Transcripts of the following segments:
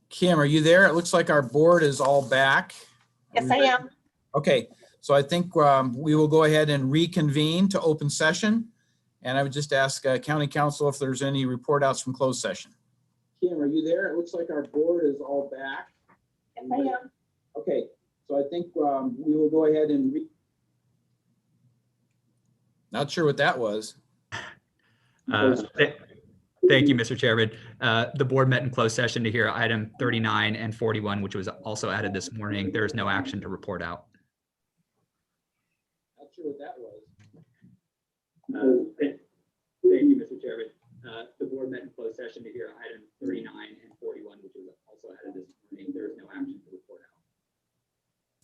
Kim, are you there? It looks like our board is all back. Yes, I am. Okay, so I think we will go ahead and reconvene to open session. And I would just ask County Council if there's any report outs from closed session. Kim, are you there? It looks like our board is all back. Yes, I am. Okay, so I think we will go ahead and not sure what that was. Thank you, Mr. Chairman. The board met in closed session to hear item 39 and 41, which was also added this morning. There is no action to report out. Not sure what that was. Thank you, Mr. Chairman. The board met in closed session to hear item 39 and 41, which was also added this morning. There is no action to report out.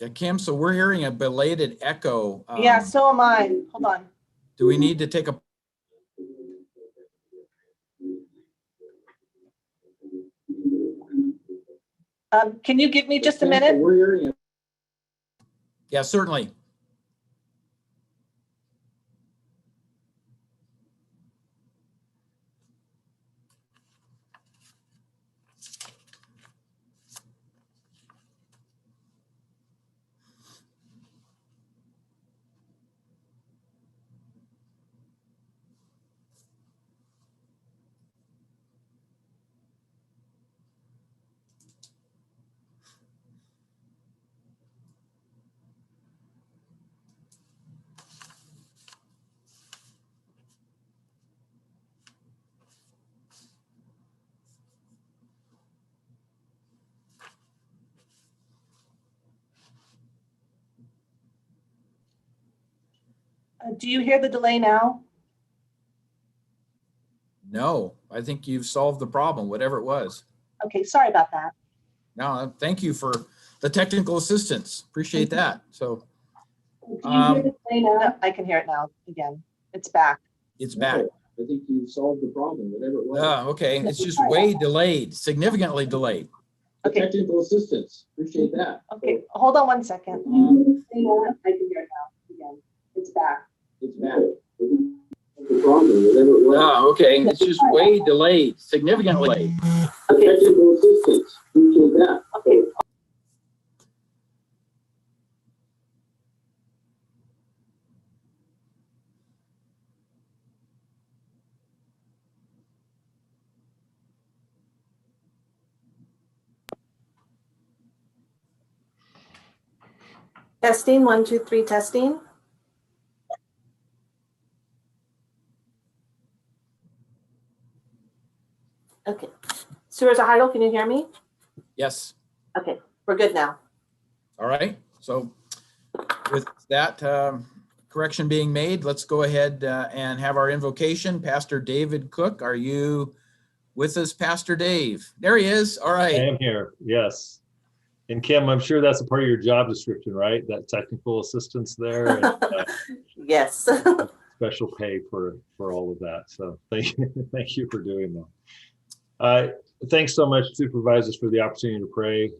Yeah, Kim, so we're hearing a belated echo. Yeah, so am I. Hold on. Do we need to take a can you give me just a minute? We're hearing it. Yeah, certainly. Do you hear the delay now? No, I think you've solved the problem, whatever it was. Okay, sorry about that. No, thank you for the technical assistance. Appreciate that. So Do you hear the delay now? No, I can hear it now again. It's back. it's back. I think you solved the problem, whatever it was. Okay, it's just way delayed, significantly delayed. Okay. Technical assistance, appreciate that. Okay, hold on one second. I can hear it now again. It's back. It's back. The problem, whatever it was. Okay, it's just way delayed, significantly delayed. Technical assistance, appreciate that. Okay. Testing, 1, 2, 3, testing. Okay. Supervisor, can you hear me? Yes. Okay, we're good now. All right. So with that correction being made, let's go ahead and have our invocation. Pastor David Cook, are you with us, Pastor Dave? There he is. All right. I am here, yes. And Kim, I'm sure that's a part of your job description, right? That technical assistance there. And, Yes. special pay for all of that. So thank you for doing that. Thanks so much, supervisors, for the opportunity to pray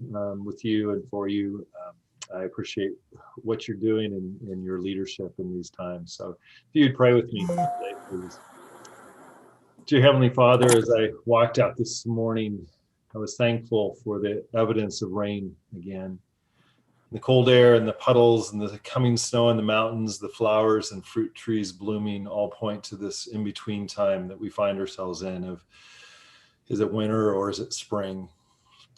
with you and for you. I appreciate what you're doing and your leadership in these times. So if you'd pray with me today, please. Dear Heavenly Father, as I walked out this morning, I was thankful for the evidence of rain again. The cold air and the puddles and the coming snow in the mountains, the flowers and fruit trees blooming all point to this in-between time that we find ourselves in of, is it winter or is it spring?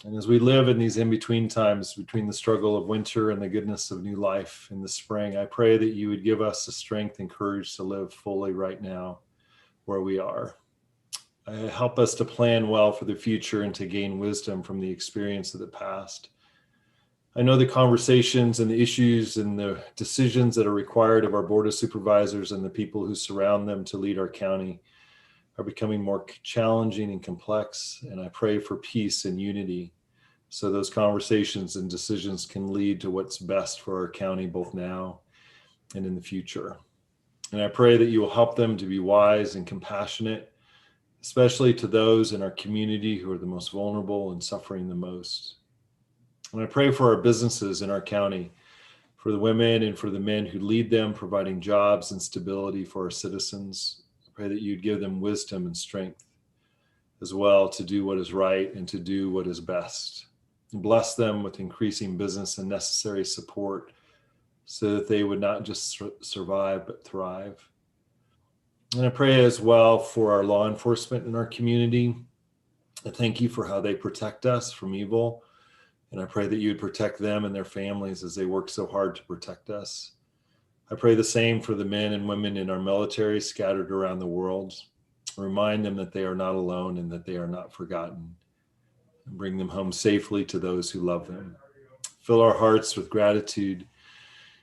And as we live in these in-between times between the struggle of winter and the goodness of new life in the spring, I pray that you would give us the strength and courage to live fully right now where we are. Help us to plan well for the future and to gain wisdom from the experience of the past. I know the conversations and the issues and the decisions that are required of our Board of Supervisors and the people who surround them to lead our county are becoming more challenging and complex, and I pray for peace and unity so those conversations and decisions can lead to what's best for our county, both now and in the future. And I pray that you will help them to be wise and compassionate, especially to those in our community who are the most vulnerable and suffering the most. And I pray for our businesses in our county, for the women and for the men who lead them, providing jobs and stability for our citizens. I pray that you'd give them wisdom and strength as well to do what is right and to do what is best. And bless them with increasing business and necessary support so that they would not just survive, but thrive. And I pray as well for our law enforcement in our community. I thank you for how they protect us from evil. And I pray that you would protect them and their families as they work so hard to protect us. I pray the same for the men and women in our military scattered around the world. Remind them that they are not alone and that they are not forgotten. And bring them home safely to those who love them. Fill our hearts with gratitude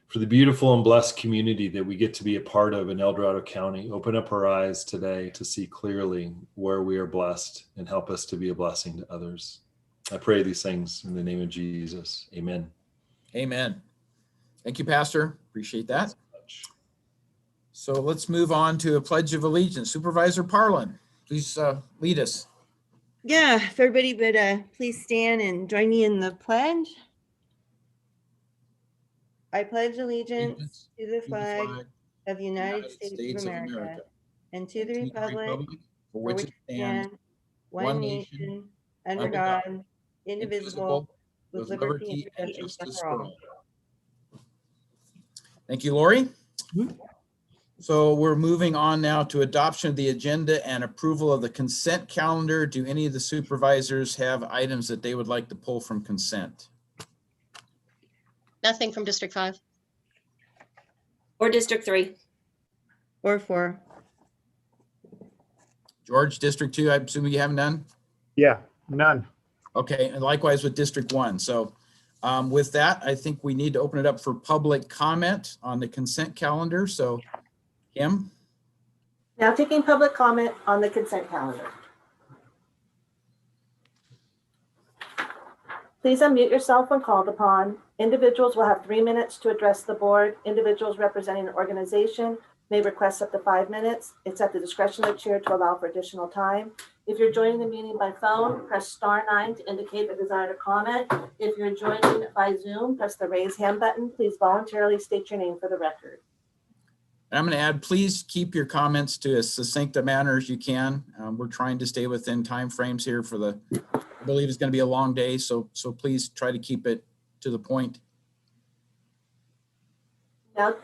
for the beautiful and blessed community that we get to be a part of in El Dorado County. Open up our eyes today to see clearly where we are blessed and help us to be a blessing to others. I pray these things in the name of Jesus. Amen. Amen. Thank you, Pastor. Appreciate that. So let's move on to a Pledge of Allegiance. Supervisor Parlin, please lead us. Yeah, if everybody would please stand and join me in the pledge. I pledge allegiance to the flag of the United States of America and to the republic for which it stands, one nation, under God, indivisible, with liberty and justice for all. Thank you, Lori. So we're moving on now to adoption of the agenda and approval of the consent calendar. Do any of the supervisors have items that they would like to pull from consent? Nothing from District 5. Or District 3. Or 4. George, District 2, I assume you have none? Yeah, none. Okay, and likewise with District 1. So with that, I think we need to open it up for public comment on the consent calendar. So Kim? Now taking public comment on the consent calendar. Please unmute yourself when called upon. Individuals will have 3 minutes to address the board. Individuals representing an organization may request up to 5 minutes. It's at the discretion of the chair to allow for additional time. If you're joining the meeting by phone, press *9 to indicate a desire to comment. If you're joining by Zoom, press the raise hand button. Please voluntarily state your name for the record. I'm going to add, please keep your comments to as succinct a manner as you can. We're trying to stay within time frames here for the, I believe it's going to be a long day. So please try to keep it to the point. Now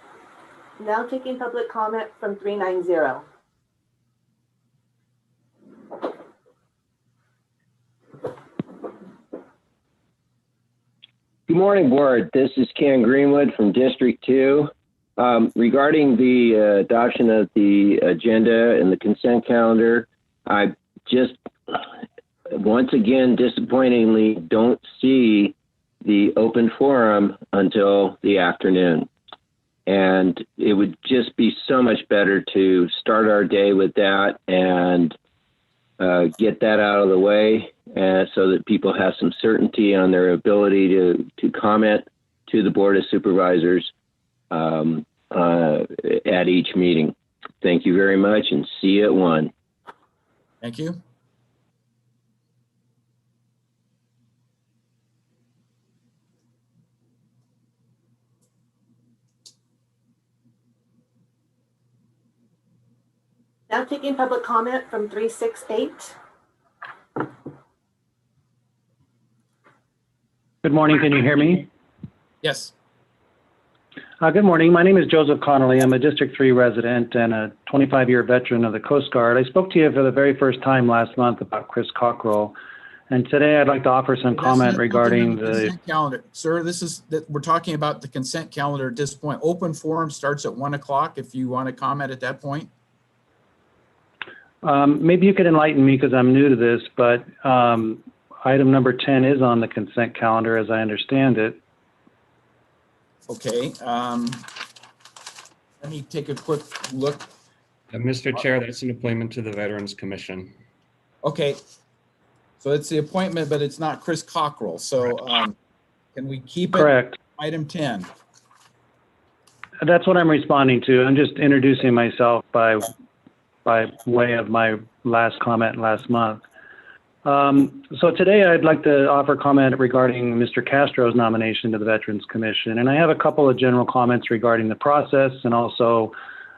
taking public comment from 390. Good morning, board. This is Ken Greenwood from District 2. Regarding the adoption of the agenda and the consent calendar, I just, once again, disappointingly don't see the open forum until the afternoon. And it would just be so much better to start our day with that and get that out of the way so that people have some certainty on their ability to comment to the Board of Supervisors at each meeting. Thank you very much and see you at 1. Thank you. Now taking public comment from 368. Good morning. Can you hear me? Yes. Good morning. My name is Joseph Connolly. I'm a District 3 resident and a 25-year veteran of the Coast Guard. I spoke to you for the very first time last month about Chris Cockrell. And today I'd like to offer some comment regarding the consent calendar. Sir, we're talking about the consent calendar at this point. Open forum starts at 1 o'clock if you want to comment at that point. maybe you could enlighten me because I'm new to this, but item number 10 is on the consent calendar as I understand it. Okay. Let me take a quick look. Mr. Chair, that's an appointment to the Veterans Commission. Okay. So it's the appointment, but it's not Chris Cockrell. So can we keep it Correct. item 10? That's what I'm responding to. I'm just introducing myself by way of my last comment last month. So today I'd like to offer comment regarding Mr. Castro's nomination to the Veterans Commission. And I have a couple of general comments regarding the process and also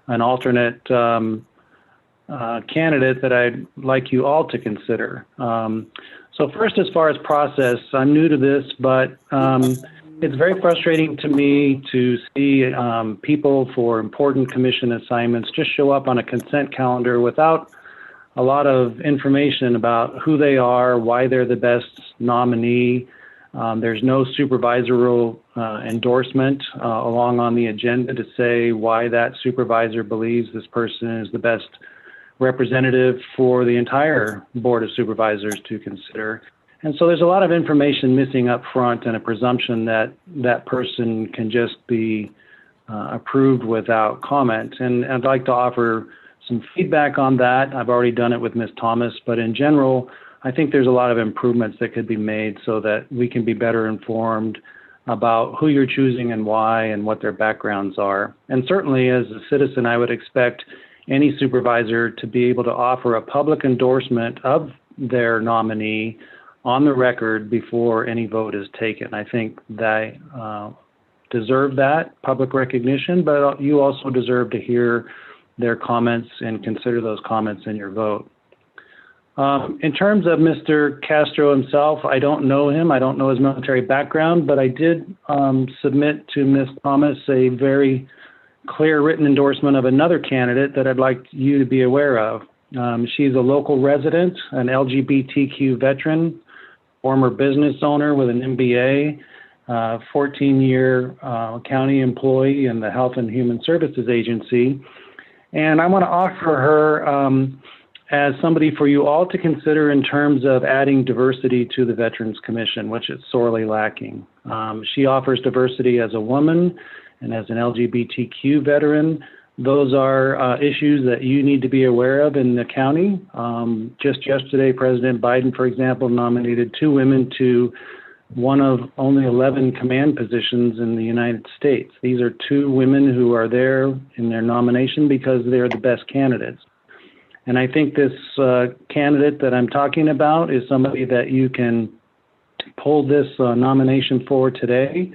an alternate candidate that I'd like you all to consider. So first, as far as process, I'm new to this, but it's very frustrating to me to see people for important commission assignments just show up on a consent calendar without a lot of information about who they are, why they're the best nominee. There's no supervisorial endorsement along on the agenda to say why that supervisor believes this person is the best representative for the entire Board of Supervisors to consider. And so there's a lot of information missing up front and a presumption that that person can just be approved without comment. And I'd like to offer some feedback on that. I've already done it with Ms. Thomas, but in general, I think there's a lot of improvements that could be made so that we can be better informed about who you're choosing and why and what their backgrounds are. And certainly as a citizen, I would expect any supervisor to be able to offer a public endorsement of their nominee on the record before any vote is taken. I think they deserve that public recognition, but you also deserve to hear their comments and consider those comments in your vote. In terms of Mr. Castro himself, I don't know him. I don't know his military background, but I did submit to Ms. Thomas a very clear written endorsement of another candidate that I'd like you to be aware of. She's a local resident, an LGBTQ veteran, former business owner with an MBA, 14-year county employee in the Health and Human Services Agency. And I want to offer her as somebody for you all to consider in terms of adding diversity to the Veterans Commission, which is sorely lacking. She offers diversity as a woman and as an LGBTQ veteran. Those are issues that you need to be aware of in the county. Just yesterday, President Biden, for example, nominated 2 women to one of only 11 command positions in the United States. These are 2 women who are there in their nomination because they're the best candidates. And I think this candidate that I'm talking about is somebody that you can pull this nomination for today.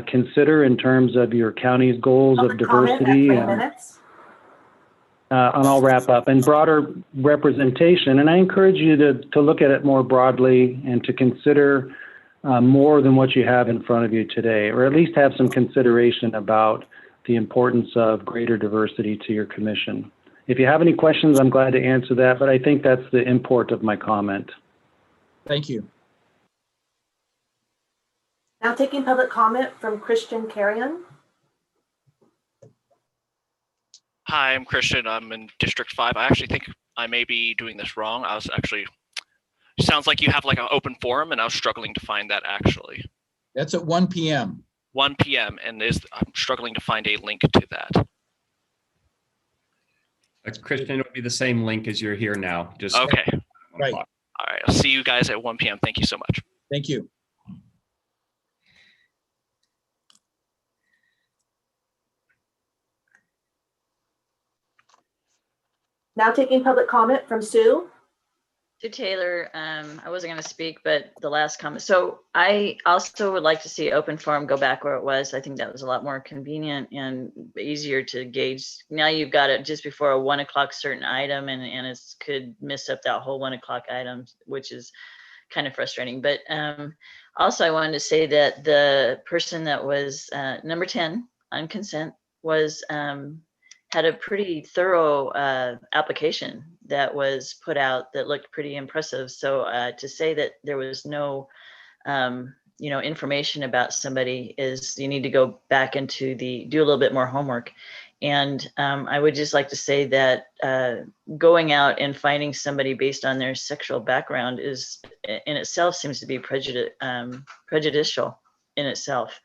Consider in terms of your county's goals of diversity and I'll wrap up, and broader representation. And I encourage you to look at it more broadly and to consider more than what you have in front of you today, or at least have some consideration about the importance of greater diversity to your commission. If you have any questions, I'm glad to answer that, but I think that's the import of my comment. Thank you. Now taking public comment from Christian Carrion. Hi, I'm Christian. I'm in District 5. I actually think I may be doing this wrong. I was actually, sounds like you have like an open forum, and I was struggling to find that actually. That's at 1 p.m. 1 p.m. and I'm struggling to find a link to that. Christian, it'll be the same link as you're here now. Just okay. Right. All right. I'll see you guys at 1 p.m. Thank you so much. Thank you. Now taking public comment from Sue. To Taylor, I wasn't going to speak, but the last comment. So I also would like to see open forum go back where it was. I think that was a lot more convenient and easier to gauge. Now you've got it just before a 1 o'clock certain item, and it could miss up that whole 1 o'clock item, which is kind of frustrating. But also I wanted to say that the person that was number 10 on consent was had a pretty thorough application that was put out that looked pretty impressive. So to say that there was no, information about somebody is you need to go back into do a little bit more homework. And I would just like to say that going out and finding somebody based on their sexual background is in itself seems to be prejudicial in itself.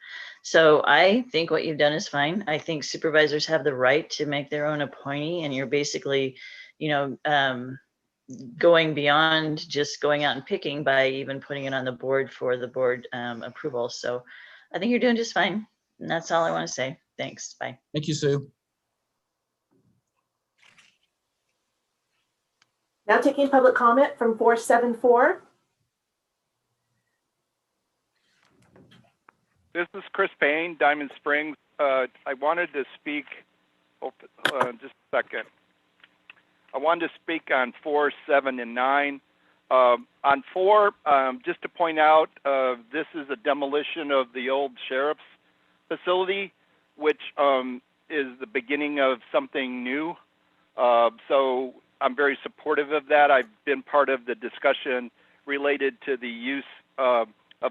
So I think what you've done is fine. I think supervisors have the right to make their own appointee, and you're basically, going beyond just going out and picking by even putting it on the board for the board approval. So I think you're doing just fine. And that's all I want to say. Thanks. Bye. Thank you, Sue. Now taking public comment from 474. This is Chris Payne, Diamond Springs. I wanted to speak, just a second. I wanted to speak on 4, 7, and 9. On 4, just to point out, this is a demolition of the old sheriff's facility, which is the beginning of something new. So I'm very supportive of that. I've been part of the discussion related to the use of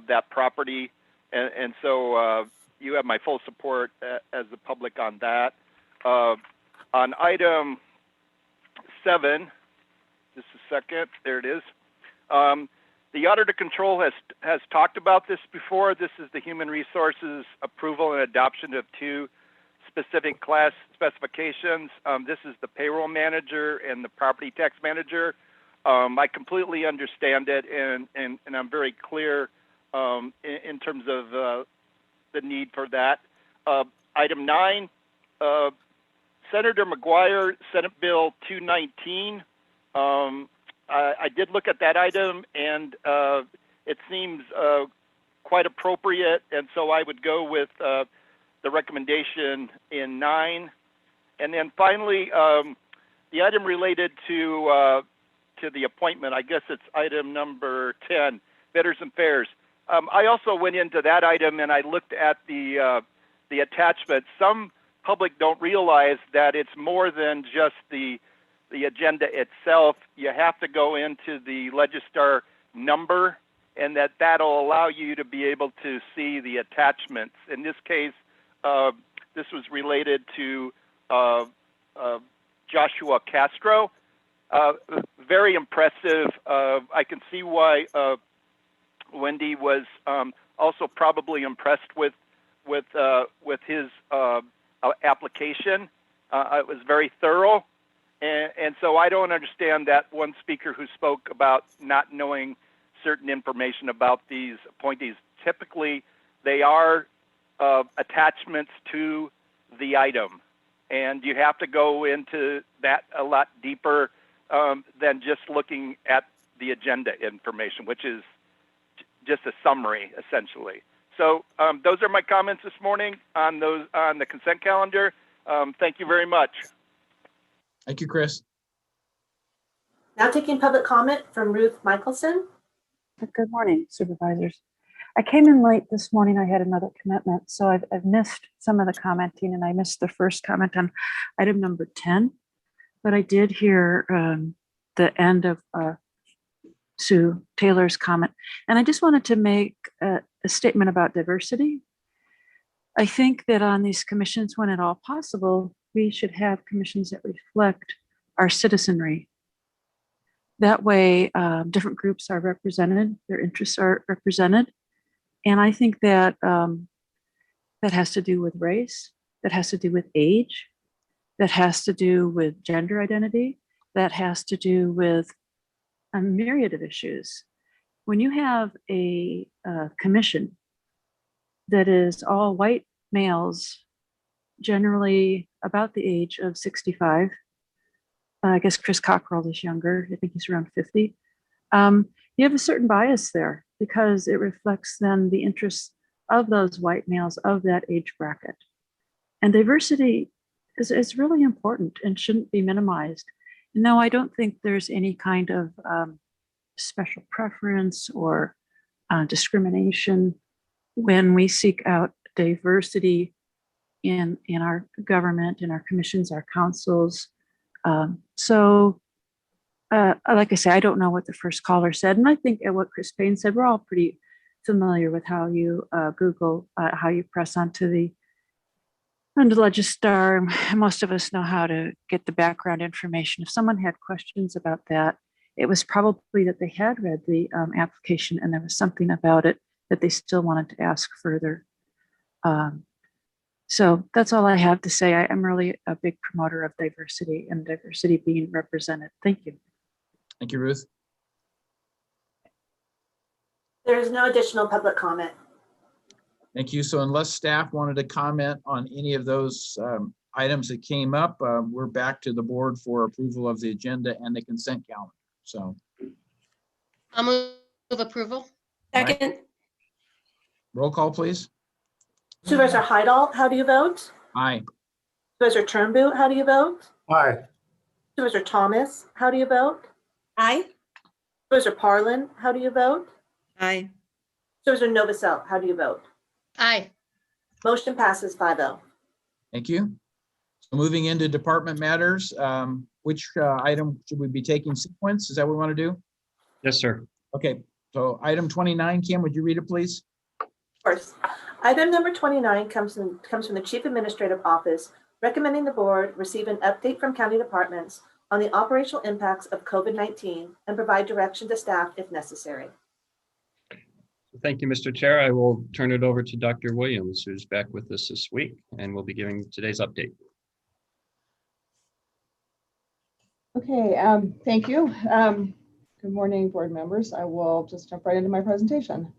that property. And so you have my full support as the public on that. On item 7, just a second, there it is. The Auditor Control has talked about this before. This is the Human Resources approval and adoption of 2 specific class specifications. This is the payroll manager and the property tax manager. I completely understand it, and I'm very clear in terms of the need for that. Item 9, Senator McGuire, Senate Bill 219. I did look at that item, and it seems quite appropriate, and so I would go with the recommendation in 9. And then finally, the item related to the appointment, I guess it's item number 10, Bidders and Fairs. I also went into that item and I looked at the attachment. Some public don't realize that it's more than just the agenda itself. You have to go into the Legistar number, and that'll allow you to be able to see the attachments. In this case, this was related to Joshua Castro. Very impressive. I can see why Wendy was also probably impressed with his application. It was very thorough, and so I don't understand that one speaker who spoke about not knowing certain information about these appointees. Typically, they are attachments to the item, and you have to go into that a lot deeper than just looking at the agenda information, which is just a summary, essentially. So those are my comments this morning on the consent calendar. Thank you very much. Thank you, Chris. Now taking public comment from Ruth Michelson. Good morning, supervisors. I came in late this morning. I had another commitment, so I've missed some of the commenting, and I missed the first comment on item number 10. But I did hear the end of Sue Taylor's comment, and I just wanted to make a statement about diversity. I think that on these commissions, when at all possible, we should have commissions that reflect our citizenry. That way, different groups are represented, their interests are represented. And I think that that has to do with race, that has to do with age, that has to do with gender identity, that has to do with a myriad of issues. When you have a commission that is all white males, generally about the age of 65, I guess Chris Cockrell is younger, I think he's around 50, you have a certain bias there because it reflects then the interests of those white males of that age bracket. And diversity is really important and shouldn't be minimized. No, I don't think there's any kind of special preference or discrimination when we seek out diversity in our government, in our commissions, our councils. Like I say, I don't know what the first caller said, and I think what Chris Payne said, we're all pretty familiar with how you Google, how you press onto the Legistar. Most of us know how to get the background information. If someone had questions about that, it was probably that they had read the application and there was something about it that they still wanted to ask further. So that's all I have to say. I'm really a big promoter of diversity and diversity being represented. Thank you. Thank you, Ruth. There is no additional public comment. Thank you. So unless staff wanted to comment on any of those items that came up, we're back to the board for approval of the agenda and the consent calendar. So I'll move approval. Second. Roll call, please. Supervisor Heidel, how do you vote? Aye. Supervisor Turnboot, how do you vote? Aye. Supervisor Thomas, how do you vote? Aye. Supervisor Parlin, how do you vote? Aye. Supervisor Novosel, how do you vote? Aye. Motion passes 5-0. Thank you. So moving into department matters, which item should we be taking sequence? Is that what we want to do? Yes, sir. Okay, so item 29, Kim, would you read it, please? Of course. Item number 29 comes from the Chief Administrative Office, recommending the board receive an update from county departments on the operational impacts of COVID-19 and provide direction to staff if necessary. Thank you, Mr. Chair. I will turn it over to Dr. Williams, who's back with us this week, and will be giving today's update. Okay, thank you. Good morning, board members. I will just jump right into my presentation.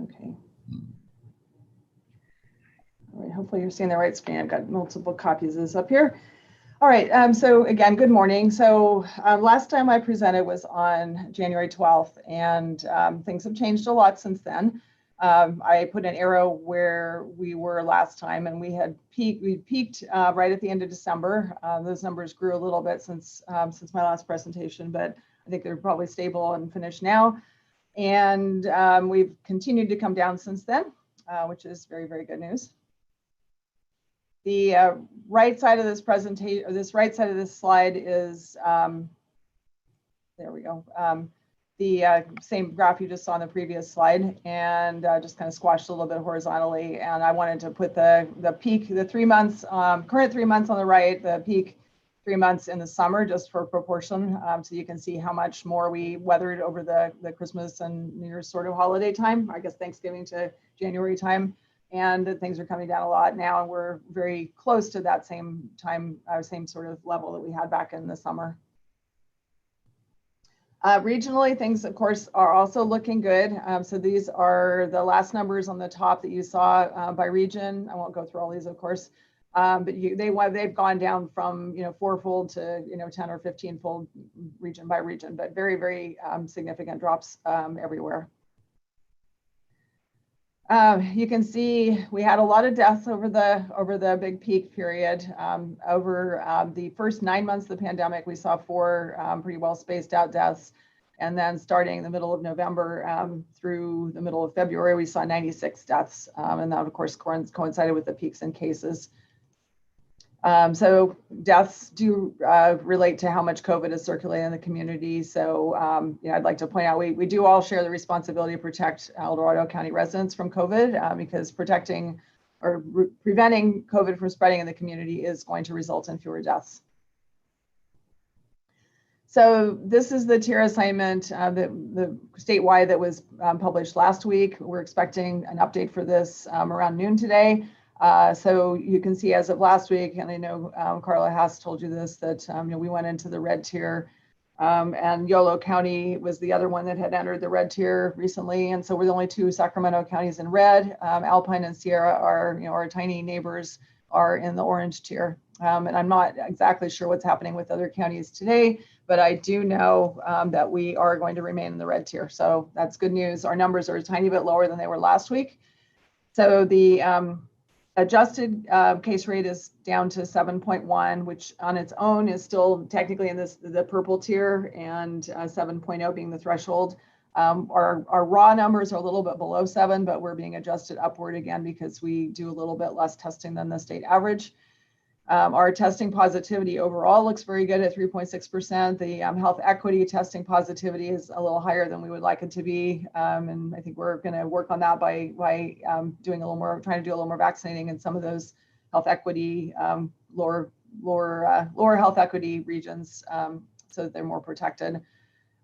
Okay. All right, hopefully you're seeing the right screen. I've got multiple copies of this up here. All right, so again, good morning. So last time I presented was on January 12th, and things have changed a lot since then. I put an arrow where we were last time, and we peaked right at the end of December. Those numbers grew a little bit since my last presentation, but I think they're probably stable and finished now. And we've continued to come down since then, which is very, very good news. The right side of this presentation, or this right side of this slide is, there we go, the same graph you just saw on the previous slide, and just kind of squashed a little bit horizontally. And I wanted to put the peak, the 3 months, current 3 months on the right, the peak 3 months in the summer, just for proportion, so you can see how much more we weathered over the Christmas and New Year's sort of holiday time, I guess Thanksgiving to January time. And things are coming down a lot now, and we're very close to that same time, same sort of level that we had back in the summer. Regionally, things, of course, are also looking good. So these are the last numbers on the top that you saw by region. I won't go through all these, of course, but they've gone down from 4-fold to 10 or 15-fold region by region, but very, very significant drops everywhere. You can see we had a lot of deaths over the big peak period. Over the first 9 months of the pandemic, we saw 4 pretty well spaced out deaths. And then starting in the middle of November through the middle of February, we saw 96 deaths. And that, of course, coincided with the peaks in cases. So deaths do relate to how much COVID is circulating in the community. So I'd like to point out we do all share the responsibility to protect El Dorado County residents from COVID because protecting or preventing COVID from spreading in the community is going to result in fewer deaths. So this is the tier assignment the statewide that was published last week. We're expecting an update for this around noon today. So you can see as of last week, and I know Carla has told you this, that we went into the red tier, and Yolo County was the other one that had entered the red tier recently. And so we're the only 2 Sacramento counties in red. Alpine and Sierra are, our tiny neighbors, are in the orange tier. And I'm not exactly sure what's happening with other counties today, but I do know that we are going to remain in the red tier. So that's good news. Our numbers are a tiny bit lower than they were last week. So the adjusted case rate is down to 7.1, which on its own is still technically in the purple tier, and 7.0 being the threshold. Our raw numbers are a little bit below 7, but we're being adjusted upward again because we do a little bit less testing than the state average. Our testing positivity overall looks very good at 3.6%. The health equity testing positivity is a little higher than we would like it to be. And I think we're going to work on that by doing a little more, trying to do a little more vaccinating in some of those health equity, lower health equity regions so that they're more protected.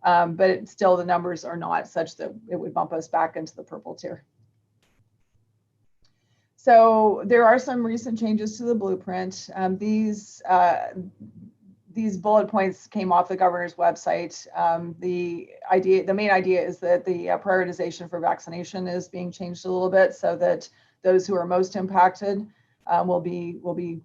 But still the numbers are not such that it would bump us back into the purple tier. So there are some recent changes to the blueprint. These bullet points came off the governor's website. The main idea is that the prioritization for vaccination is being changed a little bit so that those who are most impacted will be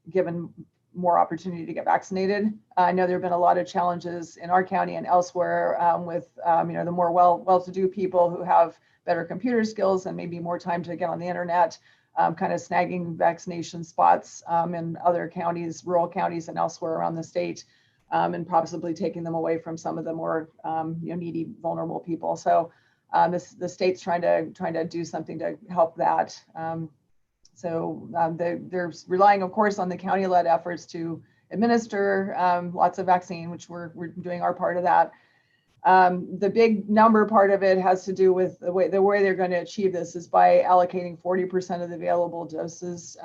given more opportunity to get vaccinated. I know there have been a lot of challenges in our county and elsewhere with the more well-to-do people who have better computer skills and maybe more time to get on the internet, kind of snagging vaccination spots in other counties, rural counties and elsewhere around the state, and possibly taking them away from some of the more needy, vulnerable people. So the state's trying to do something to help that. They're relying, of course, on the county-led efforts to administer lots of vaccine, which we're doing our part of that. The big number part of it has to do with the way they're going to achieve this is by allocating 40% of the available doses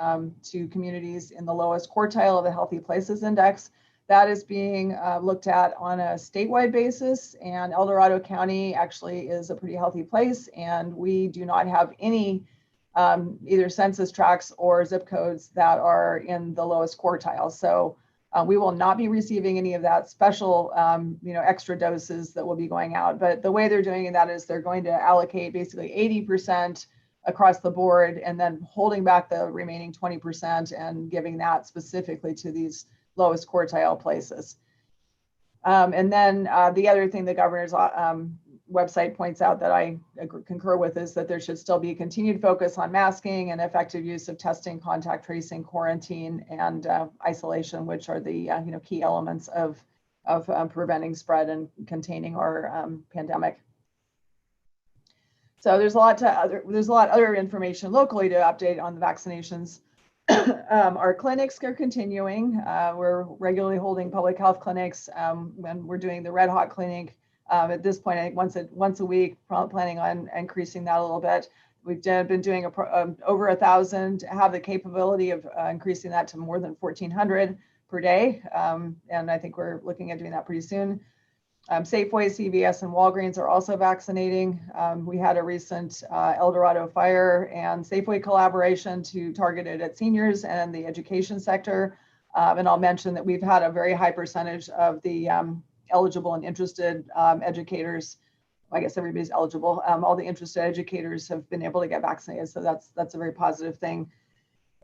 to communities in the lowest quartile of the Healthy Places Index. That is being looked at on a statewide basis, and El Dorado County actually is a pretty healthy place, and we do not have any either census tracts or zip codes that are in the lowest quartile. So we will not be receiving any of that special, extra doses that will be going out. But the way they're doing that is they're going to allocate basically 80% across the board and then holding back the remaining 20% and giving that specifically to these lowest quartile places. And then the other thing the governor's website points out that I concur with is that there should still be continued focus on masking and effective use of testing, contact tracing, quarantine, and isolation, which are the key elements of preventing spread and containing our pandemic. So there's a lot other information locally to update on the vaccinations. Our clinics are continuing. We're regularly holding public health clinics when we're doing the Red Hot Clinic. At this point, I think once a week, planning on increasing that a little bit. We've been doing over 1,000, have the capability of increasing that to more than 1,400 per day. And I think we're looking at doing that pretty soon. Safeway, CVS, and Walgreens are also vaccinating. We had a recent El Dorado Fire and Safeway collaboration to target it at seniors and the education sector. And I'll mention that we've had a very high percentage of the eligible and interested educators. I guess everybody's eligible. All the interested educators have been able to get vaccinated, so that's a very positive thing.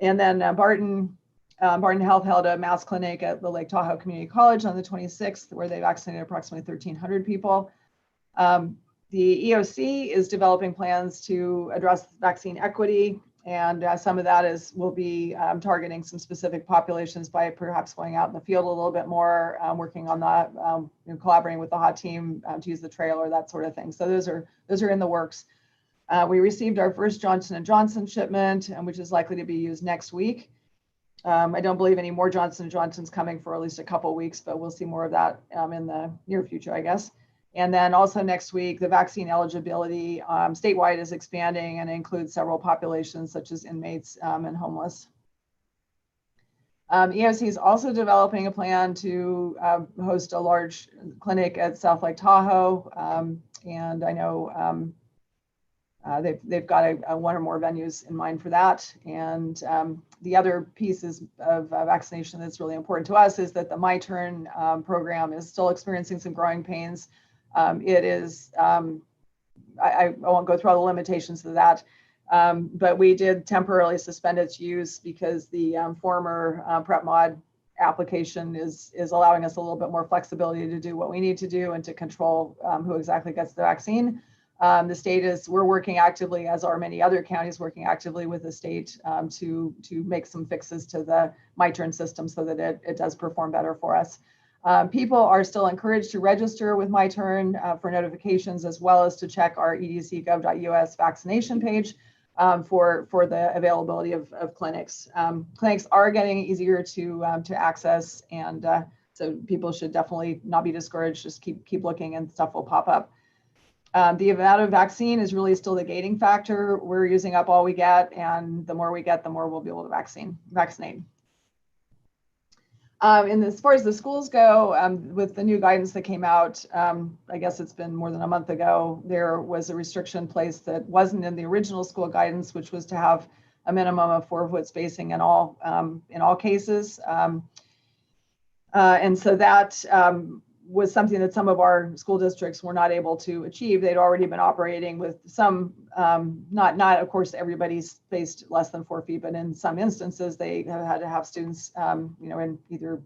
And then Barton Health held a mass clinic at the Lake Tahoe Community College on the 26th, where they vaccinated approximately 1,300 people. The EOC is developing plans to address vaccine equity, and some of that will be targeting some specific populations by perhaps going out in the field a little bit more, working on that, collaborating with the HOT team to use the trailer, that sort of thing. So those are in the works. We received our first Johnson & Johnson shipment, which is likely to be used next week. I don't believe any more Johnson & Johnson's coming for at least a couple of weeks, but we'll see more of that in the near future, I guess. And then also next week, the vaccine eligibility statewide is expanding and includes several populations such as inmates and homeless. EOC is also developing a plan to host a large clinic at South Lake Tahoe. And I know they've got one or more venues in mind for that. And the other pieces of vaccination that's really important to us is that the My Turn program is still experiencing some growing pains. It is, I won't go through all the limitations of that, but we did temporarily suspend its use because the former Prep Mod application is allowing us a little bit more flexibility to do what we need to do and to control who exactly gets the vaccine. The state we're working actively, as are many other counties working actively with the state to make some fixes to the My Turn system so that it does perform better for us. People are still encouraged to register with My Turn for notifications, as well as to check our edcgov.us vaccination page for the availability of clinics. Clinics are getting easier to access, and so people should definitely not be discouraged. Just keep looking, and stuff will pop up. The amount of vaccine is really still the gating factor. We're using up all we get, and the more we get, the more we'll be able to vaccinate. And as far as the schools go, with the new guidance that came out, I guess it's been more than a month ago, there was a restriction placed that wasn't in the original school guidance, which was to have a minimum of 4-foot spacing in all cases. And so that was something that some of our school districts were not able to achieve. They'd already been operating with some, not of course everybody's spaced less than 4 feet, but in some instances they have had to have students, in either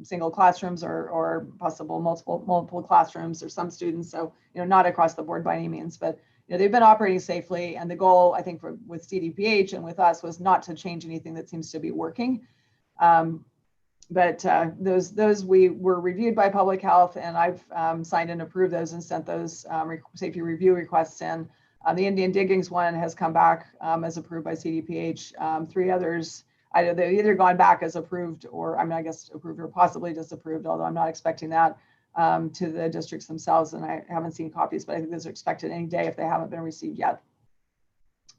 single classrooms or possible multiple classrooms, or some students. So, not across the board by any means, but they've been operating safely. And the goal, I think, with CDPH and with us was not to change anything that seems to be working. But those we were reviewed by public health, and I've signed and approved those and sent those safety review requests in. The Indian Diggings one has come back as approved by CDPH. 3 others, they've either gone back as approved, or I guess approved or possibly disapproved, although I'm not expecting that, to the districts themselves. And I haven't seen copies, but I think those are expected any day if they haven't been received yet.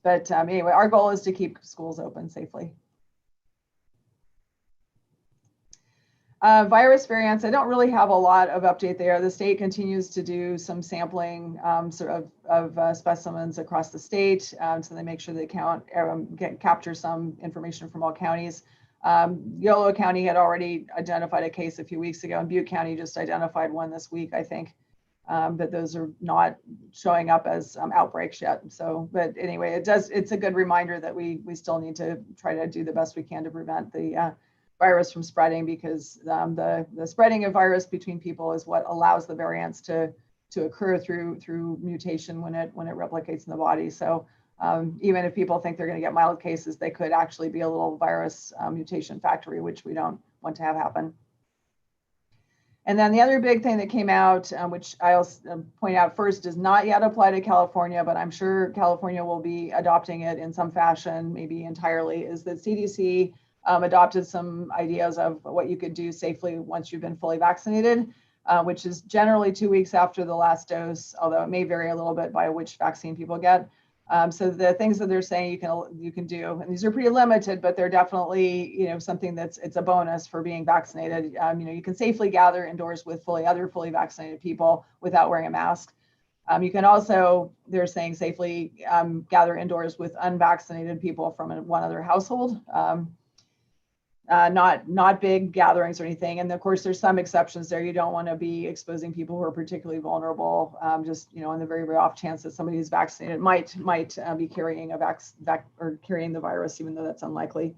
But anyway, our goal is to keep schools open safely. Virus variants, I don't really have a lot of update there. The state continues to do some sampling of specimens across the state, so they make sure they capture some information from all counties. Yolo County had already identified a case a few weeks ago, and Butte County just identified one this week, I think. But those are not showing up as outbreaks yet. So, but anyway, it's a good reminder that we still need to try to do the best we can to prevent the virus from spreading, because the spreading of virus between people is what allows the variants to occur through mutation when it replicates in the body. So even if people think they're going to get mild cases, they could actually be a little virus mutation factory, which we don't want to have happen. And then the other big thing that came out, which I'll point out first, does not yet apply to California, but I'm sure California will be adopting it in some fashion, maybe entirely, is that CDC adopted some ideas of what you could do safely once you've been fully vaccinated, which is generally 2 weeks after the last dose, although it may vary a little bit by which vaccine people get. So the things that they're saying you can do, and these are pretty limited, but they're definitely something it's a bonus for being vaccinated. You can safely gather indoors with other fully vaccinated people without wearing a mask. You can also, they're saying, safely gather indoors with unvaccinated people from one other household. Not big gatherings or anything. And of course, there's some exceptions there. You don't want to be exposing people who are particularly vulnerable, just on the very, very off chance that somebody who's vaccinated might be carrying or carrying the virus, even though that's unlikely.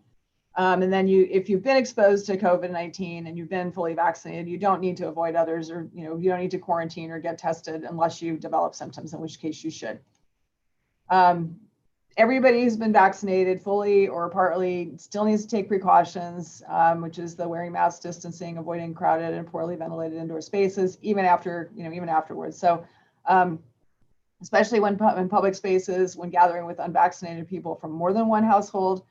And then if you've been exposed to COVID-19 and you've been fully vaccinated, you don't need to avoid others, or you don't need to quarantine or get tested unless you develop symptoms, in which case you should. Everybody who's been vaccinated fully or partly still needs to take precautions, which is the wearing mask, distancing, avoiding crowded and poorly ventilated indoor spaces, even afterwards. So, especially when in public spaces, when gathering with unvaccinated people from more than one household,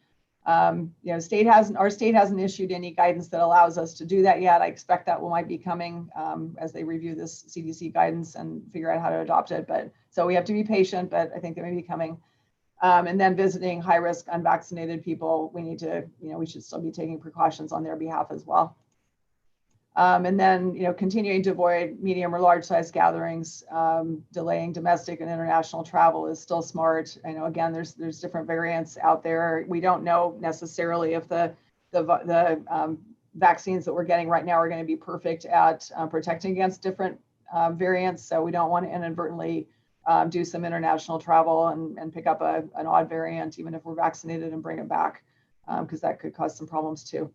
our state hasn't issued any guidance that allows us to do that yet. I expect that might be coming as they review this CDC guidance and figure out how to adopt it. But so we have to be patient, but I think it may be coming. And then visiting high-risk unvaccinated people, we should still be taking precautions on their behalf as well. And then, continuing to avoid medium or large-size gatherings, delaying domestic and international travel is still smart. I know, again, there's different variants out there. We don't know necessarily if the vaccines that we're getting right now are going to be perfect at protecting against different variants. So we don't want to inadvertently do some international travel and pick up an odd variant, even if we're vaccinated, and bring it back, because that could cause some problems too.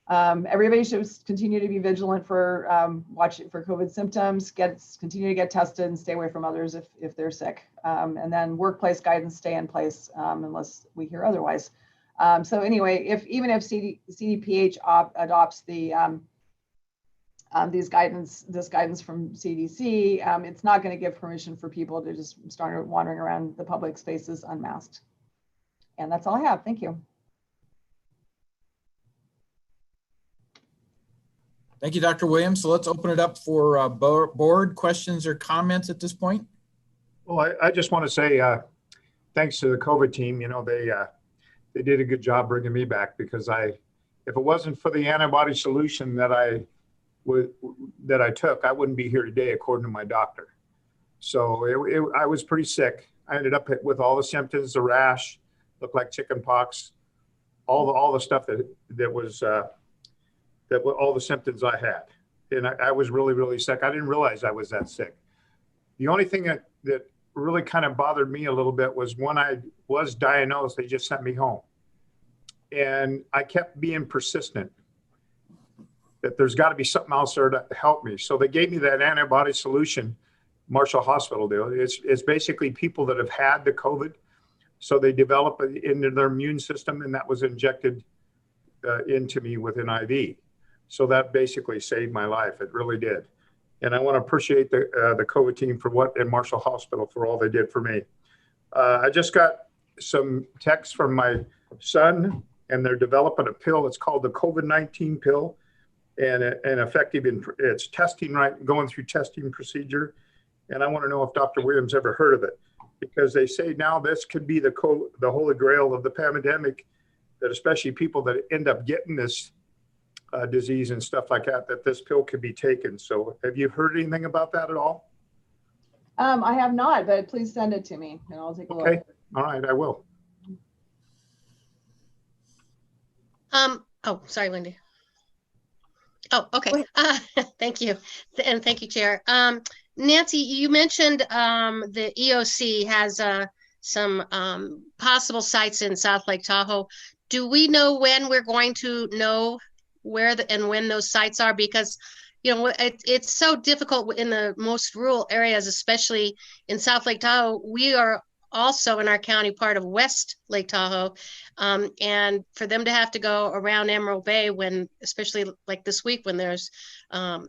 Everybody should continue to be vigilant for watching for COVID symptoms, continue to get tested and stay away from others if they're sick. And then workplace guidance stay in place unless we hear otherwise. So anyway, even if CDPH adopts this guidance from CDC, it's not going to give permission for people to just start wandering around the public spaces unmasked. And that's all I have. Thank you. Thank you, Dr. Williams. So let's open it up for board questions or comments at this point. Well, I just want to say thanks to the COVID team. They did a good job bringing me back, because if it wasn't for the antibody solution that I took, I wouldn't be here today, according to my doctor. So I was pretty sick. I ended up with all the symptoms, the rash, looked like chicken pox, all the stuff that was all the symptoms I had. And I was really, really sick. I didn't realize I was that sick. The only thing that really kind of bothered me a little bit was when I was diagnosed, they just sent me home. And I kept being persistent that there's got to be something else there to help me. So they gave me that antibody solution, Marshall Hospital deal. It's basically people that have had the COVID. So they develop it into their immune system, and that was injected into me with an IV. So that basically saved my life. It really did. And I want to appreciate the COVID team and Marshall Hospital for all they did for me. I just got some texts from my son, and they're developing a pill. It's called the COVID-19 pill, and effective it's testing going through testing procedure. And I want to know if Dr. Williams ever heard of it, because they say now this could be the holy grail of the pandemic, that especially people that end up getting this disease and stuff like that this pill could be taken. So have you heard anything about that at all? I have not, but please send it to me and I'll take a look. Okay, all right, I will. Oh, sorry, Wendy. Oh, okay. Thank you. And thank you, Chair. Nancy, you mentioned the EOC has some possible sites in South Lake Tahoe. Do we know when we're going to know where and when those sites are? Because, you know, it's so difficult in the most rural areas, especially in South Lake Tahoe. We are also in our county part of West Lake Tahoe. And for them to have to go around Emerald Bay when, especially like this week when there's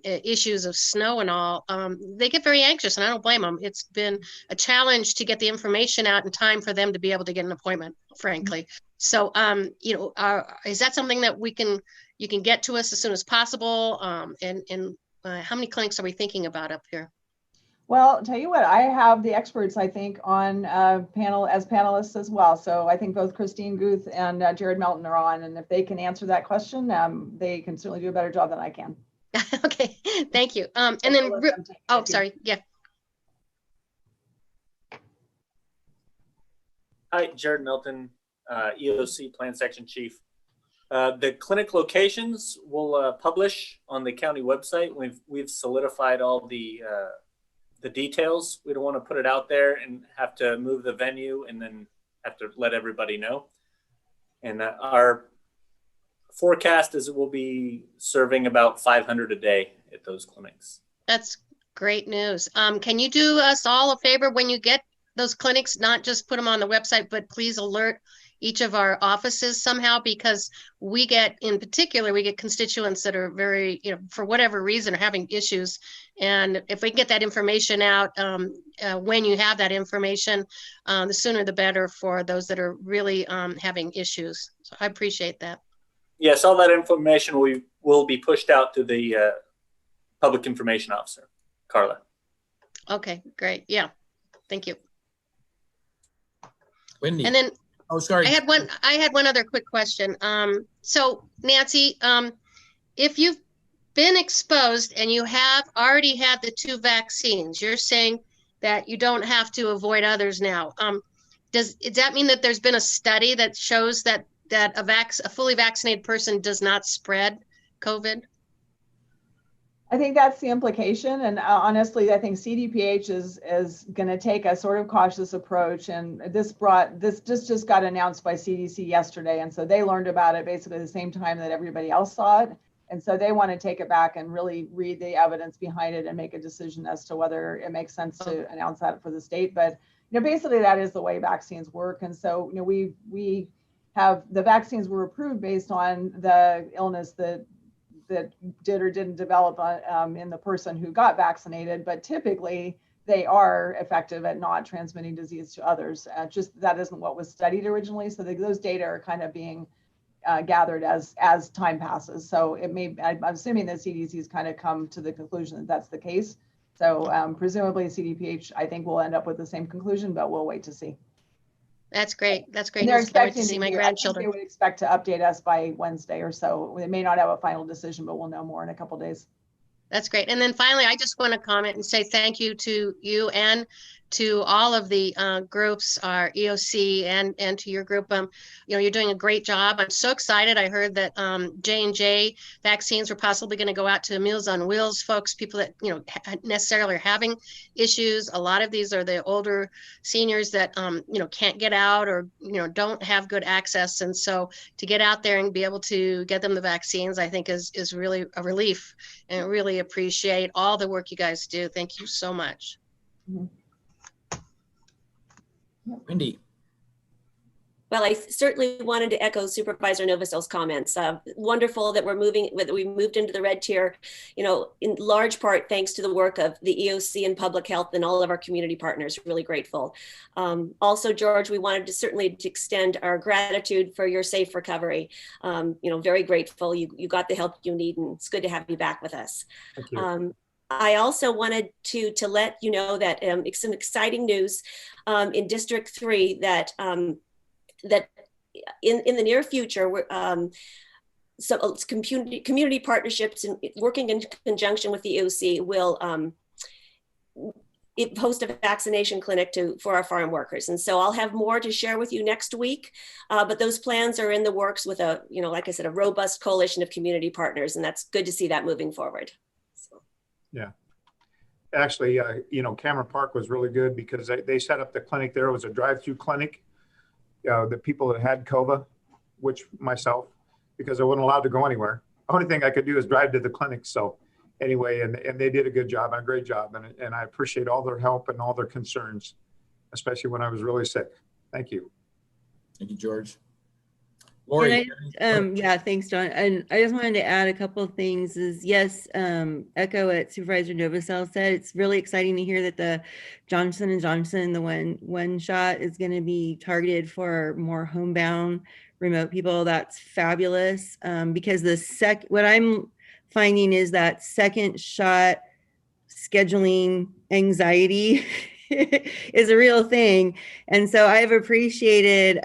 issues of snow and all, they get very anxious, and I don't blame them. It's been a challenge to get the information out in time for them to be able to get an appointment, frankly. So, you know, is that something that you can get to us as soon as possible? And how many clinics are we thinking about up here? Well, tell you what, I have the experts, I think, on panel as panelists as well. So I think both Christine Guth and Jared Melton are on, and if they can answer that question, they can certainly do a better job than I can. Okay, thank you. And then, oh, sorry, yeah. Hi, Jared Melton, EOC Plan Section Chief. The clinic locations will publish on the county website. We've solidified all the details. We don't want to put it out there and have to move the venue and then have to let everybody know. And our forecast is we'll be serving about 500 a day at those clinics. That's great news. Can you do us all a favor when you get those clinics, not just put them on the website, but please alert each of our offices somehow, because we get, in particular, we get constituents that are very, you know, for whatever reason are having issues. And if we get that information out, when you have that information, the sooner the better for those that are really having issues. So I appreciate that. Yes, all that information will be pushed out to the public information officer, Carla. Okay, great. Yeah, thank you. Wendy. And then, oh, sorry. I had one other quick question. So Nancy, if you've been exposed and you have already had the 2 vaccines, you're saying that you don't have to avoid others now. Does that mean that there's been a study that shows that a fully vaccinated person does not spread COVID? I think that's the implication. And honestly, I think CDPH is going to take a sort of cautious approach. And this just got announced by CDC yesterday. And so they learned about it basically the same time that everybody else saw it. And so they want to take it back and really read the evidence behind it and make a decision as to whether it makes sense to announce that for the state. But, you know, basically that is the way vaccines work. And so, you know, we have the vaccines were approved based on the illness that did or didn't develop in the person who got vaccinated, but typically they are effective at not transmitting disease to others. Just that isn't what was studied originally. So those data are kind of being gathered as time passes. So it may, I'm assuming that CDC has kind of come to the conclusion that that's the case. So presumably CDPH, I think will end up with the same conclusion, but we'll wait to see. That's great. That's great. They're Can't wait to expecting see my grandchildren. They would expect to update us by Wednesday or so. They may not have a final decision, but we'll know more in a couple of days. That's great. And then finally, I just want to comment and say thank you to you and to all of the groups, our EOC and to your group. You're doing a great job. I'm so excited. I heard that J&J vaccines were possibly going to go out to Meals on Wheels folks, people that necessarily are having issues. A lot of these are the older seniors that can't get out or don't have good access, and so to get out there and be able to get them the vaccines, I think is really a relief, and really appreciate all the work you guys do. Thank you so much. Wendy. Well, I certainly wanted to echo Supervisor Novosels's comments. Wonderful that we moved into the red tier, in large part thanks to the work of the EOC and public health and all of our community partners. Really grateful. Also, George, we wanted to certainly extend our gratitude for your safe recovery. Very grateful. You got the help you need, and it's good to have you back with us. Thank you. I also wanted to let you know that some exciting news in District 3 that in the near future, community partnerships and working in conjunction with the EOC will host a vaccination clinic for our farm workers. And so I'll have more to share with you next week, but those plans are in the works with like I said, a robust coalition of community partners, and that's good to see that moving forward. So. Yeah. Actually, Cameron Park was really good because they set up the clinic there. It was a drive-through clinic. The people that had COVID, which myself, because I wasn't allowed to go anywhere. The only thing I could do is drive to the clinic. So anyway, and they did a good job, a great job. And I appreciate all their help and all their concerns, especially when I was really sick. Thank you. Thank you, George. Lori. Yeah, thanks, John. And I just wanted to add a couple of things yes, echo what Supervisor Novosel said. It's really exciting to hear that the Johnson & Johnson, the one shot, is going to be targeted for more homebound remote people. That's fabulous, because what I'm finding is that second shot scheduling anxiety is a real thing. And so I've appreciated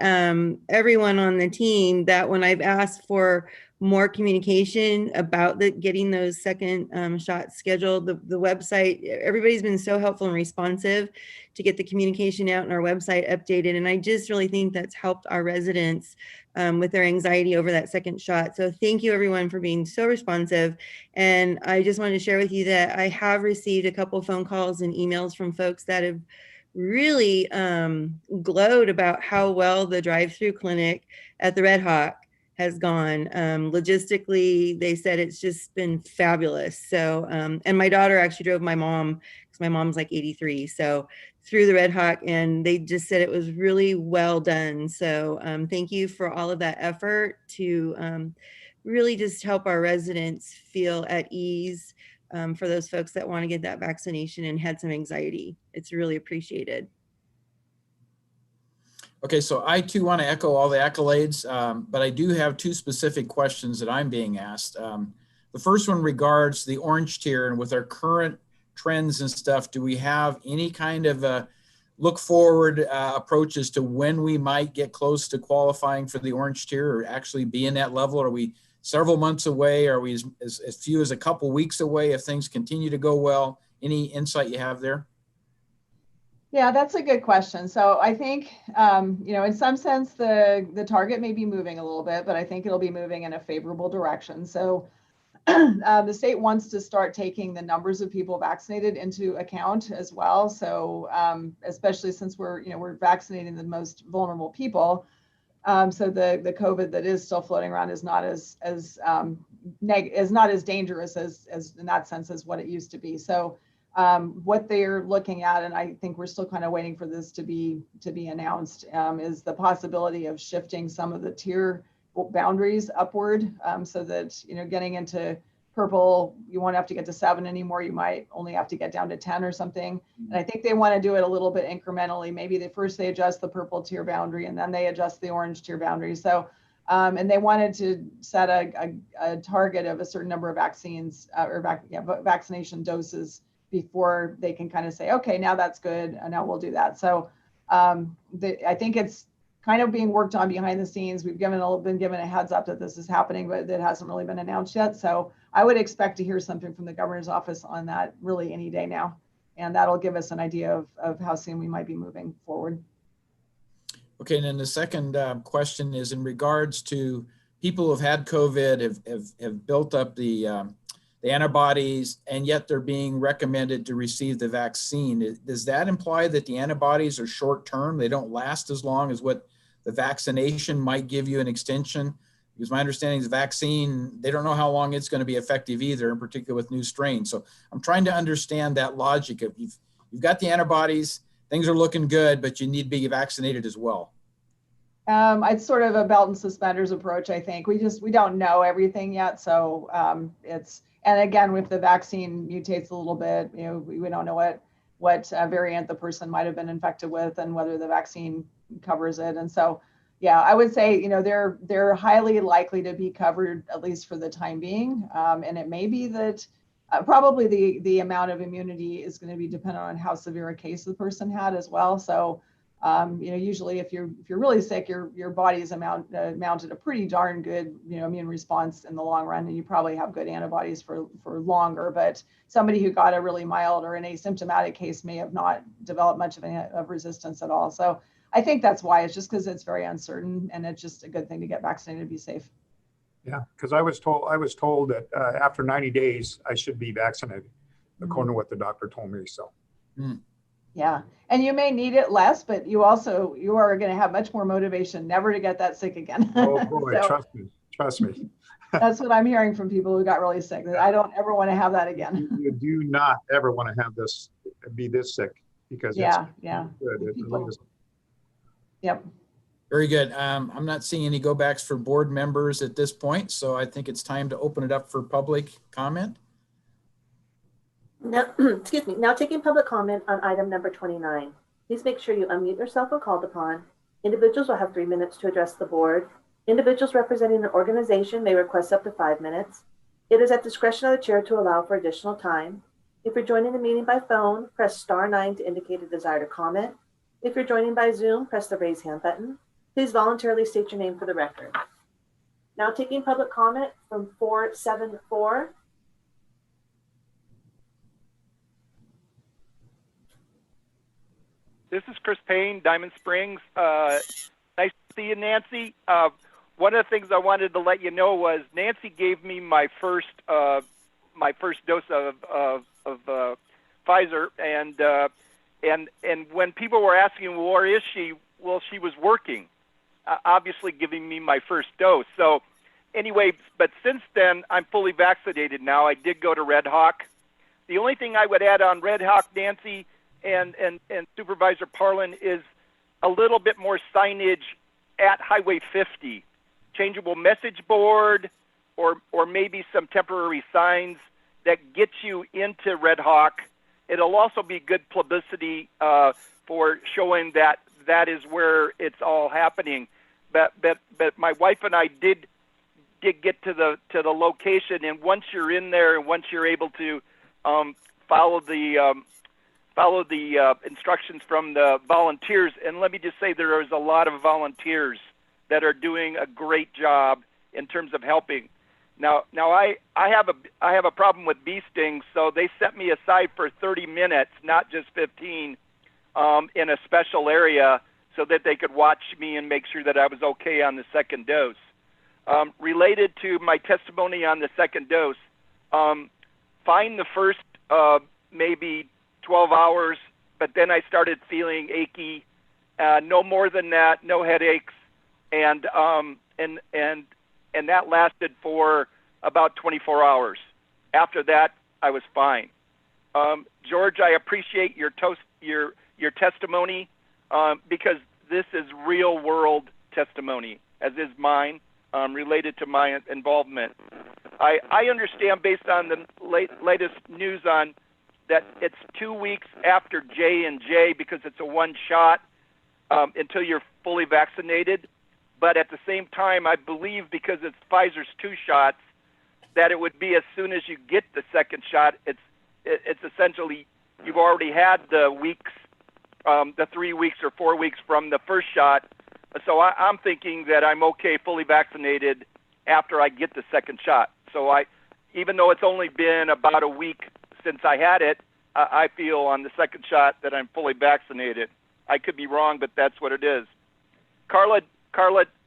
everyone on the team that when I've asked for more communication about getting those second shots scheduled, the website, everybody's been so helpful and responsive to get the communication out and our website updated. And I just really think that's helped our residents with their anxiety over that second shot. So thank you everyone for being so responsive. And I just wanted to share with you that I have received a couple of phone calls and emails from folks that have really glowed about how well the drive-through clinic at the Red Hawk has gone. Logistically, they said it's just been fabulous. So, and my daughter actually drove my mom, because my mom's like 83. So through the Red Hawk, and they just said it was really well done. So thank you for all of that effort to really just help our residents feel at ease for those folks that want to get that vaccination and had some anxiety. It's really appreciated. Okay, so I too want to echo all the accolades, but I do have two specific questions that I'm being asked. The first one regards the orange tier, and with our current trends and stuff, do we have any kind of look forward approach as to when we might get close to qualifying for the orange tier or actually be in that level? Are we several months away? Are we as few as a couple weeks away if things continue to go well? Any insight you have there? Yeah, that's a good question. So I think, in some sense, the target may be moving a little bit, but I think it'll be moving in a favorable direction. So the state wants to start taking the numbers of people vaccinated into account as well. So especially since we're vaccinating the most vulnerable people. So the COVID that is still floating around is not as dangerous as in that sense as what it used to be. So what they're looking at, and I think we're still kind of waiting for this to be announced, is the possibility of shifting some of the tier boundaries upward, so that getting into purple, you won't have to get to 7 anymore. You might only have to get down to 10 or something. And I think they want to do it a little bit incrementally. Maybe they adjust the purple tier boundary and then they adjust the orange tier boundary. So, and they wanted to set a target of a certain number of vaccines vaccination doses before they can kind of say, okay, now that's good, and now we'll do that. So I think it's kind of being worked on behind the scenes. We've been given a heads up that this is happening, but it hasn't really been announced yet. So I would expect to hear something from the governor's office on that really any day now. And that'll give us an idea of how soon we might be moving forward. Okay, and then the second question is in regards to people who've had COVID, have built up the antibodies, and yet they're being recommended to receive the vaccine. Does that imply that the antibodies are short-term? They don't last as long as what the vaccination might give you an extension? Because my understanding is the vaccine, they don't know how long it's going to be effective either, in particular with new strains. So I'm trying to understand that logic of you've got the antibodies, things are looking good, but you need to be vaccinated as well. It's sort of a belt and suspenders approach, I think. We don't know everything yet. So and again, if the vaccine mutates a little bit, we don't know what variant the person might have been infected with and whether the vaccine covers it. And so, yeah, I would say, they're highly likely to be covered, at least for the time being. And it may be that probably the amount of immunity is going to be dependent on how severe a case the person had as well. So, usually if you're really sick, your body's mounted a pretty darn good, immune response in the long run, and you probably have good antibodies for longer. But somebody who got a really mild or an asymptomatic case may have not developed much of resistance at all. So I think that's why. It's just because it's very uncertain, and it's just a good thing to get vaccinated to be safe. Yeah, because I was told that after 90 days I should be vaccinated, according to what the doctor told me. So. Yeah, and you may need it less, but you are going to have much more motivation never to get that sick again. Oh boy, So, trust me. That's what I'm hearing from people who got really sick. That I don't ever want to have that again. You do not ever want to have be this sick, because Yeah. Good. Yep. Very good. I'm not seeing any go backs for board members at this point, so I think it's time to open it up for public comment. Now, excuse me. Now taking public comment on item number 29. Please make sure you unmute yourself when called upon. Individuals will have 3 minutes to address the board. Individuals representing an organization may request up to 5 minutes. It is at discretion of the chair to allow for additional time. If you're joining the meeting by phone, press *9 to indicate a desire to comment. If you're joining by Zoom, press the raise hand button. Please voluntarily state your name for the record. Now taking public comment from 474. This is Chris Payne, Diamond Springs. Nice to see you, Nancy. One of the things I wanted to let you know was Nancy gave me my first dose of Pfizer, and when people were asking, well, where is she? Well, she was working, obviously giving me my first dose. So anyway, but since then, I'm fully vaccinated now. I did go to Red Hawk. The only thing I would add on Red Hawk, Nancy, and Supervisor Parlin, is a little bit more signage at Highway 50, changeable message board, or maybe some temporary signs that get you into Red Hawk. It'll also be good publicity for showing that is where it's all happening. But my wife and I did get to the location, and once you're in there, and once you're able to follow the instructions from the volunteers. And let me just say, there is a lot of volunteers that are doing a great job in terms of helping. Now I have a problem with bee stings, so they set me aside for 30 minutes, not just 15, in a special area so that they could watch me and make sure that I was okay on the second dose. Related to my testimony on the second dose, fine the first maybe 12 hours, but then I started feeling achy. No more than that, no headaches, and that lasted for about 24 hours. After that, I was fine. George, I appreciate your testimony because this is real world testimony, as is mine, related to my involvement. I understand, based on the latest news on that, it's 2 weeks after J&J because it's a one shot until you're fully vaccinated. But at the same time, I believe because it's Pfizer's 2 shots, that it would be as soon as you get the second shot. It's essentially you've already had the weeks, the 3 weeks or 4 weeks from the first shot. So I'm thinking that I'm okay, fully vaccinated, after I get the second shot. So even though it's only been about a week since I had it, I feel on the second shot that I'm fully vaccinated. I could be wrong, but that's what it is. Carla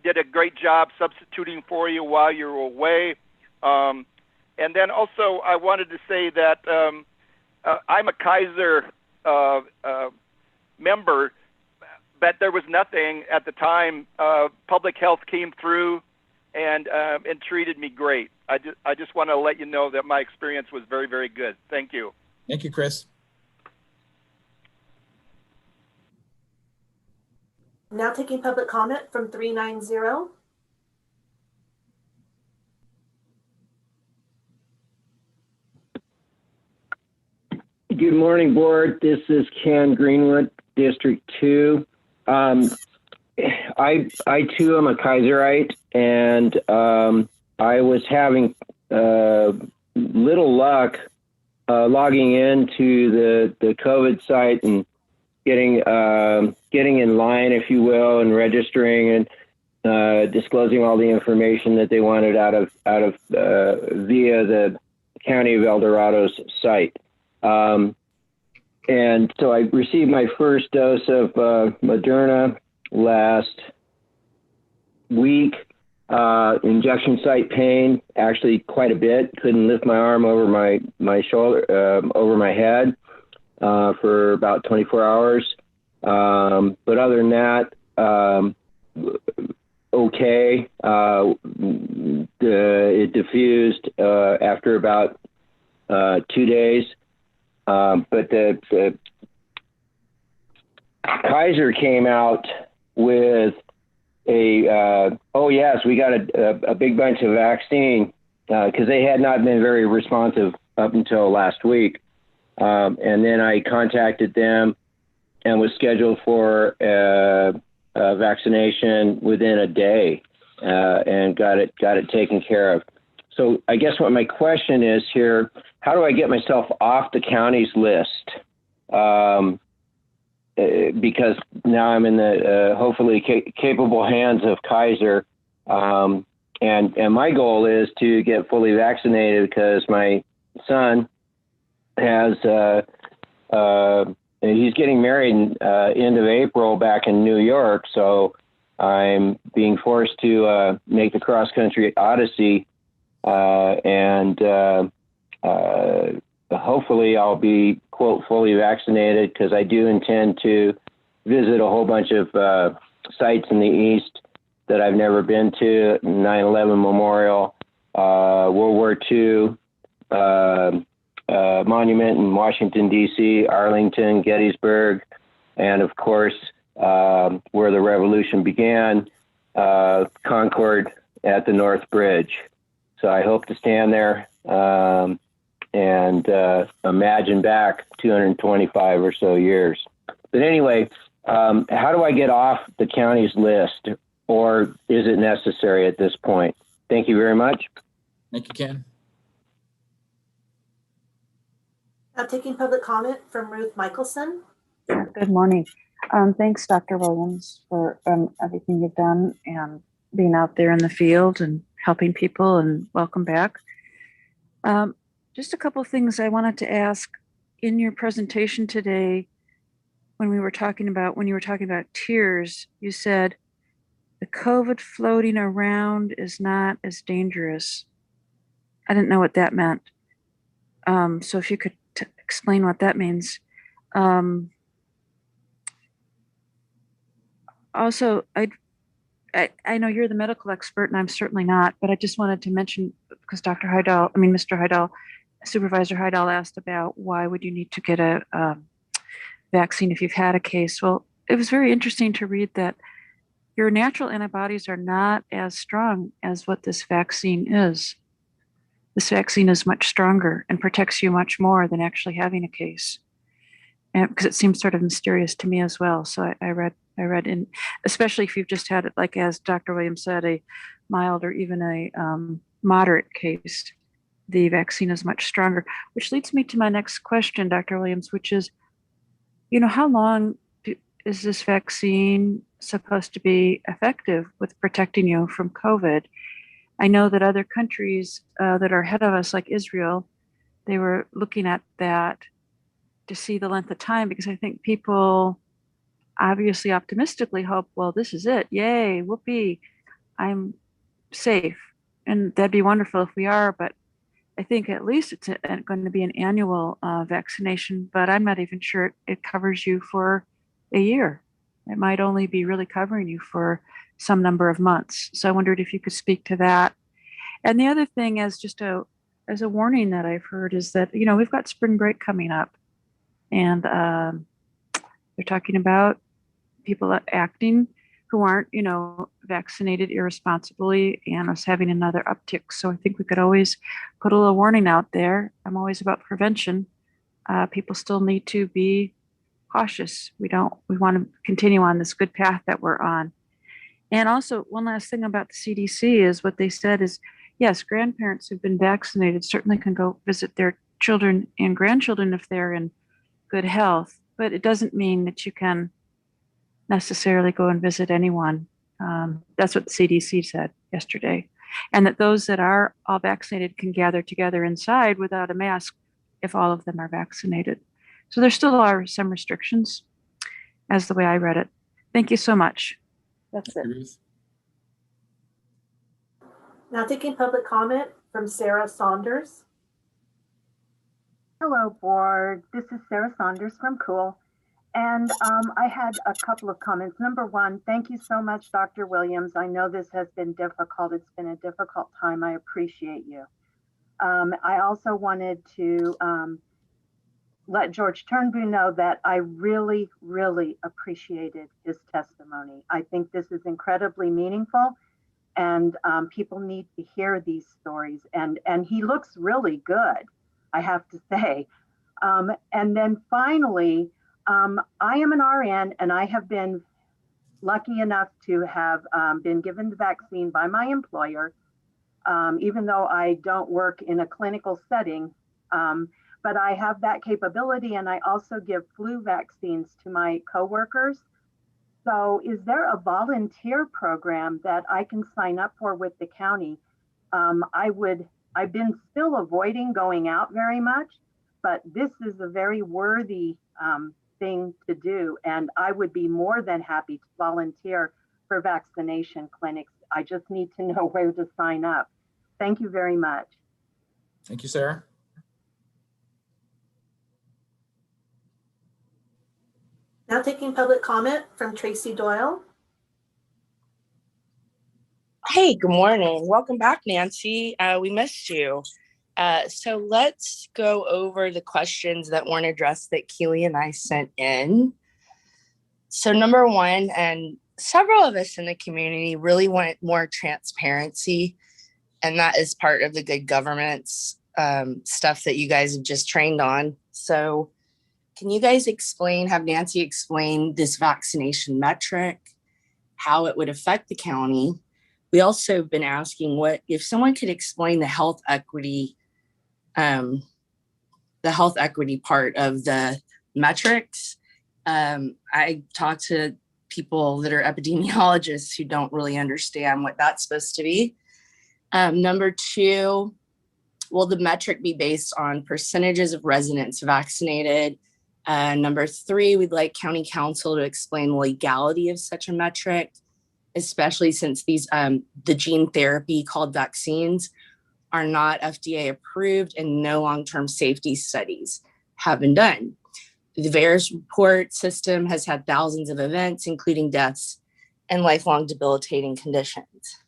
did a great job substituting for you while you were away. And then also I wanted to say that I'm a Kaiser member, but there was nothing at the time. Public health came through and treated me great. I just want to let you know that my experience was very, very good. Thank you. Thank you, Chris. Now taking public comment from 390. Good morning, board. This is Ken Greenwood, District 2. I too am a Kaiserite, and I was having little luck logging into the COVID site and getting in line, if you will, and registering and disclosing all the information that they wanted out of via the County of El Dorado's site. And so I received my first dose of Moderna last week. Injection site pain, actually quite a bit. Couldn't lift my arm over my shoulder, over my head for about 24 hours. But other than that, okay. It diffused after about 2 days. But the Kaiser came out with oh yes, we got a big bunch of vaccine because they had not been very responsive up until last week. And then I contacted them and was scheduled for vaccination within a day and got it taken care of. So I guess what my question is here, how do I get myself off the county's list? Because now I'm in the hopefully capable hands of Kaiser. And my goal is to get fully vaccinated because my son has, he's getting married end of April back in New York. So I'm being forced to make the cross-country odyssey. And hopefully I'll be, quote, fully vaccinated because I do intend to visit a whole bunch of sites in the East that I've never been to, 9/11 Memorial, World War II Monument in Washington, D.C., Arlington, Gettysburg, and of course, where the revolution began, Concord at the North Bridge. So I hope to stand there and imagine back 225 or so years. But anyway, how do I get off the county's list, or is it necessary at this point? Thank you very much. Thank you, Ken. Now taking public comment from Ruth Michelson. Good morning. Thanks, Dr. Williams, for everything you've done and being out there in the field and helping people, and welcome back. Just a couple of things I wanted to ask. In your presentation today, when you were talking about tiers, you said the COVID floating around is not as dangerous. I didn't know what that meant. So if you could explain what that means. Also, I know you're the medical expert and I'm certainly not, but I just wanted to mention, because Mr. Heidel, Supervisor Heidel asked about why would you need to get a vaccine if you've had a case. Well, it was very interesting to read that your natural antibodies are not as strong as what this vaccine is. This vaccine is much stronger and protects you much more than actually having a case. And because it seems sort of mysterious to me as well. So I read in, especially if you've just had it, like as Dr. Williams said, a mild or even a moderate case, the vaccine is much stronger, which leads me to my next question, Dr. Williams, which is, how long is this vaccine supposed to be effective with protecting you from COVID? I know that other countries that are ahead of us, like Israel, they were looking at that to see the length of time, because I think people obviously optimistically hope, well, this is it. Yay, whoopee, I'm safe. And that'd be wonderful if we are, but I think at least it's going to be an annual vaccination, but I'm not even sure it covers you for a year. It might only be really covering you for some number of months. So I wondered if you could speak to that. And the other thing is just as a warning that I've heard is that, you know, we've got spring break coming up, and they're talking about people acting who aren't, you know, vaccinated irresponsibly, and us having another uptick. So I think we could always put a little warning out there. I'm always about prevention. People still need to be cautious. We want to continue on this good path that we're on. And also, one last thing about the CDC is what they said is, yes, grandparents who've been vaccinated certainly can go visit their children and grandchildren if they're in good health, but it doesn't mean that you can necessarily go and visit anyone. That's what the CDC said yesterday. And that those that are all vaccinated can gather together inside without a mask if all of them are vaccinated. So there still are some restrictions, as the way I read it. Thank you so much. That's it. Now taking public comment from Sarah Saunders. Hello, board. This is Sarah Saunders from Cool. And I had a couple of comments. Number one, thank you so much, Dr. Williams. I know this has been difficult. It's been a difficult time. I appreciate you. I also wanted to let George Turnbull know that I really, really appreciated his testimony. I think this is incredibly meaningful, and people need to hear these stories. And he looks really good, I have to say. And then finally, I am an RN, and I have been lucky enough to have been given the vaccine by my employer, even though I don't work in a clinical setting. But I have that capability, and I also give flu vaccines to my coworkers. So is there a volunteer program that I can sign up for with the county? I've been still avoiding going out very much, but this is a very worthy thing to do. And I would be more than happy to volunteer for vaccination clinics. I just need to know where to sign up. Thank you very much. Thank you, Sarah. Now taking public comment from Tracy Doyle. Hey, good morning. Welcome back, Nancy. We missed you. So let's go over the questions that weren't addressed that Keely and I sent in. So number one, and several of us in the community really want more transparency, and that is part of the good governance stuff that you guys have just trained on. So can you guys have Nancy explain this vaccination metric, how it would affect the county? We also have been asking if someone could explain the health equity part of the metrics. I talked to people that are epidemiologists who don't really understand what that's supposed to be. Number two, will the metric be based on percentages of residents vaccinated? Number three, we'd like county council to explain the legality of such a metric, especially since these the gene therapy called vaccines are not FDA approved and no long-term safety studies have been done. The VAERS report system has had thousands of events, including deaths and lifelong debilitating conditions.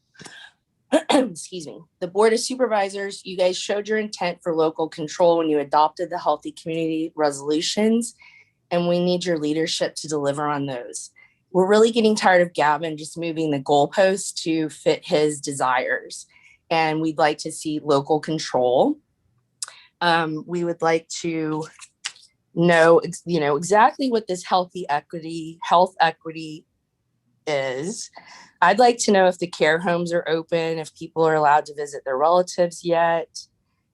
Excuse me. The Board of Supervisors, you guys showed your intent for local control when you adopted the Healthy Community Resolutions, and we need your leadership to deliver on those. We're really getting tired of Gavin just moving the goalposts to fit his desires, and we'd like to see local control. We would like to know, exactly what this health equity is. I'd like to know if the care homes are open, if people are allowed to visit their relatives yet.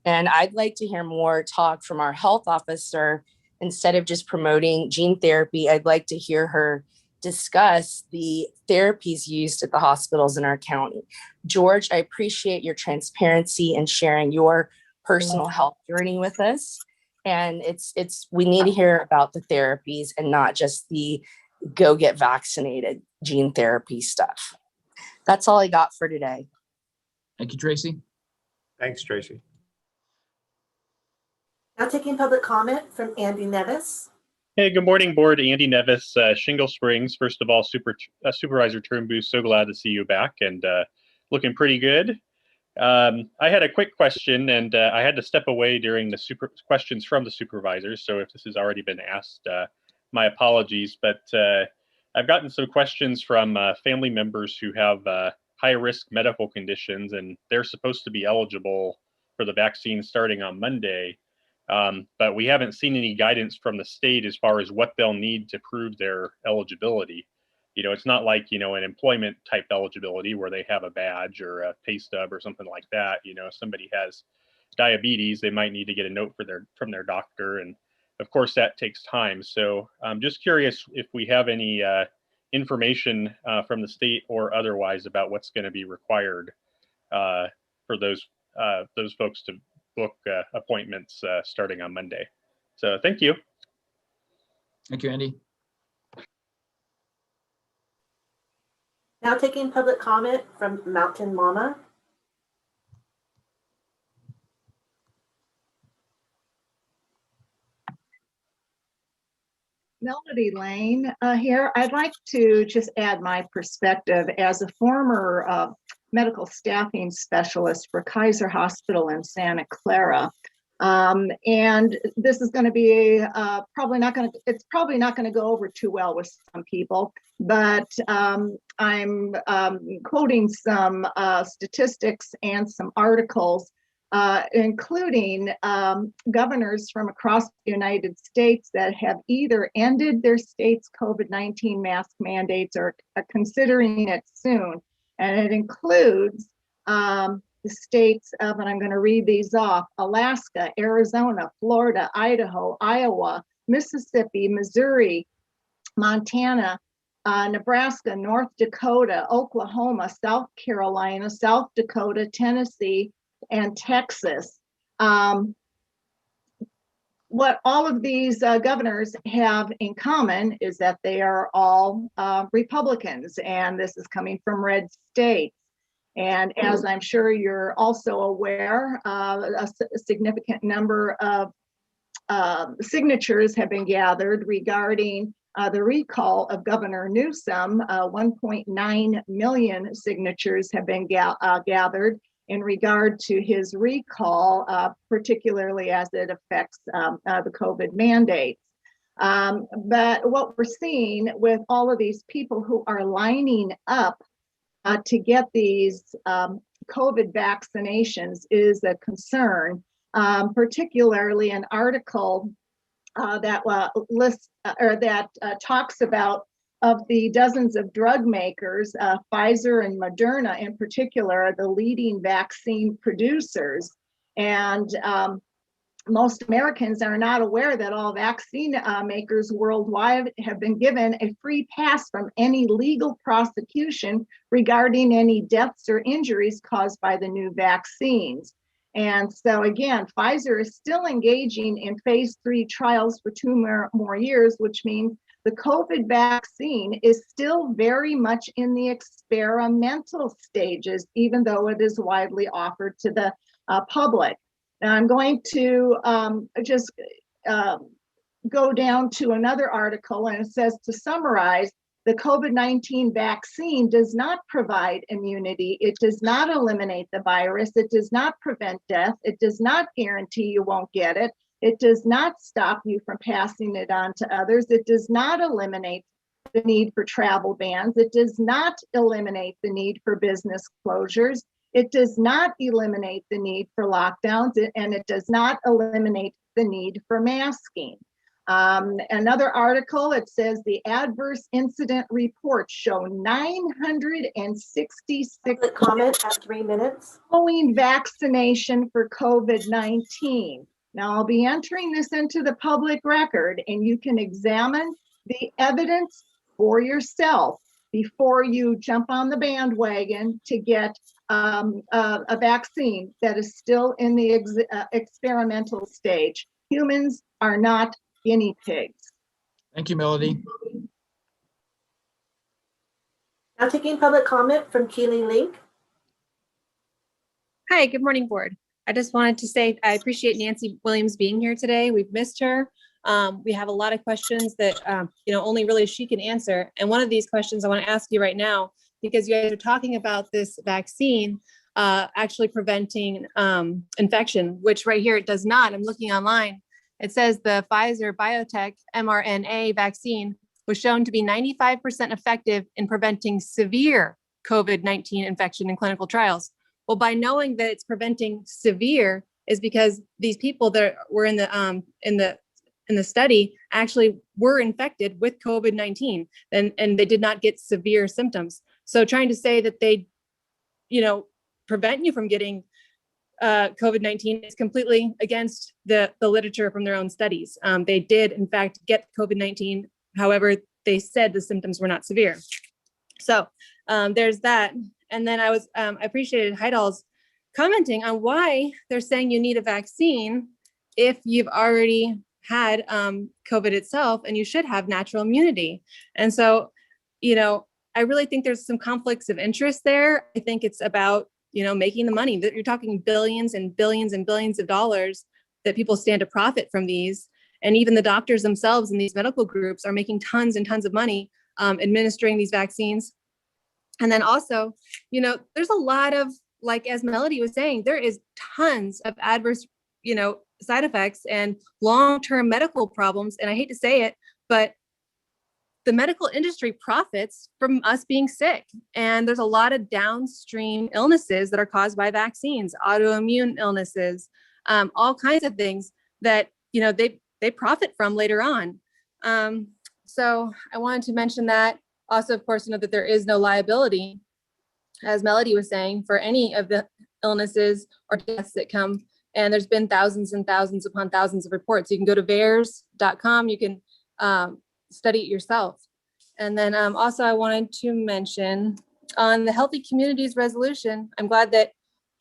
And I'd like to hear more talk from our health officer. Instead of just promoting gene therapy, I'd like to hear her discuss the therapies used at the hospitals in our county. George, I appreciate your transparency and sharing your personal health journey with us. And we need to hear about the therapies and not just the go get vaccinated gene therapy stuff. That's all I got for today. Thank you, Tracy. Thanks, Tracy. Now taking public comment from Andy Nevis. Hey, good morning, board. Andy Nevis, Shingle Springs. First of all, Supervisor Turnbull, so glad to see you back and looking pretty good. I had a quick question, and I had to step away during the questions from the supervisors. So if this has already been asked, my apologies. But I've gotten some questions from family members who have high-risk medical conditions, and they're supposed to be eligible for the vaccine starting on Monday. But we haven't seen any guidance from the state as far as what they'll need to prove their eligibility. It's not like, an employment type eligibility where they have a badge or a pay stub or something like that. If somebody has diabetes, they might need to get a note from their doctor. And of course that takes time. So I'm just curious if we have any information from the state or otherwise about what's going to be required for those folks to book appointments starting on Monday. So thank you. Thank you, Andy. Now taking public comment from Mountain Mama. Melody Lane here. I'd like to just add my perspective as a former medical staffing specialist for Kaiser Hospital in Santa Clara. And this is going to be it's probably not going to go over too well with some people, but I'm quoting some statistics and some articles, including governors from across the United States that have either ended their state's COVID-19 mask mandates or are considering it soon. And it includes the states of, and I'm going to read these off, Alaska, Arizona, Florida, Idaho, Iowa, Mississippi, Missouri, Montana, Nebraska, North Dakota, Oklahoma, South Carolina, South Dakota, Tennessee, and Texas. What all of these governors have in common is that they are all Republicans, and this is coming from red states. And as I'm sure you're also aware, a significant number of signatures have been gathered regarding the recall of Governor Newsom. 1.9 million signatures have been gathered in regard to his recall, particularly as it affects the COVID mandates. But what we're seeing with all of these people who are lining up to get these COVID vaccinations is a concern, particularly an article that lists or that talks about of the dozens of drug makers, Pfizer and Moderna in particular are the leading vaccine producers. And most Americans are not aware that all vaccine makers worldwide have been given a free pass from any legal prosecution regarding any deaths or injuries caused by the new vaccines. And so again, Pfizer is still engaging in phase 3 trials for 2 more years, which means the COVID vaccine is still very much in the experimental stages, even though it is widely offered to the public. Now I'm going to just go down to another article, and it says, to summarize, the COVID-19 vaccine does not provide immunity. It does not eliminate the virus. It does not prevent death. It does not guarantee you won't get it. It does not stop you from passing it on to others. It does not eliminate the need for travel bans. It does not eliminate the need for business closures. It does not eliminate the need for lockdowns, and it does not eliminate the need for masking. Another article, it says the adverse incident reports show 966 comment at 3 minutes following vaccination for COVID-19. Now I'll be entering this into the public record, and you can examine the evidence for yourself before you jump on the bandwagon to get a vaccine that is still in the experimental stage. Humans are not guinea pigs. Thank you, Melody. Now taking public comment from Keely Link. Hi, good morning, board. I just wanted to say I appreciate Nancy Williams being here today. We've missed her. We have a lot of questions that only really she can answer. And one of these questions I want to ask you right now, because you guys are talking about this vaccine actually preventing infection, which right here it does not. I'm looking online. It says the Pfizer BioNTech mRNA vaccine was shown to be 95% effective in preventing severe COVID-19 infection in clinical trials. Well, by knowing that it's preventing severe is because these people that were in the study actually were infected with COVID-19 and they did not get severe symptoms. So trying to say that they, prevent you from getting COVID-19 is completely against the literature from their own studies. They did, in fact, get COVID-19. However, they said the symptoms were not severe. So there's that. And then I appreciated Heidal's commenting on why they're saying you need a vaccine if you've already had COVID itself and you should have natural immunity. And so, I really think there's some conflicts of interest there. I think it's about, making the money. That you're talking billions and billions and billions of dollars that people stand to profit from these. And even the doctors themselves in these medical groups are making tons and tons of money administering these vaccines. And then also, there's a lot of, like, as Melody was saying, there is tons of adverse, side effects and long-term medical problems. And I hate to say it, but the medical industry profits from us being sick. And there's a lot of downstream illnesses that are caused by vaccines, autoimmune illnesses, all kinds of things that, they profit from later on. So I wanted to mention that. Also, of course, that there is no liability, as Melody was saying, for any of the illnesses or deaths that come. And there's been thousands and thousands upon thousands of reports. You can go to VAERS.com. You can study it yourself. And then also I wanted to mention on the Healthy Communities Resolution, I'm glad that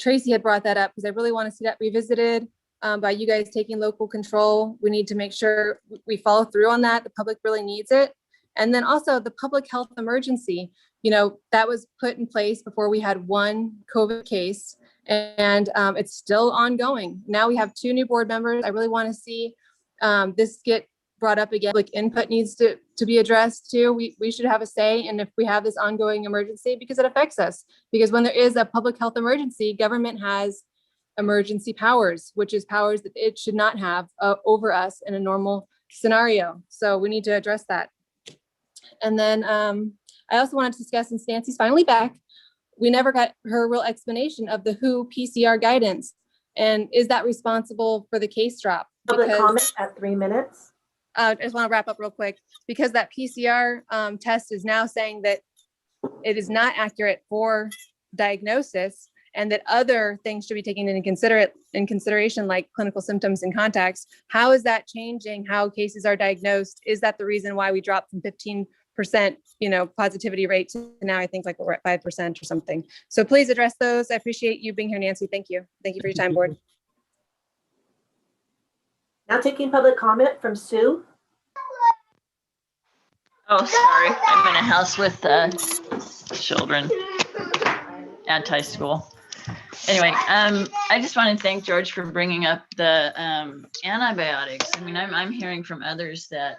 Tracy had brought that up because I really want to see that revisited by you guys taking local control. We need to make sure we follow through on that. The public really needs it. And then also the public health emergency, that was put in place before we had one COVID case, and it's still ongoing. Now we have 2 new board members. I really want to see this get brought up again. Like, input needs to be addressed too. We should have a say in if we have this ongoing emergency, because it affects us. Because when there is a public health emergency, government has emergency powers, which is powers that it should not have over us in a normal scenario. So we need to address that. And then I also wanted to discuss, since Nancy's finally back, we never got her real explanation of the WHO PCR guidance. And is that responsible for the case drop? Public comment at 3 minutes. I just want to wrap up real quick, because that PCR test is now saying that it is not accurate for diagnosis, and that other things should be taken into consideration, like clinical symptoms and contacts. How is that changing how cases are diagnosed? Is that the reason why we dropped from 15% positivity rate to now I think like we're at 5% or something? So please address those. I appreciate you being here, Nancy. Thank you. Thank you for your time, board. Now taking public comment from Sue. Oh, sorry. I'm in a house with children, anti-school. Anyway, I just want to thank George for bringing up the antibiotics. I mean, I'm hearing from others that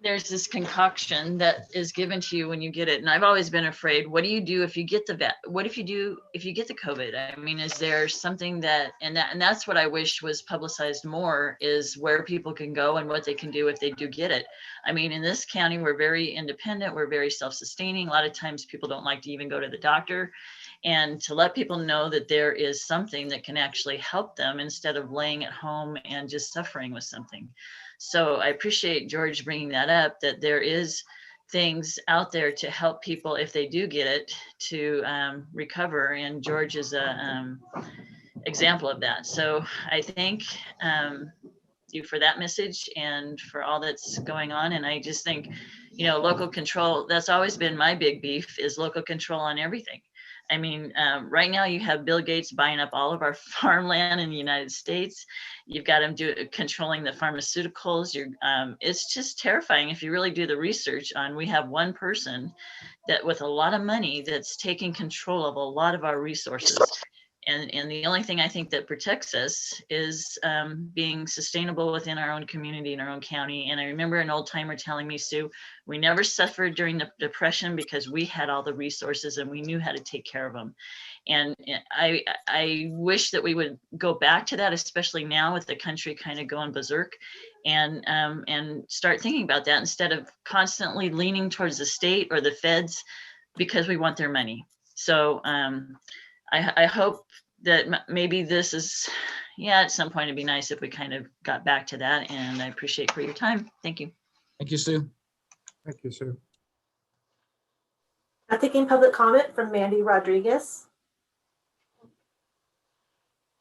there's this concoction that is given to you when you get it, and I've always been afraid. What do you do if you get the what if you get the COVID? I mean, is there something that that's what I wish was publicized more, is where people can go and what they can do if they do get it. I mean, in this county, we're very independent, we're very self-sustaining. A lot of times people don't like to even go to the doctor, and to let people know that there is something that can actually help them instead of laying at home and just suffering with something. So I appreciate George bringing that up, that there is things out there to help people if they do get it to recover. And George is a example of that. So I thank you for that message and for all that's going on. And I just think, local control, that's always been my big beef, is local control on everything. I mean, right now you have Bill Gates buying up all of our farmland in the United States. You've got him controlling the pharmaceuticals. It's just terrifying if you really do the research on. We have one person that with a lot of money that's taking control of a lot of our resources. And the only thing I think that protects us is being sustainable within our own community, in our own county. And I remember an old timer telling me, Sue, we never suffered during the Depression because we had all the resources and we knew how to take care of them. And I wish that we would go back to that, especially now with the country kind of going berserk, and start thinking about that instead of constantly leaning towards the state or the feds because we want their money. So I hope that maybe this is, at some point it'd be nice if we kind of got back to that, and I appreciate for your time. Thank you. Thank you, Sue. Thank you, Sue. Now taking public comment from Mandy Rodriguez.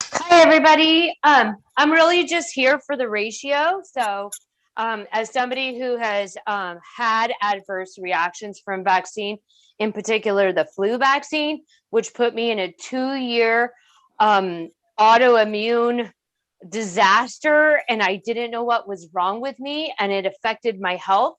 Hi, everybody. I'm really just here for the ratio. So as somebody who has had adverse reactions from vaccine, in particular the flu vaccine, which put me in a 2-year autoimmune disaster, and I didn't know what was wrong with me, and it affected my health.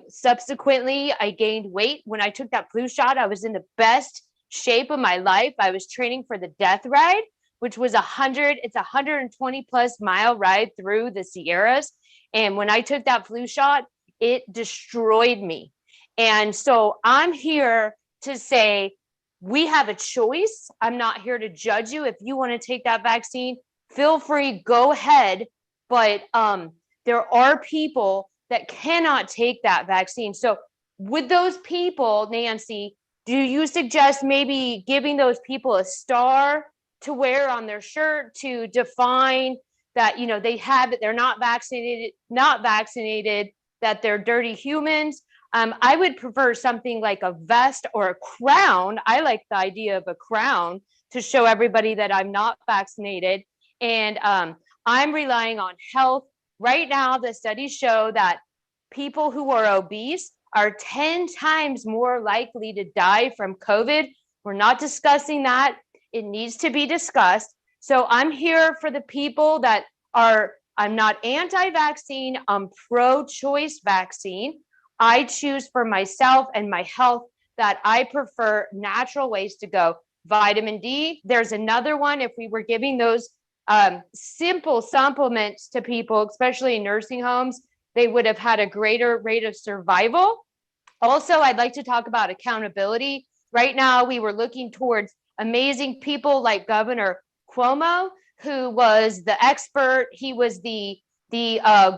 Subsequently, I gained weight. When I took that flu shot, I was in the best shape of my life. I was training for the death ride, which was 120 plus mile ride through the Sierras. And when I took that flu shot, it destroyed me. And so I'm here to say, we have a choice. I'm not here to judge you. If you want to take that vaccine, feel free, go ahead. But there are people that cannot take that vaccine. So with those people, Nancy, do you suggest maybe giving those people a star to wear on their shirt to define that, you know, they're not vaccinated, that they're dirty humans? I would prefer something like a vest or a crown. I like the idea of a crown to show everybody that I'm not vaccinated. And I'm relying on health. Right now, the studies show that people who are obese are 10 times more likely to die from COVID. We're not discussing that. It needs to be discussed. So I'm here for the people that I'm not anti-vaccine, I'm pro-choice vaccine. I choose for myself and my health that I prefer natural ways to go. Vitamin D, there's another one. If we were giving those simple supplements to people, especially in nursing homes, they would have had a greater rate of survival. Also, I'd like to talk about accountability. Right now, we were looking towards amazing people like Governor Cuomo, who was the expert. He was the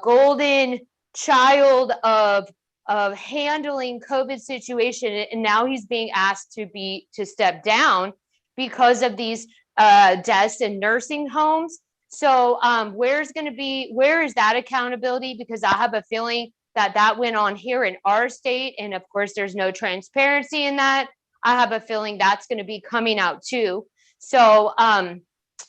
golden child of handling COVID situation, and now he's being asked to step down because of these deaths in nursing homes. So where is that accountability? Because I have a feeling that went on here in our state, and of course there's no transparency in that. I have a feeling that's going to be coming out too. So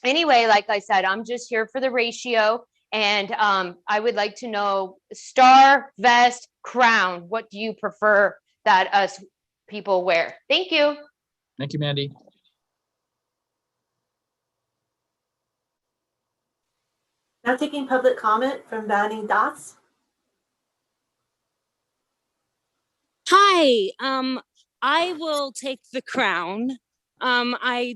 anyway, like I said, I'm just here for the ratio. And I would like to know star, vest, crown. What do you prefer that us people wear? Thank you. Thank you, Mandy. Now taking public comment from Vanny Das. Hi, I will take the crown. I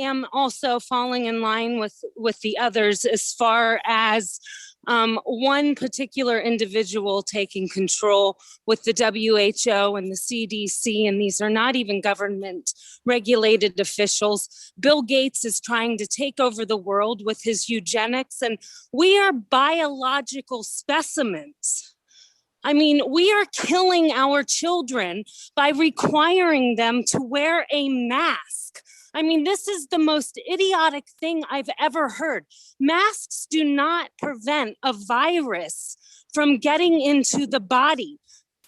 am also falling in line with the others as far as one particular individual taking control with the WHO and the CDC, and these are not even government regulated officials. Bill Gates is trying to take over the world with his eugenics, and we are biological specimens. I mean, we are killing our children by requiring them to wear a mask. I mean, this is the most idiotic thing I've ever heard. Masks do not prevent a virus from getting into the body.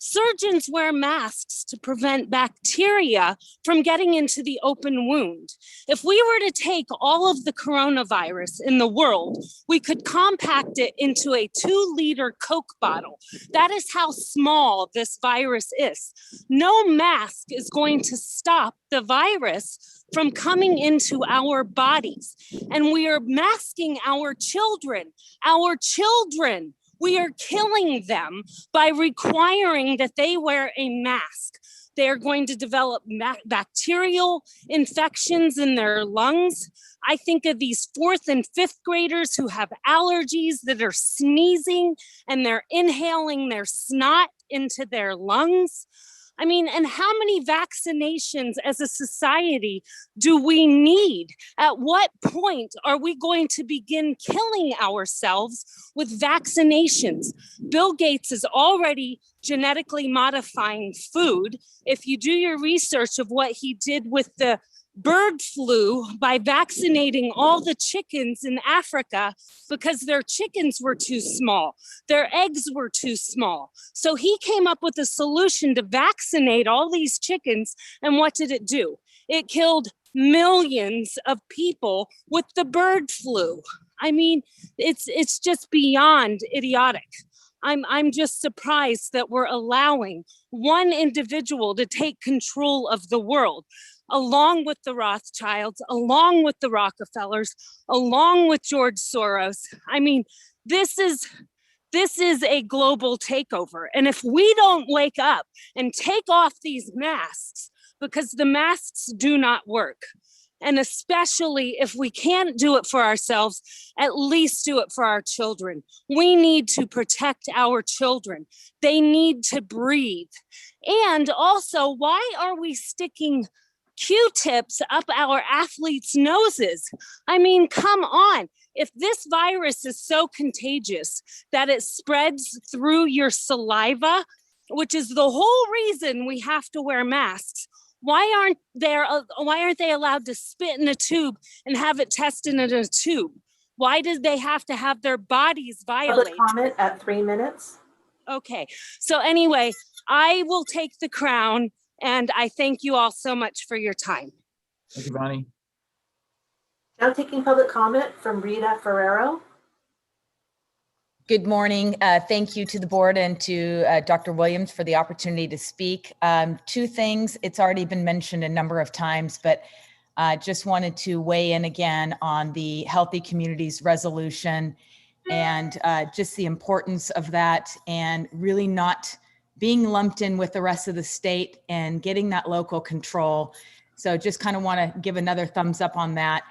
Surgeons wear masks to prevent bacteria from getting into the open wound. If we were to take all of the coronavirus in the world, we could compact it into a 2-liter Coke bottle. That is how small this virus is. No mask is going to stop the virus from coming into our bodies. And we are masking our children. Our children. We are killing them by requiring that they wear a mask. They are going to develop bacterial infections in their lungs. I think of these 4th and 5th graders who have allergies that are sneezing and they're inhaling their snot into their lungs. I mean, and how many vaccinations as a society do we need? At what point are we going to begin killing ourselves with vaccinations? Bill Gates is already genetically modifying food. If you do your research of what he did with the bird flu by vaccinating all the chickens in Africa because their chickens were too small, their eggs were too small. So he came up with a solution to vaccinate all these chickens. And what did it do? It killed millions of people with the bird flu. I mean, it's just beyond idiotic. I'm just surprised that we're allowing one individual to take control of the world, along with the Rothschilds, along with the Rockefellers, along with George Soros. I mean, this is a global takeover. And if we don't wake up and take off these masks, because the masks do not work, and especially if we can't do it for ourselves, at least do it for our children. We need to protect our children. They need to breathe. And also, why are we sticking Q-tips up our athletes' noses? I mean, come on. If this virus is so contagious that it spreads through your saliva, which is the whole reason we have to wear masks, why aren't they allowed to spit in a tube and have it tested in a tube? Why did they have to have their bodies violated? Public comment at 3 minutes. Okay, so anyway, I will take the crown, and I thank you all so much for your time. Thank you, Bonnie. Now taking public comment from Rita Ferrero. Good morning. Thank you to the board and to Dr. Williams for the opportunity to speak. 2 things. It's already been mentioned a number of times, but just wanted to weigh in again on the Healthy Communities Resolution and just the importance of that and really not being lumped in with the rest of the state and getting that local control. So just kind of want to give another thumbs up on that.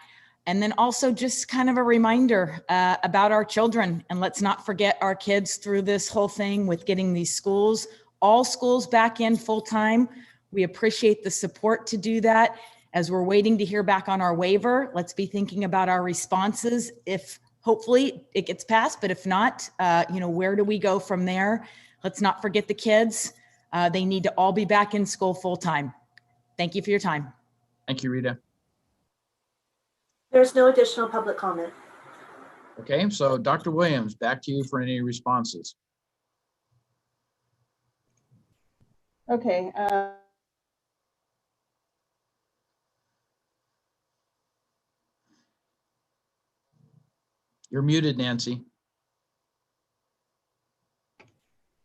And then also just kind of a reminder about our children, and let's not forget our kids through this whole thing with getting these schools, all schools back in full time. We appreciate the support to do that. As we're waiting to hear back on our waiver, let's be thinking about our responses. If hopefully it gets passed, but if not, where do we go from there? Let's not forget the kids. They need to all be back in school full time. Thank you for your time. Thank you, Rita. There's no additional public comment. Okay, so Dr. Williams, back to you for any responses. Okay. You're muted, Nancy.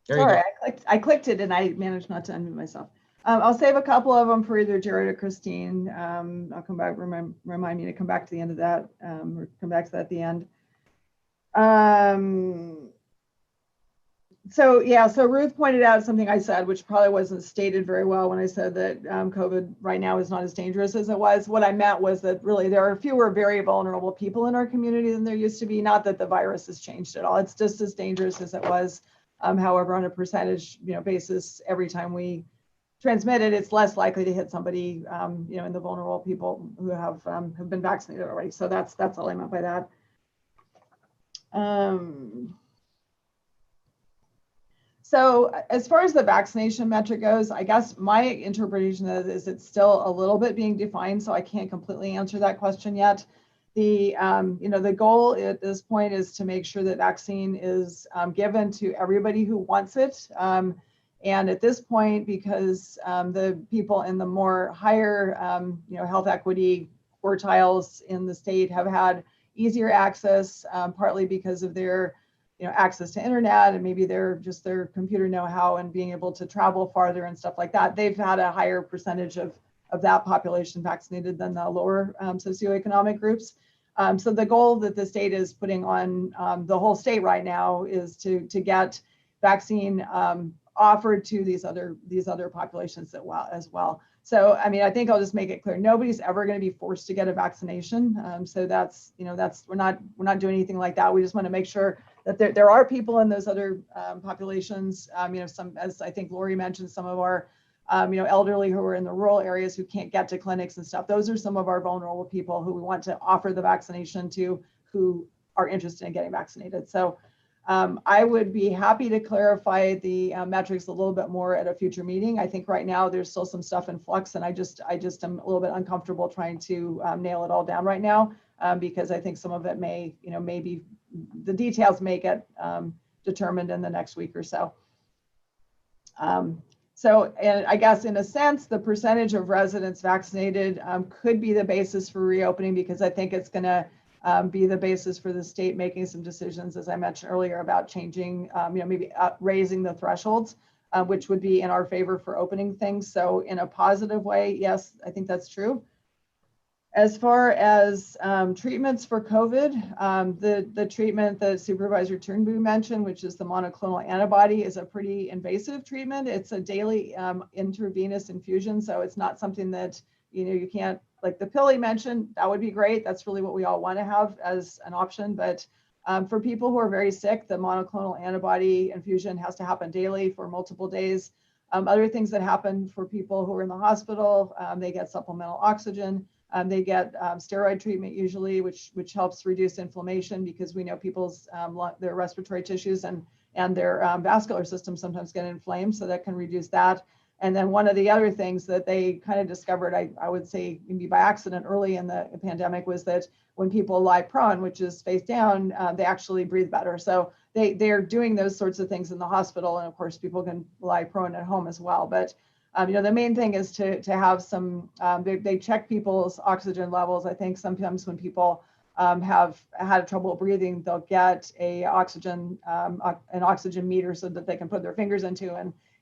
There you Sorry, go. I clicked it and I managed not to unmute myself. I'll save a couple of them for either Jared or Christine. I'll come back, remind me to come back to the end of that, or come back to that at the end. So Ruth pointed out something I said, which probably wasn't stated very well when I said that COVID right now is not as dangerous as it was. What I meant was that really there are fewer very vulnerable people in our community than there used to be. Not that the virus has changed at all. It's just as dangerous as it was. However, on a percentage basis, every time we transmit it, it's less likely to hit somebody in the vulnerable people who have been vaccinated already. So that's all I meant by that. So as far as the vaccination metric goes, I guess my interpretation is it's still a little bit being defined, so I can't completely answer that question yet. The the goal at this point is to make sure that vaccine is given to everybody who wants it. And at this point, because the people in the more higher, health equity quartiles in the state have had easier access, partly because of their, access to internet and maybe their computer know-how and being able to travel farther and stuff like that. They've had a higher percentage of that population vaccinated than the lower socioeconomic groups. So the goal that the state is putting on the whole state right now is to get vaccine offered to these other populations as well. So, I mean, I think I'll just make it clear, nobody's ever going to be forced to get a vaccination. So that's, we're not doing anything like that. We just want to make sure that there are people in those other populations, some, as I think Lori mentioned, some of our, elderly who are in the rural areas who can't get to clinics and stuff. Those are some of our vulnerable people who we want to offer the vaccination to, who are interested in getting vaccinated. So I would be happy to clarify the metrics a little bit more at a future meeting. I think right now there's still some stuff in flux, and I just am a little bit uncomfortable trying to nail it all down right now, because I think some of it may, maybe the details may get determined in the next week or so. And I guess in a sense, the percentage of residents vaccinated could be the basis for reopening, because I think it's going to be the basis for the state making some decisions, as I mentioned earlier, about changing, maybe raising the thresholds, which would be in our favor for opening things. So in a positive way, yes, I think that's true. As far as treatments for COVID, the treatment that Supervisor Turnbull mentioned, which is the monoclonal antibody, is a pretty invasive treatment. It's a daily intravenous infusion, so it's not something that, you can't, like the pill he mentioned, that would be great. That's really what we all want to have as an option. But for people who are very sick, the monoclonal antibody infusion has to happen daily for multiple days. Other things that happen for people who are in the hospital, they get supplemental oxygen. They get steroid treatment usually, which helps reduce inflammation, because we know people's their respiratory tissues and their vascular system sometimes get inflamed, so that can reduce that. And then one of the other things that they kind of discovered, I would say maybe by accident early in the pandemic, was that when people lie prone, which is face down, they actually breathe better. So they're doing those sorts of things in the hospital, and of course people can lie prone at home as well. But the main thing is to have some, they check people's oxygen levels. I think sometimes when people have had trouble breathing, they'll get an oxygen meter so that they can put their fingers into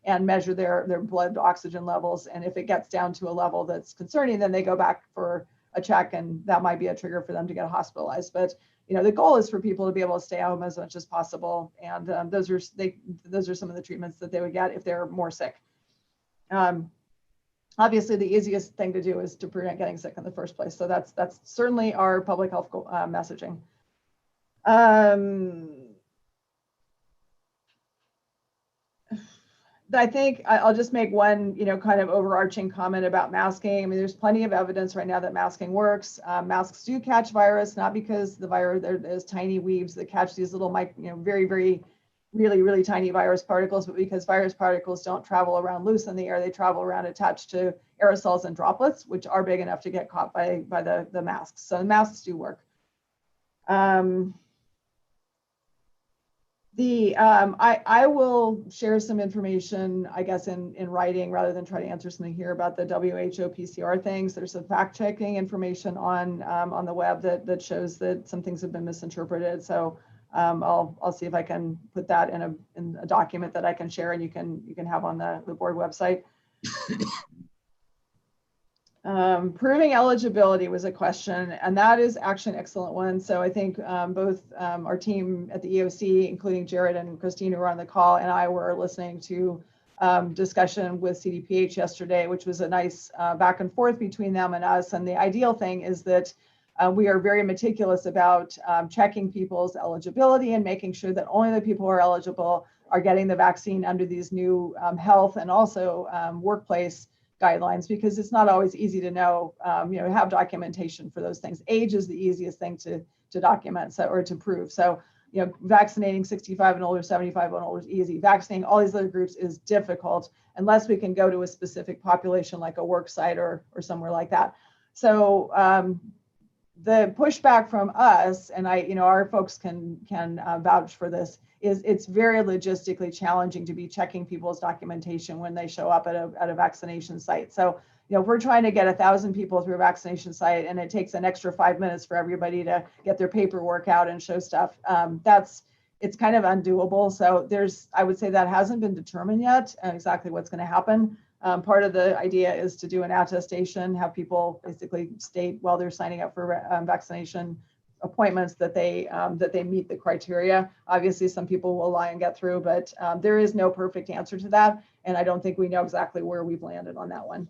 and measure their blood oxygen levels. And if it gets down to a level that's concerning, then they go back for a check, and that might be a trigger for them to get hospitalized. But the goal is for people to be able to stay home as much as possible. And those are some of the treatments that they would get if they're more sick. Obviously, the easiest thing to do is to prevent getting sick in the first place. So that's certainly our public health messaging. I think I'll just make one, kind of overarching comment about masking. I mean, there's plenty of evidence right now that masking works. Masks do catch virus, not because the virus, there's tiny weaves that catch these little, very, very, really, really tiny virus particles, but because virus particles don't travel around loose in the air, they travel around attached to aerosols and droplets, which are big enough to get caught by the masks. So the masks do work. I will share some information, I guess, in writing rather than try to answer something here about the WHO PCR things. There's some fact-checking information on the web that shows that some things have been misinterpreted. So I'll see if I can put that in a document that I can share and you can have on the board website. Proving eligibility was a question, and that is actually an excellent one. So I think both our team at the EOC, including Jared and Christine, who were on the call, and I were listening to discussion with CDPH yesterday, which was a nice back and forth between them and us. And the ideal thing is that we are very meticulous about checking people's eligibility and making sure that only the people who are eligible are getting the vaccine under these new health and also workplace guidelines, because it's not always easy to know, have documentation for those things. Age is the easiest thing to document or to prove. So, vaccinating 65 and older, 75 and older is easy. Vaccinating all these other groups is difficult unless we can go to a specific population like a work site or somewhere like that. So the pushback from us, and our folks can vouch for this, is it's very logistically challenging to be checking people's documentation when they show up at a vaccination site. So, if we're trying to get 1,000 people through a vaccination site and it takes an extra 5 minutes for everybody to get their paperwork out and show stuff, it's kind of undoable. So I would say that hasn't been determined yet exactly what's going to happen. Part of the idea is to do an attestation, have people basically state while they're signing up for vaccination appointments that they meet the criteria. Obviously, some people will lie and get through, but there is no perfect answer to that, and I don't think we know exactly where we've landed on that one.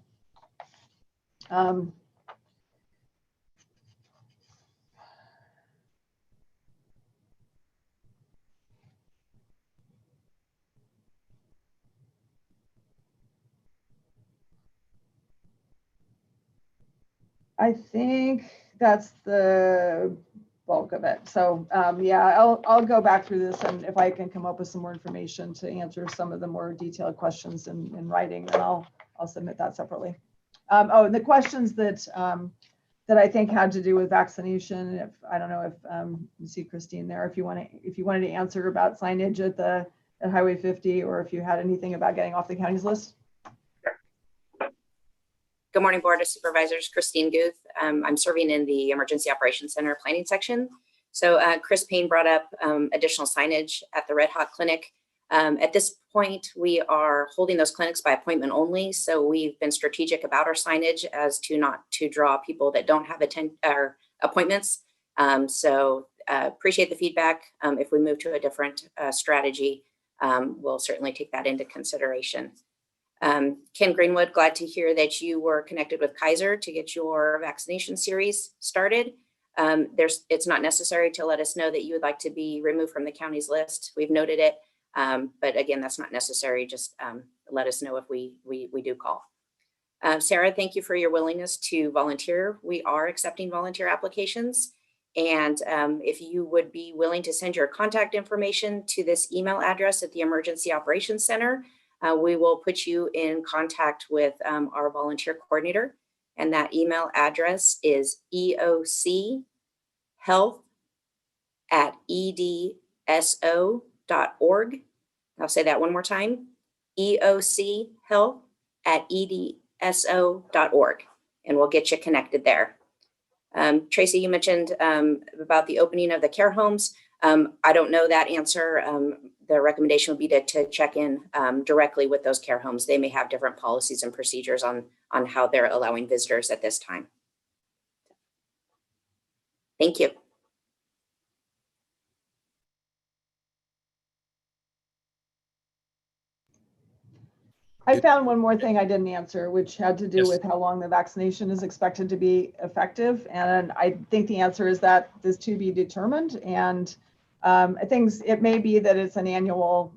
I think that's the bulk of it. So yeah, I'll go back through this, and if I can come up with some more information to answer some of the more detailed questions in writing, then I'll submit that separately. And the questions that I think had to do with vaccination. I don't know if you see Christine there, if you wanted to answer about signage at Highway 50, or if you had anything about getting off the county's list. Good morning, Board of Supervisors. Christine Guth. I'm serving in the Emergency Operations Center planning section. So Chris Payne brought up additional signage at the Red Hot Clinic. At this point, we are holding those clinics by appointment only. So we've been strategic about our signage as to not to draw people that don't have appointments. So appreciate the feedback. If we move to a different strategy, we'll certainly take that into consideration. Ken Greenwood, glad to hear that you were connected with Kaiser to get your vaccination series started. It's not necessary to let us know that you would like to be removed from the county's list. We've noted it, but again, that's not necessary. Just let us know if we do call. Sarah, thank you for your willingness to volunteer. We are accepting volunteer applications. And if you would be willing to send your contact information to this email address at the Emergency Operations Center, we will put you in contact with our volunteer coordinator, and that email address is eochealth@edso.org. I'll say that one more time, eochealth@edso.org, and we'll get you connected there. Tracy, you mentioned about the opening of the care homes. I don't know that answer. The recommendation would be to check in directly with those care homes. They may have different policies and procedures on how they're allowing visitors at this time. Thank you. I found one more thing I didn't answer, which had to do with how long the vaccination is expected to be effective. And I think the answer is that is to be determined. And I think it may be that it's an annual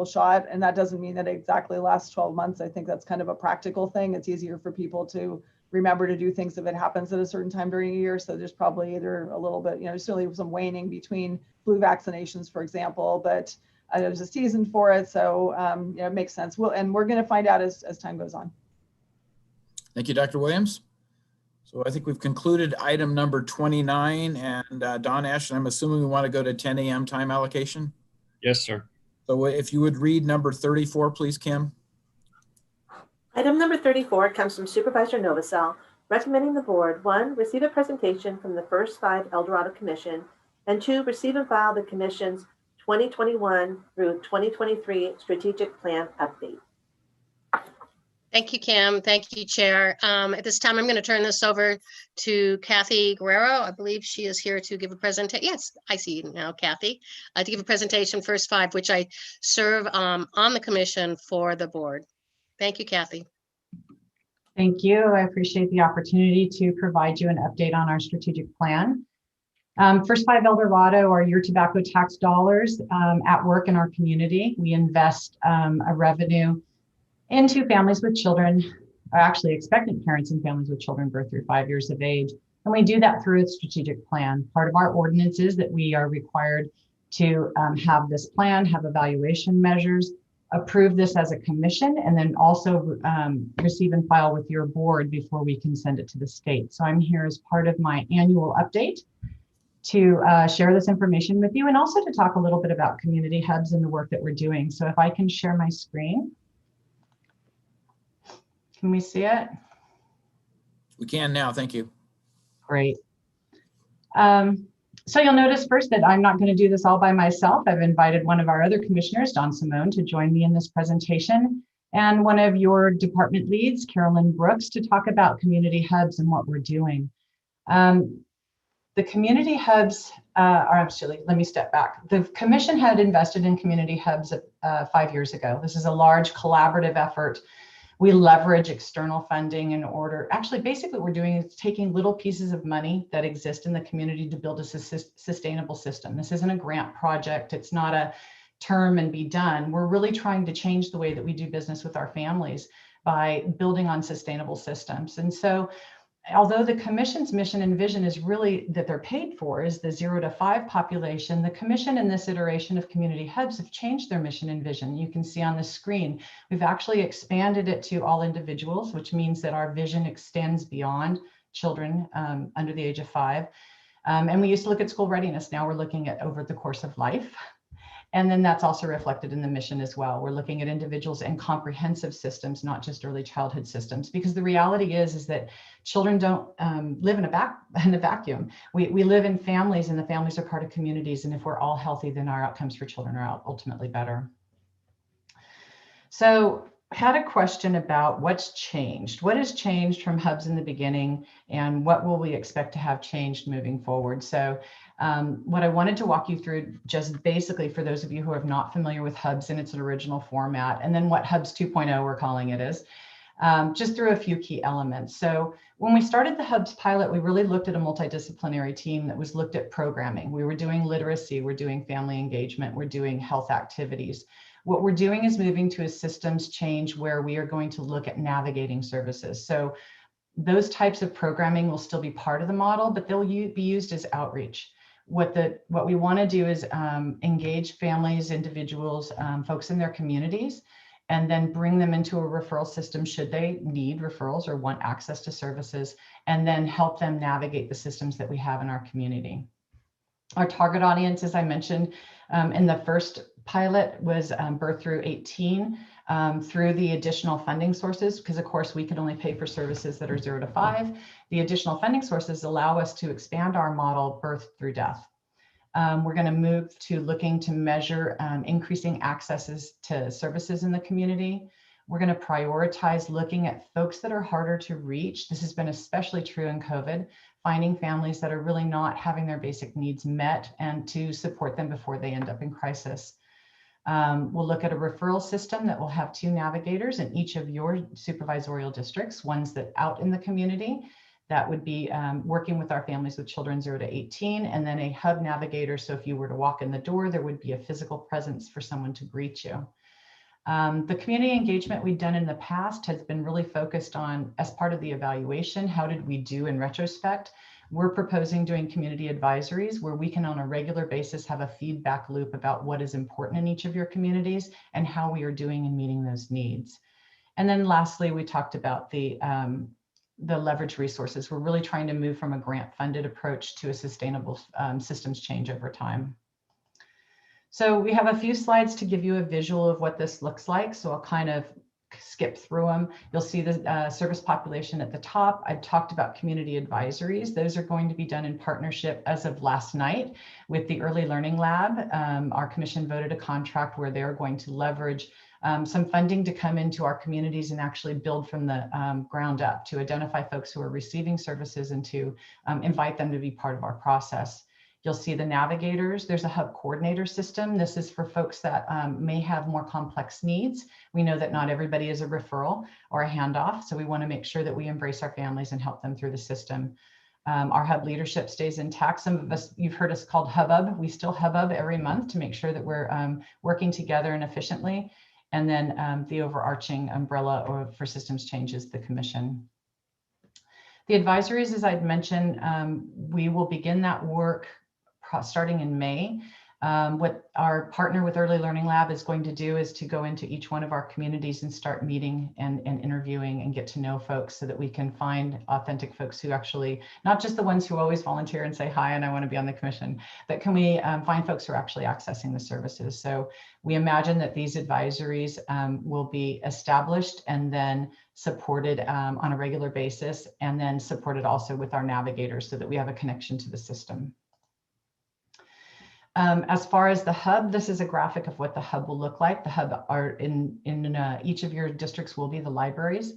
shot, and that doesn't mean that it exactly lasts 12 months. I think that's kind of a practical thing. It's easier for people to remember to do things if it happens at a certain time during a year. So there's probably either a little bit, certainly some waning between flu vaccinations, for example, but there's a season for it. So it makes sense. And we're going to find out as time goes on. Thank you, Dr. Williams. So I think we've concluded item number 29, and Don Ashton, I'm assuming we want to go to 10 a.m. time allocation? Yes, sir. So if you would read number 34, please, Kim. Item number 34 comes from Supervisor Novosel, recommending the board, 1, receive a presentation from the first 5 Eldorado Commission, and 2, receive and file the Commission's 2021 through 2023 strategic plan update. Thank you, Kim. Thank you, Chair. At this time, I'm going to turn this over to Kathy Guerrero. I believe she is here to give a presentation. Yes, I see you now, Kathy, to give a presentation, first 5, which I serve on the commission for the board. Thank you, Kathy. Thank you. I appreciate the opportunity to provide you an update on our strategic plan. First 5 Eldorado are your tobacco tax dollars at work in our community. We invest a revenue into families with children, or actually expectant parents and families with children birth through 5 years of age. And we do that through a strategic plan. Part of our ordinance is that we are required to have this plan, have evaluation measures, approve this as a commission, and then also receive and file with your board before we can send it to the state. So I'm here as part of my annual update to share this information with you, and also to talk a little bit about community hubs and the work that we're doing. So if I can share my screen. Can we see it? We can now, thank you. Great. So you'll notice first that I'm not going to do this all by myself. I've invited one of our other commissioners, Don Simone, to join me in this presentation, and one of your department leads, Carolyn Brooks, to talk about community hubs and what we're doing. The community hubs are actually, let me step back. The commission had invested in community hubs 5 years ago. This is a large collaborative effort. We leverage external funding in order, actually, basically what we're doing is taking little pieces of money that exist in the community to build a sustainable system. This isn't a grant project. It's not a term and be done. We're really trying to change the way that we do business with our families by building on sustainable systems. And so, although the commission's mission and vision is really that they're paid for is the 0 to 5 population, the commission in this iteration of community hubs have changed their mission and vision. You can see on the screen, we've actually expanded it to all individuals, which means that our vision extends beyond children under the age of 5. And we used to look at school readiness. Now we're looking at over the course of life. And then that's also reflected in the mission as well. We're looking at individuals and comprehensive systems, not just early childhood systems, because the reality is that children don't live in a vacuum. We live in families, and the families are part of communities. And if we're all healthy, then our outcomes for children are ultimately better. So I had a question about what's changed. What has changed from hubs in the beginning, and what will we expect to have changed moving forward? So what I wanted to walk you through, just basically for those of you who are not familiar with hubs in its original format, and then what hubs 2.0 we're calling it is, just through a few key elements. So when we started the hubs pilot, we really looked at a multidisciplinary team that was looked at programming. We were doing literacy, we're doing family engagement, we're doing health activities. What we're doing is moving to a systems change where we are going to look at navigating services. So those types of programming will still be part of the model, but they'll be used as outreach. What we want to do is engage families, individuals, folks in their communities, and then bring them into a referral system should they need referrals or want access to services, and then help them navigate the systems that we have in our community. Our target audience, as I mentioned, in the first pilot was birth through 18 through the additional funding sources, because of course we can only pay for services that are 0 to 5. The additional funding sources allow us to expand our model birth through death. We're going to move to looking to measure increasing accesses to services in the community. We're going to prioritize looking at folks that are harder to reach. This has been especially true in COVID, finding families that are really not having their basic needs met and to support them before they end up in crisis. We'll look at a referral system that will have 2 navigators in each of your supervisorial districts, ones that out in the community that would be working with our families with children 0 to 18, and then a hub navigator. So if you were to walk in the door, there would be a physical presence for someone to greet you. The community engagement we've done in the past has been really focused on, as part of the evaluation, how did we do in retrospect? We're proposing doing community advisories where we can on a regular basis have a feedback loop about what is important in each of your communities and how we are doing in meeting those needs. And then lastly, we talked about the leverage resources. We're really trying to move from a grant funded approach to a sustainable systems change over time. So we have a few slides to give you a visual of what this looks like. So I'll kind of skip through them. You'll see the service population at the top. I've talked about community advisories. Those are going to be done in partnership as of last night with the Early Learning Lab. Our commission voted a contract where they're going to leverage some funding to come into our communities and actually build from the ground up to identify folks who are receiving services and to invite them to be part of our process. You'll see the navigators. There's a hub coordinator system. This is for folks that may have more complex needs. We know that not everybody is a referral or a handoff, so we want to make sure that we embrace our families and help them through the system. Our hub leadership stays intact. Some of us, you've heard us called Hub. We still Hub every month to make sure that we're working together and efficiently. And then the overarching umbrella for systems change is the commission. The advisories, as I'd mentioned, we will begin that work starting in May. What our partner with Early Learning Lab is going to do is to go into each one of our communities and start meeting and interviewing and get to know folks so that we can find authentic folks who actually, not just the ones who always volunteer and say hi and I want to be on the commission, but can we find folks who are actually accessing the services. So we imagine that these advisories will be established and then supported on a regular basis, and then supported also with our navigators so that we have a connection to the system. As far as the hub, this is a graphic of what the hub will look like. The hub are in each of your districts will be the libraries.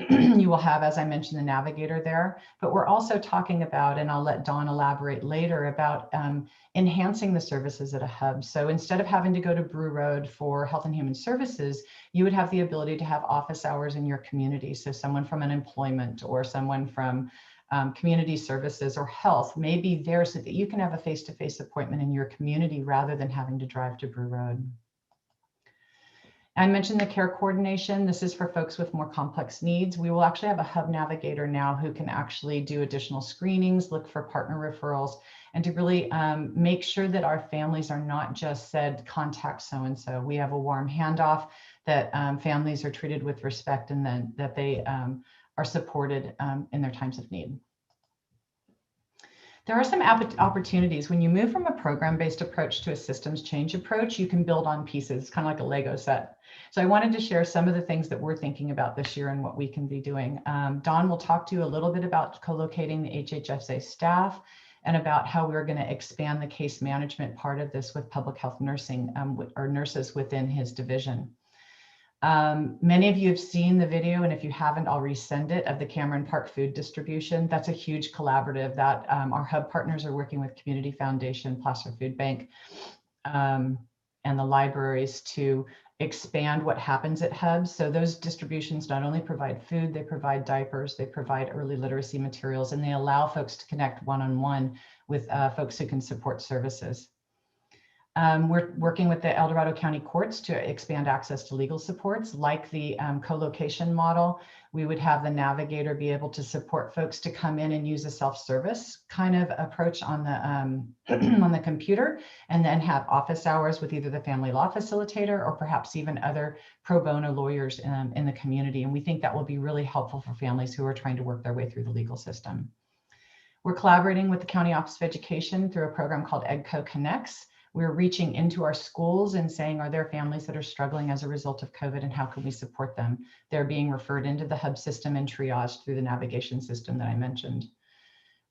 You will have, as I mentioned, the navigator there, but we're also talking about, and I'll let Dawn elaborate later, about enhancing the services at a hub. So instead of having to go to Brew Road for Health and Human Services, you would have the ability to have office hours in your community. So someone from unemployment or someone from community services or health may be there so that you can have a face-to-face appointment in your community rather than having to drive to Brew Road. I mentioned the care coordination. This is for folks with more complex needs. We will actually have a hub navigator now who can actually do additional screenings, look for partner referrals, and to really make sure that our families are not just said, contact so-and-so. We have a warm handoff, that families are treated with respect, and then that they are supported in their times of need. There are some opportunities. When you move from a program-based approach to a systems change approach, you can build on pieces, kind of like a Lego set. So I wanted to share some of the things that we're thinking about this year and what we can be doing. Dawn will talk to you a little bit about co-locating the HHSA staff and about how we're going to expand the case management part of this with public health nursing or nurses within his division. Many of you have seen the video, and if you haven't, I'll resend it, of the Cameron Park food distribution. That's a huge collaborative that our hub partners are working with Community Foundation, Placer Food Bank, and the libraries to expand what happens at hubs. So those distributions not only provide food, they provide diapers, they provide early literacy materials, and they allow folks to connect one-on-one with folks who can support services. We're working with the El Dorado County Courts to expand access to legal supports. Like the co-location model, we would have the navigator be able to support folks to come in and use a self-service kind of approach on the on the computer, and then have office hours with either the family law facilitator or perhaps even other pro bono lawyers in the community. And we think that will be really helpful for families who are trying to work their way through the legal system. We're collaborating with the County Office of Education through a program called EdCo Connects. We're reaching into our schools and saying, are there families that are struggling as a result of COVID, and how can we support them? They're being referred into the hub system and triaged through the navigation system that I mentioned.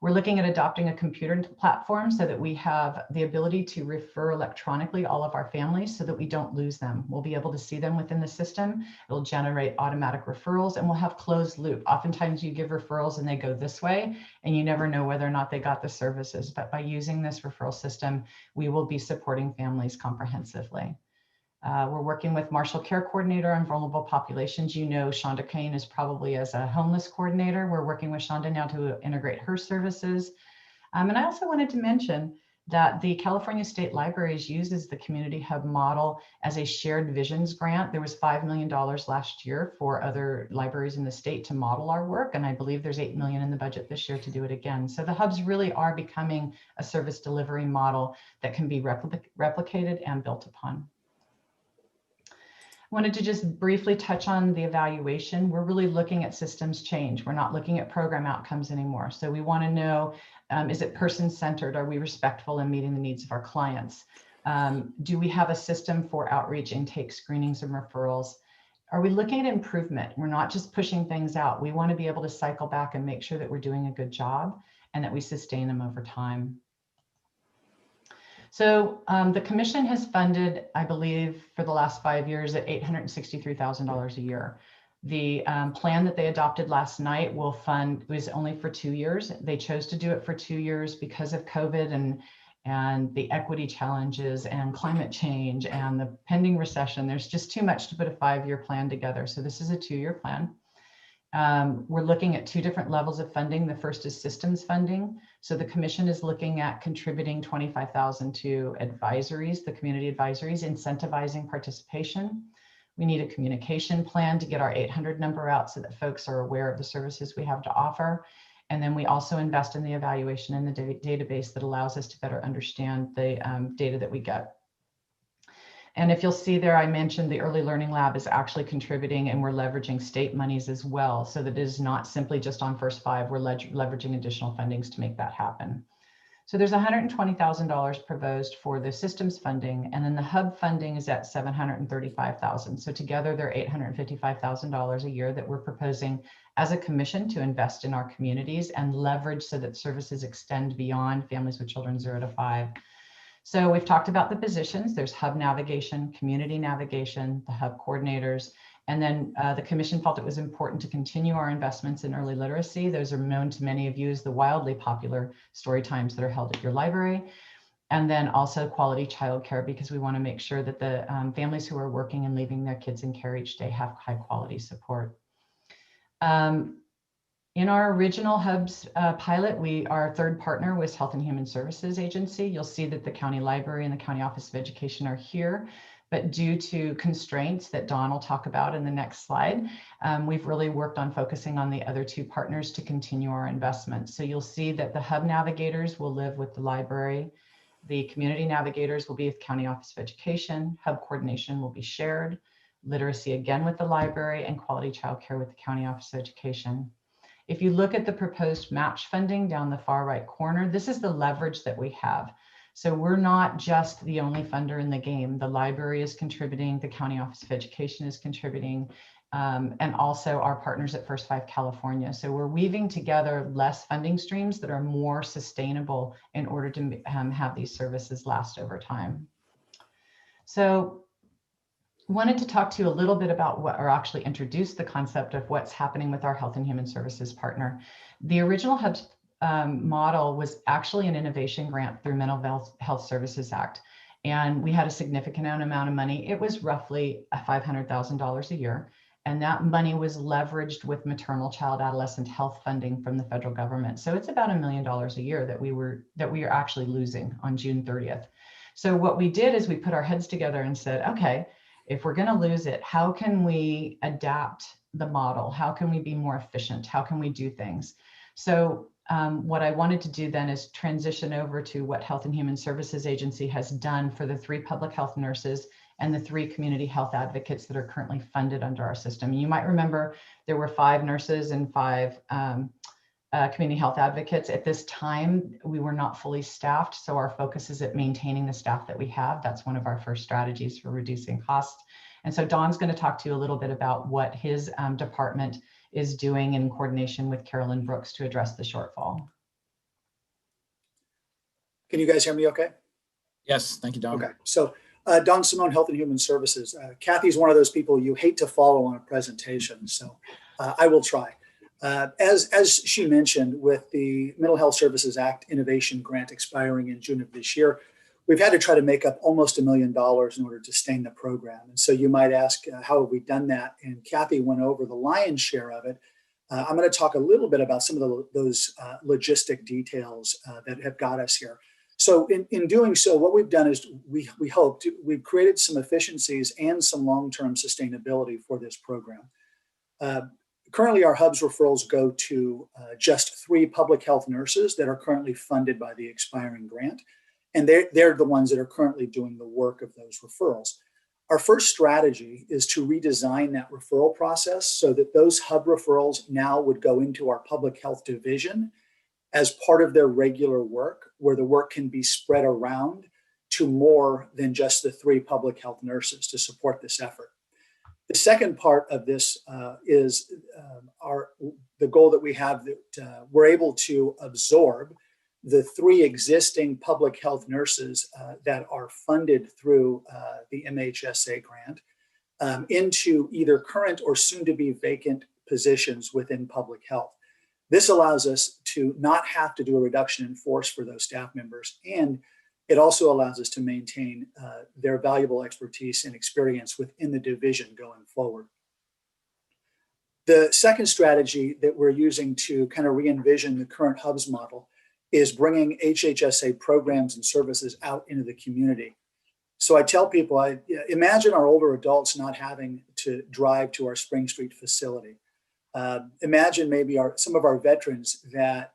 We're looking at adopting a computer platform so that we have the ability to refer electronically all of our families so that we don't lose them. We'll be able to see them within the system. It'll generate automatic referrals, and we'll have closed loop. Oftentimes you give referrals and they go this way, and you never know whether or not they got the services. But by using this referral system, we will be supporting families comprehensively. We're working with Marshall Care Coordinator on vulnerable populations. You know, Shonda Kane is probably as a homeless coordinator. We're working with Shonda now to integrate her services. And I also wanted to mention that the California State Libraries uses the Community Hub model as a shared visions grant. There was $5 million last year for other libraries in the state to model our work. And I believe there's $8 million in the budget this year to do it again. So the hubs really are becoming a service delivery model that can be replicated and built upon. Wanted to just briefly touch on the evaluation. We're really looking at systems change. We're not looking at program outcomes anymore. So we want to know, is it person-centered? Are we respectful in meeting the needs of our clients? Do we have a system for outreach, intake, screenings, and referrals? Are we looking at improvement? We're not just pushing things out. We want to be able to cycle back and make sure that we're doing a good job and that we sustain them over time. So the commission has funded, I believe, for the last 5 years at $863,000 a year. The plan that they adopted last night will fund, was only for 2 years. They chose to do it for 2 years because of COVID and the equity challenges and climate change and the pending recession. There's just too much to put a 5-year plan together. So this is a 2-year plan. We're looking at 2 different levels of funding. The first is systems funding. So the commission is looking at contributing $25,000 to advisories, the community advisories, incentivizing participation. We need a communication plan to get our 800 number out so that folks are aware of the services we have to offer. And then we also invest in the evaluation in the database that allows us to better understand the data that we get. And if you'll see there, I mentioned the Early Learning Lab is actually contributing, and we're leveraging state monies as well. So that it is not simply just on First Five, we're leveraging additional fundings to make that happen. So there's $120,000 proposed for the systems funding, and then the hub funding is at $735,000. So together they're $855,000 a year that we're proposing as a commission to invest in our communities and leverage so that services extend beyond families with children 0 to 5. So we've talked about the positions. There's hub navigation, community navigation, the hub coordinators, and then the commission felt it was important to continue our investments in early literacy. Those are known to many of you as the wildly popular story times that are held at your library. And then also quality childcare, because we want to make sure that the families who are working and leaving their kids in care each day have high quality support. In our original hubs pilot, our third partner was Health and Human Services Agency. You'll see that the county library and the county office of education are here, but due to constraints that Dawn will talk about in the next slide, we've really worked on focusing on the other two partners to continue our investment. So you'll see that the hub navigators will live with the library. The community navigators will be with county office of education. Hub coordination will be shared. Literacy again with the library, and quality childcare with the county office of education. If you look at the proposed match funding down the far right corner, this is the leverage that we have. So we're not just the only funder in the game. The library is contributing, the county office of education is contributing, and also our partners at First Five California. So we're weaving together less funding streams that are more sustainable in order to have these services last over time. So wanted to talk to you a little bit about what, or actually introduce the concept of what's happening with our Health and Human Services partner. The original hubs model was actually an innovation grant through Mental Health Services Act. And we had a significant amount of money. It was roughly $500,000 a year. And that money was leveraged with maternal child adolescent health funding from the federal government. So it's about $1 million a year that we are actually losing on June 30th. So what we did is we put our heads together and said, okay, if we're going to lose it, how can we adapt the model? How can we be more efficient? How can we do things? So what I wanted to do then is transition over to what Health and Human Services Agency has done for the 3 public health nurses and the 3 community health advocates that are currently funded under our system. You might remember there were 5 nurses and 5 community health advocates. At this time, we were not fully staffed, so our focus is at maintaining the staff that we have. That's one of our first strategies for reducing costs. And so Don's going to talk to you a little bit about what his department is doing in coordination with Carolyn Brooks to address the shortfall. Can you guys hear me okay? Yes, thank you, Don. Okay, so Don Simone, Health and Human Services. Kathy's one of those people you hate to follow on a presentation, so I will try. As she mentioned, with the Mental Health Services Act Innovation Grant expiring in June of this year, we've had to try to make up almost $1 million in order to sustain the program. And so you might ask, how have we done that? And Kathy went over the lion's share of it. I'm going to talk a little bit about some of those logistic details that have got us here. So in doing so, what we've done is we've created some efficiencies and some long-term sustainability for this program. Currently, our hubs referrals go to just 3 public health nurses that are currently funded by the expiring grant. And they're the ones that are currently doing the work of those referrals. Our first strategy is to redesign that referral process so that those hub referrals now would go into our public health division as part of their regular work, where the work can be spread around to more than just the 3 public health nurses to support this effort. The second part of this is the goal that we have that we're able to absorb the 3 existing public health nurses that are funded through the MHSA grant into either current or soon to be vacant positions within public health. This allows us to not have to do a reduction in force for those staff members, and it also allows us to maintain their valuable expertise and experience within the division going forward. The second strategy that we're using to kind of re-envision the current hubs model is bringing HHSA programs and services out into the community. So I tell people, imagine our older adults not having to drive to our Spring Street facility. Imagine maybe some of our veterans that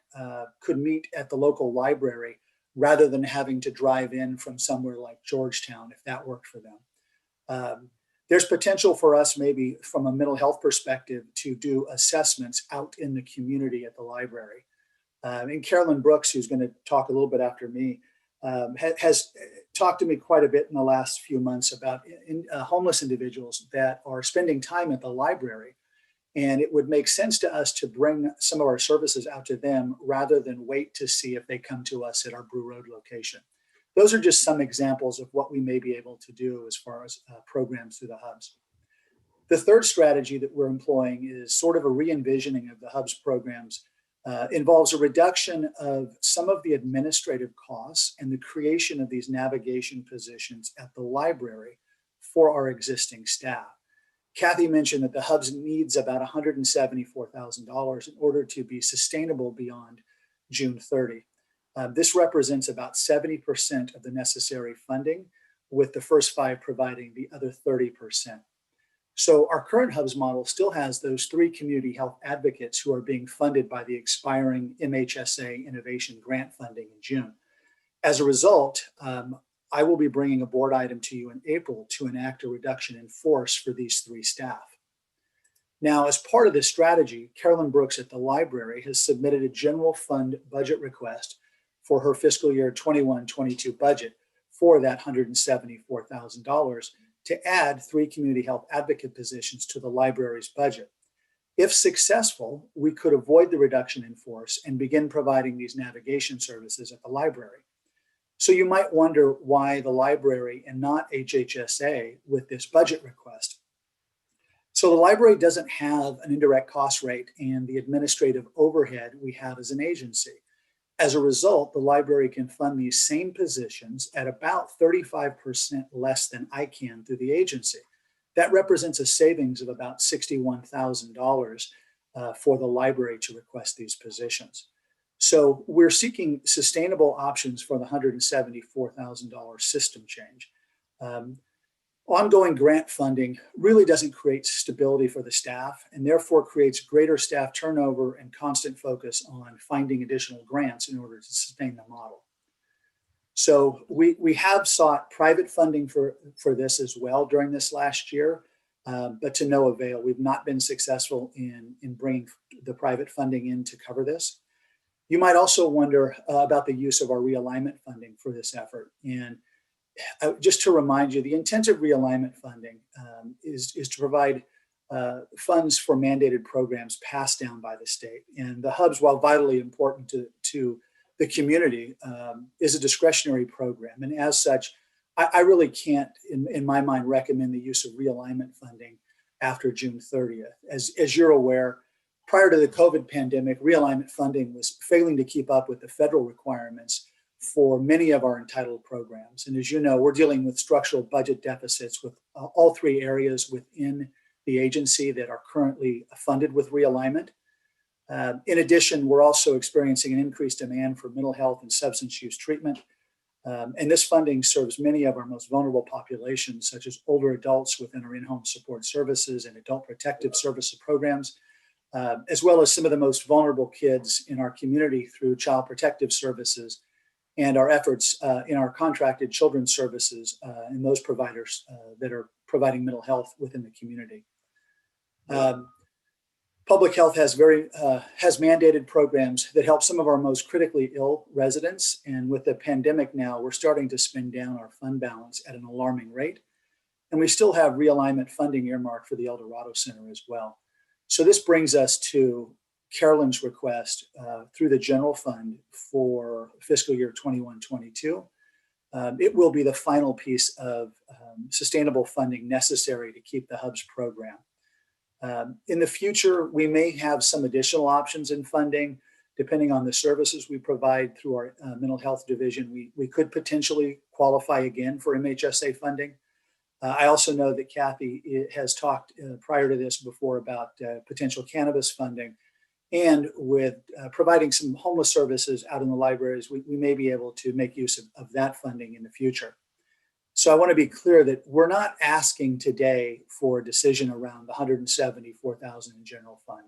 could meet at the local library rather than having to drive in from somewhere like Georgetown, if that worked for them. There's potential for us maybe from a mental health perspective to do assessments out in the community at the library. And Carolyn Brooks, who's going to talk a little bit after me, has talked to me quite a bit in the last few months about homeless individuals that are spending time at the library. And it would make sense to us to bring some of our services out to them rather than wait to see if they come to us at our Brew Road location. Those are just some examples of what we may be able to do as far as programs through the hubs. The third strategy that we're employing is sort of a re-envisioning of the hubs programs. Involves a reduction of some of the administrative costs and the creation of these navigation positions at the library for our existing staff. Kathy mentioned that the hubs needs about $174,000 in order to be sustainable beyond June 30. This represents about 70% of the necessary funding, with the first 5 providing the other 30%. So our current hubs model still has those 3 community health advocates who are being funded by the expiring MHSA Innovation Grant funding in June. As a result, I will be bringing a board item to you in April to enact a reduction in force for these 3 staff. Now, as part of this strategy, Carolyn Brooks at the library has submitted a general fund budget request for her fiscal year 21-22 budget for that $174,000 to add 3 community health advocate positions to the library's budget. If successful, we could avoid the reduction in force and begin providing these navigation services at the library. So you might wonder why the library and not HHSA with this budget request. So the library doesn't have an indirect cost rate and the administrative overhead we have as an agency. As a result, the library can fund these same positions at about 35% less than I can through the agency. That represents a savings of about $61,000 for the library to request these positions. So we're seeking sustainable options for the $174,000 system change. Ongoing grant funding really doesn't create stability for the staff and therefore creates greater staff turnover and constant focus on finding additional grants in order to sustain the model. So we have sought private funding for this as well during this last year, but to no avail. We've not been successful in bringing the private funding in to cover this. You might also wonder about the use of our realignment funding for this effort. And just to remind you, the intent of realignment funding is to provide funds for mandated programs passed down by the state. And the hubs, while vitally important to the community, is a discretionary program. And as such, I really can't, in my mind, recommend the use of realignment funding after June 30th. As you're aware, prior to the COVID pandemic, realignment funding was failing to keep up with the federal requirements for many of our entitled programs. And as you know, we're dealing with structural budget deficits with all 3 areas within the agency that are currently funded with realignment. In addition, we're also experiencing an increased demand for mental health and substance use treatment. And this funding serves many of our most vulnerable populations, such as older adults within our in-home support services and adult protective services programs, as well as some of the most vulnerable kids in our community through child protective services and our efforts in our contracted children's services and those providers that are providing mental health within the community. Public health has mandated programs that help some of our most critically ill residents. And with the pandemic now, we're starting to spend down our fund balance at an alarming rate. And we still have realignment funding earmarked for the El Dorado Center as well. So this brings us to Carolyn's request through the general fund for fiscal year 21-22. It will be the final piece of sustainable funding necessary to keep the hubs program. In the future, we may have some additional options in funding, depending on the services we provide through our mental health division. We could potentially qualify again for MHSA funding. I also know that Kathy has talked prior to this before about potential cannabis funding. And with providing some homeless services out in the libraries, we may be able to make use of that funding in the future. So I want to be clear that we're not asking today for a decision around the $174,000 in general fund.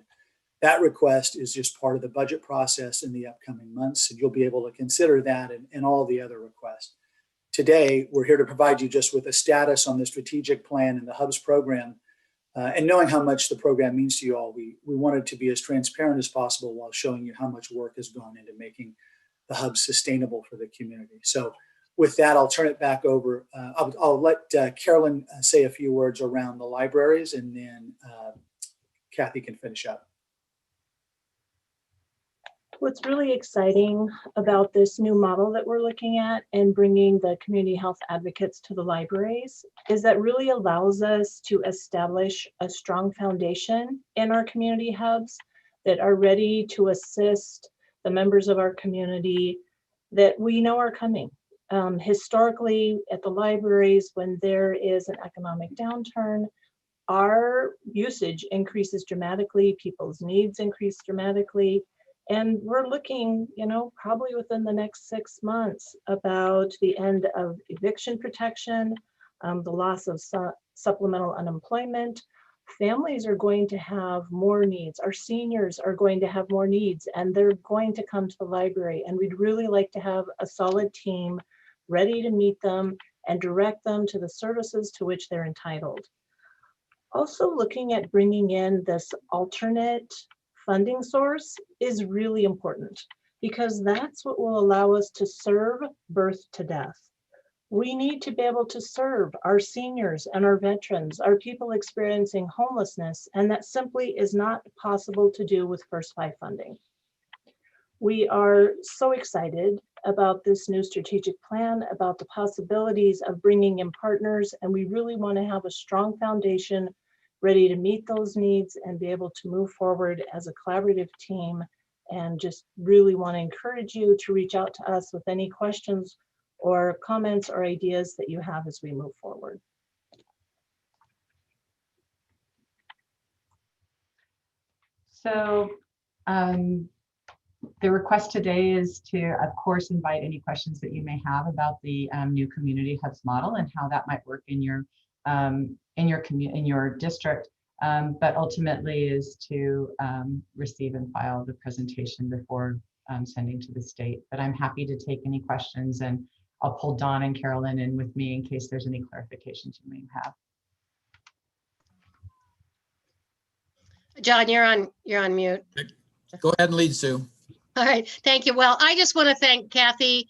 That request is just part of the budget process in the upcoming months, and you'll be able to consider that and all the other requests. Today, we're here to provide you just with a status on the strategic plan and the Hubs program. And knowing how much the program means to you all, we wanted to be as transparent as possible while showing you how much work has gone into making the Hubs sustainable for the community. So with that, I'll turn it back over. I'll let Carolyn say a few words around the libraries, and then Kathy can finish up. What's really exciting about this new model that we're looking at and bringing the community health advocates to the libraries is that really allows us to establish a strong foundation in our community hubs that are ready to assist the members of our community that we know are coming. Historically, at the libraries, when there is an economic downturn, our usage increases dramatically, people's needs increase dramatically. And we're looking, probably within the next 6 months about the end of eviction protection, the loss of supplemental unemployment. Families are going to have more needs. Our seniors are going to have more needs, and they're going to come to the library. And we'd really like to have a solid team ready to meet them and direct them to the services to which they're entitled. Also, looking at bringing in this alternate funding source is really important, because that's what will allow us to serve birth to death. We need to be able to serve our seniors and our veterans, our people experiencing homelessness, and that simply is not possible to do with First Five funding. We are so excited about this new strategic plan, about the possibilities of bringing in partners, and we really want to have a strong foundation ready to meet those needs and be able to move forward as a collaborative team, and just really want to encourage you to reach out to us with any questions or comments or ideas that you have as we move forward. So the request today is to, of course, invite any questions that you may have about the new community hubs model and how that might work in your district, but ultimately is to receive and file the presentation before sending to the state. But I'm happy to take any questions, and I'll pull Dawn and Carolyn in with me in case there's any clarifications you may have. John, you're on mute. Go ahead and lead, Sue. All right, thank you. Well, I just want to thank Kathy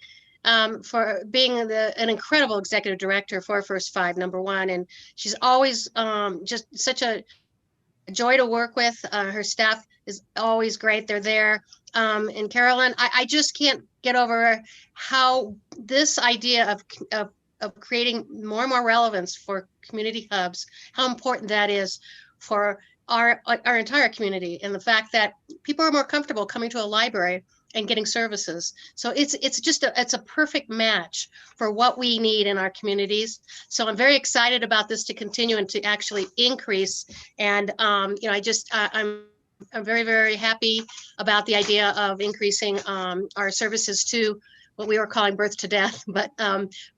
for being an incredible executive director for First Five, number one. And she's always just such a joy to work with. Her staff is always great. They're there. And Carolyn, I just can't get over how this idea of creating more and more relevance for community hubs, how important that is for our entire community, and the fact that people are more comfortable coming to a library and getting services. So it's just it's a perfect match for what we need in our communities. So I'm very excited about this to continue and to actually increase. And I'm very, very happy about the idea of increasing our services to what we were calling birth to death, but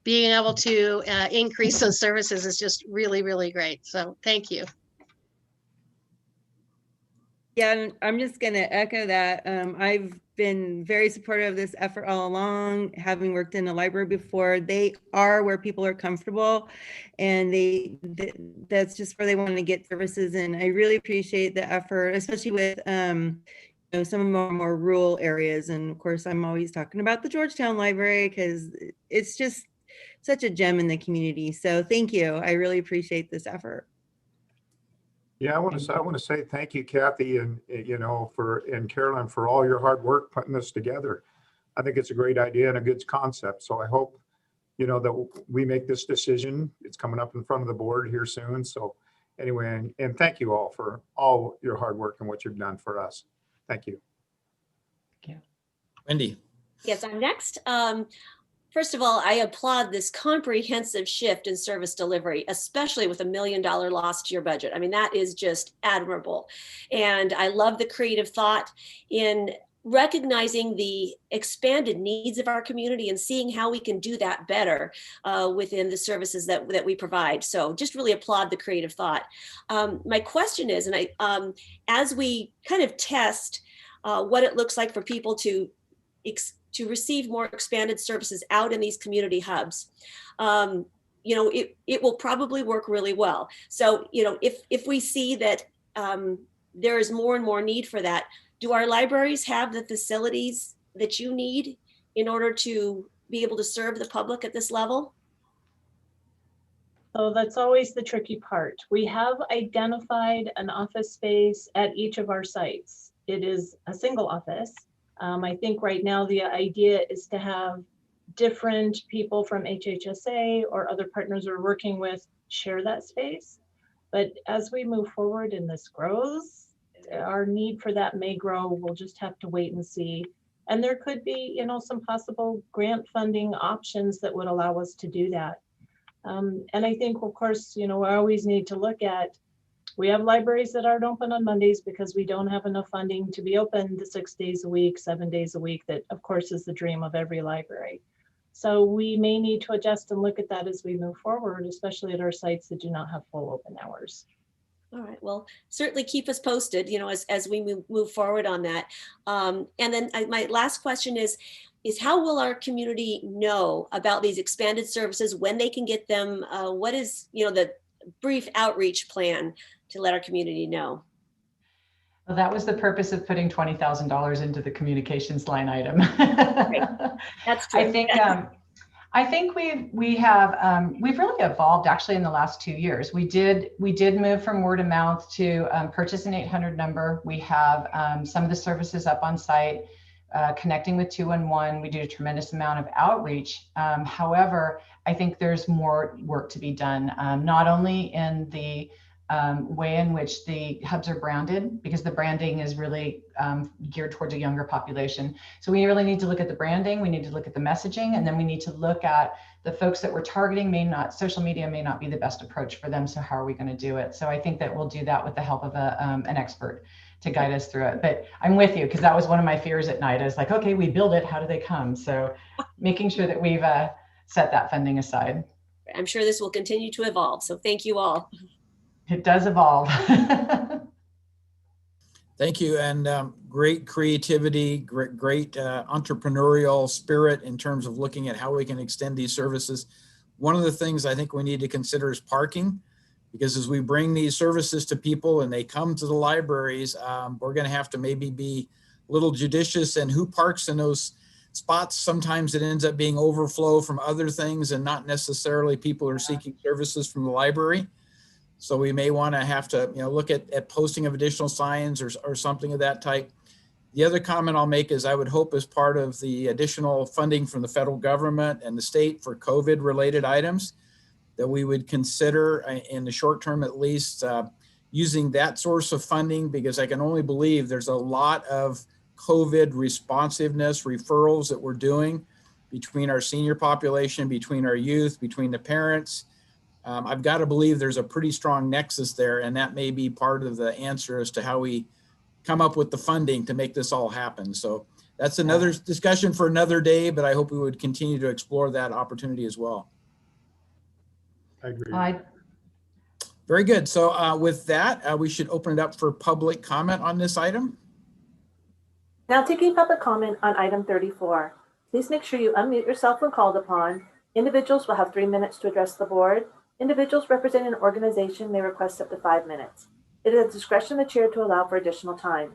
being able to increase those services is just really, really great. So thank you. Yeah, and I'm just going to echo that. I've been very supportive of this effort all along, having worked in a library before. They are where people are comfortable, and that's just where they want to get services. And I really appreciate the effort, especially with some of our more rural areas. And of course, I'm always talking about the Georgetown Library because it's just such a gem in the community. So thank you. I really appreciate this effort. Yeah, I want to say thank you, Kathy, and and Carolyn, for all your hard work putting this together. I think it's a great idea and a good concept. So I hope that we make this decision. It's coming up in front of the board here soon. So anyway, and thank you all for all your hard work and what you've done for us. Thank you. Thank you. Wendy. Yes, I'm next. First of all, I applaud this comprehensive shift in service delivery, especially with $1 million loss to your budget. I mean, that is just admirable. And I love the creative thought in recognizing the expanded needs of our community and seeing how we can do that better within the services that we provide. So just really applaud the creative thought. My question is, and as we kind of test what it looks like for people to receive more expanded services out in these community hubs, it will probably work really well. So, if we see that there is more and more need for that, do our libraries have the facilities that you need in order to be able to serve the public at this level? So that's always the tricky part. We have identified an office space at each of our sites. It is a single office. I think right now the idea is to have different people from HHSA or other partners we're working with share that space. But as we move forward and this grows, our need for that may grow. We'll just have to wait and see. And there could be, some possible grant funding options that would allow us to do that. And I think, of course, we always need to look at, we have libraries that aren't open on Mondays because we don't have enough funding to be open the 6 days a week, 7 days a week. That, of course, is the dream of every library. So we may need to adjust and look at that as we move forward, especially at our sites that do not have full open hours. All right, well, certainly keep us posted, as we move forward on that. And then my last question is how will our community know about these expanded services, when they can get them? What is, the brief outreach plan to let our community know? Well, that was the purpose of putting $20,000 into the communications line item. Right. That's true. I think we've really evolved actually in the last 2 years. We did move from word of mouth to purchase an 800 number. We have some of the services up on site, connecting with 211. We do a tremendous amount of outreach. However, I think there's more work to be done, not only in the way in which the hubs are branded, because the branding is really geared towards a younger population. So we really need to look at the branding, we need to look at the messaging, and then we need to look at the folks that we're targeting. Social media may not be the best approach for them. So how are we going to do it? So I think that we'll do that with the help of an expert to guide us through it. But I'm with you, because that was one of my fears at night. I was like, okay, we build it, how do they come? So making sure that we've set that funding aside. I'm sure this will continue to evolve. So thank you all. It does evolve. Thank you, and great creativity, great entrepreneurial spirit in terms of looking at how we can extend these services. One of the things I think we need to consider is parking, because as we bring these services to people and they come to the libraries, we're going to have to maybe be a little judicious in who parks in those spots. Sometimes it ends up being overflow from other things and not necessarily people who are seeking services from the library. So we may want to have to, look at posting of additional signs or something of that type. The other comment I'll make is I would hope, as part of the additional funding from the federal government and the state for COVID related items, that we would consider in the short term, at least, using that source of funding, because I can only believe there's a lot of COVID responsiveness referrals that we're doing between our senior population, between our youth, between the parents. I've got to believe there's a pretty strong nexus there, and that may be part of the answer as to how we come up with the funding to make this all happen. So that's another discussion for another day, but I hope we would continue to explore that opportunity as well. I agree. Very good. So with that, we should open it up for public comment on this item. Now taking public comment on item 34. Please make sure you unmute yourself when called upon. Individuals will have 3 minutes to address the board. Individuals representing an organization may request up to 5 minutes. It is at the discretion of the chair to allow for additional time.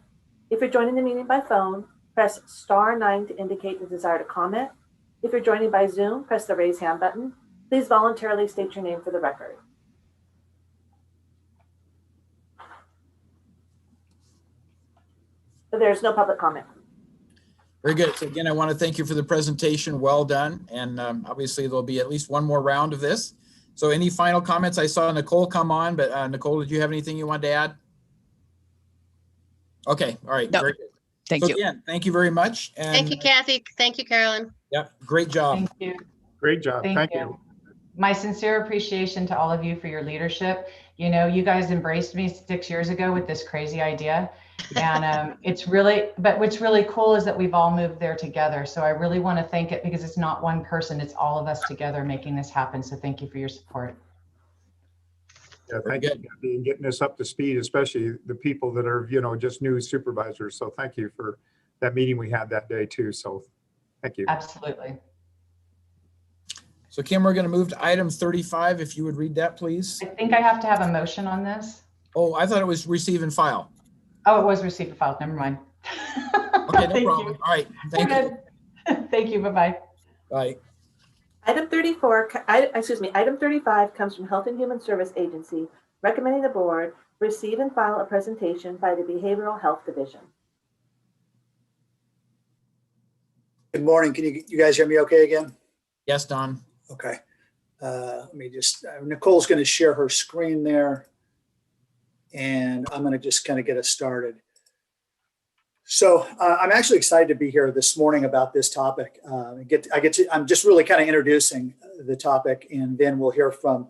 If you're joining the meeting by phone, press *9 to indicate the desire to comment. If you're joining by Zoom, press the raise hand button. Please voluntarily state your name for the record. There's no public comment. Very good. So again, I want to thank you for the presentation. Well done. And obviously there'll be at least one more round of this. So any final comments? I saw Nicole come on, but Nicole, did you have anything you wanted to add? Okay. All right. No. Very good. Thank you. Again, thank you very much. And Thank you, Kathy. Thank you, Carolyn. Yep. Great job. Thank you. Great job. Thank you. My sincere appreciation to all of you for your leadership. You guys embraced me 6 years ago with this crazy idea. And it's really, but what's really cool is that we've all moved there together. So I really want to thank it because it's not one person, it's all of us together making this happen. So thank you for your support. Yeah, thank you for getting us up to speed, especially the people that are, you know, just new supervisors. So thank you for that meeting we had that day too. So thank you. Absolutely. So Kim, we're going to move to item 35. If you would read that, please. I think I have to have a motion on this. Oh, I thought it was receive and file. Oh, it was receive and file. Never mind. Okay, no Thank problem. you. All right. Thank you. Thank you. Bye-bye. Bye. Item 35 comes from Health and Human Service Agency, recommending the board receive and file a presentation by the Behavioral Health Division. Good morning. Can you guys hear me okay again? Yes, Don. Okay. Let me just, Nicole's going to share her screen there, and I'm going to just kind of get us started. So I'm actually excited to be here this morning about this topic. I'm just really kind of introducing the topic, and then we'll hear from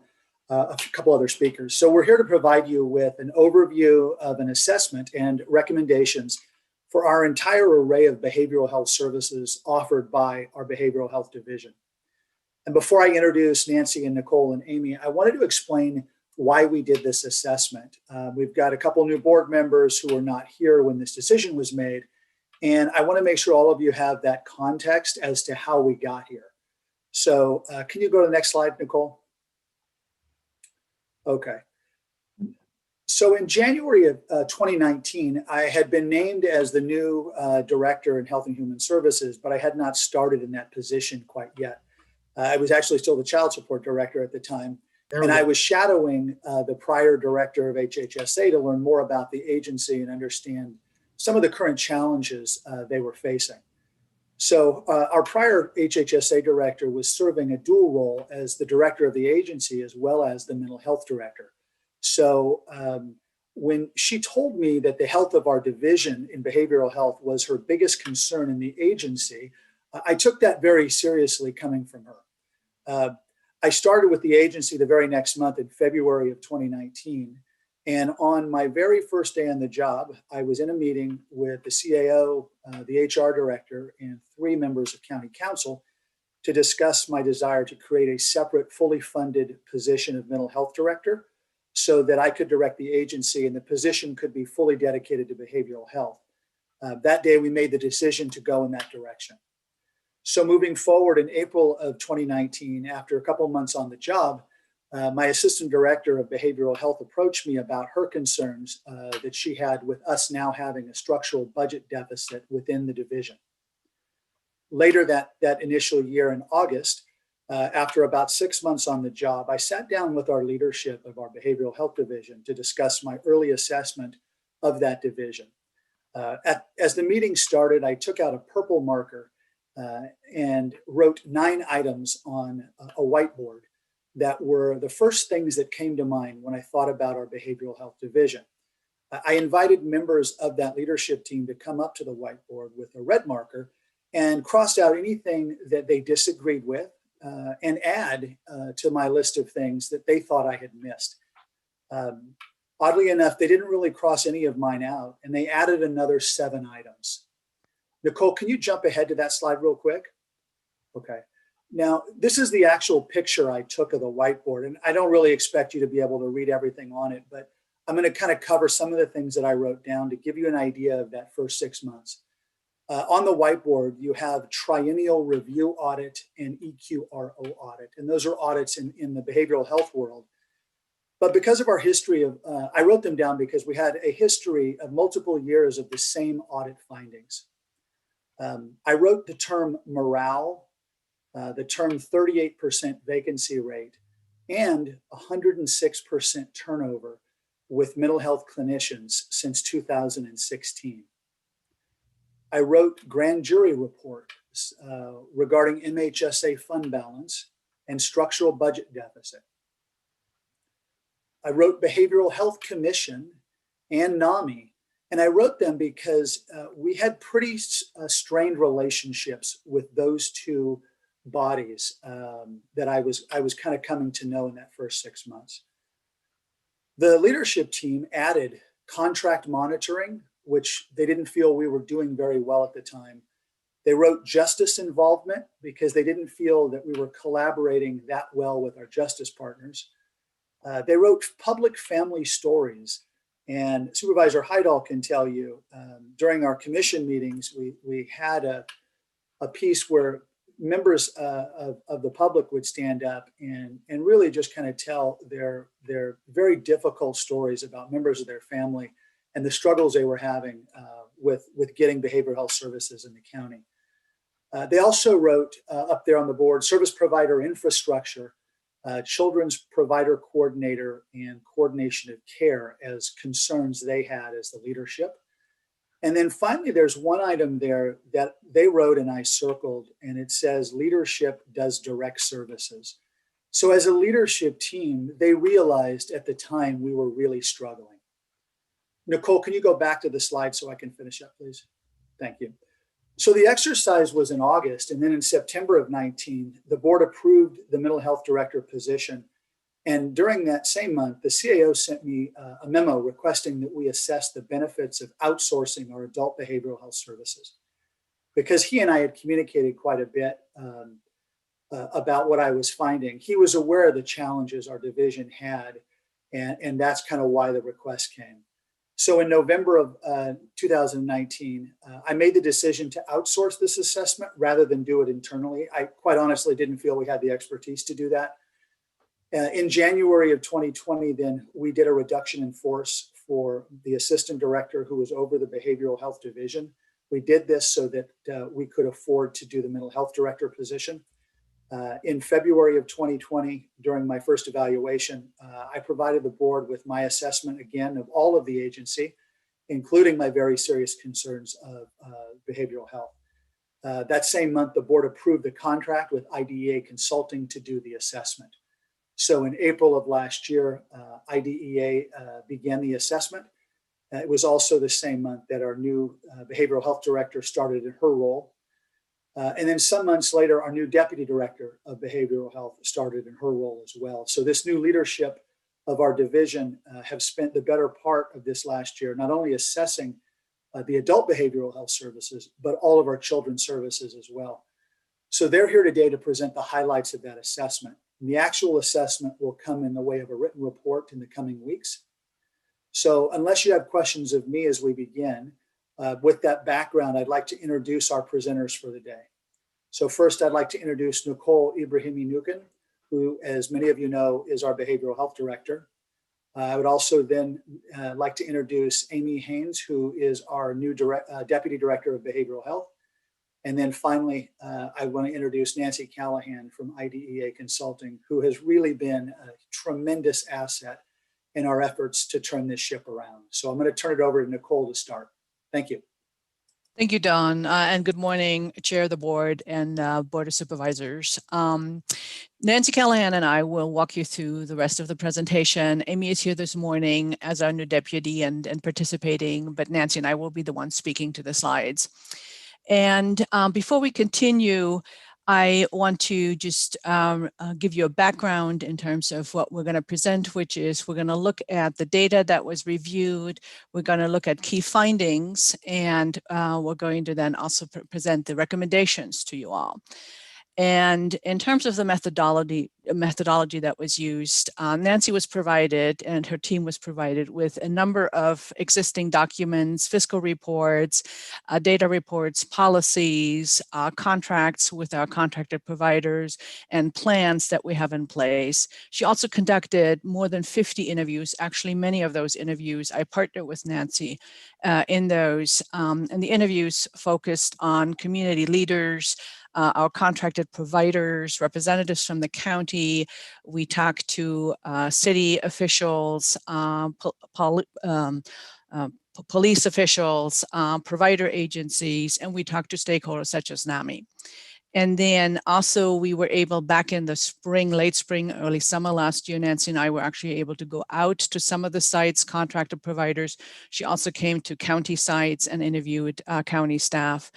a couple other speakers. So we're here to provide you with an overview of an assessment and recommendations for our entire array of behavioral health services offered by our Behavioral Health Division. And before I introduce Nancy and Nicole and Amy, I wanted to explain why we did this assessment. We've got a couple new board members who were not here when this decision was made. And I want to make sure all of you have that context as to how we got here. So can you go to the next slide, Nicole? Okay. So in January of 2019, I had been named as the new director in Health and Human Services, but I had not started in that position quite yet. I was actually still the child support director at the time. And I was shadowing the prior director of HHSA to learn more about the agency and understand some of the current challenges they were facing. So our prior HHSA director was serving a dual role as the director of the agency as well as the mental health director. So when she told me that the health of our division in behavioral health was her biggest concern in the agency, I took that very seriously coming from her. I started with the agency the very next month in February of 2019. And on my very first day on the job, I was in a meeting with the CAO, the HR director, and 3 members of county council to discuss my desire to create a separate, fully funded position of mental health director so that I could direct the agency and the position could be fully dedicated to behavioral health. That day, we made the decision to go in that direction. So moving forward in April of 2019, after a couple of months on the job, my assistant director of behavioral health approached me about her concerns that she had with us now having a structural budget deficit within the division. Later that initial year in August, after about 6 months on the job, I sat down with our leadership of our behavioral health division to discuss my early assessment of that division. As the meeting started, I took out a purple marker and wrote 9 items on a whiteboard that were the first things that came to mind when I thought about our behavioral health division. I invited members of that leadership team to come up to the whiteboard with a red marker and cross out anything that they disagreed with and add to my list of things that they thought I had missed. Oddly enough, they didn't really cross any of mine out, and they added another 7 items. Nicole, can you jump ahead to that slide real quick? Okay. Now, this is the actual picture I took of the whiteboard, and I don't really expect you to be able to read everything on it, but I'm going to kind of cover some of the things that I wrote down to give you an idea of that first 6 months. On the whiteboard, you have triennial review audit and EQRO audit, and those are audits in the behavioral health world. But because of our history of, I wrote them down because we had a history of multiple years of the same audit findings. I wrote the term morale, the term 38% vacancy rate, and 106% turnover with mental health clinicians since 2016. I wrote grand jury reports regarding MHSA fund balance and structural budget deficit. I wrote Behavioral Health Commission and NAMI, and I wrote them because we had pretty strained relationships with those 2 bodies that I was kind of coming to know in that first 6 months. The leadership team added contract monitoring, which they didn't feel we were doing very well at the time. They wrote justice involvement because they didn't feel that we were collaborating that well with our justice partners. They wrote public family stories. And Supervisor Heidel can tell you, during our commission meetings, we had a piece where members of the public would stand up and really just kind of tell their very difficult stories about members of their family and the struggles they were having with getting behavioral health services in the county. They also wrote up there on the board, service provider infrastructure, children's provider coordinator, and coordination of care as concerns they had as the leadership. And then finally, there's one item there that they wrote and I circled, and it says leadership does direct services. So as a leadership team, they realized at the time we were really struggling. Nicole, can you go back to the slide so I can finish up, please? Thank you. So the exercise was in August, and then in September of 19, the board approved the mental health director position. And during that same month, the CAO sent me a memo requesting that we assess the benefits of outsourcing our adult behavioral health services. Because he and I had communicated quite a bit about what I was finding. He was aware of the challenges our division had, and that's kind of why the request came. So in November of 2019, I made the decision to outsource this assessment rather than do it internally. I quite honestly didn't feel we had the expertise to do that. In January of 2020, then we did a reduction in force for the assistant director who was over the behavioral health division. We did this so that we could afford to do the mental health director position. In February of 2020, during my first evaluation, I provided the board with my assessment again of all of the agency, including my very serious concerns of behavioral health. That same month, the board approved the contract with IDEA Consulting to do the assessment. So in April of last year, IDEA began the assessment. It was also the same month that our new behavioral health director started in her role. And then some months later, our new deputy director of behavioral health started in her role as well. So this new leadership of our division have spent the better part of this last year, not only assessing the adult behavioral health services, but all of our children's services as well. So they're here today to present the highlights of that assessment. And the actual assessment will come in the way of a written report in the coming weeks. So unless you have questions of me as we begin, with that background, I'd like to introduce our presenters for the day. So first, I'd like to introduce Nicole Ibrahimi-Nukin, who, as many of you know, is our behavioral health director. I would also then like to introduce Amy Haynes, who is our new deputy director of behavioral health. And then finally, I want to introduce Nancy Callahan from IDEA Consulting, who has really been a tremendous asset in our efforts to turn this ship around. So I'm going to turn it over to Nicole to start. Thank you. Thank you, Don, and good morning, Chair of the Board and Board of Supervisors. Nancy Callahan and I will walk you through the rest of the presentation. Amy is here this morning as our new deputy and participating, but Nancy and I will be the ones speaking to the slides. And before we continue, I want to just give you a background in terms of what we're going to present, which is we're going to look at the data that was reviewed. We're going to look at key findings, and we're going to then also present the recommendations to you all. And in terms of the methodology that was used, Nancy was provided and her team was provided with a number of existing documents, fiscal reports, data reports, policies, contracts with our contracted providers, and plans that we have in place. She also conducted more than 50 interviews. Actually, many of those interviews, I partnered with Nancy in those. And the interviews focused on community leaders, our contracted providers, representatives from the county. We talked to city officials, police officials, provider agencies, and we talked to stakeholders such as NAMI. And then also we were able, back in the spring, late spring, early summer last year, Nancy and I were actually able to go out to some of the sites, contracted providers. She also came to county sites and interviewed county staff.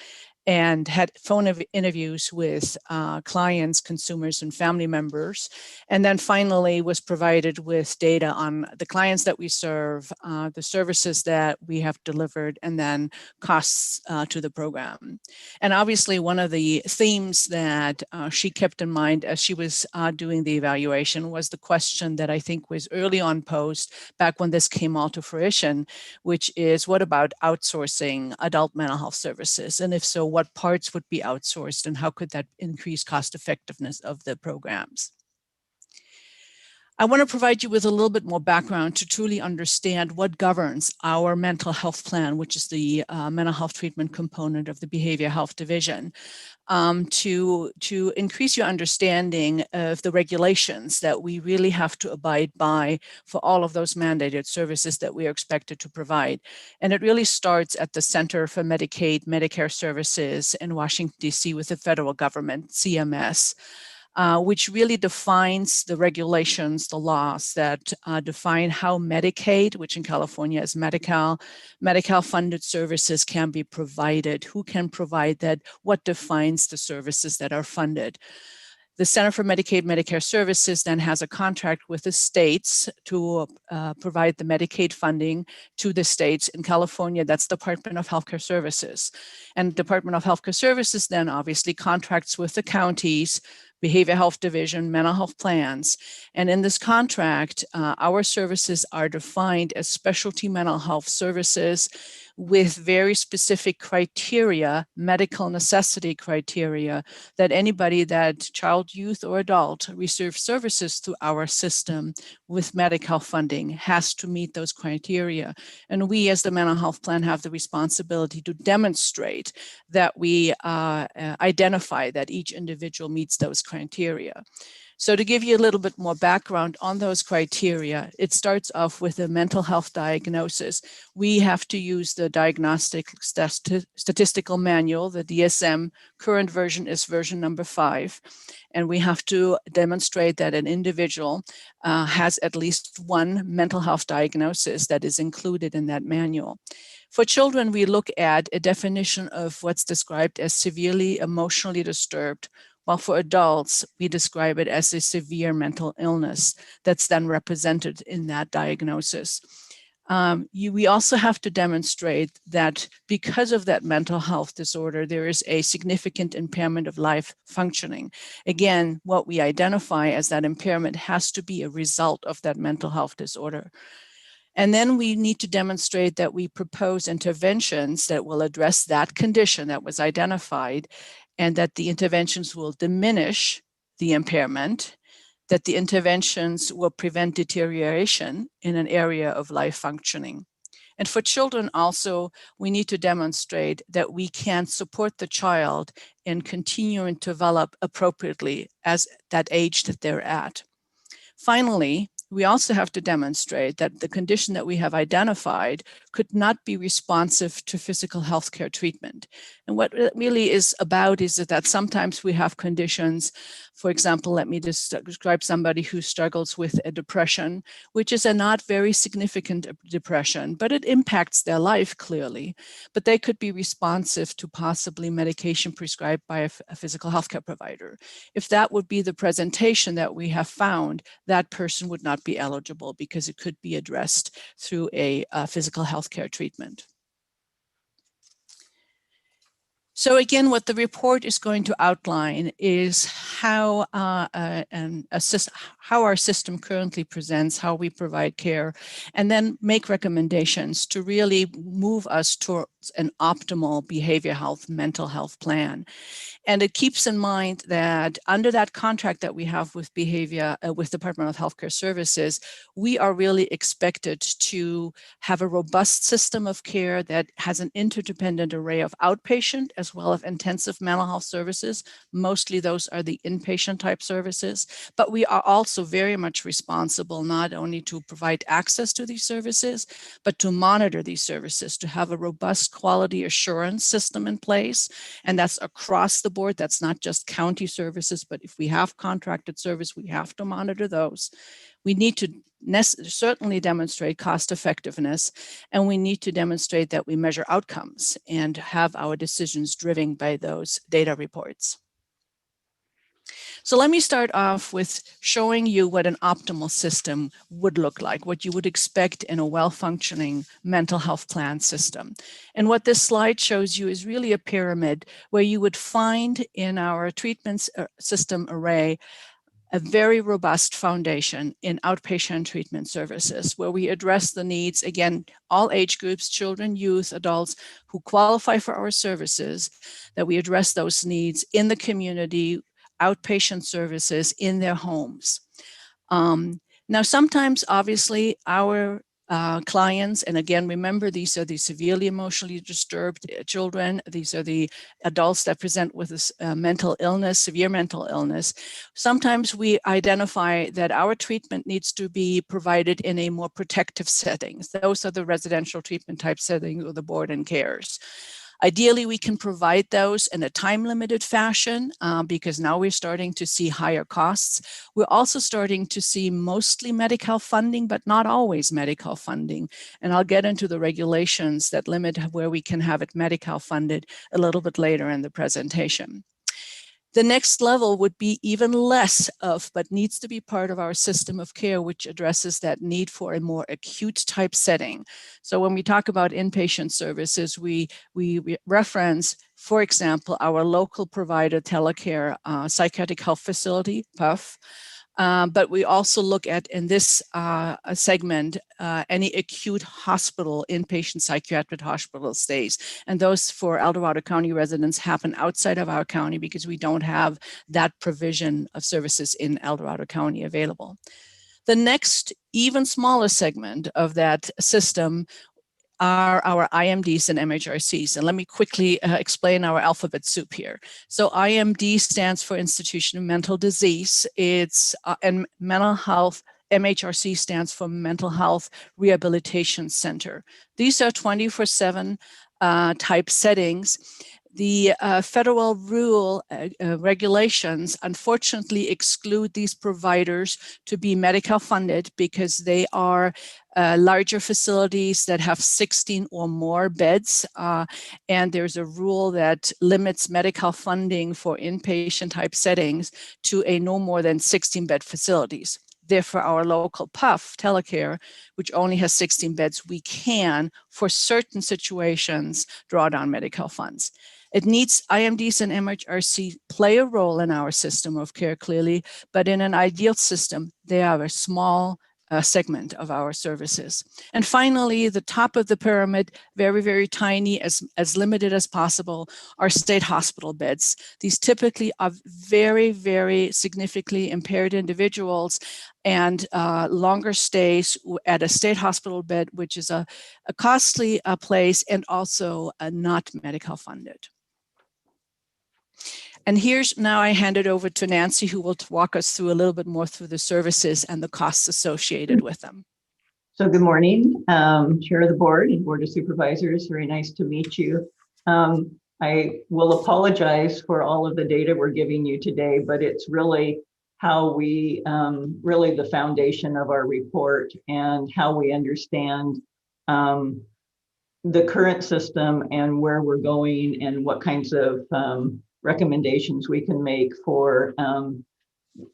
and had phone interviews with clients, consumers, and family members. And then finally was provided with data on the clients that we serve, the services that we have delivered, and then costs to the program. And obviously one of the themes that she kept in mind as she was doing the evaluation was the question that I think was early on posed back when this came all to fruition, which is, what about outsourcing adult mental health services? And if so, what parts would be outsourced and how could that increase cost effectiveness of the programs? I want to provide you with a little bit more background to truly understand what governs our mental health plan, which is the mental health treatment component of the Behavior Health Division, to increase your understanding of the regulations that we really have to abide by for all of those mandated services that we are expected to provide. And it really starts at the Center for Medicaid, Medicare Services in Washington, D.C. with the federal government, CMS. Which really defines the regulations, the laws that define how Medicaid, which in California is Medi-Cal funded services can be provided, who can provide that, what defines the services that are funded. The Center for Medicaid, Medicare Services then has a contract with the states to provide the Medicaid funding to the states. In California, that's Department of Healthcare Services. And Department of Healthcare Services then obviously contracts with the counties, Behavior Health Division, mental health plans. And in this contract, our services are defined as specialty mental health services with very specific criteria, medical necessity criteria, that anybody that child, youth, or adult receives services through our system with medical funding has to meet those criteria. And we as the mental health plan have the responsibility to demonstrate that we identify that each individual meets those criteria. So to give you a little bit more background on those criteria, it starts off with a mental health diagnosis. We have to use the Diagnostic Statistical Manual, the DSM. Current version is version number 5. And we have to demonstrate that an individual has at least one mental health diagnosis that is included in that manual. For children, we look at a definition of what's described as severely emotionally disturbed, while for adults, we describe it as a severe mental illness that's then represented in that diagnosis. We also have to demonstrate that because of that mental health disorder, there is a significant impairment of life functioning. Again, what we identify as that impairment has to be a result of that mental health disorder. And then we need to demonstrate that we propose interventions that will address that condition that was identified, and that the interventions will diminish the impairment, that the interventions will prevent deterioration in an area of life functioning. And for children also, we need to demonstrate that we can support the child in continuing to develop appropriately as that age that they're at. Finally, we also have to demonstrate that the condition that we have identified could not be responsive to physical healthcare treatment. And what it really is about is that sometimes we have conditions, for example, let me just describe somebody who struggles with a depression, which is a not very significant depression, but it impacts their life clearly. But they could be responsive to possibly medication prescribed by a physical healthcare provider. If that would be the presentation that we have found, that person would not be eligible because it could be addressed through a physical healthcare treatment. So again, what the report is going to outline is how our system currently presents, how we provide care, and then make recommendations to really move us towards an optimal behavior health, mental health plan. And it keeps in mind that under that contract that we have with with Department of Healthcare Services, we are really expected to have a robust system of care that has an interdependent array of outpatient as well as intensive mental health services. Mostly those are the inpatient type services, but we are also very much responsible not only to provide access to these services, but to monitor these services, to have a robust quality assurance system in place. And that's across the board. That's not just county services, but if we have contracted service, we have to monitor those. We need to certainly demonstrate cost effectiveness, and we need to demonstrate that we measure outcomes and have our decisions driven by those data reports. So let me start off with showing you what an optimal system would look like, what you would expect in a well-functioning mental health plan system. And what this slide shows you is really a pyramid where you would find in our treatment system array a very robust foundation in outpatient treatment services, where we address the needs, again, all age groups, children, youth, adults who qualify for our services, that we address those needs in the community, outpatient services in their homes. Now, sometimes, obviously, our clients, and again, remember, these are the severely emotionally disturbed children. These are the adults that present with this mental illness, severe mental illness. Sometimes we identify that our treatment needs to be provided in a more protective settings. Those are the residential treatment type settings or the board and cares. Ideally, we can provide those in a time-limited fashion because now we're starting to see higher costs. We're also starting to see mostly Medi-Cal funding, but not always Medi-Cal funding. And I'll get into the regulations that limit where we can have it Medi-Cal funded a little bit later in the presentation. The next level would be even less of, but needs to be part of our system of care, which addresses that need for a more acute type setting. So when we talk about inpatient services, we reference, for example, our local provider telecare psychiatric health facility, PUF. But we also look at, in this segment, any acute hospital, inpatient psychiatric hospital stays. And those for El Dorado County residents happen outside of our county because we don't have that provision of services in El Dorado County available. The next, even smaller segment of that system are our IMDs and MHRCs. And let me quickly explain our alphabet soup here. So IMD stands for Institution of Mental Disease. It's and mental health. MHRC stands for Mental Health Rehabilitation Center. These are 24/7 type settings. The federal rule regulations unfortunately exclude these providers to be Medi-Cal funded because they are larger facilities that have 16 or more beds. And there's a rule that limits Medi-Cal funding for inpatient type settings to a no more than 16 bed facilities. Therefore, our local PUF, telecare, which only has 16 beds, we can, for certain situations, draw down Medi-Cal funds. It needs IMDs and MHRC play a role in our system of care, clearly, but in an ideal system, they are a small segment of our services. And finally, the top of the pyramid, very, very tiny, as limited as possible, are state hospital beds. These typically are very, very significantly impaired individuals and longer stays at a state hospital bed, which is a costly place and also not Medi-Cal funded. And here's now I hand it over to Nancy, who will walk us through a little bit more through the services and the costs associated with them. So good morning, Chair of the Board and Board of Supervisors. Very nice to meet you. I will apologize for all of the data we're giving you today, but it's really how we, really the foundation of our report and how we understand the current system and where we're going and what kinds of recommendations we can make for,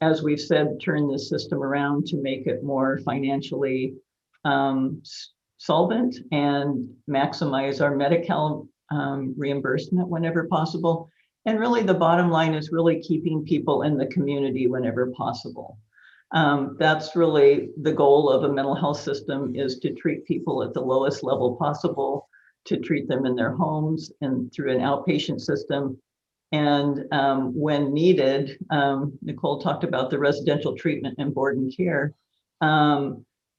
as we've said, turn this system around to make it more financially solvent and maximize our Medi-Cal reimbursement whenever possible. And really the bottom line is really keeping people in the community whenever possible. That's really the goal of a mental health system, is to treat people at the lowest level possible, to treat them in their homes and through an outpatient system. And when needed, Nicole talked about the residential treatment and board and care.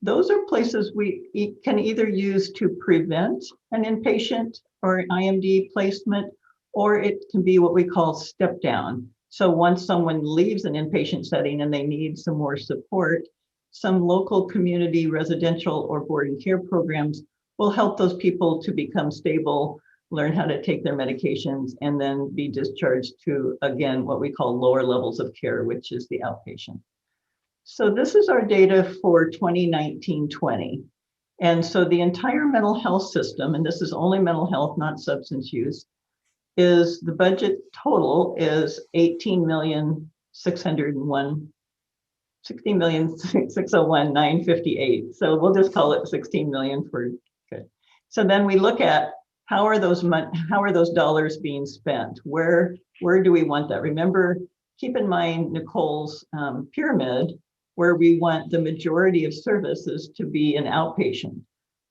Those are places we can either use to prevent an inpatient or an IMD placement, or it can be what we call step down. So once someone leaves an inpatient setting and they need some more support, some local community residential or board and care programs will help those people to become stable, learn how to take their medications, and then be discharged to, again, what we call lower levels of care, which is the outpatient. So this is our data for 2019-20. And so the entire mental health system, and this is only mental health, not substance use, is the budget total is 16,601,958. So we'll just call it 16 million for good. So then we look at how are those dollars being spent? Where do we want that? Remember, keep in mind Nicole's pyramid, where we want the majority of services to be an outpatient.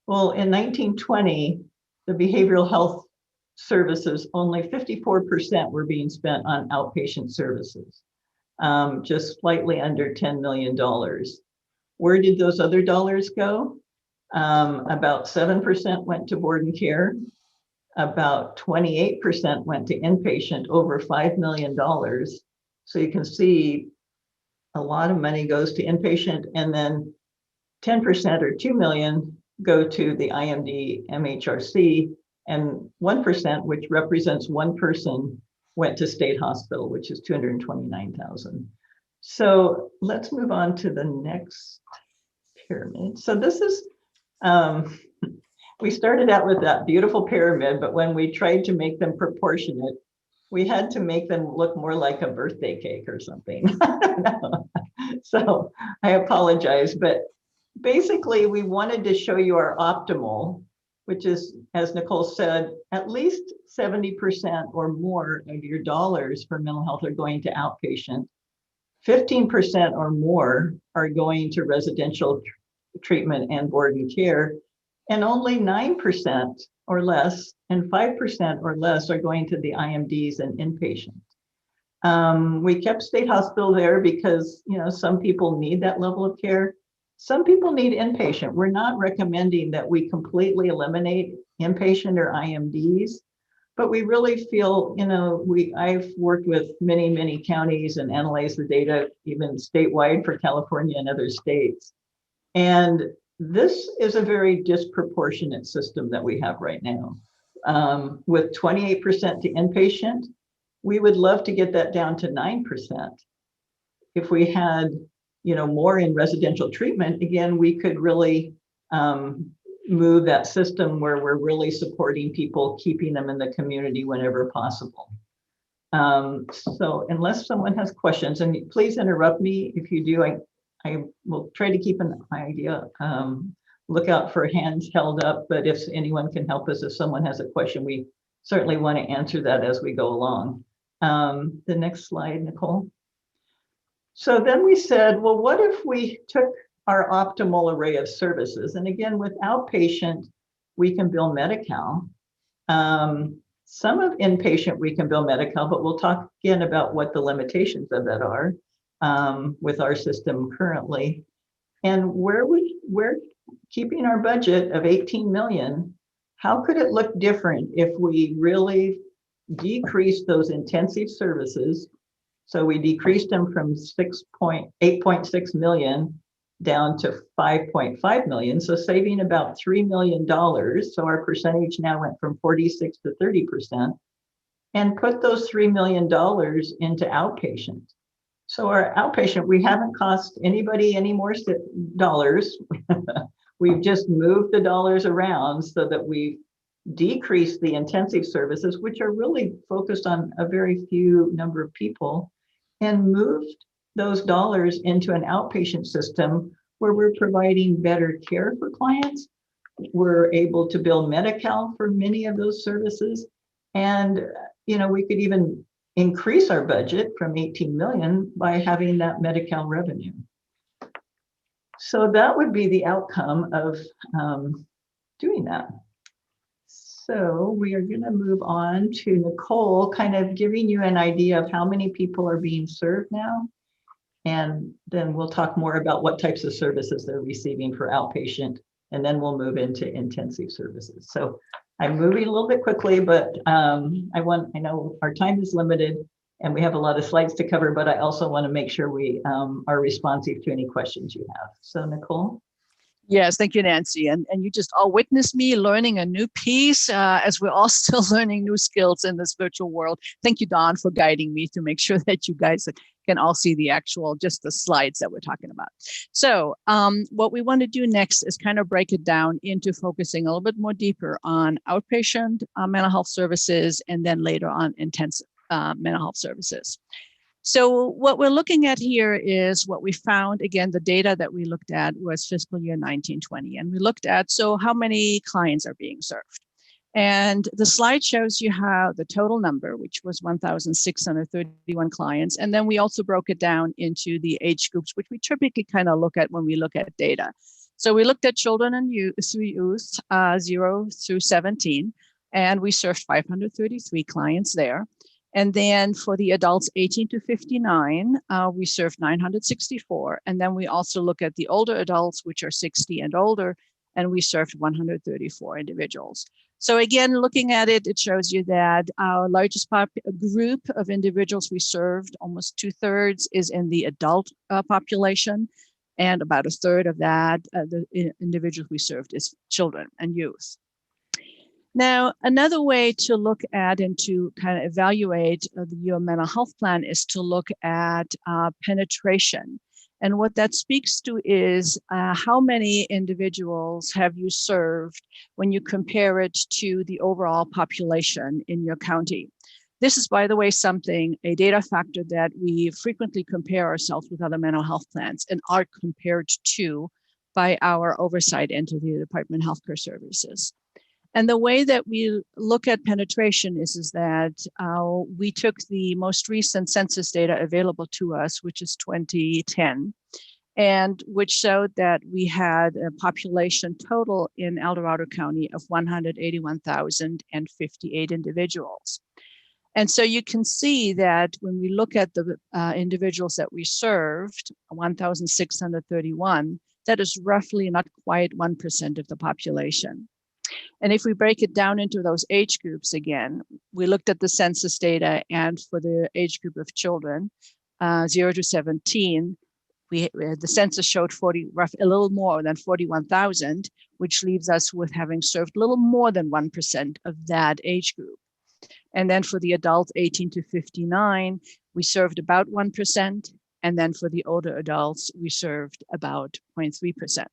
Well, in 1920, the behavioral health services, only 54% were being spent on outpatient services, just slightly under $10 million. Where did those other dollars go? About 7% went to board and care. About 28% went to inpatient, over $5 million. So you can see a lot of money goes to inpatient, and then 10% or 2 million go to the IMD MHRC, and 1%, which represents one person, went to state hospital, which is 229,000. So let's move on to the next pyramid. So this is, we started out with that beautiful pyramid, but when we tried to make them proportionate, we had to make them look more like a birthday cake or something. So I apologize, but basically we wanted to show you our optimal, which is, as Nicole said, at least 70% or more of your dollars for mental health are going to outpatient. 15% or more are going to residential treatment and board and care, and only 9% or less and 5% or less are going to the IMDs and inpatient. We kept state hospital there because, you know, some people need that level of care. Some people need inpatient. We're not recommending that we completely eliminate inpatient or IMDs, but we really feel, you know, I've worked with many counties and analyzed the data, even statewide for California and other states. And this is a very disproportionate system that we have right now. With 28% to inpatient, we would love to get that down to 9%. If we had, you know, more in residential treatment, again, we could really move that system where we're really supporting people, keeping them in the community whenever possible. So unless someone has questions, and please interrupt me if you do, I will try to keep an idea, look out for hands held up, but if anyone can help us, if someone has a question, we certainly want to answer that as we go along. The next slide, Nicole. So then we said, well, what if we took our optimal array of services? And again, with outpatient, we can bill Medi-Cal. Some of inpatient, we can bill Medi-Cal, but we'll talk again about what the limitations of that are with our system currently. And we're keeping our budget of 18 million. How could it look different if we really decreased those intensive services? So we decreased them from 8.6 million down to 5.5 million. So saving about $3 million. So our percentage now went from 46 to 30%, and put those $3 million into outpatient. So our outpatient, we haven't cost anybody any more dollars. We've just moved the dollars around so that we decrease the intensive services, which are really focused on a very few number of people, and moved those dollars into an outpatient system where we're providing better care for clients. We're able to bill Medi-Cal for many of those services. And, you know, we could even increase our budget from 18 million by having that Medi-Cal revenue. So that would be the outcome of doing that. So we are going to move on to Nicole, kind of giving you an idea of how many people are being served now. And then we'll talk more about what types of services they're receiving for outpatient, and then we'll move into intensive services. So I'm moving a little bit quickly, but I know our time is limited and we have a lot of slides to cover, but I also want to make sure we are responsive to any questions you have. So Nicole. Yes, thank you, Nancy. And you just all witnessed me learning a new piece as we're all still learning new skills in this virtual world. Thank you, Don, for guiding me to make sure that you guys can all see the actual, just the slides that we're talking about. So what we want to do next is kind of break it down into focusing a little bit more deeper on outpatient mental health services, and then later on intensive mental health services. So what we're looking at here is what we found. Again, the data that we looked at was fiscal year 1920. And we looked at, so how many clients are being served? And the slide shows you how the total number, which was 1,631 clients. And then we also broke it down into the age groups, which we typically kind of look at when we look at data. So we looked at children and youth 0 through 17, and we served 533 clients there. And then for the adults 18 to 59, we served 964. And then we also look at the older adults, which are 60 and older, and we served 134 individuals. So again, looking at it, it shows you that our largest group of individuals we served, almost 2/3, is in the adult population. And about 1/3 of that, the individuals we served is children and youth. Now, another way to look at and to kind of evaluate your mental health plan is to look at penetration. And what that speaks to is how many individuals have you served when you compare it to the overall population in your county. This is, by the way, a data factor that we frequently compare ourselves with other mental health plans and are compared to by our oversight entity, the Department of Healthcare Services. And the way that we look at penetration is that we took the most recent census data available to us, which is 2010, and which showed that we had a population total in El Dorado County of 181,058 individuals. And so you can see that when we look at the individuals that we served, 1,631, that is roughly not quite 1% of the population. And if we break it down into those age groups again, we looked at the census data, and for the age group of children, 0 to 17, the census showed a little more than 41,000, which leaves us with having served a little more than 1% of that age group. And then for the adults 18 to 59, we served about 1%. And then for the older adults, we served about 0.3%.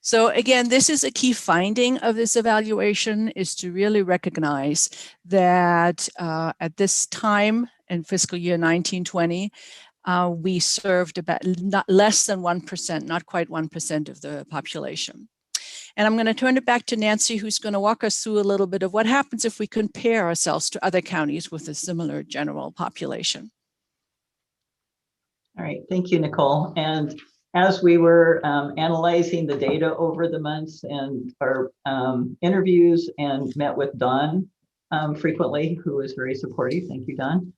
So again, this is a key finding of this evaluation, is to really recognize that at this time in fiscal year 1920, we served about less than 1%, not quite 1% of the population. And I'm going to turn it back to Nancy, who's going to walk us through a little bit of what happens if we compare ourselves to other counties with a similar general population. All right, thank you, Nicole. And as we were analyzing the data over the months and our interviews and met with Don frequently, who was very supportive, thank you, Don.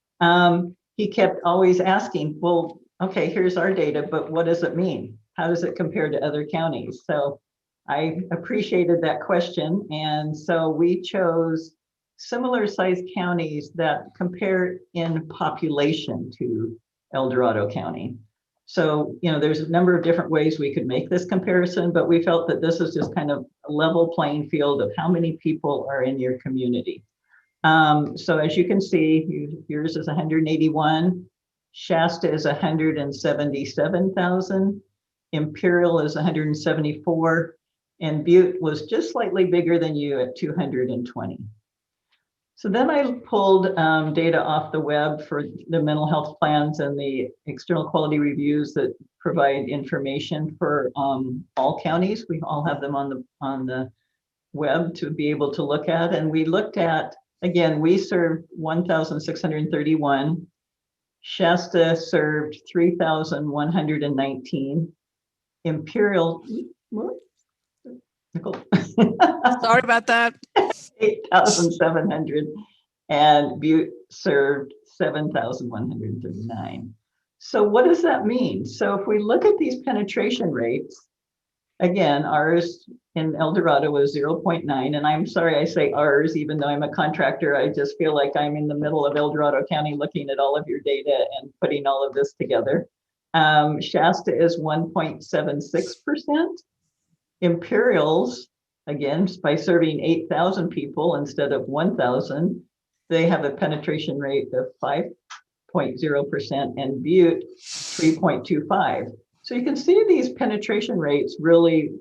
He kept always asking, well, okay, here's our data, but what does it mean? How does it compare to other counties? So I appreciated that question. And so we chose similar sized counties that compare in population to El Dorado County. So, there's a number of different ways we could make this comparison, but we felt that this is just kind of a level playing field of how many people are in your community. So as you can see, yours is 181, Shasta is 177,000, Imperial is 174, and Butte was just slightly bigger than you at 220. So then I pulled data off the web for the mental health plans and the external quality reviews that provide information for all counties. We all have them on the web to be able to look at. And we looked at, again, we served 1,631. Shasta served 3,119. Imperial, Nicole. Sorry about that. 8,700, and Butte served 7,139. So what does that mean? So if we look at these penetration rates, again, ours in El Dorado was 0.9, and I'm sorry I say ours, even though I'm a contractor, I just feel like I'm in the middle of El Dorado County looking at all of your data and putting all of this together. Shasta is 1.76%. Imperials, again, by serving 8,000 people instead of 1,000, they have a penetration rate of 5.0% and Butte 3.25. So you can see these penetration rates really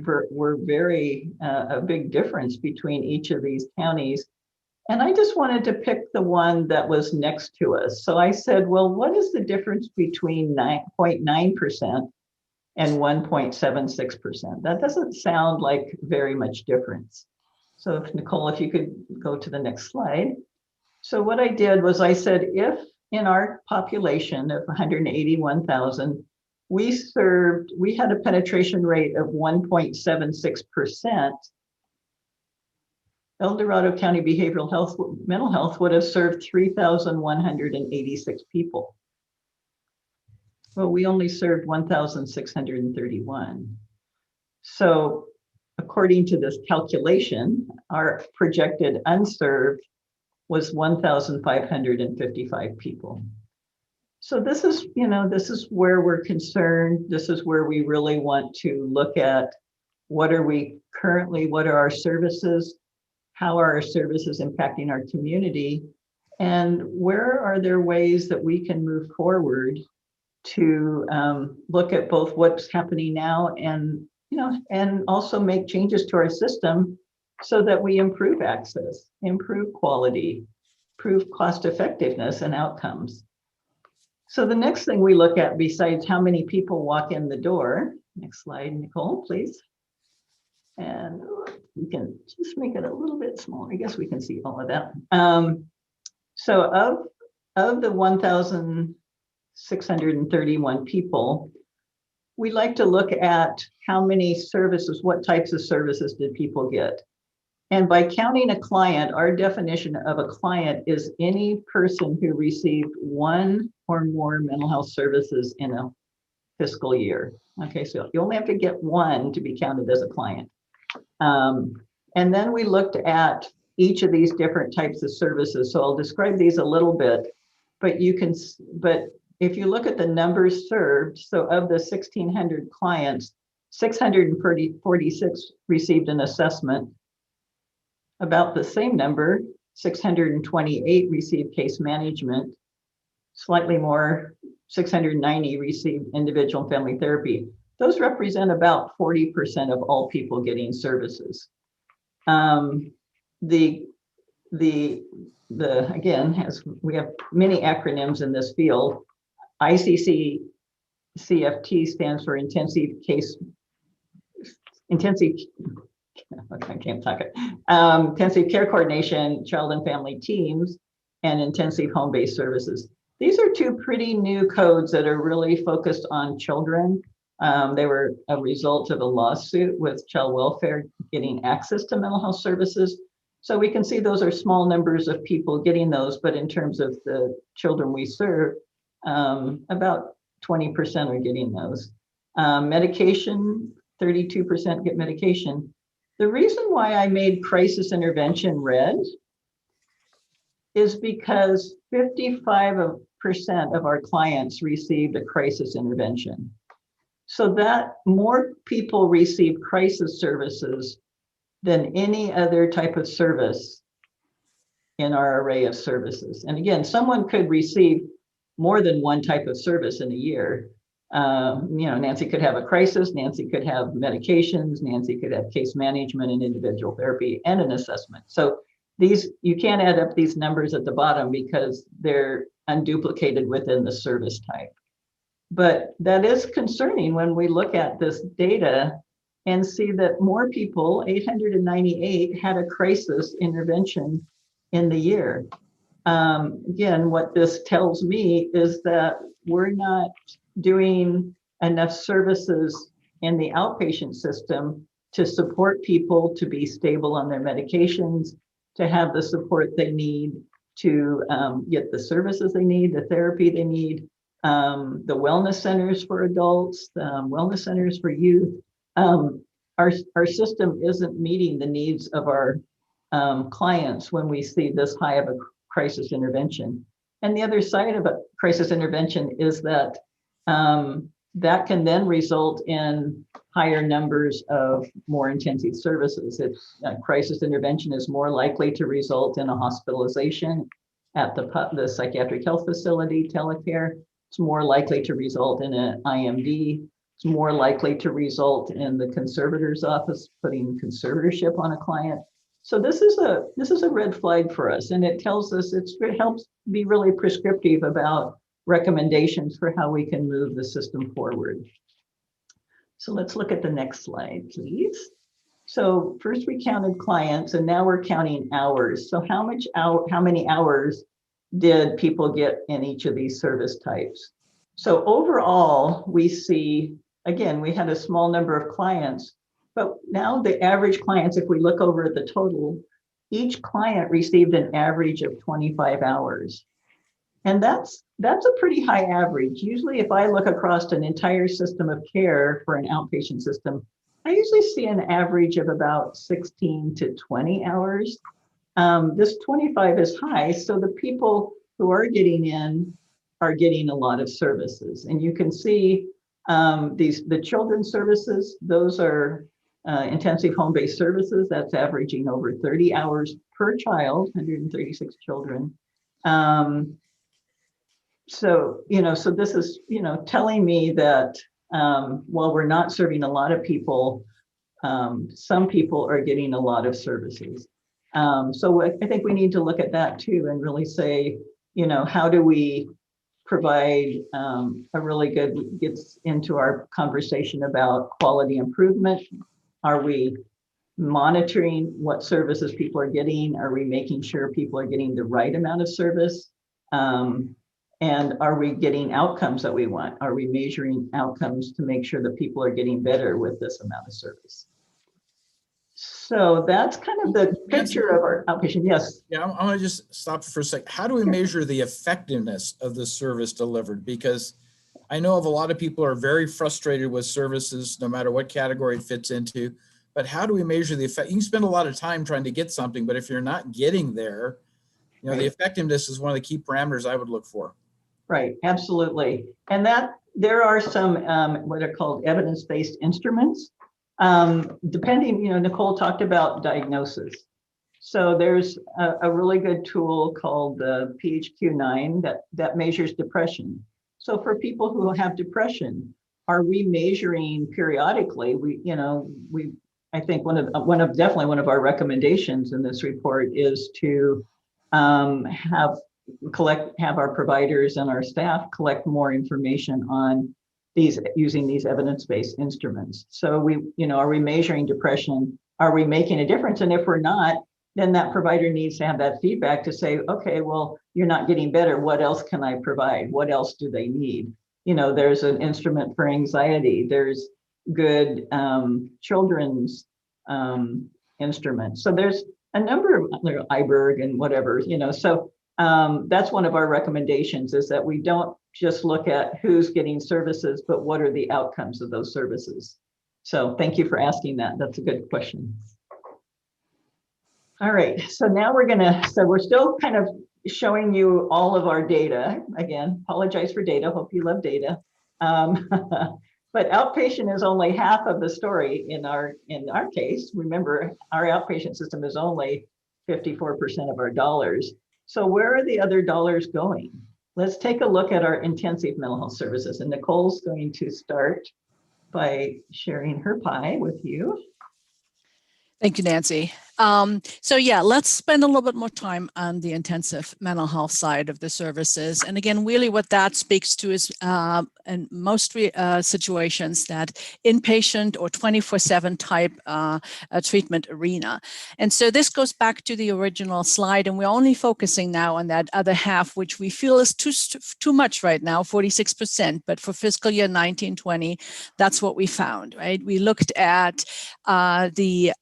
were very a big difference between each of these counties. And I just wanted to pick the one that was next to us. So I said, well, what is the difference between 9.9% and 1.76%? That doesn't sound like very much difference. So if Nicole, if you could go to the next slide. So what I did was I said, if in our population of 181,000, we had a penetration rate of 1.76%, El Dorado County Behavioral Health, Mental Health would have served 3,186 people. Well, we only served 1,631. So according to this calculation, our projected unserved was 1,555 people. So this is, this is where we're concerned. This is where we really want to look at what are our services? How are our services impacting our community? And where are there ways that we can move forward to look at both what's happening now and, and also make changes to our system so that we improve access, improve quality, improve cost effectiveness and outcomes. So the next thing we look at besides how many people walk in the door, next slide, Nicole, please. And we can just make it a little bit smaller. I guess we can see all of that. So of the 1,631 people, we like to look at how many services, what types of services did people get? And by counting a client, our definition of a client is any person who received one or more mental health services in a fiscal year. Okay, so you only have to get one to be counted as a client. And then we looked at each of these different types of services. So I'll describe these a little bit, but if you look at the numbers served, so of the 1,600 clients, 646 received an assessment. About the same number, 628 received case management, slightly more, 690 received individual and family therapy. Those represent about 40% of all people getting services. Again, as we have many acronyms in this field, ICC CFT stands for intensive care coordination, child and family teams, and intensive home-based services. These are two pretty new codes that are really focused on children. They were a result of a lawsuit with child welfare getting access to mental health services. So we can see those are small numbers of people getting those, but in terms of the children we serve, about 20% are getting those. Medication, 32% get medication. The reason why I made crisis intervention red is because 55% of our clients received a crisis intervention. So that more people receive crisis services than any other type of service in our array of services. And again, someone could receive more than one type of service in a year. Nancy could have a crisis, Nancy could have medications, Nancy could have case management and individual therapy and an assessment. So you can't add up these numbers at the bottom because they're unduplicated within the service type. But that is concerning when we look at this data and see that more people, 898, had a crisis intervention in the year. Again, what this tells me is that we're not doing enough services in the outpatient system to support people to be stable on their medications, to have the support they need to get the services they need, the therapy they need, the wellness centers for adults, the wellness centers for youth. Our system isn't meeting the needs of our clients when we see this high of a crisis intervention. And the other side of a crisis intervention is that that can then result in higher numbers of more intensive services. Crisis intervention is more likely to result in a hospitalization at the psychiatric health facility, telecare. It's more likely to result in an IMD. It's more likely to result in the conservator's office putting conservatorship on a client. So this is a red flag for us, and it tells us it helps be really prescriptive about recommendations for how we can move the system forward. So let's look at the next slide, please. So first we counted clients, and now we're counting hours. So how many hours did people get in each of these service types? So overall, we see, again, we had a small number of clients, but now the average clients, if we look over at the total, each client received an average of 25 hours. And that's a pretty high average. Usually if I look across an entire system of care for an outpatient system, I usually see an average of about 16 to 20 hours. This 25 is high, so the people who are getting in are getting a lot of services. And you can see the children's services, those are intensive home-based services. That's averaging over 30 hours per child, 136 children. So this is, telling me that while we're not serving a lot of people, some people are getting a lot of services. So I think we need to look at that too and really say, how do we provide a really good, gets into our conversation about quality improvement. Are we monitoring what services people are getting? Are we making sure people are getting the right amount of service? And are we getting outcomes that we want? Are we measuring outcomes to make sure that people are getting better with this amount of service? So that's kind of the picture of our outpatient. Yes. Yeah, I want to just stop for a sec. How do we measure the effectiveness of the service delivered? Because I know of a lot of people are very frustrated with services, no matter what category it fits into. But how do we measure the effect? You can spend a lot of time trying to get something, but if you're not getting there, Right. The effectiveness is one of the key parameters I would look for. Right, absolutely. And that there are some what are called evidence-based instruments. Depending, Nicole talked about diagnosis. So there's a really good tool called the PHQ-9 that measures depression. So for people who have depression, are we measuring periodically? I think definitely one of our recommendations in this report is to have our providers and our staff collect more information on using these evidence-based instruments. So are we measuring depression? Are we making a difference? And if we're not, then that provider needs to have that feedback to say, okay, well, you're not getting better. What else can I provide? What else do they need? There's an instrument for anxiety. There's good children's instruments. So there's a number of iBerg and whatever, so that's one of our recommendations, is that we don't just look at who's getting services, but what are the outcomes of those services. So thank you for asking that. That's a good question. All right, so now we're still kind of showing you all of our data. Again, apologize for data, hope you love data. But outpatient is only half of the story in our case. Remember, our outpatient system is only 54% of our dollars. So where are the other dollars going? Let's take a look at our intensive mental health services. And Nicole's going to start by sharing her pie with you. Thank you, Nancy. So yeah, let's spend a little bit more time on the intensive mental health side of the services. And again, really what that speaks to is in most situations that inpatient or 24/7 type treatment arena. And so this goes back to the original slide, and we're only focusing now on that other half, which we feel is too much right now, 46%. But for fiscal year 19-20, that's what we found, right? We looked at the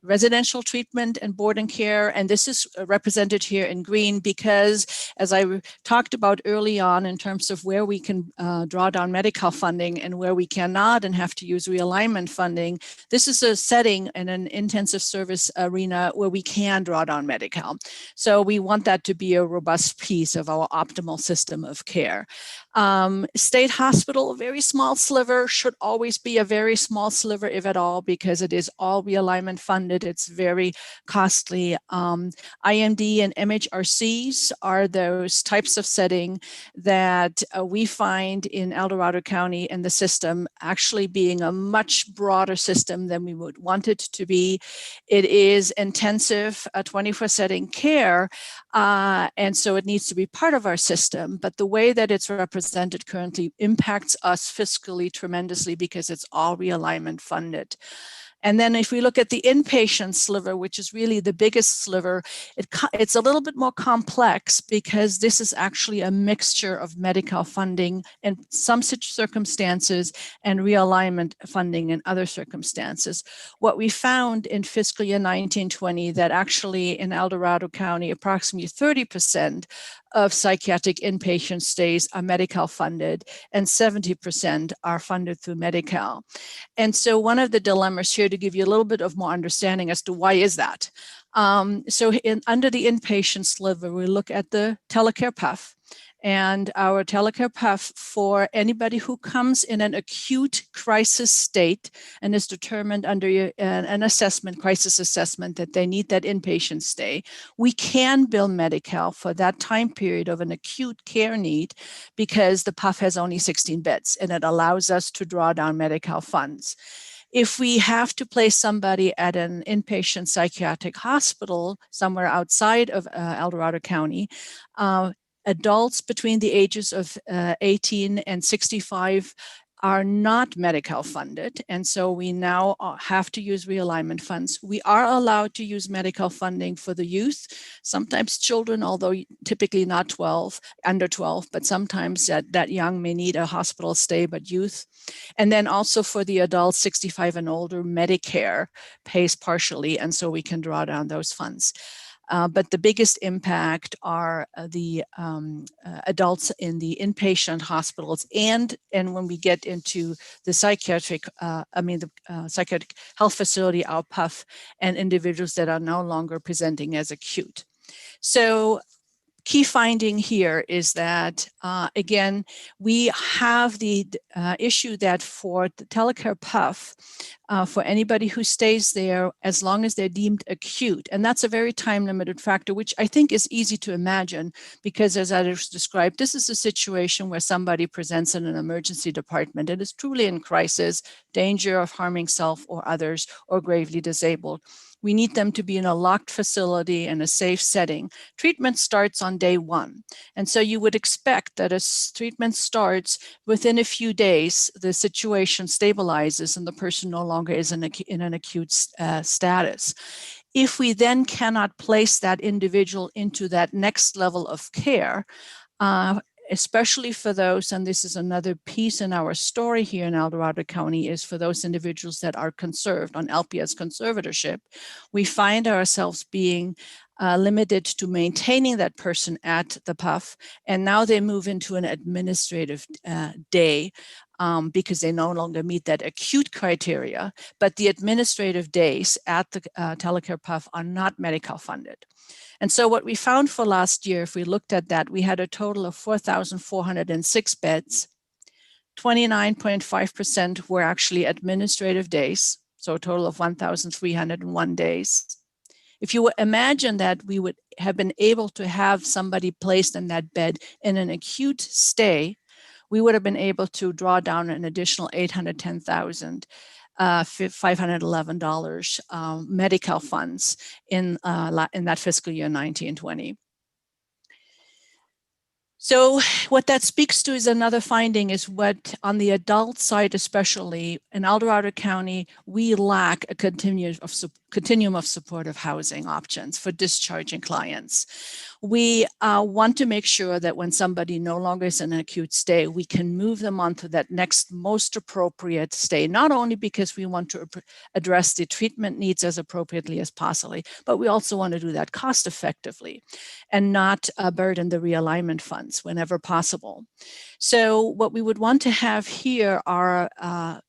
residential treatment and boarding care, and this is represented here in green because, as I talked about early on, in terms of where we can draw down Medi-Cal funding and where we cannot and have to use realignment funding, this is a setting in an intensive service arena where we can draw down Medi-Cal. So we want that to be a robust piece of our optimal system of care. State hospital, a very small sliver, should always be a very small sliver, if at all, because it is all realignment funded. It's very costly. IMD and MHRCs are those types of setting that we find in El Dorado County and the system actually being a much broader system than we would want it to be. It is intensive 24/7 care, and so it needs to be part of our system. But the way that it's represented currently impacts us fiscally tremendously because it's all realignment funded. And then if we look at the inpatient sliver, which is really the biggest sliver, it's a little bit more complex because this is actually a mixture of Medi-Cal funding in some circumstances and realignment funding in other circumstances. What we found in fiscal year 19-20, that actually in El Dorado County, approximately 30% of psychiatric inpatient stays are Medi-Cal funded and 70% are funded through Medi-Cal. And so one of the dilemmas here, to give you a little bit of more understanding as to why is that. Under the inpatient sliver, we look at the telecare PUF. And our telecare PUF for anybody who comes in an acute crisis state and is determined under an assessment, crisis assessment, that they need that inpatient stay, we can bill Medi-Cal for that time period of an acute care need because the PUF has only 16 beds and it allows us to draw down Medi-Cal funds. If we have to place somebody at an inpatient psychiatric hospital somewhere outside of El Dorado County, adults between the ages of 18 and 65 are not Medi-Cal funded. And so we now have to use realignment funds. We are allowed to use Medi-Cal funding for the youth, sometimes children, although typically not under 12, but sometimes that young may need a hospital stay, but youth. And then also for the adults 65 and older, Medicare pays partially, and so we can draw down those funds. But the biggest impact are the adults in the inpatient hospitals, and when we get into the psychiatric, psychiatric health facility, our PUF, and individuals that are no longer presenting as acute. So key finding here is that, again, we have the issue that for the telecare PUF, for anybody who stays there, as long as they're deemed acute, and that's a very time-limited factor, which I think is easy to imagine, because as I just described, this is a situation where somebody presents in an emergency department and is truly in crisis, danger of harming self or others, or gravely disabled. We need them to be in a locked facility and a safe setting. Treatment starts on day one. And so you would expect that as treatment starts, within a few days, the situation stabilizes and the person no longer is in an acute status. If we then cannot place that individual into that next level of care, especially for those, and this is another piece in our story here in El Dorado County, is for those individuals that are conserved on LPS conservatorship, we find ourselves being limited to maintaining that person at the PUF, and now they move into an administrative day because they no longer meet that acute criteria, but the administrative days at the telecare PUF are not Medi-Cal funded. And so what we found for last year, if we looked at that, we had a total of 4,406 beds. 29.5% were actually administrative days, so a total of 1,301 days. If you imagine that we would have been able to have somebody placed in that bed in an acute stay, we would have been able to draw down an additional $810,511 Medi-Cal funds in that fiscal year 19-20. So what that speaks to is another finding is what on the adult side, especially in El Dorado County, we lack a continuum of supportive housing options for discharging clients. We want to make sure that when somebody no longer is in an acute stay, we can move them on to that next most appropriate stay, not only because we want to address the treatment needs as appropriately as possible, but we also want to do that cost effectively and not burden the realignment funds whenever possible. So what we would want to have here are a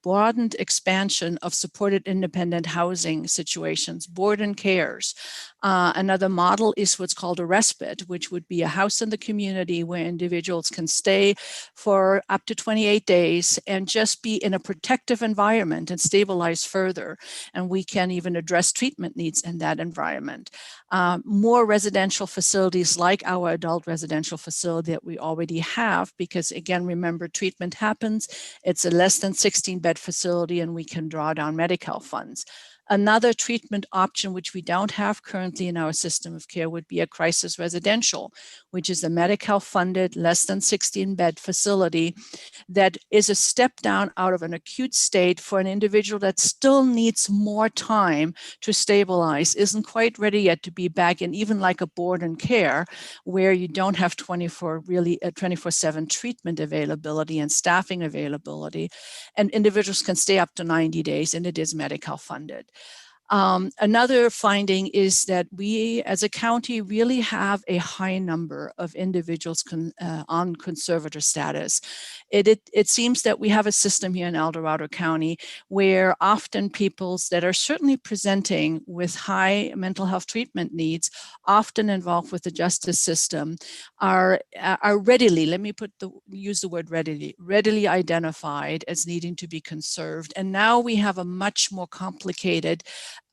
broadened expansion of supported independent housing housing situations, board and cares. Another model is what's called a respite, which would be a house in the community where individuals can stay for up to 28 days and just be in a protective environment and stabilize further. And we can even address treatment needs in that environment. More residential facilities like our adult residential facility that we already have, because again, remember, treatment happens. It's a less than 16 bed facility and we can draw down Medi-Cal funds. Another treatment option, which we don't have currently in our system of care, would be a crisis residential, which is a Medi-Cal funded less than 16 bed facility that is a step down out of an acute state for an individual that still needs more time to stabilize, isn't quite ready yet to be back in even like a board and care where you don't have 24/7 treatment availability and staffing availability, and individuals can stay up to 90 days and it is Medi-Cal funded. Another finding is that we as a county really have a high number of individuals on conservator status. It seems that we have a system here in El Dorado County where often peoples that are certainly presenting with high mental health treatment needs, often involved with the justice system, are readily, let me use the word readily identified as needing to be conserved. And now we have a much more complicated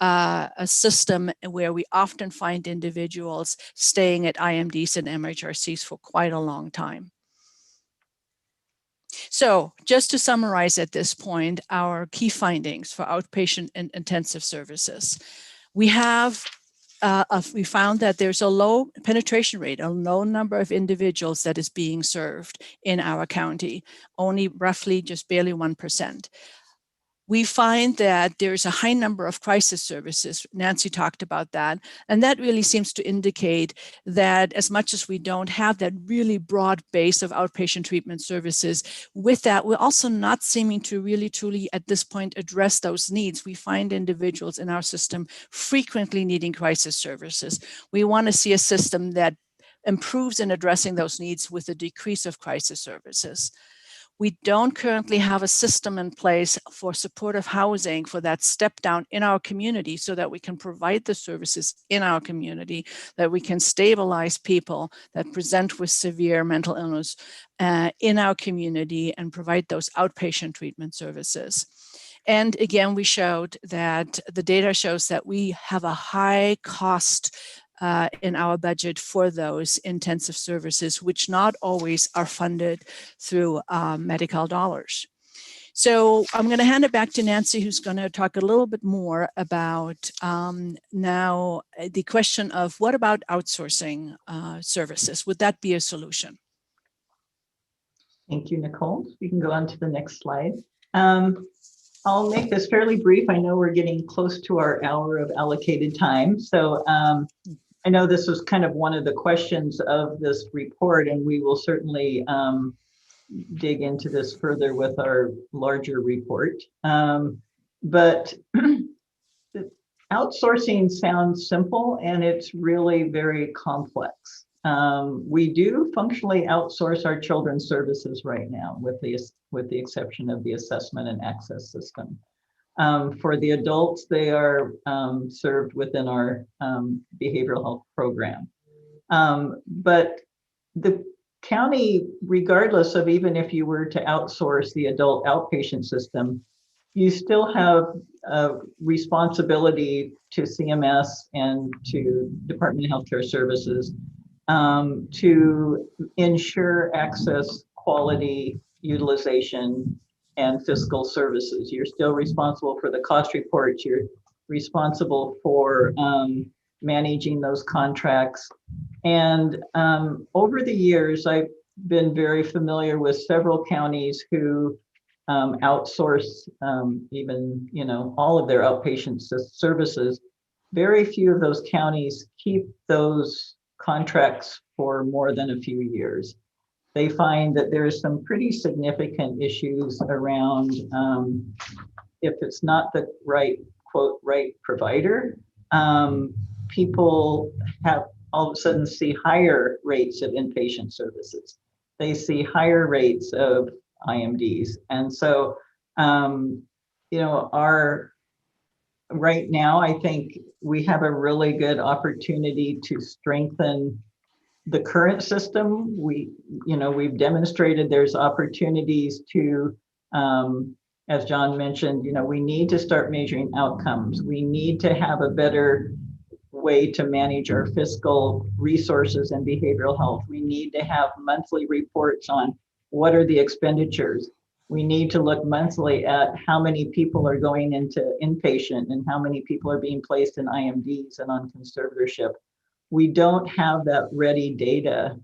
a system where we often find individuals staying at IMDs and MHRCs for quite a long time. So just to summarize at this point, our key findings for outpatient and intensive services. We found that there's a low penetration rate, a low number of individuals that is being served in our county, only roughly just barely 1%. We find that there's a high number of crisis services. Nancy talked about that. And that really seems to indicate that as much as we don't have that really broad base of outpatient treatment services, with that, we're also not seeming to really truly at this point address those needs. We find individuals in our system frequently needing crisis services. We want to see a system that improves in addressing those needs with a decrease of crisis services. We don't currently have a system in place for supportive housing for that step down in our community so that we can provide the services in our community, that we can stabilize people that present with severe mental illness in our community and provide those outpatient treatment services. And again, we showed that the data shows that we have a high cost in our budget for those intensive services, which not always are funded through Medi-Cal dollars. So I'm going to hand it back to Nancy, who's going to talk a little bit more about now the question of what about outsourcing services? Would that be a solution? Thank you, Nicole. We can go on to the next slide. I'll make this fairly brief. I know we're getting close to our hour of allocated time. So I know this was kind of one of the questions of this report, and we will certainly dig into this further with our larger report. But outsourcing sounds simple, and it's really very complex. We do functionally outsource our children's services right now, with the exception of the assessment and access system. For the adults, they are served within our behavioral health program. But the county, regardless of even if you were to outsource the adult outpatient system, you still have a responsibility to CMS and to Department of Healthcare Services to ensure access, quality, utilization, and fiscal services. You're still responsible for the cost reports. You're responsible for managing those contracts. And over the years, I've been very familiar with several counties who outsource even, all of their outpatient services. Very few of those counties keep those contracts for more than a few years. They find that there's some pretty significant issues around if it's not the right, quote, right provider, people have all of a sudden see higher rates of inpatient services. They see higher rates of IMDs. And so, our right now, I think we have a really good opportunity to strengthen the current system. We've demonstrated there's opportunities to, as John mentioned, we need to start measuring outcomes. We need to have a better way to manage our fiscal resources and behavioral health. We need to have monthly reports on what are the expenditures. We need to look monthly at how many people are going into inpatient and how many people are being placed in IMDs and on conservatorship. We don't have that ready data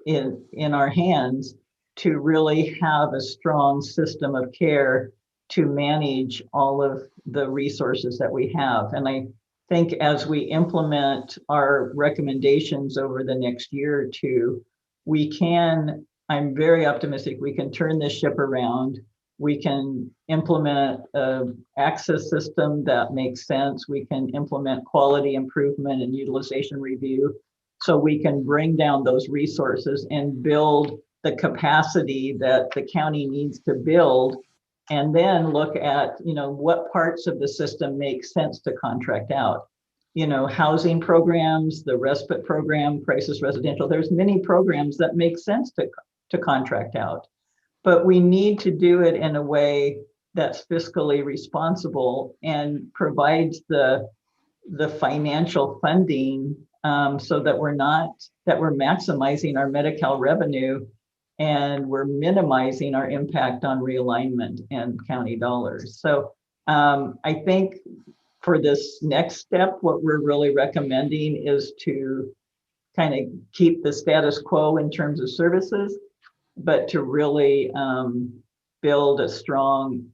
in our hands to really have a strong system of care to manage all of the resources that we have. And I think as we implement our recommendations over the next year or two, I'm very optimistic we can turn this ship around. We can implement an access system that makes sense. We can implement quality improvement and utilization review, so we can bring down those resources and build the capacity that the county needs to build, and then look at, what parts of the system make sense to contract out. Housing programs, the respite program, crisis residential, there's many programs that make sense to contract out. But we need to do it in a way that's fiscally responsible and provides the financial funding so that we're maximizing our Medi-Cal revenue and we're minimizing our impact on realignment and county dollars. So I think for this next step, what we're really recommending is to kind of keep the status quo in terms of services, but to really build a strong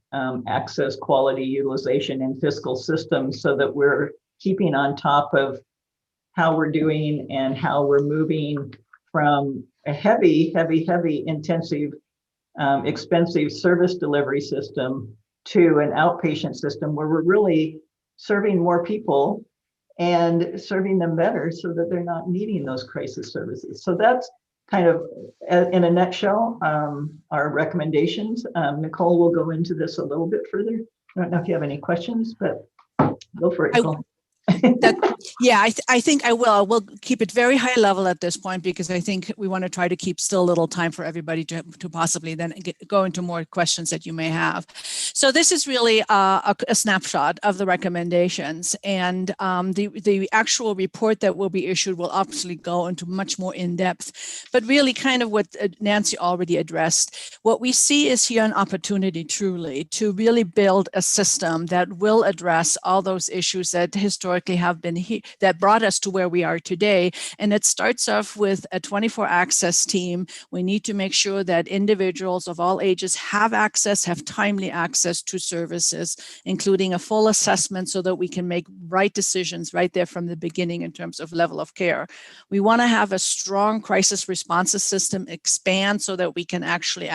access, quality, utilization, and fiscal system so that we're keeping on top of how we're doing and how we're moving from a heavy, intensive, expensive service delivery system to an outpatient system where we're really serving more people and serving them better so that they're not needing those crisis services. So that's kind of, in a nutshell, our recommendations. Nicole will go into this a little bit further. I don't know if you have any questions, but go for it, Nicole. I think I will. I will keep it very high level at this point because I think we want to try to keep still a little time for everybody to possibly then go into more questions that you may have. So this is really a snapshot of the recommendations, and the actual report that will be issued will obviously go into much more in depth, but really kind of what Nancy already addressed. What we see is here an opportunity truly to really build a system that will address all those issues that historically have been here, that brought us to where we are today. And it starts off with a 24 access team. We need to make sure that individuals of all ages have timely access to services, including a full assessment so that we can make right decisions right there from the beginning in terms of level of care. We want to have a strong crisis responses system expand so that we can actually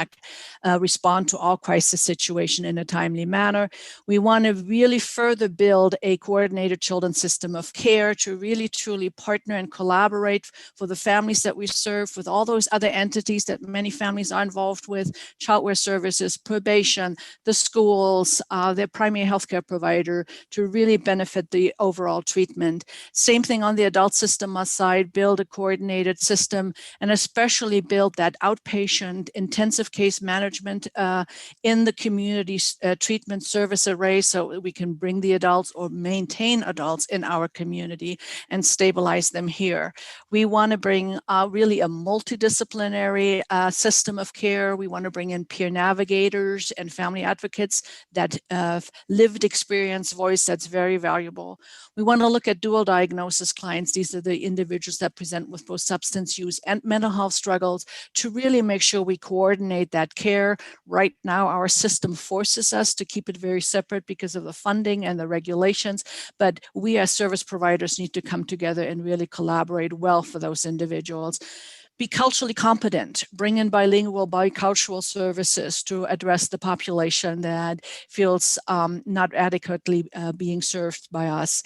respond to all crisis situations in a timely manner. We want to really further build a coordinated children's system of care to really truly partner and collaborate for the families that we serve with all those other entities that many families are involved with, childcare services, probation, the schools, their primary healthcare provider, to really benefit the overall treatment. Same thing on the adult system side, build a coordinated system and especially build that outpatient intensive case management in the community treatment service array so we can bring the adults or maintain adults in our community and stabilize them here. We want to bring really a multidisciplinary system of care. We want to bring in peer navigators and family advocates that lived experience voice that's very valuable. We want to look at dual diagnosis clients. These are the individuals that present with both substance use and mental health struggles to really make sure we coordinate that care. Right now, our system forces us to keep it very separate because of the funding and the regulations, but we as service providers need to come together and really collaborate well for those individuals. Be culturally competent, bring in bilingual, bicultural services to address the population that feels not adequately being served by us.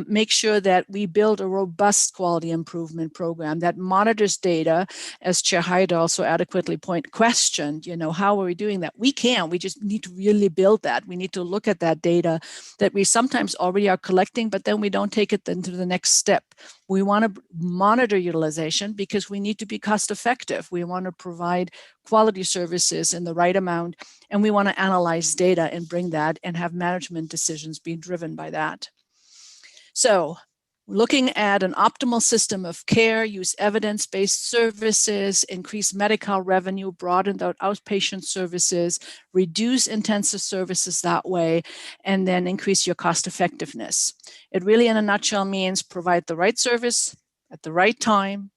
Make sure that we build a robust quality improvement program that monitors data, as Chair Hyde also adequately questioned, how are we doing that? We just need to really build that. We need to look at that data that we sometimes already are collecting, but then we don't take it into the next step. We want to monitor utilization because we need to be cost effective. We want to provide quality services in the right amount, and we want to analyze data and bring that and have management decisions being driven by that. So looking at an optimal system of care, use evidence-based services, increase medical revenue, broaden out outpatient services, reduce intensive services that way, and then increase your cost effectiveness. It really, in a nutshell, means provide the right service at the right time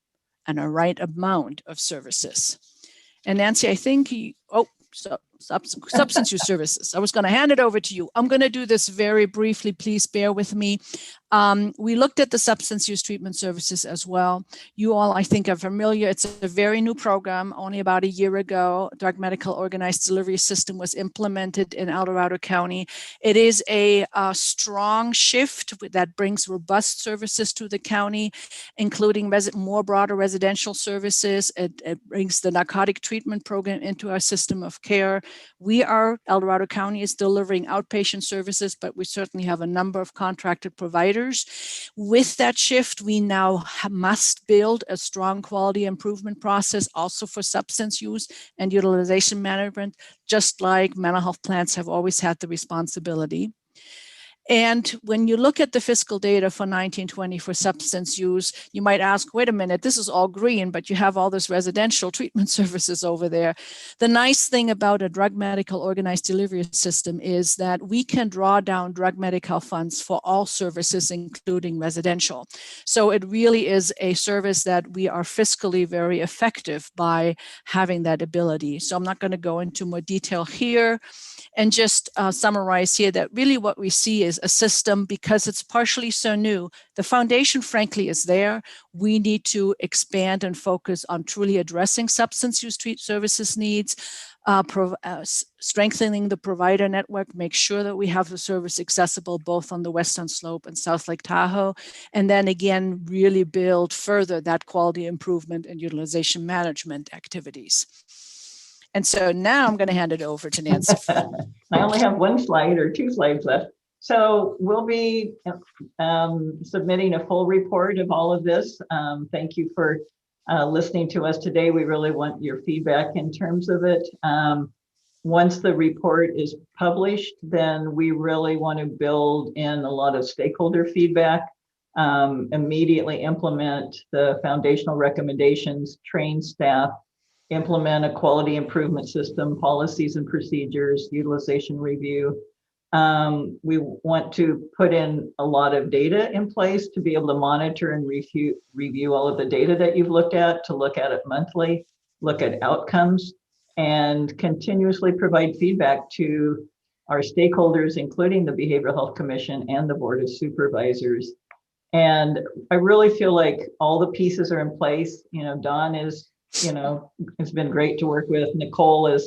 and a right amount of services. And Nancy, I think substance use services. I was going to hand it over to you. I'm going to do this very briefly. Please bear with me. We looked at the substance use treatment services as well. You all, I think, are familiar. It's a very new program. Only about a year ago, drug medical organized delivery system was implemented in El Dorado County. It is a strong shift that brings robust services to the county, including more broader residential services. It brings the narcotic treatment program into our system of care. El Dorado County is delivering outpatient services, but we certainly have a number of contracted providers. With that shift, we now must build a strong quality improvement process also for substance use and utilization management, just like mental health plans have always had the responsibility. And when you look at the fiscal data for 1920 for substance use, you might ask, wait a minute, this is all green, but you have all this residential treatment services over there. The nice thing about a drug medical organized delivery system is that we can draw down drug medical funds for all services, including residential. So it really is a service that we are fiscally very effective by having that ability. So I'm not going to go into more detail here. And just summarize here that really what we see is a system, because it's partially so new, the foundation, frankly, is there. We need to expand and focus on truly addressing substance use services needs, strengthening the provider network, make sure that we have the service accessible both on the Western Slope and South Lake Tahoe, and then again, really build further that quality improvement and utilization management activities. And so now I'm going to hand it over to Nancy. I only have one slide or two slides left. So we'll be submitting a full report of all of this. Thank you for listening to us today. We really want your feedback in terms of it. Once the report is published, then we really want to build in a lot of stakeholder feedback, immediately implement the foundational recommendations, train staff, implement a quality improvement system, policies and procedures, utilization review. We want to put in a lot of data in place to be able to monitor and review all of the data that you've looked at, to look at it monthly, look at outcomes, and continuously provide feedback to our stakeholders, including the Behavioral Health Commission and the Board of Supervisors. And I really feel like all the pieces are in place. Dawn is, it's been great to work with. Nicole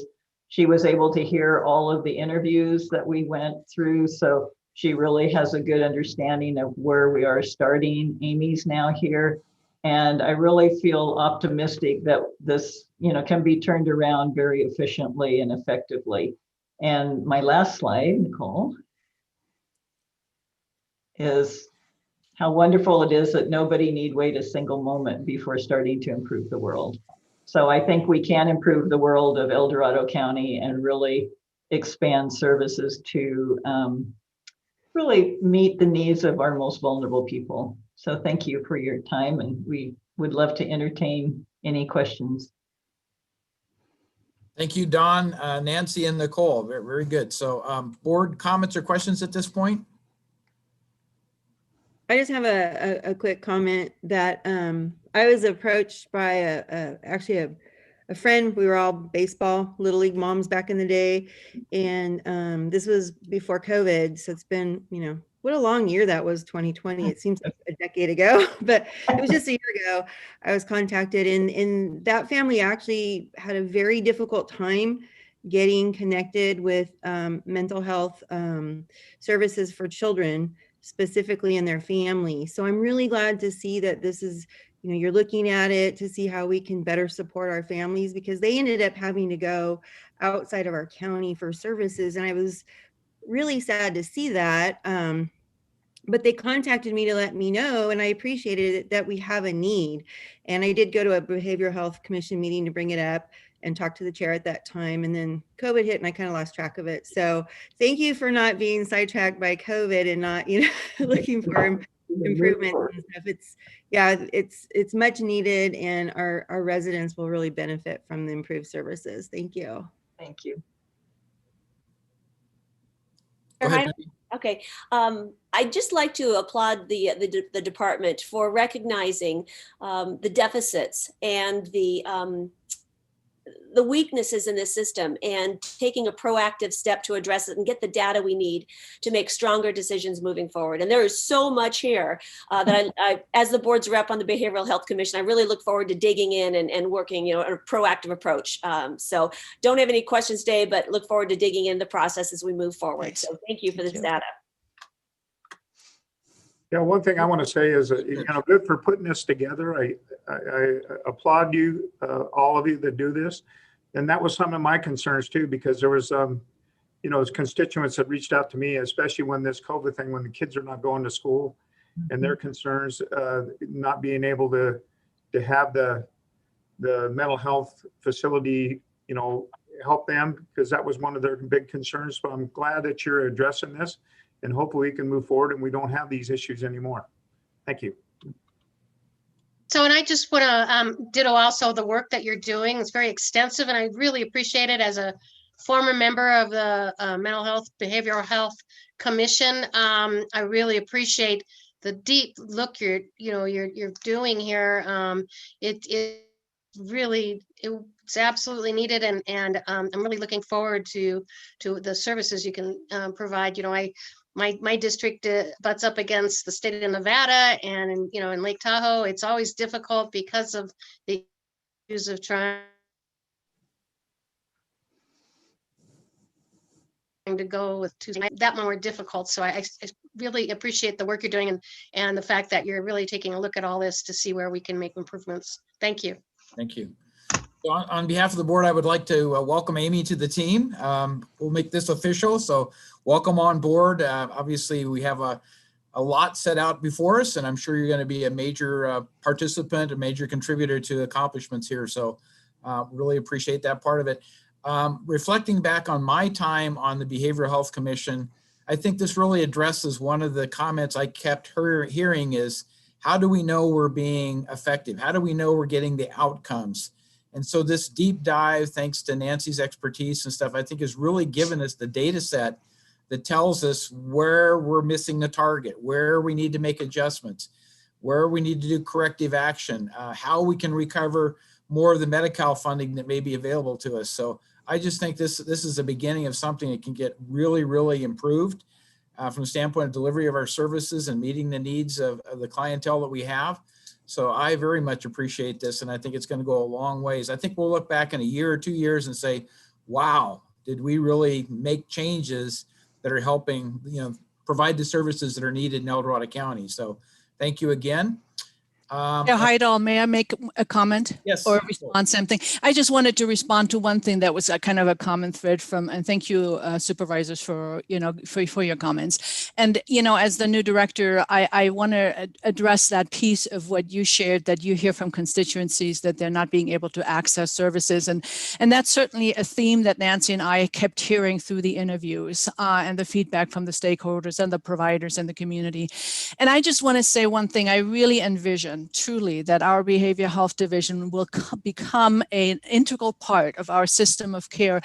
she was able to hear all of the interviews that we went through. So she really has a good understanding of where we are starting. Amy's now here. And I really feel optimistic that this, can be turned around very efficiently and effectively. And my last slide, Nicole, is how wonderful it is that nobody need wait a single moment before starting to improve the world. So I think we can improve the world of El Dorado County and really expand services to really meet the needs of our most vulnerable people. So thank you for your time, and we would love to entertain any questions. Thank you, Dawn, Nancy, and Nicole. Very, very good. So board comments or questions at this point? I just have a quick comment that I was approached by actually a friend. We were all baseball, Little League moms back in the day. And this was before COVID. So it's been, what a long year that was, 2020. It seems like a decade ago, but it was just a year ago. I was contacted, and that family actually had a very difficult time getting connected with mental health services for children, specifically in their family. So I'm really glad to see that this is, you're looking at it to see how we can better support our families, because they ended up having to go outside of our county for services. And I was really sad to see that. But they contacted me to let me know, and I appreciated it, that we have a need. And I did go to a Behavioral Health Commission meeting to bring it up and talk to the chair at that time. And then COVID hit and I kind of lost track of it. So thank you for not being sidetracked by COVID and not, looking for improvements and stuff. It's much needed, and our residents will really benefit from the improved services. Thank you. Thank you. Okay, I'd just like to applaud the department for recognizing the deficits and the weaknesses in this system, and taking a proactive step to address it and get the data we need to make stronger decisions moving forward. And there is so much here that I, as the board's rep on the Behavioral Health Commission, I really look forward to digging in and working, a proactive approach. So don't have any questions today, but look forward to digging in the process as we move forward. So thank you for this data. Yeah, one thing I want to say is, good for putting this together. I applaud you, all of you that do this. And that was some of my concerns too, because there was, constituents that reached out to me, especially when this COVID thing, when the kids are not going to school, and their concerns, not being able to have the mental health facility, help them, because that was one of their big concerns. So I'm glad that you're addressing this, and hopefully we can move forward and we don't have these issues anymore. Thank you. So, and I just want to ditto also the work that you're doing. It's very extensive, and I really appreciate it. As a former member of the Mental Health Behavioral Health Commission, I really appreciate the deep look you're doing here. It's absolutely needed, and I'm really looking forward to the services you can provide. My district butts up against the state of Nevada, and in Lake Tahoe, it's always difficult because of the issues of trying to go with that more difficult. So I really appreciate the work you're doing, and the fact that you're really taking a look at all this to see where we can make improvements. Thank you. Thank you. So on behalf of the board, I would like to welcome Amy to the team. We'll make this official, so welcome on board. Obviously, we have a lot set out before us, and I'm sure you're going to be a major participant, a major contributor to accomplishments here. So really appreciate that part of it. Reflecting back on my time on the Behavioral Health Commission, I think this really addresses one of the comments I kept hearing is, how do we know we're being effective? How do we know we're getting the outcomes? And so this deep dive, thanks to Nancy's expertise and stuff, I think has really given us the data set that tells us where we're missing the target, where we need to make adjustments, where we need to do corrective action, how we can recover more of the Medi-Cal funding that may be available to us. So I just think this is the beginning of something that can get really, really improved from the standpoint of delivery of our services and meeting the needs of the clientele that we have. So I very much appreciate this, and I think it's going to go a long ways. I think we'll look back in a year or 2 years and say, wow, did we really make changes that are helping, provide the services that are needed in El Dorado County? So thank you again. Yeah, Heidel, may I make a comment? Yes. Or respond to something? I just wanted to respond to one thing that was a kind of a common thread from, and thank you, supervisors, for for your comments. And as the new director, I want to address that piece of what you shared, that you hear from constituencies that they're not being able to access services, and that's certainly a theme that Nancy and I kept hearing through the interviews and the feedback from the stakeholders and the providers and the community. And I just want to say one thing I really envision vision, truly, that our behavioral health division will become an integral part of our system of care.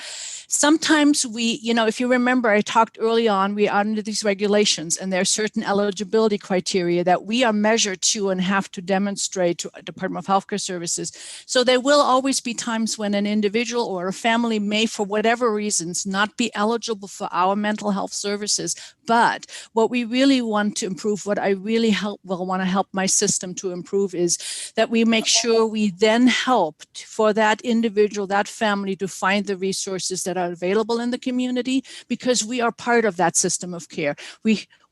Sometimes we, if you remember, I talked early on, we are under these regulations, and there are certain eligibility criteria that we are measured to and have to demonstrate to Department of Healthcare Services. So there will always be times when an individual or a family may, for whatever reasons, not be eligible for our mental health services. But what we really want to improve, what I really want to help my system to improve, is that we make sure we then help for that individual, that family, to find the resources that are available in the community, because we are part of that system of care.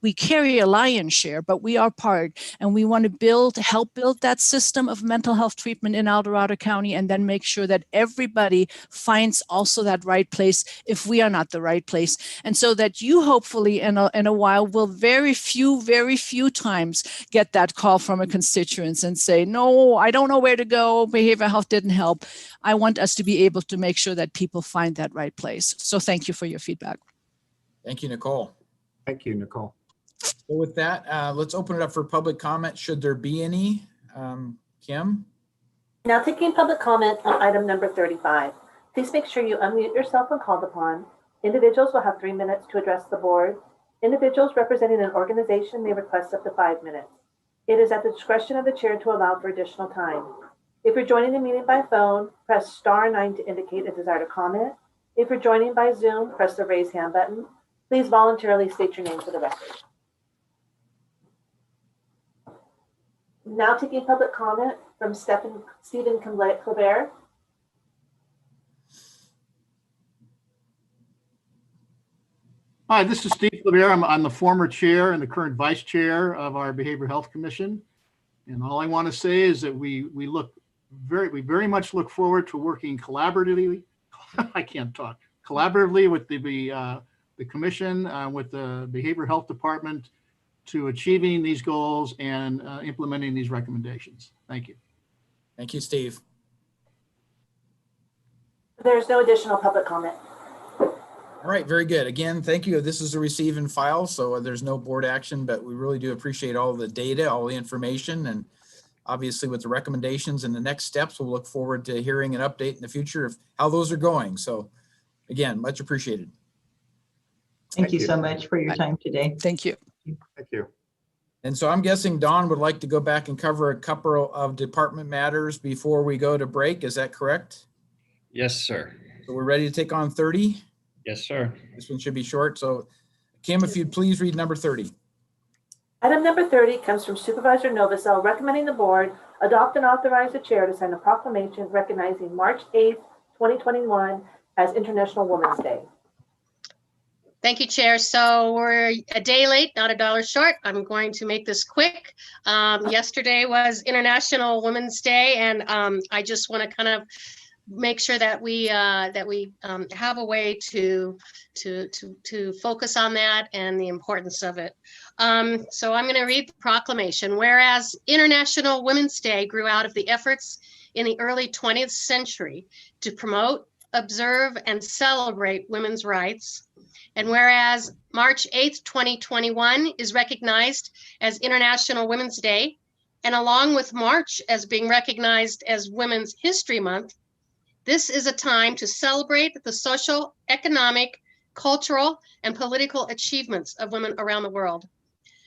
We carry a lion's share, but we are part, and we want to help build that system of mental health treatment in El Dorado County, and then make sure that everybody finds also that right place if we are not the right place. And so that you hopefully in a while will very few times get that call from a constituent and say, no, I don't know where to go. Behavioral health didn't help. I want us to be able to make sure that people find that right place. So thank you for your feedback. Thank you, Nicole. Thank you, Nicole. So with that, let's open it up for public comment. Should there be any? Kim? Now taking public comment on item number 35. Please make sure you unmute yourself when called upon. Individuals will have 3 minutes to address the board. Individuals representing an organization may request up to 5 minutes. It is at the discretion of the chair to allow for additional time. If you're joining the meeting by phone, press *9 to indicate a desire to comment. If you're joining by Zoom, press the raise hand button. Please voluntarily state your name for the record. Now taking public comment from Stephen Colbert. Hi, this is Steve Colbert. I'm the former chair and the current vice chair of our Behavioral Health Commission. And all I want to say is that we very much look forward to working collaboratively. I can't talk. Collaboratively with the commission, with the Behavioral Health Department, to achieving these goals and implementing these recommendations. Thank you. Thank you, Steve. There's no additional public comment. All right, very good. Again, thank you. This is a receive and file, so there's no board action, but we really do appreciate all the data, all the information, and obviously with the recommendations and the next steps, we'll look forward to hearing an update in the future of how those are going. So again, much appreciated. Thank you so much for your time today. Thank you. Thank you. And so I'm guessing Dawn would like to go back and cover a couple of department matters before we go to break. Is that correct? Yes, sir. So we're ready to take on 30? Yes, sir. This one should be short. So Kim, if you'd please read number 30. Item number 30 comes from Supervisor Novosel, recommending the board adopt and authorize the chair to sign a proclamation recognizing March 8th, 2021 as International Women's Day. Thank you, Chair. So we're a day late, not a dollar short. I'm going to make this quick. Yesterday was International Women's Day, and I just want to kind of make sure that we have a way to focus on that and the importance of it. So I'm going to read the proclamation. Whereas International Women's Day grew out of the efforts in the early 20th century to promote, observe, and celebrate women's rights. And whereas March 8th, 2021 is recognized as International Women's Day, and along with March as being recognized as Women's History Month, this is a time to celebrate the social, economic, cultural, and political achievements of women around the world.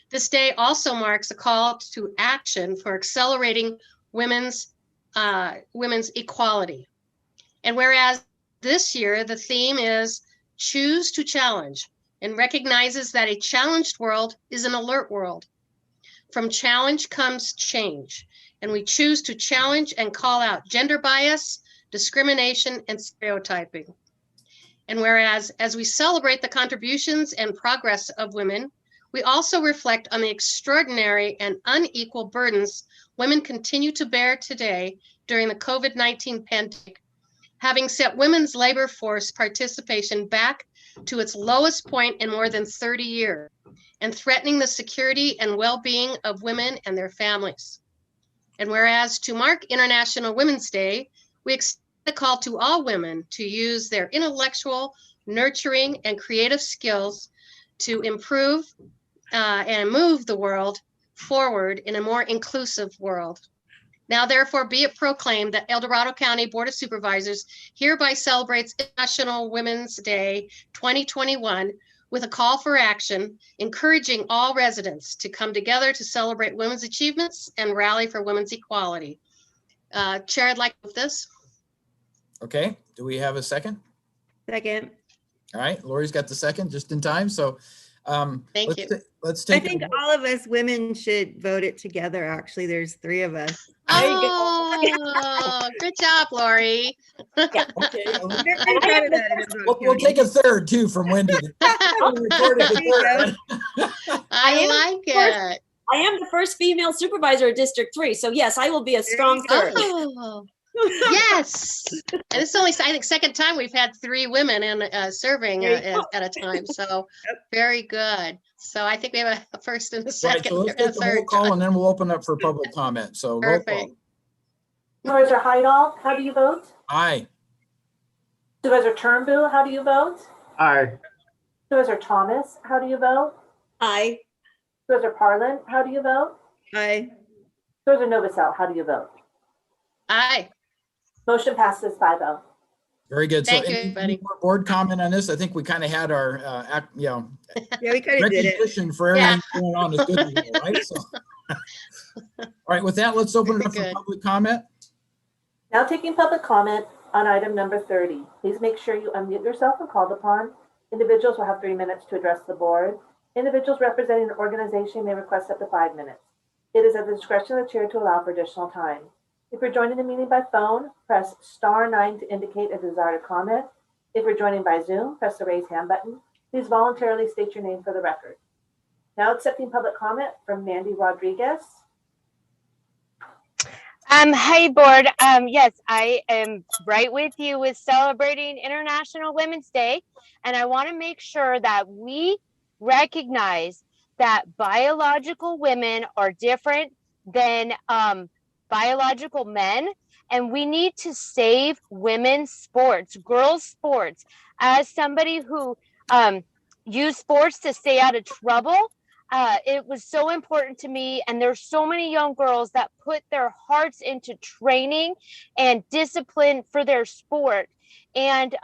This day also marks a call to action for accelerating women's equality. And whereas this year the theme is Choose to Challenge, and recognizes that a challenged world is an alert world. From challenge comes change, and we choose to challenge and call out gender bias, discrimination, and stereotyping. And whereas as we celebrate the contributions and progress of women, we also reflect on the extraordinary and unequal burdens women continue to bear today during the COVID-19 pandemic, having set women's labor force participation back to its lowest point in more than 30 years, and threatening the security and well-being of women and their families. And whereas to mark International Women's Day, we extend a call to all women to use their intellectual, nurturing, and creative skills to improve and move the world forward in a more inclusive world. Now, therefore, be it proclaimed that El Dorado County Board of Supervisors hereby celebrates International Women's Day 2021 with a call for action, encouraging all residents to come together to celebrate women's achievements and rally for women's equality. Chair, I'd like to move this. Okay, do we have a second? Second. All right, Lori's got the second just in time. So Thank you. Let's I take. think all of us women should vote it together. Actually, there's 3 of us. Oh, good job, Lori. Okay, We'll take a third too from Wendy. I like it. I am the first female supervisor of District 3, so yes, I will be a strong third. Oh, yes. And it's only, I think, second time we've had 3 women in serving at a time. So very good. So I think we have a first and a second. Right, so let's and a take the roll third. call and then we'll open up for public comment. So roll Perfect. call. Supervisor Heidel, how do you vote? Aye. Supervisor Turnbull, how do you vote? Aye. Supervisor Thomas, how do you vote? Aye. Supervisor Parlin, how do you vote? Aye. Supervisor Novosel, how do you vote? Aye. Motion passes 5-0. Very good. Thank So you, any everybody. more board comment on this? I think we kind of had our, Yeah, we kind of did it. recognition for everything going on as good as well, right? So, all right, with that, let's open it up for Good. public comment. Now taking public comment on item number 30. Please make sure you unmute yourself when called upon. Individuals will have 3 minutes to address the board. Individuals representing an organization may request up to 5 minutes. It is at the discretion of the chair to allow for additional time. If you're joining the meeting by phone, press *9 to indicate a desire to comment. If you're joining by Zoom, press the raise hand button. Please voluntarily state your name for the record. Now accepting public comment from Mandy Rodriguez. Hey board. Yes, I am right with you with celebrating International Women's Day. And I want to make sure that we recognize that biological women are different than biological men. And we need to save women's sports, girls' sports. As somebody who used sports to stay out of trouble, it was so important to me. And there's so many young girls that put their hearts into training and discipline for their sport. And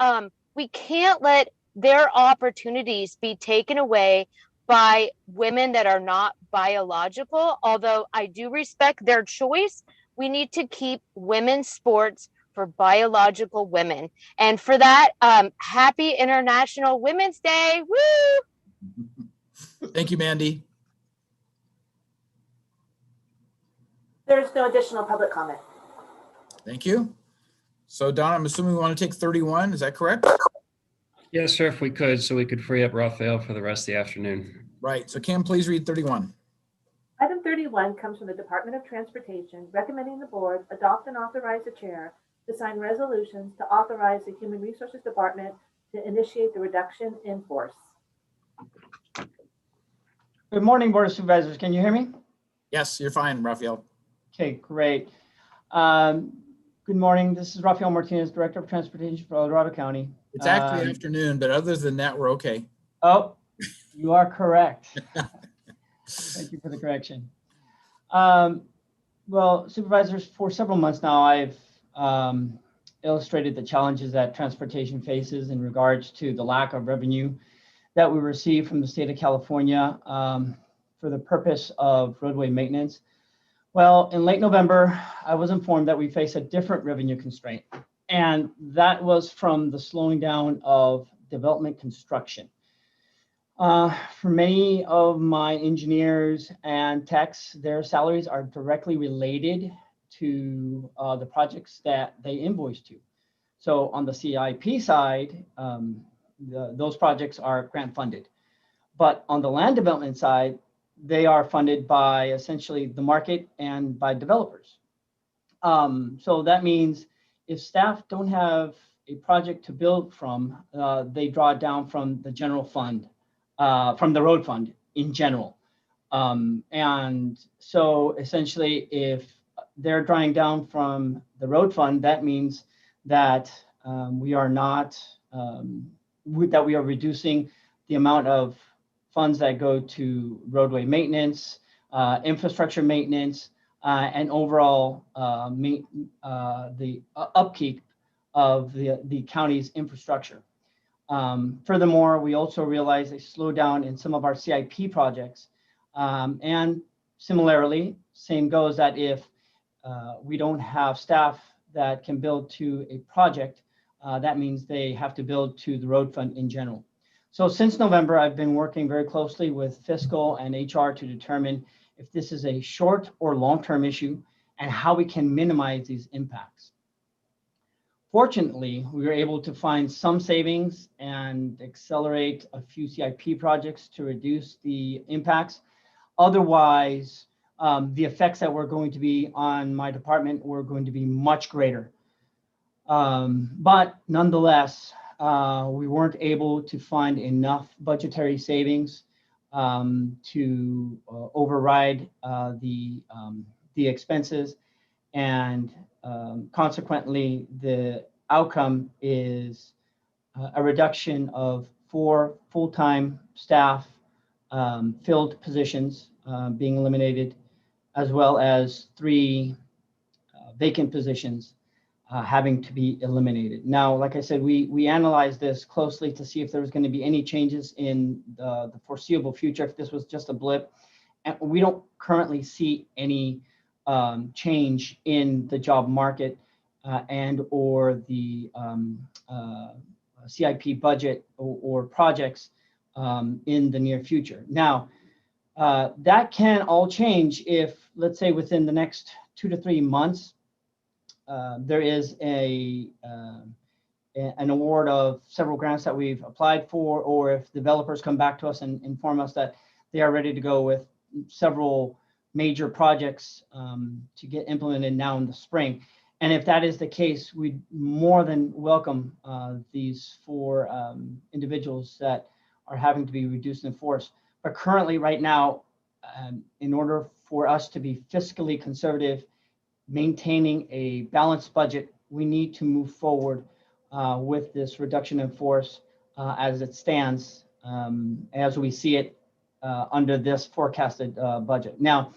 we can't let their opportunities be taken away by women that are not biological. Although I do respect their choice, we need to keep women's sports for biological women. And for that, happy International Women's Day. Woo! Thank you, Mandy. There's no additional public comment. Thank you. So Don, I'm assuming we want to take 31. Is that correct? Yes, sir, if we could, so we could free up Raphael for the rest of the afternoon. Right. So Cam, please read 31. Item 31 comes from the Department of Transportation recommending the board adopt and authorize the chair to sign resolutions to authorize the Human Resources Department to initiate the reduction in force. Good morning, Board of Supervisors. Can you hear me? Yes, you're fine, Raphael. Okay, great. Good morning. This is Rafael Martinez, Director of Transportation for El Dorado County. It's actually afternoon, but other than that, we're okay. Oh, you are correct. Thank you for the correction. Well, supervisors, for several months now, I've illustrated the challenges that transportation faces in regards to the lack of revenue that we receive from the state of California for the purpose of roadway maintenance. Well, in late November, I was informed that we face a different revenue constraint, and that was from the slowing down of development construction. For many of my engineers and techs, their salaries are directly related to the projects that they invoice to. So on the CIP side, those projects are grant funded. But on the land development side, they are funded by essentially the market and by developers. So that means if staff don't have a project to build from, they draw down from the general fund, from the road fund in general. And so essentially, if they're drawing down from the road fund, that means that we are not, that we are reducing the amount of funds that go to roadway maintenance, infrastructure maintenance, and overall the upkeep of the county's infrastructure. Furthermore, we also realized a slowdown in some of our CIP projects. And similarly, same goes that if we don't have staff that can build to a project, that means they have to build to the road fund in general. So since November, I've been working very closely with fiscal and HR to determine if this is a short or long-term issue and how we can minimize these impacts. Fortunately, we were able to find some savings and accelerate a few CIP projects to reduce the impacts. Otherwise, the effects that were going to be on my department were going to be much greater. But nonetheless, we weren't able to find enough budgetary savings to override the expenses, and consequently, the outcome is a reduction of 4 full-time staff filled positions being eliminated, as well as 3 vacant positions having to be eliminated. Now, like I said, we analyzed this closely to see if there was going to be any changes in the foreseeable future, if this was just a blip. And we don't currently see any change in the job market and or the CIP budget or projects in the near future. Now, that can all change if, let's say, within the next 2 to 3 months, there is an award of several grants that we've applied for, or if developers come back to us and inform us that they are ready to go with several major projects to get implemented now in the spring. And if that is the case, we more than welcome these 4 individuals that are having to be reduced in force. But currently, right now, in order for us to be fiscally conservative, maintaining a balanced budget, we need to move forward with this reduction in force as it stands, as we see it under this forecasted budget. Now,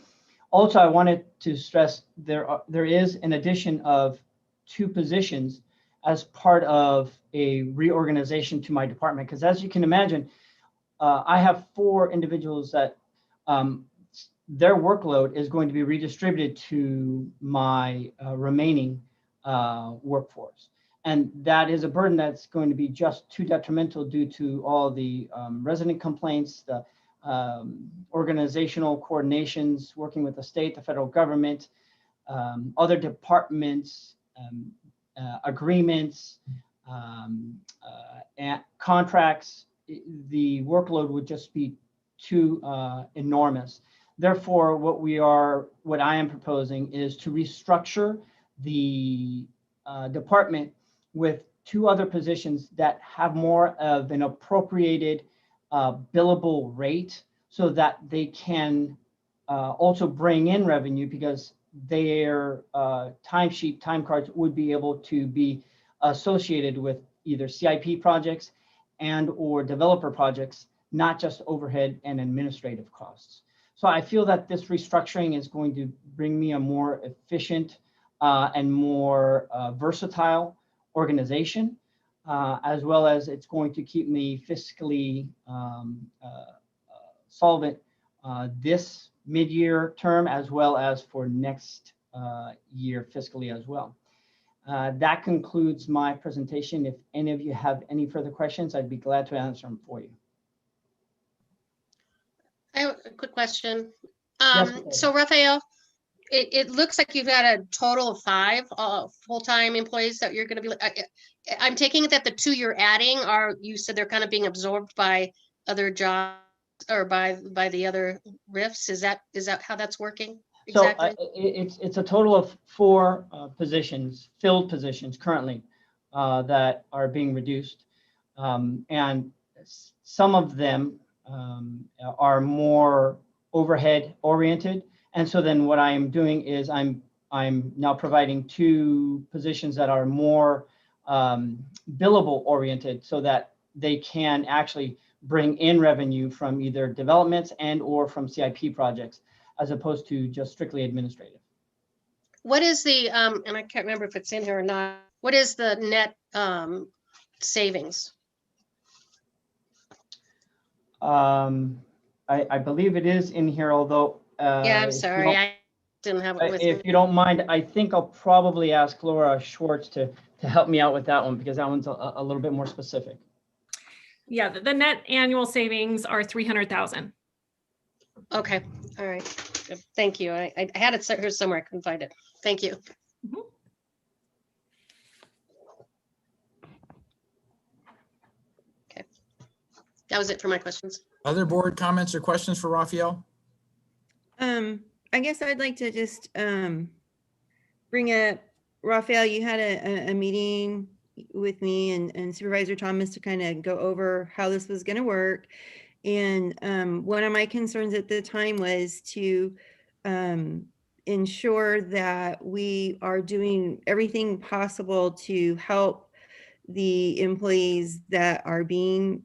also, I wanted to stress there is an addition of 2 positions as part of a reorganization to my department, because as you can imagine, I have 4 individuals that their workload is going to be redistributed to my remaining workforce. And that is a burden that's going to be just too detrimental due to all the resident complaints, the organizational coordinations, working with the state, the federal government, other departments, agreements, and contracts. The workload would just be too enormous. Therefore, what I am proposing is to restructure the department with 2 other positions that have more of an appropriated billable rate, so that they can also bring in revenue, because their timesheet, time cards would be able to be associated with either CIP projects and or developer projects, not just overhead and administrative costs. So I feel that this restructuring is going to bring me a more efficient and more versatile organization, as well as it's going to keep me fiscally solvent this mid-year term, as well as for next year fiscally as well. That concludes my presentation. If any of you have any further questions, I'd be glad to answer them for you. I have a quick question. Yes, So Rafael, it looks like you've got a total of 5 full-time employees that you're going to be. I'm taking it that the 2 you're adding are, you said they're kind of being absorbed by other jobs or by the other RIFs. Is that how that's working exactly? So it's a total of 4 positions, filled positions currently that are being reduced, and some of them are more overhead oriented. And so then what I am doing is I'm now providing 2 positions that are more billable oriented, so that they can actually bring in revenue from either developments and or from CIP projects, as opposed to just strictly administrative. What is the, and I can't remember if it's in here or not, what is the net savings? I believe it is in here, although. Yeah, I'm sorry, I didn't have it with me. If you don't mind, I think I'll probably ask Laura Schwartz to help me out with that one, because that one's a little bit more specific. Yeah, the net annual savings are 300,000. Okay, all right. Thank you. I had it here somewhere. I couldn't find it. Thank you. Mm-hmm. Okay, that was it for my questions. Other board comments or questions for Raphael? I guess I'd like to just bring up, Raphael, you had a meeting with me and Supervisor Thomas to kind of go over how this was going to work. And one of my concerns at the time was to ensure that we are doing everything possible to help the employees that are being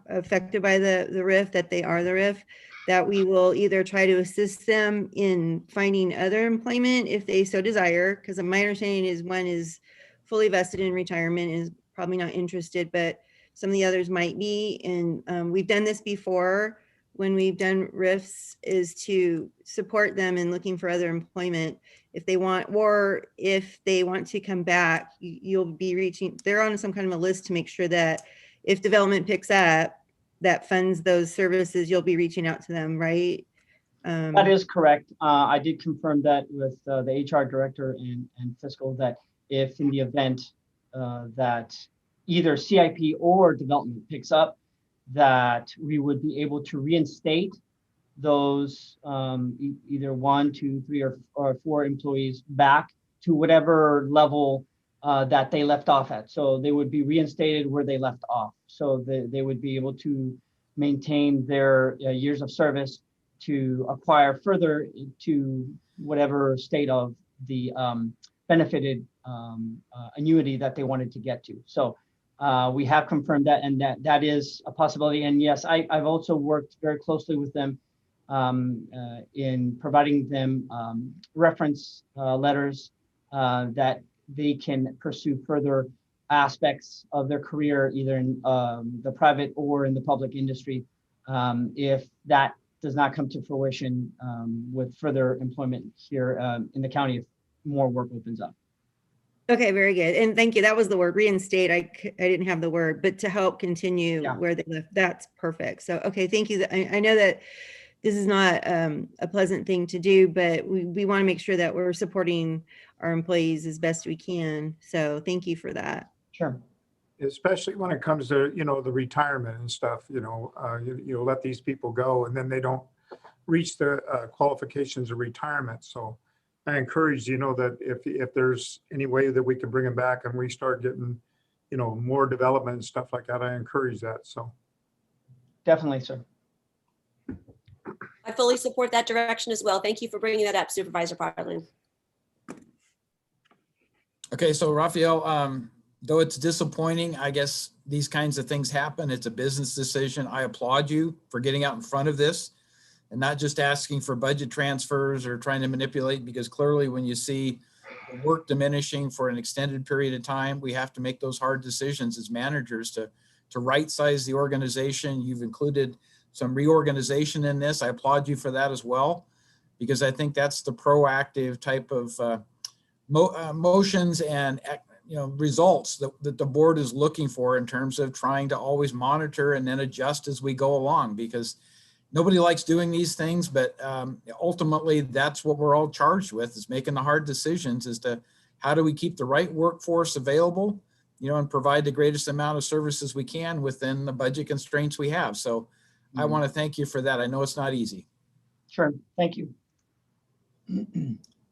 affected by the RIF, that they are the RIF, that we will either try to assist them in finding other employment if they so desire, because my understanding is one is fully vested in retirement and is probably not interested, but some of the others might be. And we've done this before when we've done RIFs, is to support them in looking for other employment if they want, or if they want to come back, you'll be reaching, they're on some kind of a list to make sure that if development picks up that funds those services, you'll be reaching out to them, right? That is correct. I did confirm that with the HR director and fiscal, that if in the event that either CIP or development picks up, that we would be able to reinstate those either 1, 2, 3, or 4 employees back to whatever level that they left off at. So they would be reinstated where they left off. So they would be able to maintain their years of service to acquire further to whatever state of the benefited annuity that they wanted to get to. So we have confirmed that, and that is a possibility. And yes, I've also worked very closely with them in providing them reference letters that they can pursue further aspects of their career, either in the private or in the public industry, if that does not come to fruition with further employment here in the county, if more work opens up. Okay, very good. And thank you. That was the word, reinstate. I didn't have the word, but to help continue where they left, that's perfect. So, okay, thank you. I know that this is not a pleasant thing to do, but we want to make sure that we're supporting our employees as best we can. So thank you for that. Sure. Especially when it comes to, the retirement and stuff, you let these people go and then they don't reach the qualifications of retirement. So I encourage, that if there's any way that we can bring them back and we start getting, more development and stuff like that, I encourage that. So. Definitely, sir. I fully support that direction as well. Thank you for bringing that up, Supervisor Parlin. Okay, so Raphael, though it's disappointing, I guess these kinds of things happen. It's a business decision. I applaud you for getting out in front of this and not just asking for budget transfers or trying to manipulate, because clearly when you see the work diminishing for an extended period of time, we have to make those hard decisions as managers to right size the organization. You've included some reorganization in this. I applaud you for that as well, because I think that's the proactive type of motions and results that the board is looking for in terms of trying to always monitor and then adjust as we go along, because nobody likes doing these things, but ultimately that's what we're all charged with, is making the hard decisions as to how do we keep the right workforce available, and provide the greatest amount of services we can within the budget constraints we have. So I want to thank you for that. I know it's not easy. Sure. Thank you.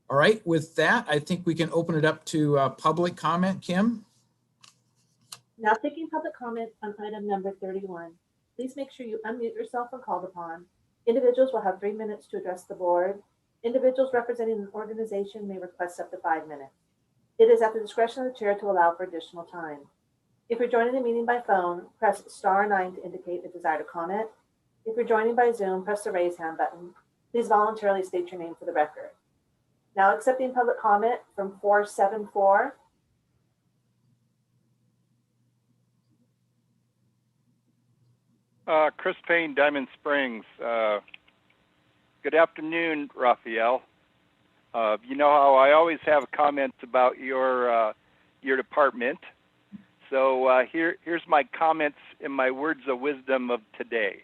All right. With that, I think we can open it up to public comment. Kim? Now taking public comment on item number 31. Please make sure you unmute yourself when called upon. Individuals will have 3 minutes to address the board. Individuals representing an organization may request up to 5 minutes. It is at the discretion of the chair to allow for additional time. If you're joining the meeting by phone, press *9 to indicate a desire to comment. If you're joining by Zoom, press the raise hand button. Please voluntarily state your name for the record. Now accepting public comment from 474. Chris Payne, Diamond Springs. Good afternoon, Raphael. You know how I always have comments about your department. So here's my comments and my words of wisdom of today.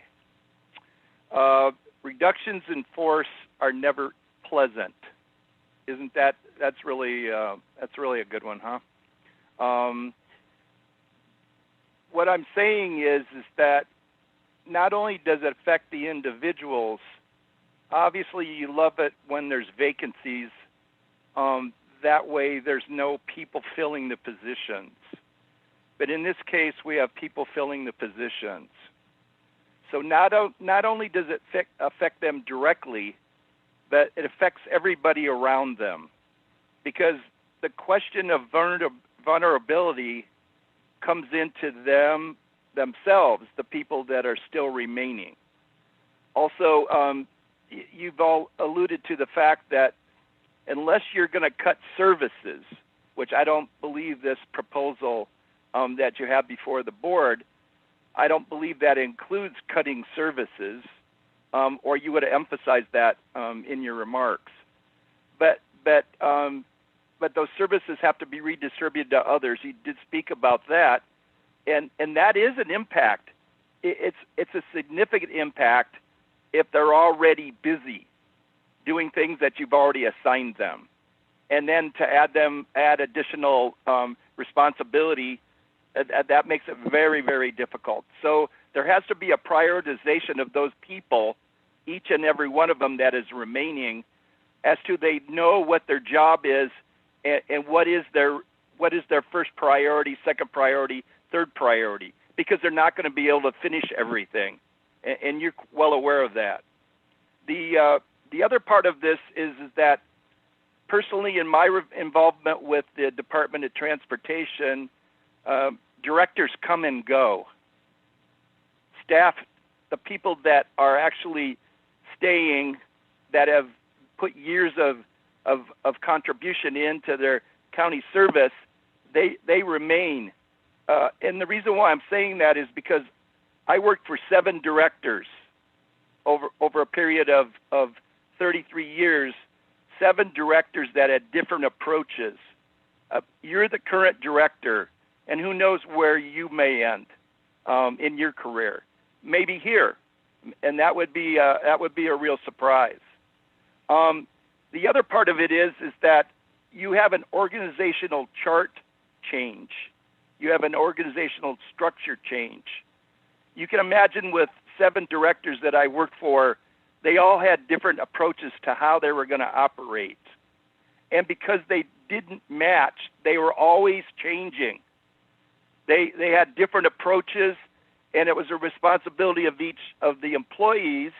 Reductions in force are never pleasant. Isn't that's really a good one, huh? What I'm saying is that not only does it affect the individuals, obviously you love it when there's vacancies. That way there's no people filling the positions. But in this case, we have people filling the positions. So not only does it affect them directly, but it affects everybody around them. Because the question of vulnerability comes into themselves, the people that are still remaining. Also, you've all alluded to the fact that unless you're going to cut services, which I don't believe this proposal that you have before the board, I don't believe that includes cutting services, or you would have emphasized that in your remarks. But those services have to be redistributed to others. You did speak about that, and that is an impact. It's a significant impact if they're already busy doing things that you've already assigned them, and then to add additional responsibility. That makes it very, very difficult. So there has to be a prioritization of those people, each and every one of them that is remaining, as to they know what their job is and what is their first priority, second priority, third priority, because they're not going to be able to finish everything, and you're well aware of that. The other part of this is that personally, in my involvement with the Department of Transportation, directors come and go. Staff, the people that are actually staying, that have put years of contribution into their county service, they remain. And the reason why I'm saying that is because I worked for 7 directors over a period of 33 years, 7 directors that had different approaches. You're the current director, and who knows where you may end in your career? Maybe here, and that would be a real surprise. The other part of it is that you have an organizational chart change. You have an organizational structure change. You can imagine with 7 directors that I worked for, they all had different approaches to how they were going to operate. And because they didn't match, they were always changing. They had different approaches, and it was a responsibility of each of the employees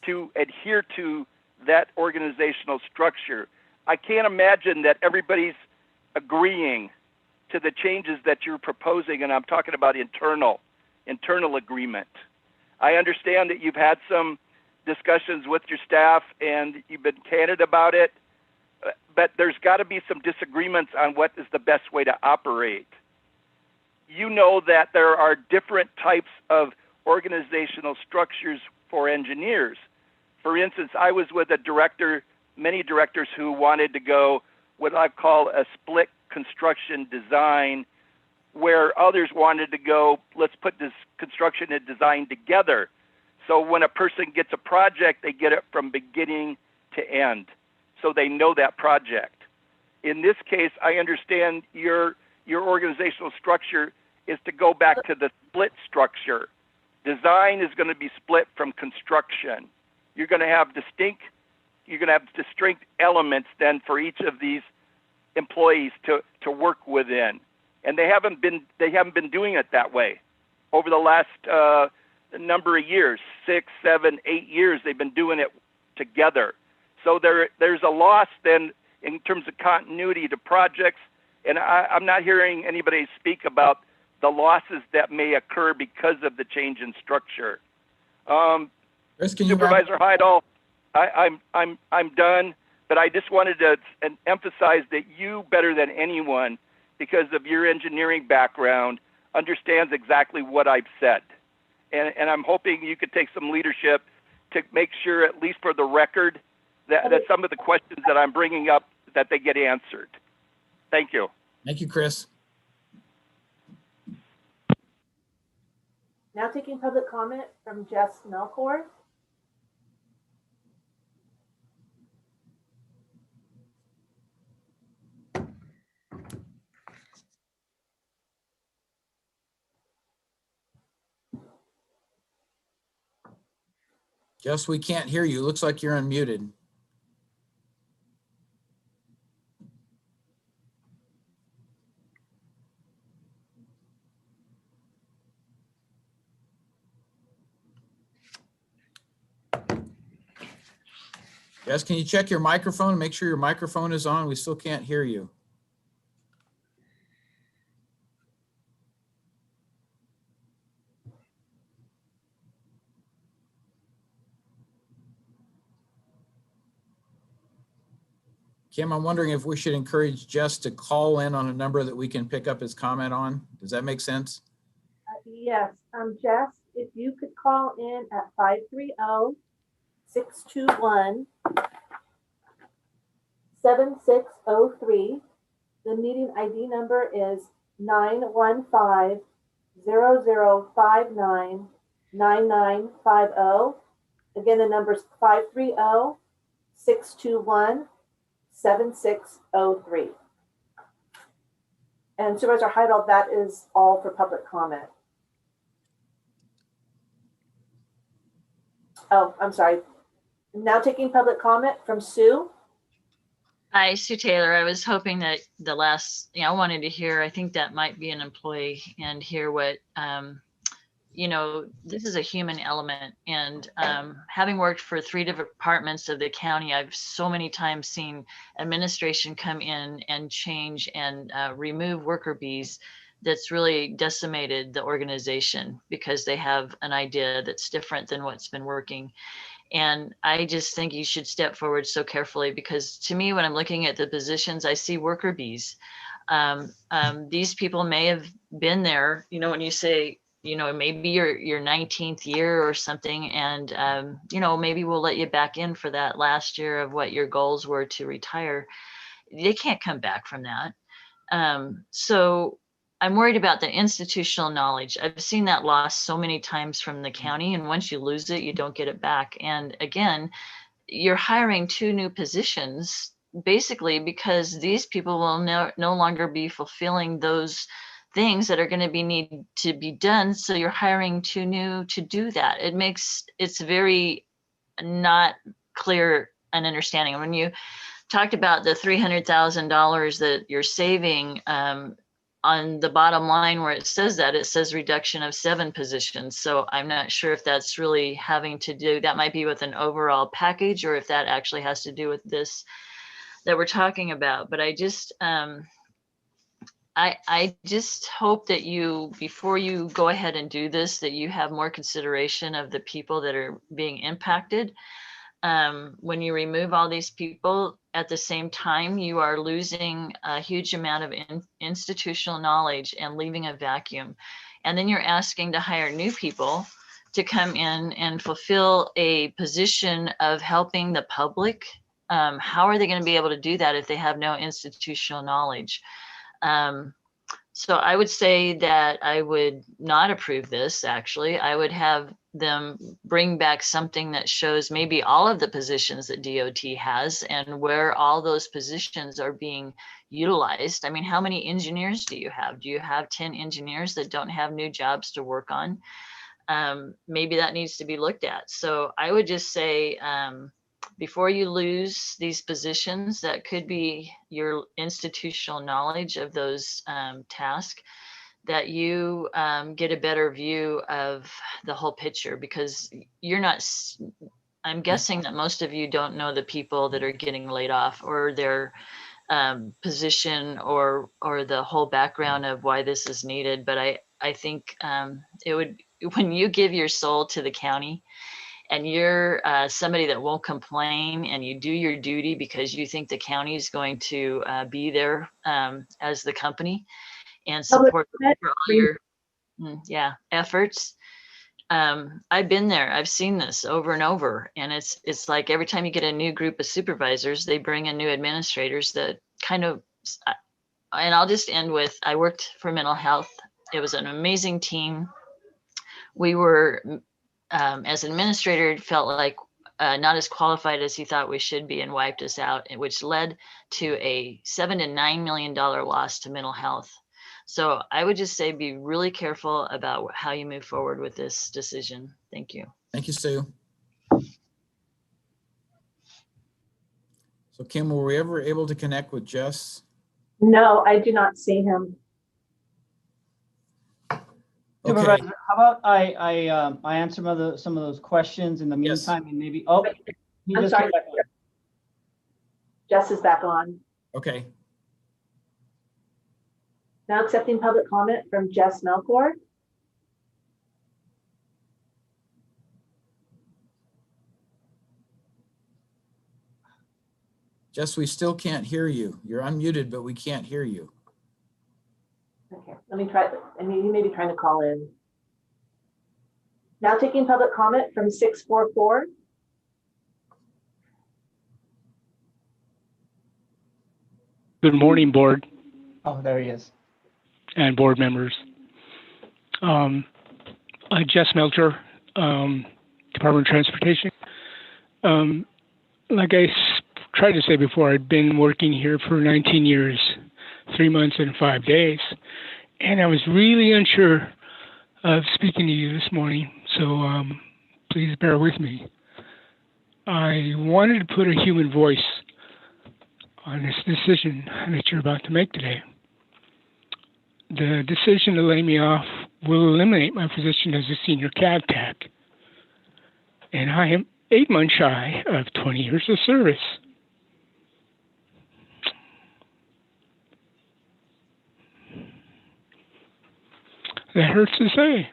to adhere to that organizational structure. I can't imagine that everybody's agreeing to the changes that you're proposing, and I'm talking about internal agreement. I understand that you've had some discussions with your staff and you've been candid about it, but there's got to be some disagreements on what is the best way to operate. You know that there are different types of organizational structures for engineers. For instance, I was with many directors who wanted to go what I call a split construction design, where others wanted to go, let's put this construction and design together. So when a person gets a project, they get it from beginning to end. So they know that project. In this case, I understand your organizational structure is to go back to the split structure. Design is going to be split from construction. You're going to have distinct elements then for each of these employees to work within. And they haven't been doing it that way over the last number of years, 6, 7, 8 years. They've been doing it together. So there's a loss then in terms of continuity to projects. And I'm not hearing anybody speak about the losses that may occur because of the change in structure. Chris, can you Supervisor Heidel, I'm done. But I just wanted to emphasize that you, better than anyone, because of your engineering background, understands exactly what I've said. And I'm hoping you could take some leadership to make sure, at least for the record, that some of the questions that I'm bringing up, that they get answered. Thank you. Thank you, Chris. Now taking public comment from Jess Melkor. Jess, we can't hear you. Looks like you're unmuted. Jess, can you check your microphone and make sure your microphone is on? We still can't hear you. Kim, I'm wondering if we should encourage Jess to call in on a number that we can pick up his comment on. Does that make sense? Yes, Jess, if you could call in at 530-621-7603. The meeting ID number is 915-0059-9950. Again, the number is 530-621-7603. And Supervisor Heidel, that is all for public comment. Oh, I'm sorry. Now taking public comment from Sue. Hi, Sue Taylor. I was hoping that the last, I wanted to hear, I think that might be an employee, and hear what, this is a human element. And having worked for 3 different departments of the county, I've so many times seen administration come in and change and remove worker bees that's really decimated the organization because they have an idea that's different than what's been working. And I just think you should step forward so carefully, because to me, when I'm looking at the positions, I see worker bees. These people may have been there, when you say, maybe your 19th year or something, and, maybe we'll let you back in for that last year of what your goals were to retire. They can't come back from that. So I'm worried about the institutional knowledge. I've seen that lost so many times from the county, and once you lose it, you don't get it back. And again, you're hiring 2 new positions basically because these people will no longer be fulfilling those things that are going to need to be done. So you're hiring 2 new to do that. It's very not clear an understanding. When you talked about the $300,000 that you're saving, on the bottom line where it says that, it says reduction of 7 positions. So I'm not sure if that's really having to do, that might be with an overall package, or if that actually has to do with this that we're talking about. But I just, I just hope that you, before you go ahead and do this, that you have more consideration of the people that are being impacted. When you remove all these people, at the same time, you are losing a huge amount of institutional knowledge and leaving a vacuum. And then you're asking to hire new people to come in and fulfill a position of helping the public. How are they going to be able to do that if they have no institutional knowledge? So I would say that I would not approve this. Actually, I would have them bring back something that shows maybe all of the positions that DOT has and where all those positions are being utilized. I mean, how many engineers do you have? Do you have 10 engineers that don't have new jobs to work on? Maybe that needs to be looked at. So I would just say, before you lose these positions, that could be your institutional knowledge of those tasks, that you get a better view of the whole picture, because you're not, I'm guessing that most of you don't know the people that are getting laid off, or their position, or the whole background of why this is needed. But I think it would, when you give your soul to the county and you're somebody that won't complain and you do your duty because you think the county is going to be there as the company and support for all your efforts. I've been there. I've seen this over and over, and it's like every time you get a new group of supervisors, they bring in new administrators that kind of. And I'll just end with, I worked for mental health. It was an amazing team. We were, as an administrator, felt like not as qualified as he thought we should be and wiped us out, which led to a $7 to $9 million loss to mental health. So I would just say be really careful about how you move forward with this decision. Thank you. Thank you, Sue. So Kim, were we ever able to connect with Jess? No, I do not see him. Okay. How about I answer some of those questions in the meantime, and maybe he I'm just sorry. came back on. Jess is back on. Okay. Now accepting public comment from Jess Melkor. Jess, we still can't hear you. You're unmuted, but we can't hear you. Okay, let me try. I mean, you may be trying to call in. Now taking public comment from 644. Good morning, board. Oh, there he is. And board members. Jess Melcher, Department of Transportation. Like I tried to say before, I'd been working here for 19 years, 3 months and 5 days. And I was really unsure of speaking to you this morning, so please bear with me. I wanted to put a human voice on this decision that you're about to make today. The decision to lay me off will eliminate my position as a senior CAD tech, and I am 8 months shy of 20 years of service. That hurts to say.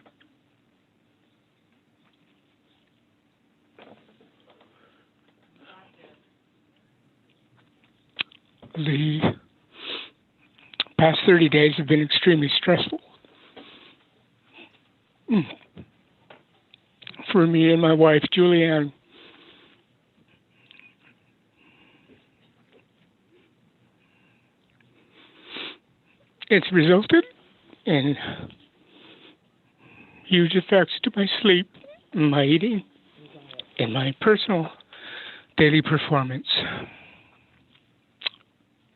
The past 30 days have been extremely stressful for me and my wife, Julianne. It's resulted in huge effects to my sleep, my eating, and my personal daily performance.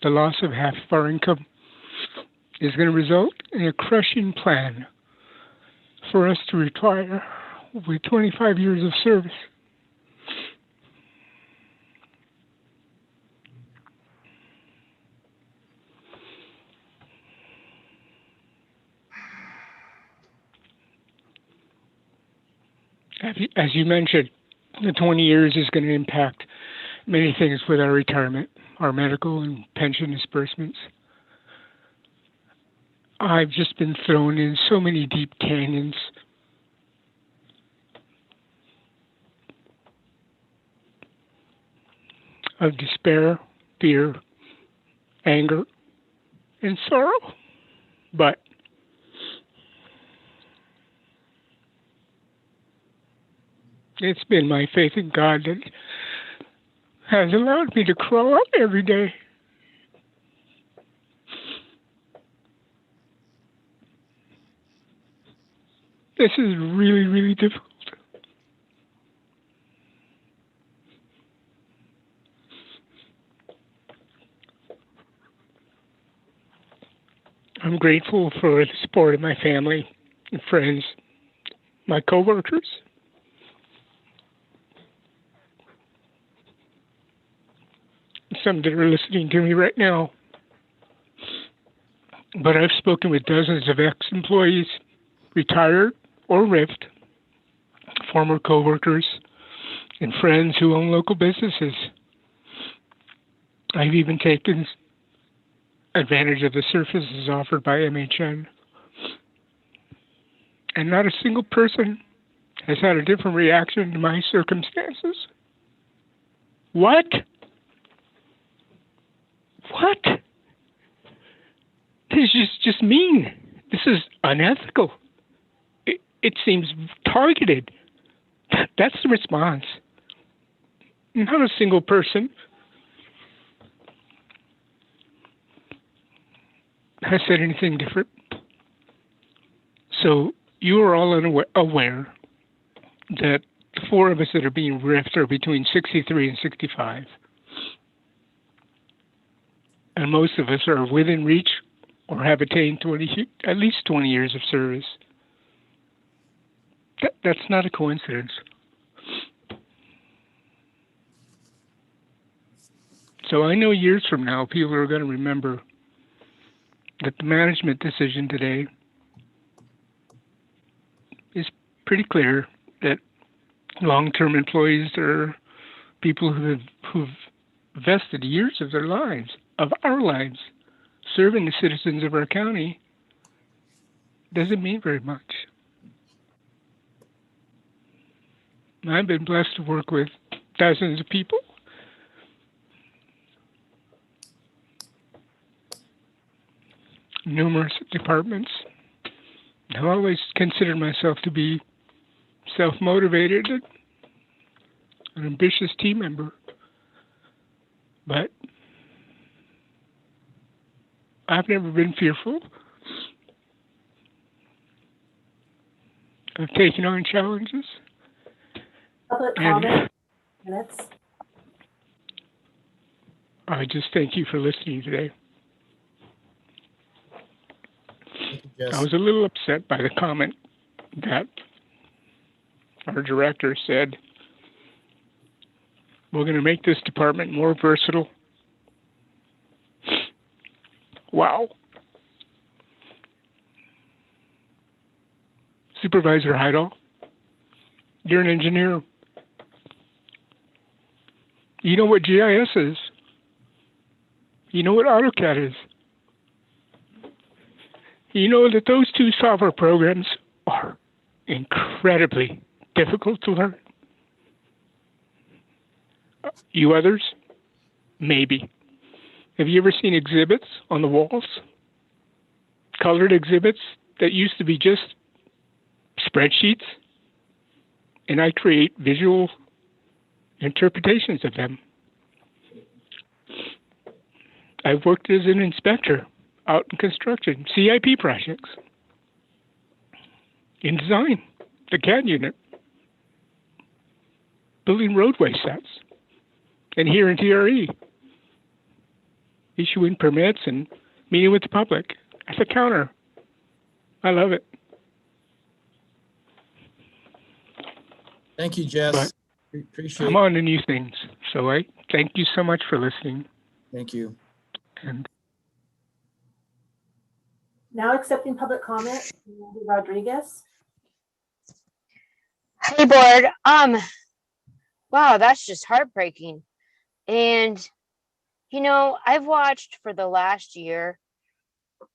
The loss of half of our income is going to result in a crushing plan for us to retire with 25 years of service. As you mentioned, the 20 years is going to impact many things with our retirement, our medical and pension disbursements. I've just been thrown in so many deep canyons. Of despair, fear, anger, and sorrow. But it's been my faith in God that has allowed me to crawl up every day. This is really, really difficult. I'm grateful for the support of my family and friends, my coworkers. Some that are listening to me right now. But I've spoken with dozens of ex-employees, retired or RIFed, former coworkers, and friends who own local businesses. I've even taken advantage of the services offered by MHN. And not a single person has had a different reaction to my circumstances. What? What? This is just mean. This is unethical. It seems targeted. That's the response. Not a single person has said anything different. So you are all aware that the four of us that are being RIFed are between 63 and 65. And most of us are within reach or have attained at least 20 years of service. That's not a coincidence. So I know years from now, people are going to remember that the management decision today is pretty clear that long-term employees are people who've vested years of their lives, of our lives, serving the citizens of our county. Doesn't mean very much. I've been blessed to work with dozens of people. Numerous departments. I've always considered myself to be self-motivated, an ambitious team member. But I've never been fearful of taking on challenges. Public comment minutes. I just thank you for listening today. I was a little upset by the comment that our director said, we're going to make this department more versatile. Wow. Supervisor Heidel, you're an engineer. You know what GIS is. You know what AutoCAD is. You know that those two software programs are incredibly difficult to learn. You others? Maybe. Have you ever seen exhibits on the walls? Colored exhibits that used to be just spreadsheets? And I create visual interpretations of them. I've worked as an inspector out in construction, CIP projects, in design, the CAD unit, building roadway sets, and here in TRE, issuing permits and meeting with the public at the counter. I love it. Thank you, Jess. But appreciate. I'm on to new things, so I thank you so much for listening. Thank you. And Now accepting public comment, Randy Rodriguez. Hey, board. Wow, that's just heartbreaking. And, you know, I've watched for the last year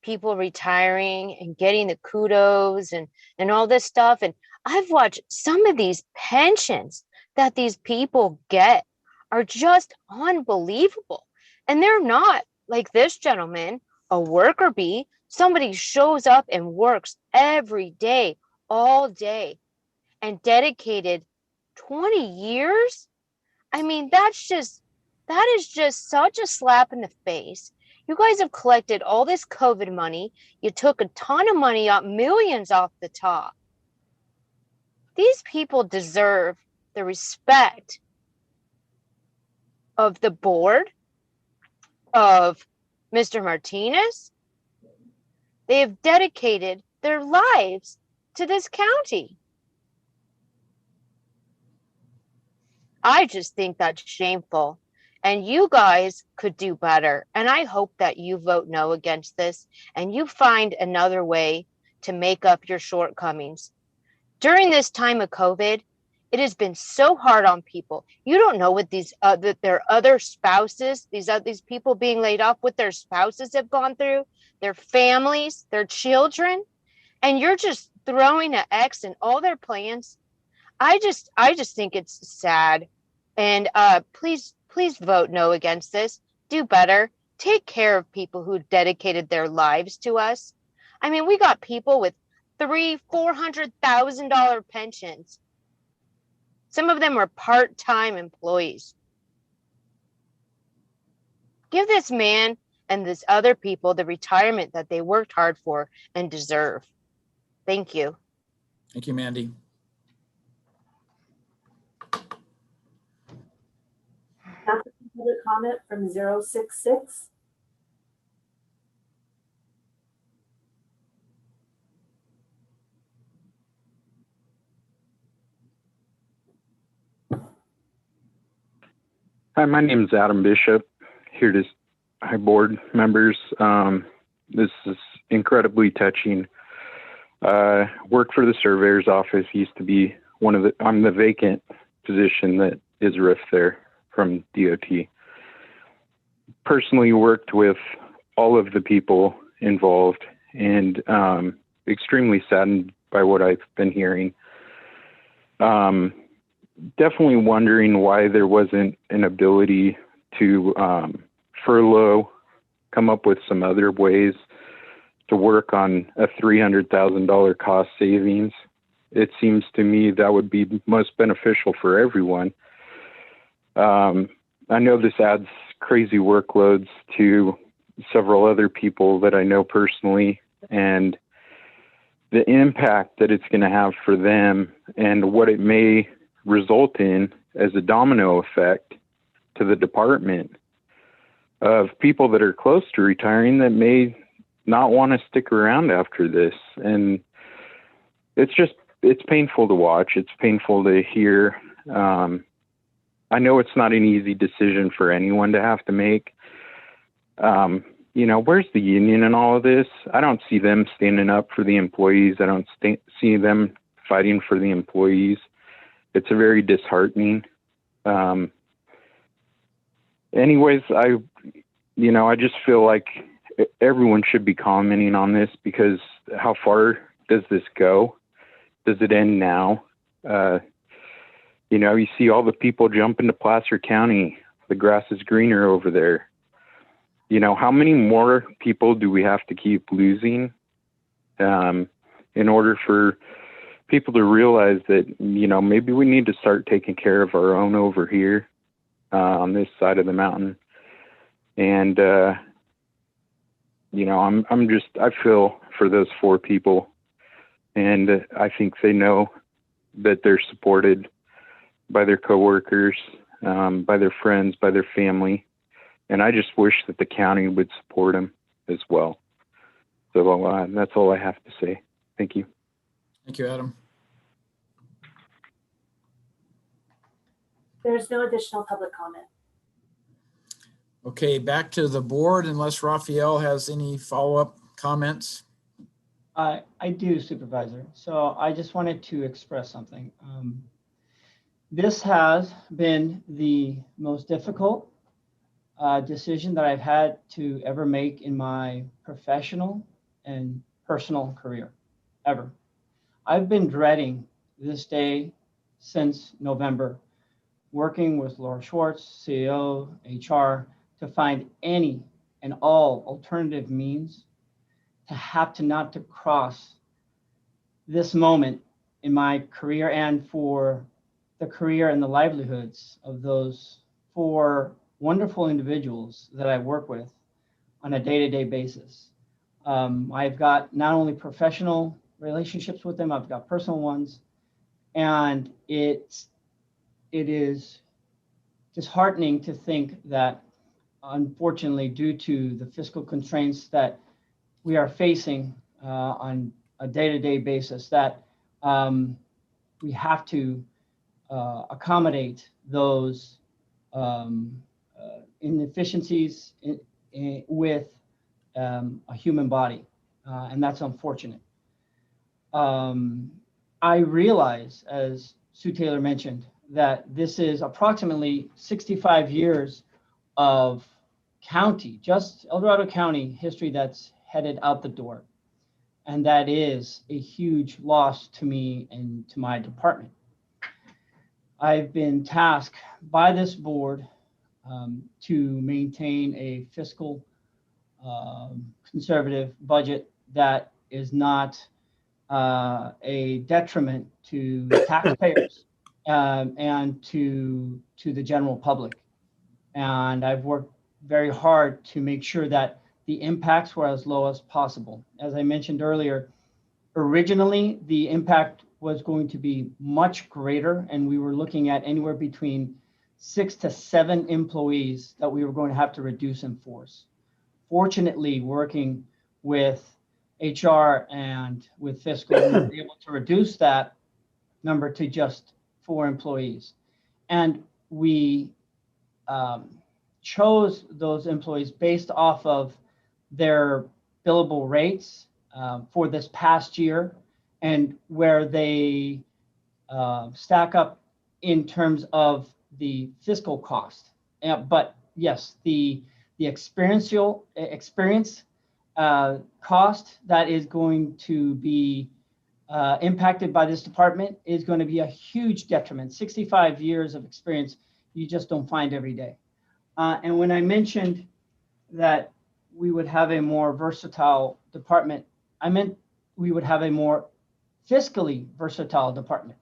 people retiring and getting the kudos and all this stuff. And I've watched some of these pensions that these people get are just unbelievable. And they're not like this gentleman, a worker bee. Somebody shows up and works every day, all day, and dedicated 20 years. I mean, that is just such a slap in the face. You guys have collected all this COVID money. You took a ton of money out, millions off the top. These people deserve the respect of the board, of Mr. Martinez. They have dedicated their lives to this county. I just think that's shameful. And you guys could do better. And I hope that you vote no against this and you find another way to make up your shortcomings. During this time of COVID, it has been so hard on people. You don't know what these their other spouses, these people being laid off, what their spouses have gone through, their families, their children, and you're just throwing an X in all their plans. I just think it's sad. And please vote no against this. Do better. Take care of people who dedicated their lives to us. I mean, we got people with $400,000 pensions. Some of them were part-time employees. Give this man and this other people the retirement that they worked hard for and deserve. Thank you. Thank you, Mandy. Public comment from 066. Hi, my name is Adam Bishop, here to hi board members. This is incredibly touching. Work for the surveyor's office, used to be I'm the vacant position that is RIF there from DOT. Personally worked with all of the people involved and extremely saddened by what I've been hearing. Definitely wondering why there wasn't an ability to furlough, come up with some other ways to work on a $300,000 cost savings. It seems to me that would be most beneficial for everyone. I know this adds crazy workloads to several other people that I know personally, and the impact that it's going to have for them and what it may result in as a domino effect to the department of people that are close to retiring that may not want to stick around after this. And it's painful to watch. It's painful to hear. I know it's not an easy decision for anyone to have to make. Where's the union in all of this? I don't see them standing up for the employees. I don't see them fighting for the employees. It's a very disheartening. Anyways, I just feel like everyone should be commenting on this, because how far does this go? Does it end now? You see all the people jumping to Placer County. The grass is greener over there. How many more people do we have to keep losing in order for people to realize that, maybe we need to start taking care of our own over here on this side of the mountain. And, I feel for those 4 people, and I think they know that they're supported by their coworkers, by their friends, by their family. And I just wish that the county would support them as well. So that's all I have to say. Thank you. Thank you, Adam. There's no additional public comment. Okay, back to the board, unless Raphael has any follow-up comments. I do, Supervisor. So I just wanted to express something. This has been the most difficult decision that I've had to ever make in my professional and personal career, ever. I've been dreading this day since November, working with Laura Schwartz, CEO, HR, to find any and all alternative means to have to not to cross this moment in my career and for the career and the livelihoods of those 4 wonderful individuals that I work with on a day-to-day basis. I've got not only professional relationships with them, I've got personal ones, and it is disheartening to think that, unfortunately, due to the fiscal constraints that we are facing on a day-to-day basis, that we have to accommodate those inefficiencies with a human body, and that's unfortunate. I realize, as Sue Taylor mentioned, that this is approximately 65 years of county, just El Dorado County history that's headed out the door. And that is a huge loss to me and to my department. I've been tasked by this board to maintain a fiscal conservative budget that is not a detriment to taxpayers and to the general public. And I've worked very hard to make sure that the impacts were as low as possible. As I mentioned earlier, originally the impact was going to be much greater, and we were looking at anywhere between 6 to 7 employees that we were going to have to reduce in force. Fortunately, working with HR and with fiscal, we were able to reduce that number to just 4 employees. And we chose those employees based off of their billable rates for this past year and where they stack up in terms of the fiscal cost. But yes, the experience cost that is going to be impacted by this department is going to be a huge detriment. 65 years of experience, you just don't find every day. And when I mentioned that we would have a more versatile department, I meant we would have a more fiscally versatile department.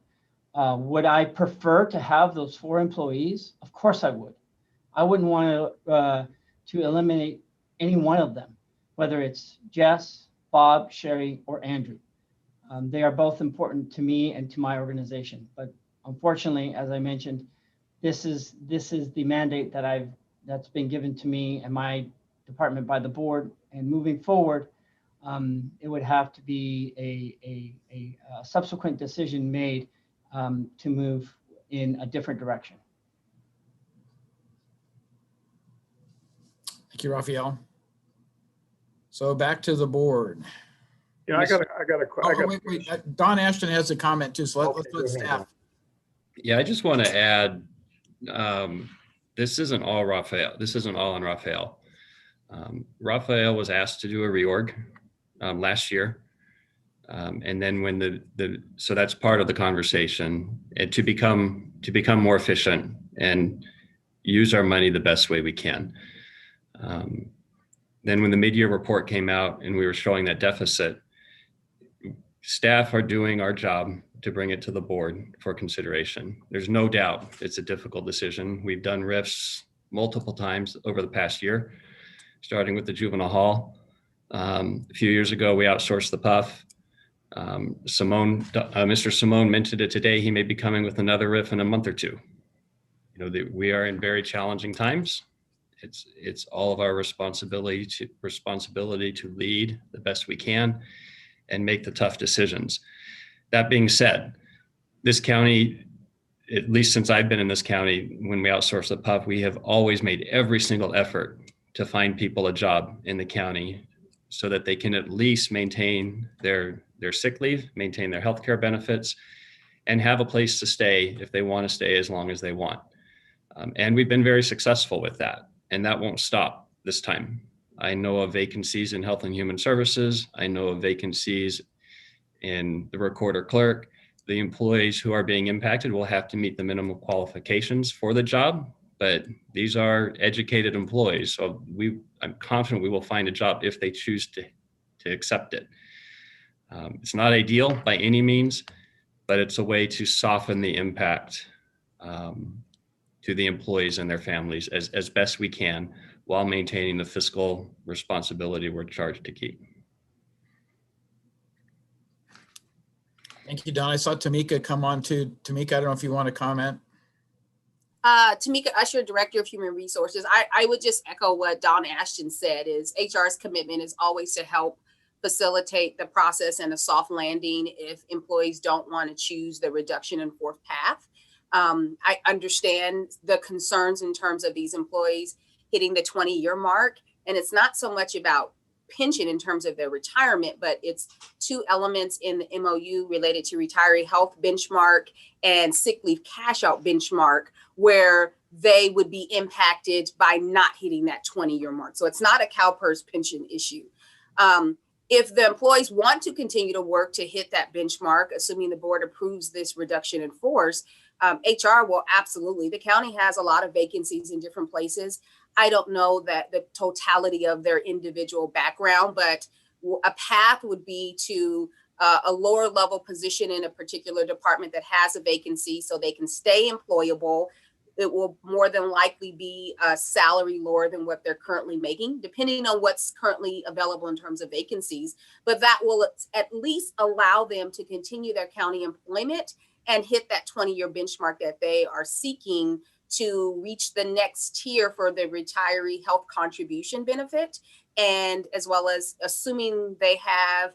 Would I prefer to have those 4 employees? Of course I would. I wouldn't want to eliminate any one of them, whether it's Jess, Bob, Sherry, or Andrew. They are both important to me and to my organization. But unfortunately, as I mentioned, this is the mandate that's been given to me and my department by the board. And moving forward, it would have to be a subsequent decision made to move in a different direction. Thank you, Raphael. So back to the board. Yeah, I got a wait. Don Ashton has a comment too, so let's let staff. Yeah, I just want to add, this isn't all Raphael. This isn't all on Raphael. Raphael was asked to do a reorg last year. And then when so that's part of the conversation, and to become more efficient and use our money the best way we can. Then when the mid-year report came out and we were showing that deficit, staff are doing our job to bring it to the board for consideration. There's no doubt it's a difficult decision. We've done RIFs multiple times over the past year, starting with the juvenile hall. A few years ago, we outsourced the PUF. Mr. Simone mentioned it today. He may be coming with another RIF in a month or two. We are in very challenging times. It's all of our responsibility to lead the best we can and make the tough decisions. That being said, this county, at least since I've been in this county, when we outsource the PUF, we have always made every single effort to find people a job in the county so that they can at least maintain their sick leave, maintain their healthcare benefits, and have a place to stay if they want to stay as long as they want. And we've been very successful with that, and that won't stop this time. I know of vacancies in Health and Human Services. I know of vacancies in the recorder clerk. The employees who are being impacted will have to meet the minimum qualifications for the job, but these are educated employees. So I'm confident we will find a job if they choose to accept it. It's not ideal by any means, but it's a way to soften the impact to the employees and their families as best we can while maintaining the fiscal responsibility we're charged to keep. Thank you, Don. I saw Tamika come on too. Tamika, I don't know if you want to comment. Tamika Usher, Director of Human Resources. I would just echo what Don Ashton said, is HR's commitment is always to help facilitate the process and a soft landing if employees don't want to choose the reduction in force path. I understand the concerns in terms of these employees hitting the 20-year mark, and it's not so much about pension in terms of their retirement, but it's 2 elements in the MOU related to retiree health benchmark and sick leave cash out benchmark, where they would be impacted by not hitting that 20-year mark. So it's not a CalPERS pension issue. If the employees want to continue to work to hit that benchmark, assuming the board approves this reduction in force, HR will absolutely. The county has a lot of vacancies in different places. I don't know that the totality of their individual background, but a path would be to a lower level position in a particular department that has a vacancy so they can stay employable. It will more than likely be a salary lower than what they're currently making, depending on what's currently available in terms of vacancies. But that will at least allow them to continue their county employment and hit that 20-year benchmark that they are seeking to reach the next tier for the retiree health contribution benefit. And as well as assuming they have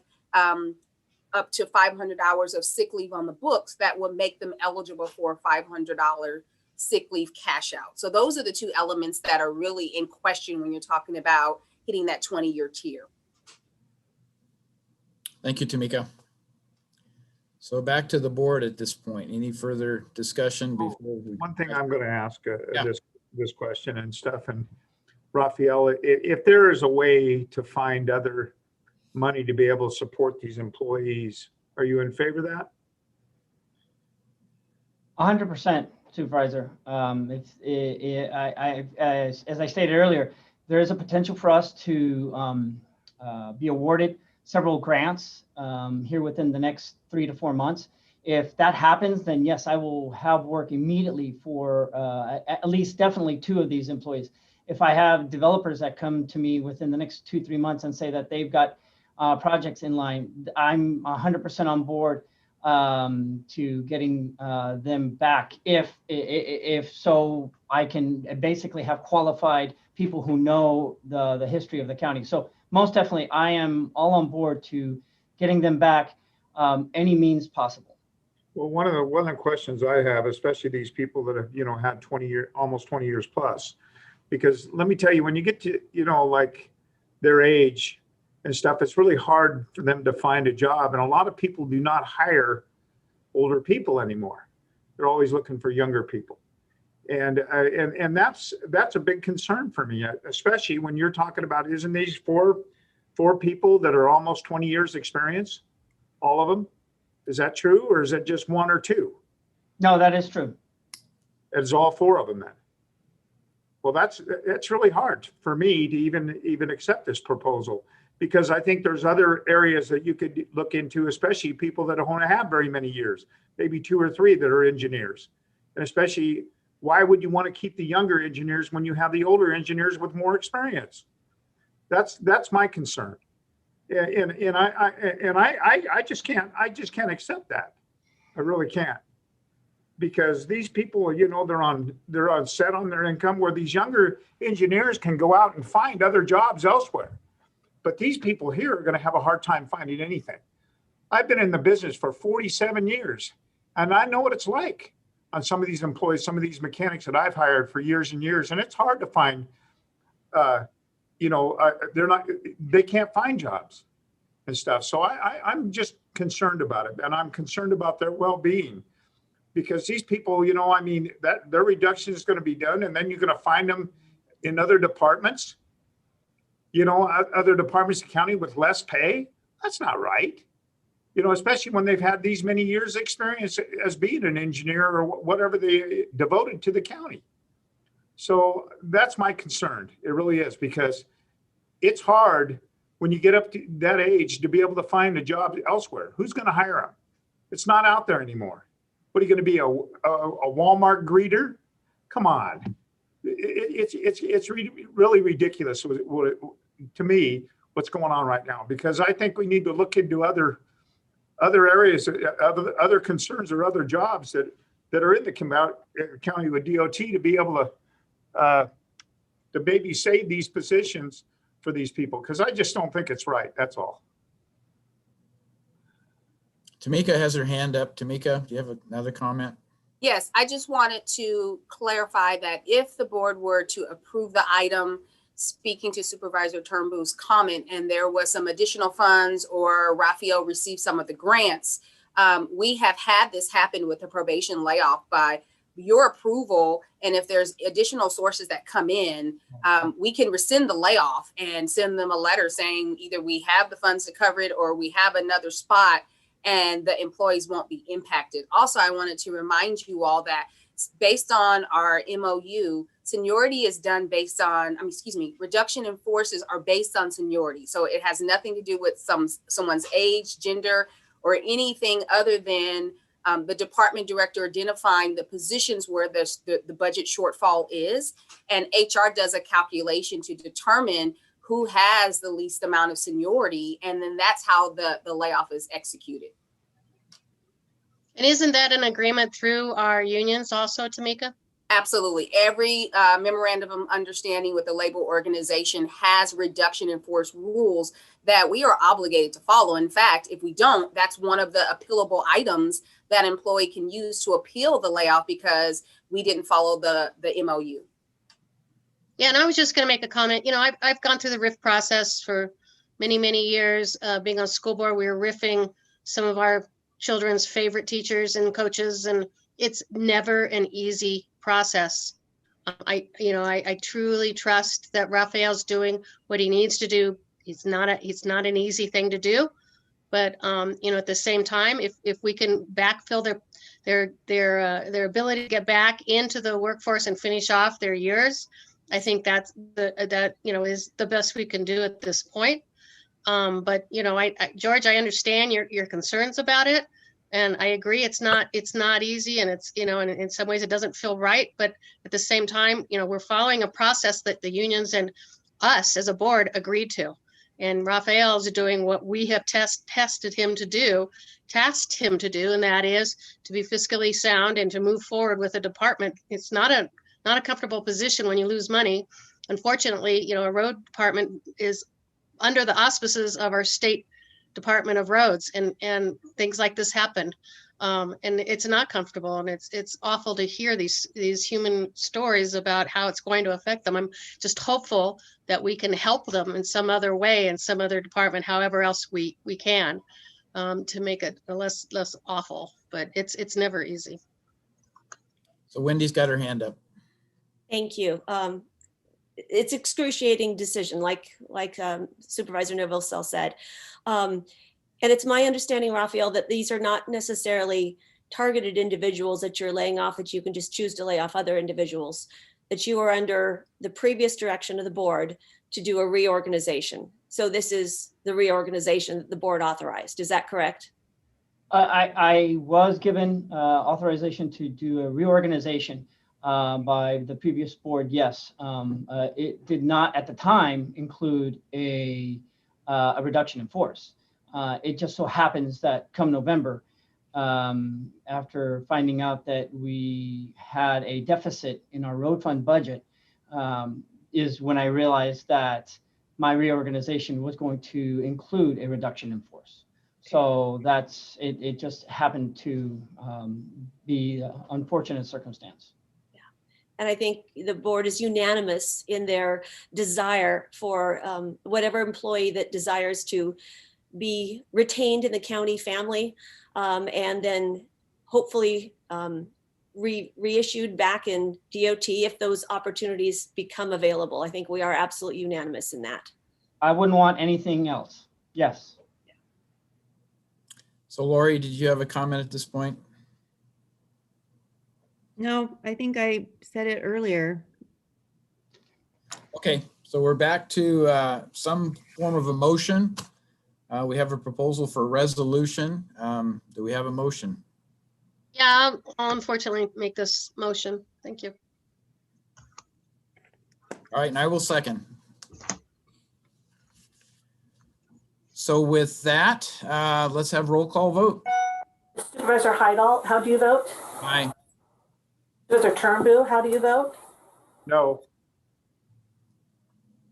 up to 500 hours of sick leave on the books, that will make them eligible for a $500 sick leave cash out. So those are the two elements that are really in question when you're talking about hitting that 20-year tier. Thank you, Tamika. So back to the board at this point. Any further discussion before we? One thing I'm going to ask Yeah. this question and stuff, and Raphael, if there is a way to find other money to be able to support these employees, are you in favor of that? 100%, Supervisor. As I stated earlier, there is a potential for us to be awarded several grants here within the next 3 to 4 months. If that happens, then yes, I will have work immediately for at least definitely 2 of these employees. If I have developers that come to me within the next 2-3 months and say that they've got projects in line, I'm 100% on board to getting them back. If so, I can basically have qualified people who know the history of the county. So most definitely, I am all on board to getting them back any means possible. Well, one of the questions I have, especially these people that have, had almost 20 years plus, because let me tell you, when you get to, like their age and stuff, it's really hard for them to find a job. And a lot of people do not hire older people anymore. They're always looking for younger people. And that's a big concern for me, especially when you're talking about, isn't these four people that are almost 20 years experience, all of them? Is that true, or is it just 1 or 2? No, that is true. It's all 4 of them then. Well, that's really hard for me to even accept this proposal, because I think there's other areas that you could look into, especially people that don't have very many years, maybe 2 or 3 that are engineers. And especially, why would you want to keep the younger engineers when you have the older engineers with more experience? That's my concern. And I just can't accept that. I really can't, because these people, they're on set on their income, where these younger engineers can go out and find other jobs elsewhere. But these people here are going to have a hard time finding anything. I've been in the business for 47 years, and I know what it's like on some of these employees, some of these mechanics that I've hired for years and years, and it's hard to find. They can't find jobs and stuff. So I'm just concerned about it, and I'm concerned about their well-being, because these people, that their reduction is going to be done, and then you're going to find them in other departments, other departments of the county with less pay. That's not right. Especially when they've had these many years experience as being an engineer or whatever they devoted to the county. So that's my concern. It really is, because it's hard when you get up to that age to be able to find a job elsewhere. Who's going to hire them? It's not out there anymore. What are you going to be, a Walmart greeter? Come on. It's really ridiculous to me what's going on right now, because I think we need to look into other areas, other concerns or other jobs that are in the county with DOT to be able to maybe save these positions for these people, because I just don't think it's right. That's all. Tamika has her hand up. Tamika, do you have another comment? Yes, I just wanted to clarify that if the board were to approve the item, speaking to Supervisor Turnbull's comment, and there was some additional funds or Raphael received some of the grants, we have had this happen with the probation layoff. By your approval, and if there's additional sources that come in, we can rescind the layoff and send them a letter saying either we have the funds to cover it or we have another spot, and the employees won't be impacted. Also, I wanted to remind you all that based on our MOU, seniority is done based on, reduction in forces are based on seniority. So it has nothing to do with someone's age, gender, or anything other than the department director identifying the positions where the budget shortfall is. And HR does a calculation to determine who has the least amount of seniority. And then that's how the layoff is executed. And isn't that an agreement through our unions also, Tamika? Absolutely. Every memorandum of understanding with the labor organization has reduction in force rules that we are obligated to follow. In fact, if we don't, that's one of the appealable items that employee can use to appeal the layoff because we didn't follow the MOU. Yeah, and I was just going to make a comment. You know, I've gone through the RIF process for many, many years. Being on school board, we were riffing some of our children's favorite teachers and coaches, and it's never an easy process. I truly trust that Raphael's doing what he needs to do. It's not an easy thing to do, but at the same time, if we can backfill their ability to get back into the workforce and finish off their years, I think that's is the best we can do at this point. But George, I understand your concerns about it, and I agree it's not easy, and it's and in some ways it doesn't feel right. But at the same time, we're following a process that the unions and us as a board agreed to, and Raphael's doing what we have tasked him to do, and that is to be fiscally sound and to move forward with a department. It's not a comfortable position when you lose money. Unfortunately, a road department is under the auspices of our state Department of Roads, and things like this happen, and it's not comfortable, and it's awful to hear these human stories about how it's going to affect them. I'm just hopeful that we can help them in some other way, in some other department, however else we can, to make it less awful. But it's never easy. So Wendy's got her hand up. Thank you. It's excruciating decision, like Supervisor Novosel said. And it's my understanding, Raphael, that these are not necessarily targeted individuals that you're laying off, that you can just choose to lay off other individuals, that you are under the previous direction of the board to do a reorganization. So this is the reorganization that the board authorized. Is that correct? I was given authorization to do a reorganization by the previous board, yes. It did not at the time include a reduction in force. It just so happens that come November, after finding out that we had a deficit in our road fund budget, is when I realized that my reorganization was going to include a reduction in force. So that's it. It just happened to be an unfortunate circumstance. And I think the board is unanimous in their desire for whatever employee that desires to be retained in the county family, and then hopefully reissued back in DOT if those opportunities become available. I think we are absolutely unanimous in that. I wouldn't want anything else. Yes. So Lori, did you have a comment at this point? No, I think I said it earlier. Okay, so we're back to some form of a motion. We have a proposal for a resolution. Do we have a motion? Yeah, I'll unfortunately make this motion. Thank you. All right, and I will second. So with that, let's have roll call vote. Supervisor Heidel, how do you vote? Aye. Supervisor Turnbull, how do you vote? No.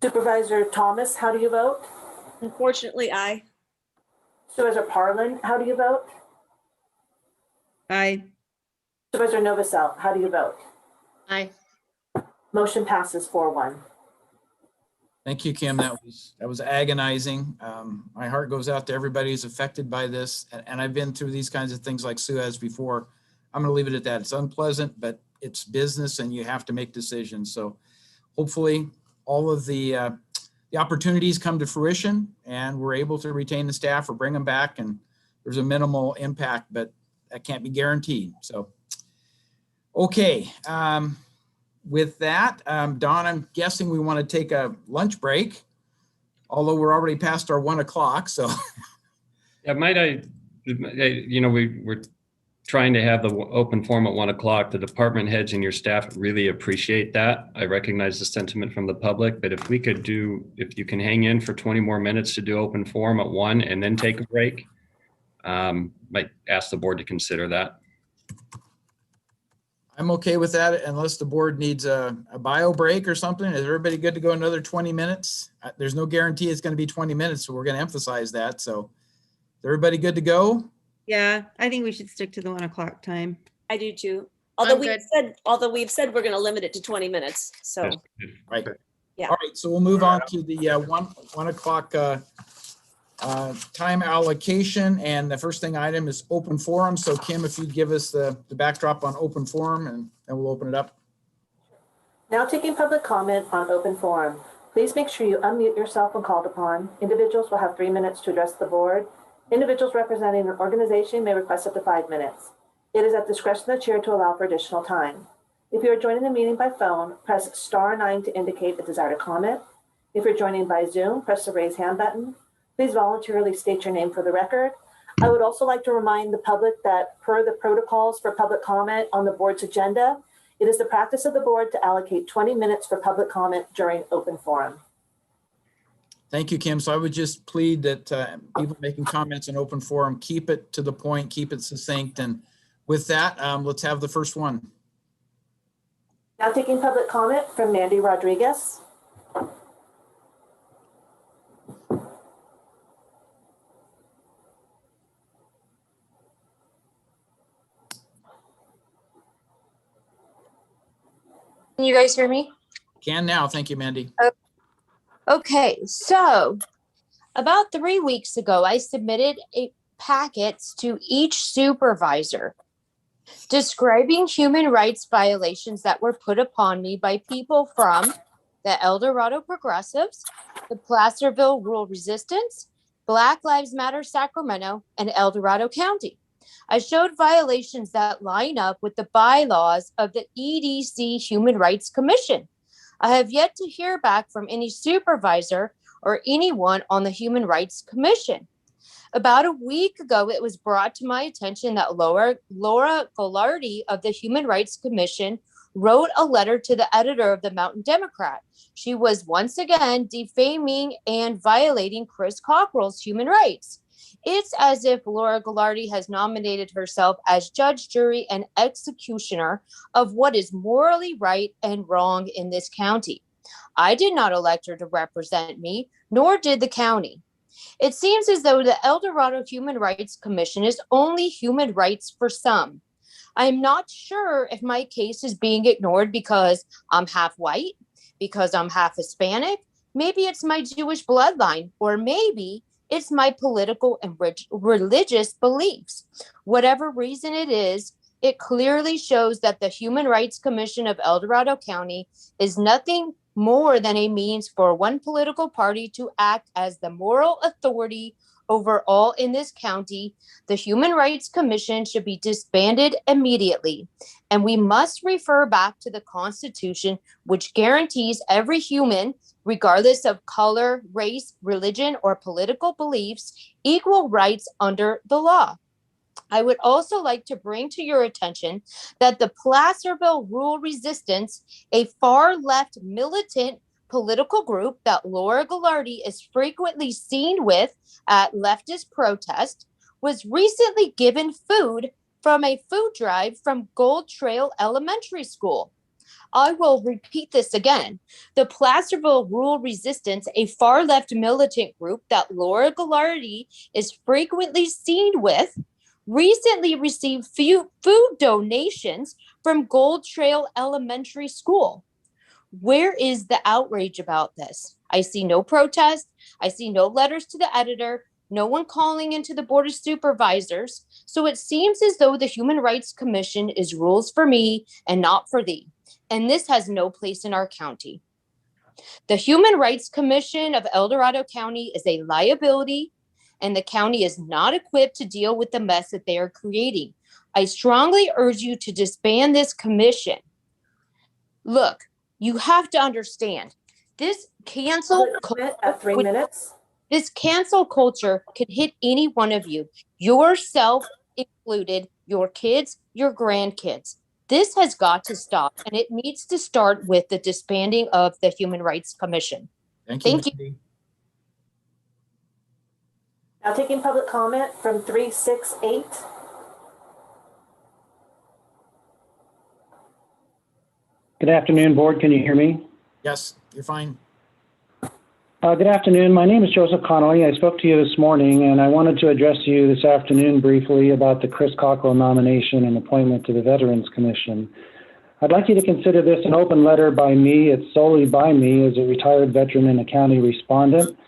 Supervisor Thomas, how do you vote? Unfortunately, aye. Supervisor Parlin, how do you vote? Aye. Supervisor Novosel, how do you vote? Aye. Motion passes 4-1. Thank you, Kim. That was agonizing. My heart goes out to everybody who's affected by this. And I've been through these kinds of things like Sue has before. I'm going to leave it at that. It's unpleasant, but it's business and you have to make decisions. So hopefully all of the opportunities come to fruition and we're able to retain the staff or bring them back and there's a minimal impact, but that can't be guaranteed. So, okay. With that, Don, I'm guessing we want to take a lunch break, although we're already past our 1 o'clock. So, Yeah, we're trying to have the open forum at 1 o'clock. The department heads and your staff really appreciate that. I recognize the sentiment from the public, but if you can hang in for 20 more minutes to do open forum at 1 and then take a break, might ask the board to consider that. I'm okay with that unless the board needs a bio break or something. Is everybody good to go another 20 minutes? There's no guarantee it's going to be 20 minutes, so we're going to emphasize that. So is everybody good to go? Yeah, I think we should stick to the 1 o'clock time. I do too. Although we've said we're going to limit it to 20 minutes. So, right. Yeah. All right. So we'll move on to the 1 o'clock time allocation, and the first item is open forum. So Kim, if you'd give us the backdrop on open forum, and then we'll open it up. Now taking public comment on open forum. Please make sure you unmute yourself when called upon. Individuals will have 3 minutes to address the board. Individuals representing an organization may request up to 5 minutes. It is at discretion of the chair to allow for additional time. If you are joining the meeting by phone, press *9 to indicate a desire to comment. If you're joining by Zoom, press the raise hand button. Please voluntarily state your name for the record. I would also like to remind the public that per the protocols for public comment on the board's agenda, it is the practice of the board to allocate 20 minutes for public comment during open forum. Thank you, Kim. So I would just plead that people making comments in open forum, keep it to the point, keep it succinct. And with that, let's have the first one. Now taking public comment from Mandy Rodriguez. Can you guys hear me? Can now. Thank you, Mandy. Okay, so about 3 weeks ago, I submitted packets to each supervisor describing human rights violations that were put upon me by people from the El Dorado Progressives, the Placerville Rural Resistance, Black Lives Matter Sacramento, and El Dorado County. I showed violations that line up with the bylaws of the EDC Human Rights Commission. I have yet to hear back from any supervisor or anyone on the Human Rights Commission. About a week ago, it was brought to my attention that Laura Ghilardi of the Human Rights Commission wrote a letter to the editor of the Mountain Democrat. She was once again defaming and violating Chris Cockrell's human rights. It's as if Laura Ghilardi has nominated herself as judge, jury, and executioner of what is morally right and wrong in this county. I did not elect her to represent me, nor did the county. It seems as though the El Dorado Human Rights Commission is only human rights for some. I am not sure if my case is being ignored because I'm half white, because I'm half Hispanic. Maybe it's my Jewish bloodline, or maybe it's my political and religious beliefs. Whatever reason it is, it clearly shows that the Human Rights Commission of El Dorado County is nothing more than a means for one political party to act as the moral authority over all in this county. The Human Rights Commission should be disbanded immediately, and we must refer back to the Constitution, which guarantees every human, regardless of color, race, religion, or political beliefs, equal rights under the law. I would also like to bring to your attention that the Placerville Rural Resistance, a far-left militant political group that Laura Ghilardi is frequently seen with at leftist protests, was recently given food from a food drive from Gold Trail Elementary School. I will repeat this again. The Placerville Rural Resistance, a far-left militant group that Laura Ghilardi is frequently seen with, recently received food donations from Gold Trail Elementary School. Where is the outrage about this? I see no protest. I see no letters to the editor, no one calling into the Board of Supervisors. So it seems as though the Human Rights Commission is rules for me and not for thee. And this has no place in our county. The Human Rights Commission of El Dorado County is a liability, and the county is not equipped to deal with the mess that they are creating. I strongly urge you to disband this commission. Look, you have to understand, this cancel at 3 minutes. This cancel culture could hit any one of you, yourself included, your kids, your grandkids. This has got to stop, and it needs to start with the disbanding of the Human Rights Commission. Thank you. Now taking public comment from 368. Good afternoon, board. Can you hear me? Yes, you're fine. Good afternoon. My name is Joseph Connolly. I spoke to you this morning, and I wanted to address you this afternoon briefly about the Chris Cockrell nomination and appointment to the Veterans Commission. I'd like you to consider this an open letter by me. It's solely by me as a retired veteran and a county respondent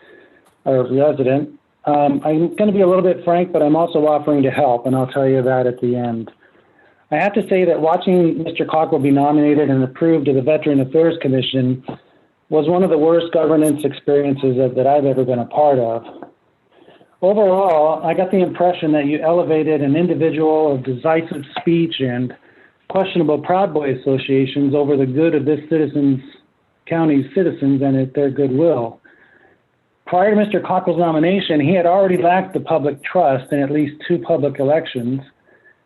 or resident. I'm going to be a little bit frank, but I'm also offering to help, and I'll tell you that at the end. I have to say that watching Mr. Cockrell be nominated and approved to the Veteran Affairs Commission was one of the worst governance experiences that I've ever been a part of. Overall, I got the impression that you elevated an individual of decisive speech and questionable Proud Boy associations over the good of this county's citizens and their goodwill. Prior to Mr. Cockrell's nomination, he had already lacked the public trust in at least 2 public elections.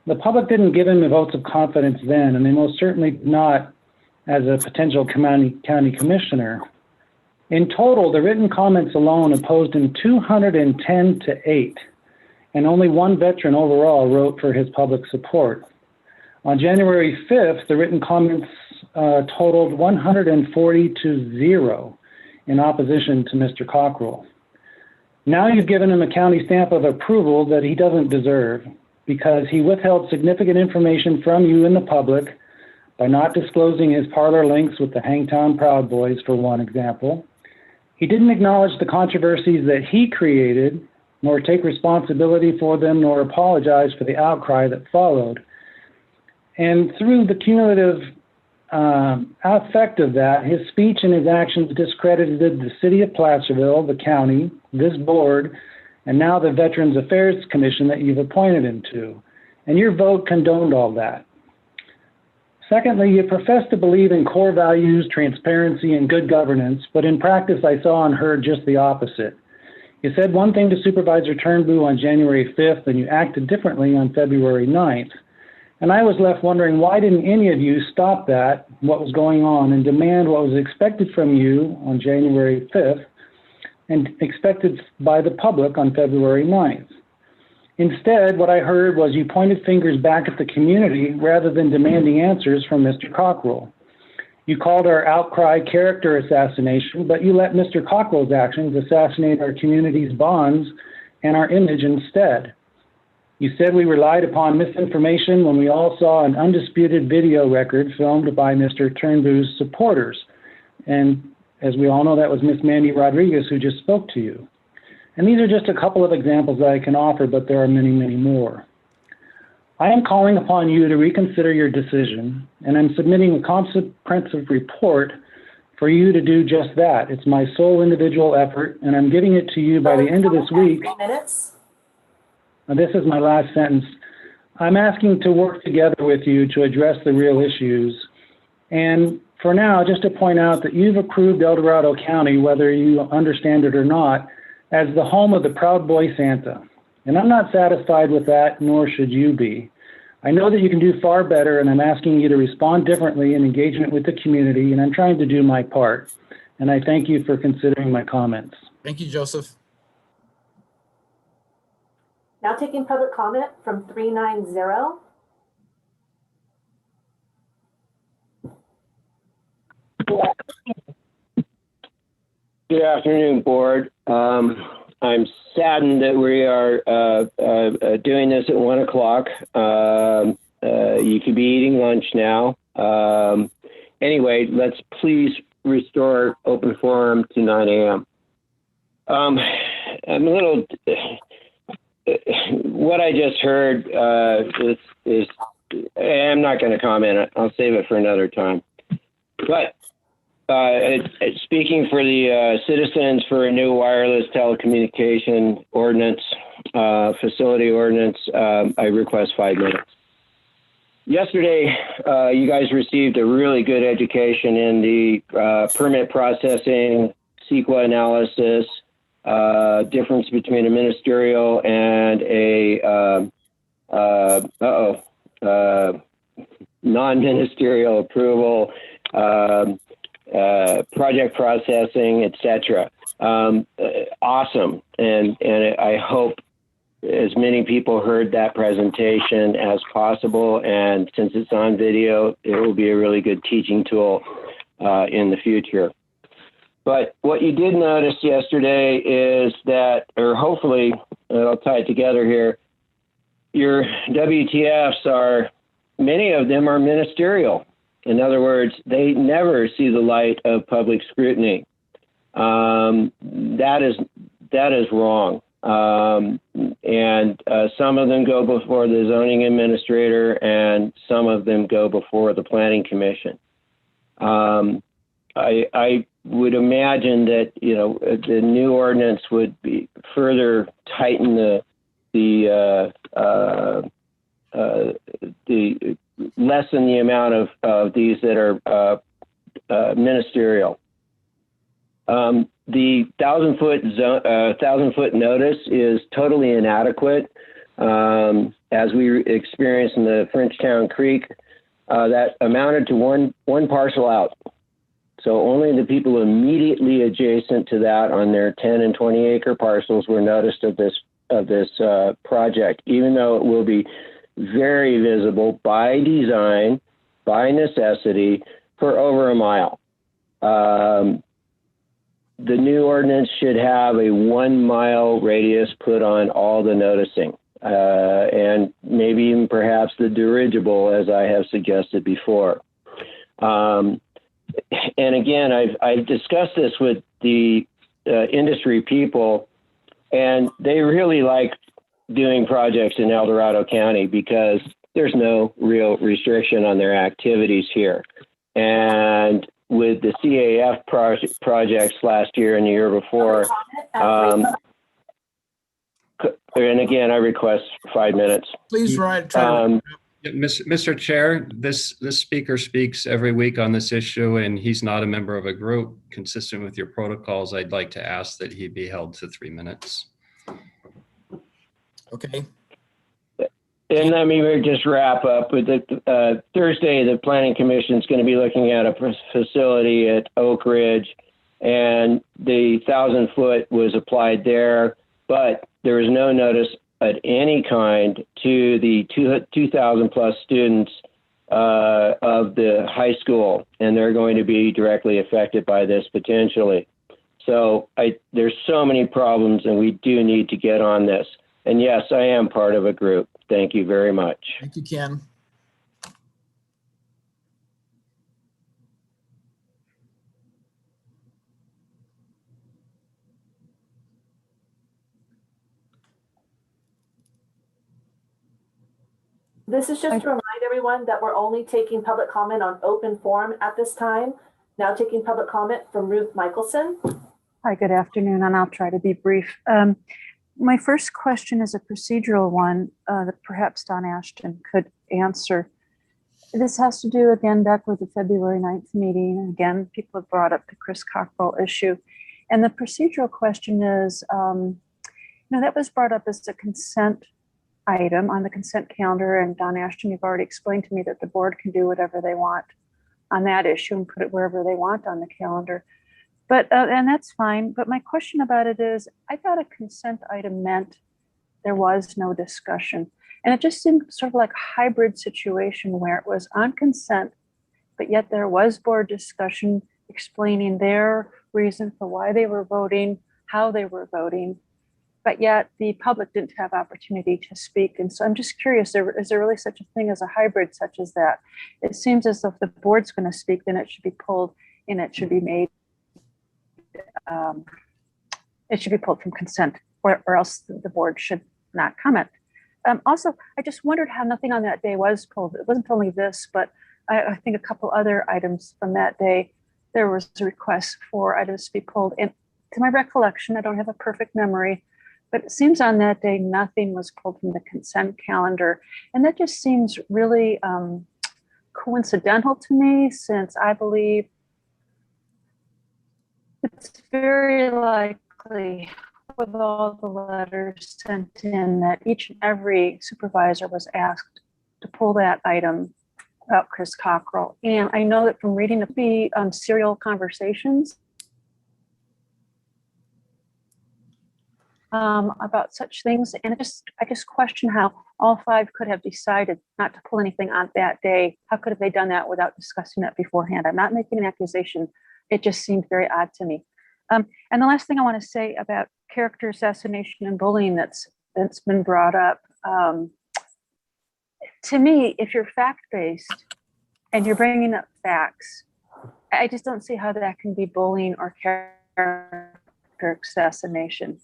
The public didn't give him the votes of confidence then, and they most certainly did not as a potential county commissioner. In total, the written comments alone opposed him 210 to 8, and only 1 veteran overall wrote for his public support. On January 5th, the written comments totaled 140 to 0 in opposition to Mr. Cockrell. Now you've given him a county stamp of approval that he doesn't deserve because he withheld significant information from you and the public by not disclosing his parlor links with the Hangtown Proud Boys, for one example. He didn't acknowledge the controversies that he created, nor take responsibility for them, nor apologize for the outcry that followed. And through the cumulative effect of that, his speech and his actions discredited the city of Placerville, the county, this board, and now the Veterans Affairs Commission that you've appointed him to. And your vote condoned all that. Secondly, you profess to believe in core values, transparency, and good governance, but in practice, I saw and heard just the opposite. You said one thing to Supervisor Turnbull on January 5th, and you acted differently on February 9th. And I was left wondering, why didn't any of you stop that, what was going on, and demand what was expected from you on January 5th and expected by the public on February 9th? Instead, what I heard was you pointed fingers back at the community rather than demanding answers from Mr. Cockrell. You called our outcry character assassination, but you let Mr. Cockrell's actions assassinate our community's bonds and our image instead. You said we relied upon misinformation when we all saw an undisputed video record filmed by Mr. Turnbull's supporters. And as we all know, that was Miss Mandy Rodriguez who just spoke to you. And these are just a couple of examples that I can offer, but there are many, many more. I am calling upon you to reconsider your decision, and I'm submitting a comprehensive report for you to do just that. It's my sole individual effort, and I'm giving it to you by the end of this week. 3 minutes. Now, this is my last sentence. I'm asking to work together with you to address the real issues. And for now, just to point out that you've approved El Dorado County, whether you understand it or not, as the home of the Proud Boy Santa. And I'm not satisfied with that, nor should you be. I know that you can do far better, and I'm asking you to respond differently in engagement with the community, and I'm trying to do my part. And I thank you for considering my comments. Thank you, Joseph. Now taking public comment from 390. Good afternoon, board. I'm saddened that we are doing this at 1 o'clock. You could be eating lunch now. Anyway, let's please restore open forum to 9 a.m. I'm a little, what I just heard is I'm not going to comment. I'll save it for another time. But speaking for the Citizens for a New Wireless Telecommunication Ordinance facility ordinance, I request 5 minutes. Yesterday, you guys received a really good education in the permit processing, CEQA analysis, difference between a ministerial and a non-ministerial approval, project processing, etc. Awesome, and I hope as many people heard that presentation as possible. And since it's on video, it will be a really good teaching tool in the future. But what you did notice yesterday is that, or hopefully, I'll tie it together here, your WTFs are, many of them are ministerial. In other words, they never see the light of public scrutiny. That is wrong. And some of them go before the zoning administrator, and some of them go before the planning commission. I would imagine that, you know, the new ordinance would be further tighten the lessen the amount of these that are ministerial. The 1,000-foot notice is totally inadequate. As we experienced in the Frenchtown Creek, that amounted to one parcel out. So only the people immediately adjacent to that on their 10 and 20 acre parcels were noticed of this project, even though it will be very visible by design, by necessity, for over a mile. The new ordinance should have a 1 mile radius put on all the noticing, and maybe even perhaps the dirigible, as I have suggested before. And again, I've discussed this with the industry people, and they really like doing projects in El Dorado County because there's no real restriction on their activities here. And with the CAF projects last year and the year before, and again, I request 5 minutes. Please try to Mr. Chair, this speaker speaks every week on this issue, and he's not a member of a group. Consistent with your protocols, I'd like to ask that he be held to 3 minutes. Okay. And let me just wrap up with the Thursday. The Planning Commission is going to be looking at a facility at Oak Ridge, and the 1,000-foot was applied there, but there was no notice at any kind to the 2,000 plus students of the high school, and they're going to be directly affected by this potentially. So there's so many problems, and we do need to get on this. And yes, I am part of a group. Thank you very much. Thank you, Ken. This is just to remind everyone that we're only taking public comment on open forum at this time. Now taking public comment from Ruth Michelson. Hi, good afternoon, and I'll try to be brief. My first question is a procedural one that perhaps Don Ashton could answer. This has to do, again, back with the February 9th meeting. Again, people have brought up the Chris Cockrell issue. And the procedural question is, that was brought up as a consent item on the consent calendar. And Don Ashton, you've already explained to me that the board can do whatever they want on that issue and put it wherever they want on the calendar. But, and that's fine. But my question about it is, I thought a consent item meant there was no discussion. And it just seemed sort of like a hybrid situation where it was on consent, but yet there was board discussion explaining their reason for why they were voting, how they were voting, but yet the public didn't have opportunity to speak. And so I'm just curious, is there really such a thing as a hybrid such as that? It seems as though if the board's going to speak, then it should be pulled and it should be made. It should be pulled from consent, or else the board should not comment. Also, I just wondered how nothing on that day was pulled. It wasn't only this, but I think a couple other items from that day, there was a request for items to be pulled. And to my recollection, I don't have a perfect memory, But it seems on that day, nothing was pulled from the consent calendar. And that just seems really coincidental to me, since I believe it's very likely, with all the letters sent in, that each and every supervisor was asked to pull that item about Chris Cockrell. And I know that from reading the serial conversations about such things, and I just question how all 5 could have decided not to pull anything on that day. How could have they done that without discussing that beforehand? I'm not making an accusation. It just seemed very odd to me. And the last thing I want to say about character assassination and bullying that's been brought up. To me, if you're fact-based and you're bringing up facts, I just don't see how that can be bullying or character assassination.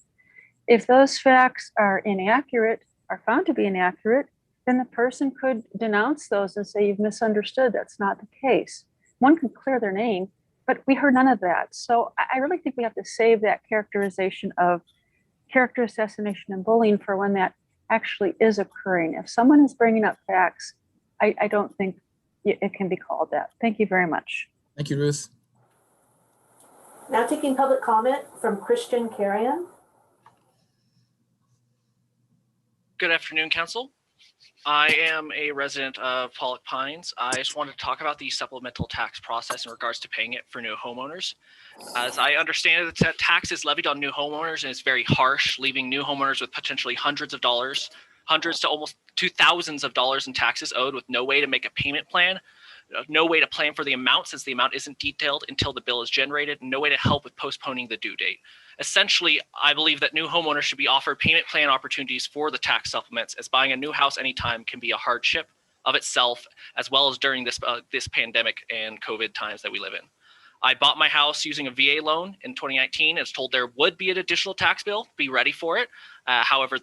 If those facts are inaccurate, are found to be inaccurate, then the person could denounce those and say, you've misunderstood. That's not the case. One can clear their name, but we heard none of that. So I really think we have to save that characterization of character assassination and bullying for when that actually is occurring. If someone is bringing up facts, I don't think it can be called that. Thank you very much. Thank you, Ruth. Now taking public comment from Christian Carrion. Good afternoon, Council. I am a resident of Pollock Pines. I just wanted to talk about the supplemental tax process in regards to paying it for new homeowners. As I understand it, the tax is levied on new homeowners and it's very harsh, leaving new homeowners with potentially hundreds of dollars, hundreds to almost $2,000s of dollars in taxes owed with no way to make a payment plan, no way to plan for the amount since the amount isn't detailed until the bill is generated, and no way to help with postponing the due date. Essentially, I believe that new homeowners should be offered payment plan opportunities for the tax supplements, as buying a new house anytime can be a hardship of itself, as well as during this pandemic and COVID times that we live in. I bought my house using a VA loan in 2019 and was told there would be an additional tax bill, be ready for it. However,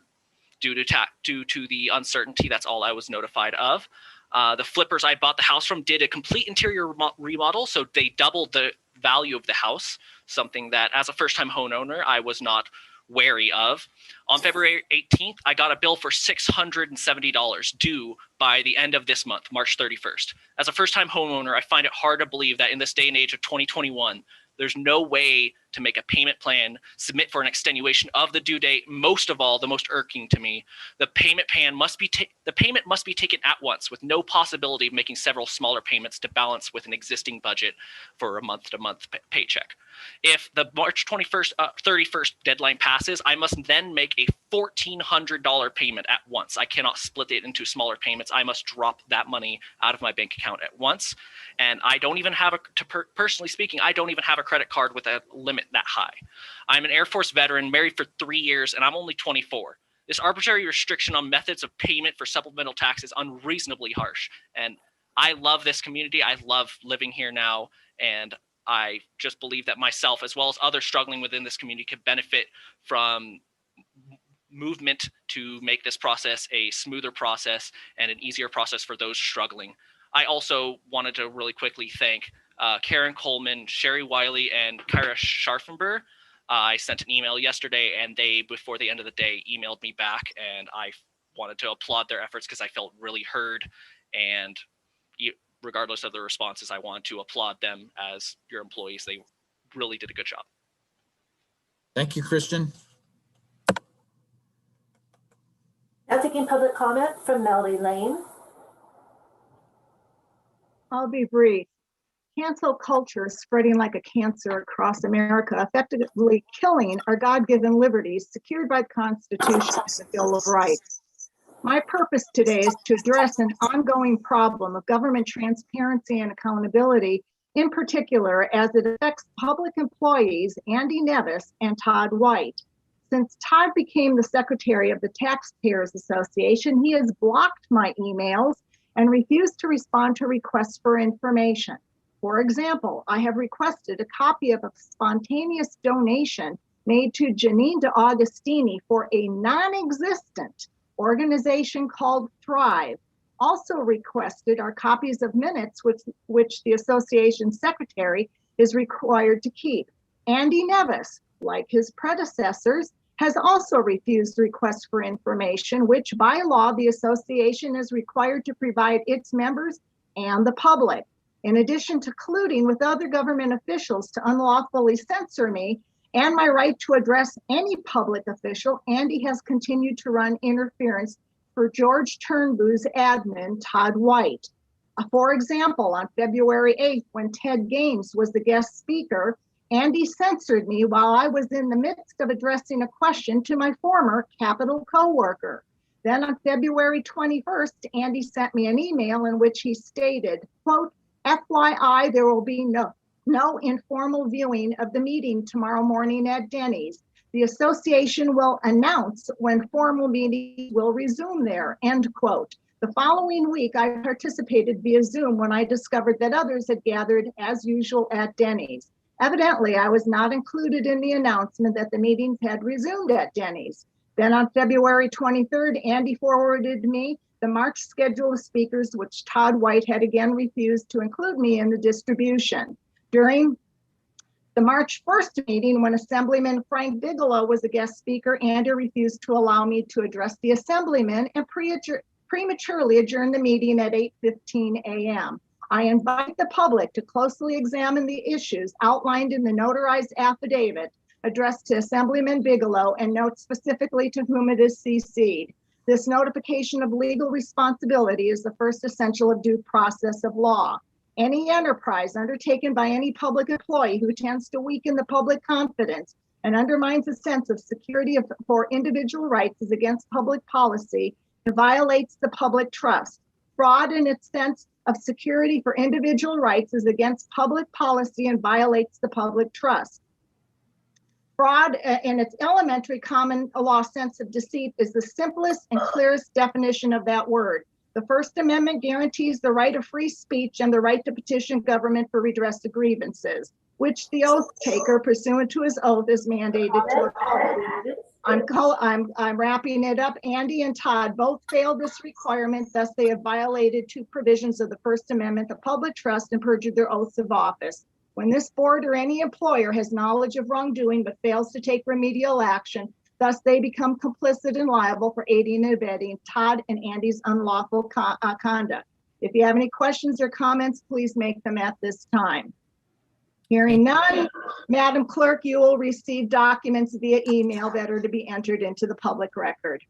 due to the uncertainty, that's all I was notified of. The flippers I bought the house from did a complete interior remodel, so they doubled the value of the house, something that as a first-time homeowner, I was not wary of. On February 18th, I got a bill for $670 due by the end of this month, March 31st. As a first-time homeowner, I find it hard to believe that in this day and age of 2021, there's no way to make a payment plan, submit for an extenuation of the due date. Most of all, the most irking to me, the payment must be taken at once with no possibility of making several smaller payments to balance with an existing budget for a month-to-month paycheck. If the March 31st deadline passes, I must then make a $1,400 payment at once. I cannot split it into smaller payments. I must drop that money out of my bank account at once. And I don't even have personally speaking, I don't even have a credit card with a limit that high. I'm an Air Force veteran, married for 3 years, and I'm only 24. This arbitrary restriction on methods of payment for supplemental tax is unreasonably harsh. And I love this community. I love living here now. And I just believe that myself, as well as others struggling within this community, can benefit from movement to make this process a smoother process and an easier process for those struggling. I also wanted to really quickly thank Karen Coleman, Sherry Wiley, and Kyra Scharfenberg. I sent an email yesterday, and they, before the end of the day, emailed me back, and I wanted to applaud their efforts because I felt really heard. And regardless of the responses, I want to applaud them as your employees. They really did a good job. Thank you, Christian. Now taking public comment from Melody Lane. I'll be brief. Cancel culture is spreading like a cancer across America, effectively killing our God-given liberties secured by the Constitution and the Bill of Rights. My purpose today is to address an ongoing problem of government transparency and accountability, in particular as it affects public employees Andy Nevis and Todd White. Since Todd became the secretary of the Taxpayers Association, he has blocked my emails and refused to respond to requests for information. For example, I have requested a copy of a spontaneous donation made to Janine DeAugustini for a non-existent organization called Thrive. Also requested are copies of minutes which the association secretary is required to keep. Andy Nevis, like his predecessors, has also refused requests for information, which by law, the association is required to provide its members and the public. In addition to colluding with other government officials to unlawfully censor me and my right to address any public official, Andy has continued to run interference for George Turnbull's admin, Todd White. For example, on February 8th, when Ted Gaines was the guest speaker, Andy censored me while I was in the midst of addressing a question to my former Capitol coworker. Then on February 21st, Andy sent me an email in which he stated, quote, FYI, there will be no informal viewing of the meeting tomorrow morning at Denny's. The association will announce when formal meetings will resume there, end quote. The following week, I participated via Zoom when I discovered that others had gathered as usual at Denny's. Evidently, I was not included in the announcement that the meetings had resumed at Denny's. Then on February 23rd, Andy forwarded me the March schedule of speakers, which Todd White had again refused to include me in the distribution. During the March 1st meeting, when Assemblyman Frank Bigelow was a guest speaker, Andy refused to allow me to address the Assemblyman and prematurely adjourned the meeting at 8:15 a.m. I invite the public to closely examine the issues outlined in the notarized affidavit addressed to Assemblyman Bigelow and note specifically to whom it is CC'd. This notification of legal responsibility is the first essential of due process of law. Any enterprise undertaken by any public employee who tends to weaken the public confidence and undermines a sense of security for individual rights is against public policy and violates the public trust. Fraud in its sense of security for individual rights is against public policy and violates the public trust. Fraud in its elementary common law sense of deceit is the simplest and clearest definition of that word. The First Amendment guarantees the right of free speech and the right to petition government for redress of grievances, which the oath taker pursuant to his oath is mandated to uphold. I'm wrapping it up. Andy and Todd both failed this requirement, thus they have violated two provisions of the First Amendment, the public trust, and perjured their oaths of office. When this board or any employer has knowledge of wrongdoing but fails to take remedial action, thus they become complicit and liable for aiding and abetting Todd and Andy's unlawful conduct. If you have any questions or comments, please make them at this time. Hearing none, Madam Clerk, you will receive documents via email that are to be entered into the public record.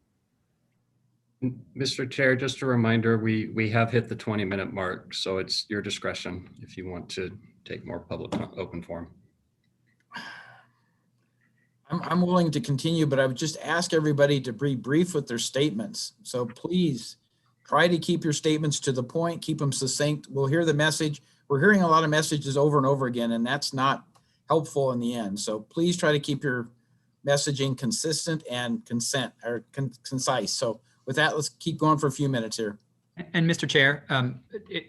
Mr. Chair, just a reminder, we have hit the 20-minute mark, so it's your discretion if you want to take more public open forum. I'm willing to continue, but I would just ask everybody to be brief with their statements. So please try to keep your statements to the point, keep them succinct. We'll hear the message. We're hearing a lot of messages over and over again, and that's not helpful in the end. So please try to keep your messaging consistent and concise. So with that, let's keep going for a few minutes here. And Mr. Chair,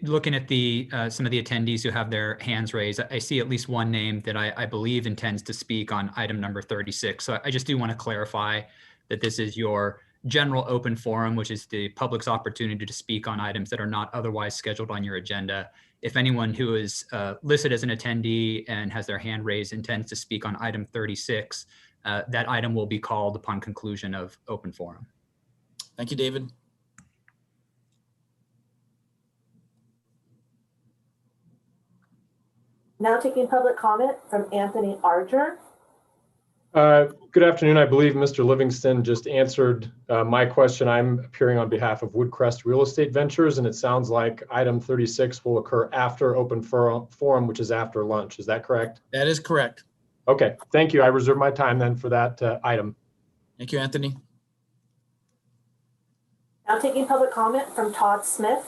looking at the some of the attendees who have their hands raised, I see at least one name that I believe intends to speak on item number 36. So I just do want to clarify that this is your general open forum, which is the public's opportunity to speak on items that are not otherwise scheduled on your agenda. If anyone who is listed as an attendee and has their hand raised intends to speak on item 36, that item will be called upon conclusion of open forum. Thank you, David. Now taking public comment from Anthony Arger. Good afternoon. I believe Mr. Livingston just answered my question. I'm appearing on behalf of Woodcrest Real Estate Ventures, and it sounds like item 36 will occur after open forum, which is after lunch. Is that correct? That is correct. Okay, thank you. I reserve my time then for that item. Thank you, Anthony. Now taking public comment from Todd Smith.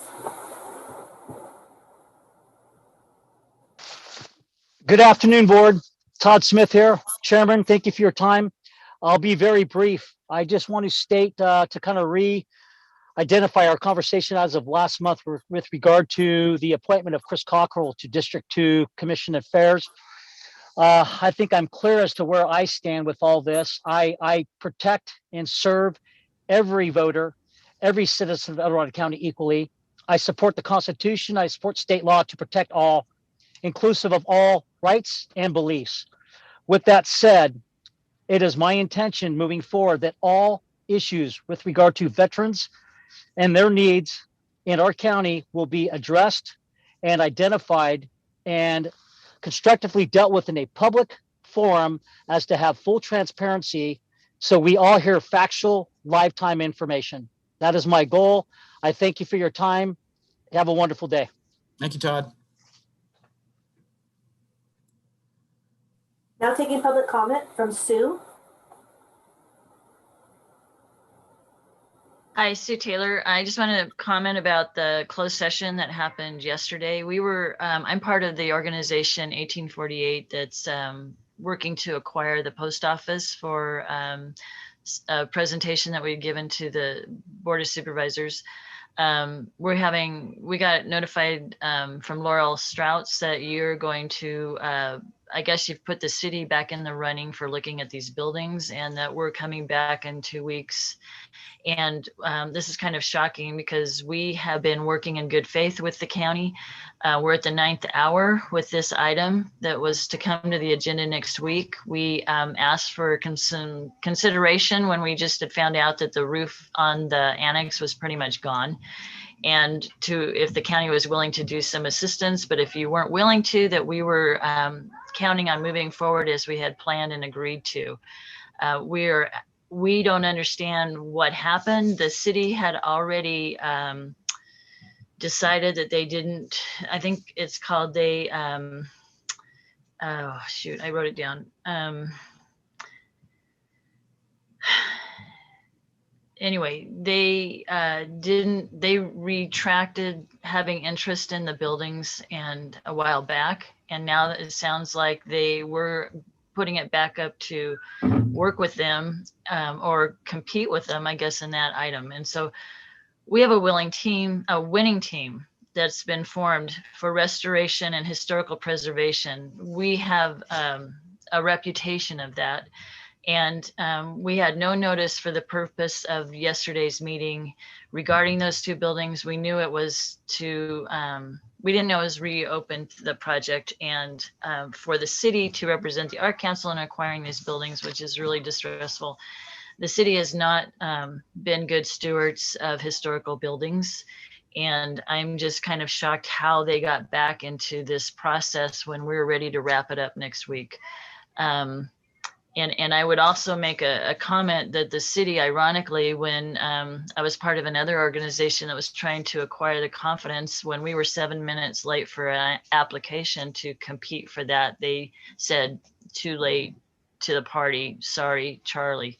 Good afternoon, board. Todd Smith here, Chairman. Thank you for your time. I'll be very brief. I just want to state to kind of re-identify our conversation as of last month with regard to the appointment of Chris Cockrell to District 2 Commission Affairs. I think I'm clear as to where I stand with all this. I protect and serve every voter, every citizen of El Dorado County equally. I support the Constitution. I support state law to protect all, inclusive of all rights and beliefs. With that said, It is my intention moving forward that all issues with regard to veterans and their needs in our county will be addressed and identified and constructively dealt with in a public forum as to have full transparency so we all hear factual lifetime information. That is my goal. I thank you for your time. Have a wonderful day. Thank you, Todd. Now taking public comment from Sue. Hi, Sue Taylor. I just want to comment about the closed session that happened yesterday. I'm part of the organization 1848 that's working to acquire the post office for a presentation that we've given to the Board of Supervisors. We got notified from Laurel Strouts that you're going to, I guess you've put the city back in the running for looking at these buildings, and that we're coming back in 2 weeks. And this is kind of shocking because we have been working in good faith with the county. We're at the 9th hour with this item that was to come to the agenda next week. We asked for some consideration when we just had found out that the roof on the annex was pretty much gone, and if the county was willing to do some assistance, but if you weren't willing to, that we were counting on moving forward as we had planned and agreed to. We don't understand what happened. The city had already decided that they didn't, I think it's called oh shoot, I wrote it down. Anyway, they retracted having interest in the buildings and a while back. And now it sounds like they were putting it back up to work with them or compete with them, I guess, in that item. And so we have a winning team that's been formed for restoration and historical preservation. We have a reputation of that. And we had no notice for the purpose of yesterday's meeting regarding those two buildings. We knew it was we didn't know it was reopened the project, and for the city to represent the Art Council in acquiring these buildings, which is really distressful. The city has not been good stewards of historical buildings. And I'm just kind of shocked how they got back into this process when we're ready to wrap it up next week. And I would also make a comment that the city, ironically, when I was part of another organization that was trying to acquire the confidence, when we were 7 minutes late for an application to compete for that, they said, too late to the party, sorry, Charlie.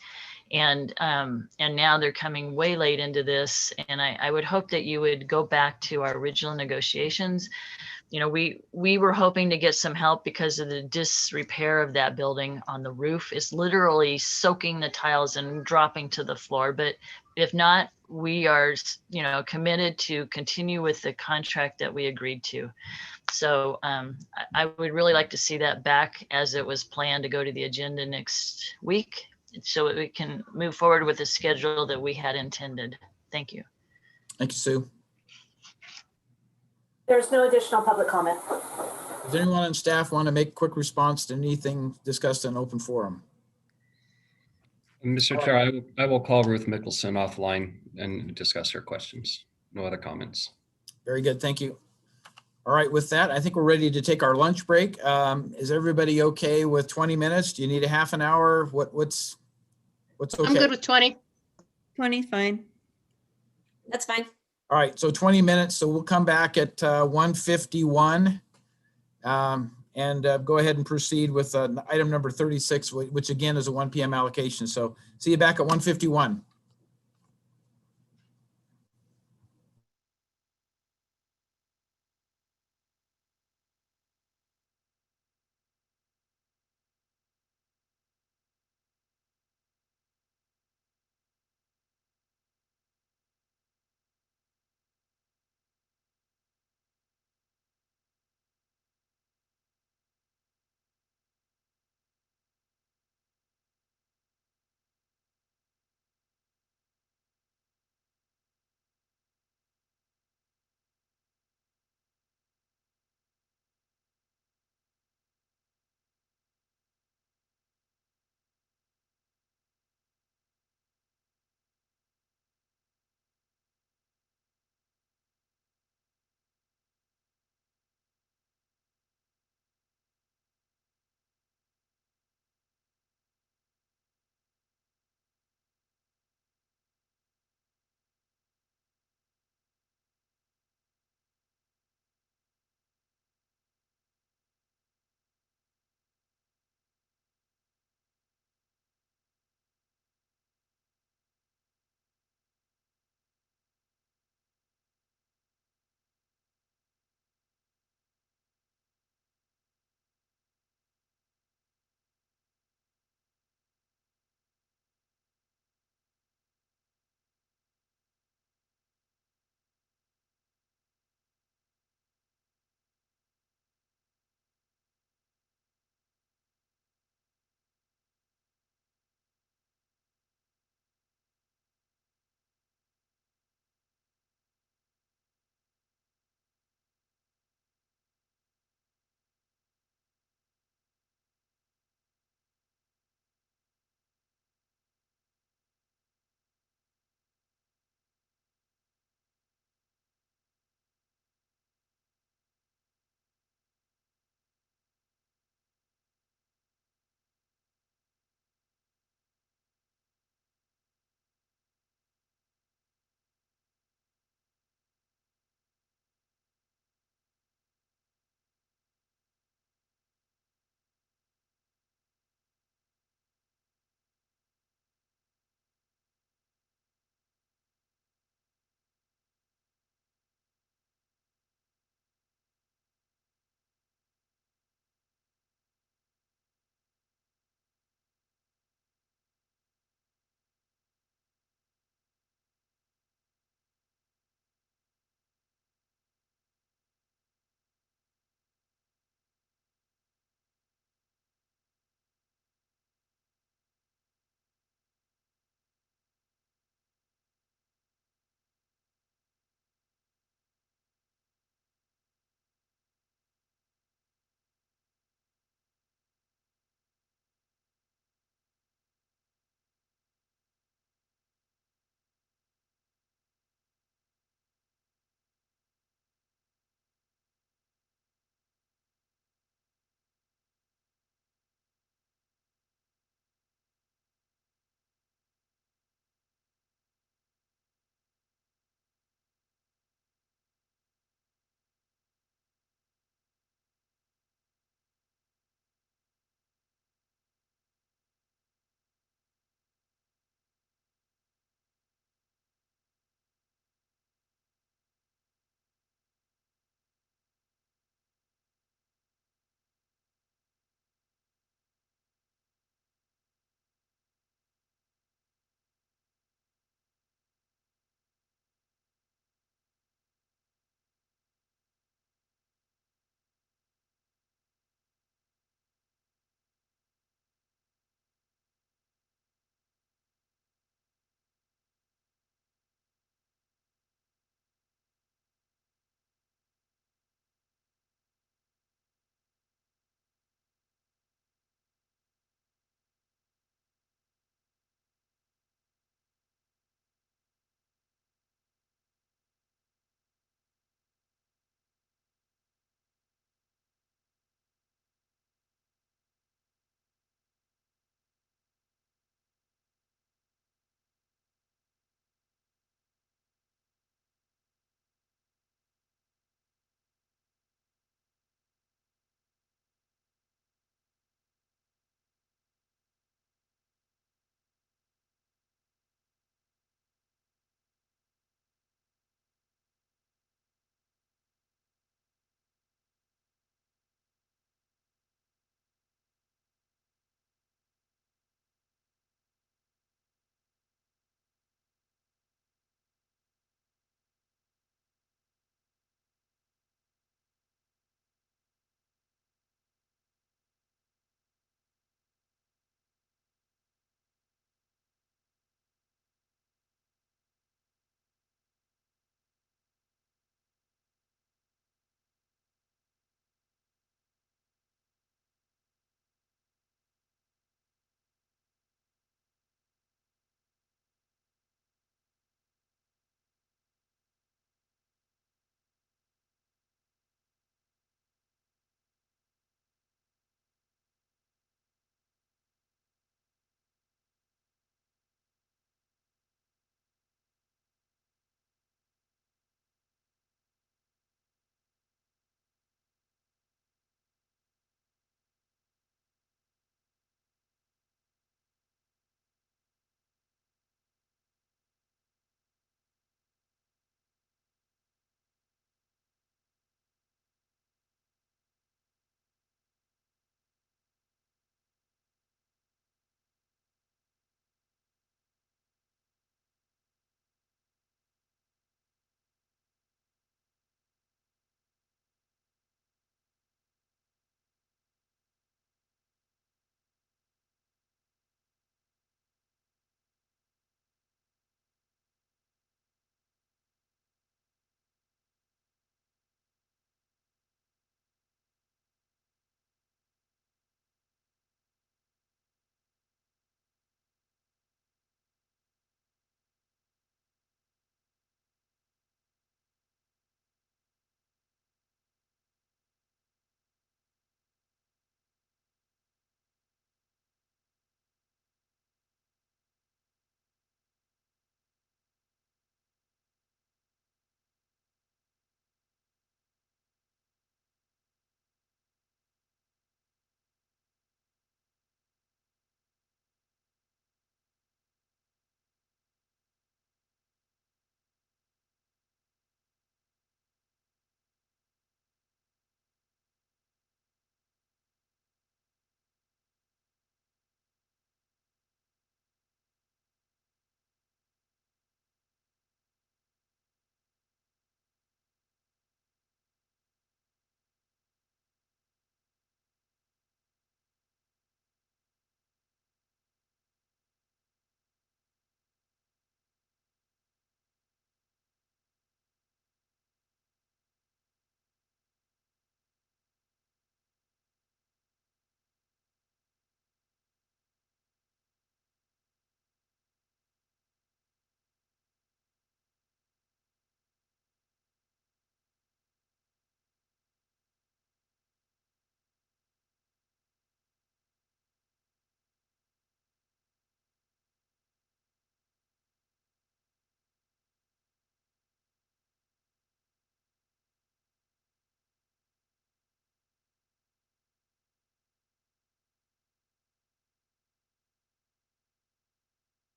And now they're coming way late into this. And I would hope that you would go back to our original negotiations. You know, we were hoping to get some help because of the disrepair of that building on the roof. It's literally soaking the tiles and dropping to the floor. But if not, we are, committed to continue with the contract that we agreed to. So I would really like to see that back as it was planned to go to the agenda next week, so that we can move forward with the schedule that we had intended. Thank you. Thank you, Sue. There's no additional public comment. Does anyone on staff want to make a quick response to anything discussed in open forum? Mr. Chair, I will call Ruth Mickelson offline and discuss her questions. No other comments. Very good. Thank you. All right. With that, I think we're ready to take our lunch break. Is everybody okay with 20 minutes? Do you need a half an hour? What's okay? I'm good with 20. 20 is fine. That's fine. All right. So 20 minutes. So we'll come back at 1:51 and go ahead and proceed with item number 36, which again is a 1 p.m. allocation. So see you back at 1:51.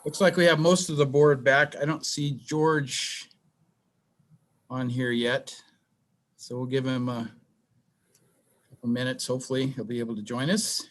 Looks like we have most of the board back. I don't see George on here yet. So we'll give him a couple minutes. Hopefully he'll be able to join us.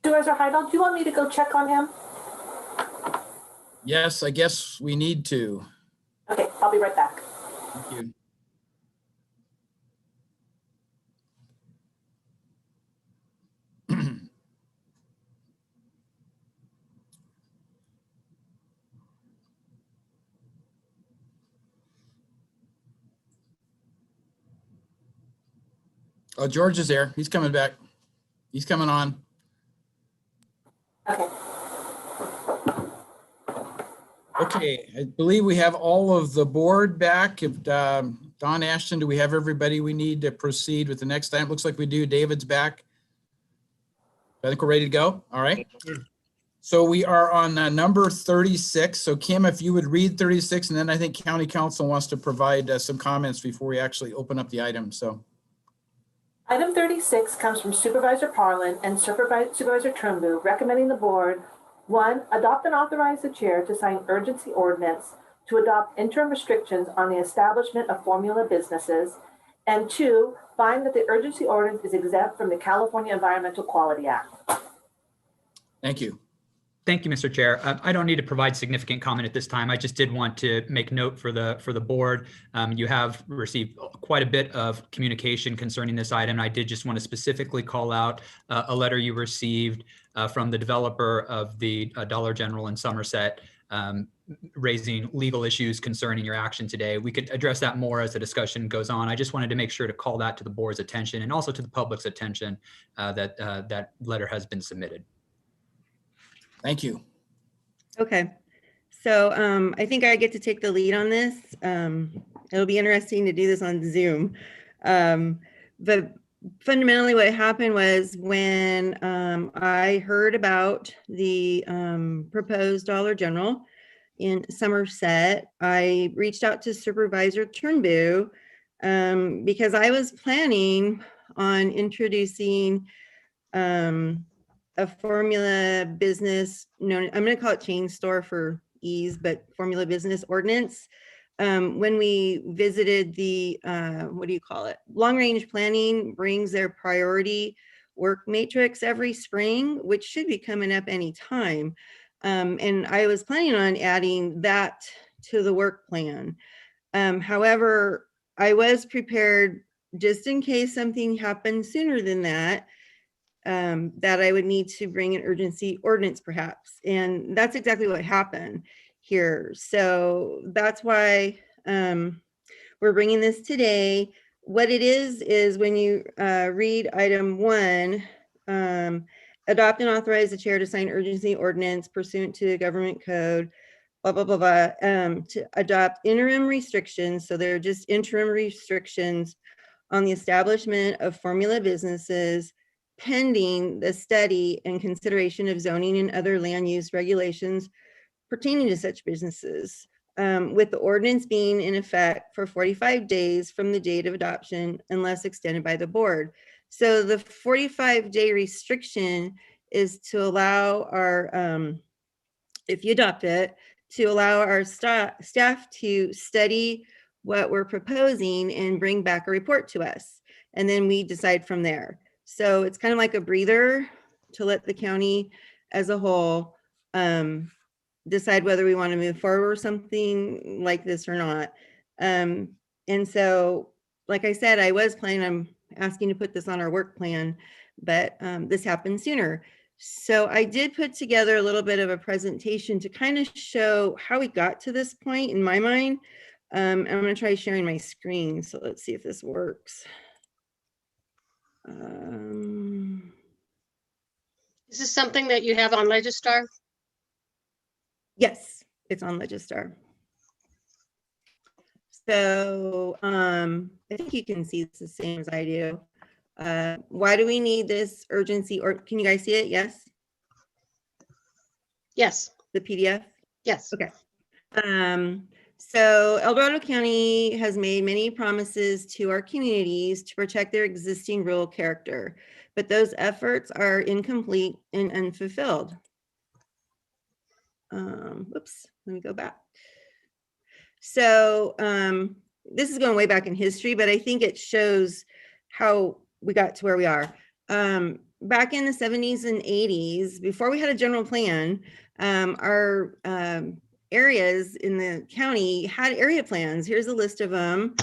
Supervisor Heidel, do you want me to go check on him? Yes, I guess we need to. Okay, I'll be right back. Thank you. Oh, George is there. He's coming back. He's coming on. Okay. Okay, I believe we have all of the board back. If, Don Ashton, do we have everybody we need to proceed with the next item? Looks like we do. David's back. I think we're ready to go. All right. So we are on number 36. So Kim, if you would read 36, and then I think County Council wants to provide some comments before we actually open up the item. So. Item 36 comes from Supervisor Parlin and Supervisor Trumbu, recommending the board, 1, adopt and authorize the chair to sign urgency ordinance to adopt interim restrictions on the establishment of formula businesses, and 2, find that the urgency ordinance is exempt from the California Environmental Quality Act. Thank you. Thank you, Mr. Chair. I don't need to provide significant comment at this time. I just did want to make note for the board. You have received quite a bit of communication concerning this item. I did just want to specifically call out a letter you received from the developer of the Dollar General in Somerset, raising legal issues concerning your action today. We could address that more as the discussion goes on. I just wanted to make sure to call that to the board's attention and also to the public's attention that that letter has been submitted. Thank you. Okay, so I think I get to take the lead on this. It'll be interesting to do this on Zoom. But fundamentally what happened was when I heard about the proposed Dollar General in Somerset, I reached out to Supervisor Turnbull because I was planning on introducing a formula business known, I'm going to call it chain store for ease, but formula business ordinance. When we visited the, what do you call it? Long range planning brings their priority work matrix every spring, which should be coming up anytime. And I was planning on adding that to the work plan. However, I was prepared just in case something happened sooner than that, that I would need to bring an urgency ordinance perhaps. And that's exactly what happened here. So that's why we're bringing this today. What it is when you read item 1, adopt and authorize the chair to sign urgency ordinance pursuant to the government code, blah, blah, blah, blah, to adopt interim restrictions. So they're just interim restrictions on the establishment of formula businesses pending the study and consideration of zoning and other land use regulations pertaining to such businesses, with the ordinance being in effect for 45 days from the date of adoption unless extended by the board. So the 45-day restriction is to allow our, if you adopt it, to allow our staff to study what we're proposing and bring back a report to us. And then we decide from there. So it's kind of like a breather to let the county as a whole decide whether we want to move forward with something like this or not. And so, like I said, I was planning on asking to put this on our work plan, but this happened sooner. So I did put together a little bit of a presentation to kind of show how we got to this point in my mind. I'm going to try sharing my screen. So let's see if this works. Is this something that you have on Legistar? Yes, it's on Legistar. So I think you can see it's the same as I do. Why do we need this urgency? Or can you guys see it? Yes. Yes. The PDF? Yes. Okay. So El Dorado County has made many promises to our communities to protect their existing rural character, but those efforts are incomplete and unfulfilled. Whoops, let me go back. So this is going way back in history, but I think it shows how we got to where we are. Back in the 70s and 80s, before we had a general plan, our areas in the county had area plans. Here's a list of them.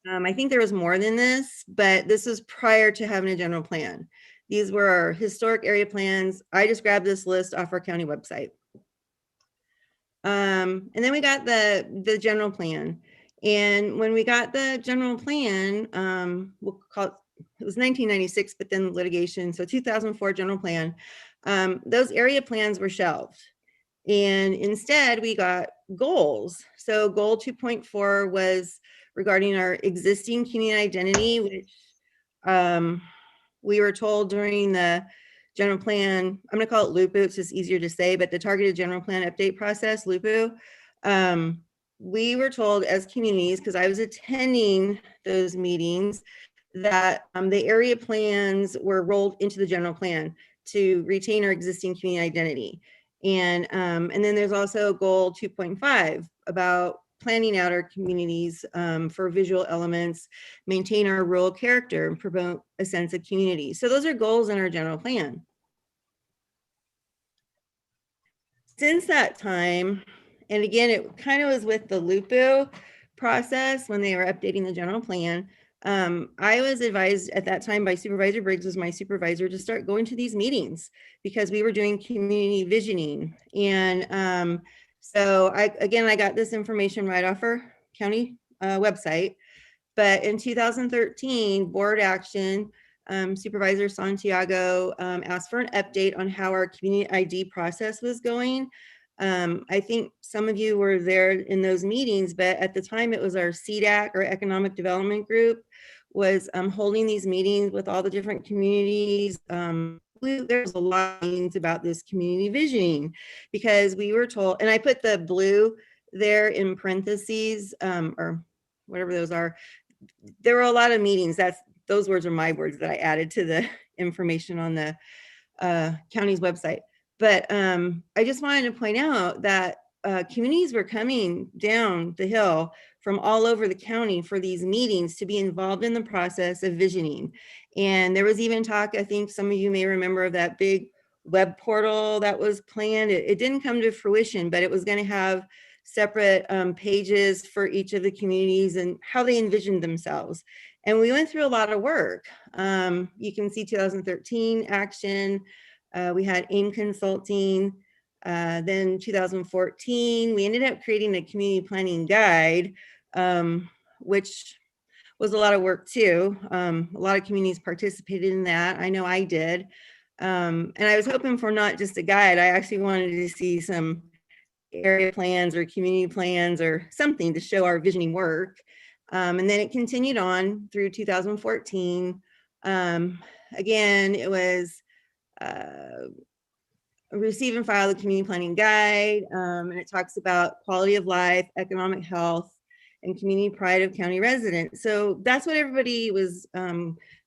I think there was more than this, but this was prior to having a general plan. These were our historic area plans. I just grabbed this list off our county website. And then we got the general plan. And when we got the general plan, we'll call it was 1996, but then litigation. So 2004 general plan, those area plans were shelved. And instead we got goals. So goal 2.4 was regarding our existing community identity, which we were told during the general plan, I'm going to call it LUPU, it's just easier to say, but the targeted general plan update process, LUPU, we were told as communities, because I was attending those meetings, that the area plans were rolled into the general plan to retain our existing community identity. And then there's also goal 2.5 about planning out our communities for visual elements, maintain our rural character, and promote a sense of community. So those are goals in our general plan. Since that time, and again, it kind of was with the LUPU process when they were updating the general plan, I was advised at that time by Supervisor Briggs, was my supervisor, to start going to these meetings because we were doing community visioning. And so I got this information right off our county website. But in 2013, board action, Supervisor Santiago asked for an update on how our community ID process was going. I think some of you were there in those meetings, but at the time it was our CDAC, or Economic Development Group, was holding these meetings with all the different communities. There's a lot of meetings about this community visioning because we were told, and I put the blue there in parentheses, or whatever those are. There were a lot of meetings. Those words are my words that I added to the information on the county's website. But I just wanted to point out that communities were coming down the hill from all over the county for these meetings to be involved in the process of visioning. And there was even talk, I think some of you may remember, of that big web portal that was planned. It didn't come to fruition, but it was going to have separate pages for each of the communities and how they envisioned themselves. And we went through a lot of work. You can see 2013 action. We had AIM Consulting. Then 2014, we ended up creating a community planning guide, which was a lot of work too. A lot of communities participated in that. I know I did. And I was hoping for not just a guide. I actually wanted to see some area plans or community plans or something to show our visioning work. And then it continued on through 2014. Again, it was receive and file the community planning guide, and it talks about quality of life, economic health, and community pride of county residents. So that's what everybody was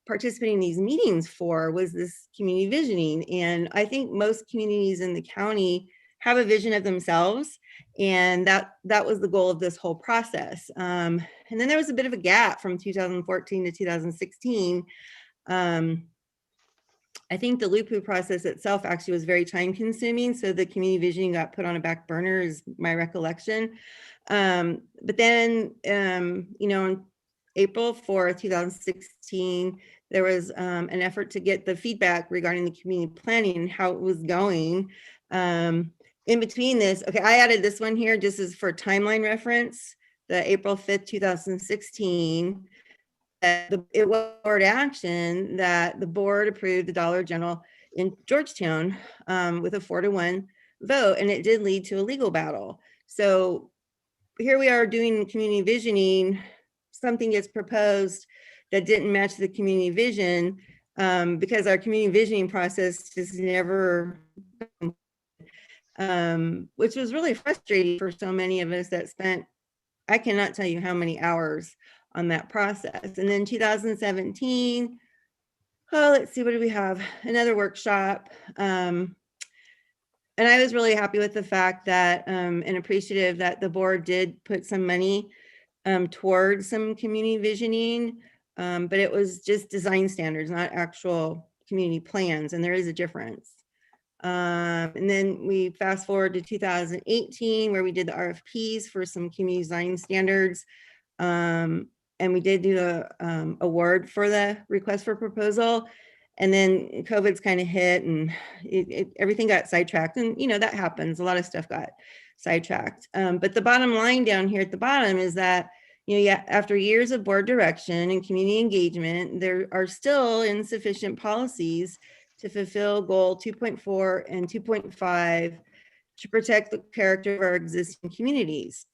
participating in these meetings for, was this community visioning. And I think most communities in the county have a vision of themselves, and that was the goal of this whole process. And then there was a bit of a gap from 2014 to 2016. I think the LUPU process itself actually was very time consuming. So the community visioning got put on a back burner is my recollection. But then, you know, on April 4th, 2016, there was an effort to get the feedback regarding the community planning and how it was going. In between this, okay, I added this one here just as for timeline reference, the April 5th, 2016. It was board action that the board approved the Dollar General in Georgetown with a 4-to-1 vote, and it did lead to a legal battle. So here we are doing community visioning, something gets proposed that didn't match the community vision because our community visioning process just never, which was really frustrating for so many of us that spent, I cannot tell you how many hours on that process. And then 2017, oh, let's see, what do we have? Another workshop. And I was really happy with the fact that and appreciative that the board did put some money towards some community visioning, but it was just design standards, not actual community plans. And there is a difference. And then we fast forward to 2018, where we did the RFPs for some community design standards. And we did do a award for the request for proposal. And then COVID's kind of hit and everything got sidetracked. And, you know, that happens. A lot of stuff got sidetracked. But the bottom line down here at the bottom is that, you know, yeah, after years of board direction and community engagement, there are still insufficient policies to fulfill goal 2.4 and 2.5 to protect the character of our existing communities.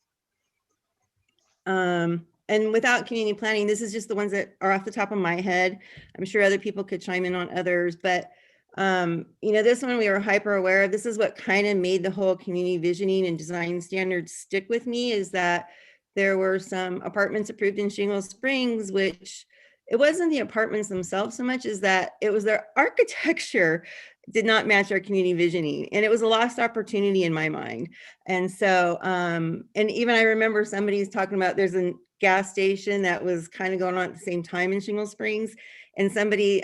And without community planning, this is just the ones that are off the top of my head. I'm sure other people could chime in on others, but you know, this one we were hyper aware of. This is what kind of made the whole community visioning and design standards stick with me, is that there were some apartments approved in Shingle Springs, which it wasn't the apartments themselves so much as that it was their architecture did not match our community visioning. And it was a lost opportunity in my mind. And so, and even I remember somebody's talking about there's a gas station that was kind of going on at the same time in Shingle Springs. And somebody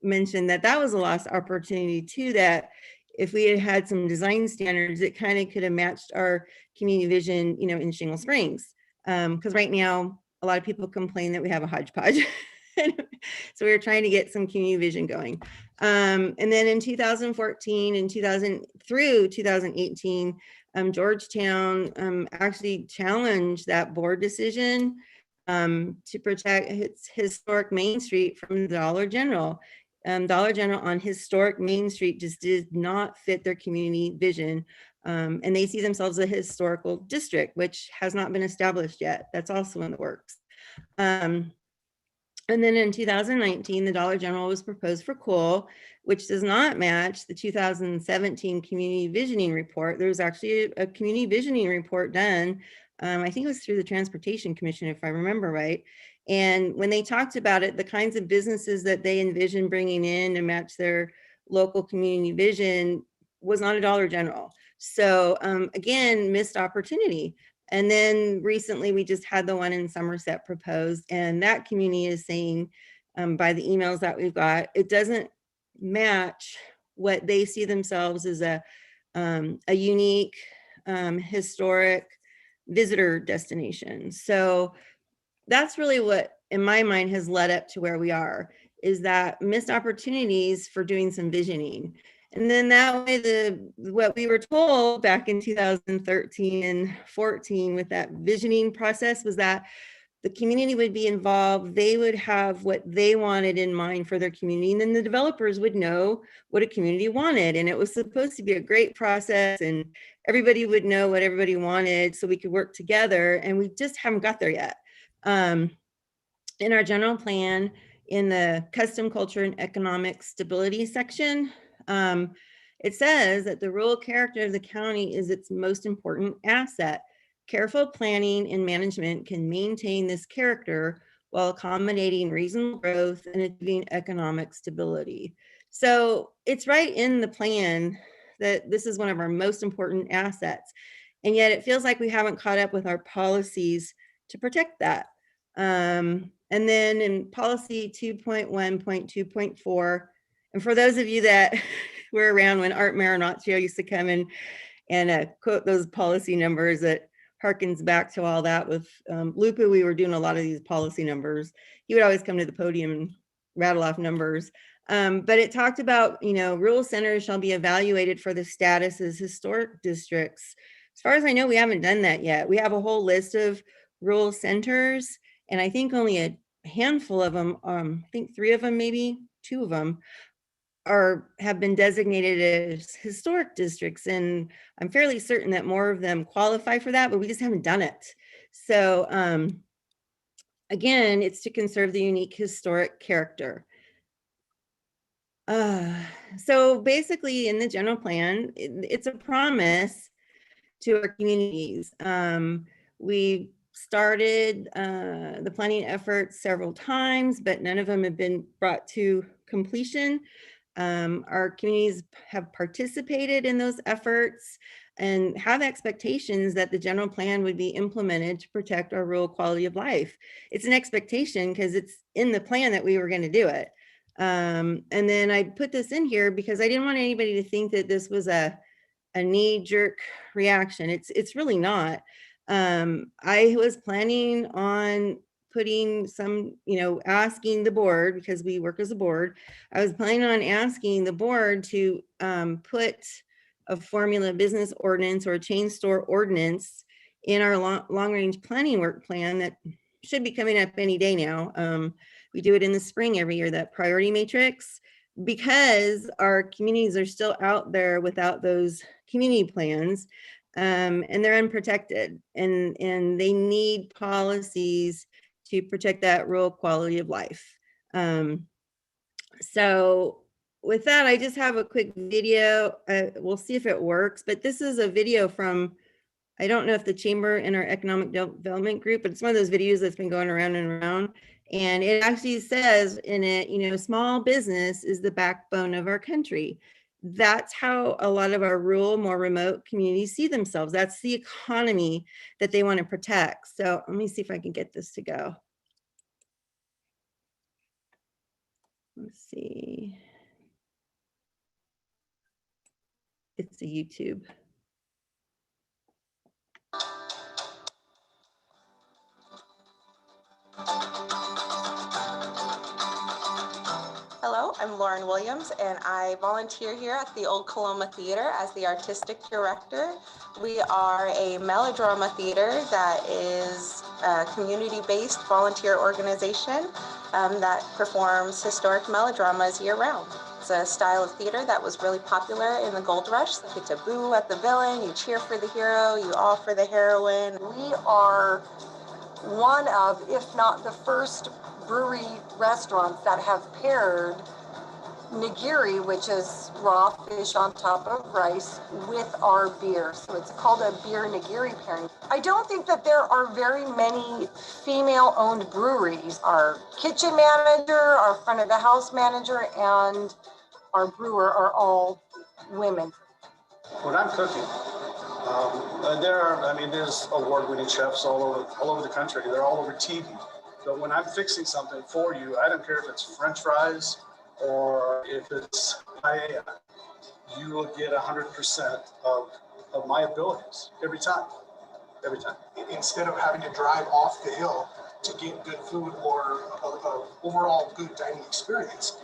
mentioned that that was a lost opportunity too, that if we had had some design standards, it kind of could have matched our community vision, you know, in Shingle Springs. Because right now, a lot of people complain that we have a hodgepodge. So we were trying to get some community vision going. And then in 2014 and through 2018, Georgetown actually challenged that board decision to protect its historic Main Street from the Dollar General. Dollar General on historic Main Street just did not fit their community vision. And they see themselves as a historical district, which has not been established yet. That's also in the works. And then in 2019, the Dollar General was proposed for coal, which does not match the 2017 community visioning report. There was actually a community visioning report done. I think it was through the Transportation Commission, if I remember right. And when they talked about it, the kinds of businesses that they envisioned bringing in to match their local community vision was not a Dollar General. So again, missed opportunity. And then recently we just had the one in Somerset proposed, and that community is saying by the emails that we've got, it doesn't match what they see themselves as a unique historic visitor destination. So that's really what in my mind has led up to where we are, is that missed opportunities for doing some visioning. And then that way, what we were told back in 2013 and 14 with that visioning process was that the community would be involved. They would have what they wanted in mind for their community. And then the developers would know what a community wanted. And it was supposed to be a great process and everybody would know what everybody wanted so we could work together. And we just haven't got there yet. In our general plan, in the custom culture and economic stability section, it says that the rural character of the county is its most important asset. Careful planning and management can maintain this character while accommodating reasonable growth and achieving economic stability. So it's right in the plan that this is one of our most important assets. And yet it feels like we haven't caught up with our policies to protect that. And then in policy 2.1.2.4, And for those of you that were around when Art Marinaccio used to come in and quote those policy numbers, that harkens back to all that with Lupa. We were doing a lot of these policy numbers. He would always come to the podium and rattle off numbers. But it talked about, rural centers shall be evaluated for the status as historic districts. As far as I know, we haven't done that yet. We have a whole list of rural centers, and I think only a handful of them, I think 3 of them, maybe 2 of them, have been designated as historic districts. And I'm fairly certain that more of them qualify for that, but we just haven't done it. So again, it's to conserve the unique historic character. So basically in the general plan, it's a promise to our communities. We started the planning effort several times, but none of them have been brought to completion. Our communities have participated in those efforts and have expectations that the general plan would be implemented to protect our rural quality of life. It's an expectation because it's in the plan that we were going to do it. And then I put this in here because I didn't want anybody to think that this was a knee-jerk reaction. It's really not. I was planning on putting some, asking the board, because we work as a board, I was planning on asking the board to put a formula business ordinance or a chain store ordinance in our long-range planning work plan that should be coming up any day now. We do it in the spring every year, that priority matrix, because our communities are still out there without those community plans, and they're unprotected, and they need policies to protect that rural quality of life. So with that, I just have a quick video. We'll see if it works, but this is a video from, I don't know if the chamber in our economic development group, but it's one of those videos that's been going around and around. And it actually says in it, small business is the backbone of our country. That's how a lot of our rural, more remote communities see themselves. That's the economy that they want to protect. So let me see if I can get this to go. Let's see. It's a YouTube. Hello, I'm Lauren Williams, and I volunteer here at the Old Coloma Theater as the artistic director. We are a melodrama theater that is a community-based volunteer organization that performs historic melodramas year-round. It's a style of theater that was really popular in the gold rush. You get to boo at the villain, you cheer for the hero, you all for the heroine. We are one of, if not the first, brewery restaurants that have paired nigiri, which is raw fish on top of rice, with our beer. So it's called a beer nigiri pairing. I don't think that there are very many female-owned breweries. Our kitchen manager, our front of the house manager, and our brewer are all women. When I'm cooking, there's award-winning chefs all over the country. They're all over TV. But when I'm fixing something for you, I don't care if it's French fries or if it's paella, you will get 100% of my abilities every time. Every time. Instead of having to drive off the hill to get good food or an overall good dining experience,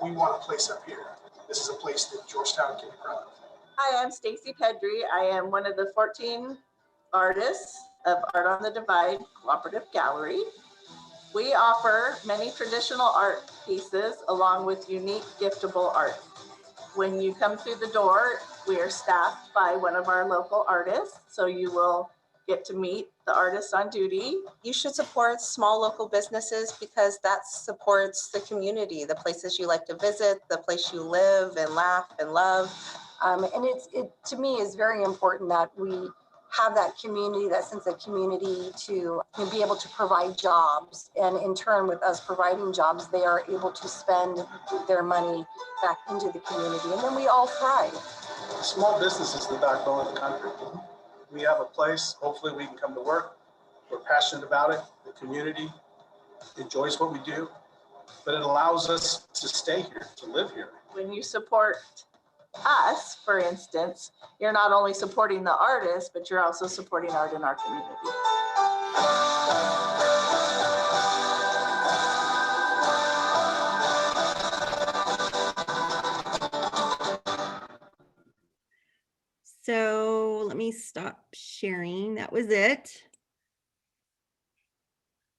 we want a place up here. This is a place that Georgetown can be proud of. Hi, I'm Stacy Pedry. I am one of the 14 artists of Art on the Divide Cooperative Gallery. We offer many traditional art pieces along with unique giftable art. When you come through the door, we are staffed by one of our local artists, so you will get to meet the artist on duty. You should support small local businesses because that supports the community, the places you like to visit, the place you live and laugh and love. And it to me is very important that we have that community, that sense of community to be able to provide jobs. And in turn, with us providing jobs, they are able to spend their money back into the community. And then we all thrive. Small business is the backbone of the country. We have a place, hopefully we can come to work. We're passionate about it. The community enjoys what we do. but it allows us to stay here, to live here. When you support us, for instance, you're not only supporting the artist, but you're also supporting art in our community. So let me stop sharing. That was it.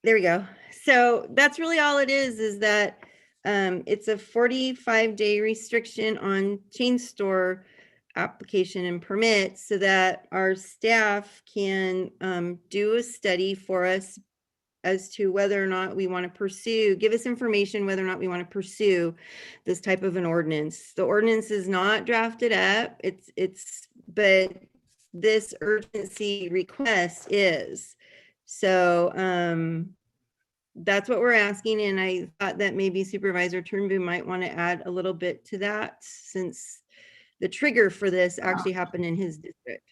There we go. So that's really all it is that it's a 45-day restriction on chain store application and permits so that our staff can do a study for us as to whether or not we want to pursue, give us information whether or not we want to pursue this type of an ordinance. The ordinance is not drafted up, but this urgency request is. So that's what we're asking. And I thought that maybe Supervisor Turnbull might want to add a little bit to that, since the trigger for this actually happened in his district.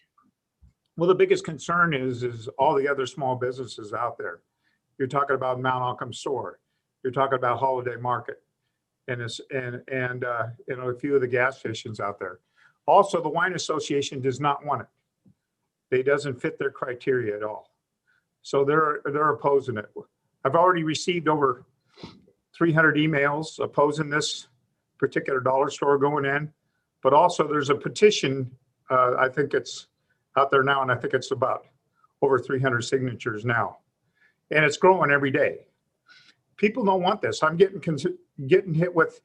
Well, the biggest concern is all the other small businesses out there. You're talking about Mount Auckham Store. You're talking about Holiday Market, and a few of the gas stations out there. Also, the Wine Association does not want it. It doesn't fit their criteria at all. So they're opposing it. I've already received over 300 emails opposing this particular dollar store going in, but also there's a petition. I think it's out there now, and I think it's about over 300 signatures now, and it's growing every day. People don't want this. I'm getting hit with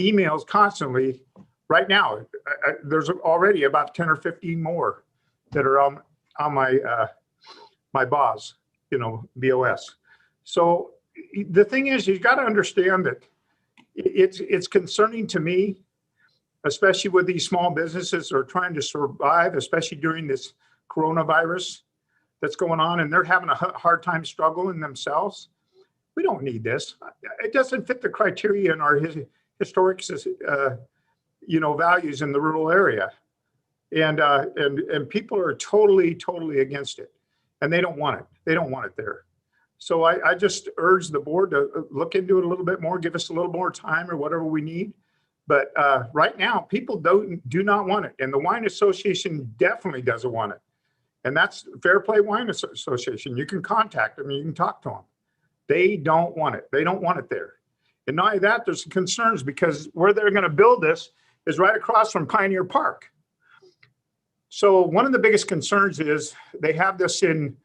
emails constantly right now. There's already about 10 or 15 more that are on my my BOS, BOS. So the thing is, you've got to understand that it's concerning to me, especially with these small businesses that are trying to survive, especially during this coronavirus that's going on, and they're having a hard time struggling themselves. We don't need this. It doesn't fit the criteria in our historic, values in the rural area, and people are totally against it, and they don't want it. They don't want it there. So I just urge the board to look into it a little bit more, give us a little more time or whatever we need. But right now, people do not want it, and the Wine Association definitely doesn't want it. And that's Fair Play Wine Association. You can contact them, you can talk to them. They don't want it. They don't want it there. And not only that, there's concerns because where they're going to build this is right across from Pioneer Park. So one of the biggest concerns is they have this in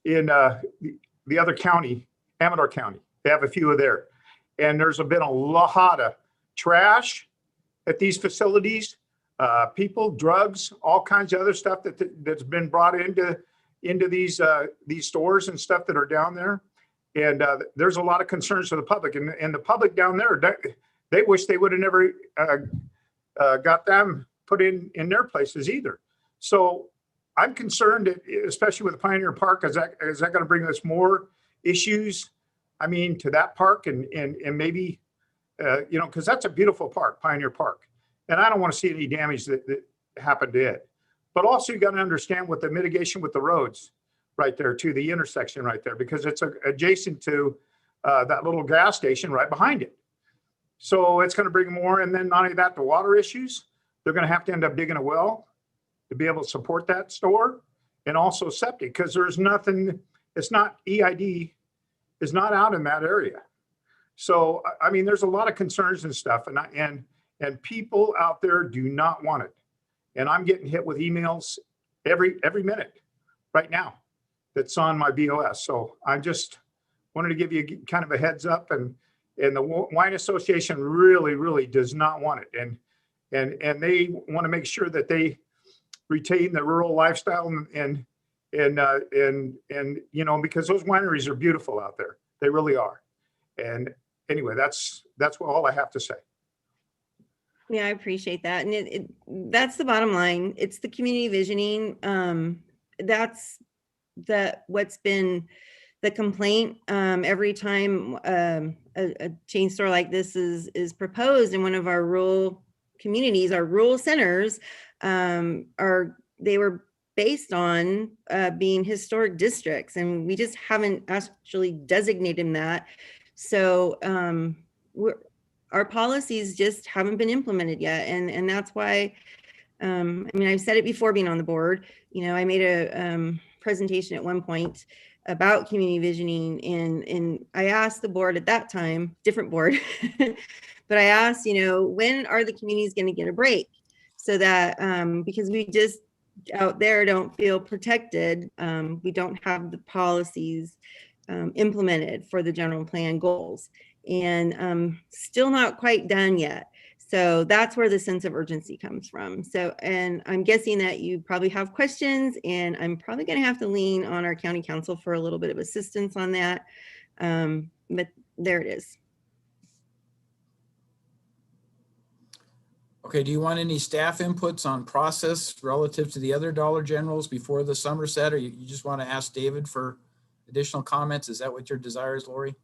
the other county, Amador County. They have a few of there. And there's been a lot of trash at these facilities, people, drugs, all kinds of other stuff that's been brought into these stores and stuff that are down there. And there's a lot of concerns for the public. And the public down there, they wish they would have never got them put in their places either. So I'm concerned, especially with Pioneer Park, is that going to bring us more issues? I mean, to that park and maybe, because that's a beautiful park, Pioneer Park. And I don't want to see any damage that happened to it. But also you got to understand what the mitigation with the roads right there to the intersection right there, because it's adjacent to that little gas station right behind it. So it's going to bring more. And then not only that, the water issues, they're going to have to end up digging a well to be able to support that store, and also septic, because there's nothing, it's not, EID is not out in that area. So, I mean, there's a lot of concerns and stuff, and people out there do not want it. And I'm getting hit with emails every minute right now that's on my BOS. So I just wanted to give you kind of a heads up, and the Wine Association really does not want it. And they want to make sure that they retain the rural lifestyle and because those wineries are beautiful out there. They really are. And anyway, that's all I have to say. Yeah, I appreciate that. And that's the bottom line. It's the community visioning. That's what's been the complaint every time a chain store like this is proposed in one of our rural communities. Our rural centers they were based on being historic districts, and we just haven't actually designated that. So our policies just haven't been implemented yet. And that's why, I mean, I've said it before being on the board, you know, I made a presentation at one point about community visioning, and I asked the board at that time, different board, but I asked, you know, when are the communities going to get a break? So that, because we just out there don't feel protected, we don't have the policies implemented for the general plan goals, and still not quite done yet. So that's where the sense of urgency comes from. So, and I'm guessing that you probably have questions, and I'm probably going to have to lean on our county council for a little bit of assistance on that. But there it is. Okay, do you want any staff inputs on process relative to the other Dollar Generals before the Somerset, or you just want to ask David for additional comments? Is that what your desire is, Lori?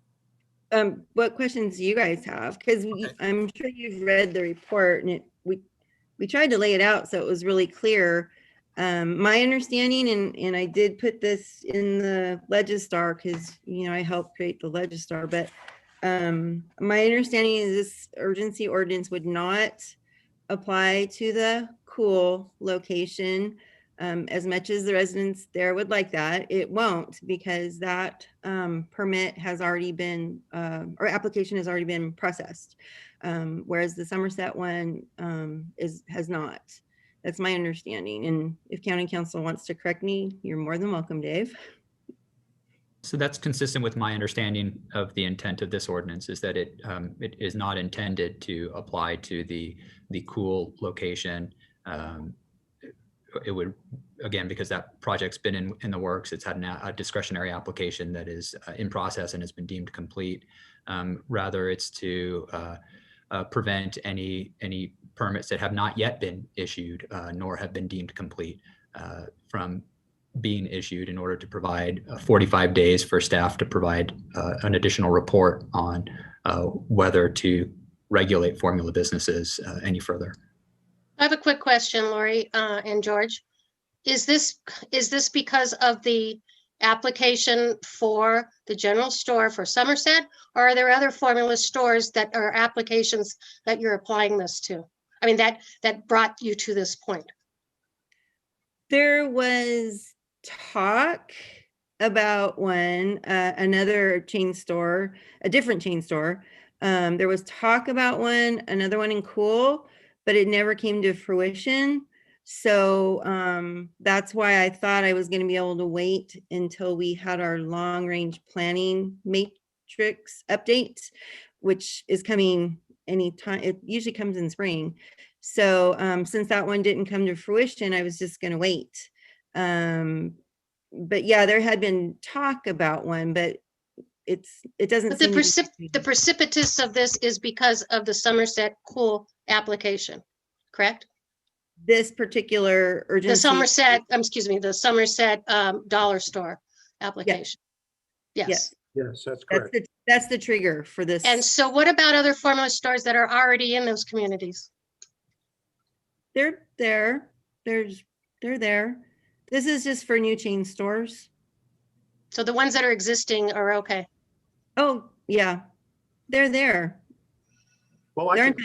What questions do you guys have? Because I'm sure you've read the report, and we tried to lay it out so it was really clear. My understanding, and I did put this in the Legistar because, you know, I helped create the Legistar, but my understanding is this urgency ordinance would not apply to the Cool location. As much as the residents there would like that, it won't, because that permit has already been, or application has already been processed. Whereas the Somerset one has not. That's my understanding. And if county council wants to correct me, you're more than welcome, Dave. So that's consistent with my understanding of the intent of this ordinance, is that it is not intended to apply to the Cool location. It would, again, because that project's been in the works, it's had a discretionary application that is in process and has been deemed complete. Rather, it's to prevent any permits that have not yet been issued nor have been deemed complete from being issued, in order to provide 45 days for staff to provide an additional report on whether to regulate formula businesses any further. I have a quick question, Lori and George. Is this because of the application for the general store for Somerset, or are there other formula stores that are applications that you're applying this to? I mean, that brought you to this point. There was talk about one, another chain store, a different chain store. There was talk about one, another one in Cool, but it never came to fruition. So that's why I thought I was going to be able to wait until we had our long range planning matrix update, which is coming anytime. It usually comes in spring. So since that one didn't come to fruition, I was just going to wait. But yeah, there had been talk about one, but it doesn't. But the precipitous of this is because of the Somerset Cool application, correct? This particular urgency. The Somerset Dollar Store application. Yes. Yes, that's correct. That's the trigger for this. And so what about other formula stores that are already in those communities? They're there. They're there. This is just for new chain stores. So the ones that are existing are okay. Oh, yeah. They're there. Well, there aren't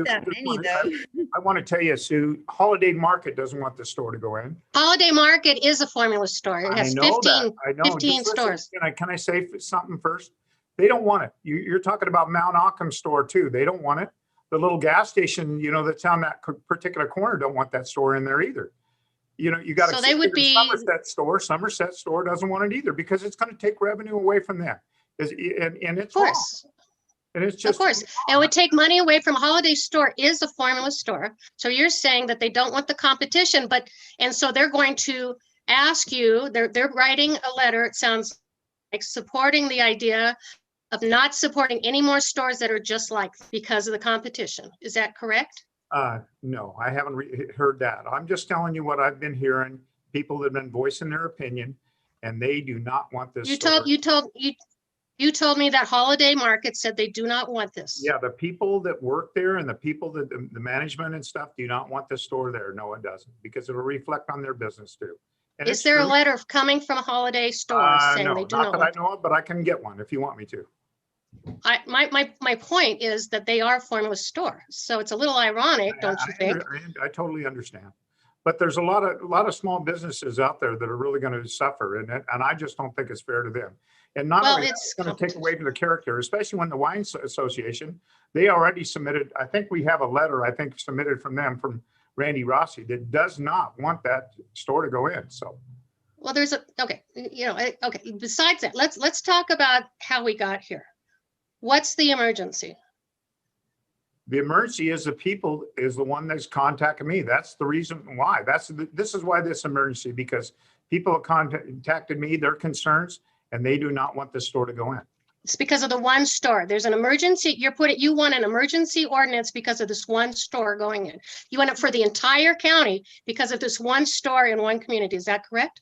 that many, though. I want to tell you, Sue, Holiday Market doesn't want the store to go in. Holiday Market is a formula store. It has 15 stores. Can I say something first? They don't want it. You're talking about Mount Occam store too. They don't want it. The little gas station, you know, that's on that particular corner don't want that store in there either. You know, you got to. So they would be. Somerset store doesn't want it either, because it's going to take revenue away from them. And it's of course. Wrong. And it's just, of course, it would take money away from Holiday Store is a formula store. So you're saying that they don't want the competition, and so they're going to ask you, they're writing a letter, it sounds like, supporting the idea of not supporting any more stores that are just like, because of the competition. Is that correct? No, I haven't heard that. I'm just telling you what I've been hearing. People that have been voicing their opinion, and they do not want this. You told me that Holiday Market said they do not want this. Yeah, the people that work there and the people that the management and stuff do not want the store there. No, it doesn't, because it'll reflect on their business too. And is there a letter coming from a Holiday store saying no, they do not not that I know of, but I can get one if you want me to. My point is that they are forming a store. So it's a little ironic, don't you think? I totally understand. But there's a lot of small businesses out there that are really going to suffer, and I just don't think it's fair to them. And not only it's going to take away from the character, especially when the Wine Association, they already submitted, I think we have a letter, submitted from them, from Randy Rossi, that does not want that store to go in. So, well, there's okay. Besides that, let's talk about how we got here. What's the emergency? The emergency is the one that's contacted me. That's the reason why. This is why this emergency, because people have contacted me, their concerns, and they do not want the store to go in. It's because of the one store. There's an emergency. You want an emergency ordinance because of this one store going in. You want it for the entire county because of this one store in one community. Is that correct?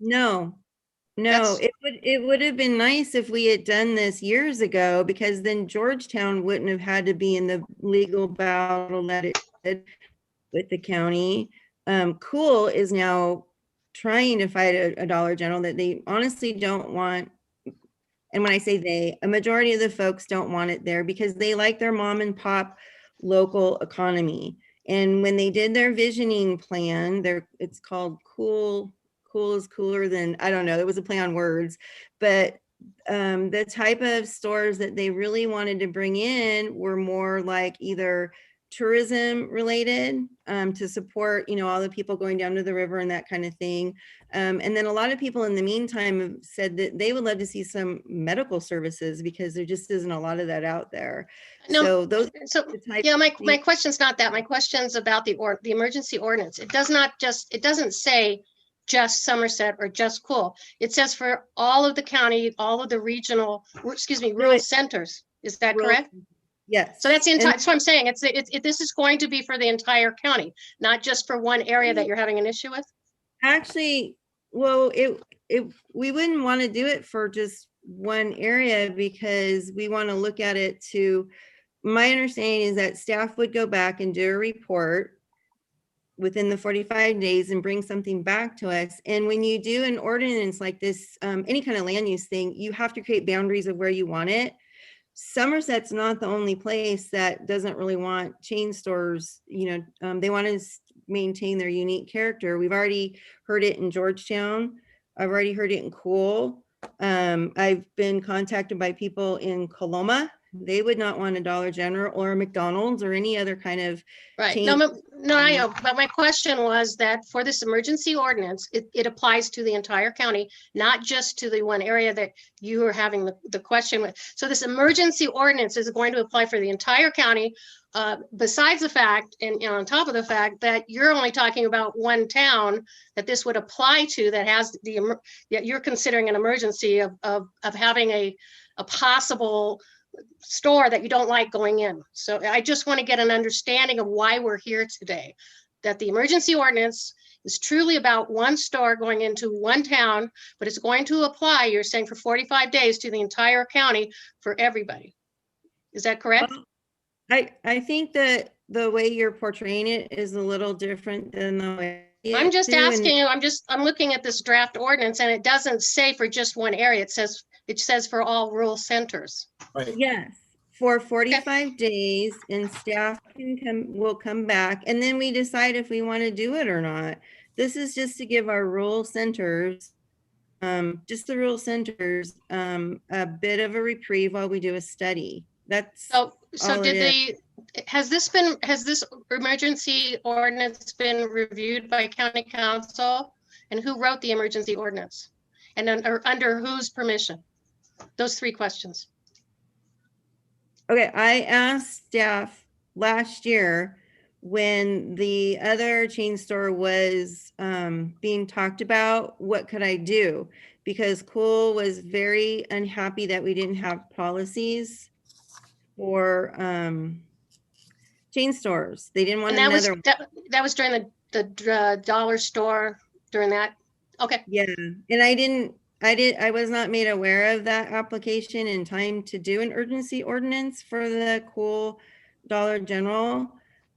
No. It would have been nice if we had done this years ago, because then Georgetown wouldn't have had to be in the legal battle that it did with the county. Cool is now trying to fight a Dollar General that they honestly don't want. And when I say they, a majority of the folks don't want it there because they like their mom and pop local economy. And when they did their visioning plan, it's called Cool is cooler than, I don't know, it was a play on words, but the type of stores that they really wanted to bring in were more like either tourism related to support, all the people going down to the river and that kind of thing. And then a lot of people in the meantime have said that they would love to see some medical services because there just isn't a lot of that out there. No, my question's not that. My question's about the emergency ordinance. It doesn't say just Somerset or just Cool. It says for all of the county, all of the rural centers. Is that correct? Yes. So that's the entire, that's what I'm saying. This is going to be for the entire county, not just for one area that you're having an issue with? Actually, well, we wouldn't want to do it for just one area because we want to look at it my understanding is that staff would go back and do a report within the 45 days and bring something back to us. And when you do an ordinance like this, any kind of land use thing, you have to create boundaries of where you want it. Somerset's not the only place that doesn't really want chain stores. They want to maintain their unique character. We've already heard it in Georgetown. I've already heard it in Cool. I've been contacted by people in Coloma. They would not want a Dollar General or a McDonald's or any other kind of right. chain. No, I know. But my question was that for this emergency ordinance, it applies to the entire county, not just to the one area that you are having the question with. So this emergency ordinance is going to apply for the entire county, besides the fact, and on top of the fact that you're only talking about one town that this would apply to that has that you're considering an emergency of having a possible store that you don't like going in. So I just want to get an understanding of why we're here today, that the emergency ordinance is truly about one store going into one town, but it's going to apply, you're saying, for 45 days to the entire county for everybody. Is that correct? I think that the way you're portraying it is a little different than the way I'm just asking you, I'm looking at this draft ordinance and it doesn't say for just one area. It says for all rural centers. Right. Yes, for 45 days, and staff will come back, and then we decide if we want to do it or not. This is just to give our rural centers, just the rural centers, a bit of a reprieve while we do a study. That's so has this emergency ordinance been reviewed by county council, and who wrote the emergency ordinance, and under whose permission? Those three questions. Okay, I asked staff last year when the other chain store was being talked about, what could I do? Because Cool was very unhappy that we didn't have policies for chain stores. They didn't want another. That was during the dollar store during that. Okay. Yeah, and I was not made aware of that application in time to do an urgency ordinance for the Cool Dollar General.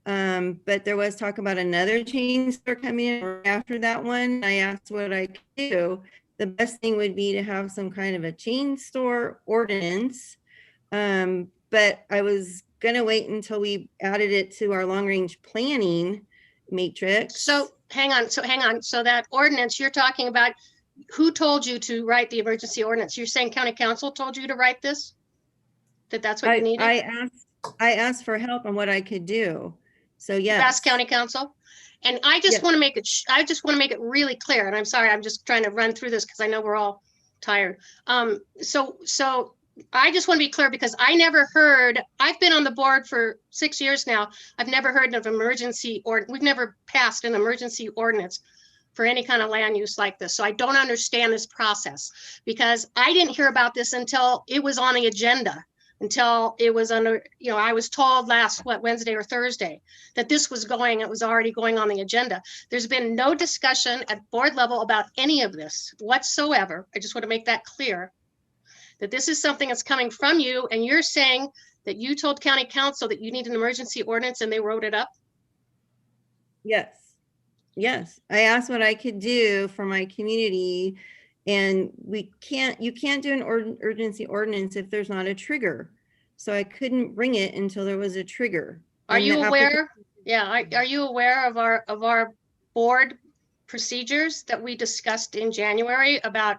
But there was talk about another chain store coming in after that one. I asked what I could do. The best thing would be to have some kind of a chain store ordinance But I was gonna wait until we added it to our long-range planning matrix. So hang on. So that ordinance you're talking about, who told you to write the emergency ordinance? You're saying county council told you to write this? That's what you needed? I asked for help on what I could do. So You yes. asked county council? And I just Yes. want to make it, I just want to make it really clear, and I'm sorry, I'm just trying to run through this because I know we're all tired. So I just want to be clear because I never heard, I've been on the board for 6 years now. I've never heard of emergency, or we've never passed an emergency ordinance for any kind of land use like this. So I don't understand this process because I didn't hear about this until it was on the agenda, until it was under, you know, I was told last, Wednesday or Thursday, that this was going, it was already going on the agenda. There's been no discussion at board level about any of this whatsoever. I just want to make that clear, that this is something that's coming from you, and you're saying that you told county council that you need an emergency ordinance and they wrote it up? Yes. Yes. I asked what I could do for my community, and you can't do an urgency ordinance if there's not a trigger. So I couldn't bring it until there was a trigger. Are you aware? Yeah. Are you aware of our board procedures that we discussed in January about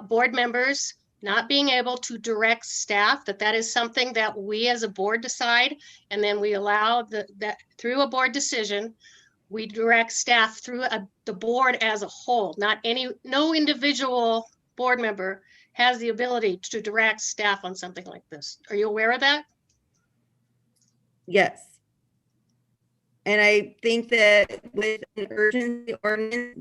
board members not being able to direct staff, that is something that we as a board decide, and then we allow that through a board decision, we direct staff through the board as a whole. No individual board member has the ability to direct staff on something like this. Are you aware of that? Yes. And I think that with an urgency ordinance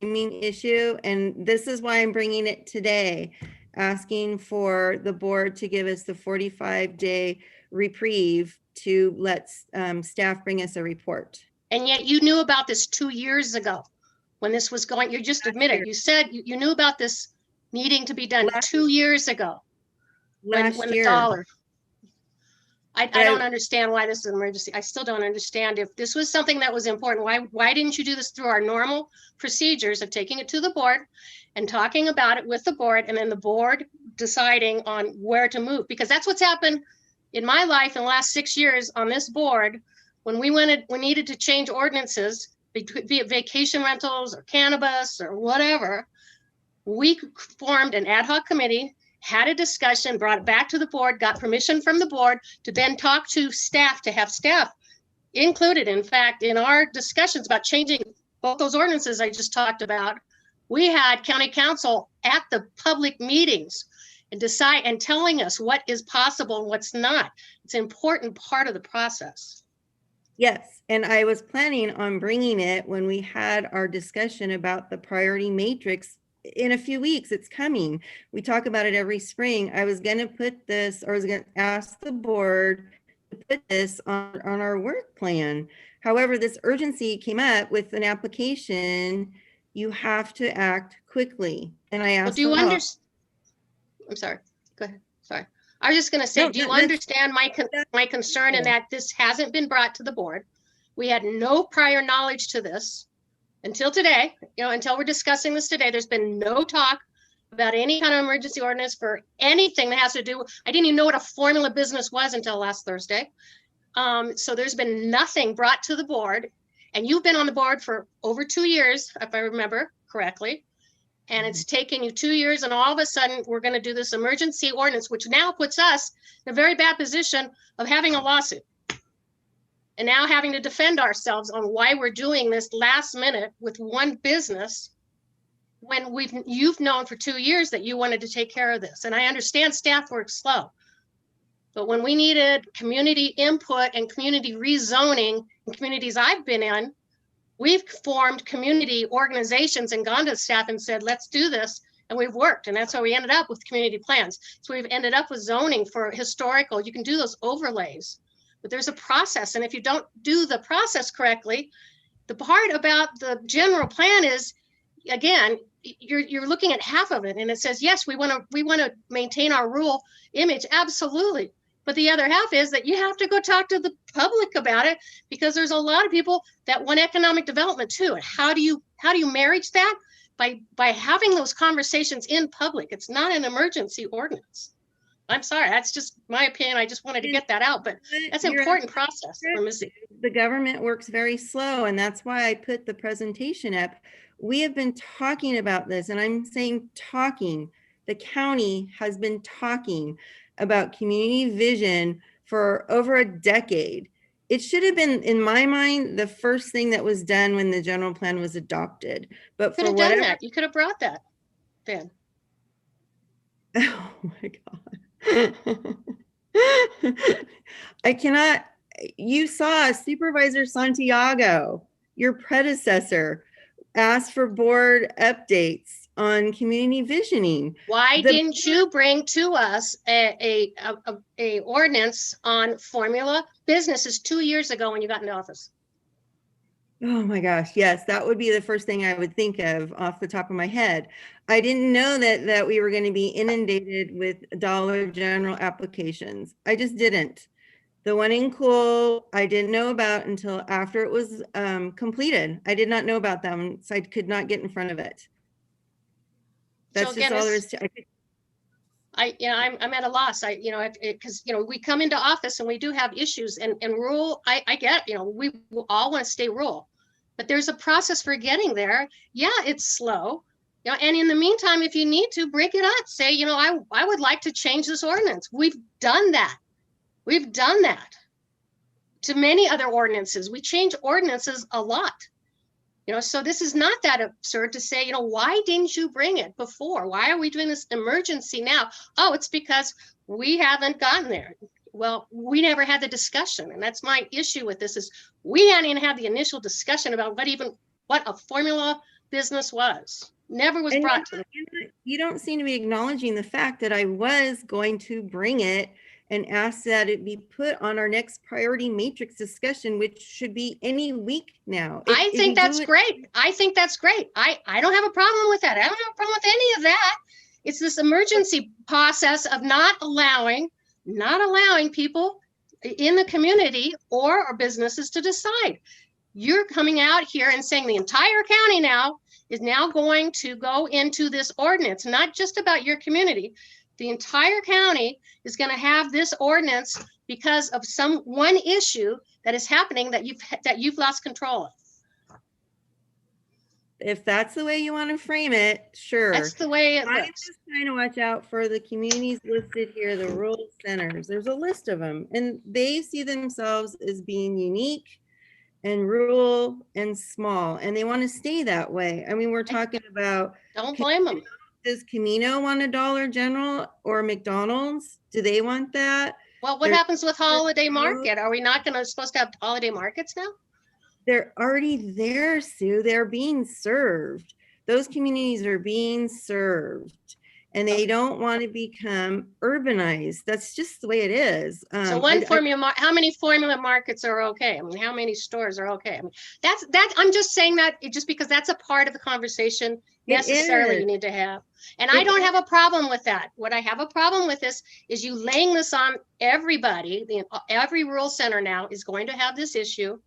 timing issue, and this is why I'm bringing it today, asking for the board to give us the 45-day reprieve to let staff bring us a report. And yet you knew about this 2 years ago when this was going, you just admitted, you said you knew about this needing to be done 2 years ago. When the dollar. I don't understand why this is an emergency. I still don't understand. If this was something that was important, why didn't you do this through our normal procedures of taking it to the board and talking about it with the board, and then the board deciding on where to move? Because that's what's happened in my life in the last 6 years on this board. When we needed to change ordinances, be it vacation rentals or cannabis or whatever, we formed an ad hoc committee, had a discussion, brought it back to the board, got permission from the board to then talk to staff, to have staff included. In fact, in our discussions about changing both those ordinances I just talked about, we had county council at the public meetings and telling us what is possible and what's not. It's an important part of the process. Yes, and I was planning on bringing it when we had our discussion about the priority matrix in a few weeks. It's coming. We talk about it every spring. I was going to put this, or I was going to ask the board to put this on our work plan. However, this urgency came up with an application. You have to act quickly. And I asked, well, I'm sorry, go ahead. Sorry. I was just going to say, do you understand my concern in that this hasn't been brought to the board? We had no prior knowledge to this until today, until we're discussing this today. There's been no talk about any kind of emergency ordinance for anything that has to do. I didn't even know what a formula business was until last Thursday. So there's been nothing brought to the board, and you've been on the board for over 2 years, if I remember correctly. And it's taken you 2 years, and all of a sudden we're going to do this emergency ordinance, which now puts us in a very bad position of having a lawsuit and now having to defend ourselves on why we're doing this last minute with one business when you've known for 2 years that you wanted to take care of this. And I understand staff work slow, but when we needed community input and community rezoning in communities I've been in, we've formed community organizations and gone to staff and said, let's do this. And we've worked. And that's how we ended up with community plans. So we've ended up with zoning for historical. You can do those overlays, but there's a process. And if you don't do the process correctly, the part about the general plan is, again, you're looking at half of it. And it says, yes, we want to maintain our rural image. Absolutely. But the other half is that you have to go talk to the public about it, because there's a lot of people that want economic development too. And how do you marriage that? By having those conversations in public. It's not an emergency ordinance. I'm sorry, that's just my opinion. I just wanted to get that out, but that's an You're important process for Missy. The government works very slow, and that's why I put the presentation up. We have been talking about this, and I'm saying talking. The county has been talking about community vision for over a decade. It should have been, in my mind, the first thing that was done when the general plan was adopted. But Could for have done whatever, that. You could have brought that then. oh my God. I cannot, you saw Supervisor Santiago, your predecessor, ask for board updates on community visioning. Why didn't you bring to us a ordinance on formula businesses 2 years ago when you got into office? Oh my gosh, yes, that would be the first thing I would think of off the top of my head. I didn't know that we were going to be inundated with Dollar General applications. I just didn't. The one in Cool, I didn't know about until after it was completed. I did not know about them, so I could not get in front of it. That's So just again, all there is to it. I'm at a loss. Because we come into office and we do have issues, and rural, I get, we all want to stay rural, but there's a process for getting there. Yeah, it's slow. And in the meantime, if you need to, break it up. Say, I would like to change this ordinance. We've done that. We've done that to many other ordinances. We change ordinances a lot. So this is not that absurd to say, why didn't you bring it before? Why are we doing this emergency now? Oh, it's because we haven't gotten there. Well, we never had the discussion. And that's my issue with this is we hadn't even had the initial discussion about what a formula business was. Never was brought to the. You don't seem to be acknowledging the fact that I was going to bring it and ask that it be put on our next priority matrix discussion, which should be any week now. I think that's great. I think that's great. I don't have a problem with that. I don't have a problem with any of that. It's this emergency process of not allowing people in the community or businesses to decide. You're coming out here and saying the entire county now is now going to go into this ordinance, not just about your community. The entire county is going to have this ordinance because of one issue that is happening that you've lost control of. If that's the way you want to frame it, sure. That's the way it I'm looks. just trying to watch out for the communities listed here, the rural centers. There's a list of them, and they see themselves as being unique and rural and small, and they want to stay that way. I mean, we're talking about. Don't blame them. Does Camino want a Dollar General or McDonald's? Do they want that? Well, what happens with Holiday Market? Are we not supposed to have holiday markets now? They're already there, Sue. They're being served. Those communities are being served, and they don't want to become urbanized. That's just the way it is. So how many formula markets are okay? I mean, how many stores are okay? I mean, I'm just saying that just because that's a part of the conversation necessarily you need to have. And I don't have a problem with that. What I have a problem with is you laying this on everybody. Every rural center now is going to have this issue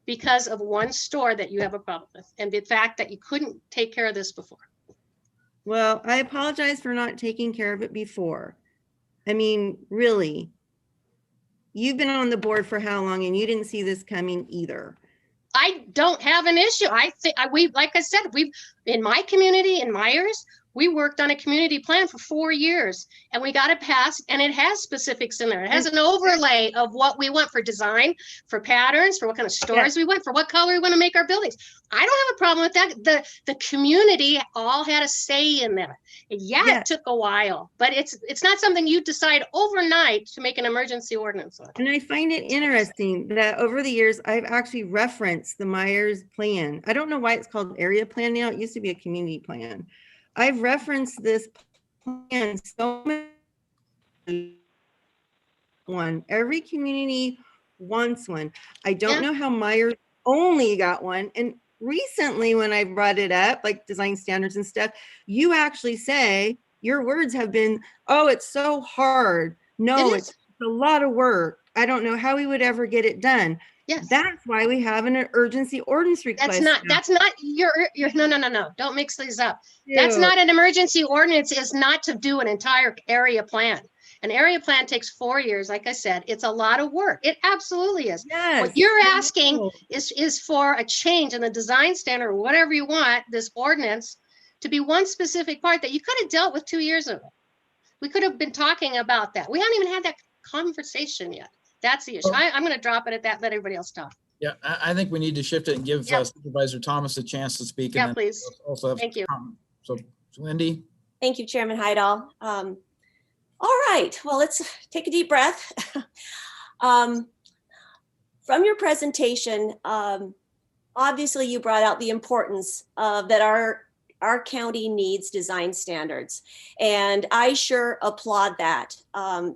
because of one store that you have a problem with, and the fact that you couldn't take care of this before. Well, I apologize for not taking care of it before. I mean, really, you've been on the board for how long, and you didn't see this coming either. I don't have an issue. I think like I said, in my community in Myers, we worked on a community plan for 4 years, and we got it passed, and it has specifics in there. It has an overlay of what we want for design, for patterns, for what kind of stores we want, for what color we want to make our buildings. I don't have a problem with that. The community all had a say in that. It took a while, but it's not something you decide overnight to make an emergency ordinance on. And I find it interesting that over the years, I've actually referenced the Myers plan. I don't know why it's called area plan now. It used to be a community plan. I've referenced this plan so many. Every community wants one. I don't know how Myers only got one. And recently when I brought it up, like design standards and stuff, you actually say, your words have been, oh, it's so hard. No, it's a lot of work. I don't know how we would ever get it done. Yes. That's why we have an urgency ordinance request. That's not your no. Don't mix these up. That's not an emergency ordinance. Is not to do an entire area plan. An area plan takes 4 years. Like I said, it's a lot of work. It absolutely is. Yes, What you're I asking know. is for a change in the design standard, or whatever you want, this ordinance, to be one specific part that you could have dealt with 2 years ago. We could have been talking about that. We haven't even had that conversation yet. That's the issue. I'm going to drop it at that, let everybody else talk. Yeah, I think we need to shift it and give Yep. Supervisor Thomas a chance to speak. Yeah, And then please. also have Thank you. So Wendy. Thank you, Chairman Heidel. All right, well, let's take a deep breath. From your presentation, obviously you brought out the importance that our county needs design standards, and I sure applaud that.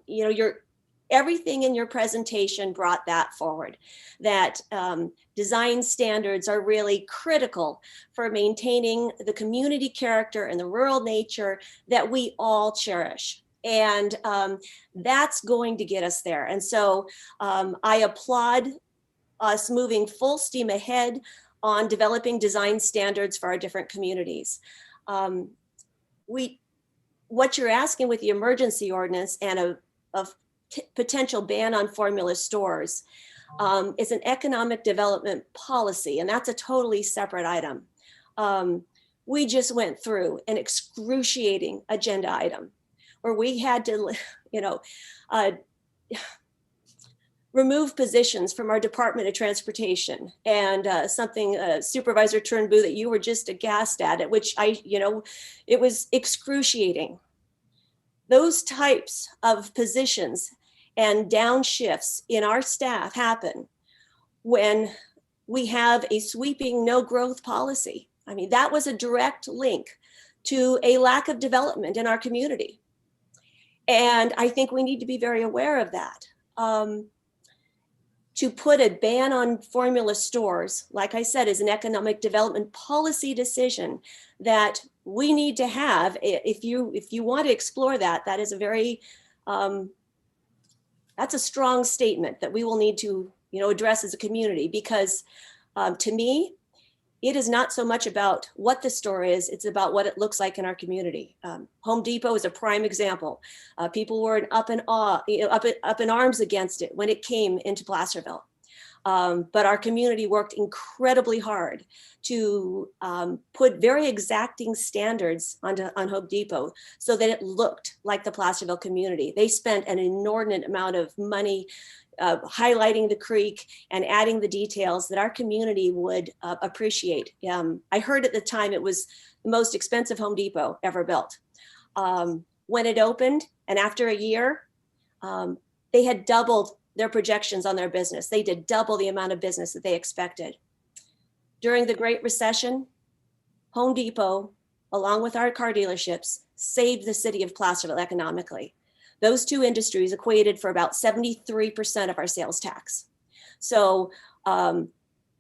You know, everything in your presentation brought that forward, that design standards are really critical for maintaining the community character and the rural nature that we all cherish. And that's going to get us there. And so I applaud us moving full steam ahead on developing design standards for our different communities. What you're asking with the emergency ordinance and a potential ban on formula stores is an economic development policy, and that's a totally separate item. We just went through an excruciating agenda item where we had to, you know, remove positions from our Department of Transportation, and something Supervisor Turnbull that you were just aghast at which it was excruciating. Those types of positions and downshifts in our staff happen when we have a sweeping no growth policy. I mean, that was a direct link to a lack of development in our community. And I think we need to be very aware of that. To put a ban on formula stores, like I said, is an economic development policy decision that we need to have. If you want to explore that, that is a very, that's a strong statement that we will need to, address as a community, because to me, it is not so much about what the store is, it's about what it looks like in our community. Home Depot is a prime example. People were up in arms against it when it came into Placerville. But our community worked incredibly hard to put very exacting standards on Home Depot so that it looked like the Placerville community. They spent an inordinate amount of money highlighting the creek and adding the details that our community would appreciate. I heard at the time it was the most expensive Home Depot ever built. When it opened, and after a year, they had doubled their projections on their business. They did double the amount of business that they expected. During the Great Recession, Home Depot, along with our car dealerships, saved the city of Placerville economically. Those two industries equated for about 73% of our sales tax. So I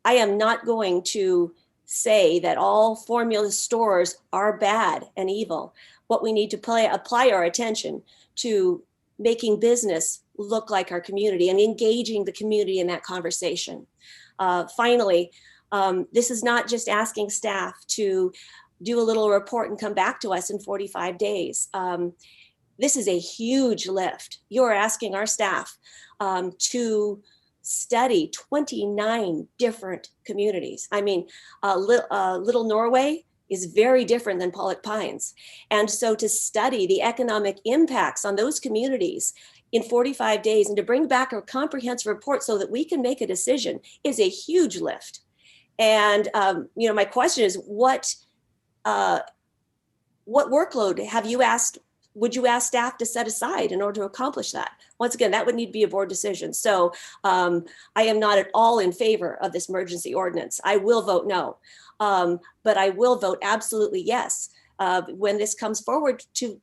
am not going to say that all formula stores are bad and evil. What we need to apply our attention to making business look like our community and engaging the community in that conversation. Finally, this is not just asking staff to do a little report and come back to us in 45 days. This is a huge lift. You're asking our staff to study 29 different communities. I mean, Little Norway is very different than Pollock Pines. And so to study the economic impacts on those communities in 45 days and to bring back a comprehensive report so that we can make a decision is a huge lift. And my question is, what workload have you asked? Would you ask staff to set aside in order to accomplish that? Once again, that would need to be a board decision. So I am not at all in favor of this emergency ordinance. I will vote no, but I will vote absolutely yes when this comes forward to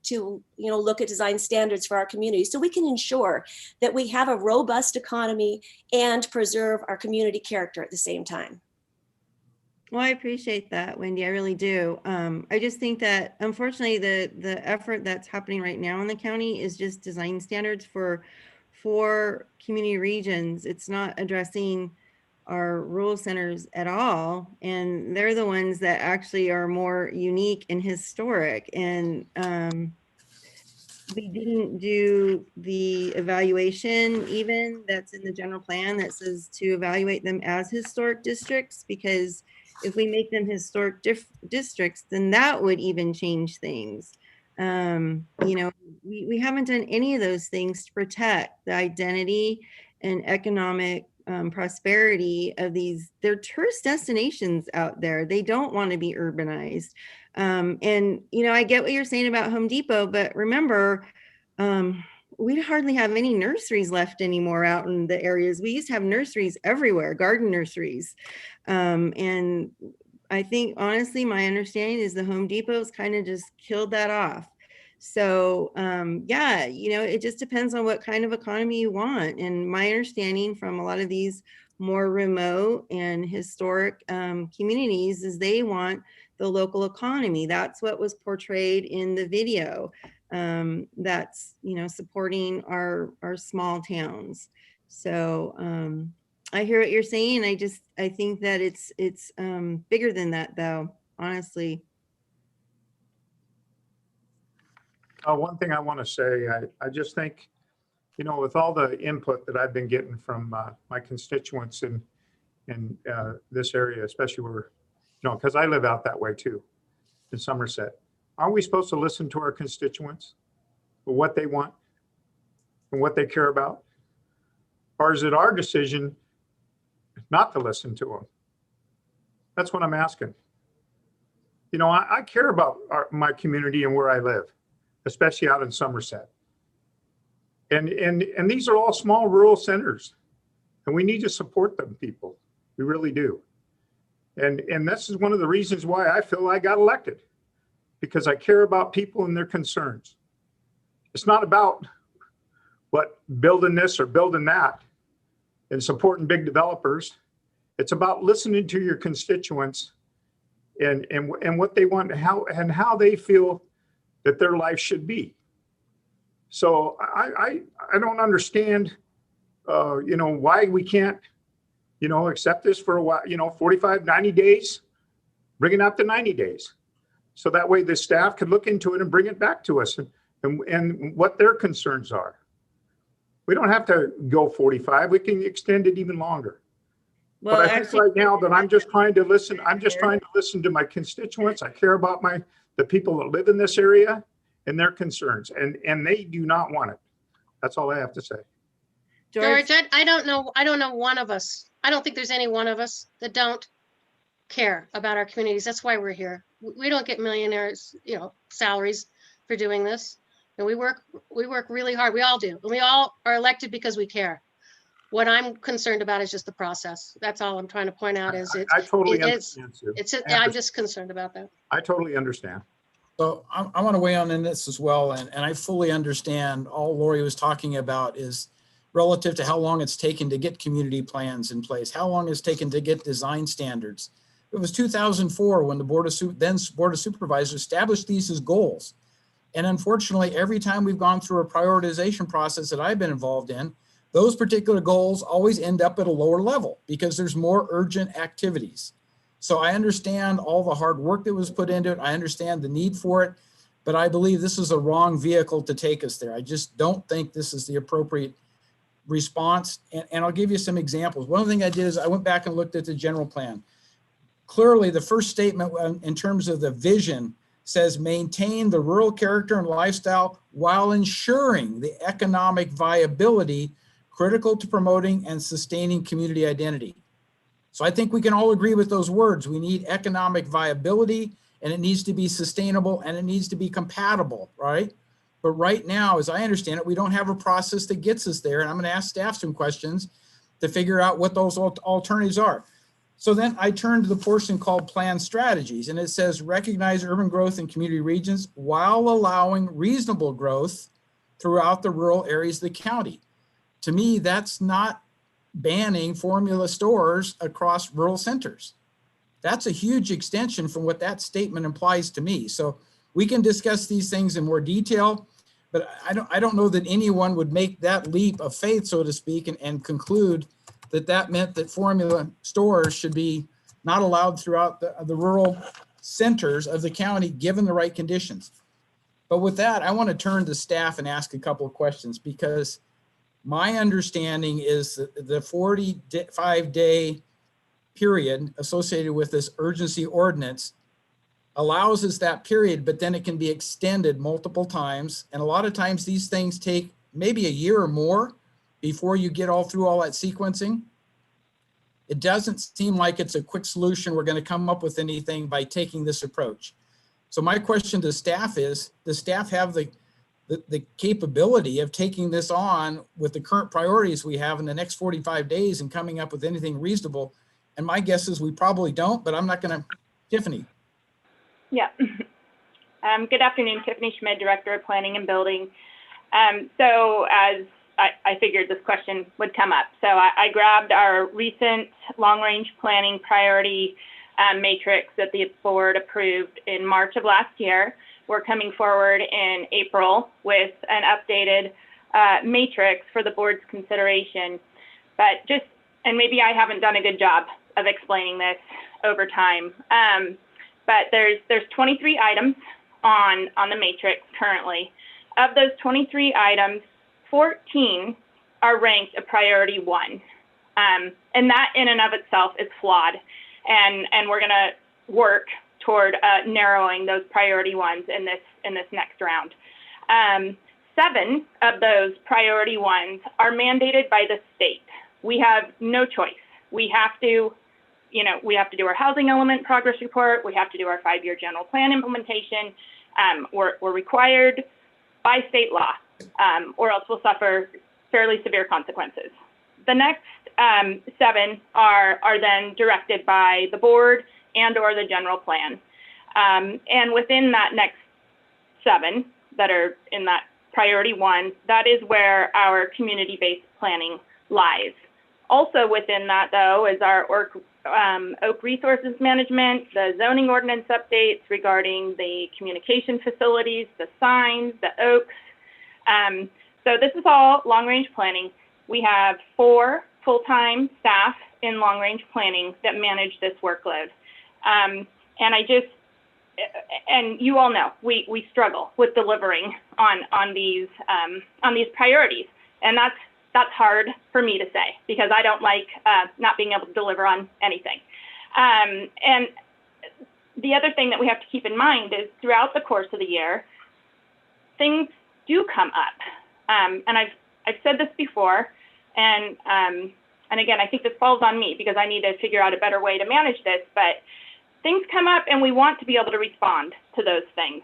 look at design standards for our community, so we can ensure that we have a robust economy and preserve our community character at the same time. Well, I appreciate that, Wendy. I really do. I just think that, unfortunately, the effort that's happening right now in the county is just design standards for community regions. It's not addressing our rural centers at all, and they're the ones that actually are more unique and historic. And we didn't do the evaluation even that's in the general plan that says to evaluate them as historic districts, because if we make them historic districts, then that would even change things. You know, we haven't done any of those things to protect the identity and economic prosperity of these. They're tourist destinations out there. They don't want to be urbanized. And, you know, I get what you're saying about Home Depot, but remember, we hardly have any nurseries left anymore out in the areas. We used to have nurseries everywhere, garden nurseries. And I think, honestly, my understanding is the Home Depot's kind of just killed that off. So, yeah, you know, it just depends on what kind of economy you want. And my understanding from a lot of these more remote and historic communities is they want the local economy. That's what was portrayed in the video. That's, you know, supporting our small towns. So I hear what you're saying. I think that it's bigger than that, though, honestly. One thing I want to say, I just think, you know, with all the input that I've been getting from my constituents in this area, especially where, you know, because I live out that way too, in Somerset. Aren't we supposed to listen to our constituents, for what they want and what they care about? Or is it our decision not to listen to them? That's what I'm asking. You know, I care about my community and where I live, especially out in Somerset. And these are all small rural centers, and we need to support them, people. We really do. And this is one of the reasons why I feel I got elected, because I care about people and their concerns. It's not about what building this or building that and supporting big developers. It's about listening to your constituents and what they want and how they feel that their life should be. So I don't understand, you know, why we can't, you know, accept this for a while, you know, 45, 90 days, bring it up to 90 days. So that way the staff can look into it and bring it back to us and what their concerns are. We don't have to go 45, we can extend it even longer. Well, but I think right now that I'm just trying to listen, to my constituents. I care about the people that live in this area and their concerns, and they do not want it. That's all I have to say. George, I don't know one of us. I don't think there's any one of us that don't care about our communities. That's why we're here. We don't get millionaires, you know, salaries for doing this. And we work really hard. We all do. And we all are elected because we care. What I'm concerned about is just the process. That's all I'm trying to point out. Is I totally understand, Sue. I'm just concerned about that. I totally understand. So I want to weigh on in this as well. And I fully understand all Lori was talking about is relative to how long it's taken to get community plans in place, how long it's taken to get design standards. It was 2004 when the then Board of Supervisors established these as goals. And unfortunately, every time we've gone through a prioritization process that I've been involved in, those particular goals always end up at a lower level because there's more urgent activities. So I understand all the hard work that was put into it. I understand the need for it, but I believe this is a wrong vehicle to take us there. I just don't think this is the appropriate response. And I'll give you some examples. One thing I did is I went back and looked at the general plan. Clearly, the first statement in terms of the vision says maintain the rural character and lifestyle while ensuring the economic viability critical to promoting and sustaining community identity. So I think we can all agree with those words. We need economic viability, and it needs to be sustainable, and it needs to be compatible, right? But right now, as I understand it, we don't have a process that gets us there. And I'm going to ask staff some questions to figure out what those alternatives are. So then I turn to the portion called plan strategies, and it says recognize urban growth in community regions while allowing reasonable growth throughout the rural areas of the county. To me, that's not banning formula stores across rural centers. That's a huge extension from what that statement implies to me. So we can discuss these things in more detail, but I don't know that anyone would make that leap of faith, so to speak, and conclude that that meant that formula stores should be not allowed throughout the rural centers of the county, given the right conditions. But with that, I want to turn to staff and ask a couple of questions, because my understanding is that the 45-day period associated with this urgency ordinance allows us that period, but then it can be extended multiple times. And a lot of times these things take maybe a year or more before you get all through all that sequencing. It doesn't seem like it's a quick solution. We're going to come up with anything by taking this approach. So my question to staff is, does staff have the capability of taking this on with the current priorities we have in the next 45 days and coming up with anything reasonable? And my guess is we probably don't, but I'm not going to. Tiffany. Yeah. Good afternoon, Tiffany Schmid, Director of Planning and Building. So as I figured this question would come up. So I grabbed our recent long-range planning priority matrix that the board approved in March of last year. We're coming forward in April with an updated matrix for the board's consideration. But just, and maybe I haven't done a good job of explaining this over time, but there's 23 items on the matrix currently. Of those 23 items, 14 are ranked a priority 1. And that in and of itself is flawed. And we're gonna work toward narrowing those priority ones in this next round. 7 of those priority ones are mandated by the state. We have no choice. We have to, we have to do our housing element progress report. We have to do our 5-year general plan implementation. We're required by state law, or else we'll suffer fairly severe consequences. The next 7 are then directed by the board and or the general plan. And within that next 7 that are in that priority 1, that is where our community-based planning lies. Also within that, though, is our Oak Resources Management, the zoning ordinance updates regarding the communication facilities, the signs, the oaks. So this is all long-range planning. We have 4 full-time staff in long-range planning that manage this workload. And you all know, we struggle with delivering on these priorities. And that's hard for me to say, because I don't like not being able to deliver on anything. And the other thing that we have to keep in mind is throughout the course of the year, things do come up. And I've said this before, and again, I think this falls on me because I need to figure out a better way to manage this, but things come up and we want to be able to respond to those things.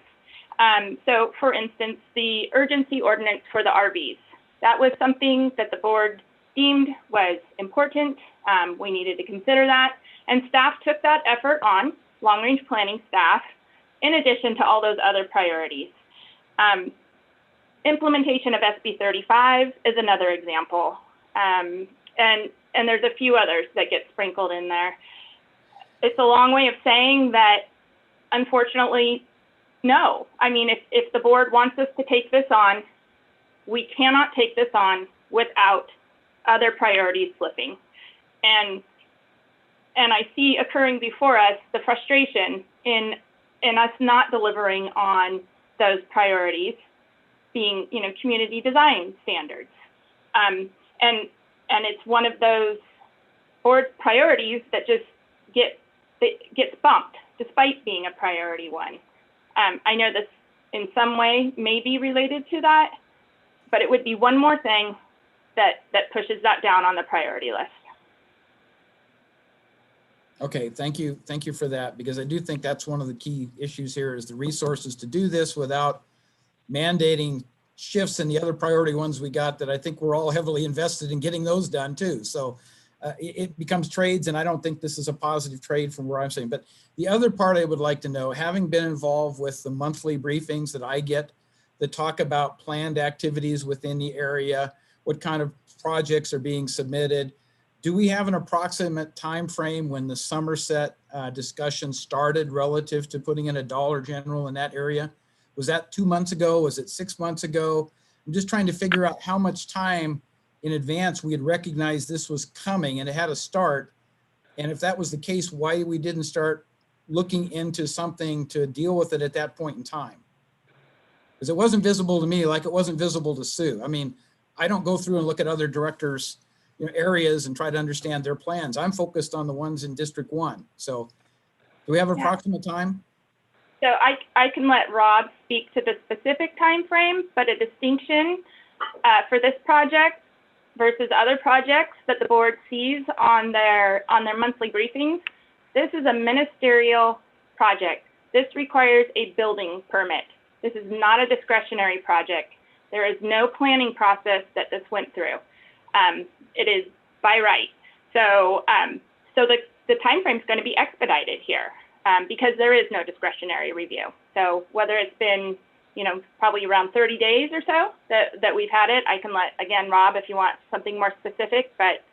So for instance, the urgency ordinance for the RVs, that was something that the board deemed was important. We needed to consider that, and staff took that effort on, long-range planning staff, in addition to all those other priorities. Implementation of SB 35 is another example. And there's a few others that get sprinkled in there. It's a long way of saying that, unfortunately, no. I mean, if the board wants us to take this on, we cannot take this on without other priorities slipping. And I see occurring before us the frustration in us not delivering on those priorities, being, community design standards. And it's one of those board priorities that just gets bumped despite being a priority 1. I know this in some way may be related to that, but it would be one more thing that pushes that down on the priority list. Okay, thank you. Thank you for that, because I do think that's one of the key issues here is the resources to do this without mandating shifts in the other priority ones we got that I think we're all heavily invested in getting those done too. So it becomes trades, and I don't think this is a positive trade from where I'm saying. But the other part I would like to know, having been involved with the monthly briefings that I get that talk about planned activities within the area, what kind of projects are being submitted, do we have an approximate time frame when the Somerset discussion started relative to putting in a Dollar General in that area? Was that 2 months ago? Was it 6 months ago? I'm just trying to figure out how much time in advance we had recognized this was coming and it had a start. And if that was the case, why we didn't start looking into something to deal with it at that point in time. Because it wasn't visible to me like it wasn't visible to Sue. I mean, I don't go through and look at other directors' areas and try to understand their plans. I'm focused on the ones in District 1. So do we have approximate time? So I can let Rob speak to the specific time frame, but a distinction for this project versus other projects that the board sees on their monthly briefings. This is a ministerial project. This requires a building permit. This is not a discretionary project. There is no planning process that this went through. It is by right. So the time frame is going to be expedited here because there is no discretionary review. So whether it's been, probably around 30 days or so that we've had it, I can let, again, Rob, if you want something more specific, but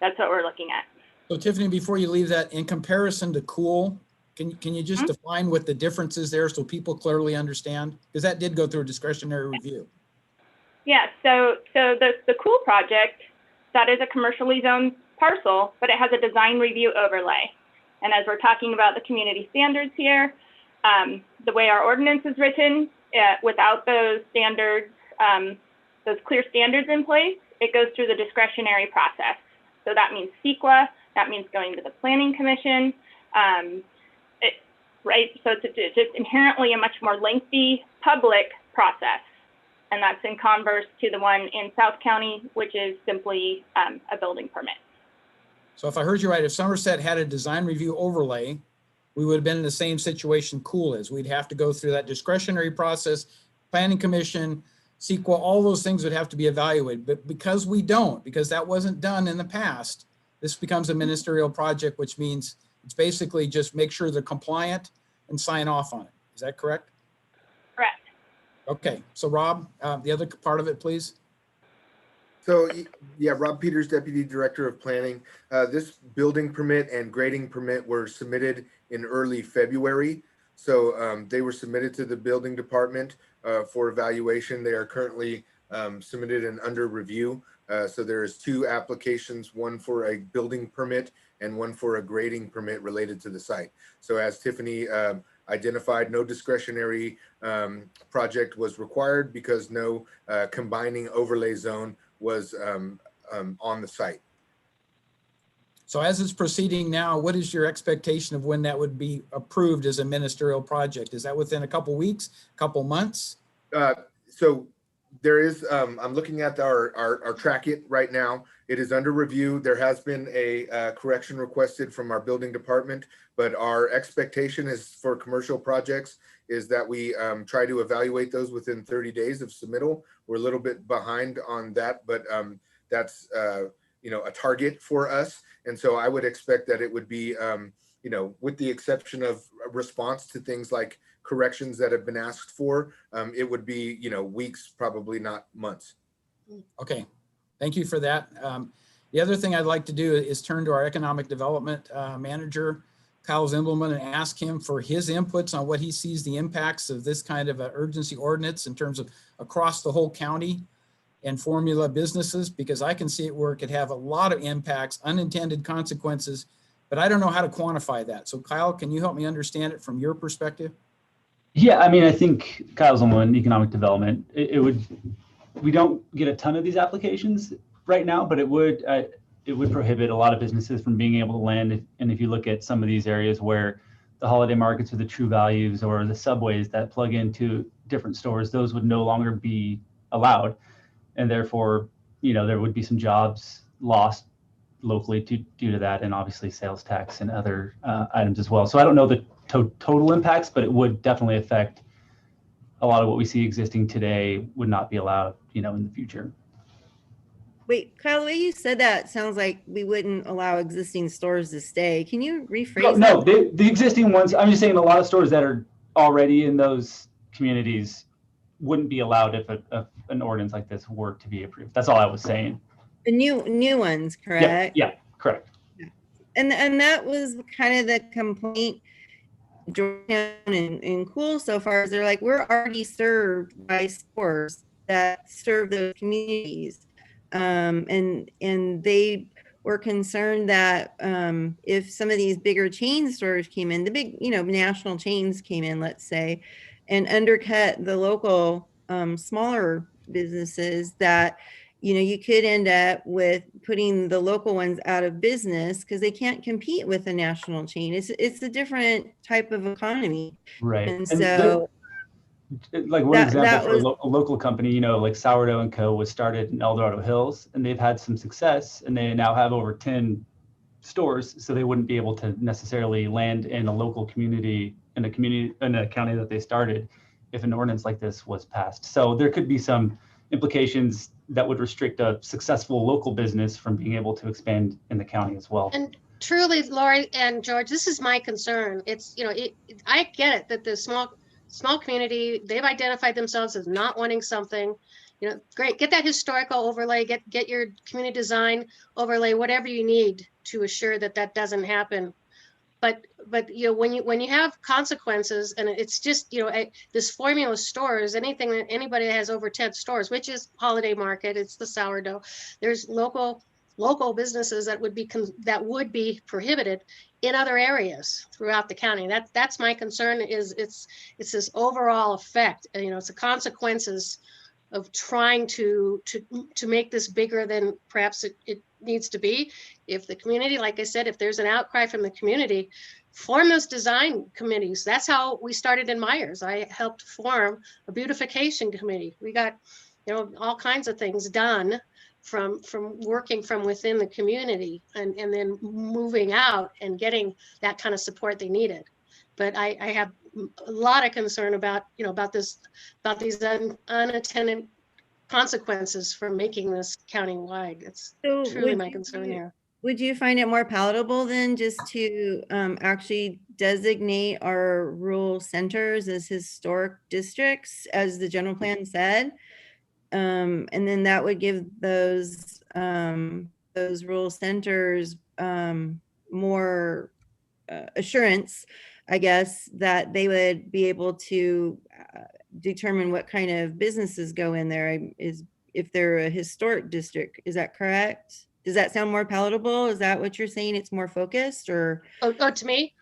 that's what we're looking at. So Tiffany, before you leave that, in comparison to Cool, can you just define what the difference is there so people clearly understand? Because that did go through a discretionary review. Yeah, so the Cool project, that is a commercially zoned parcel, but it has a design review overlay. And as we're talking about the community standards here, the way our ordinance is written, without those standards, those clear standards in place, it goes through the discretionary process. So that means CEQA, that means going to the Planning Commission, right? So it's just inherently a much more lengthy public process. And that's in converse to the one in South County, which is simply a building permit. So if I heard you right, if Somerset had a design review overlay, we would have been in the same situation Cool is. We'd have to go through that discretionary process, Planning Commission, CEQA, all those things would have to be evaluated. But because we don't, because that wasn't done in the past, this becomes a ministerial project, which means it's basically just make sure they're compliant and sign off on it. Is that correct? Correct. Okay, so Rob, the other part of it, please. So yeah, Rob Peters, Deputy Director of Planning. This building permit and grading permit were submitted in early February. So they were submitted to the building department for evaluation. They are currently submitted and under review. So there's 2 applications, one for a building permit and one for a grading permit related to the site. So as Tiffany identified, no discretionary project was required because no combining overlay zone was on the site. So as it's proceeding now, what is your expectation of when that would be approved as a ministerial project? Is that within a couple weeks, couple months? So there is, I'm looking at our track it right now. It is under review. There has been a correction requested from our building department, but our expectation is for commercial projects is that we try to evaluate those within 30 days of submittal. We're a little bit behind on that, but that's a target for us. And so I would expect that it would be, with the exception of a response to things like corrections that have been asked for, it would be, weeks, probably not months. Okay, thank you for that. The other thing I'd like to do is turn to our economic development manager, Kyle Zimbelman, and ask him for his inputs on what he sees the impacts of this kind of urgency ordinance in terms of across the whole county and formula businesses, because I can see it where it could have a lot of impacts, unintended consequences, but I don't know how to quantify that. So Kyle, can you help me understand it from your perspective? Yeah, I mean, I think Kyle's on economic development. We don't get a ton of these applications right now, but it would prohibit a lot of businesses from being able to land. And if you look at some of these areas where the holiday markets or the True Values or the Subways that plug into different stores, those would no longer be allowed. And therefore, there would be some jobs lost locally due to that, and obviously sales tax and other items as well. So I don't know the total impacts, but it would definitely affect a lot of what we see existing today would not be allowed, in the future. Wait, Kyle, the way you said that sounds like we wouldn't allow existing stores to stay. Can you rephrase that? No, the existing ones, I'm just saying a lot of stores that are already in those communities wouldn't be allowed if an ordinance like this were to be approved. That's all I was saying. The new ones, correct? Yeah, correct. And that was kind of the complaint Georgetown and Cool so far is they're like, we're already served by stores that serve those communities. And they were concerned that if some of these bigger chain stores came in, the big, national chains came in, let's say, and undercut the local smaller businesses that, you know, you could end up with putting the local ones out of business because they can't compete with a national chain. It's a different type of economy. Right. And And so like one that example for was a local company, you know, like Sourdough and Co. was started in El Dorado Hills, and they've had some success, and they now have over 10 stores. So they wouldn't be able to necessarily land in a local community, in a county that they started, if an ordinance like this was passed. So there could be some implications that would restrict a successful local business from being able to expand in the county as well. And truly, Lori and George, this is my concern. It's, you know, I get it that the small community, they've identified themselves as not wanting something, you know, great, get that historical overlay, get your community design overlay, whatever you need to assure that that doesn't happen. But you know, when you have consequences, and it's just, you know, this formula stores, anything that anybody that has over 10 stores, which is Holiday Market, it's the Sourdough, there's local businesses that would be prohibited in other areas throughout the county. That's my concern. Is it's this overall effect, and you know, it's the consequences of trying to make this bigger than perhaps it needs to be. If the community, like I said, if there's an outcry from the community, form those design committees. That's how we started in Myers. I helped form a beautification committee. We got, you know, all kinds of things done from working from within the community, and then moving out and getting that kind of support they needed. But I have a lot of concern about, you know, about these unattended consequences from making this county-wide. It's So truly my concern here. Would you find it more palatable then just to actually designate our rural centers as historic districts, as the general plan said? And then that would give those rural centers more assurance, I guess, that they would be able to determine what kind of businesses go in there. Is if they're a historic district, is that correct? Does that sound more palatable? Is that what you're saying? It's more focused, or? Oh, to me?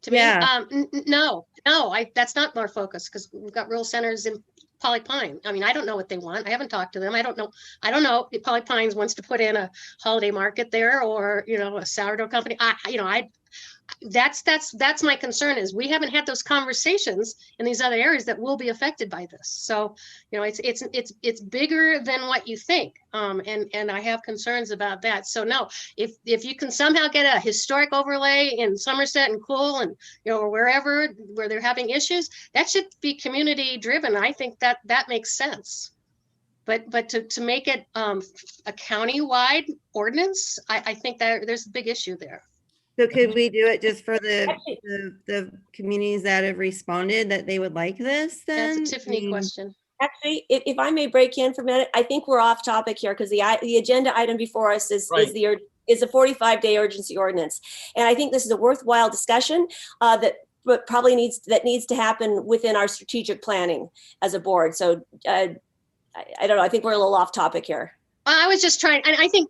Yeah. No, that's not more focused, because we've got rural centers in Polly Pine. I mean, I don't know what they want. I haven't talked to them. I don't know if Polly Pines wants to put in a holiday market there, or, you know, a sourdough company. That's my concern, is we haven't had those conversations in these other areas that will be affected by this. So, you know, it's bigger than what you think. And I have concerns about that. So no, if you can somehow get a historic overlay in Somerset and Cool, and, you know, or wherever where they're having issues, that should be community driven. I think that makes sense. But to make it a county-wide ordinance, I think that there's a big issue there. So could we do it just for the communities that have responded that they would like this then? That's a Tiffany question. Actually, if I may break in for a minute, I think we're off topic here, because the agenda item before us is a 45-day urgency ordinance. And I think this is a worthwhile discussion that probably needs to happen within our strategic planning as a board. So I don't know, I think we're a little off topic here. I was just trying, and I think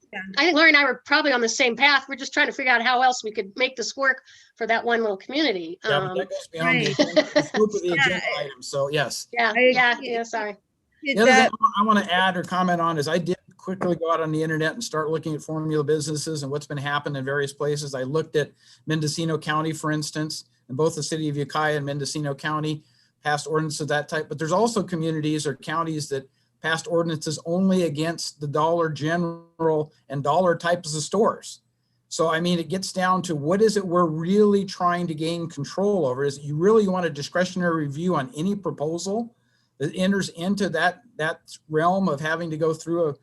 Lori and I were probably on the same path. We're just trying to figure out how else we could make this work for that one little community. Yeah, but that goes beyond the scope of the agenda item. So yes. Yeah. Sorry. The other thing I want to add or comment on is I did quickly go out on the internet and start looking at formula businesses and what's been happening in various places. I looked at Mendocino County, for instance, and both the city of Ukiah and Mendocino County passed ordinances of that type. But there's also communities or counties that passed ordinances only against the Dollar General and dollar types of stores. So, I mean, it gets down to what is it we're really trying to gain control over? Is it you really want a discretionary review on any proposal that enters into that realm of having to go through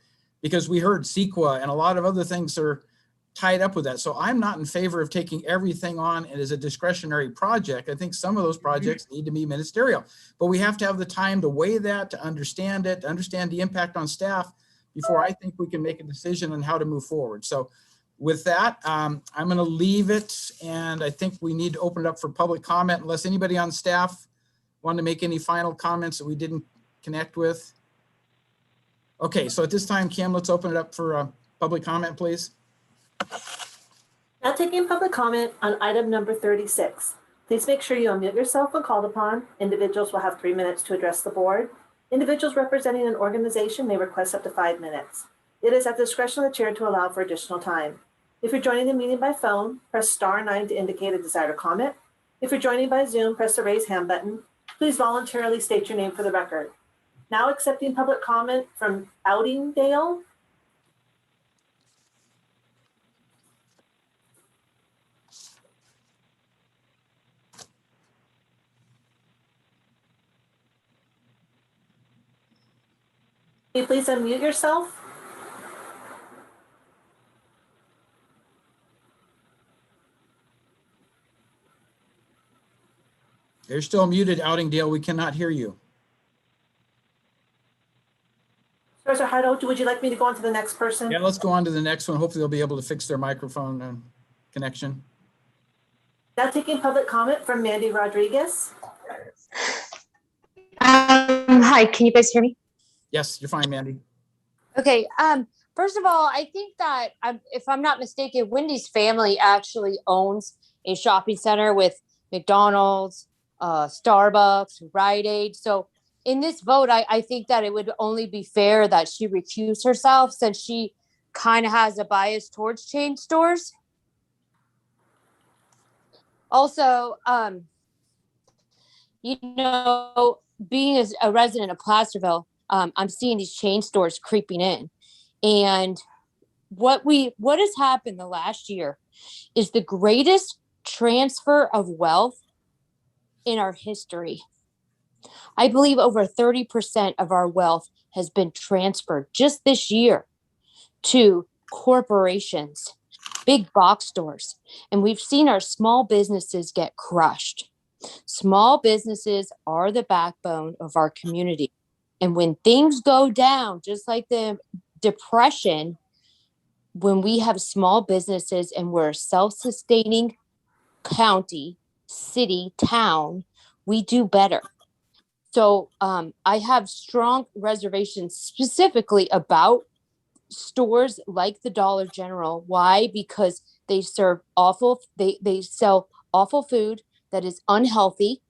because we heard CEQA and a lot of other things are tied up with that. So I'm not in favor of taking everything on as a discretionary project. I think some of those projects need to be ministerial, but we have to have the time to weigh that, to understand it, to understand the impact on staff before I think we can make a decision on how to move forward. So with that, I'm going to leave it. And I think we need to open it up for public comment unless anybody on staff want to make any final comments that we didn't connect with. Okay, so at this time, Kim, let's open it up for public comment, please. Now taking public comment on item number 36. Please make sure you unmute yourself when called upon. Individuals will have 3 minutes to address the board. Individuals representing an organization may request up to 5 minutes. It is at the discretion of the chair to allow for additional time. If you're joining the meeting by phone, press *9 to indicate a desire to comment. If you're joining by Zoom, press the raise hand button. Please voluntarily state your name for the record. Now accepting public comment from Outingdale. Can you please unmute yourself? You're still muted, Outingdale. We cannot hear you. Professor Hardo, would you like me to go on to the next person? Yeah, let's go on to the next one. Hopefully they'll be able to fix their microphone connection. Now taking public comment from Mandy Rodriguez. Hi, can you guys hear me? Yes, you're fine, Mandy. Okay. First of all, I think that if I'm not mistaken, Wendy's family actually owns a shopping center with McDonald's, Starbucks, Rite Aid. So in this vote, I think that it would only be fair that she recuse herself since she kind of has a bias towards chain stores. Also, being as a resident of Placerville, I'm seeing these chain stores creeping in. And what has happened the last year is the greatest transfer of wealth in our history. I believe over 30% of our wealth has been transferred just this year to corporations, big box stores. And we've seen our small businesses get crushed. Small businesses are the backbone of our community. And when things go down, just like the Depression, when we have small businesses and we're a self-sustaining county, city, town, we do better. So I have strong reservations specifically about stores like the Dollar General. Why? Because they serve they sell awful food that is unhealthy.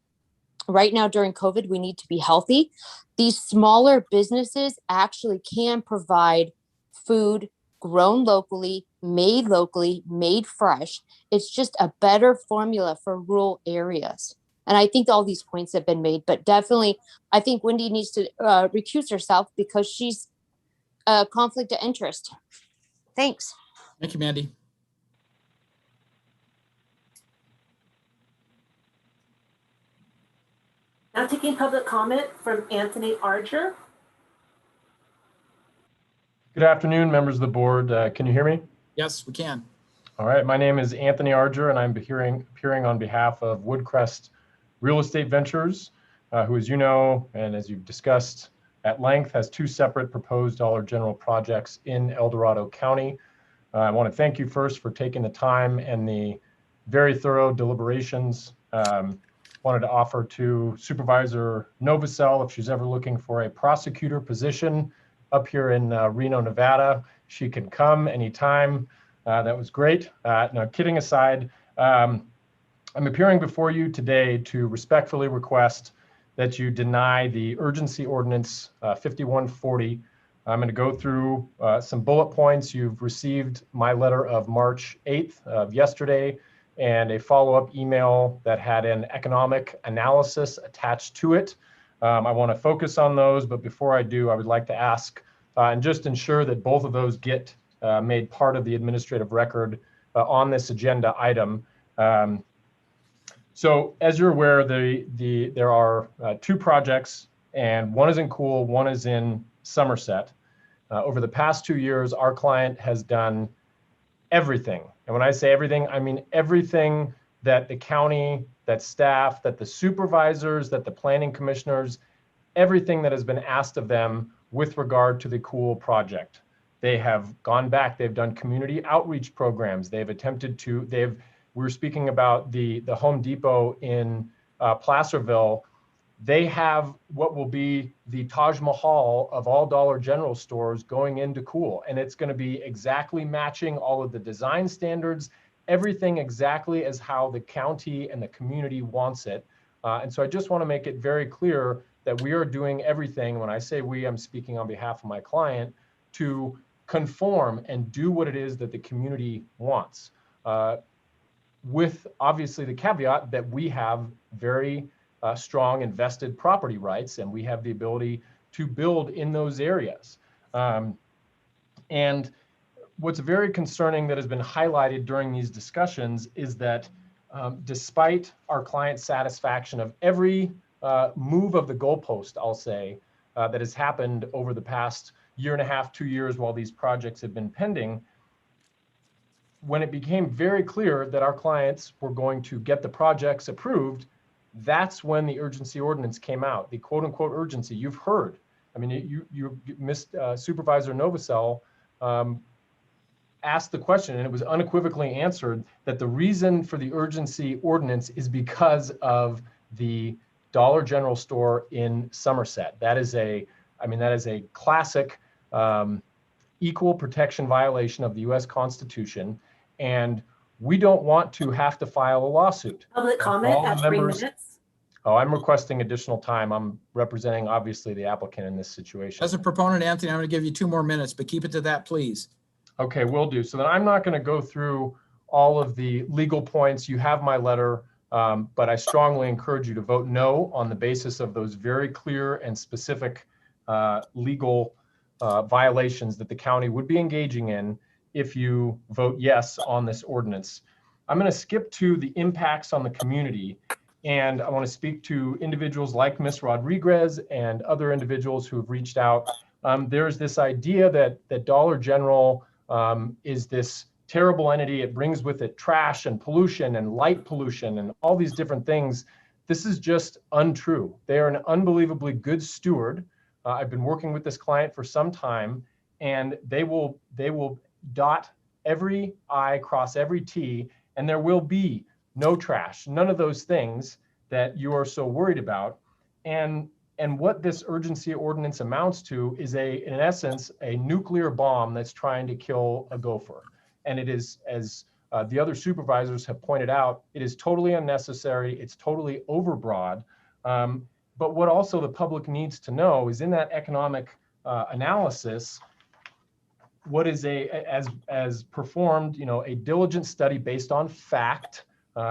Right now during COVID, we need to be healthy. These smaller businesses actually can provide food grown locally, made fresh. It's just a better formula for rural areas. And I think all these points have been made, but definitely I think Wendy needs to recuse herself because she's a conflict of interest. Thanks. Thank you, Mandy. Now taking public comment from Anthony Arger. Good afternoon, members of the board. Can you hear me? Yes, we can. All right, my name is Anthony Arger, and I'm appearing on behalf of Woodcrest Real Estate Ventures, who, as you know, and as you've discussed at length, has two separate proposed Dollar General projects in El Dorado County. I want to thank you first for taking the time and the very thorough deliberations. Wanted to offer to Supervisor Novosel, if she's ever looking for a prosecutor position up here in Reno, Nevada, she can come anytime. That was great. No, kidding aside, I'm appearing before you today to respectfully request that you deny the urgency ordinance 5140. I'm going to go through some bullet points. You've received my letter of March 8th of yesterday and a follow-up email that had an economic analysis attached to it. I want to focus on those, but before I do, I would like to ask and just ensure that both of those get made part of the administrative record on this agenda item. So as you're aware, there are two projects, and one is in Cool, one is in Somerset. Over the past 2 years, our client has done everything. And when I say everything, I mean everything that the county, that staff, that the supervisors, that the planning commissioners, everything that has been asked of them with regard to the Cool project. They have gone back, they've done community outreach programs, they've attempted to, we're speaking about the Home Depot in Placerville. They have what will be the Taj Mahal of all Dollar General stores going into Cool. And it's going to be exactly matching all of the design standards, everything exactly as how the county and the community wants it. And so I just want to make it very clear that we are doing everything, when I say we, I'm speaking on behalf of my client, to conform and do what it is that the community wants, with obviously the caveat that we have very strong invested property rights, and we have the ability to build in those areas. And what's very concerning that has been highlighted during these discussions is that despite our client's satisfaction of every move of the goalpost, I'll say, that has happened over the past year and a half, 2 years while these projects have been pending, when it became very clear that our clients were going to get the projects approved, that's when the urgency ordinance came out, the quote unquote urgency. You've heard, I mean, you missed Supervisor Novosel asked the question, and it was unequivocally answered, that the reason for the urgency ordinance is because of the Dollar General store in Somerset. That is a classic equal protection violation of the US Constitution. And we don't want to have to file a lawsuit. Public comment at 3 minutes. Oh, I'm requesting additional time. I'm representing obviously the applicant in this situation. As a proponent, Anthony, I'm going to give you 2 more minutes, but keep it to that, please. Okay, will do. So then I'm not going to go through all of the legal points. You have my letter, but I strongly encourage you to vote no on the basis of those very clear and specific legal violations that the county would be engaging in if you vote yes on this ordinance. I'm going to skip to the impacts on the community, and I want to speak to individuals like Ms. Rodriguez and other individuals who have reached out. There's this idea that Dollar General is this terrible entity. It brings with it trash and pollution and light pollution and all these different things. This is just untrue. They are an unbelievably good steward. I've been working with this client for some time, and they will dot every I, cross every T, and there will be no trash, none of those things that you are so worried about. And what this urgency ordinance amounts to is in essence, a nuclear bomb that's trying to kill a gopher. And it is, as the other supervisors have pointed out, it is totally unnecessary. It's totally overbroad. But what also the public needs to know is in that economic analysis, what is as performed, a diligent study based on fact.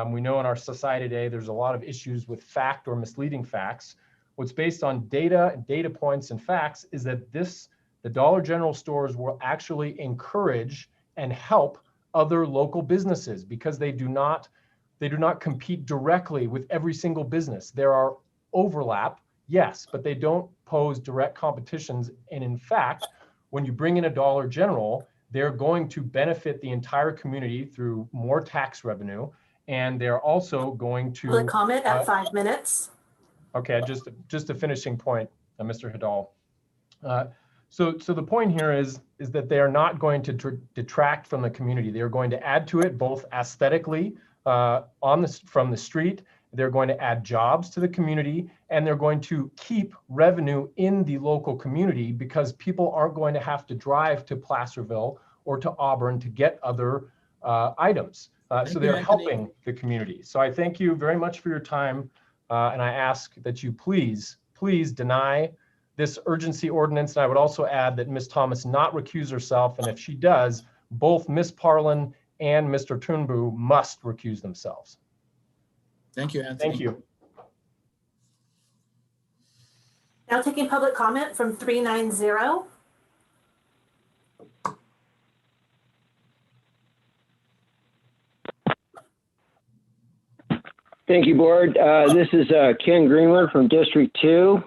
We know in our society today, there's a lot of issues with fact or misleading facts. What's based on data points and facts is that the Dollar General stores will actually encourage and help other local businesses because they do not compete directly with every single business. There are overlap, yes, but they don't pose direct competitions. And in fact, when you bring in a Dollar General, they're going to benefit the entire community through more tax revenue. And they're also going to— Public comment at 5 minutes. Okay, just a finishing point, Mr. Hidal. So the point here is that they are not going to detract from the community. They are going to add to it both aesthetically from the street. They're going to add jobs to the community, and they're going to keep revenue in the local community because people aren't going to have to drive to Placerville or to Auburn to get other items. So they're helping the community. So I thank you very much for your time. And I ask that you please deny this urgency ordinance. And I would also add that Ms. Thomas not recuse herself. And if she does, both Ms. Parlin and Mr. Turnbu must recuse themselves. Thank you, Anthony. Thank you. Now taking public comment from 390. Thank you, Board. This is Ken Greenwood from District 2,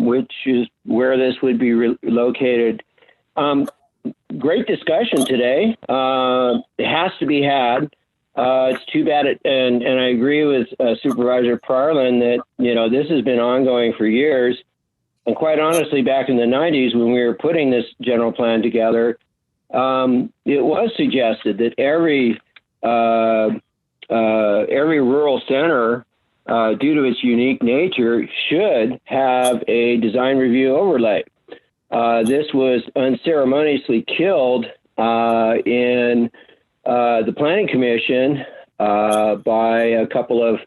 which is where this would be located. Great discussion today. It has to be had. It's too bad, and I agree with Supervisor Parlin that, this has been ongoing for years. And quite honestly, back in the 90s, when we were putting this general plan together, it was suggested that every rural center, due to its unique nature, should have a design review overlay. This was unceremoniously killed in the Planning Commission by a couple of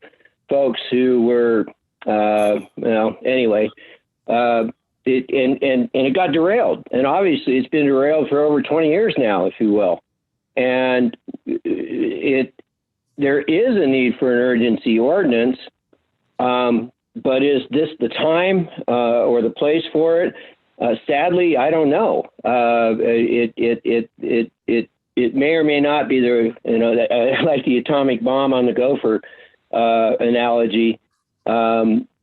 folks who were Well, anyway, it got derailed, and obviously it's been derailed for over 20 years now, if you will. And there is a need for an urgency ordinance, but is this the time or the place for it? Sadly, I don't know. It may or may not be the, like the atomic bomb on the gopher analogy.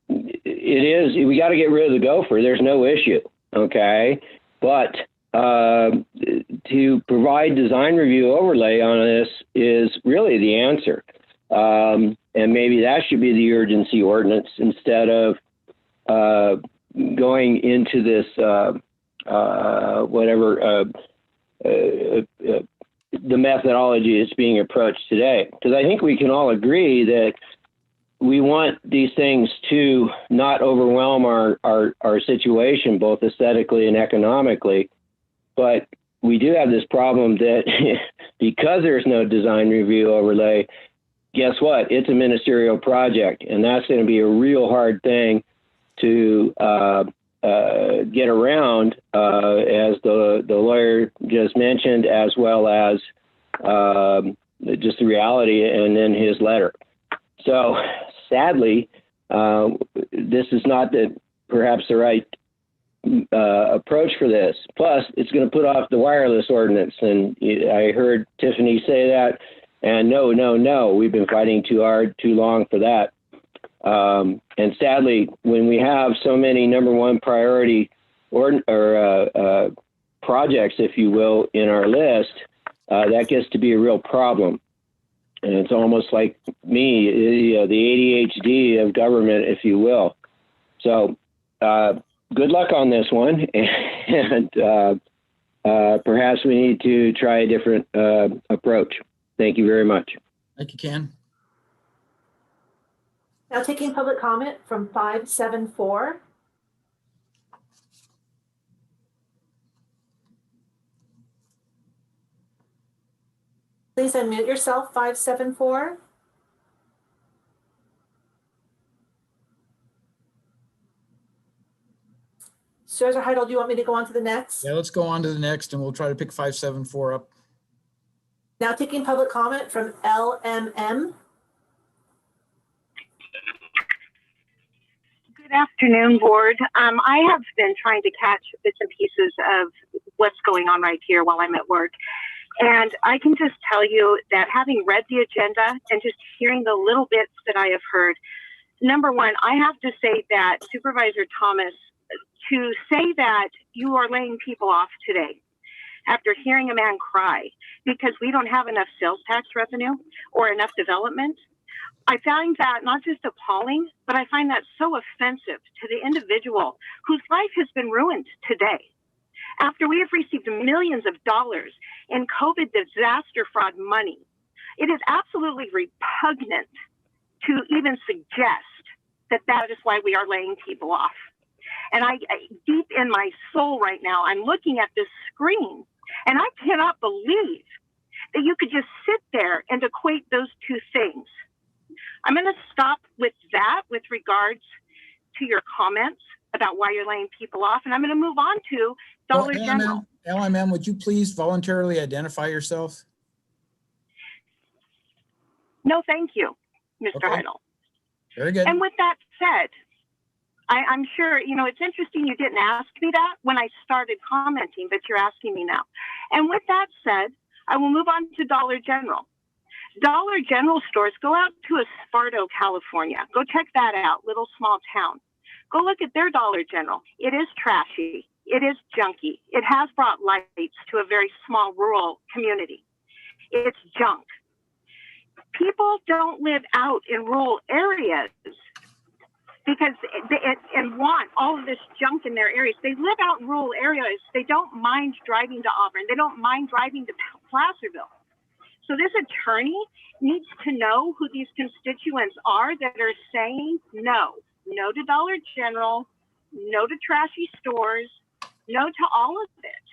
It is, we got to get rid of the gopher. There's no issue. Okay. But to provide design review overlay on this is really the answer. And maybe that should be the urgency ordinance instead of going into this, the methodology that's being approached today. Because I think we can all agree that we want these things to not overwhelm our situation, both aesthetically and economically. But we do have this problem that because there's no design review overlay, guess what? It's a ministerial project, and that's going to be a real hard thing to get around, as the lawyer just mentioned, as well as just the reality and then his letter. So sadly, this is not perhaps the right approach for this. Plus, it's going to put off the wireless ordinance. And I heard Tiffany say that. And no, we've been fighting too hard, too long for that. And sadly, when we have so many number one priority projects, if you will, in our list, that gets to be a real problem. And it's almost like me, the ADHD of government, if you will. So good luck on this one. And perhaps we need to try a different approach. Thank you very much. Thank you, Ken. Now taking public comment from 574. Please unmute yourself, 574. Supervisor Heidel, do you want me to go on to the next? Yeah, let's go on to the next, and we'll try to pick 574 up. Now taking public comment from LMM. Good afternoon, board. I have been trying to catch bits and pieces of what's going on right here while I'm at work. And I can just tell you that having read the agenda and just hearing the little bits that I have heard, number one, I have to say that Supervisor Thomas, to say that you are laying people off today after hearing a man cry because we don't have enough sales tax revenue or enough development, I find that not just appalling, but I find that so offensive to the individual whose life has been ruined today. After we have received millions of dollars in COVID disaster fraud money, it is absolutely repugnant to even suggest that that is why we are laying people off. And I deep in my soul right now, I'm looking at this screen and I cannot believe that you could just sit there and equate those two things. I'm going to stop with that with regards to your comments about why you're laying people off. And I'm going to move on to Dollar General. LMM, would you please voluntarily identify yourself? No, thank you, Mr. Heidel. Very good. And with that said, I'm sure, it's interesting you didn't ask me that when I started commenting, but you're asking me now. And with that said, I will move on to Dollar General. Dollar General stores, go out to Esparto, California. Go check that out, little small town. Go look at their Dollar General. It is trashy. It is junky. It has brought lights to a very small rural community. It's junk. People don't live out in rural areas because and want all of this junk in their areas. They live out in rural areas. They don't mind driving to Auburn. They don't mind driving to Placerville. So this attorney needs to know who these constituents are that are saying no to Dollar General, no to trashy stores, no to all of it.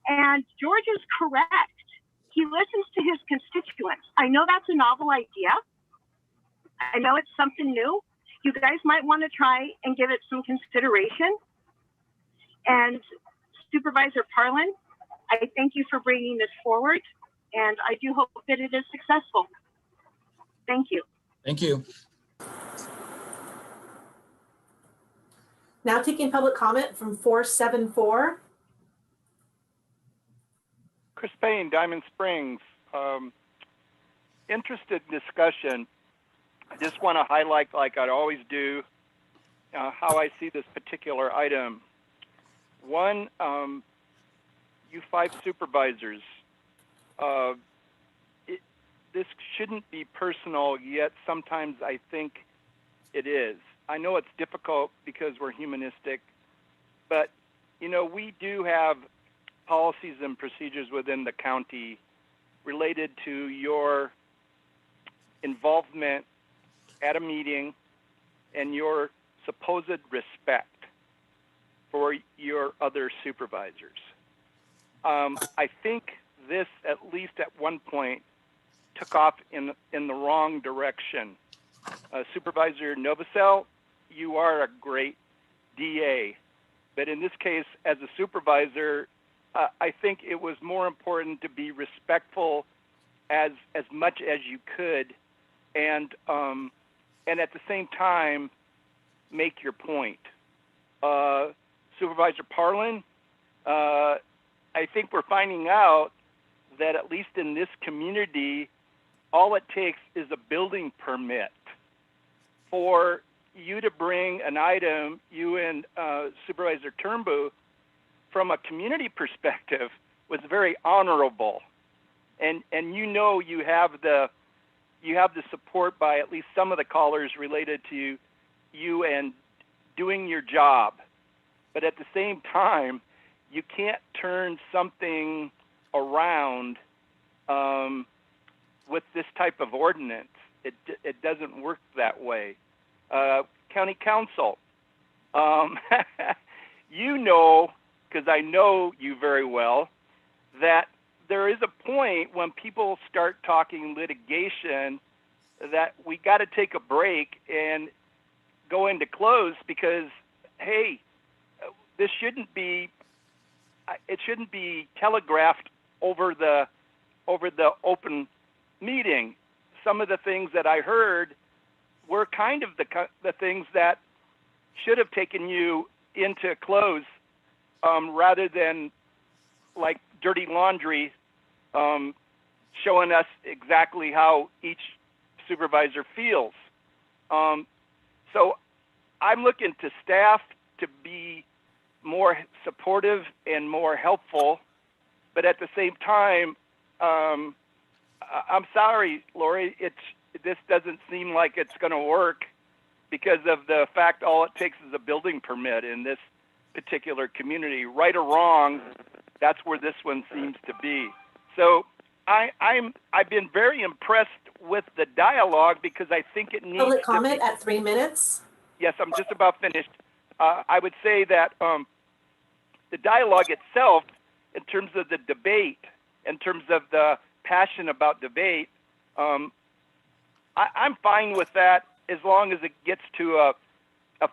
And George is correct. He listens to his constituents. I know that's a novel idea. I know it's something new. you guys might want to try and give it some consideration. And Supervisor Parlin, I thank you for bringing this forward, and I do hope that it is successful. Thank you. Thank you. Now taking public comment from 474. Chris Payne, Diamond Springs. Interested discussion. I just want to highlight, like I always do, how I see this particular item. One, you 5 supervisors, this shouldn't be personal, yet sometimes I think it is. I know it's difficult because we're humanistic, but you know, we do have policies and procedures within the county related to your involvement at a meeting and your supposed respect for your other supervisors. I think this, at least at one point, took off in the wrong direction. Supervisor Novosel, you are a great DA, but in this case, as a supervisor, I think it was more important to be respectful as much as you could, and at the same time, make your point. Supervisor Parlin, I think we're finding out that at least in this community, all it takes is a building permit for you to bring an item, you and Supervisor Turnbull, from a community perspective, was very honorable. And you know you have the support by at least some of the callers related to you and doing your job. But at the same time, you can't turn something around with this type of ordinance. It doesn't work that way. County Council, you know, because I know you very well, that there is a point when people start talking litigation that we got to take a break and go into close because, hey, this shouldn't be, it shouldn't be telegraphed over the open meeting. Some of the things that I heard were kind of the things that should have taken you into close rather than like dirty laundry showing us exactly how each supervisor feels. So I'm looking to staff to be more supportive and more helpful, but at the same time, I'm sorry, Lori, this doesn't seem like it's going to work because of the fact all it takes is a building permit in this particular community. Right or wrong, that's where this one seems to be. So I've been very impressed with the dialogue because I think it needs public comment at 3 minutes. Yes, I'm just about finished. I would say that the dialogue itself, in terms of the debate, in terms of the passion about debate, I'm fine with that as long as it gets to a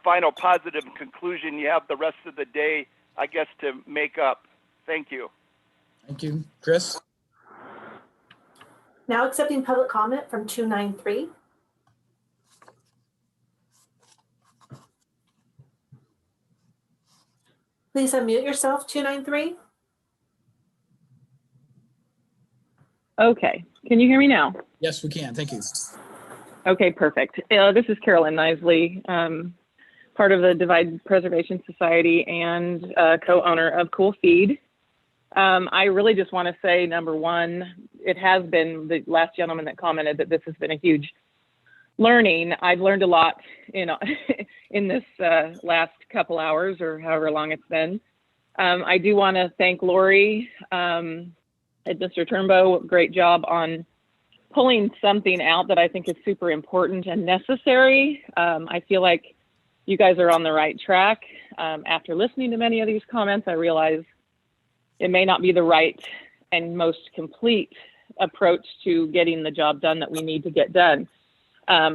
final positive conclusion. You have the rest of the day, I guess, to make up. Thank you. Thank you. Chris? Now accepting public comment from 293. Please unmute yourself, 293. Okay, can you hear me now? Yes, we can. Thank you. Okay, perfect. This is Carolyn Nisley, part of the Divide Preservation Society and co-owner of Cool Feed. I really just want to say, number one, it has been the last gentleman that commented that this has been a huge learning. I've learned a lot in this last couple hours or however long it's been. I do want to thank Lori and Mr. Turnbow. Great job on pulling something out that I think is super important and necessary. I feel like you guys are on the right track. After listening to many of these comments, I realize it may not be the right and most complete approach to getting the job done that we need to get done.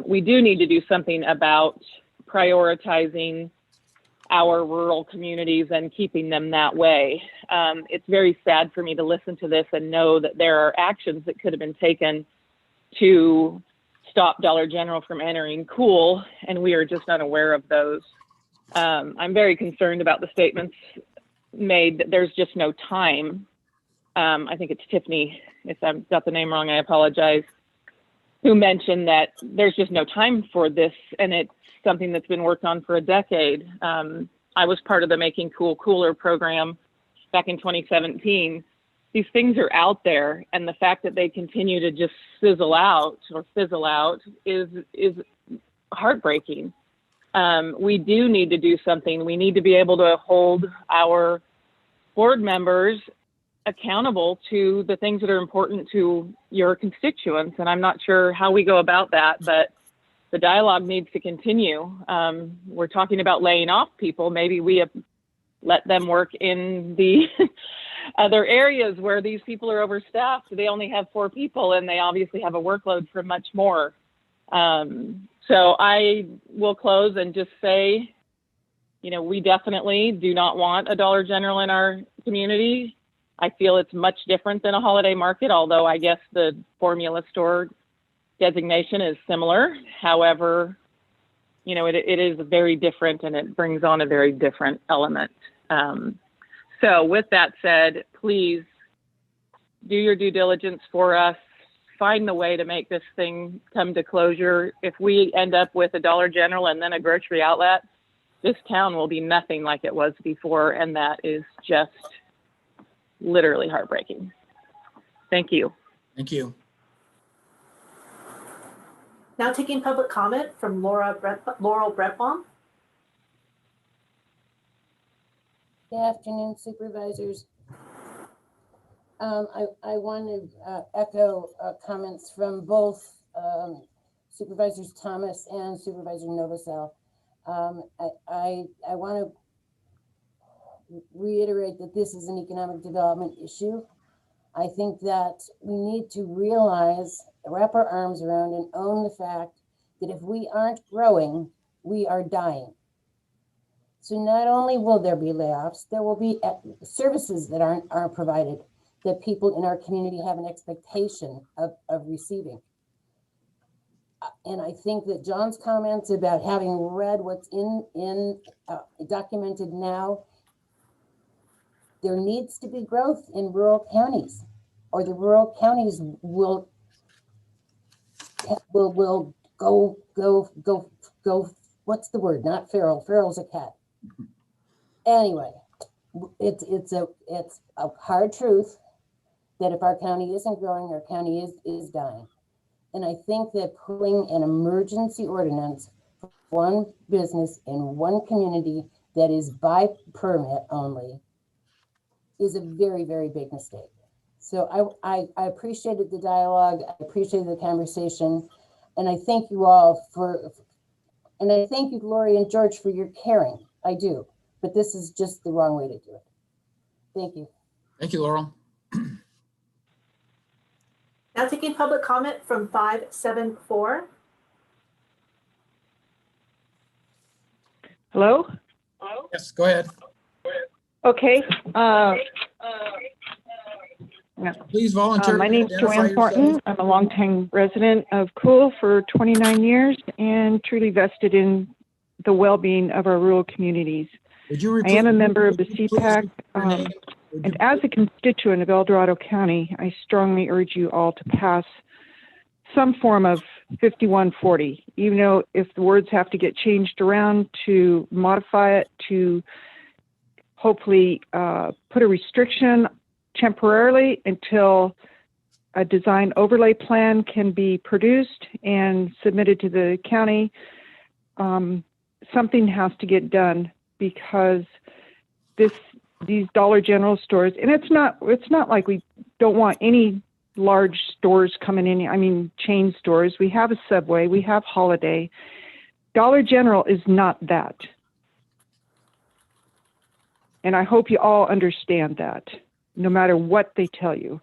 We do need to do something about prioritizing our rural communities and keeping them that way. It's very sad for me to listen to this and know that there are actions that could have been taken to stop Dollar General from entering Cool, and we are just unaware of those. I'm very concerned about the statements made that there's just no time. I think it's Tiffany, if I've got the name wrong, I apologize, who mentioned that there's just no time for this, and it's something that's been worked on for a decade. I was part of the Making Cool Cooler program back in 2017. These things are out there, and the fact that they continue to just fizzle out is heartbreaking. We do need to do something. We need to be able to hold our board members accountable to the things that are important to your constituents. And I'm not sure how we go about that, but the dialogue needs to continue. We're talking about laying off people. Maybe we have let them work in the other areas where these people are overstaffed. They only have 4 people and they obviously have a workload for much more. So I will close and just say, you know, we definitely do not want a Dollar General in our community. I feel it's much different than a holiday market, although I guess the formula store designation is similar. However, you know, it is very different and it brings on a very different element. So with that said, please do your due diligence for us. Find the way to make this thing come to closure. If we end up with a Dollar General and then a grocery outlet, this town will be nothing like it was before, and that is just literally heartbreaking. Thank you. Thank you. Now taking public comment from Laurel Brentbaum. Good afternoon, supervisors. I want to echo comments from both Supervisors Thomas and Supervisor Novosel. I want to reiterate that this is an economic development issue. I think that we need to realize, wrap our arms around and own the fact that if we aren't growing, we are dying. So not only will there be layoffs, there will be services that aren't provided that people in our community have an expectation of receiving. And I think that John's comments about having read what's documented now, there needs to be growth in rural counties, or the rural counties will go, what's the word? Not feral. Feral's a cat. Anyway, it's a hard truth that if our county isn't growing, our county is dying. And I think that pulling an emergency ordinance for one business in one community that is by permit only is a very, very big mistake. So I appreciated the dialogue. I appreciated the conversation. And I thank you all and I thank you, Lori and George, for your caring. I do. But this is just the wrong way to do it. Thank you. Thank you, Laurel. Now taking public comment from 574. Hello? Yes, go ahead. Okay. Please volunteer. My name's Joanne Thornton. I'm a longtime resident of Cool for 29 years and truly vested in the well-being of our rural communities. I am a member of the CPAC, and as a constituent of El Dorado County, I strongly urge you all to pass some form of 5140, even though if the words have to get changed around to modify it to hopefully put a restriction temporarily until a design overlay plan can be produced and submitted to the county. Something has to get done because these Dollar General stores, and it's not like we don't want any large stores coming in. I mean, chain stores. We have a Subway. We have Holiday. Dollar General is not that. And I hope you all understand that, no matter what they tell you.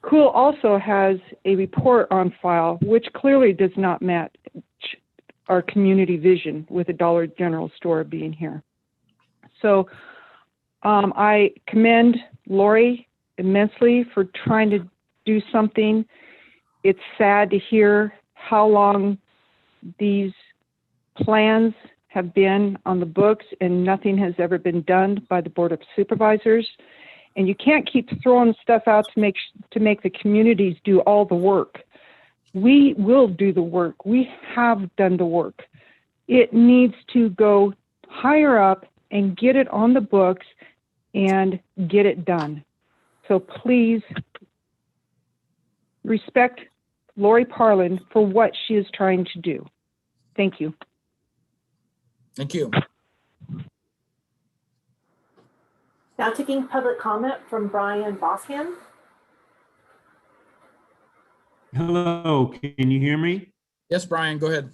Cool also has a report on file, which clearly does not match our community vision with a Dollar General store being here. So I commend Lori immensely for trying to do something. It's sad to hear how long these plans have been on the books and nothing has ever been done by the Board of Supervisors. And you can't keep throwing stuff out to make the communities do all the work. We will do the work. We have done the work. It needs to go higher up and get it on the books and get it done. So please respect Lori Parlin for what she is trying to do. Thank you. Thank you. Now taking public comment from Brian Boscan. Hello, can you hear me? Yes, Brian, go ahead.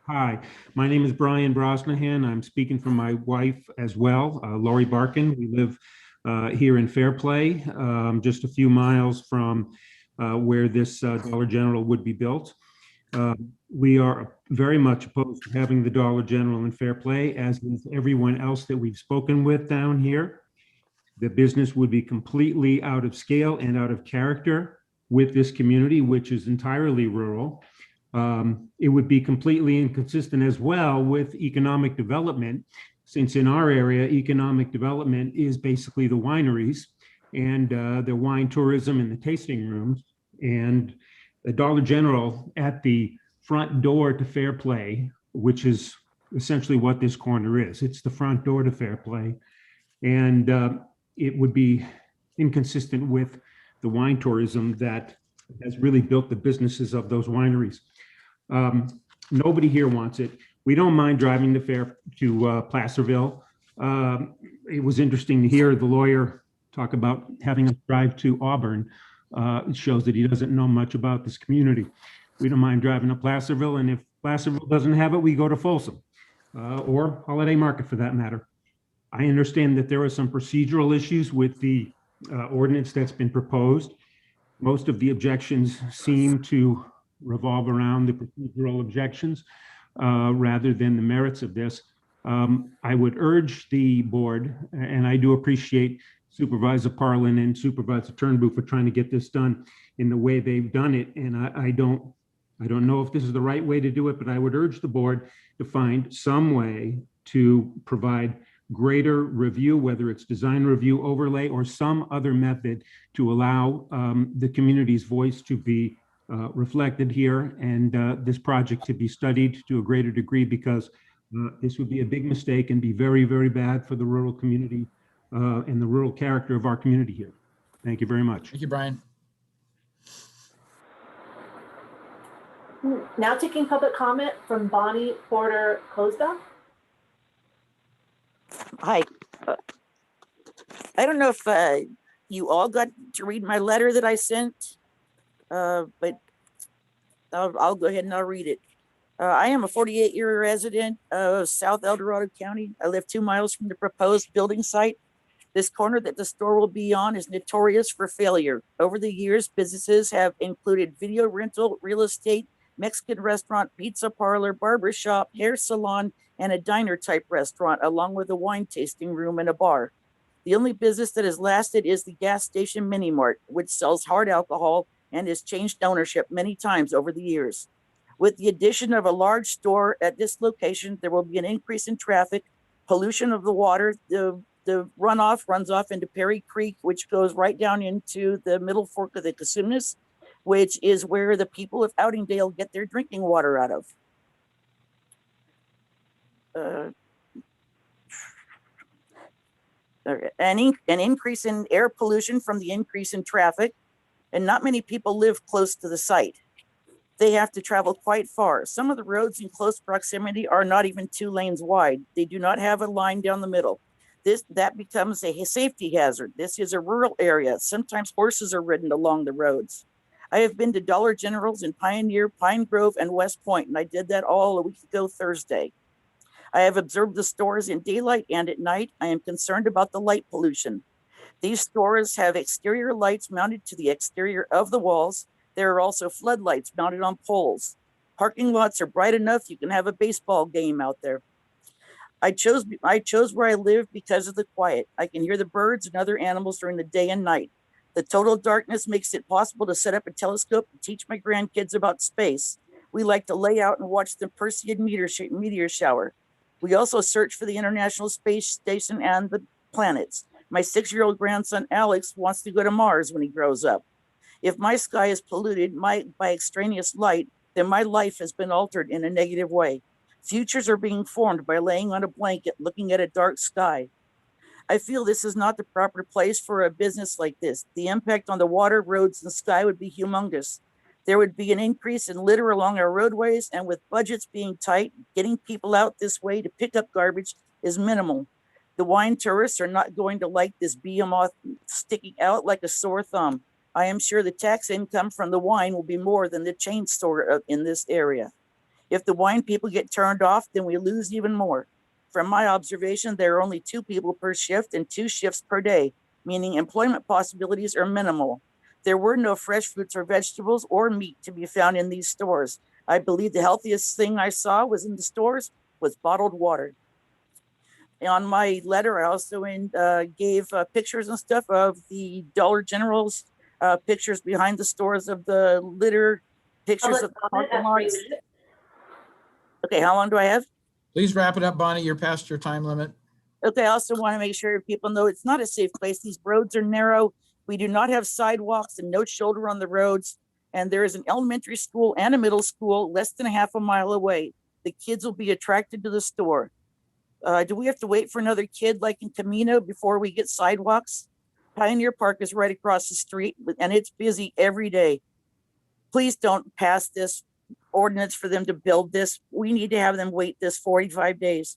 Hi, my name is Brian Brosnahan. I'm speaking for my wife as well, Lori Barkin. We live here in Fairplay, just a few miles from where this Dollar General would be built. We are very much opposed to having the Dollar General in Fairplay, as is everyone else that we've spoken with down here. The business would be completely out of scale and out of character with this community, which is entirely rural. It would be completely inconsistent as well with economic development, since in our area, economic development is basically the wineries and the wine tourism and the tasting rooms. And the Dollar General at the front door to Fairplay, which is essentially what this corner is. It's the front door to Fairplay. And it would be inconsistent with the wine tourism that has really built the businesses of those wineries. Nobody here wants it. We don't mind driving to Placerville. It was interesting to hear the lawyer talk about having us drive to Auburn. It shows that he doesn't know much about this community. We don't mind driving to Placerville, and if Placerville doesn't have it, we go to Folsom or Holiday Market for that matter. I understand that there are some procedural issues with the ordinance that's been proposed. Most of the objections seem to revolve around the procedural objections rather than the merits of this. I would urge the board, and I do appreciate Supervisor Parlin and Supervisor Turnbull for trying to get this done in the way they've done it. And I don't know if this is the right way to do it, but I would urge the board to find some way to provide greater review, whether it's design review overlay or some other method to allow the community's voice to be reflected here and this project to be studied to a greater degree, because this would be a big mistake and be very, very bad for the rural community and the rural character of our community here. Thank you very much. Thank you, Brian. Now taking public comment from Bonnie Porter Cosda. Hi. I don't know if you all got to read my letter that I sent, but I'll go ahead and I'll read it. I am a 48-year resident of South El Dorado County. I live 2 miles from the proposed building site. This corner that the store will be on is notorious for failure. Over the years, businesses have included video rental, real estate, Mexican restaurant, pizza parlor, barber shop, hair salon, and a diner type restaurant, along with a wine tasting room and a bar. The only business that has lasted is the gas station Mini Mart, which sells hard alcohol and has changed ownership many times over the years. With the addition of a large store at this location, there will be an increase in traffic, pollution of the water. The runoff runs off into Perry Creek, which goes right down into the middle fork of the Casunas, which is where the people of Outingdale get their drinking water out of. An increase in air pollution from the increase in traffic, and not many people live close to the site. They have to travel quite far. Some of the roads in close proximity are not even 2 lanes wide. They do not have a line down the middle. That becomes a safety hazard. This is a rural area. Sometimes horses are ridden along the roads. I have been to Dollar Generals in Pioneer, Pine Grove, and West Point, and I did that all a week ago Thursday. I have observed the stores in daylight and at night. I am concerned about the light pollution. These stores have exterior lights mounted to the exterior of the walls. There are also floodlights mounted on poles. Parking lots are bright enough. You can have a baseball game out there. I chose where I live because of the quiet. I can hear the birds and other animals during the day and night. The total darkness makes it possible to set up a telescope and teach my grandkids about space. We like to lay out and watch the Perseid meteor shower. We also search for the International Space Station and the planets. My 6-year-old grandson, Alex, wants to go to Mars when he grows up. If my sky is polluted by extraneous light, then my life has been altered in a negative way. Futures are being formed by laying on a blanket, looking at a dark sky. I feel this is not the proper place for a business like this. The impact on the water, roads, and sky would be humongous. There would be an increase in litter along our roadways, and with budgets being tight, getting people out this way to pick up garbage is minimal. The wine tourists are not going to like this behemoth sticking out like a sore thumb. I am sure the tax income from the wine will be more than the chain store in this area. If the wine people get turned off, then we lose even more. From my observation, there are only 2 people per shift and 2 shifts per day, meaning employment possibilities are minimal. There were no fresh fruits or vegetables or meat to be found in these stores. I believe the healthiest thing I saw was in the stores was bottled water. On my letter, I also gave pictures and stuff of the Dollar General's pictures behind the stores of the litter, pictures of the parking lots. Okay, how long do I have? Please wrap it up, Bonnie. You're past your time limit. Okay, I also want to make sure people know it's not a safe place. These roads are narrow. We do not have sidewalks and no shoulder on the roads. And there is an elementary school and a middle school less than a half a mile away. The kids will be attracted to the store. Do we have to wait for another kid like in Camino before we get sidewalks? Pioneer Park is right across the street and it's busy every day. Please don't pass this ordinance for them to build this. We need to have them wait this 45 days.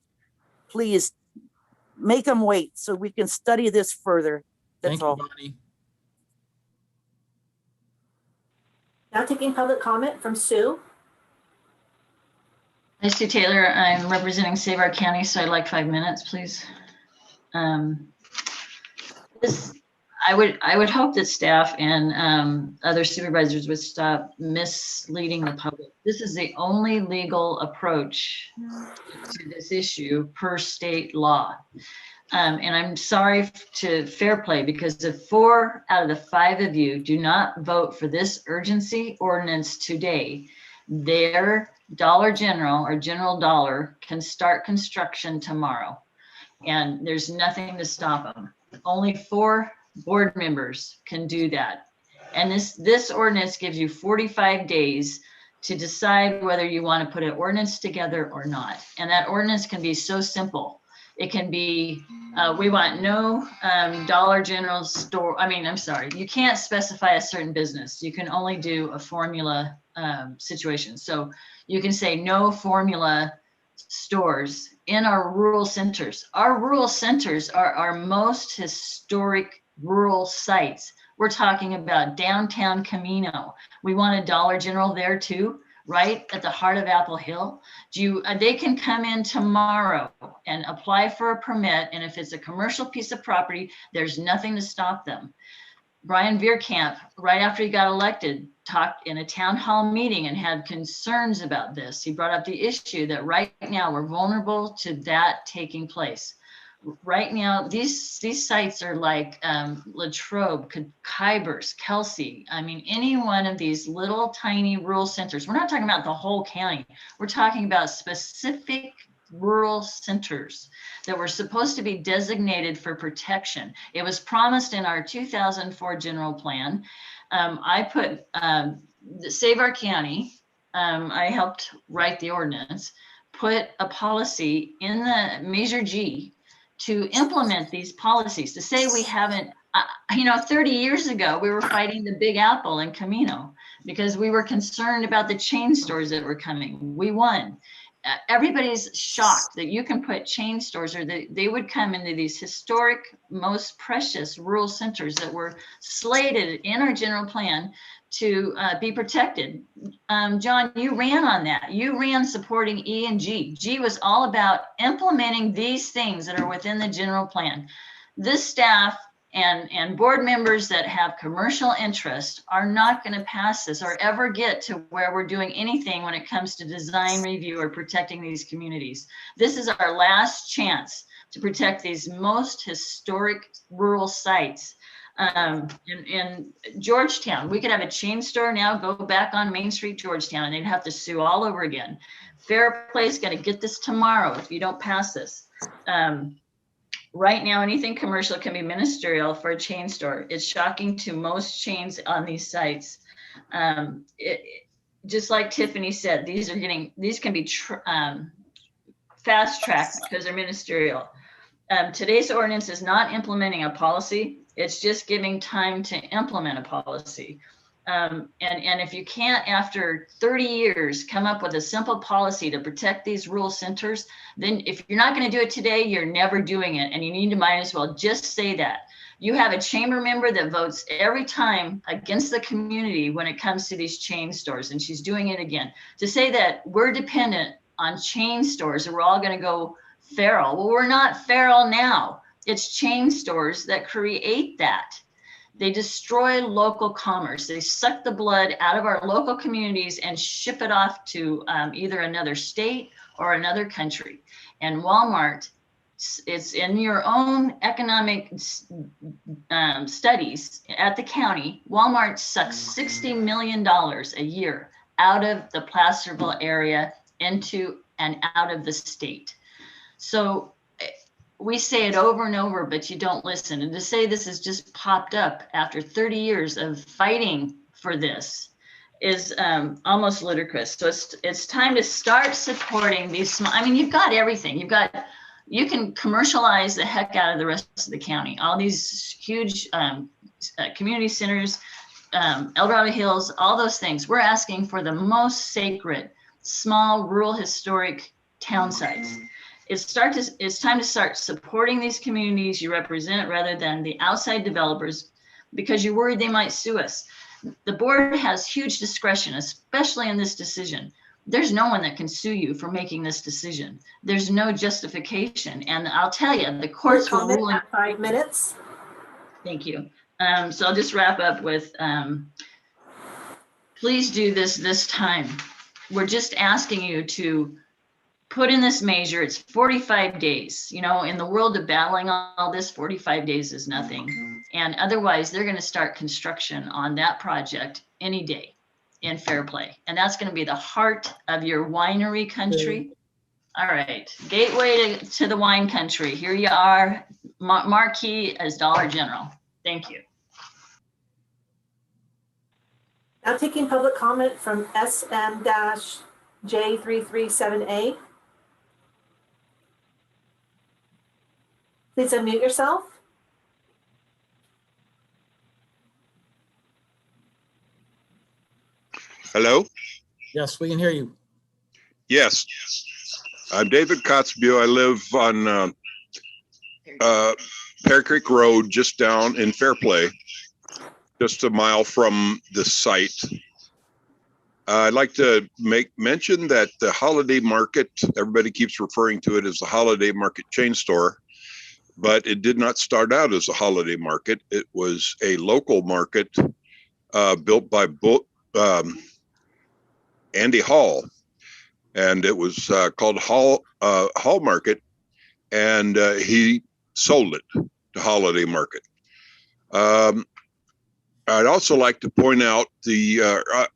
Please make them wait so we can study this further. That's Thank all. you, Bonnie. Now taking public comment from Sue. Hi, Sue Taylor. I'm representing Save Our County, so I'd like 5 minutes, please. I would hope that staff and other supervisors would stop misleading the public. This is the only legal approach to this issue per state law. And I'm sorry to Fair Play, because if 4 out of the 5 of you do not vote for this urgency ordinance today, their Dollar General or General Dollar can start construction tomorrow. And there's nothing to stop them. Only 4 board members can do that. And this ordinance gives you 45 days to decide whether you want to put an ordinance together or not. And that ordinance can be so simple. It can be, we want no Dollar General store. You can't specify a certain business. You can only do a formula situation. So you can say no formula stores in our rural centers. Our rural centers are our most historic rural sites. We're talking about downtown Camino. We want a Dollar General there too, right at the heart of Apple Hill. They can come in tomorrow and apply for a permit, and if it's a commercial piece of property, there's nothing to stop them. Brian Veerkamp, right after he got elected, talked in a town hall meeting and had concerns about this. He brought up the issue that right now we're vulnerable to that taking place. Right now, these sites are like Latrobe, Kybers, Kelsey. Any one of these little tiny rural centers. We're not talking about the whole county. We're talking about specific rural centers that were supposed to be designated for protection. It was promised in our 2004 general plan. I put Save Our County, I helped write the ordinance, put a policy in the Measure G to implement these policies, to say we haven't, 30 years ago, we were fighting the Big Apple in Camino because we were concerned about the chain stores that were coming. We won. Everybody's shocked that you can put chain stores, or that they would come into these historic, most precious rural centers that were slated in our general plan to be protected. John, you ran on that. You ran supporting E and G. G was all about implementing these things that are within the general plan. This staff And board members that have commercial interest are not going to pass this or ever get to where we're doing anything when it comes to design review or protecting these communities. This is our last chance to protect these most historic rural sites. In Georgetown, we could have a chain store now go back on Main Street, Georgetown, and they'd have to sue all over again. Fair Play is going to get this tomorrow if you don't pass this. Right now, anything commercial can be ministerial for a chain store. It's shocking to most chains on these sites. Just like Tiffany said, these can be fast tracked because they're ministerial. Today's ordinance is not implementing a policy. It's just giving time to implement a policy. And if you can't, after 30 years, come up with a simple policy to protect these rural centers, then if you're not going to do it today, you're never doing it. And you need to might as well just say that. You have a chamber member that votes every time against the community when it comes to these chain stores, and she's doing it again. To say that we're dependent on chain stores and we're all going to go feral. Well, we're not feral now. It's chain stores that create that. They destroy local commerce. They suck the blood out of our local communities and ship it off to either another state or another country. And Walmart, it's in your own economic studies at the county, Walmart sucks $60 million a year out of the Placerville area into and out of the state. So we say it over and over, but you don't listen. And to say this has just popped up after 30 years of fighting for this is almost ludicrous. So it's time to start supporting these small, I mean, you've got everything. You can commercialize the heck out of the rest of the county. All these huge community centers, El Dorado Hills, all those things. We're asking for the most sacred, small, rural, historic town sites. It's time to start supporting these communities you represent rather than the outside developers, because you're worried they might sue us. The board has huge discretion, especially in this decision. There's no one that can sue you for making this decision. There's no justification. And I'll tell you, the courts will rule in 5 minutes. Thank you. So I'll just wrap up with, please do this time. We're just asking you to put in this measure. It's 45 days. You know, in the world of battling all this, 45 days is nothing. And otherwise, they're going to start construction on that project any day in Fair Play. And that's going to be the heart of your winery country. All right. Gateway to the wine country. Here you are. Marquee as Dollar General. Thank you. Now taking public comment from SM-J337A. Please unmute yourself. Hello? Yes, we can hear you. Yes. I'm David Kotzbue. I live on Pear Creek Road, just down in Fair Play, just a mile from the site. I'd like to make mention that the Holiday Market, everybody keeps referring to it as the Holiday Market chain store, but it did not start out as a holiday market. It was a local market built by Andy Hall, and it was called Hall Market, and he sold it to Holiday Market. I'd also like to point out the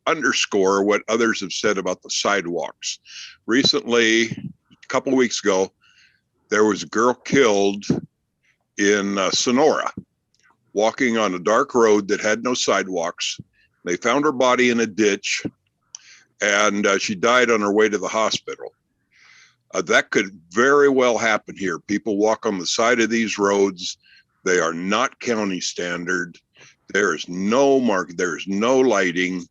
underscore what others have said about the sidewalks. Recently, a couple of weeks ago, there was a girl killed in Sonora, walking on a dark road that had no sidewalks. They found her body in a ditch, and she died on her way to the hospital. That could very well happen here. People walk on the side of these roads. They are not county standard. There is no market, there is no lighting,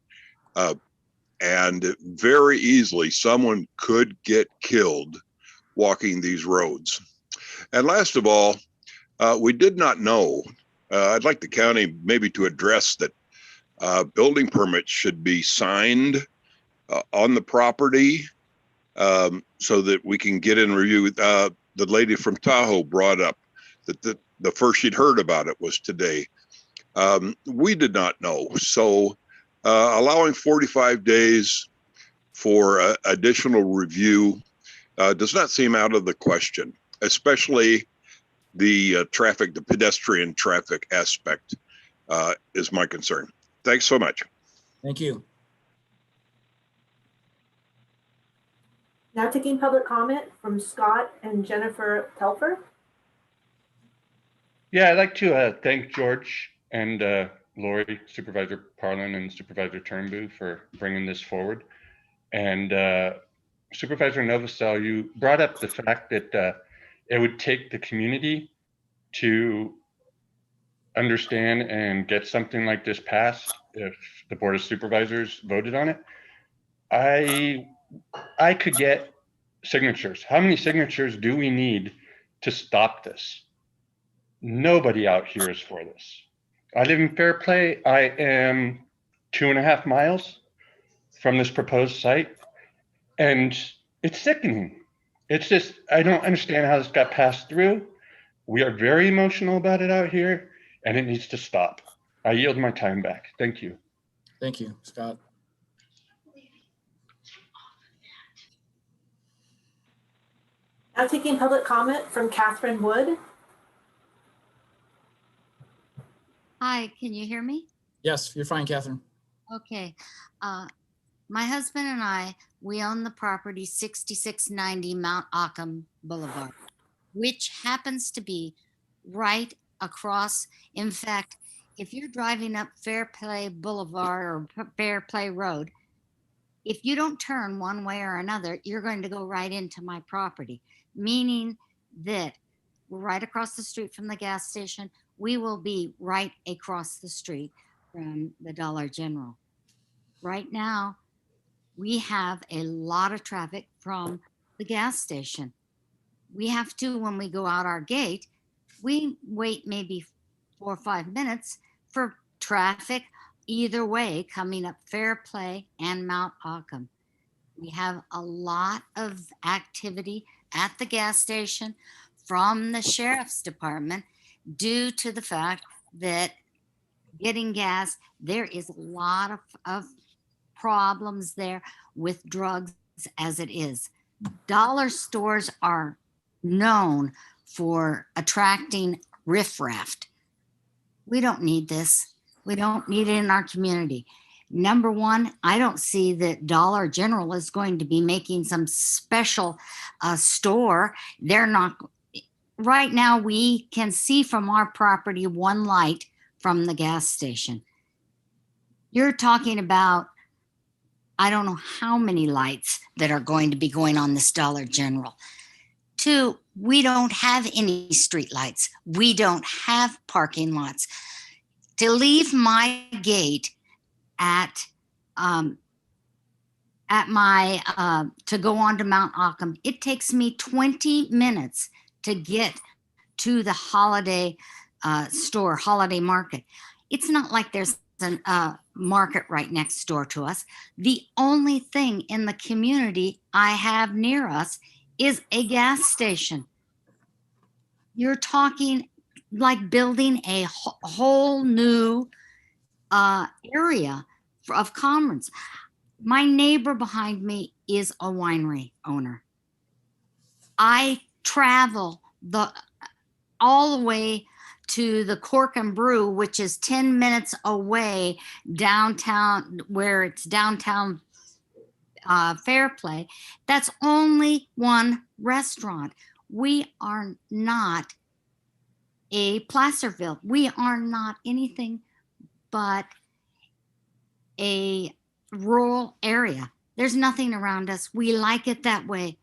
and very easily someone could get killed walking these roads. And last of all, we did not know, I'd like the county maybe to address that building permits should be signed on the property so that we can get in review. The lady from Tahoe brought up that the first she'd heard about it was today. We did not know. So allowing 45 days for additional review does not seem out of the question, especially the traffic, the pedestrian traffic aspect is my concern. Thanks so much. Thank you. Now taking public comment from Scott and Jennifer Telfer. Yeah, I'd like to thank George and Lori, Supervisor Parlin and Supervisor Turnbull for bringing this forward. And Supervisor Novosel, you brought up the fact that it would take the community to understand and get something like this passed if the Board of Supervisors voted on it. I could get signatures. How many signatures do we need to stop this? Nobody out here is for this. I live in Fairplay. I am 2.5 miles from this proposed site, and it's sickening. It's just, I don't understand how this got passed through. We are very emotional about it out here, and it needs to stop. I yield my time back. Thank you. Thank you, Scott. Now taking public comment from Catherine Wood. Hi, can you hear me? Yes, you're fine, Catherine. Okay. My husband and I, we own the property 6690 Mount Ockham Boulevard, which happens to be right across. In fact, if you're driving up Fairplay Boulevard or Fairplay Road, if you don't turn one way or another, you're going to go right into my property, meaning that we're right across the street from the gas station. We will be right across the street from the Dollar General. Right now, we have a lot of traffic from the gas station. We have to, when we go out our gate, we wait maybe 4 or 5 minutes for traffic either way coming up Fairplay and Mount Ockham. We have a lot of activity at the gas station from the sheriff's department due to the fact that getting gas, there is a lot of problems there with drugs as it is. Dollar stores are known for attracting riffraff. We don't need this. We don't need it in our community. Number one, I don't see that Dollar General is going to be making some special store. They're not. Right now, we can see from our property one light from the gas station. You're talking about, I don't know how many lights that are going to be going on this Dollar General. Two, we don't have any street lights. We don't have parking lots. To leave my gate at my, to go on to Mount Ockham, it takes me 20 minutes to get to the holiday store, holiday market. It's not like there's a market right next door to us. The only thing in the community I have near us is a gas station. You're talking like building a whole new area of commerce. My neighbor behind me is a winery owner. I travel all the way to the Cork and Brew, which is 10 minutes away downtown, where it's downtown Fairplay. That's only one restaurant. We are not a Placerville. We are not anything but a rural area. There's nothing around us. We like it that way.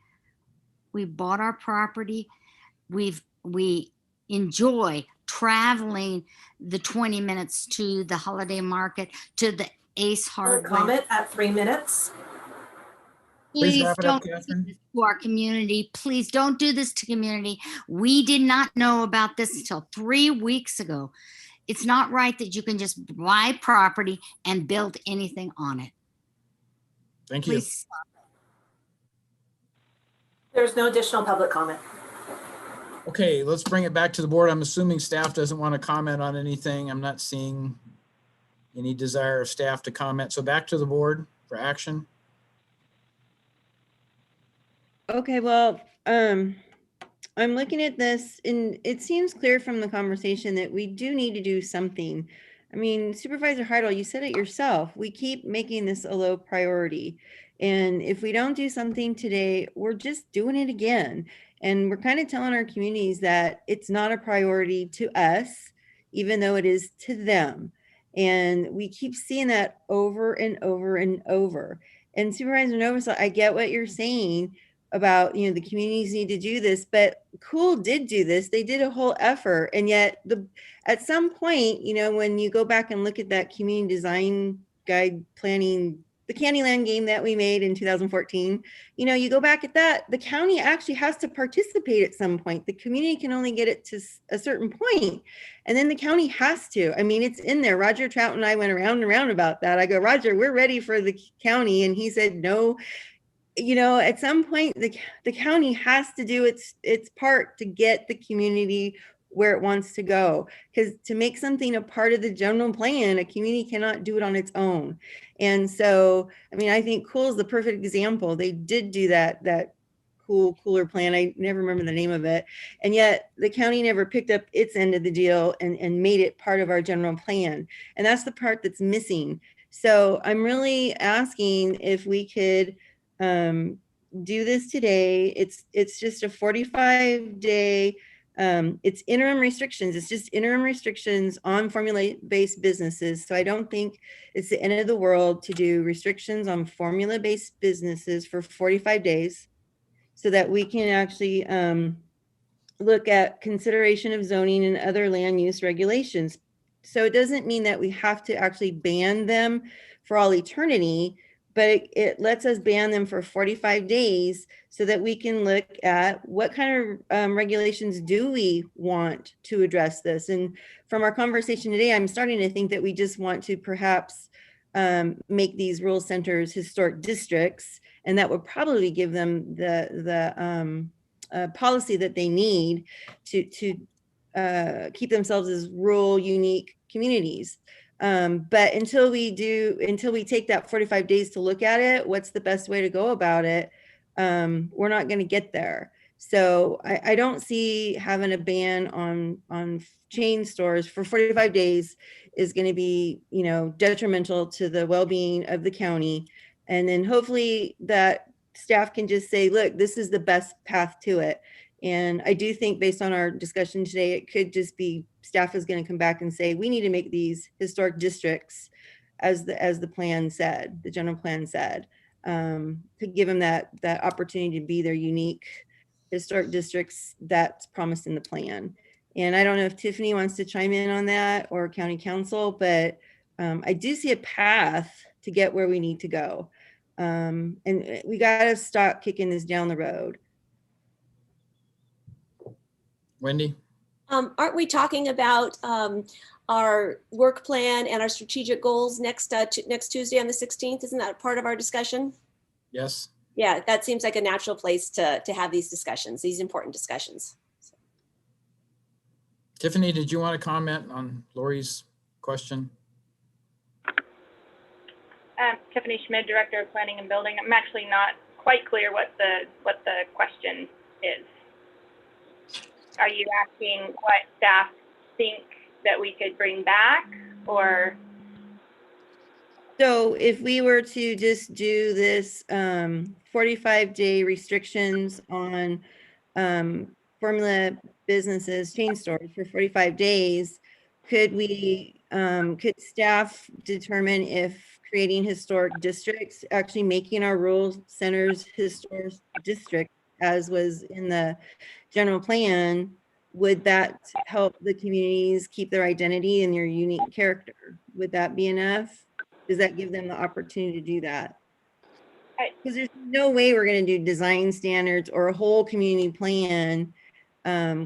We bought our property. We enjoy traveling the 20 minutes to the holiday market, to the Ace Hardware. Comment at 3 minutes. Please don't do this to our community. Please don't do this to community. We did not know about this until 3 weeks ago. It's not right that you can just buy property and build anything on it. Thank you. Please stop. There's no additional public comment. Okay, let's bring it back to the board. I'm assuming staff doesn't want to comment on anything. I'm not seeing any desire of staff to comment. So back to the board for action. Okay, well, I'm looking at this and it seems clear from the conversation that we do need to do something. I mean, Supervisor Heidel, you said it yourself. We keep making this a low priority. And if we don't do something today, we're just doing it again. And we're kind of telling our communities that it's not a priority to us, even though it is to them. And we keep seeing that over and over and over. And Supervisor Novus, I get what you're saying about, you know, the communities need to do this, but Cool did do this. They did a whole effort. And yet at some point, you know, when you go back and look at that community design guide planning, the Candyland game that we made in 2014, you know, you go back at that, the county actually has to participate at some point. The community can only get it to a certain point, and then the county has to. I mean, it's in there. Roger Trout and I went around and around about that. I go, Roger, we're ready for the county. And he said, no. You know, at some point, the county has to do its part to get the community where it wants to go. Because to make something a part of the general plan, a community cannot do it on its own. And so, I mean, I think Cool is the perfect example. They did do that cooler plan. I never remember the name of it. And yet the county never picked up its end of the deal and made it part of our general plan. And that's the part that's missing. So I'm really asking if we could do this today. It's just a 45-day, it's interim restrictions. It's just interim restrictions on formula-based businesses. So I don't think it's the end of the world to do restrictions on formula-based businesses for 45 days so that we can actually look at consideration of zoning and other land use regulations. So it doesn't mean that we have to actually ban them for all eternity, but it lets us ban them for 45 days so that we can look at what kind of regulations do we want to address this. And from our conversation today, I'm starting to think that we just want to perhaps make these rural centers historic districts, and that would probably give them the policy that they need to keep themselves as rural, unique communities. But until we take that 45 days to look at it, what's the best way to go about it? We're not going to get there. So I don't see having a ban on chain stores for 45 days is going to be, you know, detrimental to the well-being of the county. And then hopefully that staff can just say, look, this is the best path to it. And I do think based on our discussion today, it could just be staff is going to come back and say, we need to make these historic districts as the plan said, the general plan said, to give them that opportunity to be their unique historic districts that's promised in the plan. And I don't know if Tiffany wants to chime in on that or county council, but I do see a path to get where we need to go. And we got to stop kicking this down the road. Wendy? Aren't we talking about our work plan and our strategic goals next Tuesday on the 16th? Isn't that part of our discussion? Yes. Yeah, that seems like a natural place to have these discussions, these important discussions. Tiffany, did you want to comment on Lori's question? Tiffany Schmid, Director of Planning and Building. I'm actually not quite clear what the question is. Are you asking what staff think that we could bring back, or? So if we were to just do this 45-day restrictions on formula businesses, chain stores for 45 days, could staff determine if creating historic districts, actually making our rural centers historic districts, as was in the general plan, would that help the communities keep their identity and their unique character? Would that be enough? Does that give them the opportunity to do that? Because there's no way we're going to do design standards or a whole community plan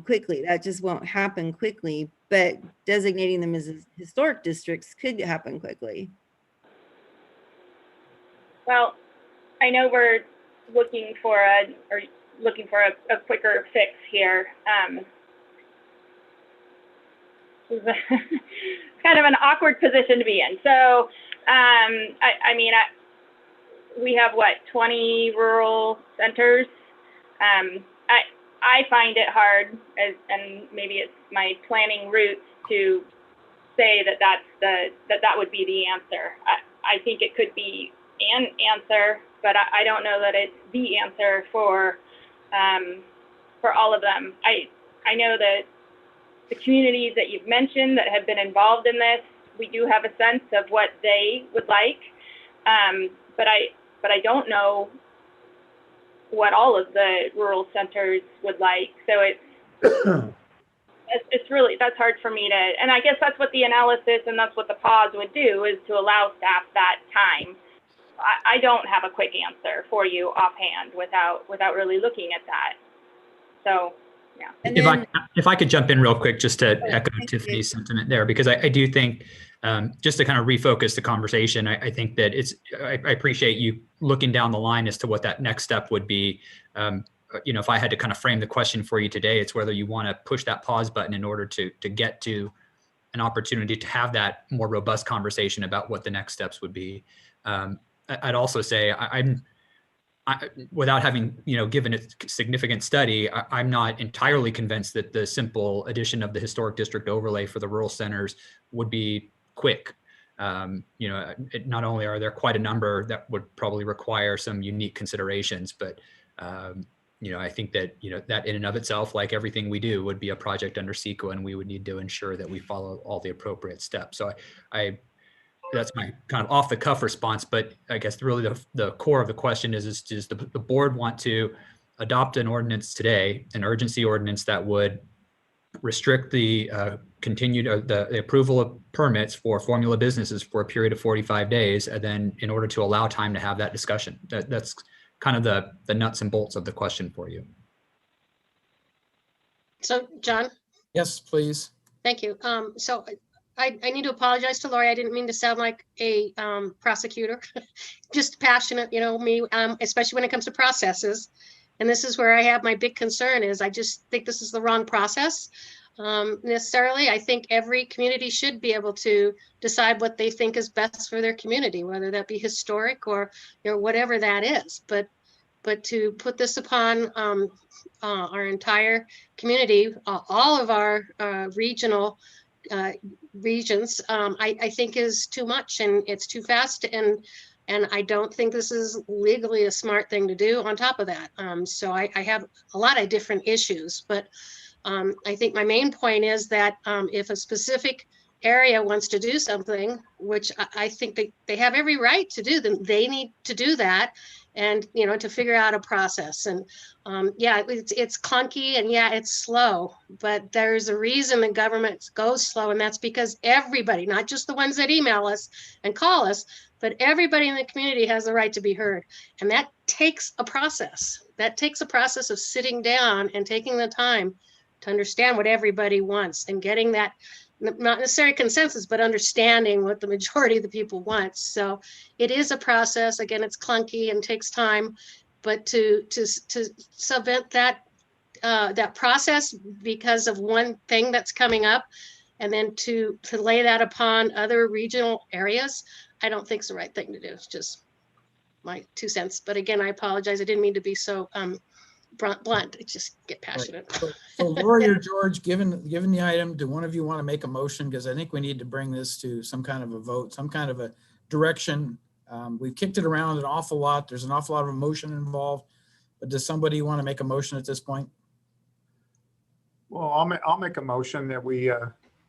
quickly. That just won't happen quickly, but designating them as historic districts could happen quickly. Well, I know we're looking for looking for a quicker fix here. It's kind of an awkward position to be in. So, I mean, we have what, 20 rural centers. I find it hard, and maybe it's my planning roots, to say that that would be the answer. I think it could be an answer, but I don't know that it's the answer for all of them. I know that the communities that you've mentioned that have been involved in this, we do have a sense of what they would like, but I don't know what all of the rural centers would like. So it's really, that's hard for me to, and I guess that's what the analysis and that's what the pause would do, is to allow staff that time. I don't have a quick answer for you offhand without really looking at that. So, yeah. If I could jump in real quick, just to echo Tiffany's sentiment there, because I do think, just to kind of refocus the conversation, I think that I appreciate you looking down the line as to what that next step would be. You know, if I had to kind of frame the question for you today, it's whether you want to push that pause button in order to get to an opportunity to have that more robust conversation about what the next steps would be. I'd also say without having, you know, given it significant study, I'm not entirely convinced that the simple addition of the historic district overlay for the rural centers would be quick. You know, not only are there quite a number that would probably require some unique considerations, but you know, I think that, you know, that in and of itself, like everything we do, would be a project under CEQA, and we would need to ensure that we follow all the appropriate steps. So that's my kind of off the cuff response, but I guess really the core of the question is does the board want to adopt an ordinance today, an urgency ordinance that would restrict the the approval of permits for formula businesses for a period of 45 days, and then in order to allow time to have that discussion? That's kind of the nuts and bolts of the question for you. So, John? Yes, please. Thank you. So I need to apologize to Lori. I didn't mean to sound like a prosecutor, just passionate, you know, me, especially when it comes to processes. And this is where I have my big concern is I just think this is the wrong process. Necessarily, I think every community should be able to decide what they think is best for their community, whether that be historic or, you know, whatever that is. But to put this upon our entire community, all of our regional regions, I think is too much, and it's too fast, and I don't think this is legally a smart thing to do on top of that. So I have a lot of different issues, but I think my main point is that if a specific area wants to do something, which I think they have every right to do, then they need to do that, and, you know, to figure out a process. And yeah, it's clunky, and yeah, it's slow, but there's a reason the government goes slow, and that's because everybody, not just the ones that email us and call us, but everybody in the community has the right to be heard. And that takes a process. That takes a process of sitting down and taking the time to understand what everybody wants and getting that, not necessarily consensus, but understanding what the majority of the people want. So it is a process. Again, it's clunky and takes time, but to subvert that process because of one thing that's coming up, and then to lay that upon other regional areas, I don't think is the right thing to do. It's just my 2 cents. But again, I apologize. I didn't mean to be so blunt. I just get passionate. Right. So Lori or George, given the item, do one of you want to make a motion? Because I think we need to bring this to some kind of a vote, some kind of a direction. We've kicked it around an awful lot. There's an awful lot of emotion involved. But does somebody want to make a motion at this point? Well, I'll make a motion that we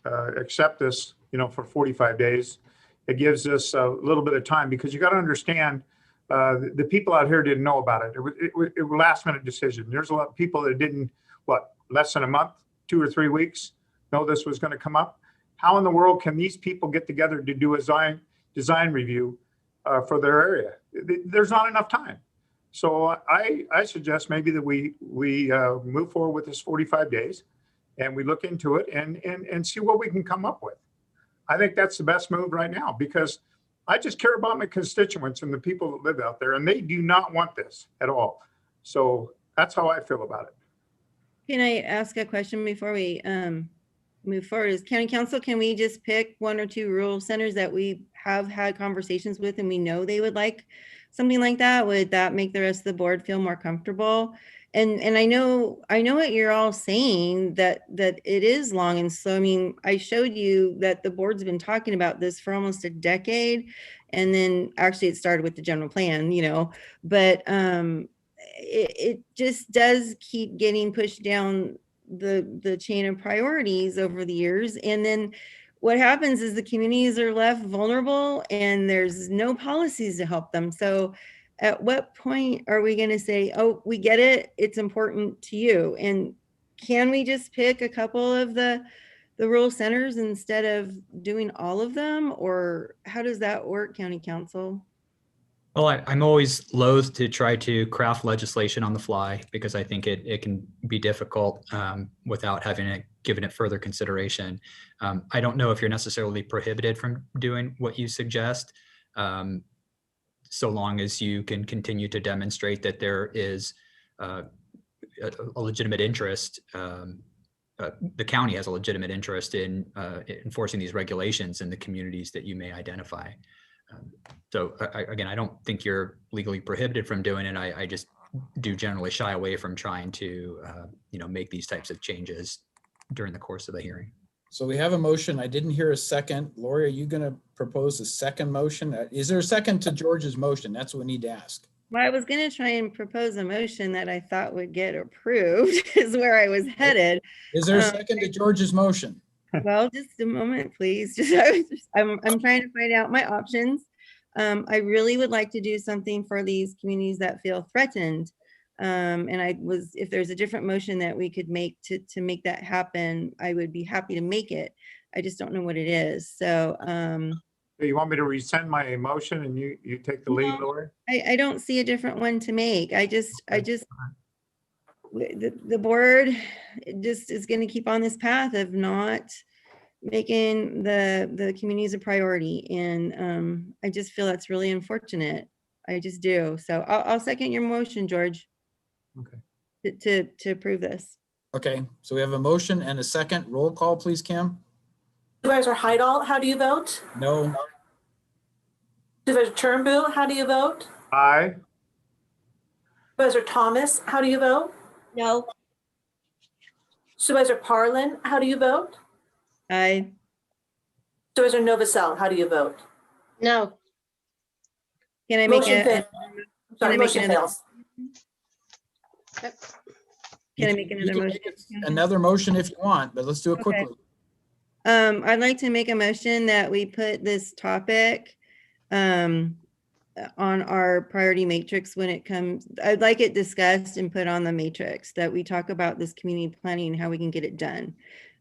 accept this, you know, for 45 days. It gives us a little bit of time, because you got to understand, the people out here didn't know about it. It was a last minute decision. There's a lot of people that didn't, less than a month, 2 or 3 weeks, know this was going to come up. How in the world can these people get together to do a design review for their area? There's not enough time. So I suggest maybe that we move forward with this 45 days, and we look into it and see what we can come up with. I think that's the best move right now, because I just care about my constituents and the people that live out there, and they do not want this at all. So That's how I feel about it. Can I ask a question before we move forward? As county council, can we just pick 1 or 2 rural centers that we have had conversations with and we know they would like something like that? Would that make the rest of the board feel more comfortable? And I know what you're all saying, that it is long and slow. I mean, I showed you that the board's been talking about this for almost a decade, and then actually it started with the general plan, you know, but it just does keep getting pushed down the chain of priorities over the years. And then what happens is the communities are left vulnerable and there's no policies to help them. So at what point are we going to say, oh, we get it, it's important to you? And can we just pick a couple of the rural centers instead of doing all of them? Or how does that work, county council? Well, I'm always loath to try to craft legislation on the fly because I think it can be difficult without having given it further consideration. I don't know if you're necessarily prohibited from doing what you suggest, so long as you can continue to demonstrate that there is a legitimate interest. The county has a legitimate interest in enforcing these regulations in the communities that you may identify. So again, I don't think you're legally prohibited from doing it. I just do generally shy away from trying to, make these types of changes during the course of the hearing. So we have a motion. I didn't hear a second. Lori, are you going to propose a second motion? Is there a second to George's motion? That's what we need to ask. Well, I was going to try and propose a motion that I thought would get approved is where I was headed. Is there a second to George's motion? Well, just a moment, please. I'm trying to find out my options. I really would like to do something for these communities that feel threatened. And if there's a different motion that we could make to make that happen, I would be happy to make it. I just don't know what it is. So you want me to rescind my motion and you take the lead, Lori? I don't see a different one to make. The board just is going to keep on this path of not making the communities a priority. And I just feel that's really unfortunate. I just do. So I'll second your motion, George. Okay. To approve this. Okay, so we have a motion and a second. Roll call, please, Kim. Supervisor Heidel, how do you vote? No. Supervisor Turnbull, how do you vote? Aye. Supervisor Thomas, how do you vote? No. Supervisor Parlin, how do you vote? Aye. Supervisor Novosel, how do you vote? No. Can I make Motion fails. Sorry, make motion another- fails. Can I make another motion? Another motion if you want, but let's do it quickly. I'd like to make a motion that we put this topic on our priority matrix when it comes. I'd like it discussed and put on the matrix, that we talk about this community planning and how we can get it done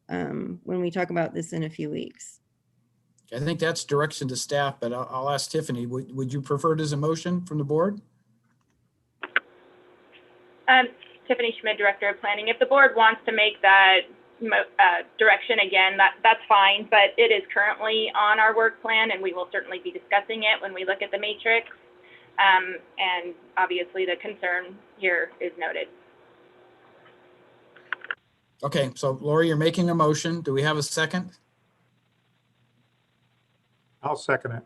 when we talk about this in a few weeks. I think that's direction to staff, but I'll ask Tiffany, would you prefer it as a motion from the board? Tiffany Schmid, Director of Planning. If the board wants to make that direction again, that's fine, but it is currently on our work plan and we will certainly be discussing it when we look at the matrix. And obviously the concern here is noted. Okay, so Lori, you're making a motion. Do we have a second? I'll second it.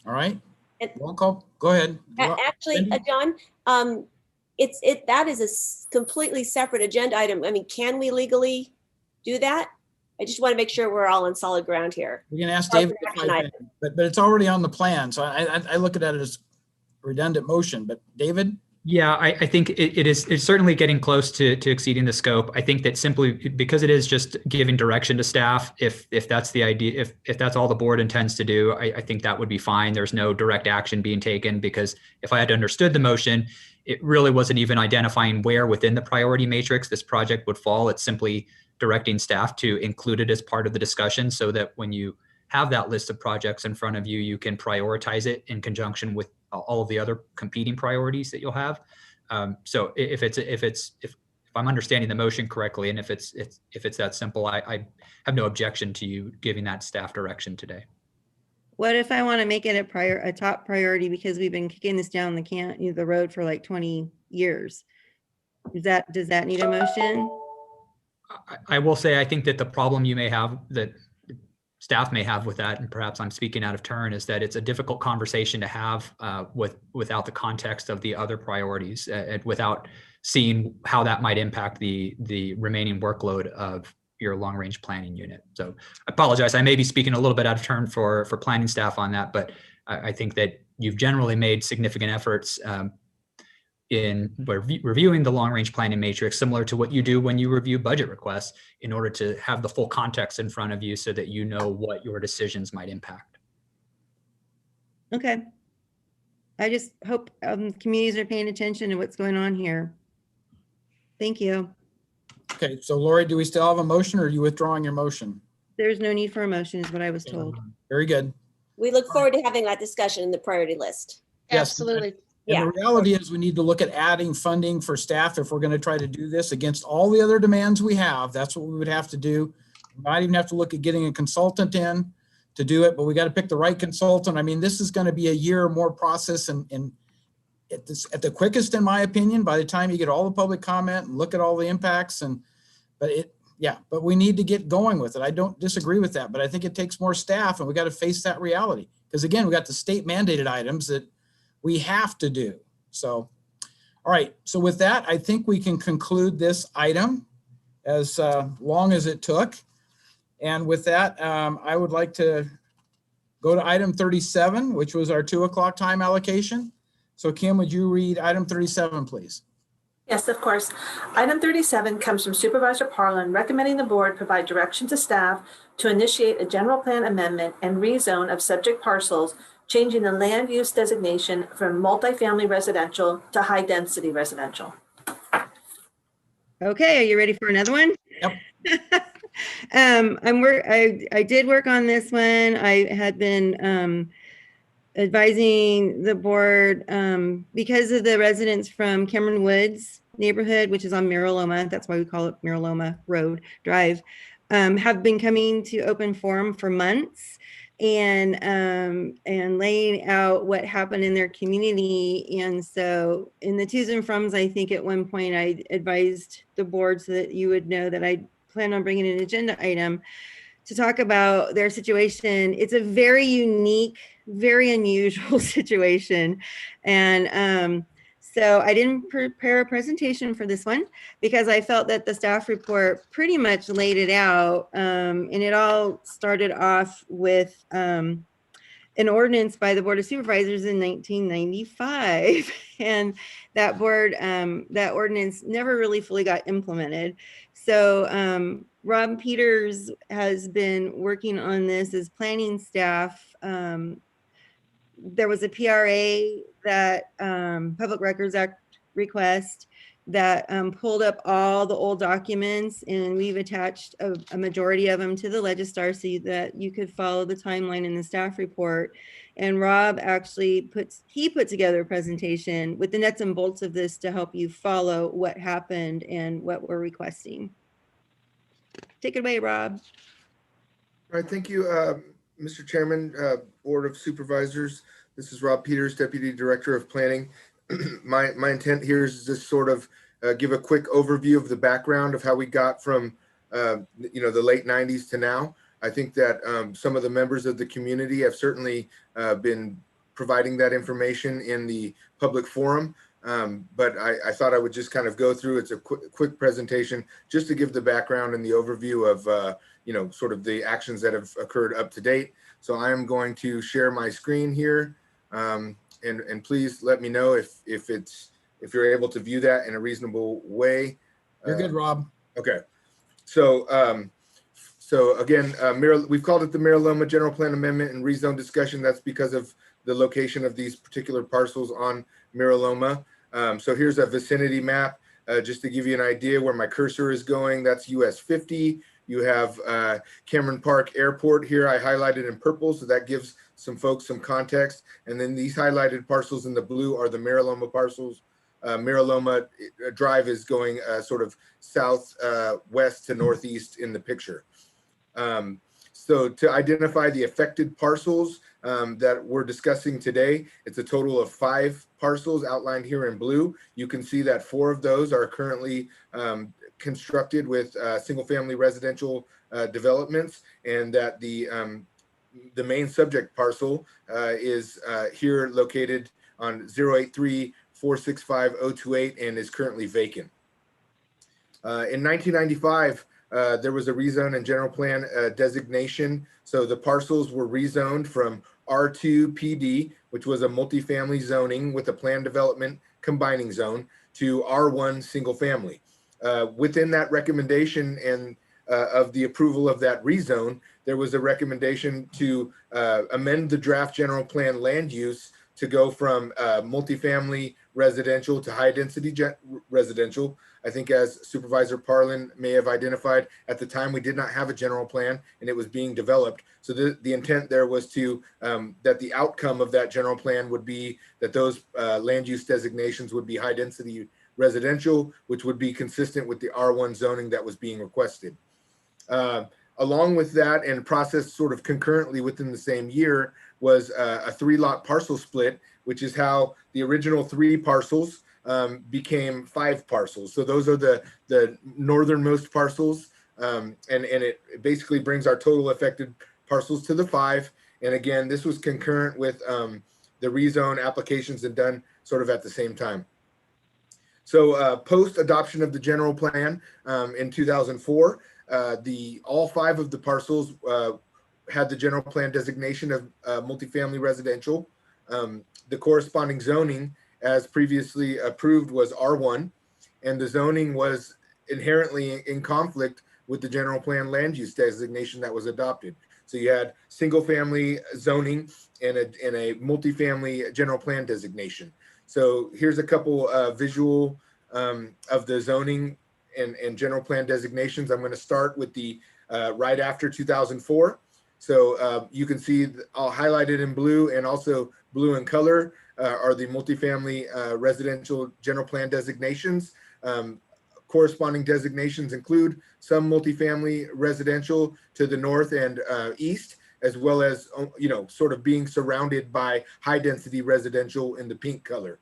All right. Roll call. Go ahead. Actually, John, that is a completely separate agenda item. I mean, can we legally do that? I just want to make sure we're all on solid ground here. We can ask David, but it's already on the plan. So I look at it as redundant motion, but David? Yeah, I think it's certainly getting close to exceeding the scope. I think that simply because it is just giving direction to staff, if that's the idea, if that's all the board intends to do, I think that would be fine. There's no direct action being taken, because if I had understood the motion, it really wasn't even identifying where within the priority matrix this project would fall. It's simply directing staff to include it as part of the discussion so that when you have that list of projects in front of you, you can prioritize it in conjunction with all of the other competing priorities that you'll have. So if I'm understanding the motion correctly, and if it's that simple, I have no objection to you giving that staff direction today. What if I want to make it a top priority because we've been kicking this down the road for like 20 years? Does that need a motion? I will say, I think that the problem you may have, that staff may have with that, and perhaps I'm speaking out of turn, is that it's a difficult conversation to have without the context of the other priorities, and without seeing how that might impact the remaining workload of your long range planning unit. So I apologize. I may be speaking a little bit out of turn for planning staff on that, but I think that you've generally made significant efforts in reviewing the long range planning matrix, similar to what you do when you review budget requests, in order to have the full context in front of you so that you know what your decisions might impact. Okay. I just hope communities are paying attention to what's going on here. Thank you. Okay, so Lori, do we still have a motion, or are you withdrawing your motion? There's no need for a motion is what I was told. Very good. We look forward to having that discussion in the priority list. Yes. Absolutely. And the reality is we need to look at adding funding for staff if we're going to try to do this against all the other demands we have. That's what we would have to do. We might even have to look at getting a consultant in to do it, but we got to pick the right consultant. I mean, this is going to be a year or more process, and at the quickest, in my opinion, by the time you get all the public comment and look at all the impacts. But we need to get going with it. I don't disagree with that, but I think it takes more staff, and we got to face that reality. Because again, we got the state mandated items that we have to do. So, all right. So with that, I think we can conclude this item, as long as it took. And with that, I would like to go to item 37, which was our 2 o'clock time allocation. So Kim, would you read item 37, please? Yes, of course. Item 37 comes from Supervisor Parlin, recommending the board provide direction to staff to initiate a general plan amendment and rezone of subject parcels, changing the land use designation from multifamily residential to high density residential. Okay, are you ready for another one? Yep. I did work on this one. I had been advising the board because of the residents from Cameron Woods neighborhood, which is on Miraloma. That's why we call it Miraloma Road Drive. Have been coming to open forum for months and laying out what happened in their community. And so in the twos and froms, I think at one point I advised the board so that you would know that I plan on bringing an agenda item to talk about their situation. It's a very unique, very unusual situation. And so I didn't prepare a presentation for this one because I felt that the staff report pretty much laid it out. And it all started off with an ordinance by the Board of Supervisors in 1995. And that ordinance never really fully got implemented. So Rob Peters has been working on this as planning staff. There was a PRA that Public Records Act request that pulled up all the old documents, and we've attached a majority of them to the Legistar so that you could follow the timeline in the staff report. And Rob actually put together a presentation with the nuts and bolts of this to help you follow what happened and what we're requesting. Take it away, Rob. All right, thank you, Mr. Chairman, Board of Supervisors. This is Rob Peters, Deputy Director of Planning. My intent here is just sort of give a quick overview of the background of how we got from the late 90s to now. I think that some of the members of the community have certainly been providing that information in the public forum. But I thought I would just kind of go through. It's a quick presentation just to give the background and the overview of sort of the actions that have occurred up to date. So I am going to share my screen here, and please let me know if you're able to view that in a reasonable way. You're good, Rob. Okay. So again, we've called it the Miraloma General Plan Amendment and Rezone Discussion. That's because of the location of these particular parcels on Miraloma. So here's a vicinity map, just to give you an idea where my cursor is going. That's US 50. You have Cameron Park Airport here. I highlighted in purple, so that gives some folks some context. And then these highlighted parcels in the blue are the Miraloma parcels. Miraloma Drive is going sort of southwest to northeast in the picture. So to identify the affected parcels that we're discussing today, it's a total of 5 parcels outlined here in blue. You can see that 4 of those are currently constructed with single-family residential developments, and that the main subject parcel is here located on 083-465-028 and is currently vacant. In 1995, there was a rezone and general plan designation. So the parcels were rezoned from R2 PD, which was a multifamily zoning with a planned development combining zone, to R1 single family. Within that recommendation and of the approval of that rezone, there was a recommendation to amend the draft general plan land use to go from multifamily residential to high density residential. I think, as Supervisor Parlin may have identified, at the time we did not have a general plan and it was being developed. So the intent there was to that the outcome of that general plan would be that those land use designations would be high density residential, which would be consistent with the R1 zoning that was being requested. Along with that, and processed sort of concurrently within the same year, was a 3-lot parcel split, which is how the original 3 parcels became 5 parcels. So those are the northernmost parcels, and it basically brings our total affected parcels to the 5. And again, this was concurrent with the rezone applications and done sort of at the same time. So post adoption of the general plan in 2004, all 5 of the parcels had the general plan designation of multifamily residential. The corresponding zoning, as previously approved, was R1, and the zoning was inherently in conflict with the general plan land use designation that was adopted. So you had single family zoning and a multifamily general plan designation. So here's a couple visual of the zoning and general plan designations. I'm going to start with the right after 2004. So you can see I'll highlight it in blue, and also blue in color are the multifamily residential general plan designations. Corresponding designations include some multifamily residential to the north and east, as well as, sort of being surrounded by high density residential in the pink color.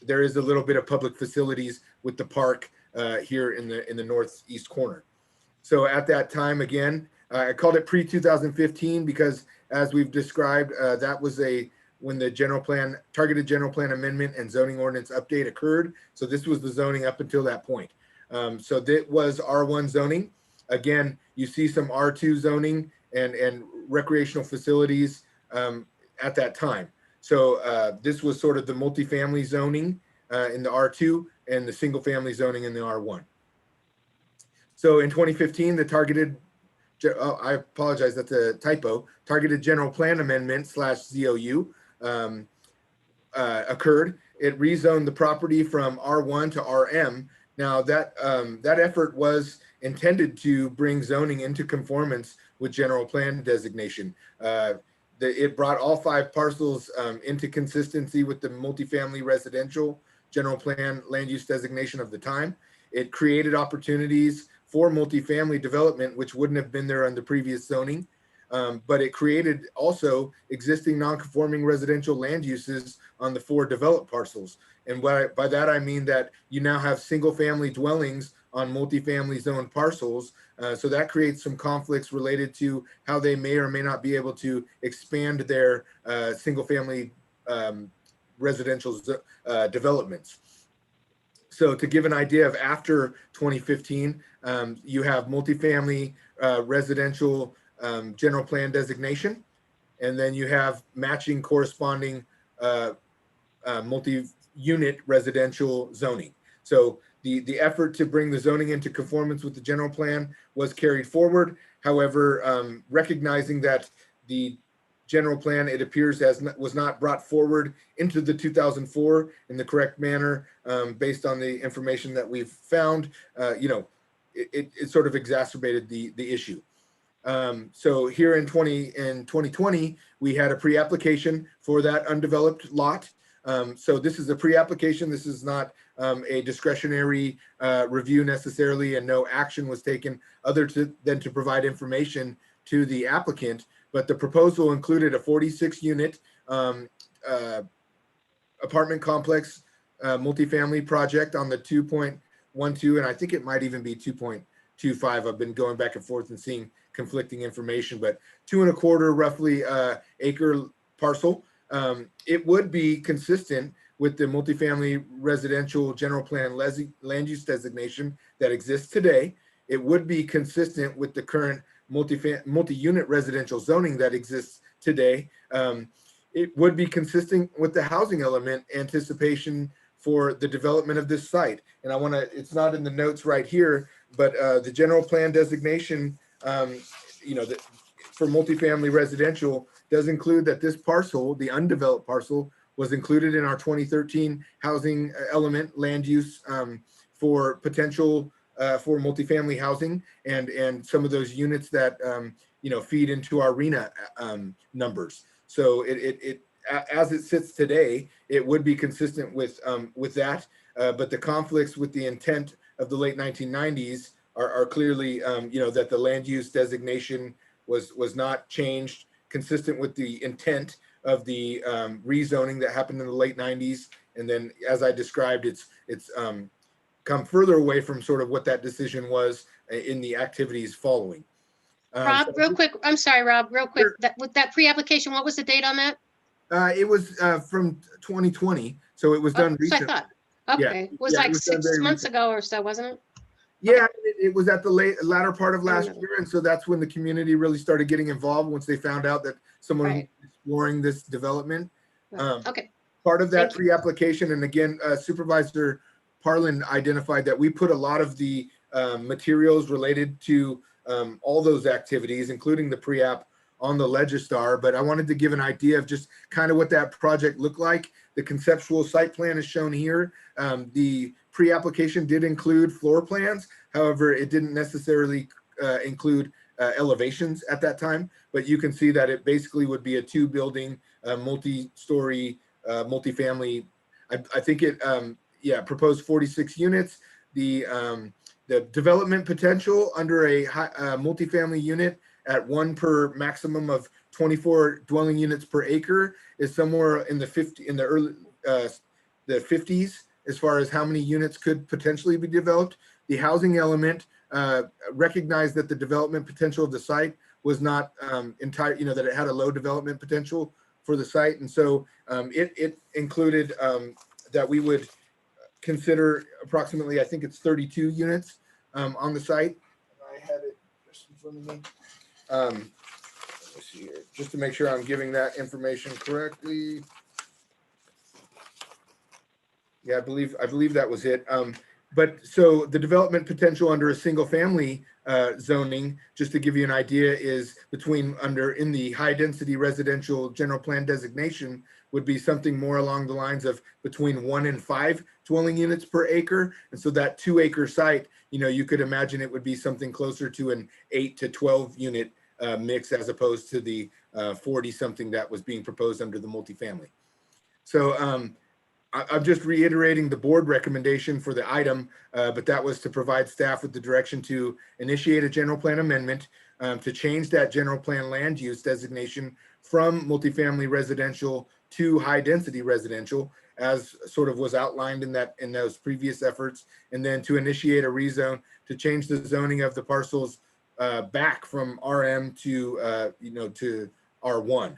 There is a little bit of public facilities with the park here in the northeast corner. So at that time, again, I called it pre-2015 because, as we've described, that was when the targeted general plan amendment and zoning ordinance update occurred. So this was the zoning up until that point. So that was R1 zoning. Again, you see some R2 zoning and recreational facilities at that time. So this was sort of the multifamily zoning in the R2 and the single family zoning in the R1. So in 2015, the I apologize, that's a typo, targeted general plan amendment / ZOU occurred. It rezoned the property from R1 to RM. Now that effort was intended to bring zoning into conformance with general plan designation. It brought all 5 parcels into consistency with the multifamily residential general plan land use designation of the time. It created opportunities for multifamily development, which wouldn't have been there under previous zoning. But it created also existing non-conforming residential land uses on the 4 developed parcels. And by that, I mean that you now have single family dwellings on multifamily zoned parcels. So that creates some conflicts related to how they may or may not be able to expand their single family residential developments. So to give an idea of after 2015, you have multifamily residential general plan designation, and then you have matching corresponding multi-unit residential zoning. So the effort to bring the zoning into conformance with the general plan was carried forward. However, recognizing that the general plan, it appears, was not brought forward into the 2004 in the correct manner, based on the information that we've found, it sort of exacerbated the issue. So here in 2020, we had a pre-application for that undeveloped lot. So this is a pre-application. This is not a discretionary review necessarily, and no action was taken other than to provide information to the applicant. But the proposal included a 46 unit apartment complex multifamily project on the 2.12, and I think it might even be 2.25. I've been going back and forth and seeing conflicting information, but 2.25 roughly acre parcel. It would be consistent with the multifamily residential general plan land use designation that exists today. It would be consistent with the current multi-unit residential zoning that exists today. It would be consistent with the housing element anticipation for the development of this site. And I want to, it's not in the notes right here, but the general plan designation, you know, for multifamily residential does include that this parcel, the undeveloped parcel, was included in our 2013 housing element land use for potential for multifamily housing and some of those units that you know, feed into our RENA numbers. So it as it sits today, it would be consistent with that, but the conflicts with the intent of the late 1990s are clearly you know, that the land use designation was not changed, consistent with the intent of the rezoning that happened in the late 90s. And then, as I described, it's come further away from sort of what that decision was in the activities following. Rob, So real quick. I'm sorry, Rob, real quick. That, with that pre-application, what was the date on that? it was from 2020, so it was done So I recently. thought, okay, it was like 6 months ago or so, wasn't it? Yeah, it was at the latter part of last year, and so that's when the community really started getting involved once they found out that someone was exploring this development. Okay. Part of that pre-application, and again, Supervisor Parlin identified that we put a lot of the materials related to all those activities, including the pre-app, on the Legistar, but I wanted to give an idea of just kind of what that project looked like. The conceptual site plan is shown here. The pre-application did include floor plans. However, it didn't necessarily include elevations at that time, but you can see that it basically would be a 2-building, multi-story, multifamily. I think it, yeah, proposed 46 units. The development potential under a multifamily unit at 1 per maximum of 24 dwelling units per acre is somewhere in the early the 50s as far as how many units could potentially be developed. The housing element recognized that the development potential of the site was not entire, you know, that it had a low development potential for the site, and so it included that we would consider approximately, I think it's 32 units on the site. I had it just in front of me. Let me see here, just to make sure I'm giving that information correctly. Yeah, I believe that was it. But so the development potential under a single family zoning, just to give you an idea, is in the high density residential general plan designation would be something more along the lines of between 1 and 5 dwelling units per acre. And so that 2-acre site, you know, you could imagine it would be something closer to an 8 to 12 unit mix as opposed to the 40 something that was being proposed under the multifamily. So I'm just reiterating the board recommendation for the item, but that was to provide staff with the direction to initiate a general plan amendment to change that general plan land use designation from multifamily residential to high density residential, as sort of was outlined in those previous efforts, and then to initiate a rezone to change the zoning of the parcels back from RM to you know, to R1.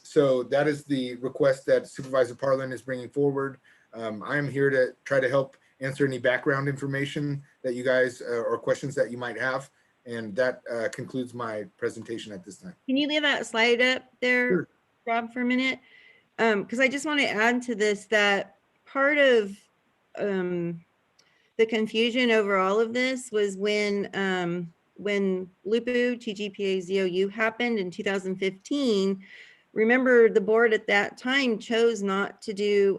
So that is the request that Supervisor Parlin is bringing forward. I am here to try to help answer any background information that you guys or questions that you might have. And that concludes my presentation at this time. Can you leave that slide up there, Rob, for a minute? Because I just want to add to this that part of the confusion over all of this was when LUPU, TGPA, ZOU happened in 2015. Remember, the board at that time chose not to do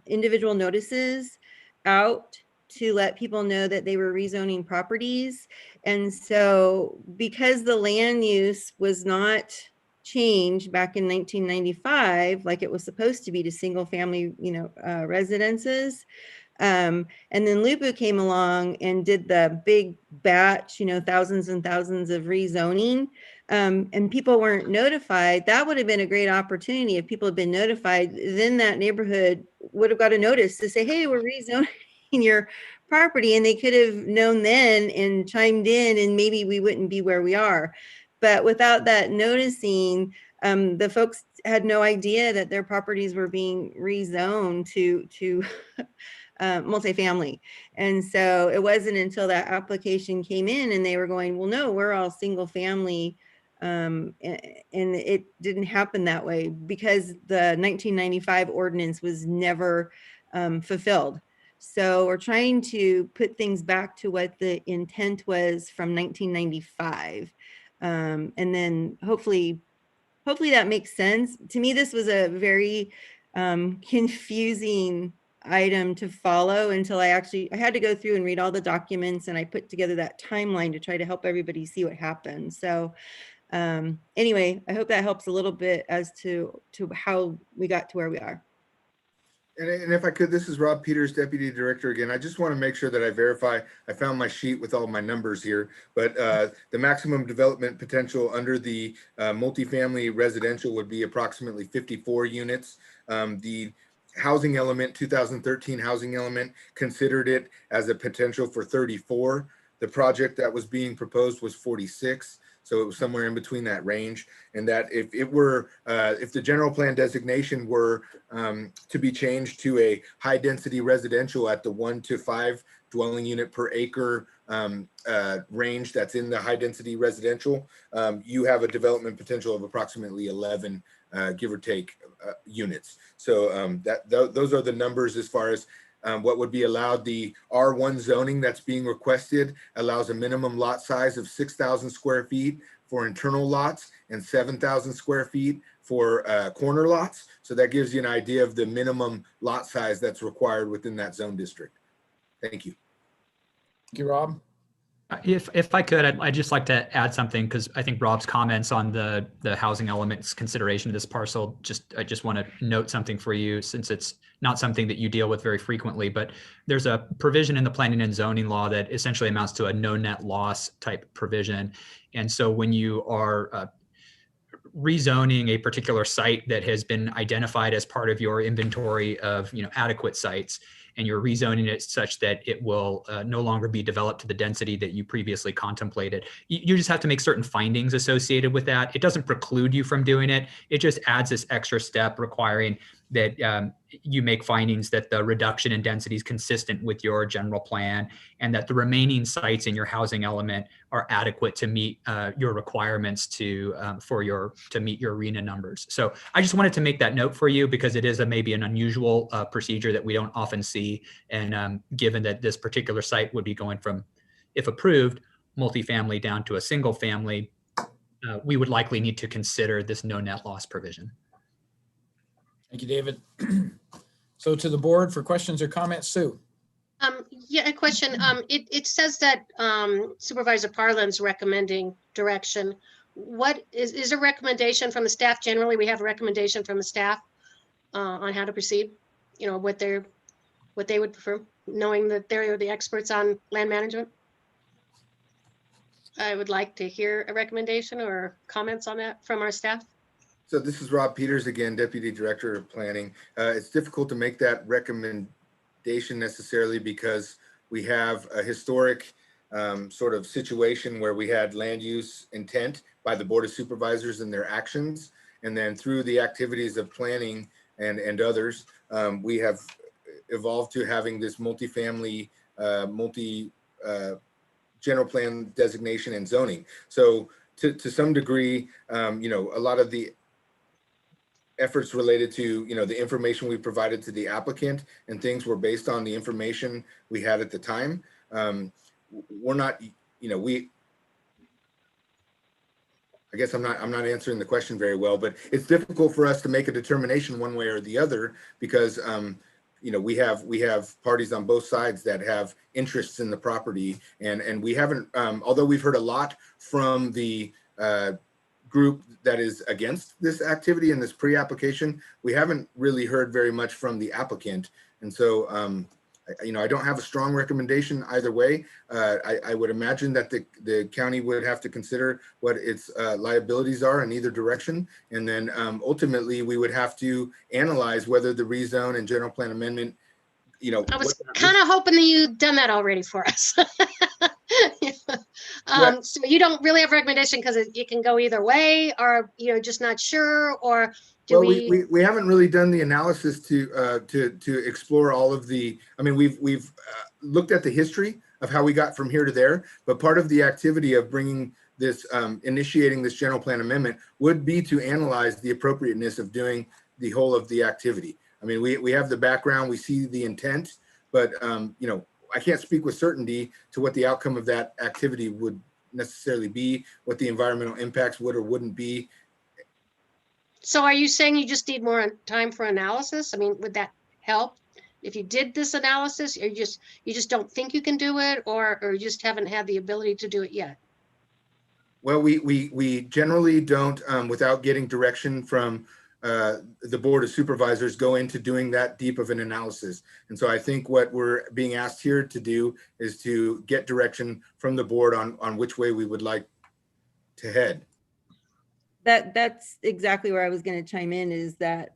individual notices out to let people know that they were rezoning properties. And so because the land use was not changed back in 1995, like it was supposed to be, to single family, you know, residences, And then Lupu came along and did the big batch, thousands and thousands of rezoning, and people weren't notified. That would have been a great opportunity if people had been notified. Then that neighborhood would have got a notice to say, hey, we're rezoning your property, and they could have known then and chimed in, and maybe we wouldn't be where we are. But without that noticing, the folks had no idea that their properties were being rezoned to multifamily. And so it wasn't until that application came in and they were going, well, no, we're all single family. And it didn't happen that way because the 1995 ordinance was never fulfilled. So we're trying to put things back to what the intent was from 1995. And then hopefully that makes sense. To me, this was a very confusing item to follow until I had to go through and read all the documents, and I put together that timeline to try to help everybody see what happened. So anyway, I hope that helps a little bit as to how we got to where we are. And if I could, this is Rob Peters, Deputy Director again. I just want to make sure that I verify. I found my sheet with all my numbers here, but the maximum development potential under the multifamily residential would be approximately 54 units. The housing element, 2013 housing element, considered it as a potential for 34. The project that was being proposed was 46. So it was somewhere in between that range. And that if it were, if the general plan designation were to be changed to a high density residential at the 1 to 5 dwelling unit per acre range that's in the high density residential, you have a development potential of approximately 11, give or take, units. So those are the numbers as far as what would be allowed. The R1 zoning that's being requested allows a minimum lot size of 6,000 square feet for internal lots and 7,000 square feet for corner lots. So that gives you an idea of the minimum lot size that's required within that zone district. Thank you. Thank you, Rob. If I could, I'd just like to add something, because I think Rob's comments on the housing elements consideration of this parcel, I just want to note something for you, since it's not something that you deal with very frequently, but there's a provision in the planning and zoning law that essentially amounts to a no net loss type provision. And so when you are rezoning a particular site that has been identified as part of your inventory of adequate sites, and you're rezoning it such that it will no longer be developed to the density that you previously contemplated, you just have to make certain findings associated with that. It doesn't preclude you from doing it. It just adds this extra step requiring that you make findings that the reduction in density is consistent with your general plan, and that the remaining sites in your housing element are adequate to meet your requirements to meet your arena numbers. So I just wanted to make that note for you, because it is maybe an unusual procedure that we don't often see. And given that this particular site would be going from, if approved, multifamily down to a single family, we would likely need to consider this no net loss provision. Thank you, David. So to the board for questions or comments, Sue. Yeah, a question. It says that Supervisor Parlin's recommending direction. What is a recommendation from the staff? Generally, we have a recommendation from the staff on how to proceed. What they would prefer, knowing that they're the experts on land management. I would like to hear a recommendation or comments on that from our staff. So this is Rob Peters again, Deputy Director of Planning. It's difficult to make that recommendation necessarily because we have a historic sort of situation where we had land use intent by the Board of Supervisors and their actions. And then through the activities of planning and others, we have evolved to having this multifamily, general plan designation and zoning. So to some degree, a lot of the efforts related to, the information we provided to the applicant and things were based on the information we had at the time. We're not, I guess I'm not answering the question very well, but it's difficult for us to make a determination one way or the other because, we have parties on both sides that have interests in the property, and we haven't, although we've heard a lot from the group that is against this activity and this pre-application, we haven't really heard very much from the applicant. And so I don't have a strong recommendation either way. I would imagine that the county would have to consider what its liabilities are in either direction. And then ultimately we would have to analyze whether the rezone and general plan amendment, I was kind of hoping that you'd done that already for us. So you don't really have a recommendation because it can go either way, or just not sure, or do we haven't really done the analysis to explore all of the. I mean, we've looked at the history of how we got from here to there, but part of the activity of bringing this initiating this general plan amendment would be to analyze the appropriateness of doing the whole of the activity. I mean, we have the background, we see the intent, but I can't speak with certainty to what the outcome of that activity would necessarily be, what the environmental impacts would or wouldn't be. So are you saying you just need more time for analysis? I mean, would that help if you did this analysis, or you just don't think you can do it, or you just haven't had the ability to do it yet? Well, we generally don't, without getting direction from the Board of Supervisors, go into doing that deep of an analysis. And so I think what we're being asked here to do is to get direction from the board on which way we would like to head. That's exactly where I was going to chime in, is that,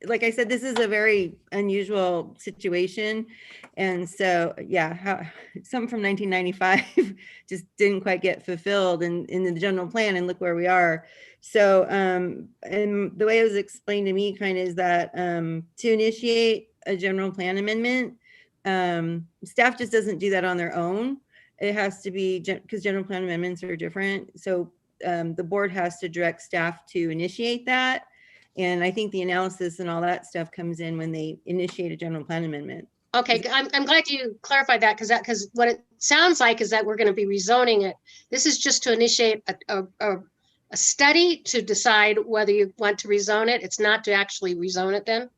like I said, this is a very unusual situation. And so, yeah, something from 1995 just didn't quite get fulfilled in the general plan, and look where we are. So, and the way it was explained to me kind of is that to initiate a general plan amendment, staff just doesn't do that on their own. It has to be, because general plan amendments are different. So the board has to direct staff to initiate that. And I think the analysis and all that stuff comes in when they initiate a general plan amendment. Okay, I'm glad you clarified that, because what it sounds like is that we're going to be rezoning it. This is just to initiate a study to decide whether you want to rezone it. It's not to actually rezone it then?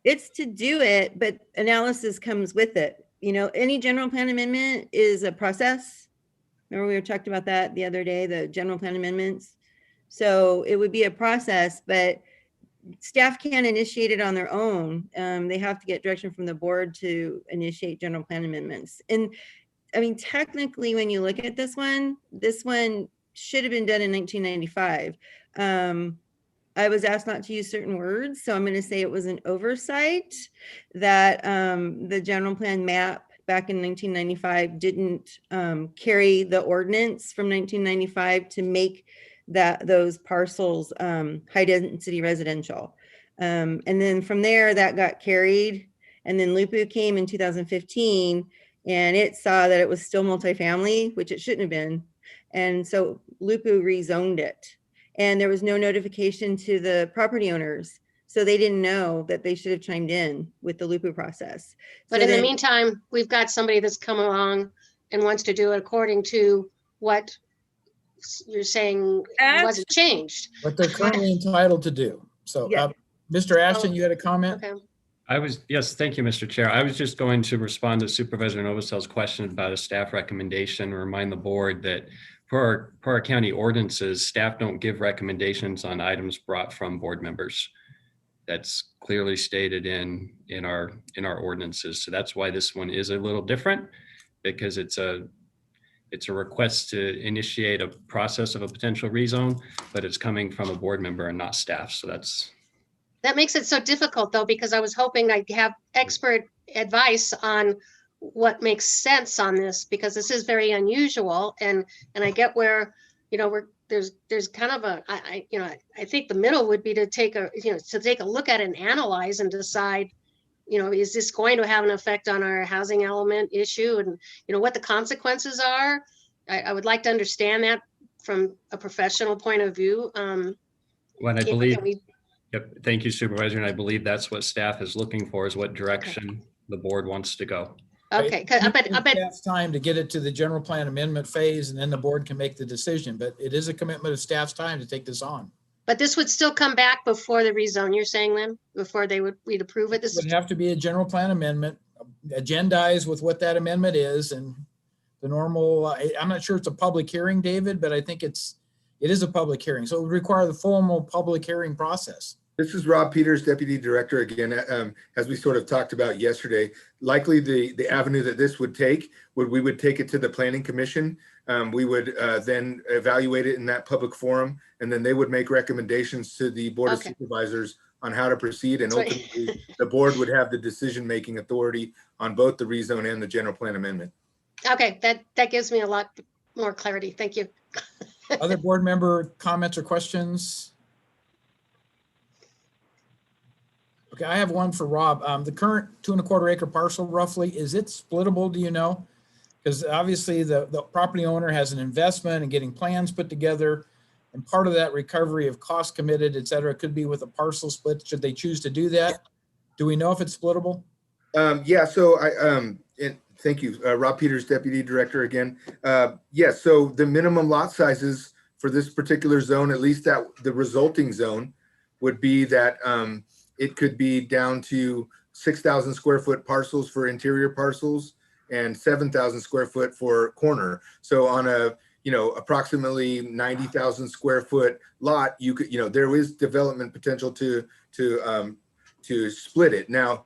It's to do it, but analysis comes with it. Any general plan amendment is a process. Remember we were talking about that the other day, the general plan amendments. So it would be a process, but staff can't initiate it on their own. They have to get direction from the board to initiate general plan amendments. And I mean, technically, when you look at this one should have been done in 1995. I was asked not to use certain words, so I'm going to say it was an oversight that the general plan map back in 1995 didn't carry the ordinance from 1995 to make those parcels high density residential. And then from there that got carried, and then Lupu came in 2015 and it saw that it was still multifamily, which it shouldn't have been. And so Lupu rezoned it, and there was no notification to the property owners. So they didn't know that they should have chimed in with the Lupu process. But in the meantime, we've got somebody that's come along and wants to do it according to what you're saying wasn't changed. What they're currently entitled to do. So, Yeah. Mr. Ashton, you had a comment? Okay. Yes, thank you, Mr. Chair. I was just going to respond to Supervisor Novostel's question about a staff recommendation, remind the board that for our county ordinances, staff don't give recommendations on items brought from board members. That's clearly stated in our ordinances. So that's why this one is a little different, because it's a request to initiate a process of a potential rezone, but it's coming from a board member and not staff. So That makes it so difficult, though, because I was hoping I'd have expert advice on what makes sense on this, because this is very unusual, and I get where there's kind of I think the middle would be to take a look at it and analyze and decide, is this going to have an effect on our housing element issue, and what the consequences are. I would like to understand that from a professional point of view. What I believe. Yep. Thank you, Supervisor. And I believe that's what staff is looking for, is what direction the board wants to go. Okay, I bet it's time to get it to the general plan amendment phase, and then the board can make the decision. But it is a commitment of staff's time to take this on. But this would still come back before the rezone, you're saying, then, before we'd approve it? This would have to be a general plan amendment, agendized with what that amendment is, and the normal, I'm not sure it's a public hearing, David, but I think it is a public hearing. So it would require the formal public hearing process. This is Rob Peters, Deputy Director again. As we sort of talked about yesterday, likely the avenue that this would take we would take it to the Planning Commission. We would then evaluate it in that public forum, and then they would make recommendations to the Board of Supervisors on how to proceed. And ultimately, the board would have the decision-making authority on both the rezone and the general plan amendment. Okay, that gives me a lot more clarity. Thank you. Other board member comments or questions? Okay, I have one for Rob. The current 2¼ acre parcel roughly, is it splittable, do you know? Because obviously the property owner has an investment in getting plans put together, and part of that recovery of cost committed, et cetera, could be with a parcel split should they choose to do that. Do we know if it's splittable? Yeah, so thank you, Rob Peters, Deputy Director again. Yes, so the minimum lot sizes for this particular zone, at least that the resulting zone, would be that it could be down to 6,000 square foot parcels for interior parcels and 7,000 square foot for corner. So on a approximately 90,000 square foot lot, you could there is development potential to split it. Now,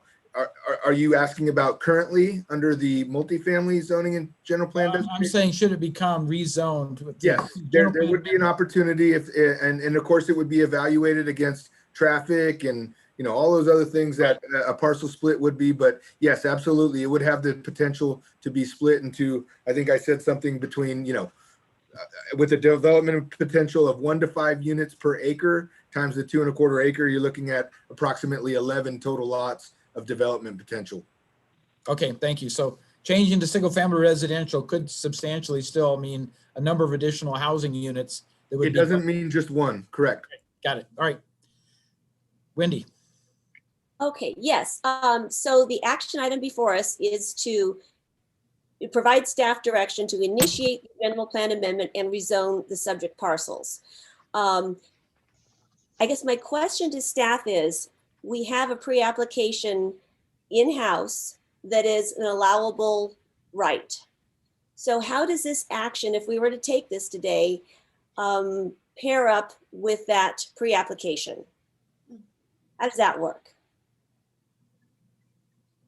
are you asking about currently under the multifamily zoning and general plan? I'm saying, should it become rezoned? Yes, there would be an opportunity and of course it would be evaluated against traffic and all those other things that a parcel split would be. But yes, absolutely, it would have the potential to be split into, I think I said something between, with a development potential of 1 to 5 units per acre times the 2¼ acre, you're looking at approximately 11 total lots of development potential. Okay, thank you. So changing to single family residential could substantially still mean a number of additional housing units. That would it doesn't mean just one, correct. Got it. All right. Wendy. Okay, yes. So the action item before us is to provide staff direction to initiate the general plan amendment and rezone the subject parcels. I guess my question to staff is, we have a pre-application in-house that is an allowable right. So how does this action, if we were to take this today, pair up with that pre-application? How does that work?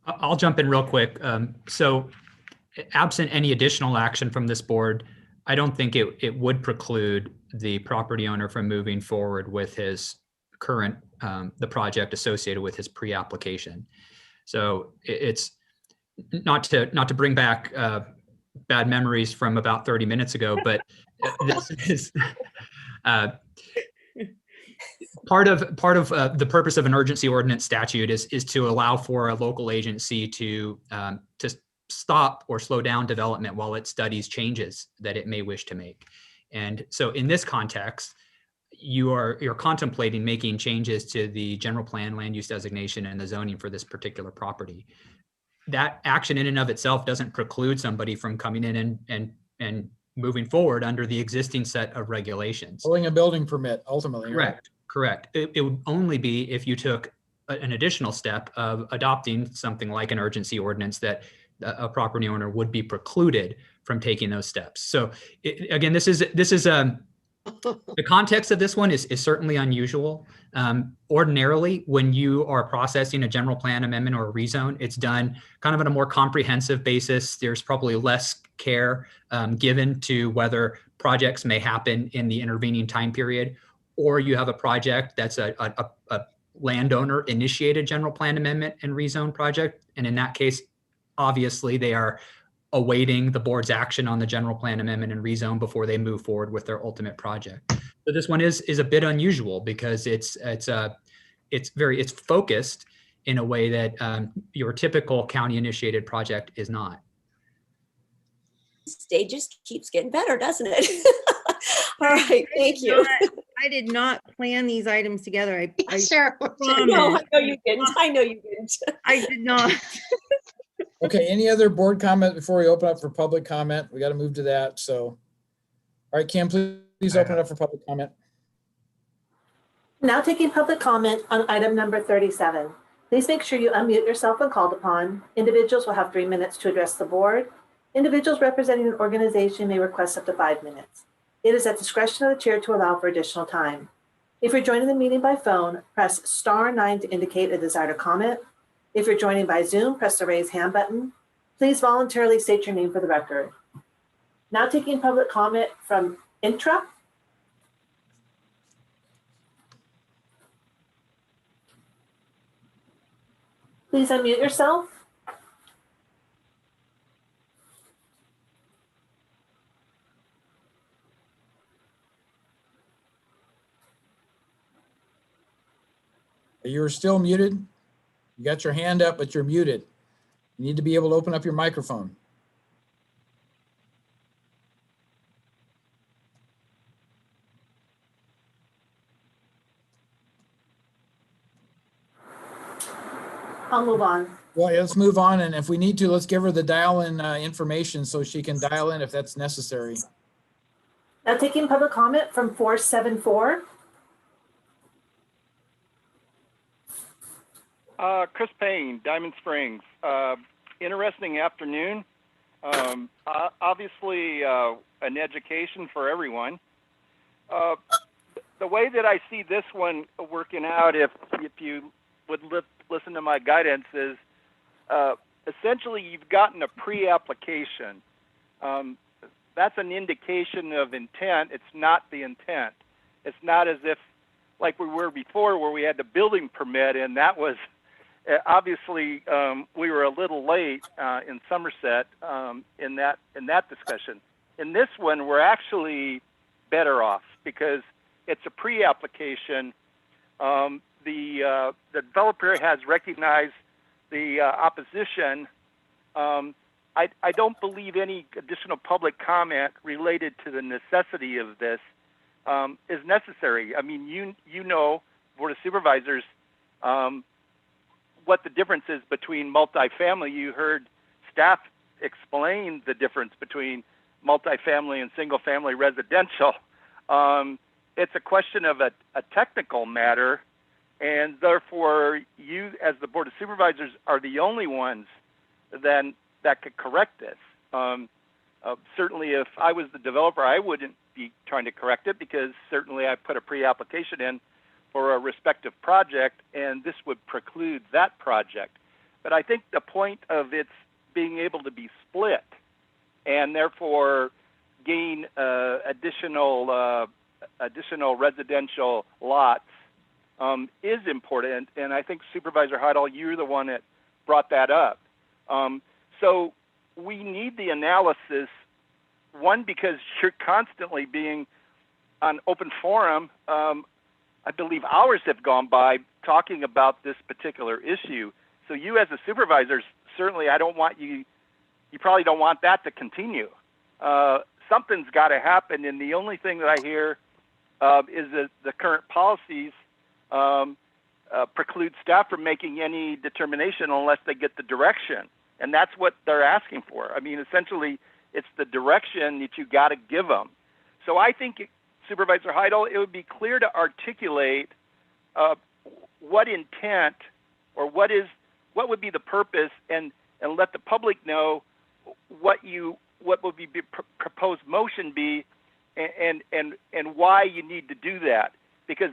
I'll jump in real quick. So absent any additional action from this board, I don't think it would preclude the property owner from moving forward with his current, the project associated with his pre-application. So it's not to bring back bad memories from about 30 minutes ago, but this is part of the purpose of an urgency ordinance statute is to allow for a local agency to stop or slow down development while it studies changes that it may wish to make. And so in this context, you're contemplating making changes to the general plan, land use designation, and the zoning for this particular property. That action in and of itself doesn't preclude somebody from coming in and moving forward under the existing set of regulations. Pulling a building permit, ultimately. Correct. Correct. It would only be if you took an additional step of adopting something like an urgency ordinance that a property owner would be precluded from taking those steps. So again, this is the context of this one is certainly unusual. Ordinarily, when you are processing a general plan amendment or a rezone, it's done kind of on a more comprehensive basis. There's probably less care given to whether projects may happen in the intervening time period, or you have a project that's a landowner initiated general plan amendment and rezone project. And in that case, obviously they are awaiting the board's action on the general plan amendment and rezone before they move forward with their ultimate project. So this one is a bit unusual because it's focused in a way that your typical county initiated project is not. Stage just keeps getting better, doesn't it? All right, thank you. I did not plan these items together. I sure. No, I know you didn't. I know you didn't. I did not. Okay, any other board comment before we open up for public comment? We got to move to that. So, all right, Kim, please open it up for public comment. Now taking public comment on item number 37. Please make sure you unmute yourself when called upon. Individuals will have 3 minutes to address the board. Individuals representing an organization may request up to 5 minutes. It is at discretion of the chair to allow for additional time. If you're joining the meeting by phone, press *9 to indicate a desire to comment. If you're joining by Zoom, press the raise hand button. Please voluntarily state your name for the record. Now taking public comment from Intra. Please unmute yourself. You're still muted. You got your hand up, but you're muted. You need to be able to open up your microphone. I'll move on. Well, yeah, let's move on. And if we need to, let's give her the dial-in information so she can dial in if that's necessary. Now taking public comment from 474. Chris Payne, Diamond Springs. Interesting afternoon. Obviously, an education for everyone. The way that I see this one working out, if you would listen to my guidance, is essentially you've gotten a pre-application. That's an indication of intent. It's not the intent. It's not as if like we were before where we had the building permit, and that was obviously we were a little late in Somerset in that discussion. In this one, we're actually better off because it's a pre-application. The developer has recognized the opposition. I don't believe any additional public comment related to the necessity of this is necessary. I mean, you know, Board of Supervisors, what the difference is between multifamily. You heard staff explain the difference between multifamily and single-family residential. It's a question of a technical matter, and therefore you, as the Board of Supervisors, are the only ones then that could correct this. Certainly, if I was the developer, I wouldn't be trying to correct it because certainly I put a pre-application in for a respective project, and this would preclude that project. But I think the point of its being able to be split and therefore gain additional residential lots is important, and I think Supervisor Heidel, you're the one that brought that up. So we need the analysis, one, because you're constantly being on open forum. I believe hours have gone by talking about this particular issue. So you as a supervisor, certainly I don't want you probably don't want that to continue. Something's got to happen, and the only thing that I hear is that the current policies preclude staff from making any determination unless they get the direction. And that's what they're asking for. I mean, essentially, it's the direction that you got to give them. So I think, Supervisor Heidel, it would be clear to articulate what intent or what would be the purpose, and let the public know what would be proposed motion be, and why you need to do that. Because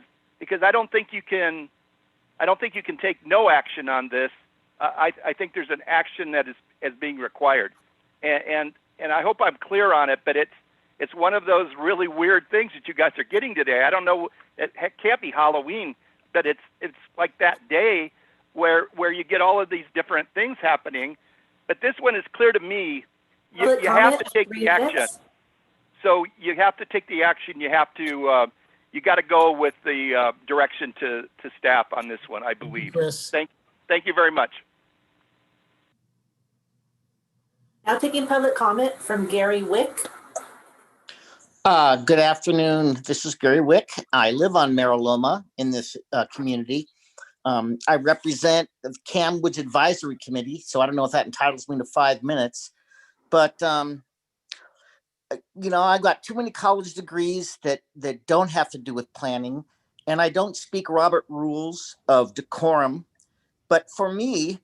I don't think you can take no action on this. I think there's an action that is being required, and I hope I'm clear on it. But it's one of those really weird things that you guys are getting today. I don't know. It can't be Halloween, but it's like that day where you get all of these different things happening. But this one is clear to me. You have to take the action. So you have to take the action. You have to. You got to go with the direction to staff on this one, I believe. Chris. Thank you very much. Now taking public comment from Gary Wick. Good afternoon. This is Gary Wick. I live on Mariloma in this community. I represent the Camwood's Advisory Committee, so I don't know if that entitles me to 5 minutes. But, you know, I've got too many college degrees that don't have to do with planning, and I don't speak Robert rules of decorum. But for me,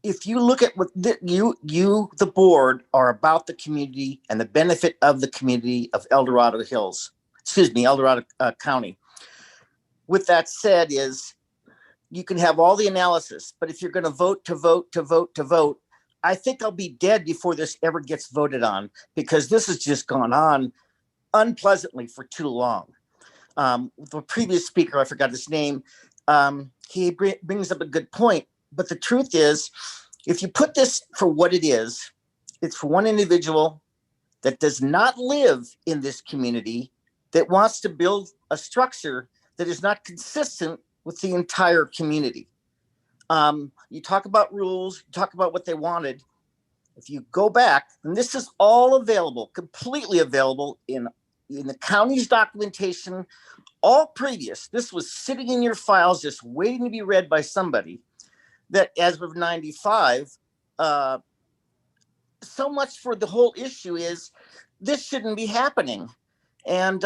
if you look at what the board, are about the community and the benefit of the community of El Dorado Hills, El Dorado County. With that said, is you can have all the analysis, but if you're going to vote, I think I'll be dead before this ever gets voted on, because this has just gone on unpleasantly for too long. The previous speaker, I forgot his name, he brings up a good point, but the truth is, if you put this for what it is, it's for one individual that does not live in this community that wants to build a structure that is not consistent with the entire community. You talk about rules, you talk about what they wanted. If you go back, and this is all available, completely available in the county's documentation, all previous, this was sitting in your files just waiting to be read by somebody, that as of 95, so much for the whole issue is this shouldn't be happening. And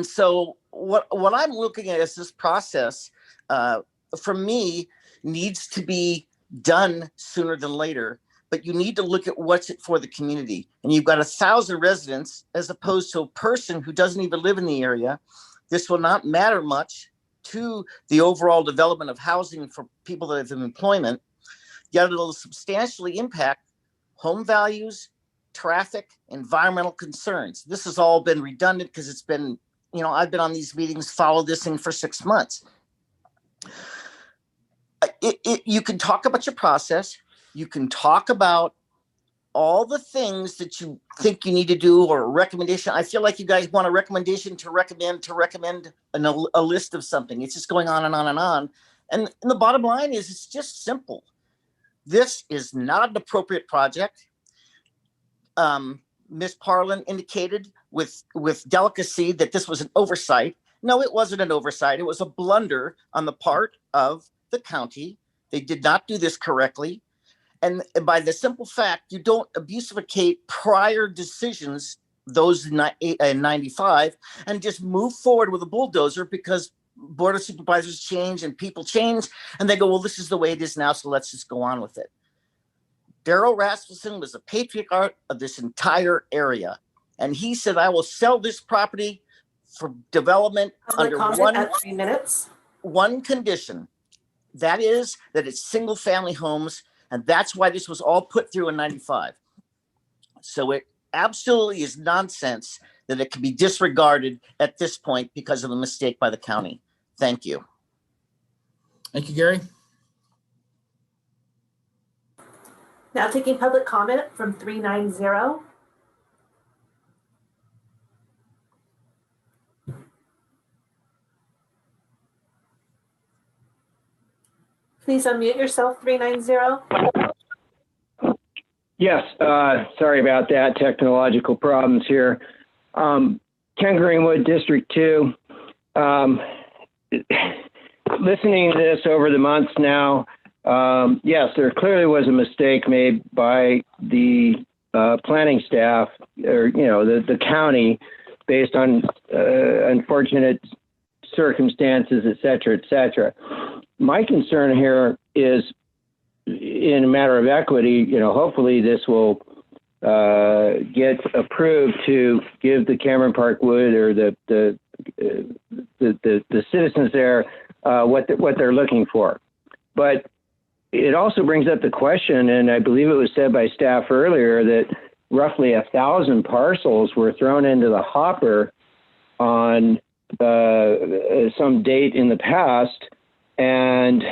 so what I'm looking at is this process, for me, needs to be done sooner than later, but you need to look at what's it for the community. And you've got 1,000 residents as opposed to a person who doesn't even live in the area. This will not matter much to the overall development of housing for people that have employment, yet it'll substantially impact home values, traffic, environmental concerns. This has all been redundant because it's been, I've been on these meetings, followed this thing for 6 months. You can talk about your process. You can talk about all the things that you think you need to do, or a recommendation. I feel like you guys want a recommendation to recommend a list of something. It's just going on and on and on. And the bottom line is, it's just simple. This is not an appropriate project. Ms. Parlin indicated with delicacy that this was an oversight. No, it wasn't an oversight. It was a blunder on the part of the county. They did not do this correctly. And by the simple fact, you don't abusificate prior decisions, those in 95, and just move forward with a bulldozer because Board of Supervisors change and people change, and they go, well, this is the way it is now, so let's just go on with it. Daryl Rasmussen was a patriarch of this entire area, and he said, I will sell this property for development under one condition. That is that it's single family homes, and that's why this was all put through in 95. So it absolutely is nonsense that it can be disregarded at this point because of a mistake by the county. Thank you. Thank you, Gary. Now taking public comment from 390. Please unmute yourself, 390. Yes, sorry about that, technological problems here. Ken Greenwood, District 2. Listening to this over the months now, yes, there clearly was a mistake made by the planning staff, or the county, based on unfortunate circumstances, et cetera, et cetera. My concern here is, in a matter of equity, hopefully this will get approved to give the Cameron Park Wood or the citizens there what they're looking for. But it also brings up the question, and I believe it was said by staff earlier, that roughly 1,000 parcels were thrown into the hopper on some date in the past. And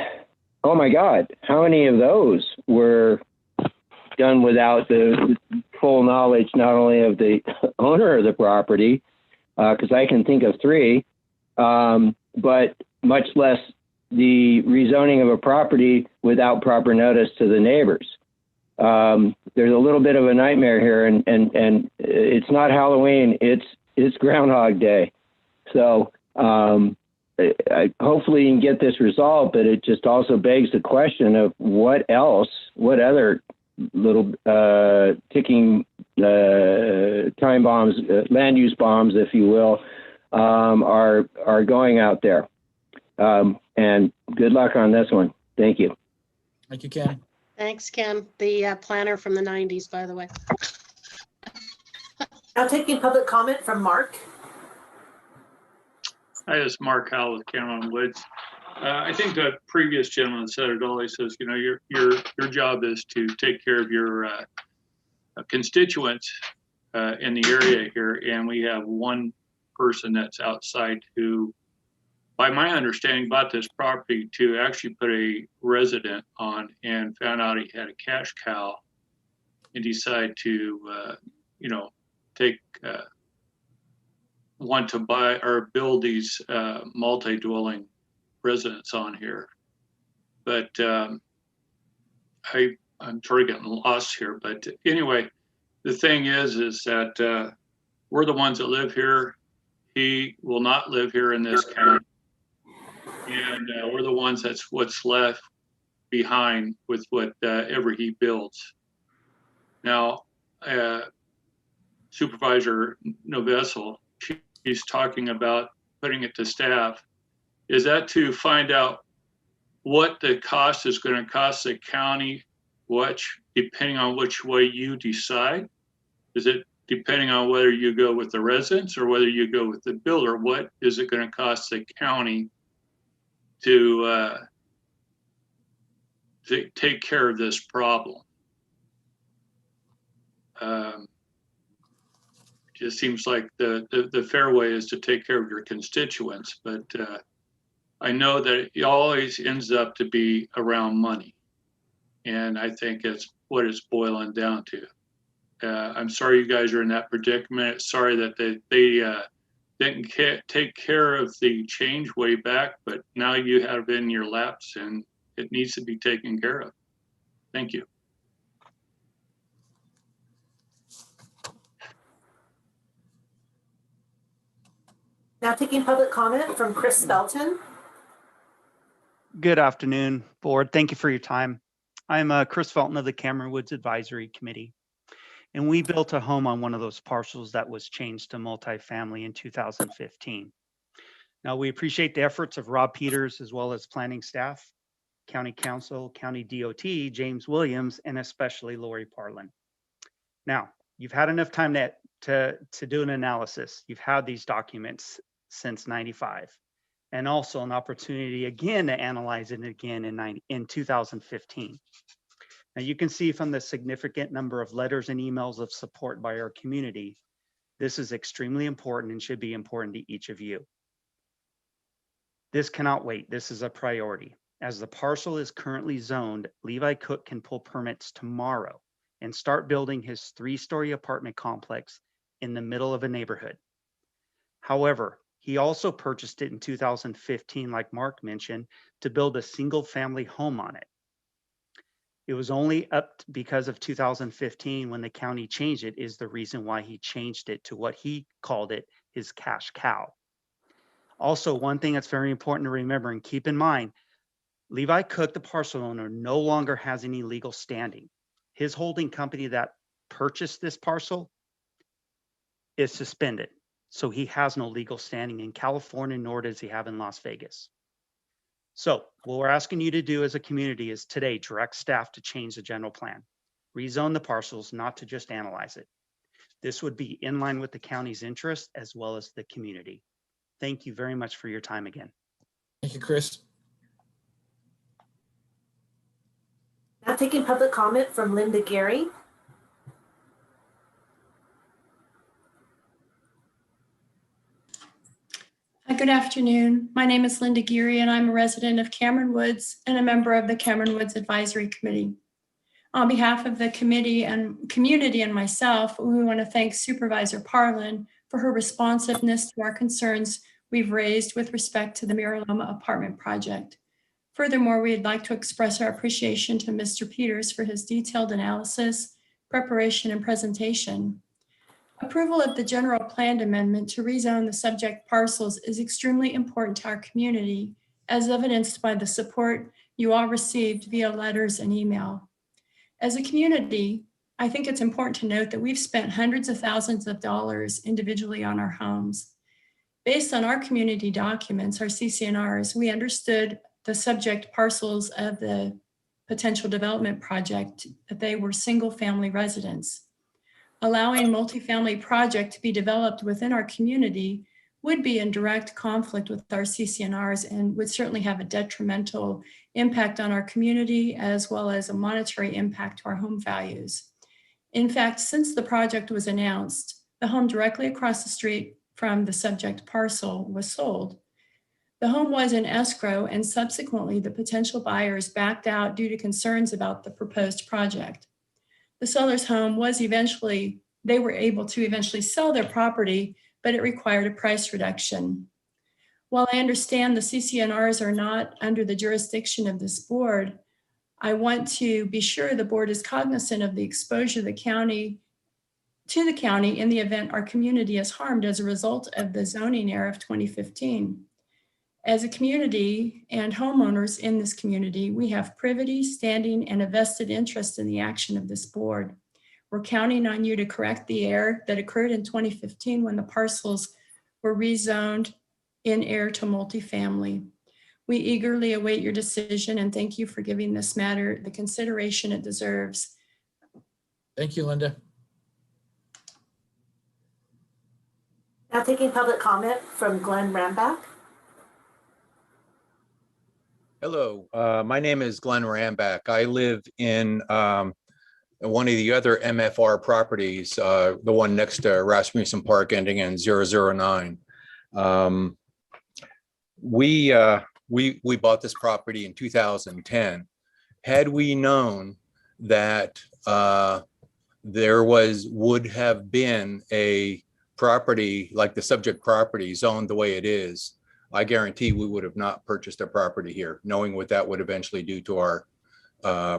oh my God, how many of those were done without the full knowledge, not only of the owner of the property, because I can think of 3, but much less the rezoning of a property without proper notice to the neighbors. There's a little bit of a nightmare here, and it's not Halloween, it's Groundhog Day. So hopefully you can get this resolved, but it just also begs the question of what other little ticking time bombs, land use bombs, if you will, are going out there. And good luck on this one. Thank you. Thank you, Ken. Thanks, Ken, the planner from the 90s, by the way. Now taking public comment from Mark. Hi, it's Mark Howell with Cameron Woods. I think the previous gentleman said it all. He says, you know, your job is to take care of your constituents in the area here, and we have one person that's outside who, by my understanding, bought this property to actually put a resident on, and found out he had a cash cow, and decided to, you know, take want to buy or build these multi-dwelling residents on here. But I'm sort of getting lost here. But anyway, the thing is that we're the ones that live here. He will not live here in this county. And we're the ones that's what's left behind with whatever he builds. Now, Supervisor Novessel, she's talking about putting it to staff. Is that to find out what the cost is going to cost the county, depending on which way you decide? Is it depending on whether you go with the residents or whether you go with the builder? What is it going to cost the county to take care of this problem? Just seems like the fair way is to take care of your constituents, but I know that it always ends up to be around money, and I think it's what it's boiling down to. I'm sorry you guys are in that predicament. Sorry that they didn't take care of the change way back, but now you have it in your laps and it needs to be taken care of. Thank you. Now taking public comment from Chris Belton. Good afternoon, board. Thank you for your time. I'm Chris Felton of the Cameron Woods Advisory Committee, and we built a home on one of those parcels that was changed to multifamily in 2015. Now, we appreciate the efforts of Rob Peters, as well as planning staff, county council, county DOT, James Williams, and especially Lori Parlin. Now, you've had enough time to do an analysis. You've had these documents since '95. And also an opportunity again to analyze it again in 2015. Now you can see from the significant number of letters and emails of support by our community, this is extremely important and should be important to each of you. This cannot wait. This is a priority. As the parcel is currently zoned, Levi Cook can pull permits tomorrow and start building his 3-story apartment complex in the middle of a neighborhood. However, he also purchased it in 2015, like Mark mentioned, to build a single family home on it. It was only up because of 2015 when the county changed it is the reason why he changed it to what he called it, his cash cow. Also, one thing that's very important to remember and keep in mind, Levi Cook, the parcel owner, no longer has any legal standing. His holding company that purchased this parcel is suspended. So he has no legal standing in California, nor does he have in Las Vegas. So what we're asking you to do as a community is today direct staff to change the general plan, rezone the parcels, not to just analyze it. This would be in line with the county's interest as well as the community. Thank you very much for your time again. Thank you, Chris. Now taking public comment from Linda Gary. Good afternoon. My name is Linda Geary, and I'm a resident of Cameron Woods and a member of the Cameron Woods Advisory Committee. On behalf of the committee and community and myself, we want to thank Supervisor Parlin for her responsiveness to our concerns we've raised with respect to the Mira Loma apartment project. Furthermore, we'd like to express our appreciation to Mr. Peters for his detailed analysis, preparation, and presentation. Approval of the general planned amendment to rezone the subject parcels is extremely important to our community, as evidenced by the support you all received via letters and email. As a community, I think it's important to note that we've spent hundreds of thousands of dollars individually on our homes. Based on our community documents, our CC&Rs, we understood the subject parcels of the potential development project, that they were single-family residents. Allowing multifamily project to be developed within our community would be in direct conflict with our CCNRs and would certainly have a detrimental impact on our community as well as a monetary impact to our home values. In fact, since the project was announced, the home directly across the street from the subject parcel was sold. The home was in escrow, and subsequently the potential buyers backed out due to concerns about the proposed project. The seller's home was they were able to eventually sell their property, but it required a price reduction. While I understand the CCNRs are not under the jurisdiction of this board, I want to be sure the board is cognizant of the exposure to the county in the event our community is harmed as a result of the zoning error of 2015. As a community and homeowners in this community, we have privity, standing, and a vested interest in the action of this board. We're counting on you to correct the error that occurred in 2015 when the parcels were rezoned in heir to multifamily. We eagerly await your decision and thank you for giving this matter the consideration it deserves. Thank you, Linda. Now taking public comment from Glenn Rambach. Hello, my name is Glenn Rambach. I live in one of the other MFR properties, the one next to Rasmussen Park ending in 009. We bought this property in 2010. Had we known that there would have been a property like the subject property zoned the way it is, I guarantee we would have not purchased a property here, knowing what that would eventually do to our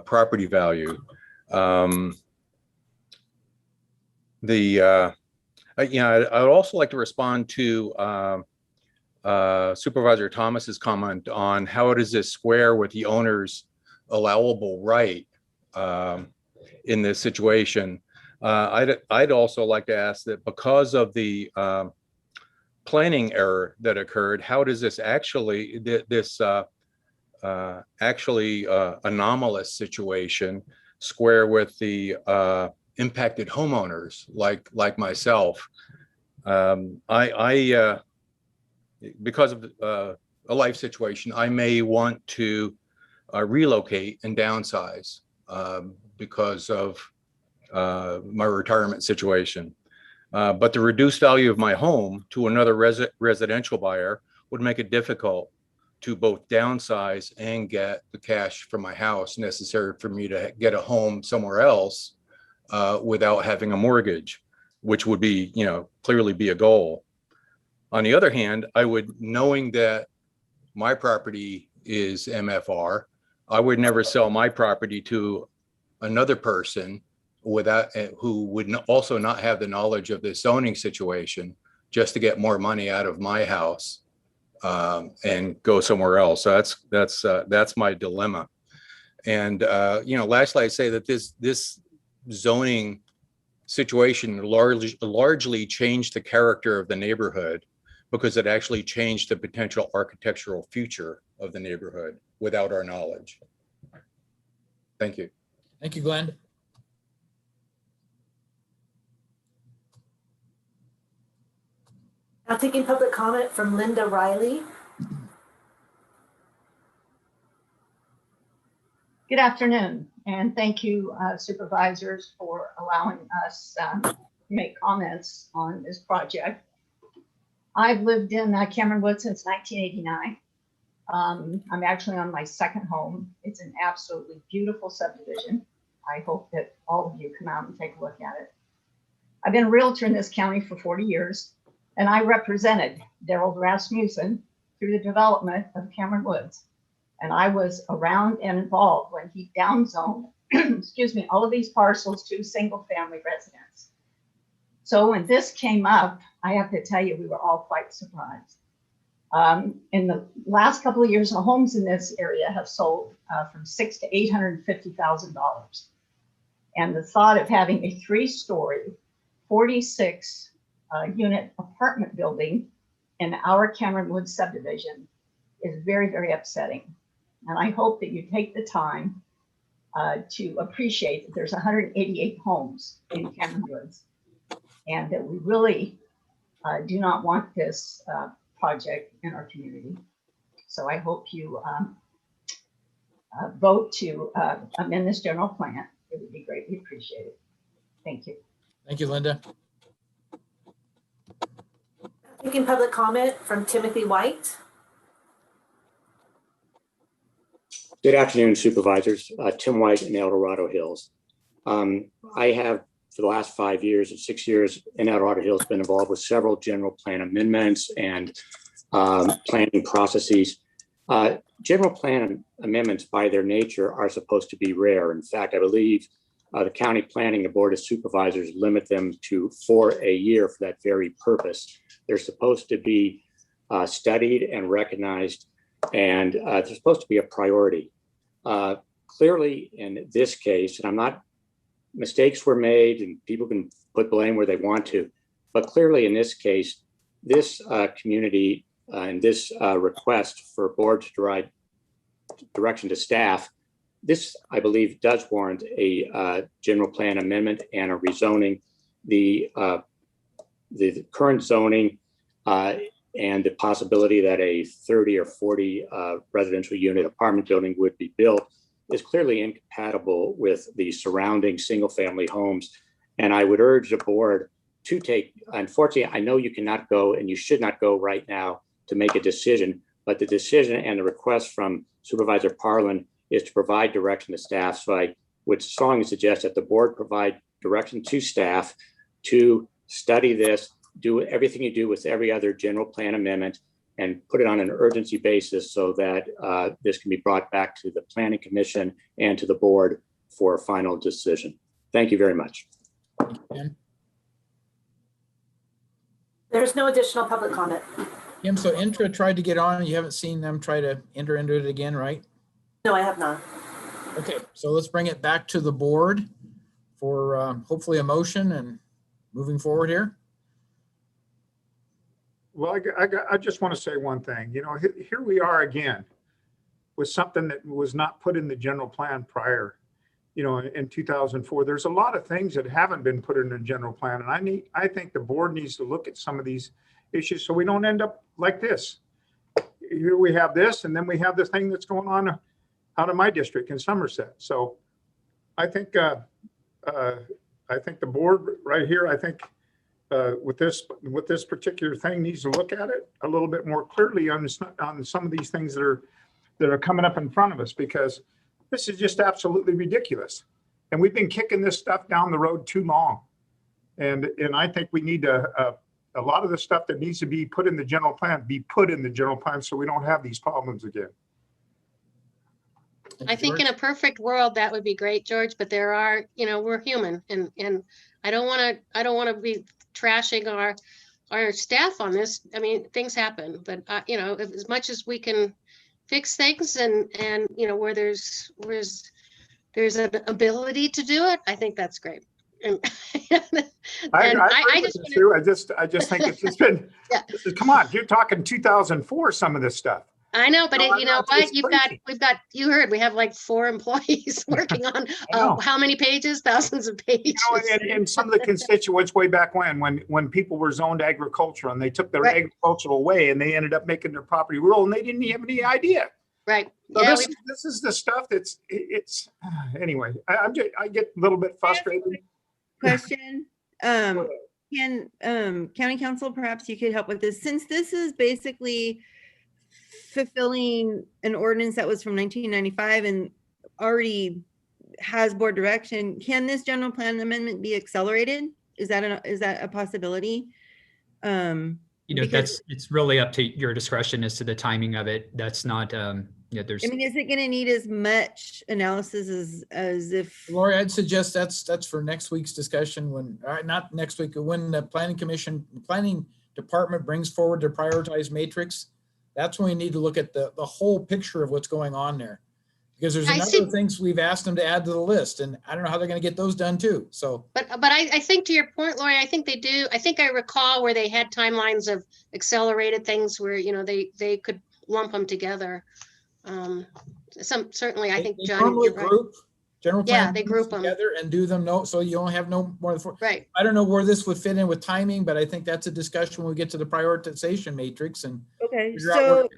property value. I would also like to respond to Supervisor Thomas's comment on how does this square with the owner's allowable right in this situation. I'd also like to ask that because of the planning error that occurred, how does this actually anomalous situation square with the impacted homeowners like myself? Because of a life situation, I may want to relocate and downsize because of my retirement situation. But the reduced value of my home to another residential buyer would make it difficult to both downsize and get the cash from my house necessary for me to get a home somewhere else without having a mortgage, which would be, clearly be a goal. On the other hand, knowing that my property is MFR, I would never sell my property to another person who would also not have the knowledge of this zoning situation just to get more money out of my house and go somewhere else. So that's my dilemma. And lastly, I say that this zoning situation largely changed the character of the neighborhood because it actually changed the potential architectural future of the neighborhood without our knowledge. Thank you. Thank you, Glenn. Now taking public comment from Linda Riley. Good afternoon, and thank you supervisors for allowing us to make comments on this project. I've lived in Cameron Woods since 1989. I'm actually on my second home. It's an absolutely beautiful subdivision. I hope that all of you come out and take a look at it. I've been a realtor in this county for 40 years, and I represented Daryl Rasmussen through the development of Cameron Woods. And I was around and involved when he downzoned, excuse me, all of these parcels to single family residents. So when this came up, I have to tell you, we were all quite surprised. In the last couple of years, the homes in this area have sold from $600,000 to $850,000. And the thought of having a 3-story, 46 unit apartment building in our Cameron Woods subdivision is very, very upsetting. And I hope that you take the time to appreciate that there's 188 homes in Cameron Woods, and that we really do not want this project in our community. So I hope you vote to amend this general plan. It would be greatly appreciated. Thank you. Thank you, Linda. Taking public comment from Timothy White. Good afternoon, supervisors. Tim White in El Dorado Hills. I have, for the last 5 years or 6 years in El Dorado Hills, been involved with several general plan amendments and planning processes. General plan amendments by their nature are supposed to be rare. In fact, I believe the county planning and board of supervisors limit them to 4 a year for that very purpose. They're supposed to be studied and recognized, and they're supposed to be a priority. Clearly, in this case, and mistakes were made, and people can put blame where they want to, but clearly in this case, this community and this request for board to provide direction to staff, this, I believe, does warrant a general plan amendment and a rezoning. The current zoning and the possibility that a 30 or 40 residential unit apartment building would be built is clearly incompatible with the surrounding single family homes. And I would urge the board to take, unfortunately, I know you cannot go and you should not go right now to make a decision, but the decision and the request from Supervisor Parlin is to provide direction to staff. So I would strongly suggest that the board provide direction to staff to study this, do everything you do with every other general plan amendment, and put it on an urgency basis so that this can be brought back to the Planning Commission and to the board for a final decision. Thank you very much. There's no additional public comment. Kim, so Intra tried to get on. You haven't seen them try to enter into it again, right? No, I have not. Okay, so let's bring it back to the board for hopefully a motion and moving forward here. Well, I just want to say one thing. You know, here we are again with something that was not put in the general plan prior, you know, in 2004. There's a lot of things that haven't been put in the general plan. And I think the board needs to look at some of these issues so we don't end up like this. Here we have this, and then we have this thing that's going on out of my district in Somerset. So I think the board right here, I think with this particular thing needs to look at it a little bit more clearly on some of these things that are coming up in front of us, because this is just absolutely ridiculous. And we've been kicking this stuff down the road too long. And I think we need a lot of the stuff that needs to be put in the general plan, be put in the general plan so we don't have these problems again. I think in a perfect world, that would be great, George, but there are, you know, we're human, and I don't want to be trashing our staff on this. I mean, things happen, but you know, as much as we can fix things and you know, where there's an ability to do it, I think that's great. And, I just think it's just been, yeah. Come on, you're talking 2004, some of this stuff. I know, but you know what? We've got, you heard, we have like 4 employees working on how many pages? Thousands of pages. You know, and some of the constituents way back when people were zoned agricultural and they took their agricultural away and they ended up making their property rural and they didn't have any idea. Right. So yeah, this is the stuff it's anyway, I get a little bit frustrated. Question. Can county council, perhaps you could help with this, since this is basically fulfilling an ordinance that was from 1995 and already has board direction. Can this general plan amendment be accelerated? Is that a possibility? You know, it's really up to your discretion as to the timing of it. That's not, yeah, there's. I mean, is it going to need as much analysis as if? Lori, I'd suggest that's for next week's discussion when, not next week, when the planning department brings forward their prioritized matrix. That's when we need to look at the whole picture of what's going on there. Because there's a number of things we've asked them to add to the list, and I don't know how they're going to get those done too. So, but I think to your point, Lori, I think they do. I think I recall where they had timelines of accelerated things where, you know, they could lump them together. Certainly, I think John, you're right. general Yeah, plan they group them. together and do them, so you only have no more than 4. Right. I don't know where this would fit in with timing, but I think that's a discussion when we get to the prioritization matrix and Okay, figure out where so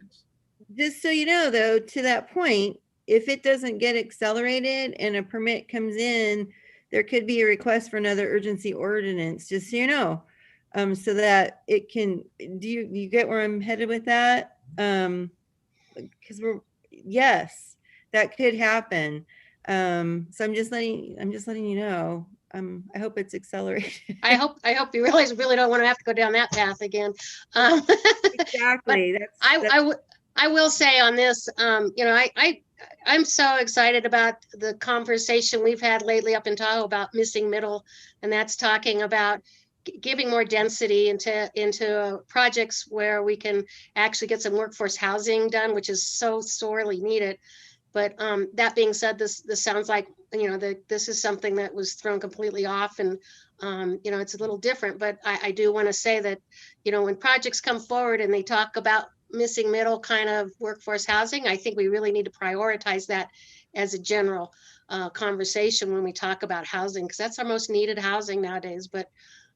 just so you know, though, to that point, if it doesn't get accelerated and a permit comes in, there could be a request for another urgency ordinance, just so you know. So that it can, do you get where I'm headed with that? Because yes, that could happen. So I'm just letting you know. I hope it's accelerated. I hope you realize we really don't want to have to go down that path again. Exactly. I will say on this, I'm so excited about the conversation we've had lately up in Tahoe about missing middle, and that's talking about giving more density into projects where we can actually get some workforce housing done, which is so sorely needed. But that being said, this sounds like, this is something that was thrown completely off, and it's a little different. But I do want to say that, when projects come forward and they talk about missing middle kind of workforce housing, I think we really need to prioritize that as a general conversation when we talk about housing, because that's our most needed housing nowadays. But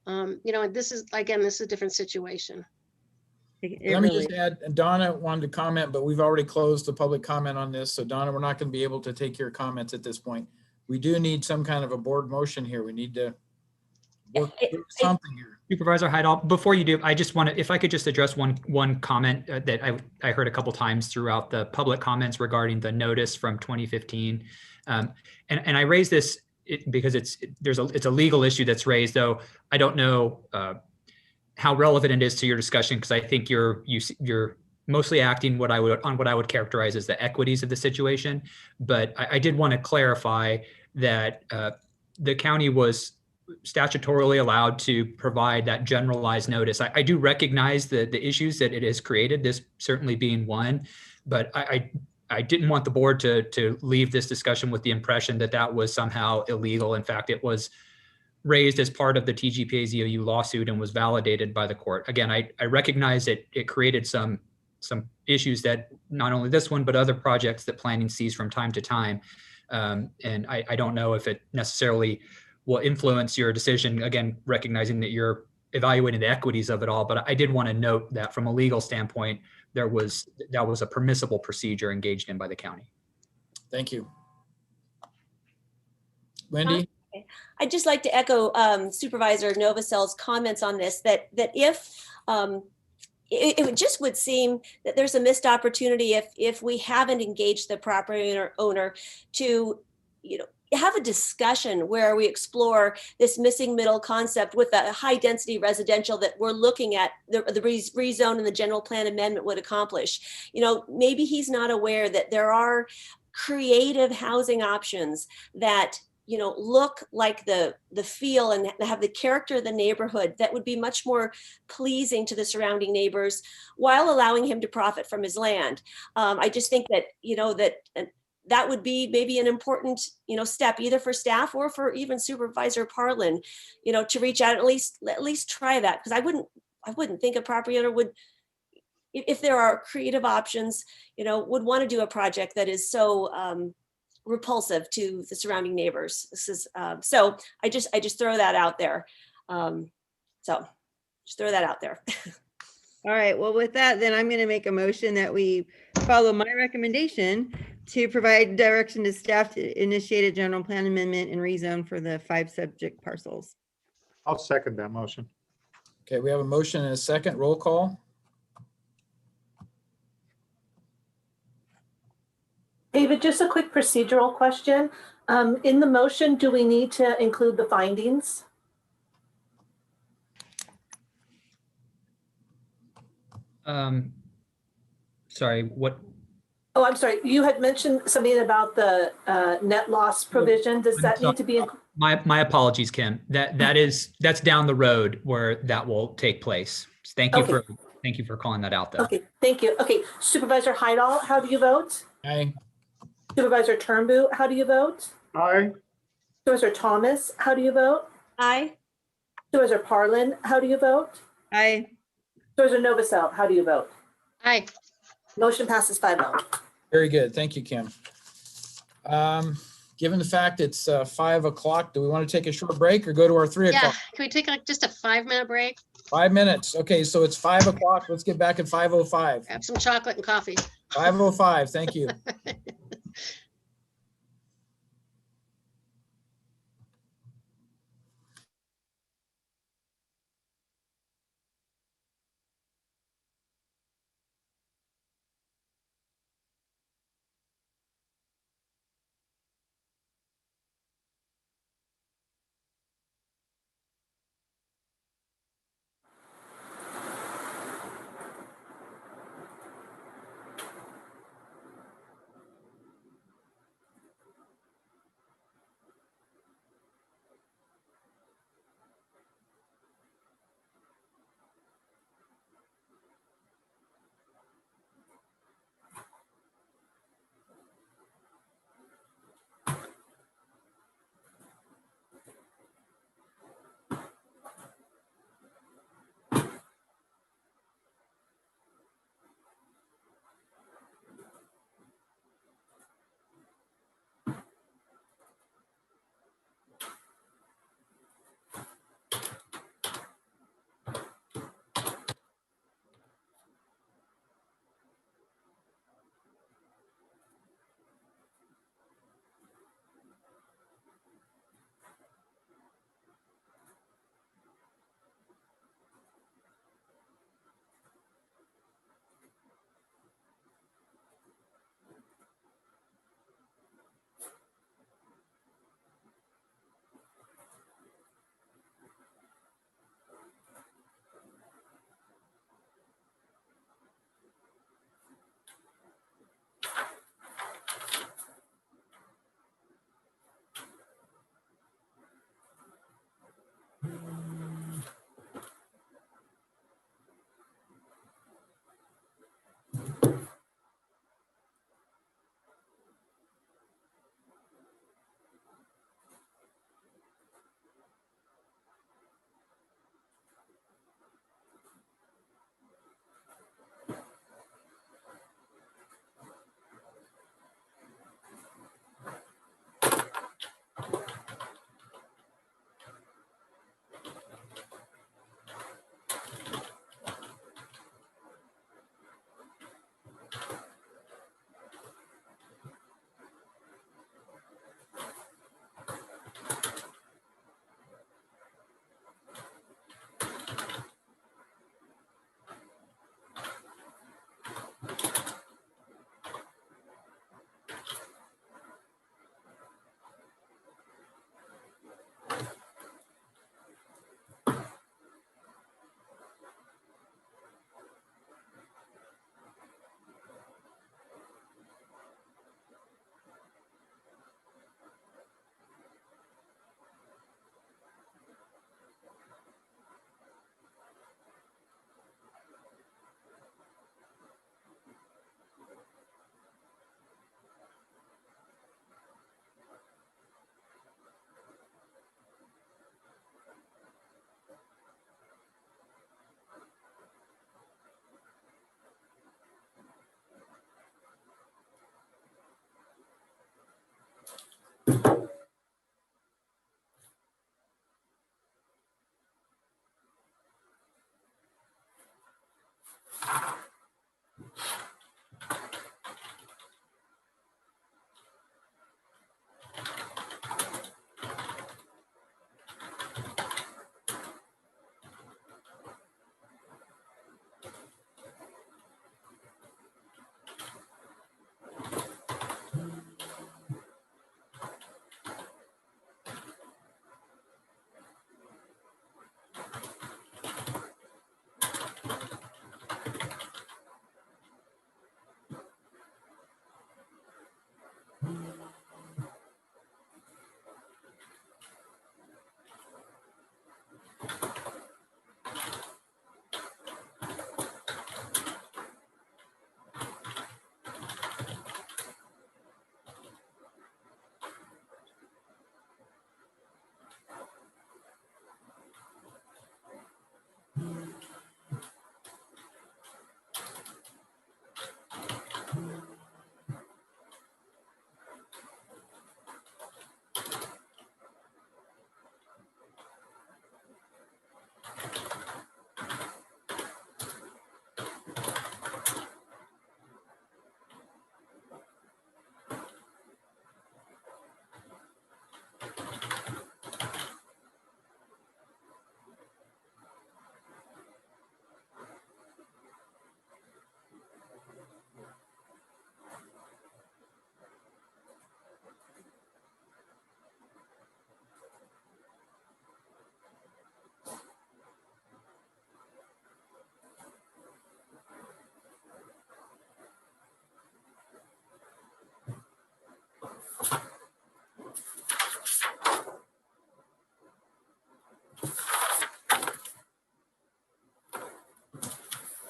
this is a different situation. Let me just add, Donna wanted to comment, but we've already closed the public comment on this. So Donna, we're not going to be able to take your comments at this point. We do need some kind of a board motion here. We need to work through something here. Supervisor Heidel, before you do, I just want to, if I could just address one comment that I heard a couple times throughout the public comments regarding the notice from 2015. And I raised this because it's a legal issue that's raised, though I don't know how relevant it is to your discussion, because I think you're mostly acting on what I would characterize as the equities of the situation. But I did want to clarify that the county was statutorily allowed to provide that generalized notice. I do recognize the issues that it has created, this certainly being one, but I didn't want the board to leave this discussion with the impression that that was somehow illegal. In fact, it was raised as part of the TGPA ZOU lawsuit and was validated by the court. Again, I recognize that it created some issues that not only this one, but other projects that planning sees from time to time. And I don't know if it necessarily will influence your decision, again, recognizing that you're evaluating the equities of it all. But I did want to note that from a legal standpoint, that was a permissible procedure engaged in by the county. Thank you. Wendy? I'd just like to echo Supervisor Novacell's comments on this, that if it just would seem that there's a missed opportunity if we haven't engaged the property owner to, have a discussion where we explore this missing middle concept with the high density residential that we're looking at, the rezone and the general plan amendment would accomplish. Maybe he's not aware that there are creative housing options that look like the feel and have the character of the neighborhood that would be much more pleasing to the surrounding neighbors while allowing him to profit from his land. I just think that, that would be maybe an important, step either for staff or for even Supervisor Parlin, to reach out, at least try that. Because I wouldn't think a property owner would, if there are creative options, would want to do a project that is so repulsive to the surrounding neighbors. This is so I just throw that out there. So just throw that out there. All right, well, with that, then I'm going to make a motion that we follow my recommendation to provide direction to staff to initiate a general plan amendment and rezone for the 5 subject parcels. I'll second that motion. Okay, we have a motion and a second. Roll call. David, just a quick procedural question. In the motion, do we need to include the findings? Sorry, what? Oh, I'm sorry. You had mentioned something about the net loss provision. Does that need to be? My apologies, Kim. That's down the road where that will take place. Thank you for calling that out, though. Okay, thank you. Okay, Supervisor Heidel, how do you vote? Aye. Supervisor Turnbull, how do you vote? Aye. Supervisor Thomas, how do you vote? Aye. Supervisor Parlin, how do you vote? Aye. Supervisor Novacell, how do you vote? Aye. Motion passes 5-0. Very good. Thank you, Kim. given the fact it's 5 o'clock, do we want to take a short break or go to our 3 Yeah, o'clock? can we take like just a 5-minute break? 5 minutes. Okay, so it's 5 o'clock. Let's get back at 5:05. Grab some chocolate and coffee. 5:05. Thank you.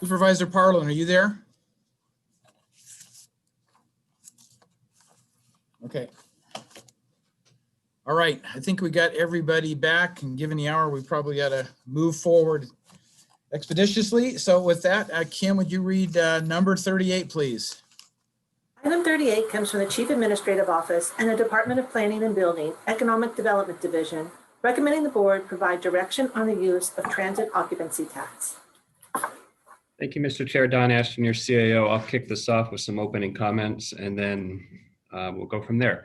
Supervisor Parlin, are you there? Okay. All right, I think we got everybody back, and given the hour, we probably got to move forward expeditiously. So with that, Kim, would you read number 38, please? Item 38 comes from the Chief Administrative Office and the Department of Planning and Building, Economic Development Division, recommending the board provide direction on the use of transit occupancy tax. Thank you, Mr. Chair. Don Ashton, your CAO. I'll kick this off with some opening comments and then we'll go from there.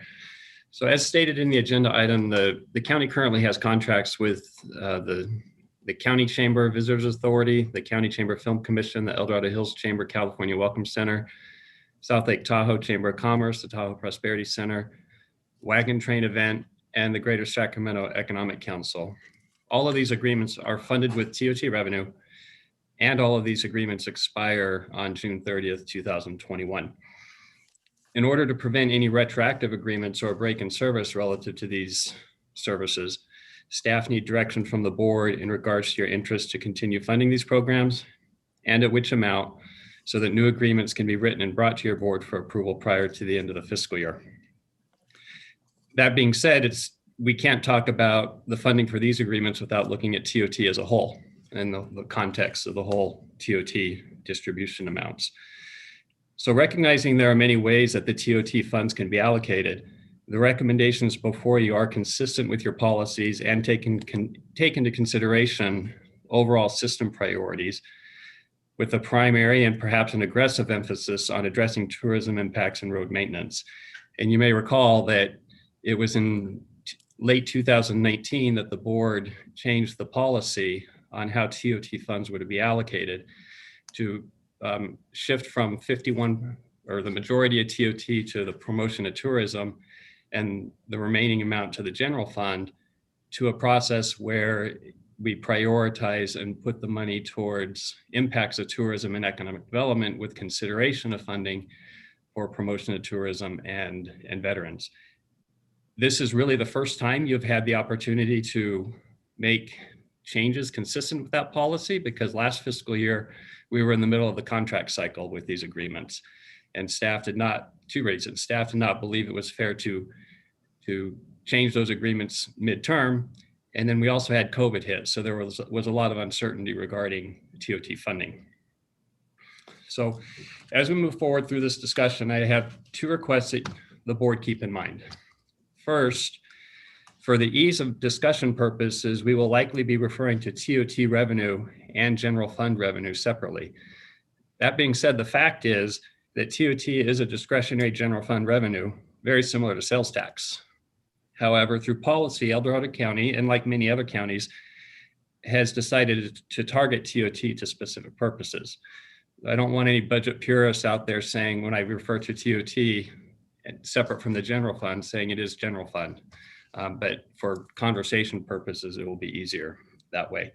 So as stated in the agenda item, the county currently has contracts with the County Chamber of Visitors Authority, the County Chamber Film Commission, the El Dorado Hills Chamber California Welcome Center, South Lake Tahoe Chamber of Commerce, the Tahoe Prosperity Center, Wagon Train Event, and the Greater Sacramento Economic Council. All of these agreements are funded with TOT revenue, and all of these agreements expire on June 30th, 2021. In order to prevent any retroactive agreements or break in service relative to these services, staff need direction from the board in regards to your interest to continue funding these programs and at which amount, so that new agreements can be written and brought to your board for approval prior to the end of the fiscal year. That being said, we can't talk about the funding for these agreements without looking at TOT as a whole and the context of the whole TOT distribution amounts. So recognizing there are many ways that the TOT funds can be allocated, the recommendations before you are consistent with your policies and take into consideration overall system priorities, with a primary and perhaps an aggressive emphasis on addressing tourism impacts and road maintenance. And you may recall that it was in late 2019 that the board changed the policy on how TOT funds were to be allocated to shift from 51, or the majority of TOT, to the promotion of tourism and the remaining amount to the general fund, to a process where we prioritize and put the money towards impacts of tourism and economic development with consideration of funding for promotion of tourism and veterans. This is really the first time you've had the opportunity to make changes consistent with that policy, because last fiscal year, we were in the middle of the contract cycle with these agreements, and staff did not, two reasons, staff did not believe it was fair to change those agreements midterm. And then we also had COVID hit. So there was a lot of uncertainty regarding TOT funding. So as we move forward through this discussion, I have two requests that the board keep in mind. First, for the ease of discussion purposes, we will likely be referring to TOT revenue and general fund revenue separately. That being said, the fact is that TOT is a discretionary general fund revenue, very similar to sales tax. However, through policy, El Dorado County, and like many other counties, has decided to target TOT to specific purposes. I don't want any budget purists out there saying, when I refer to TOT, and separate from the general fund, saying it is general fund. But for conversation purposes, it will be easier that way.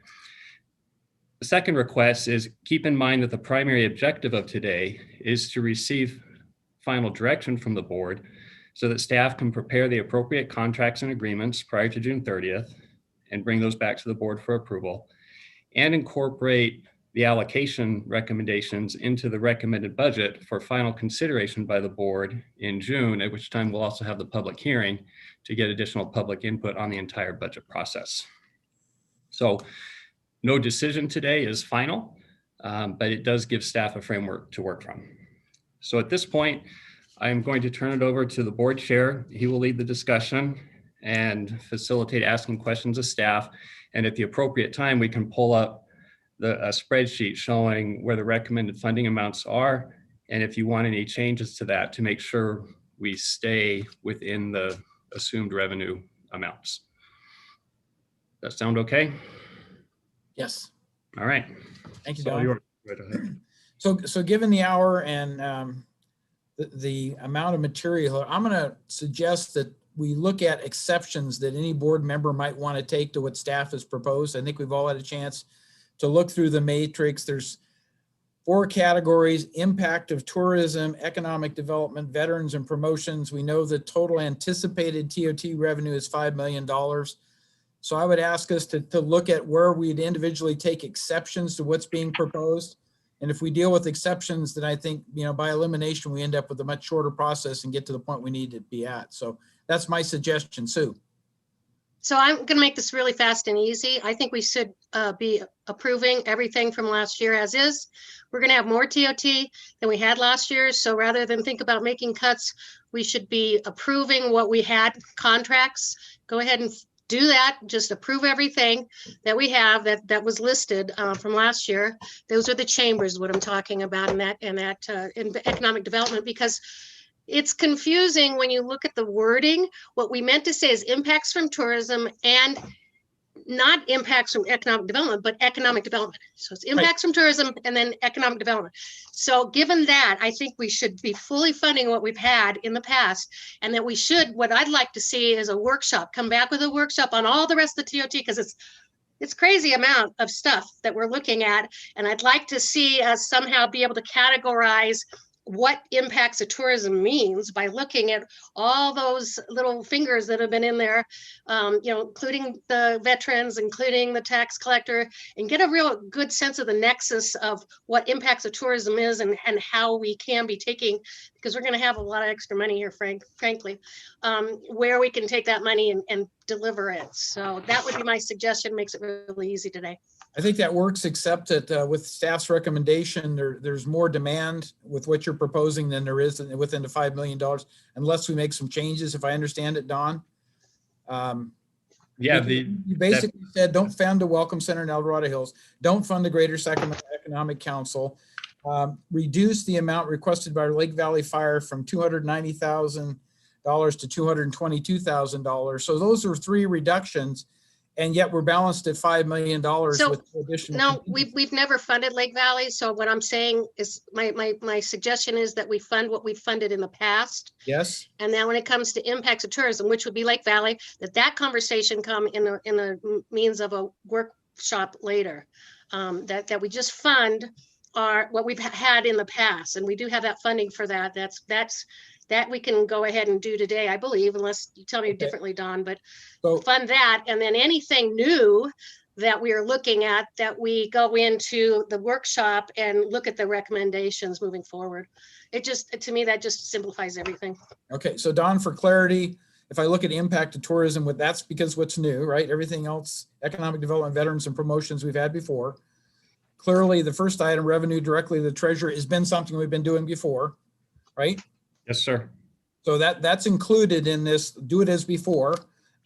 The second request is, keep in mind that the primary objective of today is to receive final direction from the board so that staff can prepare the appropriate contracts and agreements prior to June 30th and bring those back to the board for approval, and incorporate the allocation recommendations into the recommended budget for final consideration by the board in June, at which time we'll also have the public hearing to get additional public input on the entire budget process. So no decision today is final, but it does give staff a framework to work from. So at this point, I'm going to turn it over to the board chair. He will lead the discussion and facilitate asking questions of staff. And at the appropriate time, we can pull up a spreadsheet showing where the recommended funding amounts are, and if you want any changes to that, to make sure we stay within the assumed revenue amounts. Does that sound okay? Yes. All right. Thank you, So Don. right ahead. So given the hour and the amount of material, I'm going to suggest that we look at exceptions that any board member might want to take to what staff has proposed. I think we've all had a chance to look through the matrix. There's 4 categories: impact of tourism, economic development, veterans, and promotions. We know the total anticipated TOT revenue is $5 million. So I would ask us to look at where we'd individually take exceptions to what's being proposed And if we deal with exceptions, then I think, by elimination, we end up with a much shorter process and get to the point we need to be at. So that's my suggestion. Sue. So I'm going to make this really fast and easy. I think we should be approving everything from last year as is. We're going to have more TOT than we had last year. So rather than think about making cuts, we should be approving what we had contracts. Go ahead and do that. Just approve everything that we have that was listed from last year. Those are the chambers, what I'm talking about in economic development, because it's confusing when you look at the wording. What we meant to say is impacts from tourism and not impacts from economic development, but economic development. So it's impacts from tourism and then economic development. So given that, I think we should be fully funding what we've had in the past, and that we should, what I'd like to see is a workshop, come back with a workshop on all the rest of the TOT, because it's crazy amount of stuff that we're looking at. And I'd like to see us somehow be able to categorize what impacts of tourism means by looking at all those little fingers that have been in there, including the veterans, including the tax collector, and get a real good sense of the nexus of what impacts of tourism is and how we can be taking, because we're going to have a lot of extra money here, frankly, where we can take that money and deliver it. So that would be my suggestion. Makes it really easy today. I think that works, except that with staff's recommendation, there's more demand with what you're proposing than there is within the $5 million, unless we make some changes, if I understand it, Don. Yeah, you basically said don't fund the Welcome Center in El Dorado Hills, don't fund the Greater Sacramento Economic Council, reduce the amount requested by Lake Valley Fire from $290,000 to $222,000. So those are 3 reductions. And yet we're balanced at $5 million with additional. No, we've never funded Lake Valley. So what I'm saying is my suggestion is that we fund what we've funded in the past. Yes. And now when it comes to impacts of tourism, which would be Lake Valley, that conversation come in the means of a workshop later. That we just fund what we've had in the past, and we do have that funding for that. That we can go ahead and do today, I believe, unless you tell me differently, Don, but fund that. And then anything new that we are looking at, that we go into the workshop and look at the recommendations moving forward. To me, that just simplifies everything. Okay, so Don, for clarity, if I look at impact of tourism, that's because what's new, right? Everything else, economic development, veterans, and promotions we've had before. Clearly, the first item, revenue directly to the treasurer, has been something we've been doing before, right? Yes, sir. So that's included in this, do it as before.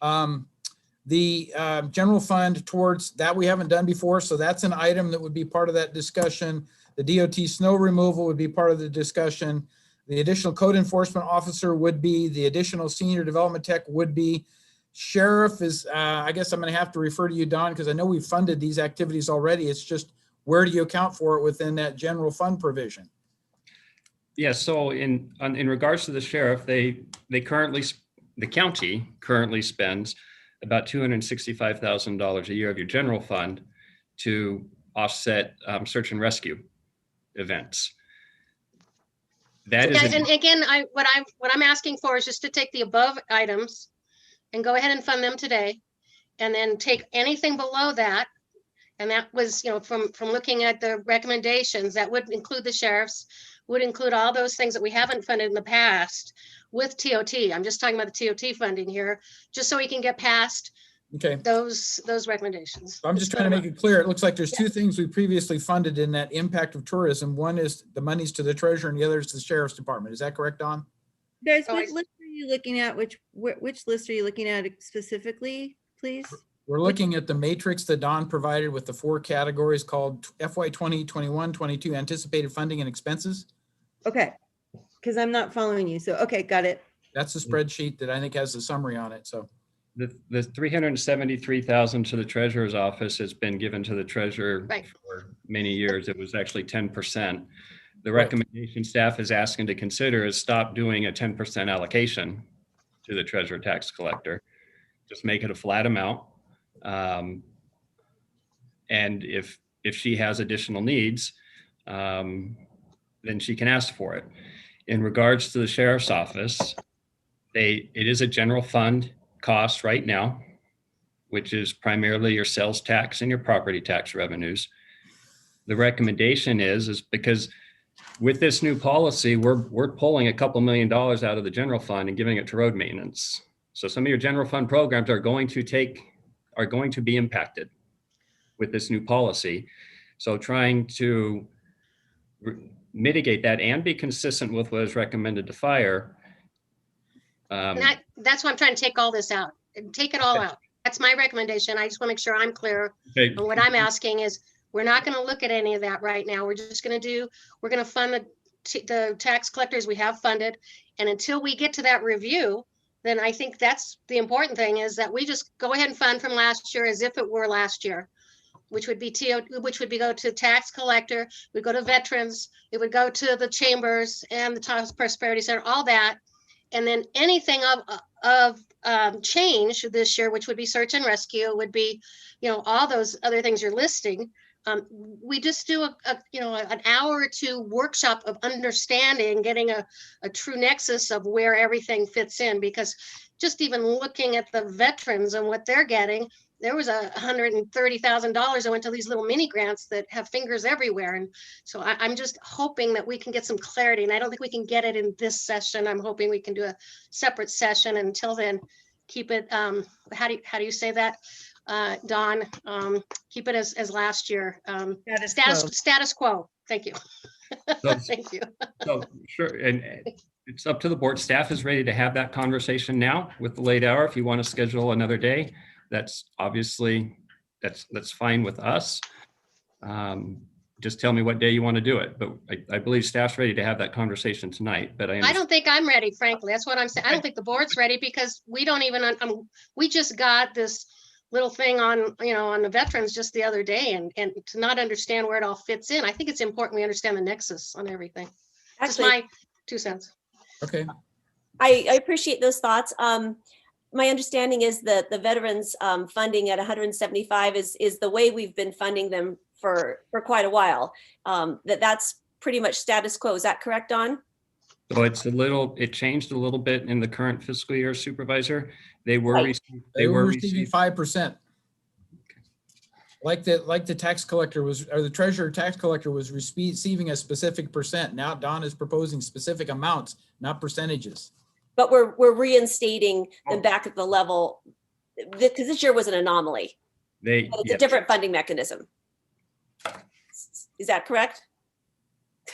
The general fund towards that we haven't done before, so that's an item that would be part of that discussion. The DOT snow removal would be part of the discussion. The additional code enforcement officer would be, the additional senior development tech would be. Sheriff is, I guess I'm going to have to refer to you, Don, because I know we've funded these activities already. It's just, where do you account for it within that general fund provision? Yeah, so in regards to the sheriff, the county currently spends about $265,000 a year of your general fund to offset search and rescue events. That is, and again, what I'm asking for is just to take the above items and go ahead and fund them today, and then take anything below that. And that was, from looking at the recommendations, that would include the sheriff's, would include all those things that we haven't funded in the past with TOT. I'm just talking about the TOT funding here, just so we can get past those recommendations. I'm just trying to make it clear. It looks like there's 2 things we previously funded in that impact of tourism. One is the monies to the treasurer, and the other is to the sheriff's department. Is that correct, Don? Guys, what list are you looking at? Which list are you looking at specifically, please? We're looking at the matrix that Don provided with the 4 categories called FY 20, 21, 22 anticipated funding and expenses. Okay, because I'm not following you. So, okay, got it. That's the spreadsheet that I think has the summary on it. So the $373,000 to the treasurer's office has been given to the treasurer for many years. It was actually 10%. The recommendation staff is asking to consider is stop doing a 10% allocation to the treasurer tax collector. Just make it a flat amount. And if she has additional needs, then she can ask for it. In regards to the sheriff's office, it is a general fund cost right now, which is primarily your sales tax and your property tax revenues. the recommendation is because with this new policy, we're pulling a couple $1 million out of the general fund and giving it to road maintenance. So some of your general fund programs are going to be impacted with this new policy. So trying to mitigate that and be consistent with what is recommended to fire. And that's why I'm trying to take all this out and take it all out. That's my recommendation. I just want to make sure I'm clear. Okay. And what I'm asking is, we're not going to look at any of that right now. We're just going to fund the tax collectors we have funded. And until we get to that review, then I think that's the important thing, is that we just go ahead and fund from last year as if it were last year, which would be go to tax collector, we go to veterans, it would go to the chambers and the Taos Prosperity Center, all that. And then anything of change this year, which would be search and rescue, would be, all those other things you're listing. We just do an hour or two workshop of understanding, getting a true nexus of where everything fits in, because just even looking at the veterans and what they're getting, there was $130,000 that went to these little mini grants that have fingers everywhere. And so I'm just hoping that we can get some clarity, and I don't think we can get it in this session. I'm hoping we can do a separate session. Until then, keep it, how do you say that? Dawn, keep it as last year. Status quo. Thank you. Thank you. So sure, and it's up to the board. Staff is ready to have that conversation now with the late hour. If you want to schedule another day, that's obviously, that's fine with us. Just tell me what day you want to do it. But I believe staff's ready to have that conversation tonight. But I don't think I'm ready, frankly. That's what I'm saying. I don't think the board's ready, because we don't even, we just got this little thing on, on the veterans just the other day, and to not understand where it all fits in. I think it's important we understand the nexus on everything. Just my 2 cents. Okay. I appreciate those thoughts. My understanding is that the veterans funding at 175 is the way we've been funding them for quite a while. That's pretty much status quo. Is that correct, Don? So it changed a little bit in the current fiscal year, Supervisor. They were receiving 5%. Like the tax collector was, or the treasurer tax collector was receiving a specific percent. Now Don is proposing specific amounts, not percentages. But we're reinstating them back at the level, because this year was an anomaly. It's a different funding mechanism. Is that correct?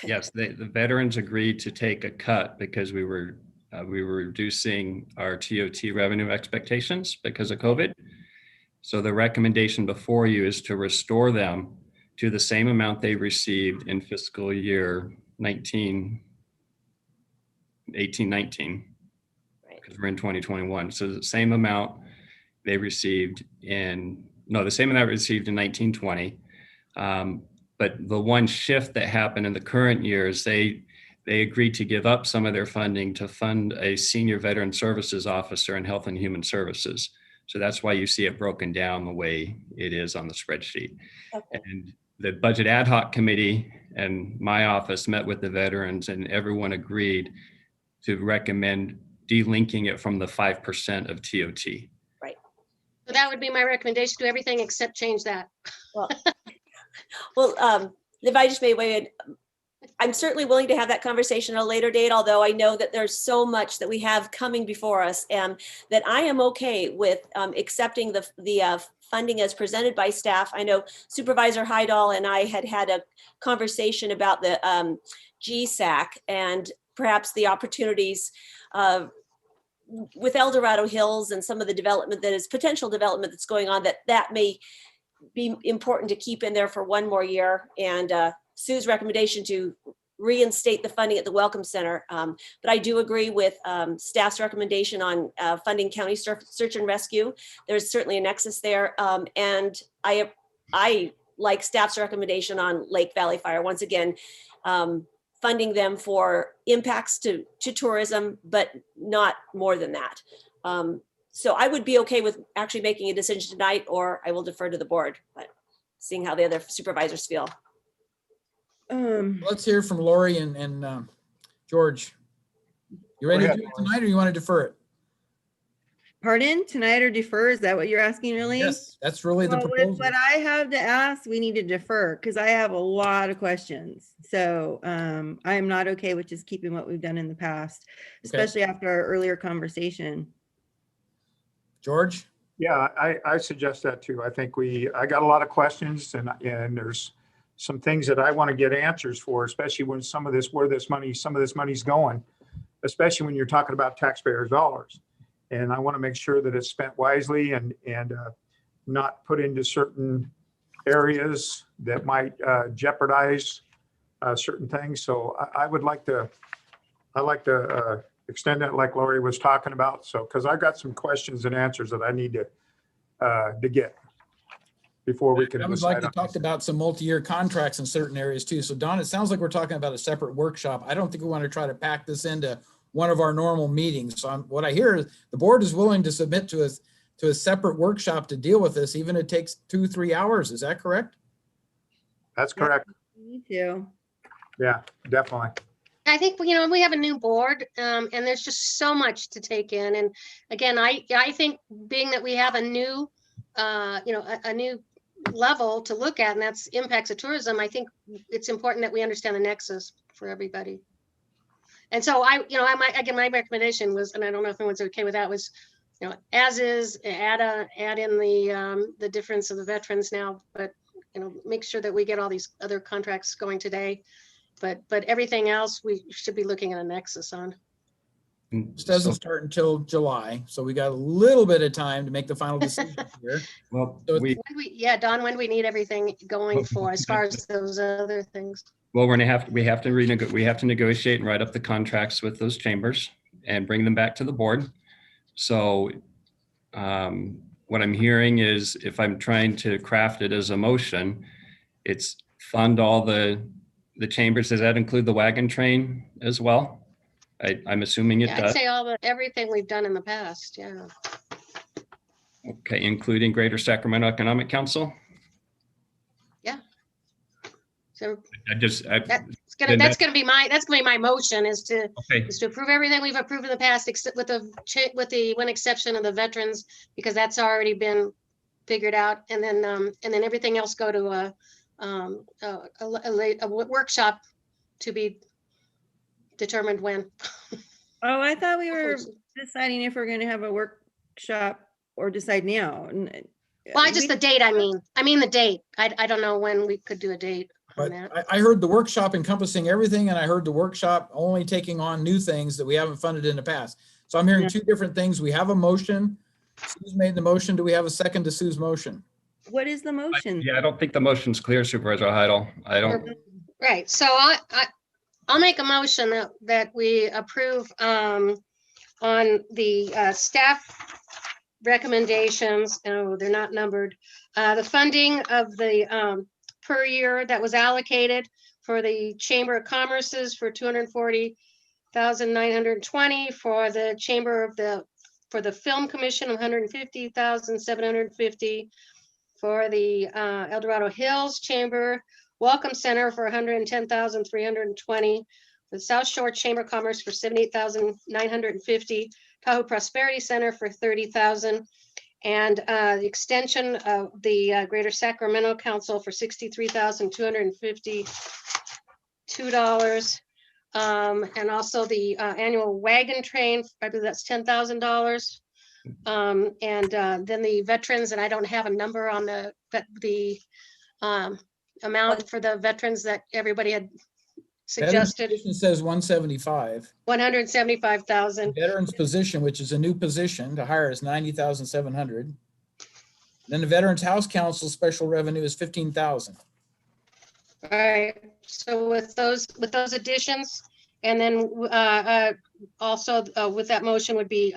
Yes, the veterans agreed to take a cut because we were reducing our TOT revenue expectations because of COVID. So the recommendation before you is to restore them to the same amount they received in fiscal year 18-19, because we're in 2021. So the same amount they received in 1920. But the one shift that happened in the current years, they agreed to give up some of their funding to fund a senior veteran services officer in Health and Human Services. So that's why you see it broken down the way it is on the spreadsheet. Okay. And the Budget Ad Hoc Committee and my office met with the veterans, and everyone agreed to recommend delinking it from the 5% of TOT. Right. So that would be my recommendation, do everything except change that. Well, if I just may weigh in, I'm certainly willing to have that conversation at a later date, although I know that there's so much that we have coming before us, and that I am okay with accepting the funding as presented by staff. I know Supervisor Heidel and I had a conversation about the GSAC and perhaps the opportunities with El Dorado Hills and some of the development that is potential development that's going on, that may be important to keep in there for one more year, and Sue's recommendation to reinstate the funding at the Welcome Center. But I do agree with staff's recommendation on funding county search and rescue. There's certainly a nexus there. And I like staff's recommendation on Lake Valley Fire. Once again, funding them for impacts to tourism, but not more than that. So I would be okay with actually making a decision tonight, or I will defer to the board, but seeing how the other supervisors feel. Let's hear from Lori and George. You ready to do it tonight, or you want to defer it? Pardon, tonight or defer? Is that what you're asking, really? Yes, that's really the Well, with proposal. what I have to ask, we need to defer because I have a lot of questions. So I am not okay with just keeping what we've done in the past, especially after our earlier conversation. George? Yeah, I suggest that too. I think I got a lot of questions and there's some things that I want to get answers for, especially when some of this money's going, especially when you're talking about taxpayers' dollars. And I want to make sure that it's spent wisely and not put into certain areas that might jeopardize certain things. So I would like to, extend that like Lori was talking about. So, because I've got some questions and answers that I need to get before we can I would like decide to on talk about some multi-year contracts in certain areas too. So Don, it sounds like we're talking about a separate workshop. I don't think we want to try to pack this into one of our normal meetings. So what I hear is the board is willing to submit to us to a separate workshop to deal with this, even if it takes 2-3 hours. Is that correct? That's correct. Me too. Yeah, definitely. I think, we have a new board, and there's just so much to take in. And again, I think being that we have a new, a new level to look at, and that's impacts of tourism, I think it's important that we understand the nexus for everybody. And so my recommendation was, and I don't know if anyone's okay with that, was, as is, add in the difference of the veterans now, but, make sure that we get all these other contracts going today. But everything else, we should be looking at a nexus on. This doesn't start until July, so we got a little bit of time to make the final decision here. Well, So Don, when do we need everything going for as far as those other things? Well, we have to negotiate and write up the contracts with those chambers and bring them back to the board. So what I'm hearing is, if I'm trying to craft it as a motion, it's fund all the chambers. Does that include the wagon train as well? I'm assuming it Yeah, I'd does. say everything we've done in the past. Yeah. Okay, including Greater Sacramento Economic Council. Yeah. So That's gonna be my motion is to approve everything we've approved in the past, except with the one exception of the veterans, because that's already been figured out, and then everything else go to a workshop to be determined when. Oh, I thought we were deciding if we're going to have a workshop or decide now. Well, the date. I mean the date. I don't know when we could do a date on that. I heard the workshop encompassing everything, and I heard the workshop only taking on new things that we haven't funded in the past. So I'm hearing two different things. We have a motion. Sue's made the motion. Do we have a second to Sue's motion? What is the motion? I don't think the motion's clear, Supervisor Heidel. I don't. Right. So I'll make a motion that we approve on the staff recommendations. Oh, they're not numbered. The funding of the per year that was allocated for the Chamber of Commerce's for $240,920, for the for the Film Commission, $150,750, for the El Dorado Hills Chamber Welcome Center for $110,320, for the South Shore Chamber of Commerce for $78,950, Tahoe Prosperity Center for $30,000, and the extension of the Greater Sacramento Council for $63,252, and also the annual wagon train, I believe that's $10,000. And then the veterans, and I don't have a number on the amount for the veterans that everybody had suggested. Veterans position says 175. 175,000. Veterans position, which is a new position to hire, is 90,700. Then the Veterans House Council special revenue is 15,000. All right. So with those additions, and then also with that motion would be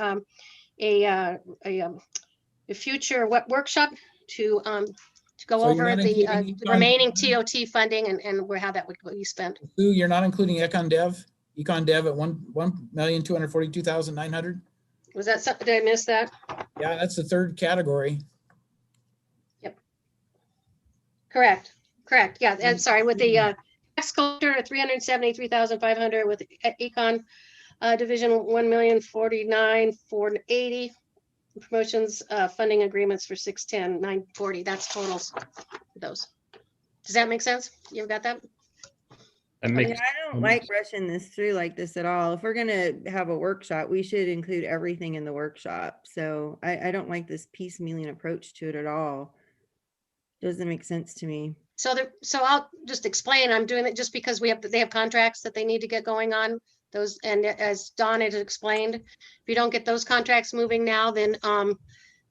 a future workshop to go over the remaining TOT funding and how that would be spent. Sue, you're not including Econ Dev at $1,242,900. Was that something? Did I miss that? Yeah, that's the third category. Yep. Correct. Yeah. And sorry, with the tax collector at $373,500, with Econ division $1,049,480. promotions, funding agreements for 610, 940. That's totals for those. Does that make sense? You've got that? That I mean, makes, I don't like rushing this through like this at all. If we're gonna have a workshop, we should include everything in the workshop. So I don't like this piecemealing approach to it at all. Doesn't make sense to me. So I'll just explain, I'm doing it just because they have contracts that they need to get going on those. And as Dawn had explained, if you don't get those contracts moving now, then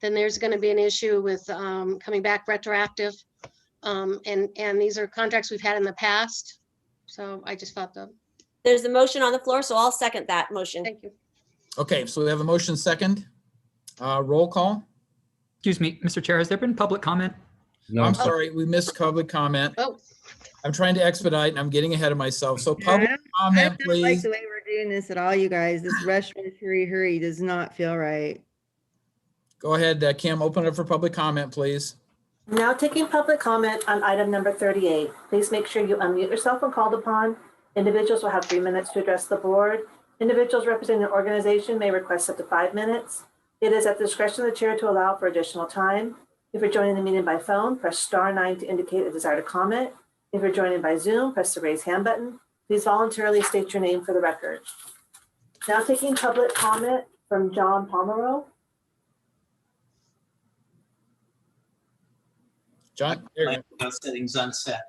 there's going to be an issue with coming back retroactive. And these are contracts we've had in the past. So I just thought There's a motion on the floor, so I'll second that motion. Thank you. Okay, so we have a motion second. Roll call. Excuse me, Mr. Chair, has there been public comment? No, I'm sorry, we missed public comment. Oh, I'm trying to expedite and I'm getting ahead of myself. So Yeah, public I comment, don't like please. the way we're doing this at all, you guys. This rush, hurry does not feel right. Go ahead, Kim, open it up for public comment, please. Now taking public comment on item number 38. Please make sure you unmute yourself when called upon. Individuals will have 3 minutes to address the board. Individuals representing an organization may request up to 5 minutes. It is at the discretion of the chair to allow for additional time. If you're joining the meeting by phone, press *9 to indicate a desire to comment. If you're joining by Zoom, press the raise hand button. Please voluntarily state your name for the record. Now taking public comment from John Pomeroy. John, there you go. Settings unset.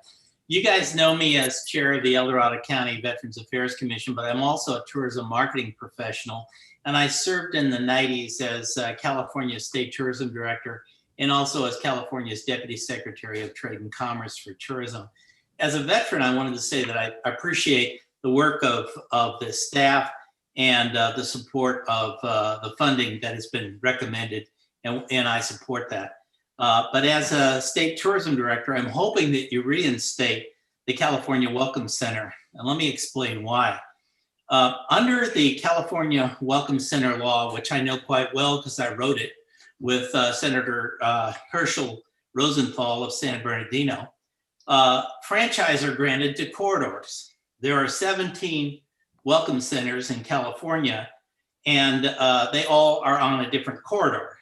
You guys know me as chair of the El Dorado County Veterans Affairs Commission, but I'm also a tourism marketing professional. And I served in the 90s as California State Tourism Director and also as California's Deputy Secretary of Trade and Commerce for Tourism. As a veteran, I wanted to say that I appreciate the work of the staff and the support of the funding that has been recommended, and I support that. But as a state tourism director, I'm hoping that you reinstate the California Welcome Center. And let me explain why. Under the California Welcome Center law, which I know quite well because I wrote it with Senator Herschel Rosenthal of San Bernardino, franchise are granted to corridors. There are 17 welcome centers in California, and they all are on a different corridor.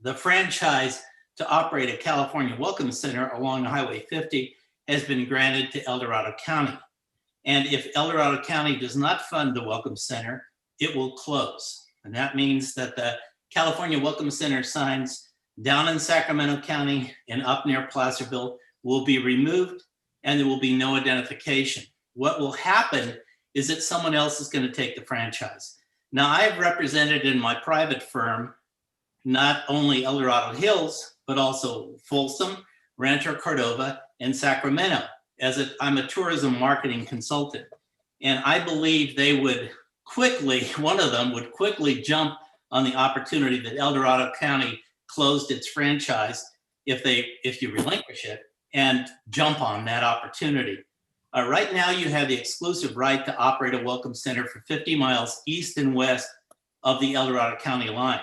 The franchise to operate a California Welcome Center along Highway 50 has been granted to El Dorado County. And if El Dorado County does not fund the Welcome Center, it will close. And that means that the California Welcome Center signs down in Sacramento County and up near Placerville will be removed, and there will be no identification. What will happen is that someone else is going to take the franchise. Now, I've represented in my private firm not only El Dorado Hills, but also Folsom, Rancho Cordova, and Sacramento. I'm a tourism marketing consultant. And I believe they would quickly, one of them would quickly jump on the opportunity that El Dorado County closed its franchise if you relinquish it, and jump on that opportunity. Right now, you have the exclusive right to operate a welcome center for 50 miles east and west of the El Dorado County line.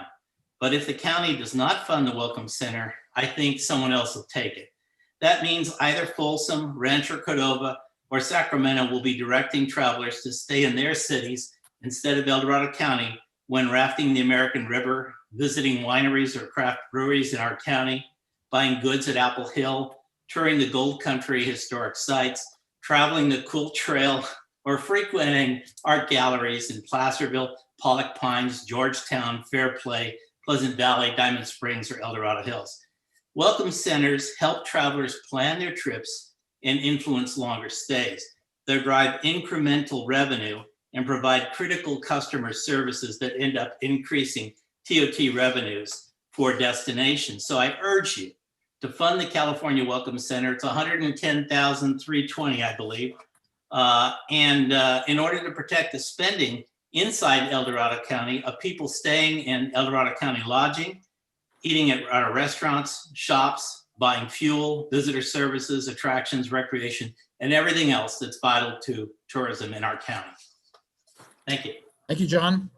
But if the county does not fund the Welcome Center, I think someone else will take it. That means either Folsom, Rancho Cordova, or Sacramento will be directing travelers to stay in their cities instead of El Dorado County when rafting the American River, visiting wineries or craft breweries in our county, buying goods at Apple Hill, touring the Gold Country historic sites, traveling the Quilt Trail, or frequenting art galleries in Placerville, Pollock Pines, Georgetown, Fairplay, Pleasant Valley, Diamond Springs, or El Dorado Hills. Welcome centers help travelers plan their trips and influence longer stays. They drive incremental revenue and provide critical customer services that end up increasing TOT revenues for destinations. So I urge you to fund the California Welcome Center. It's $110,320, I believe. In order to protect the spending inside El Dorado County of people staying in El Dorado County lodging, eating at our restaurants, shops, buying fuel, visitor services, attractions, recreation, and everything else that's vital to tourism in our county. Thank you. Thank you, John.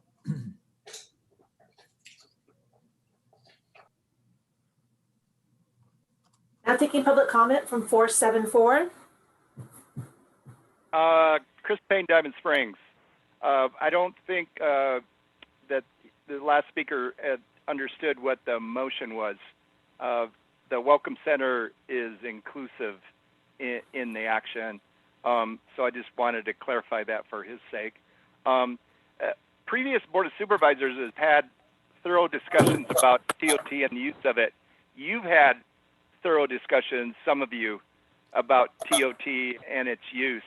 Now taking public comment from 474. Chris Payne, Diamond Springs. I don't think that the last speaker understood what the motion was. The Welcome Center is inclusive in the action. So I just wanted to clarify that for his sake. Previous Board of Supervisors has had thorough discussions about TOT and the use of it. You've had thorough discussions, some of you, about TOT and its use.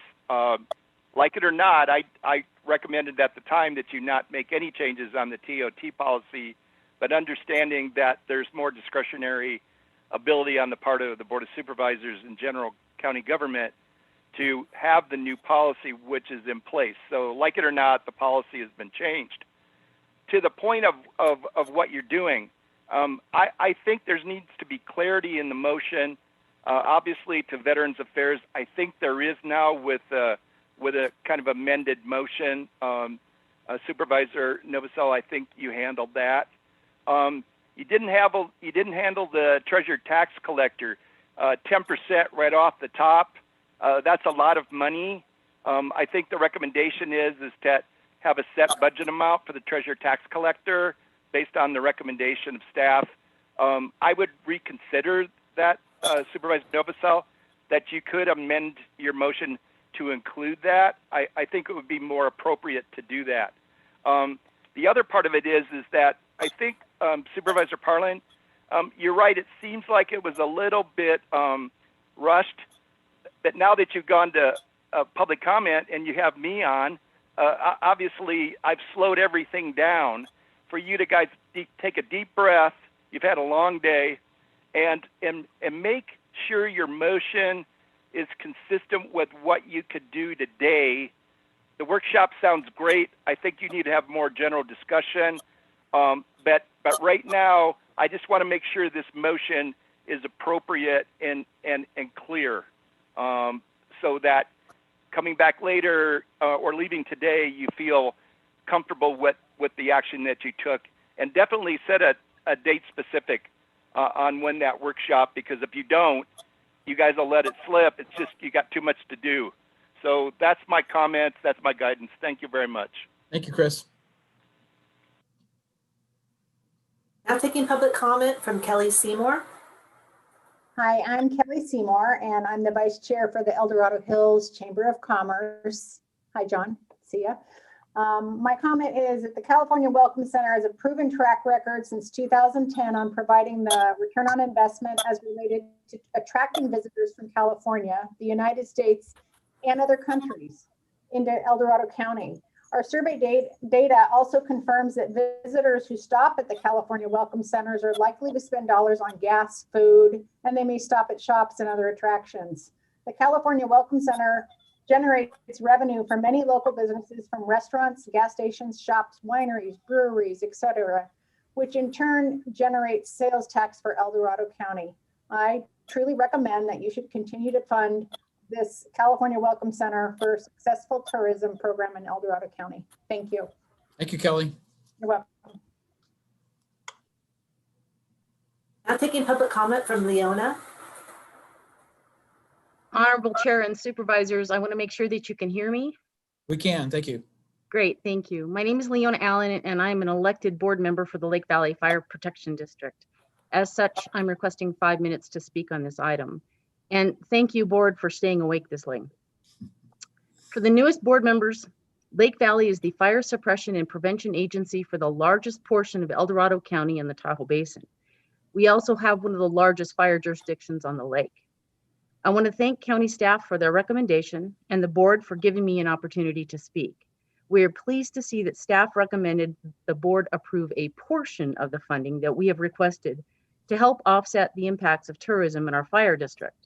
Like it or not, I recommended at the time that you not make any changes on the TOT policy, but understanding that there's more discretionary ability on the part of the Board of Supervisors and general county government to have the new policy which is in place. So like it or not, the policy has been changed. To the point of what you're doing, I think there needs to be clarity in the motion. Obviously, to Veterans Affairs, I think there is now with a kind of amended motion. Supervisor Novosel, I think you handled that. You didn't handle the treasurer tax collector, 10% right off the top. That's a lot of money. I think the recommendation is to have a set budget amount for the treasurer tax collector based on the recommendation of staff. I would reconsider that, Supervisor Novosel, that you could amend your motion to include that. I think it would be more appropriate to do that. The other part of it is that I think, Supervisor Parlin, you're right. It seems like it was a little bit rushed, but now that you've gone to public comment and you have me on, obviously I've slowed everything down for you to guys take a deep breath. You've had a long day, and make sure your motion is consistent with what you could do today. The workshop sounds great. I think you need to have more general discussion. But right now, I just want to make sure this motion is appropriate and clear, so that coming back later or leaving today, you feel comfortable with the action that you took. And definitely set a date specific on when that workshop, because if you don't, you guys will let it slip. It's just you got too much to do. So that's my comments. That's my guidance. Thank you very much. Thank you, Chris. Now taking public comment from Kelly Seymour. Hi, I'm Kelly Seymour, and I'm the Vice Chair for the El Dorado Hills Chamber of Commerce. Hi, John. See ya. My comment is that the California Welcome Center has a proven track record since 2010 on providing the return on investment as related to attracting visitors from California, the United States, and other countries into El Dorado County. Our survey data also confirms that visitors who stop at the California Welcome Centers are likely to spend dollars on gas, food, and they may stop at shops and other attractions. The California Welcome Center generates revenue for many local businesses, from restaurants, gas stations, shops, wineries, breweries, etc., which in turn generates sales tax for El Dorado County. I truly recommend that you should continue to fund this California Welcome Center for a successful tourism program in El Dorado County. Thank you. Thank you, Kelly. You're welcome. Now taking public comment from Leona. Honorable Chair and Supervisors, I want to make sure that you can hear me. We can. Thank you. Great, thank you. My name is Leona Allen, and I'm an elected board member for the Lake Valley Fire Protection District. As such, I'm requesting 5 minutes to speak on this item. And thank you, board, for staying awake this late. For the newest board members, Lake Valley is the fire suppression and prevention agency for the largest portion of El Dorado County and the Tahoe Basin. We also have one of the largest fire jurisdictions on the lake. I want to thank county staff for their recommendation and the board for giving me an opportunity to speak. We are pleased to see that staff recommended the board approve a portion of the funding that we have requested to help offset the impacts of tourism in our fire district.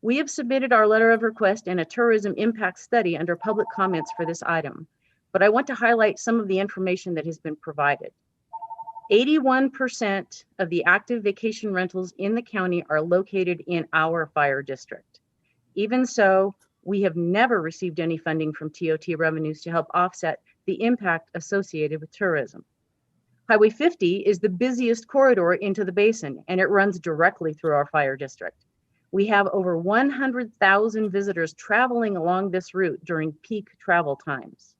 We have submitted our letter of request and a tourism impact study under public comments for this item, but I want to highlight some of the information that has been provided. 81% of the active vacation rentals in the county are located in our fire district. Even so, we have never received any funding from TOT revenues to help offset the impact associated with tourism. Highway 50 is the busiest corridor into the basin, and it runs directly through our fire district. We have over 100,000 visitors traveling along this route during peak travel times.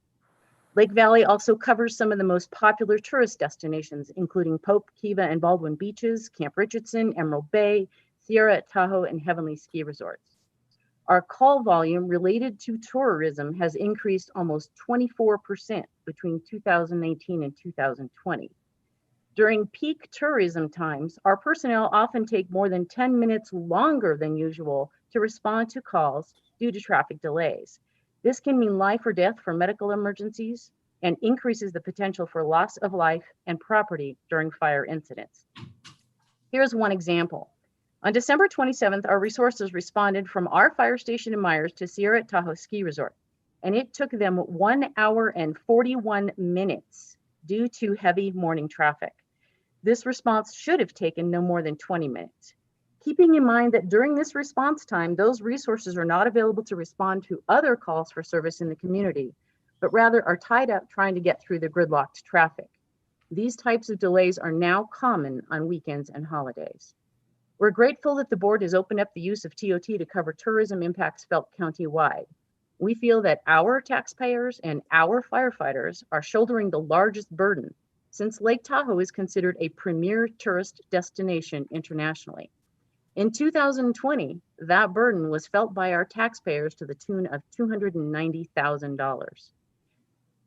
Lake Valley also covers some of the most popular tourist destinations, including Pope, Kiva, and Baldwin beaches, Camp Richardson, Emerald Bay, Sierra at Tahoe, and Heavenly Ski Resorts. Our call volume related to tourism has increased almost 24% between 2019 and 2020. During peak tourism times, our personnel often take more than 10 minutes longer than usual to respond to calls due to traffic delays. This can mean life or death for medical emergencies and increases the potential for loss of life and property during fire incidents. Here's one example. On December 27th, our resources responded from our fire station in Myers to Sierra at Tahoe Ski Resort, and it took them 1 hour and 41 minutes due to heavy morning traffic. This response should have taken no more than 20 minutes. Keeping in mind that during this response time, those resources are not available to respond to other calls for service in the community, but rather are tied up trying to get through the gridlocked traffic. These types of delays are now common on weekends and holidays. We're grateful that the board has opened up the use of TOT to cover tourism impacts felt countywide. We feel that our taxpayers and our firefighters are shouldering the largest burden, since Lake Tahoe is considered a premier tourist destination internationally. In 2020, that burden was felt by our taxpayers to the tune of $290,000.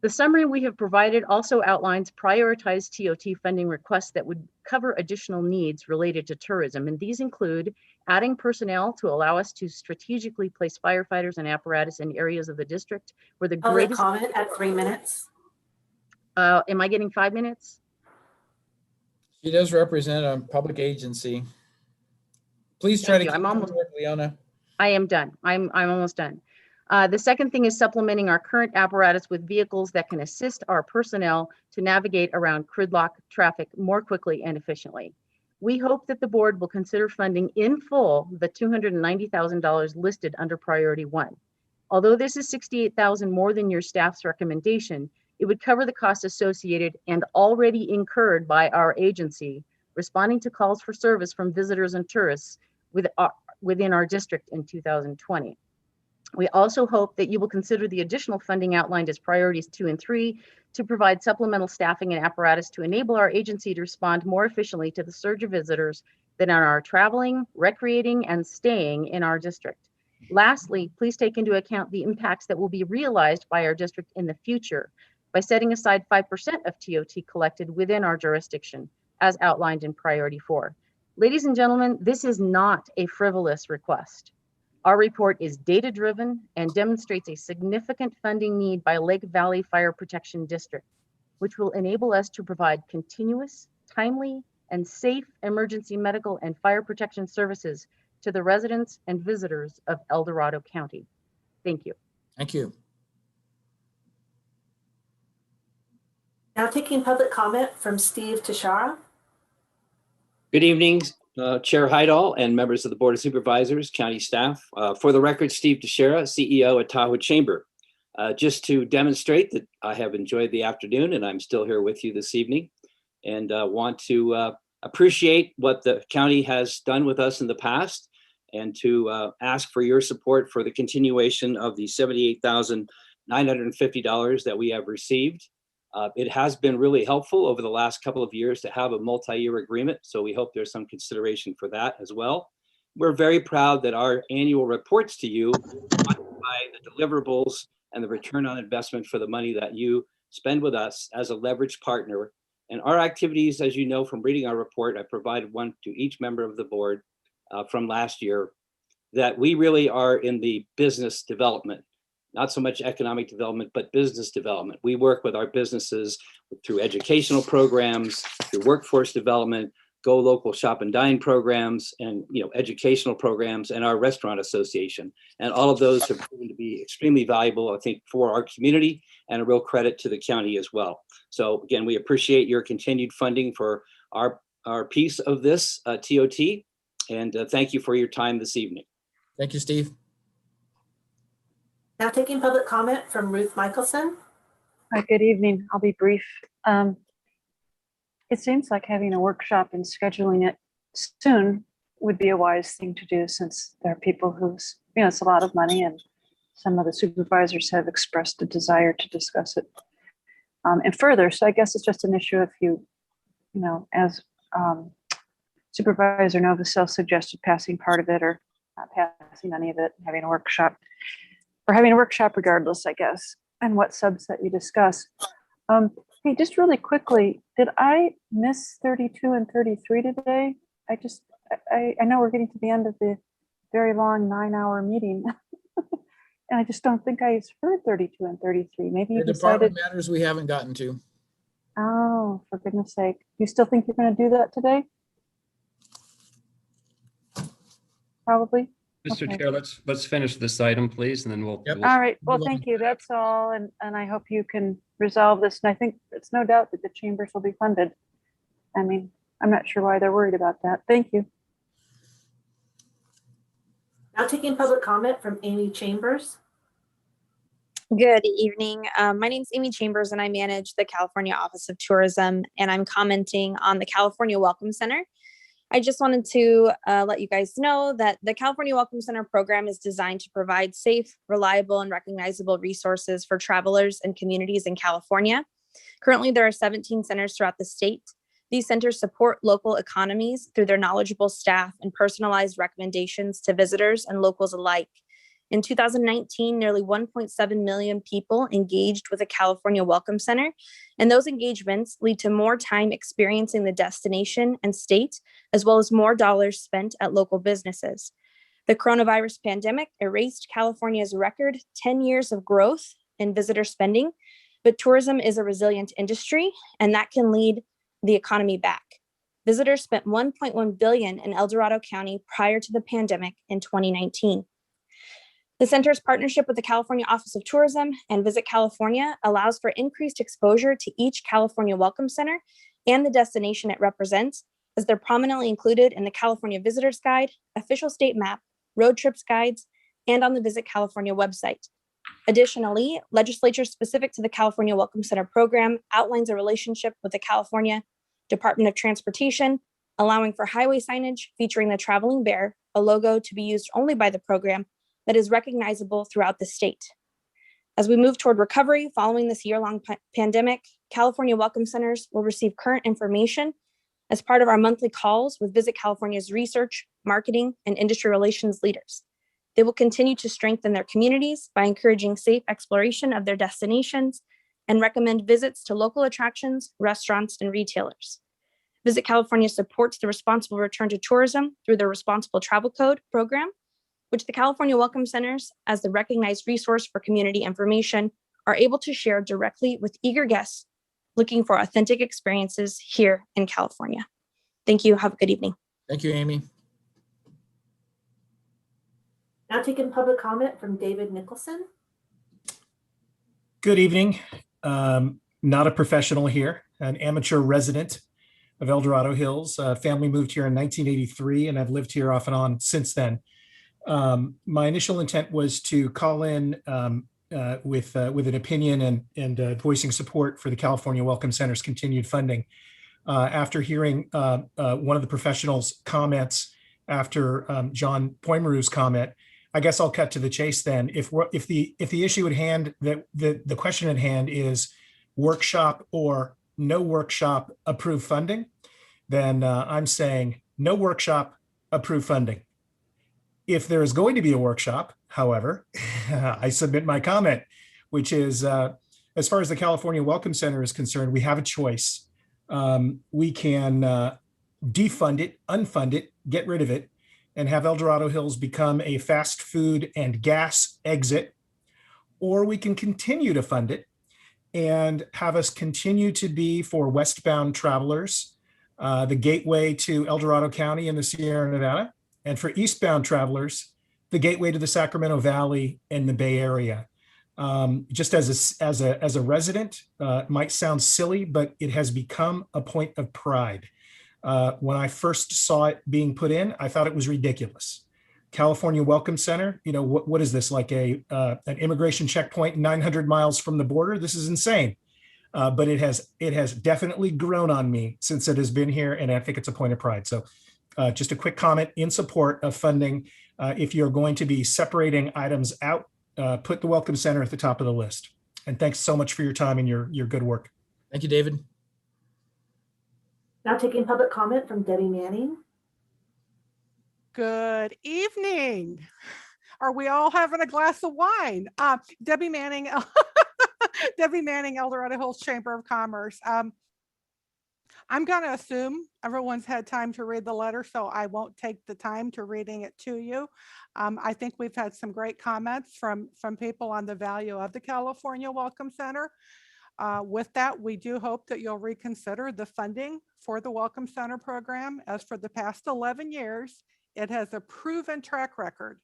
The summary we have provided also outlines prioritized TOT funding requests that would cover additional needs related to tourism, and these include adding personnel to allow us to strategically place firefighters and apparatus in areas of the district where the greatest— comment at 3 minutes. Am I getting 5 minutes? She does represent a public agency. Please try to keep it, Leona. I am done. I'm almost done. The second thing is supplementing our current apparatus with vehicles that can assist our personnel to navigate around gridlock traffic more quickly and efficiently. We hope that the board will consider funding in full the $290,000 listed under priority 1. Although this is $68,000 more than your staff's recommendation, it would cover the costs associated and already incurred by our agency responding to calls for service from visitors and tourists within our district in 2020. We also hope that you will consider the additional funding outlined as priorities 2 and 3 to provide supplemental staffing and apparatus to enable our agency to respond more efficiently to the surge of visitors that are traveling, recreating, and staying in our district. Lastly, please take into account the impacts that will be realized by our district in the future by setting aside 5% of TOT collected within our jurisdiction, as outlined in priority 4. Ladies and gentlemen, this is not a frivolous request. Our report is data-driven and demonstrates a significant funding need by Lake Valley Fire Protection District, which will enable us to provide continuous, timely, and safe emergency medical and fire protection services to the residents and visitors of El Dorado County. Thank you. Thank you. Now taking public comment from Steve Tashara. Good evening, Chair Heidel and members of the Board of Supervisors, county staff. For the record, Steve Teixeira, CEO at Tahoe Chamber. Just to demonstrate that I have enjoyed the afternoon and I'm still here with you this evening, and want to appreciate what the county has done with us in the past, and to ask for your support for the continuation of the $78,950 that we have received. It has been really helpful over the last couple of years to have a multi-year agreement, so we hope there's some consideration for that as well. We're very proud that our annual reports to you quantify the deliverables and the return on investment for the money that you spend with us as a leveraged partner. And our activities, as you know from reading our report, I provided one to each member of the board from last year, that we really are in the business development. Not so much economic development, but business development. We work with our businesses through educational programs, through workforce development, go local shop and dine programs, and educational programs, and our restaurant association. And all of those have proven to be extremely valuable, I think, for our community, and a real credit to the county as well. So again, we appreciate your continued funding for our piece of this TOT, and thank you for your time this evening. Thank you, Steve. Now taking public comment from Ruth Michelson. Hi, good evening. I'll be brief. It seems like having a workshop and scheduling it soon would be a wise thing to do, since there are people who's, it's a lot of money, and some of the supervisors have expressed a desire to discuss it and further. So I guess it's just an issue if you as Supervisor Novosel suggested, passing part of it or not passing any of it, having a workshop regardless, I guess, and what subset you discuss. Hey, just really quickly, did I miss 32 and 33 today? I know we're getting to the end of the very long 9-hour meeting. And I just don't think I heard 32 and 33. Maybe you The decided. department matters we haven't gotten to. Oh, for goodness sake. You still think you're going to do that today? Probably. Mr. Okay. Chair, let's finish this item, please, and then we'll. All right. Well, thank you. That's all. And I hope you can resolve this. And I think it's no doubt that the chambers will be funded. I mean, I'm not sure why they're worried about that. Thank you. Now taking public comment from Amy Chambers. Good evening. My name is Amy Chambers and I manage the California Office of Tourism, and I'm commenting on the California Welcome Center. I just wanted to let you guys know that the California Welcome Center program is designed to provide safe, reliable, and recognizable resources for travelers and communities in California. Currently, there are 17 centers throughout the state. These centers support local economies through their knowledgeable staff and personalized recommendations to visitors and locals alike. In 2019, nearly 1.7 million people engaged with a California Welcome Center, and those engagements lead to more time experiencing the destination and state, as well as more dollars spent at local businesses. The coronavirus pandemic erased California's record 10 years of growth in visitor spending, but tourism is a resilient industry, and that can lead the economy back. Visitors spent $1.1 billion in El Dorado County prior to the pandemic in 2019. The center's partnership with the California Office of Tourism and Visit California allows for increased exposure to each California Welcome Center and the destination it represents, as they're prominently included in the California Visitors Guide, official state map, road trips guides, and on the Visit California website. Additionally, legislature specific to the California Welcome Center program outlines a relationship with the California Department of Transportation, allowing for highway signage featuring the traveling bear, a logo to be used only by the program, that is recognizable throughout the state. As we move toward recovery following this year-long pandemic, California Welcome Centers will receive current information as part of our monthly calls with Visit California's research, marketing, and industry relations leaders. They will continue to strengthen their communities by encouraging safe exploration of their destinations and recommend visits to local attractions, restaurants, and retailers. Visit California supports the responsible return to tourism through the Responsible Travel Code program, which the California Welcome Centers, as the recognized resource for community information, are able to share directly with eager guests looking for authentic experiences here in California. Thank you. Have a good evening. Thank you, Amy. Now taking public comment from David Nicholson. Good evening. Not a professional here, an amateur resident of El Dorado Hills. Family moved here in 1983, and I've lived here off and on since then. My initial intent was to call in with an opinion and voicing support for the California Welcome Center's continued funding. After hearing one of the professionals' comments after John Poimerou's comment, I guess I'll cut to the chase then. If the issue at hand, the question at hand is workshop or no workshop approved funding, then I'm saying no workshop approved funding. If there is going to be a workshop, however, I submit my comment, which is, as far as the California Welcome Center is concerned, we have a choice. We can defund it, unfund it, get rid of it, and have El Dorado Hills become a fast food and gas exit, or we can continue to fund it and have us continue to be, for westbound travelers, the gateway to El Dorado County in the Sierra Nevada, and for eastbound travelers, the gateway to the Sacramento Valley and the Bay Area. Just as a resident, it might sound silly, but it has become a point of pride. When I first saw it being put in, I thought it was ridiculous. California Welcome Center, you know, what is this, like an immigration checkpoint 900 miles from the border? This is insane. But it has definitely grown on me since it has been here, and I think it's a point of pride. So just a quick comment in support of funding. If you're going to be separating items out, put the Welcome Center at the top of the list. And thanks so much for your time and your good work. Thank you, David. Now taking public comment from Debbie Manning. Good evening. Are we all having a glass of wine? Debbie Manning, Debbie Manning, El Dorado Hills Chamber of Commerce. I'm going to assume everyone's had time to read the letter, so I won't take the time to reading it to you. I think we've had some great comments from people on the value of the California Welcome Center. With that, we do hope that you'll reconsider the funding for the Welcome Center program. As for the past 11 years, it has a proven track record,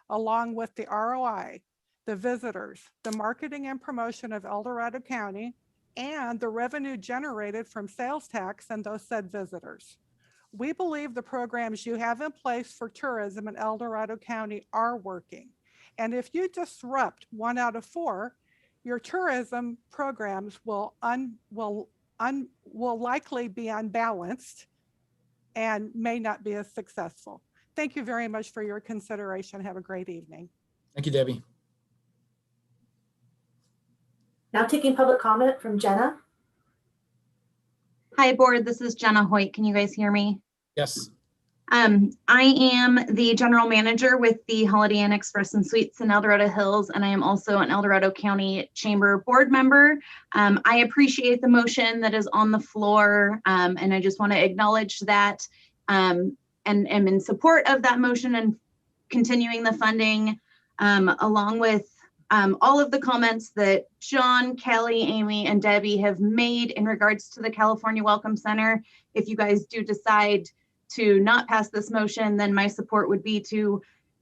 along with the ROI, the visitors, the marketing and promotion of El Dorado County, and the revenue generated from sales tax and those said visitors. We believe the programs you have in place for tourism in El Dorado County are working. And if you disrupt 1 out of 4, your tourism programs will likely be unbalanced and may not be as successful. Thank you very much for your consideration. Have a great evening. Thank you, Debbie. Now taking public comment from Jenna. Hi, board. This is Jenna Hoyt. Can you guys hear me? Yes. I am the general manager with the Holiday Inn Express and Suites in El Dorado Hills, and I am also an El Dorado County Chamber board member. I appreciate the motion that is on the floor, and I just want to acknowledge that and am in support of that motion and continuing the funding, along with all of the comments that John, Kelly, Amy, and Debbie have made in regards to the California Welcome Center. If you guys do decide to not pass this motion, then my support would be to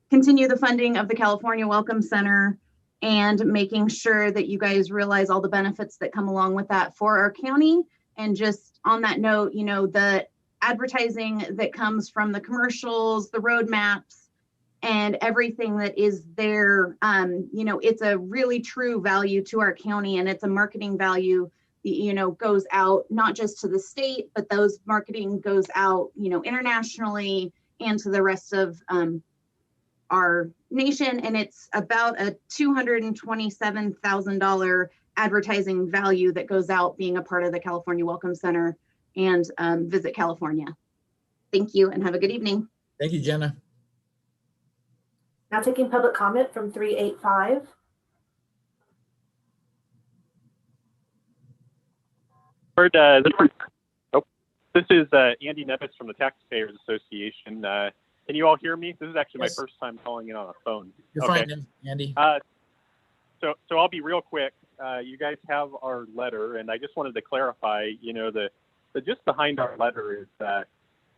continue the funding of the California Welcome Center and making sure that you guys realize all the benefits that come along with that for our county. And just on that note, you know, the advertising that comes from the commercials, the roadmaps, and everything that is there, you know, it's a really true value to our county, and it's a marketing value, you know, goes out not just to the state, but those marketing goes out, you know, internationally and to the rest of our nation. And it's about a $227,000 advertising value that goes out being a part of the California Welcome Center and Visit California. Thank you and have a good evening. Thank you, Jenna. Now taking public comment from 385. This is Andy Nevis from the Taxpayers Association. Can you all hear me? This is actually my first time calling in on a phone. You're fine, Andy. So I'll be real quick. You guys have our letter, and I just wanted to clarify, you know, the gist behind our letter is that,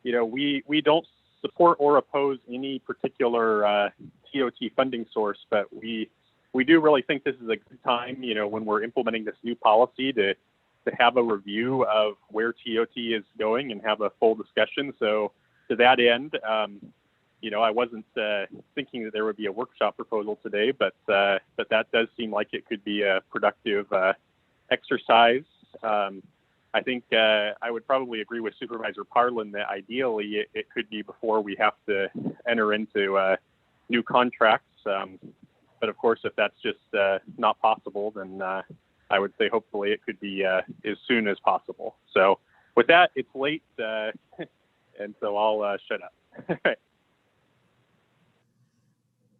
you know, we don't support or oppose any particular TOT funding source, but we do really think this is a good time, you know, when we're implementing this new policy to have a review of where TOT is going and have a full discussion. So to that end, you know, I wasn't thinking that there would be a workshop proposal today, but that does seem like it could be a productive exercise. I think I would probably agree with Supervisor Parlin that ideally it could be before we have to enter into new contracts. But of course, if that's just not possible, then I would say hopefully it could be as soon as possible. So with that, it's late, and so I'll shut up.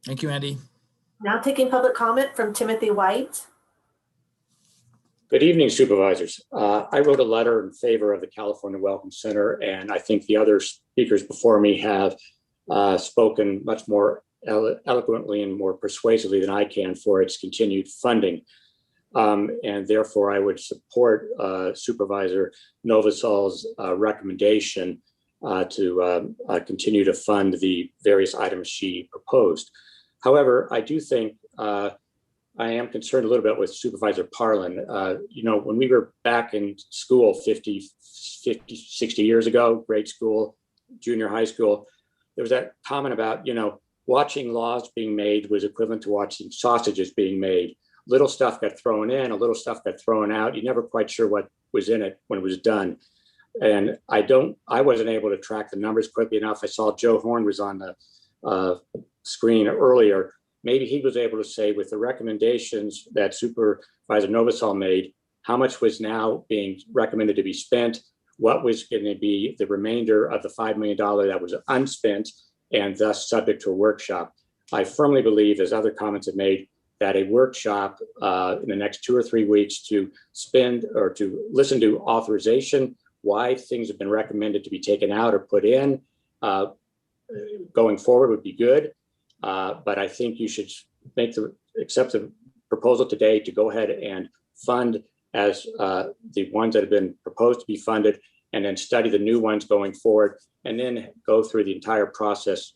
Thank you, Andy. Now taking public comment from Timothy White. Good evening, supervisors. I wrote a letter in favor of the California Welcome Center, and I think the other speakers before me have spoken much more eloquently and more persuasively than I can for its continued funding. And therefore, I would support Supervisor Novosal's recommendation to continue to fund the various items she proposed. However, I do think I am concerned a little bit with Supervisor Parlin. You know, when we were back in school 50, 60 years ago, grade school, junior high school, there was that comment about, you know, watching laws being made was equivalent to watching sausages being made. Little stuff got thrown in, a little stuff got thrown out. You're never quite sure what was in it when it was done. And I wasn't able to track the numbers quickly enough. I saw Joe Horn was on the screen earlier maybe he was able to say with the recommendations that Supervisor Novosel made, how much was now being recommended to be spent, what was going to be the remainder of the $5 million that was unspent and thus subject to a workshop. I firmly believe, as other comments have made, that a workshop in the next 2 or 3 weeks to spend or to listen to authorization, why things have been recommended to be taken out or put in going forward would be good. But I think you should accept the proposal today to go ahead and fund as the ones that have been proposed to be funded, and then study the new ones going forward, and then go through the entire process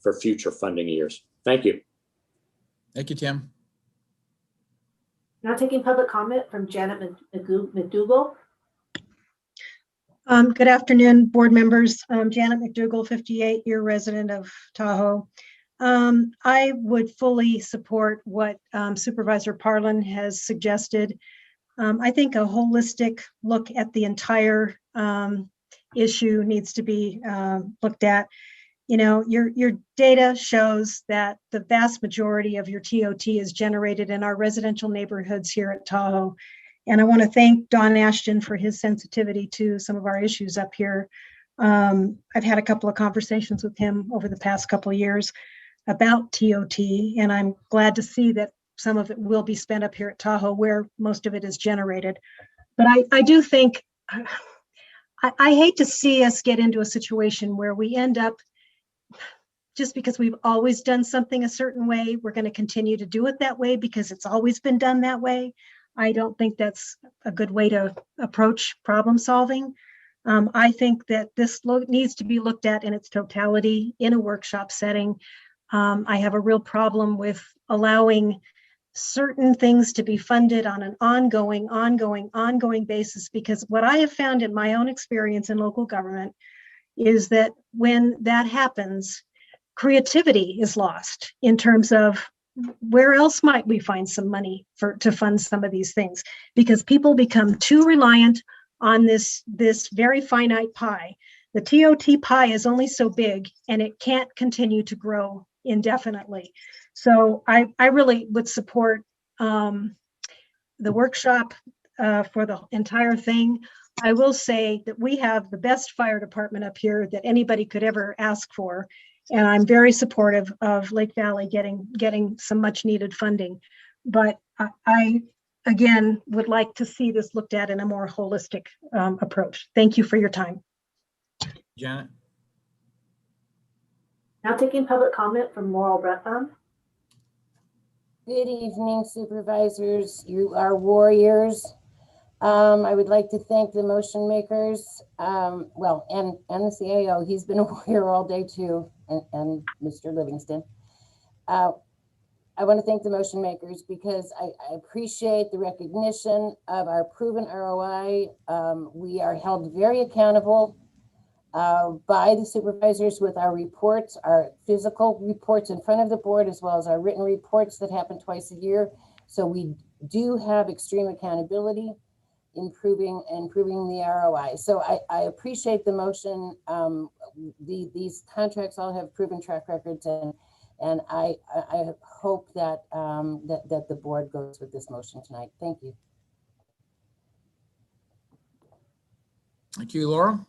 for future funding years. Thank you. Thank you, Tim. Now taking public comment from Janet McDougall. Good afternoon, board members. Janet McDougall, 58-year resident of Tahoe. I would fully support what Supervisor Parlin has suggested. I think a holistic look at the entire issue needs to be looked at. You know, your data shows that the vast majority of your TOT is generated in our residential neighborhoods here at Tahoe. And I want to thank Don Ashton for his sensitivity to some of our issues up here. I've had a couple of conversations with him over the past couple of years about TOT, and I'm glad to see that some of it will be spent up here at Tahoe where most of it is generated. But I do think, I hate to see us get into a situation where we end up, just because we've always done something a certain way, we're going to continue to do it that way because it's always been done that way. I don't think that's a good way to approach problem solving. I think that this needs to be looked at in its totality in a workshop setting. I have a real problem with allowing certain things to be funded on an ongoing basis, because what I have found in my own experience in local government is that when that happens, creativity is lost in terms of where else might we find some money to fund some of these things, because people become too reliant on this very finite pie. The TOT pie is only so big and it can't continue to grow indefinitely. So I really would support the workshop for the entire thing. I will say that we have the best fire department up here that anybody could ever ask for. And I'm very supportive of Lake Valley getting some much needed funding. But I, again, would like to see this looked at in a more holistic approach. Thank you for your time. Janet. Now taking public comment from Laurel Bretbaum. Good evening, supervisors. You are warriors. I would like to thank the motion makers, and the CAO. He's been a warrior all day too, and Mr. Livingston. I want to thank the motion makers because I appreciate the recognition of our proven ROI. We are held very accountable by the supervisors with our reports, our physical reports in front of the board, as well as our written reports that happen twice a year. So we do have extreme accountability, improving the ROI. So I appreciate the motion. These contracts all have proven track records, and I hope that that the board goes with this motion tonight. Thank you. Thank you, Laura.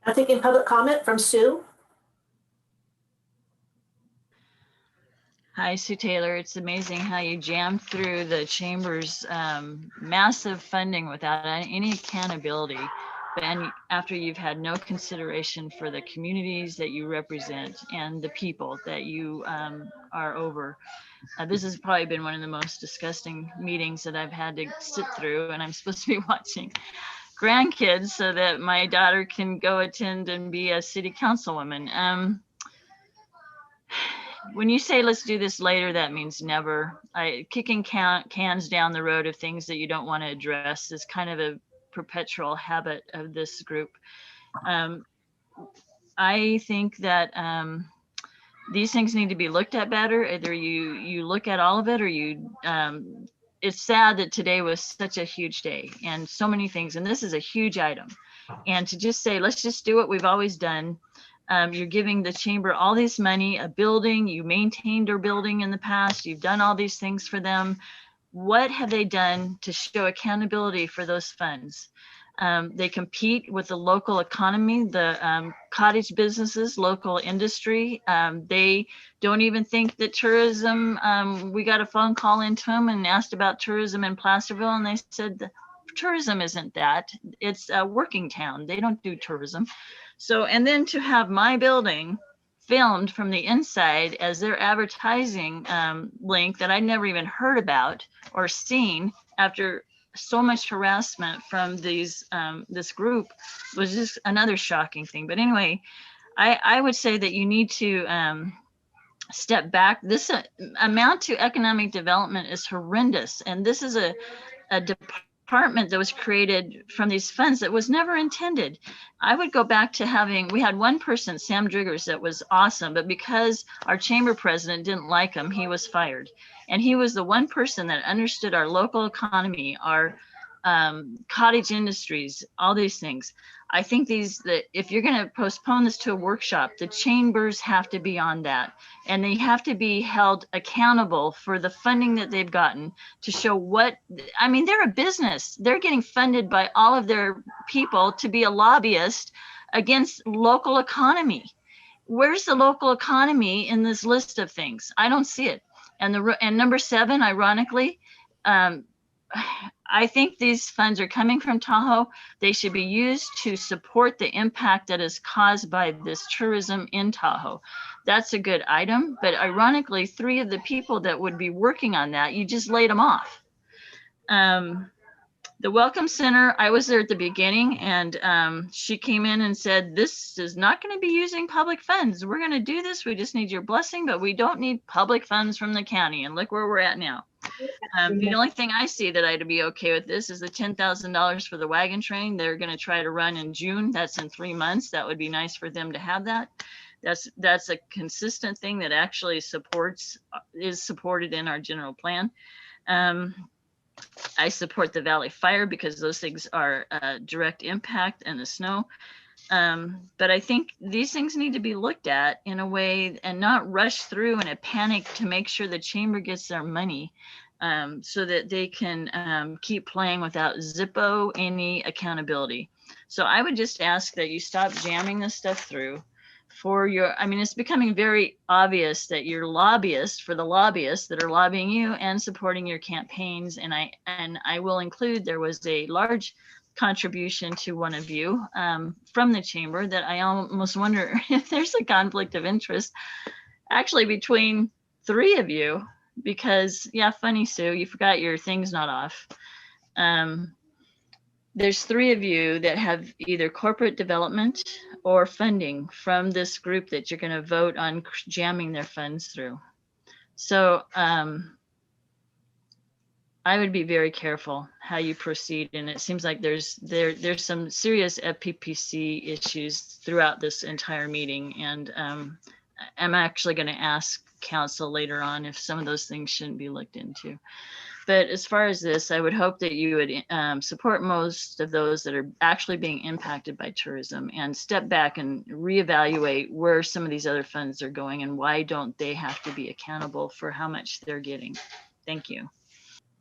Now taking public comment from Sue. Hi, Sue Taylor. It's amazing how you jammed through the chamber's massive funding without any accountability. And after you've had no consideration for the communities that you represent and the people that you are over. This has probably been one of the most disgusting meetings that I've had to sit through, and I'm supposed to be watching grandkids so that my daughter can go attend and be a city councilwoman. When you say let's do this later, that means never. Kicking cans down the road of things that you don't want to address is kind of a perpetual habit of this group. I think that these things need to be looked at better. Either you look at all of it, or you it's sad that today was such a huge day and so many things, and this is a huge item. And to just say, let's just do what we've always done, You're giving the chamber all this money, a building, you maintained their building in the past, you've done all these things for them. What have they done to show accountability for those funds? They compete with the local economy, the cottage businesses, local industry. They don't even think that tourism, we got a phone call into them and asked about tourism in Placerville, and they said, tourism isn't that, it's a working town. They don't do tourism. So, and then to have my building filmed from the inside as their advertising link that I'd never even heard about or seen after so much harassment from these this group was just another shocking thing. But anyway, I would say that you need to step back. This amount to economic development is horrendous, and this is a department that was created from these funds that was never intended. I would go back to we had one person, Sam Driggers, that was awesome, but because our chamber president didn't like him, he was fired. And he was the one person that understood our local economy, our cottage industries, all these things. I think that if you're going to postpone this to a workshop, the chambers have to be on that, and they have to be held accountable for the funding that they've gotten to show they're a business. They're getting funded by all of their people to be a lobbyist against local economy. Where's the local economy in this list of things? I don't see it. And number 7, ironically, I think these funds are coming from Tahoe. They should be used to support the impact that is caused by this tourism in Tahoe. That's a good item, but ironically, 3 of the people that would be working on that, you just laid them off. The Welcome Center, I was there at the beginning, and she came in and said, this is not going to be using public funds. We're going to do this. We just need your blessing, but we don't need public funds from the county. And look where we're at now. The only thing I see that I'd be okay with this is the $10,000 for the wagon train. They're going to try to run in June. That's in 3 months. That would be nice for them to have that. That's a consistent thing that actually is supported in our general plan. I support the Valley Fire because those things are direct impact and the snow. But I think these things need to be looked at in a way and not rush through in a panic to make sure the chamber gets their money so that they can keep playing without Zippo any accountability. So I would just ask that you stop jamming this stuff through it's becoming very obvious that you're lobbyists for the lobbyists that are lobbying you and supporting your campaigns. And I will include, there was a large contribution to one of you from the chamber that I almost wonder if there's a conflict of interest actually between 3 of you, because funny, Sue, you forgot your thing's not off. There's 3 of you that have either corporate development or funding from this group that you're going to vote on jamming their funds through. So I would be very careful how you proceed. And it seems like there's some serious FPPC issues throughout this entire meeting. And I'm actually going to ask council later on if some of those things shouldn't be looked into. But as far as this, I would hope that you would support most of those that are actually being impacted by tourism and step back and reevaluate where some of these other funds are going and why don't they have to be accountable for how much they're getting. Thank you.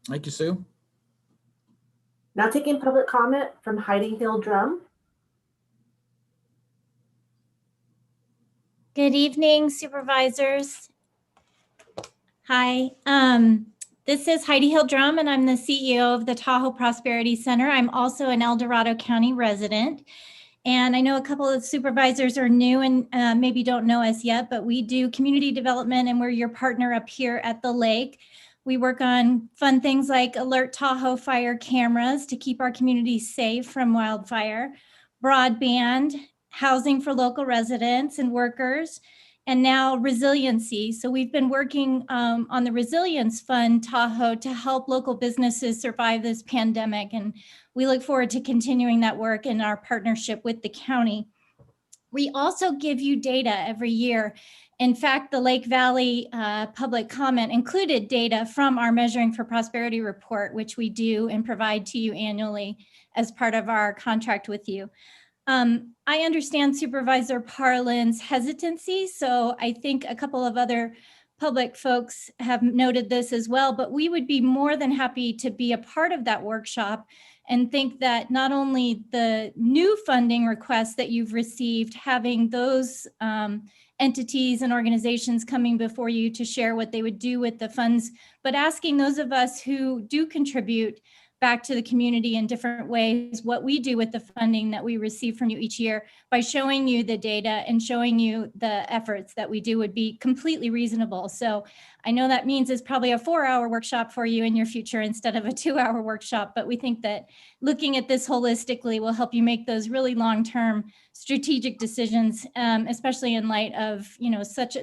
Thank you, Sue. Now taking public comment from Heidi Hill Drum. Good evening, supervisors. Hi. This is Heidi Hill Drum, and I'm the CEO of the Tahoe Prosperity Center. I'm also an El Dorado County resident. And I know a couple of supervisors are new and maybe don't know us yet, but we do community development and we're your partner up here at the lake. We work on fun things like Alert Tahoe fire cameras to keep our community safe from wildfire, broadband, housing for local residents and workers, and now resiliency. So we've been working on the Resilience Fund Tahoe to help local businesses survive this pandemic. And we look forward to continuing that work in our partnership with the county. We also give you data every year. In fact, the Lake Valley public comment included data from our Measuring for Prosperity report, which we do and provide to you annually as part of our contract with you. I understand Supervisor Parlin's hesitancy, so I think a couple of other public folks have noted this as well, but we would be more than happy to be a part of that workshop and think that not only the new funding requests that you've received, having those entities and organizations coming before you to share what they would do with the funds, but asking those of us who do contribute back to the community in different ways, what we do with the funding that we receive from you each year by showing you the data and showing you the efforts that we do would be completely reasonable. So I know that means it's probably a 4-hour workshop for you in your future instead of a 2-hour workshop, but we think that looking at this holistically will help you make those really long-term strategic decisions, especially in light of,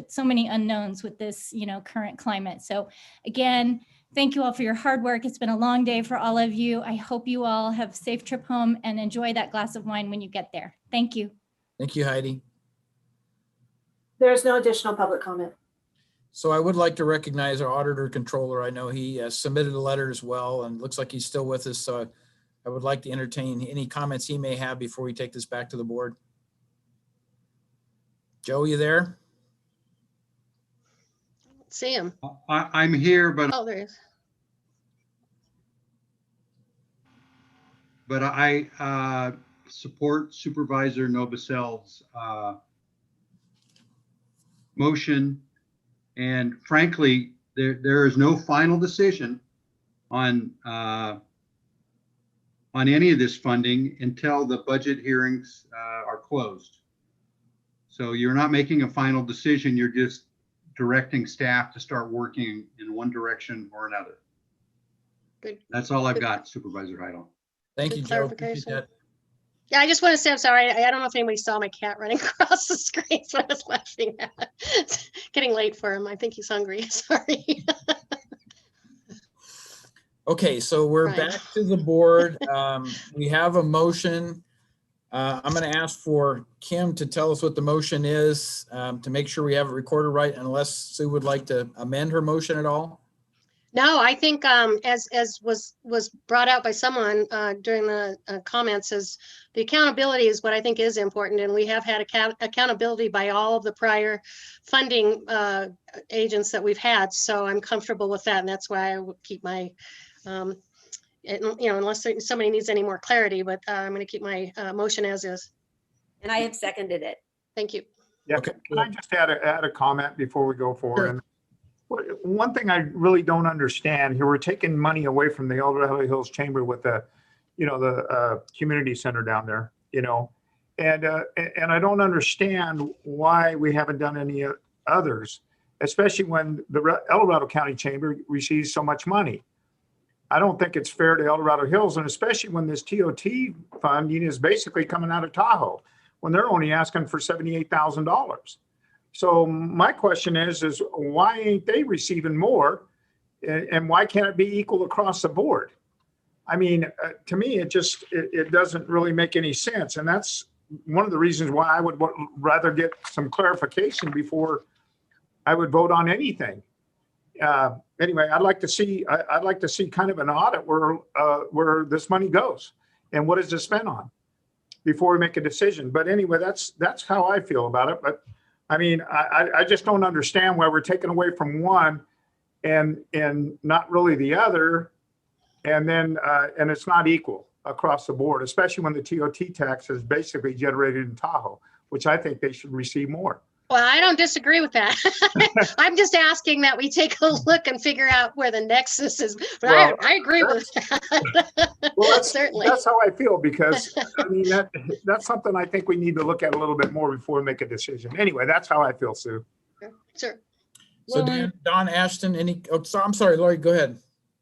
so many unknowns with this, current climate. So again, thank you all for your hard work. It's been a long day for all of you. I hope you all have a safe trip home and enjoy that glass of wine when you get there. Thank you. Thank you, Heidi. There is no additional public comment. So I would like to recognize our auditor controller. I know he submitted a letter as well and looks like he's still with us. So I would like to entertain any comments he may have before we take this back to the board. Joe, you there? See him. I'm here, but Oh, there he is. but I support Supervisor Novosel's motion. And frankly, there is no final decision on any of this funding until the budget hearings are closed. So you're not making a final decision. You're just directing staff to start working in one direction or another. Good. That's all I've got, Supervisor Heidel. Thank you, Joe. Appreciate Clarification. that. Yeah, I just want to say, I'm sorry. I don't know if anybody saw my cat running across the screen, so I was laughing at. It's getting late for him. I think he's hungry. Sorry. Okay, so we're Right. back to the board. We have a motion. I'm going to ask for Kim to tell us what the motion is to make sure we have it recorded right, unless Sue would like to amend her motion at all. No, I think as was brought out by someone during the comments, is the accountability is what I think is important, and we have had accountability by all of the prior funding agents that we've had. So I'm comfortable with that, and that's why I would keep my, unless somebody needs any more clarity, but I'm going to keep my motion as is. And I have seconded it. Thank you. Yeah, Okay. can I just add a comment before we go forward? And one thing I really don't understand here, we're taking money away from the El Dorado Hills Chamber with the community center down there, and I don't understand why we haven't done any others, especially when the El Dorado County Chamber receives so much money. I don't think it's fair to El Dorado Hills, and especially when this TOT funding is basically coming out of Tahoe, when they're only asking for $78,000. So my question is why ain't they receiving more, and why can't it be equal across the board? I mean, to me, it doesn't really make any sense. And that's one of the reasons why I would rather get some clarification before I would vote on anything. Anyway, I'd like to see kind of an audit where this money goes and what is it spent on before we make a decision. But anyway, that's how I feel about it. But I mean, I just don't understand why we're taking away from one and not really the other, and then and it's not equal across the board, especially when the TOT tax is basically generated in Tahoe, which I think they should receive more. Well, I don't disagree with that. I'm just asking that we take a look and figure out where the nexus is. But Well, I agree with that. Well, Certainly. That's how I feel, because I mean that's something I think we need to look at a little bit more before we make a decision. Anyway, that's how I feel, Sue. Sure. So Don Ashton, I'm sorry, Lori, go ahead.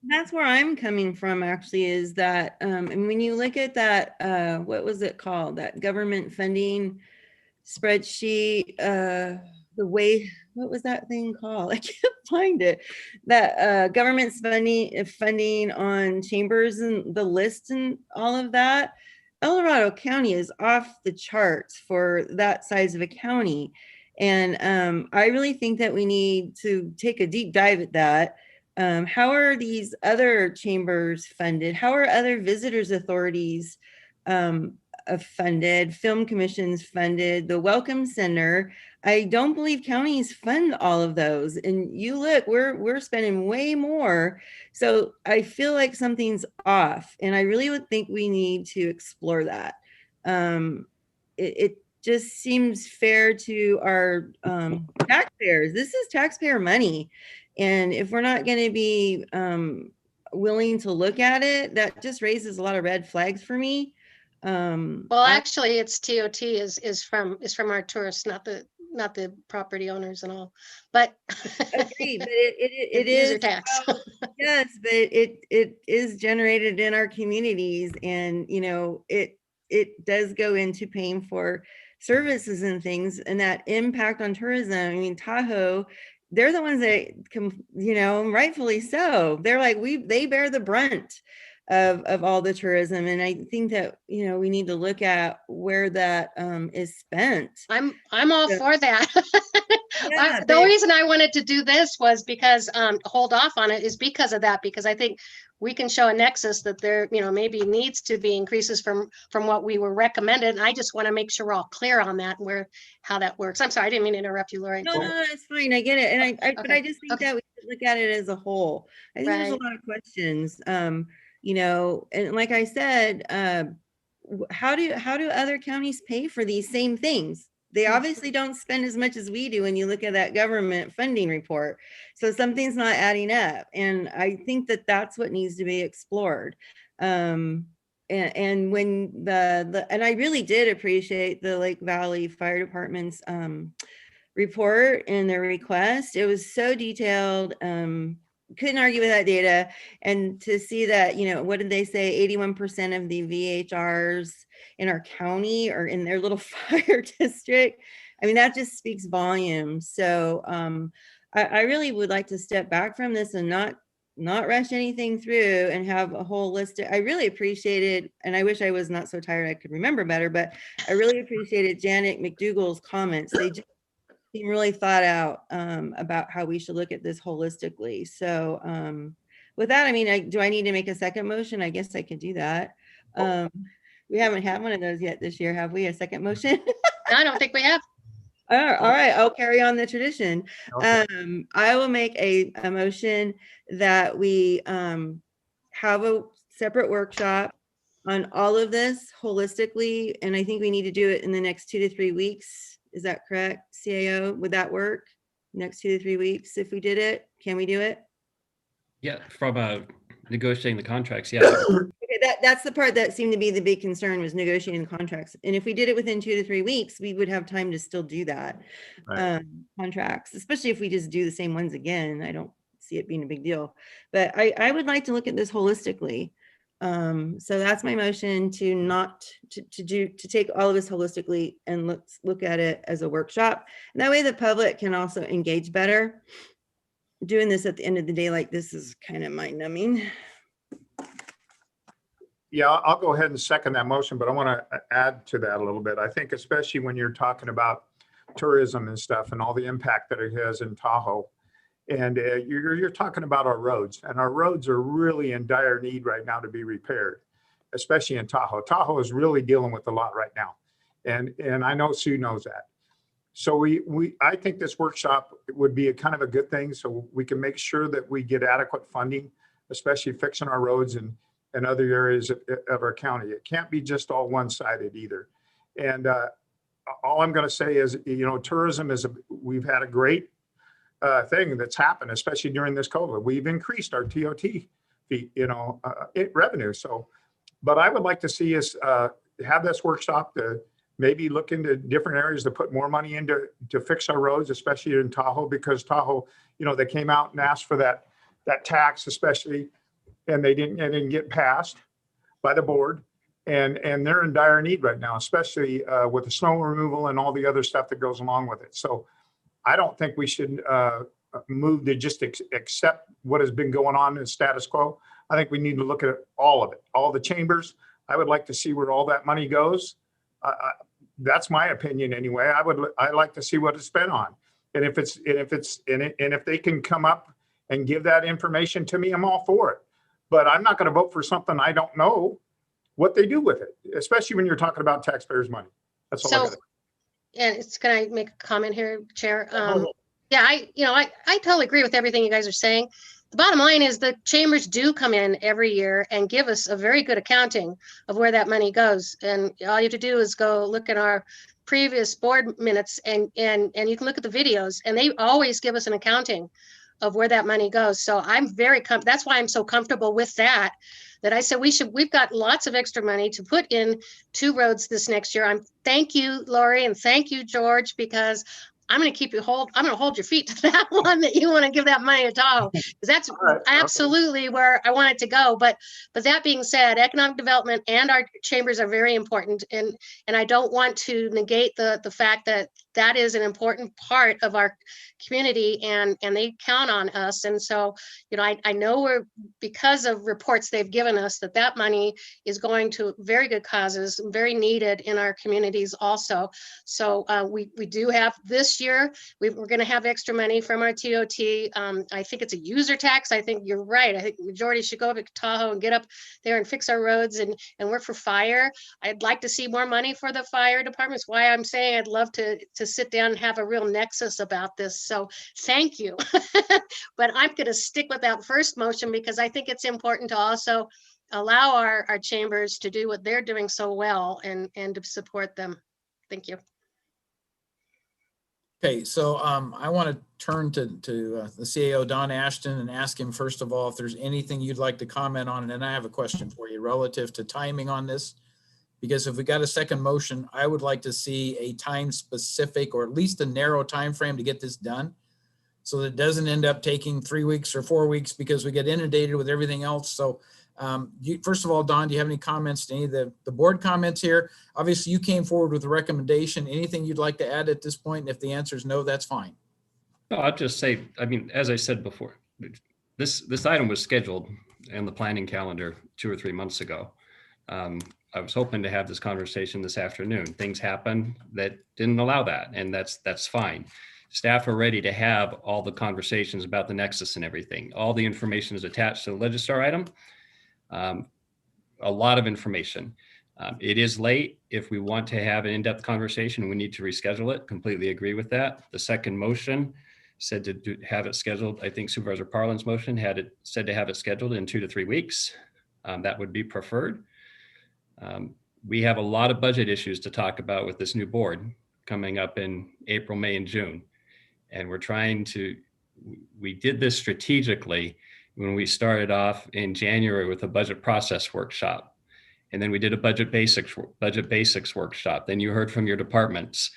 That's where I'm coming from, actually, is that, and when you look at that, what was it called? That government funding spreadsheet, what was that thing called? I can't find it. That government funding on chambers and the list and all of that. El Dorado County is off the charts for that size of a county. And I really think that we need to take a deep dive at that. How are these other chambers funded? How are other visitors authorities funded, film commissions funded, the Welcome Center. I don't believe counties fund all of those. And you look, we're spending way more. So I feel like something's off, and I really would think we need to explore that. It just seems fair to our taxpayers. This is taxpayer money. And if we're not going to be willing to look at it, that just raises a lot of red flags for me. Well, actually, it's TOT is from our tourists, not the property owners and all. But agreed, but it is user tax. Yes, but it is generated in our communities, and you know it does go into paying for services and things, and that impact on tourism. I mean, Tahoe, they're the ones that rightfully so. They're like, they bear the brunt of all the tourism. And I think that, we need to look at where that is spent. I'm all for that. Yeah, the only reason I wanted to do this was because hold off on it is because of that, because I think we can show a nexus that there, maybe needs to be increases from what we were recommended. And I just want to make sure we're all clear on that and how that works. I'm sorry, I didn't mean to interrupt you, Lori. No, it's fine. I get it. And but I just think that we should look at it as a whole. I think there's a lot of questions, and like I said, how do other counties pay for these same things? They obviously don't spend as much as we do when you look at that government funding report. So something's not adding up. And I think that that's what needs to be explored. And when and I really did appreciate the Lake Valley Fire Department's report and their request. It was so detailed. Couldn't argue with that data. And to see that, what did they say? 81% of the VHRs in our county or in their little fire district. I mean, that just speaks volumes. So I really would like to step back from this and not rush anything through and have a holistic. I really appreciated, and I wish I was not so tired I could remember better, but I really appreciated Janet McDougall's comments. They just seem really thought out about how we should look at this holistically. So with that, I mean, do I need to make a second motion? I guess I could do that. We haven't had one of those yet this year, have we? A second motion? I don't think we have. All right, I'll carry on the tradition. Okay. I will make a motion that we have a separate workshop on all of this holistically, and I think we need to do it in the next 2 to 3 weeks. Is that correct, CAO? Would that work? Next 2 to 3 weeks, if we did it? Can we do it? Yeah, from negotiating the contracts, yeah. Okay, that's the part that seemed to be the big concern, was negotiating contracts. And if we did it within 2 to 3 weeks, we would have time to still do that. Right. Contracts, especially if we just do the same ones again. I don't see it being a big deal. But I would like to look at this holistically. So that's my motion to take all of this holistically, and let's look at it as a workshop. And that way the public can also engage better. Doing this at the end of the day like this is kind of mind numbing. Yeah, I'll go ahead and second that motion, but I want to add to that a little bit. I think especially when you're talking about tourism and stuff and all the impact that it has in Tahoe. And you're talking about our roads, and our roads are really in dire need right now to be repaired, especially in Tahoe. Tahoe is really dealing with a lot right now. And I know Sue knows that. So I think this workshop would be a kind of a good thing, so we can make sure that we get adequate funding, especially fixing our roads and other areas of our county. It can't be just all one-sided either. And all I'm going to say is, tourism we've had a great thing that's happened, especially during this COVID. We've increased our TOT fee, revenue. So, but I would like to see us have this workshop to maybe look into different areas to put more money into to fix our roads, especially in Tahoe, because Tahoe, they came out and asked for that tax, especially, and it didn't get passed by the board. And they're in dire need right now, especially with the snow removal and all the other stuff that goes along with it. So I don't think we should move to just accept what has been going on in the status quo. I think we need to look at all of it, all the chambers. I would like to see where all that money goes. That's my opinion anyway. I'd like to see what it's spent on. And if they can come up and give that information to me, I'm all for it. But I'm not going to vote for something I don't know. what they do with it, especially when you're talking about taxpayers' money. That's all I So, got. and can I make a comment here, Chair? Yeah, I totally agree with everything you guys are saying. The bottom line is the chambers do come in every year and give us a very good accounting of where that money goes. And all you have to do is go look at our previous board minutes and you can look at the videos, and they always give us an accounting of where that money goes. So I'm that's why I'm so comfortable with that I said we've got lots of extra money to put in 2 roads this next year. Thank you, Lori, and thank you, George, because I'm going to I'm going to hold your feet to that one that you want to give that money to Tahoe, because that's absolutely where I want it to go. But that being said, economic development and our chambers are very important, and I don't want to negate the fact that that is an important part of our community, and they count on us. And so, I know because of reports they've given us that money is going to very good causes, very needed in our communities also. So we do have this year, we're going to have extra money from our TOT. I think it's a user tax. I think you're right. I think the majority should go up to Tahoe and get up there and fix our roads and work for fire. I'd like to see more money for the fire departments. Why I'm saying I'd love to sit down and have a real nexus about this. So thank you. But I'm going to stick with that first motion because I think it's important to also allow our chambers to do what they're doing so well and to support them. Thank you. Okay, so I want to turn to the CAO, Don Ashton, and ask him first of all if there's anything you'd like to comment on. And then I have a question for you relative to timing on this. Because if we got a second motion, I would like to see a time specific or at least a narrow time frame to get this done, so that it doesn't end up taking 3 weeks or 4 weeks because we get inundated with everything else. So first of all, Don, do you have any comments to any of the board comments here? Obviously, you came forward with a recommendation. Anything you'd like to add at this point? And if the answer is no, that's fine. No, I'll just say, I mean, as I said before, this item was scheduled in the planning calendar 2 or 3 months ago. I was hoping to have this conversation this afternoon. Things happened that didn't allow that, and that's fine. Staff are ready to have all the conversations about the nexus and everything. All the information is attached to the Legistar item. A lot of information. It is late. If we want to have an in-depth conversation, we need to reschedule it. Completely agree with that. The second motion said to have it scheduled. I think Supervisor Parlin's motion had it said to have it scheduled in 2 to 3 weeks. That would be preferred. We have a lot of budget issues to talk about with this new board coming up in April, May, and June. And we did this strategically when we started off in January with a budget process workshop. And then we did a budget basics workshop. Then you heard from your departments.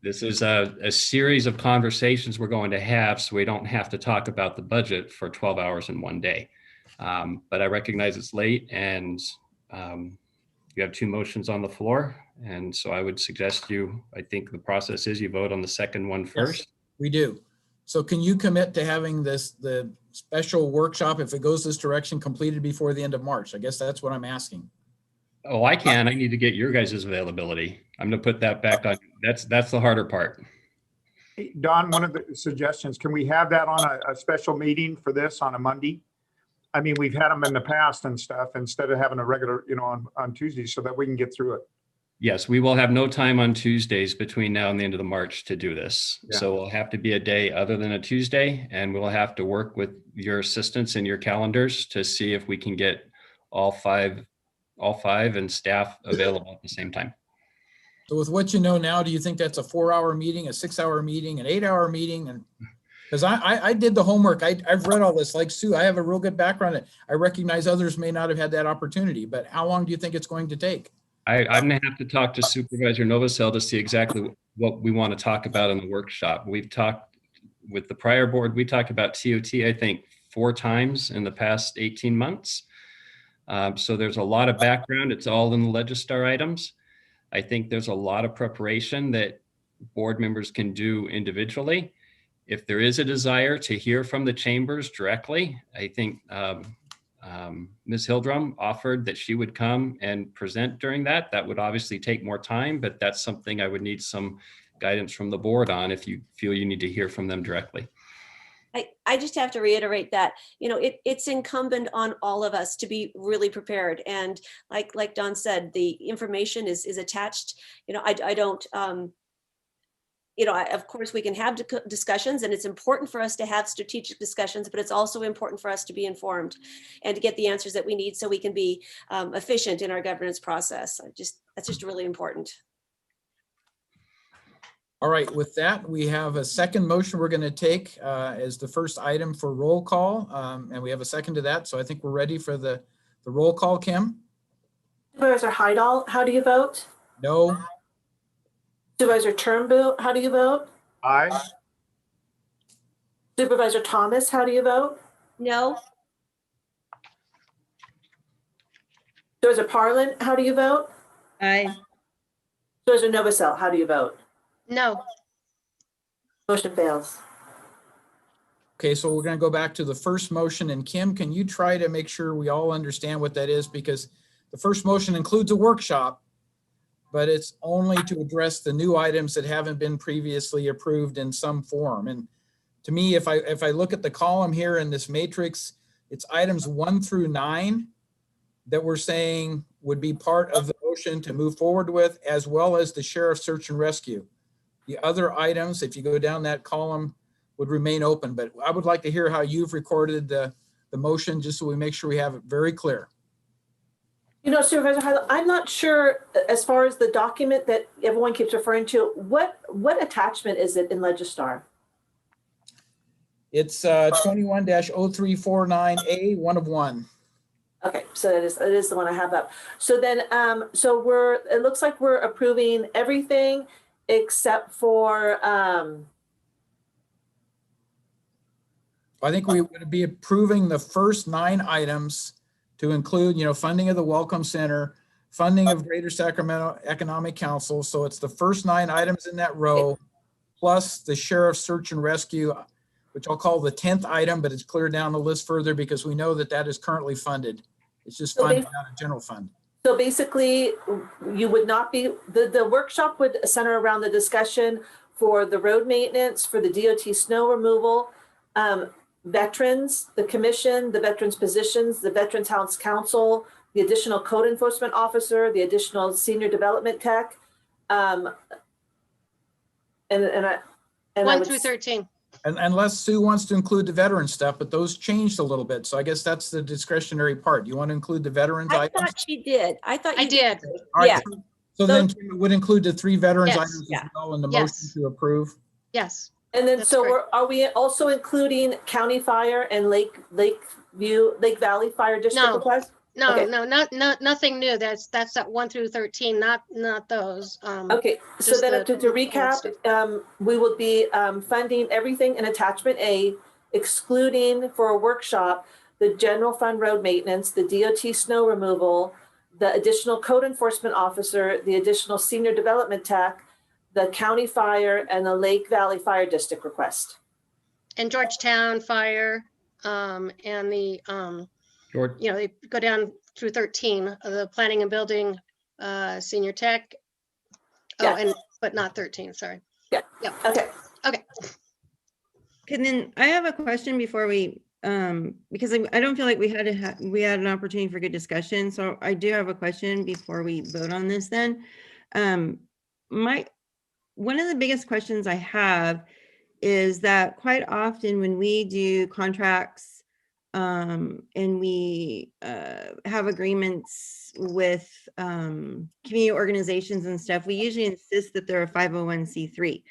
This is a series of conversations we're going to have, so we don't have to talk about the budget for 12 hours in one day. But I recognize it's late, and you have 2 motions on the floor. And so I would suggest I think the process is you vote on the second one first. Yes, we do. So can you commit to having the special workshop, if it goes this direction, completed before the end of March? I guess that's what I'm asking. Oh, I can. I need to get your guys' availability. I'm going to put that back on. That's the harder part. Hey, Don, one of the suggestions, can we have that on a special meeting for this on a Monday? I mean, we've had them in the past and stuff instead of having a regular, on Tuesdays, so that we can get through it. Yes, we will have no time on Tuesdays between now and the end of the March to do this. Yeah. So it'll have to be a day other than a Tuesday, and we'll have to work with your assistants and your calendars to see if we can get all five and staff available at the same time. So with what you know now, do you think that's a 4-hour meeting, a 6-hour meeting, an 8-hour meeting? And because I did the homework, I've read all this. Like Sue, I have a real good background. I recognize others may not have had that opportunity, but how long do you think it's going to take? I'm going to have to talk to Supervisor Novosel to see exactly what we want to talk about in the workshop. We've talked with the prior board. We talked about TOT, I think, 4 times in the past 18 months. So there's a lot of background. It's all in the Legistar items. I think there's a lot of preparation that board members can do individually. If there is a desire to hear from the chambers directly, I think Ms. Hildrum offered that she would come and present during that. That would obviously take more time, but that's something I would need some guidance from the board on if you feel you need to hear from them directly. I just have to reiterate that, it's incumbent on all of us to be really prepared. And like Don said, the information is attached. I don't, of course we can have discussions, and it's important for us to have strategic discussions, but it's also important for us to be informed and to get the answers that we need so we can be efficient in our governance process. That's just really important. All right, with that, we have a second motion we're going to take as the first item for roll call. And we have a second to that. So I think we're ready for the roll call, Kim. Supervisor Heidel, how do you vote? No. Supervisor Turnbull, how do you vote? Aye. Supervisor Thomas, how do you vote? No. Supervisor Parlin, how do you vote? Aye. Supervisor Novosel, how do you vote? No. Motion fails. Okay, so we're going to go back to the first motion. And Kim, can you try to make sure we all understand what that is? Because the first motion includes a workshop, but it's only to address the new items that haven't been previously approved in some form. And to me, if I look at the column here in this matrix, it's items 1 through 9 that we're saying would be part of the motion to move forward with, as well as the sheriff search and rescue. The other items, if you go down that column, would remain open. But I would like to hear how you've recorded the motion, just so we make sure we have it very clear. Supervisor Heidel, I'm not sure, as far as the document that everyone keeps referring to, what attachment is it in Legistar? It's 21-0349A, 1 of 1. Okay, so it is the one I have up. So then, it looks like we're approving everything except for, I think we would be approving the first 9 items to include, funding of the Welcome Center, funding of Greater Sacramento Economic Council. So it's the first 9 items in that row, plus the sheriff's search and rescue, which I'll call the 10th item, but it's clear down the list further because we know that is currently funded. It's just funded out of general fund. so basically, you would not be, the workshop would center around the discussion for the road maintenance, for the DOT snow removal, veterans, the commission, the veterans positions, the Veterans House Council, the additional code enforcement officer, the additional senior development tech, and 1 through 13. And unless Sue wants to include the veteran stuff, but those changed a little bit. So I guess that's the discretionary part. You want to include the veterans I items? thought she did. I thought you did. All right, Yeah. So then Kim, it would include the 3 veterans Yes. items Yeah. as well in the Yes. motion to approve. Yes. And then, That's so correct. are we also including county fire and Lake Valley Fire District No. request? No, Okay. no, nothing new. That's at 1 through 13, not those. Okay, so just then the- to recap, we will be funding everything in attachment A, excluding for a workshop, the general fund road maintenance, the DOT snow removal, the additional code enforcement officer, the additional senior development tech, the county fire, and the Lake Valley Fire District request. And Georgetown Fire, and the, they go down through 13, the planning and building, senior tech. Yeah. But not 13, sorry. Yeah. Yep. Okay. Okay. Can then I have a question before we, because I don't feel like we had an opportunity for good discussion. So I do have a question before we vote on this then. One of the biggest questions I have is that quite often when we do contracts and we have agreements with community organizations and stuff, we usually insist that they're a 501c3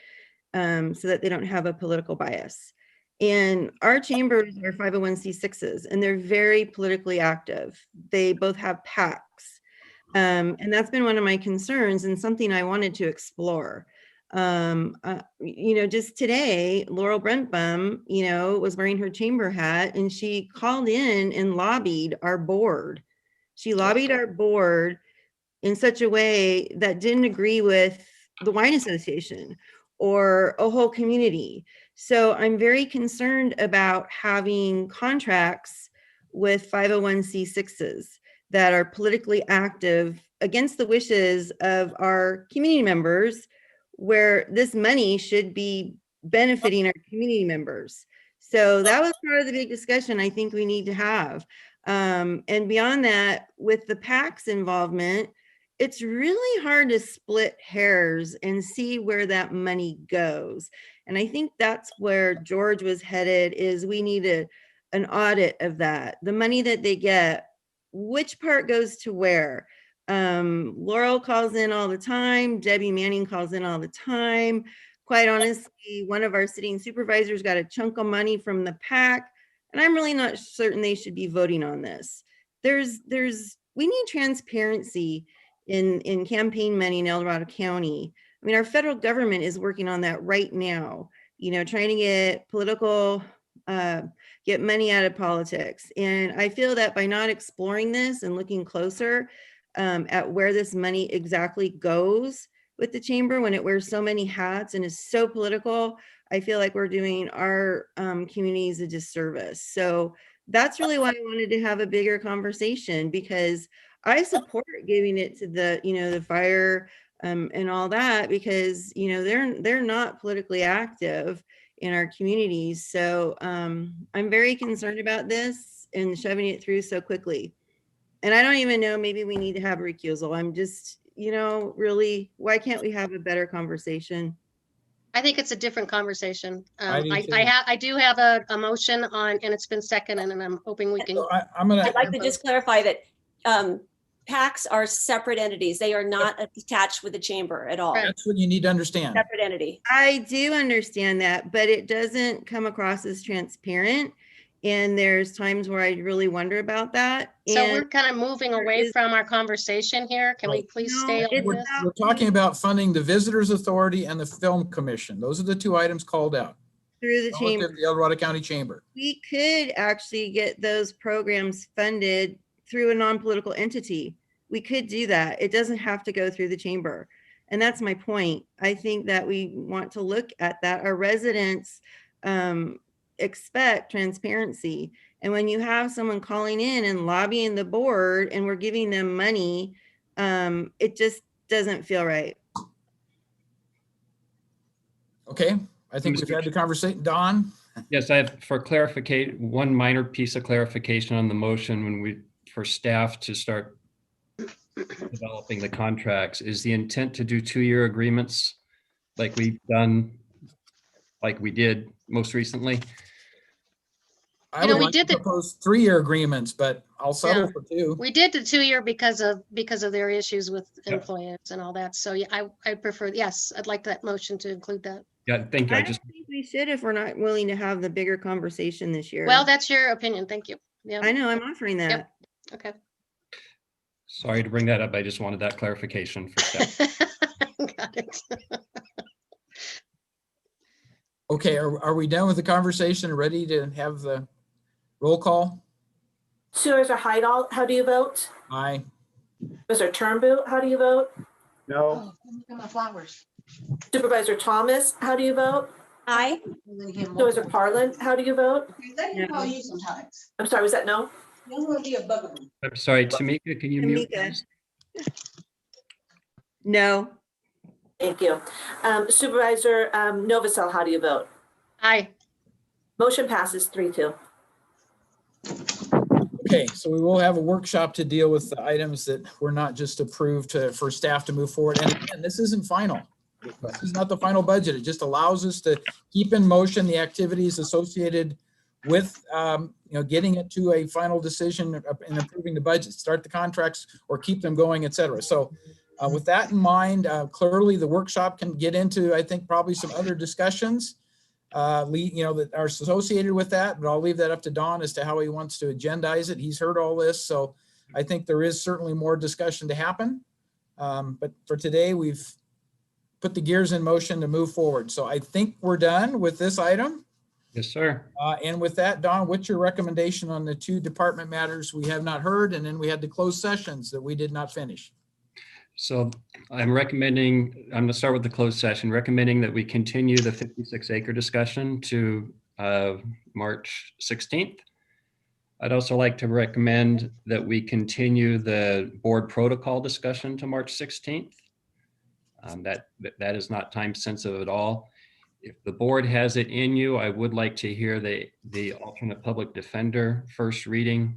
so that they don't have a political bias. And our chambers are 501c6s and they're very politically active. They both have PACs. And that's been one of my concerns and something I wanted to explore. Just today, Laurel Brentbaum, was wearing her chamber hat and she called in and lobbied our board. She lobbied our board in such a way that didn't agree with the wine association or a whole community. So I'm very concerned about having contracts with 501c6s that are politically active against the wishes of our community members, where this money should be benefiting our community members. So that was part of the big discussion I think we need to have. And beyond that, with the PAC's involvement, it's really hard to split hairs and see where that money goes. And I think that's where George was headed, is we need an audit of that. The money that they get, which part goes to where? Laurel calls in all the time. Debbie Manning calls in all the time. Quite honestly, one of our sitting supervisors got a chunk of money from the PAC, and I'm really not certain they should be voting on this. We need transparency in campaign money in El Dorado County. I mean, our federal government is working on that right now, you know, trying to get get money out of politics. And I feel that by not exploring this and looking closer at where this money exactly goes with the chamber, when it wears so many hats and is so political, I feel like we're doing our communities a disservice. So that's really why I wanted to have a bigger conversation, because I support giving it to the, you know, the fire and all that, because, you know, they're not politically active in our communities. So I'm very concerned about this and shoving it through so quickly. And I don't even know, maybe we need to have a recusal. I'm just, you know, really, why can't we have a better conversation? I think it's a different conversation. I I do have a motion on, and it's been seconded, and I'm hoping we can. I'd like to just clarify that PACs are separate entities. They are not attached with the chamber at all. That's what you need to understand. Separate entity. I do understand that, but it doesn't come across as transparent. And there's times where I really wonder about that. So And we're kind of moving away from our conversation here. Can we please stay on We're this? talking about funding the Visitors Authority and the Film Commission. Those are the two items called out. Through the Relative chamber. to the El Dorado County Chamber. We could actually get those programs funded through a non-political entity. We could do that. It doesn't have to go through the chamber. And that's my point. I think that we want to look at that. Our residents expect transparency. And when you have someone calling in and lobbying the board and we're giving them money, it just doesn't feel right. Okay, I think we've had the conversation. Don? Yes, I have, for clarification, one minor piece of clarification on the motion for staff to start developing the contracts. Is the intent to do 2-year agreements like we did most recently? I would like to propose 3-year agreements, but I'll settle for 2. We did the 2-year because of their issues with employees and all that. So yeah, I prefer, yes, I'd like that motion to include that. Yeah, thank you. I don't think we should if we're not willing to have the bigger conversation this year. Well, that's your opinion. Thank you. Yeah. I know, I'm offering that. Yep. Okay. Sorry to bring that up. I just wanted that clarification for staff. Got it. Okay, are we done with the conversation and ready to have the roll call? Supervisor Heidel, how do you vote? Aye. Mr. Turnboot, how do you vote? No. My flowers. Supervisor Thomas, how do you vote? Aye. Supervisor Parlin, how do you vote? Let me call you sometimes. I'm sorry, was that no? You don't want to be a bugaboo. I'm sorry, Tamika, can you mute? Tamika. No. Thank you. Supervisor Novacell, how do you vote? Aye. Motion passes 3-2. Okay, so we will have a workshop to deal with the items that were not just approved for staff to move forward. And again, this isn't final. This is not the final budget. It just allows us to keep in motion the activities associated with getting it to a final decision in approving the budget, start the contracts or keep them going, et cetera. So with that in mind, clearly the workshop can get into, I think, probably some other discussions that are associated with that, but I'll leave that up to Don as to how he wants to agendize it. He's heard all this, so I think there is certainly more discussion to happen. But for today, we've put the gears in motion to move forward. So I think we're done with this item. Yes, sir. And with that, Don, what's your recommendation on the 2 department matters we have not heard? And then we had the closed sessions that we did not finish. So I'm going to start with the closed session, recommending that we continue the 56-acre discussion to March 16th. I'd also like to recommend that we continue the board protocol discussion to March 16th. That is not time sensitive at all. if the board has it in you, I would like to hear the alternate public defender first reading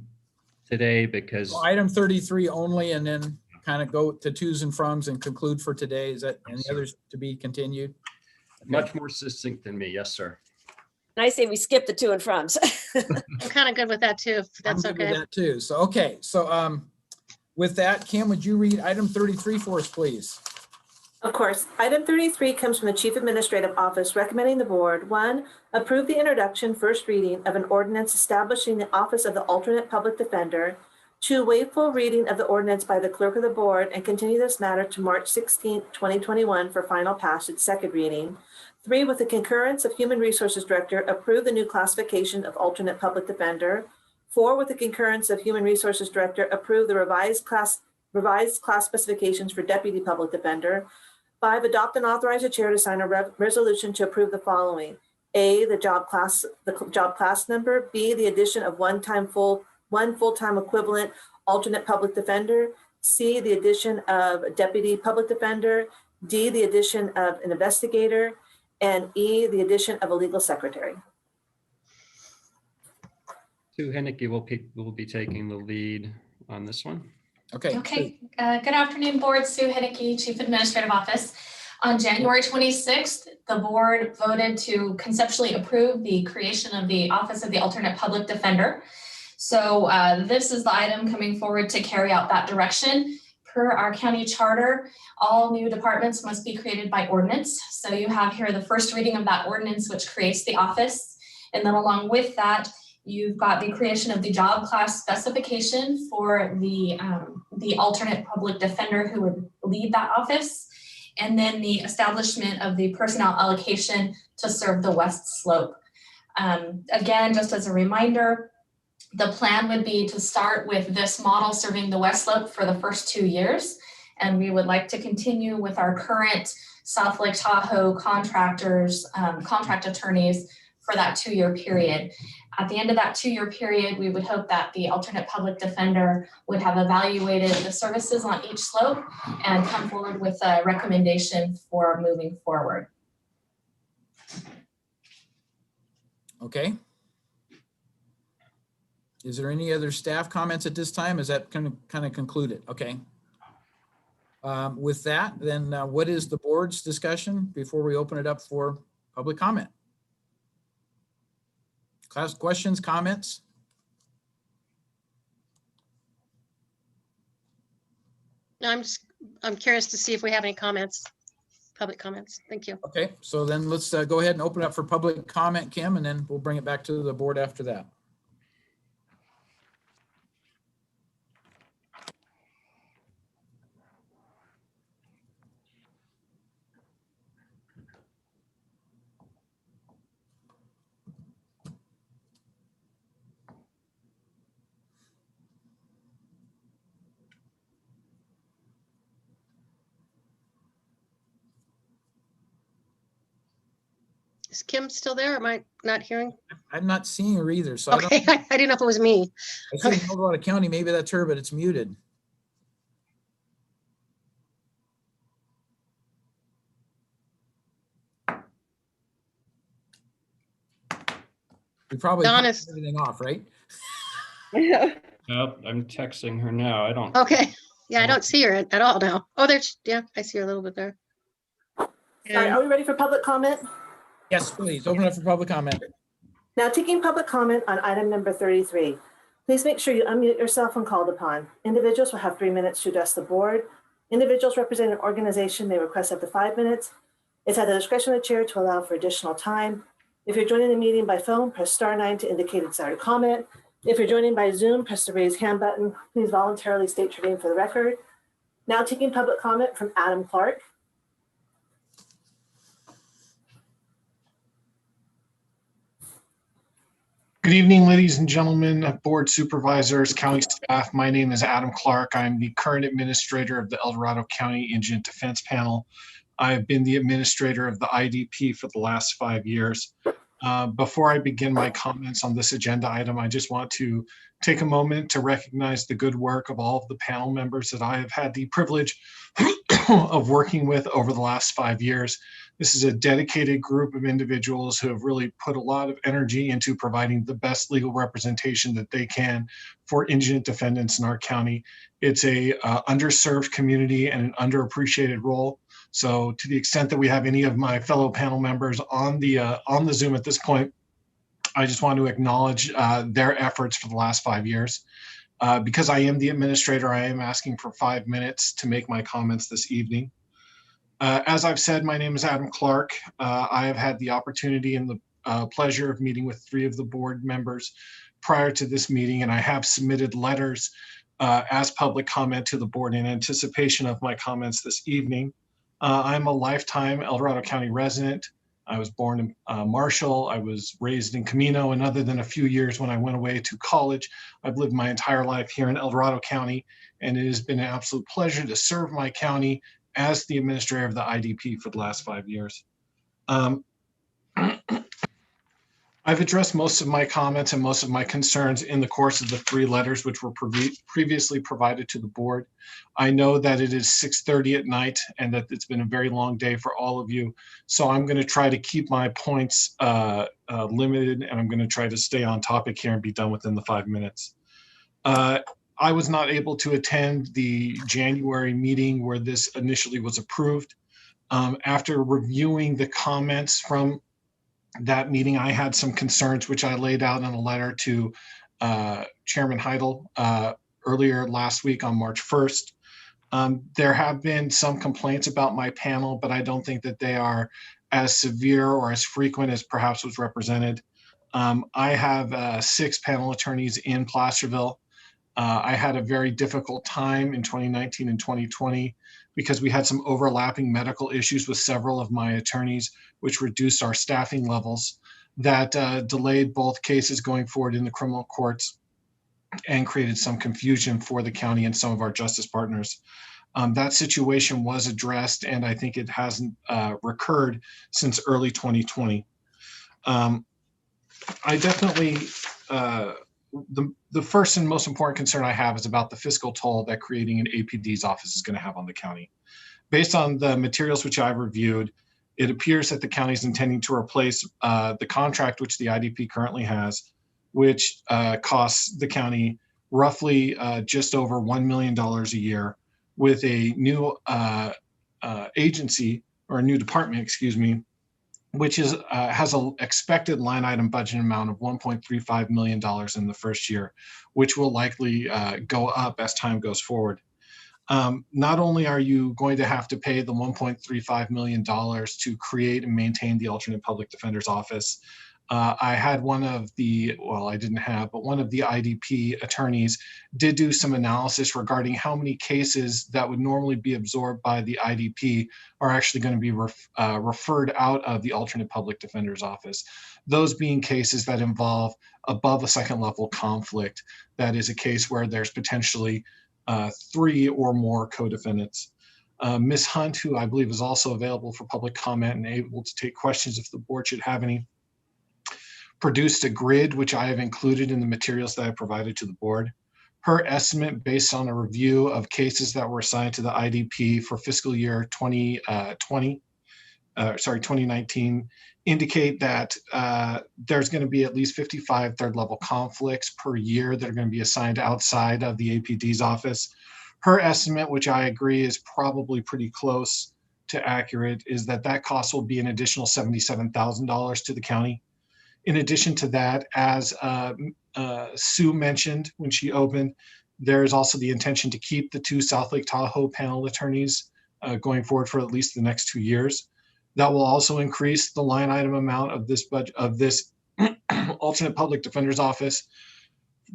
today, because So item 33 only, and then kind of go to twos and froms and conclude for today. Is that any others to be continued? much more succinct than me. Yes, sir. And I say we skip the to and froms. I'm kind of good with that too, if that's I'm good with okay. that too. So, okay. So with that, Kim, would you read item 33 for us, please? Of course. Item 33 comes from the Chief Administrative Office recommending the board, 1, approve the introduction, first reading of an ordinance establishing the Office of the Alternate Public Defender, 2, waive full reading of the ordinance by the clerk of the board and continue this matter to March 16, 2021 for final passage, second reading. 3, with the concurrence of Human Resources Director, approve the new classification of alternate public defender. 4, with the concurrence of Human Resources Director, approve the revised class specifications for Deputy Public Defender. 5, adopt and authorize the chair to sign a resolution to approve the following. A, the job class number. B, the addition of one full-time equivalent alternate public defender. C, the addition of deputy public defender. D, the addition of an investigator. And E, the addition of a legal secretary. Sue Henneke will be taking the lead on this one. Okay. Okay. Good afternoon, board. Sue Henneke, Chief Administrative Office. On January 26th, the board voted to conceptually approve the creation of the Office of the Alternate Public Defender. So this is the item coming forward to carry out that direction. Per our county charter, all new departments must be created by ordinance. So you have here the first reading of that ordinance, which creates the office. And then along with that, you've got the creation of the job class specification for the alternate public defender who would lead that office. And then the establishment of the personnel allocation to serve the West Slope. Again, just as a reminder, the plan would be to start with this model serving the West Slope for the first 2 years. And we would like to continue with our current South Lake Tahoe contractors, contract attorneys for that 2-year period. At the end of that 2-year period, we would hope that the alternate public defender would have evaluated the services on each slope and come forward with a recommendation for moving forward. Okay. Is there any other staff comments at this time? Is that kind of concluded? Okay. With that, then what is the board's discussion before we open it up for public comment? Class questions, comments? No, I'm curious to see if we have any comments, public comments. Thank you. Okay, so then let's go ahead and open up for public comment, Kim, and then we'll bring it back to the board after that. Is Kim still there? Am I not hearing? I'm not seeing her either, so Okay, I didn't know if it was me. I see in Eldorado County, maybe that's her, but it's muted. We probably Dawn turned is- everything off, right? Nope, I'm texting her now. I don't. Okay, yeah, I don't see her at all now. Oh, there's, yeah, I see her a little bit there. All right, are we ready for public comment? Yes, please, open up for public comment. Now taking public comment on item number 33. Please make sure you unmute yourself when called upon. Individuals will have 3 minutes to address the board. Individuals representing an organization may request up to 5 minutes. It's at the discretion of the chair to allow for additional time. If you're joining the meeting by phone, press *9 to indicate a desired comment. If you're joining by Zoom, press the raise hand button. Please voluntarily state your name for the record. Now taking public comment from Adam Clark. Good evening, ladies and gentlemen, board supervisors, county staff. My name is Adam Clark. I'm the current administrator of the El Dorado County Indigent Defense Panel. I've been the administrator of the IDP for the last 5 years. Before I begin my comments on this agenda item, I just want to take a moment to recognize the good work of all of the panel members that I have had the privilege of working with over the last 5 years. This is a dedicated group of individuals who have really put a lot of energy into providing the best legal representation that they can for indigent defendants in our county. It's a underserved community and an underappreciated role. So to the extent that we have any of my fellow panel members on the Zoom at this point, I just want to acknowledge their efforts for the last 5 years. Because I am the administrator, I am asking for 5 minutes to make my comments this evening. As I've said, my name is Adam Clark. I have had the opportunity and the pleasure of meeting with 3 of the board members prior to this meeting, and I have submitted letters as public comment to the board in anticipation of my comments this evening. I'm a lifetime El Dorado County resident. I was born in Marshall. I was raised in Camino, and other than a few years when I went away to college, I've lived my entire life here in El Dorado County, and it has been an absolute pleasure to serve my county as the administrator of the IDP for the last 5 years. I've addressed most of my comments and most of my concerns in the course of the 3 letters which were previously provided to the board. I know that it is 6:30 at night and that it's been a very long day for all of you. So I'm going to try to keep my points limited, and I'm going to try to stay on topic here and be done within the 5 minutes. I was not able to attend the January meeting where this initially was approved. After reviewing the comments from that meeting, I had some concerns which I laid out in a letter to Chairman Heidel earlier last week on March 1st. There have been some complaints about my panel, but I don't think that they are as severe or as frequent as perhaps was represented. I have 6 panel attorneys in Placerville. I had a very difficult time in 2019 and 2020 because we had some overlapping medical issues with several of my attorneys, which reduced our staffing levels. That delayed both cases going forward in the criminal courts and created some confusion for the county and some of our justice partners. That situation was addressed, and I think it hasn't recurred since early 2020. I definitely, the first and most important concern I have is about the fiscal toll that creating an APD's office is going to have on the county. Based on the materials which I've reviewed, it appears that the county is intending to replace the contract which the IDP currently has, which costs the county roughly just over $1 million a year, with a new agency, or a new department, excuse me, which is has an expected line item budget amount of $1.35 million in the first year, which will likely go up as time goes forward. Not only are you going to have to pay the $1.35 million to create and maintain the alternate public defender's office, I had one of the, well, I didn't have, but one of the IDP attorneys did do some analysis regarding how many cases that would normally be absorbed by the IDP are actually going to be referred out of the alternate public defender's office. Those being cases that involve above a second level conflict. That is a case where there's potentially 3 or more co-defendants. Ms. Hunt, who I believe is also available for public comment and able to take questions if the board should have any, produced a grid which I have included in the materials that I provided to the board. Her estimate, based on a review of cases that were assigned to the IDP for fiscal year 2019, indicate that there's going to be at least 55 third level conflicts per year that are going to be assigned outside of the APD's office. Her estimate, which I agree is probably pretty close to accurate, is that that cost will be an additional $77,000 to the county. In addition to that, as Sue mentioned when she opened, there is also the intention to keep the 2 South Lake Tahoe panel attorneys going forward for at least the next 2 years. That will also increase the line item amount of this budget of this alternate public defender's office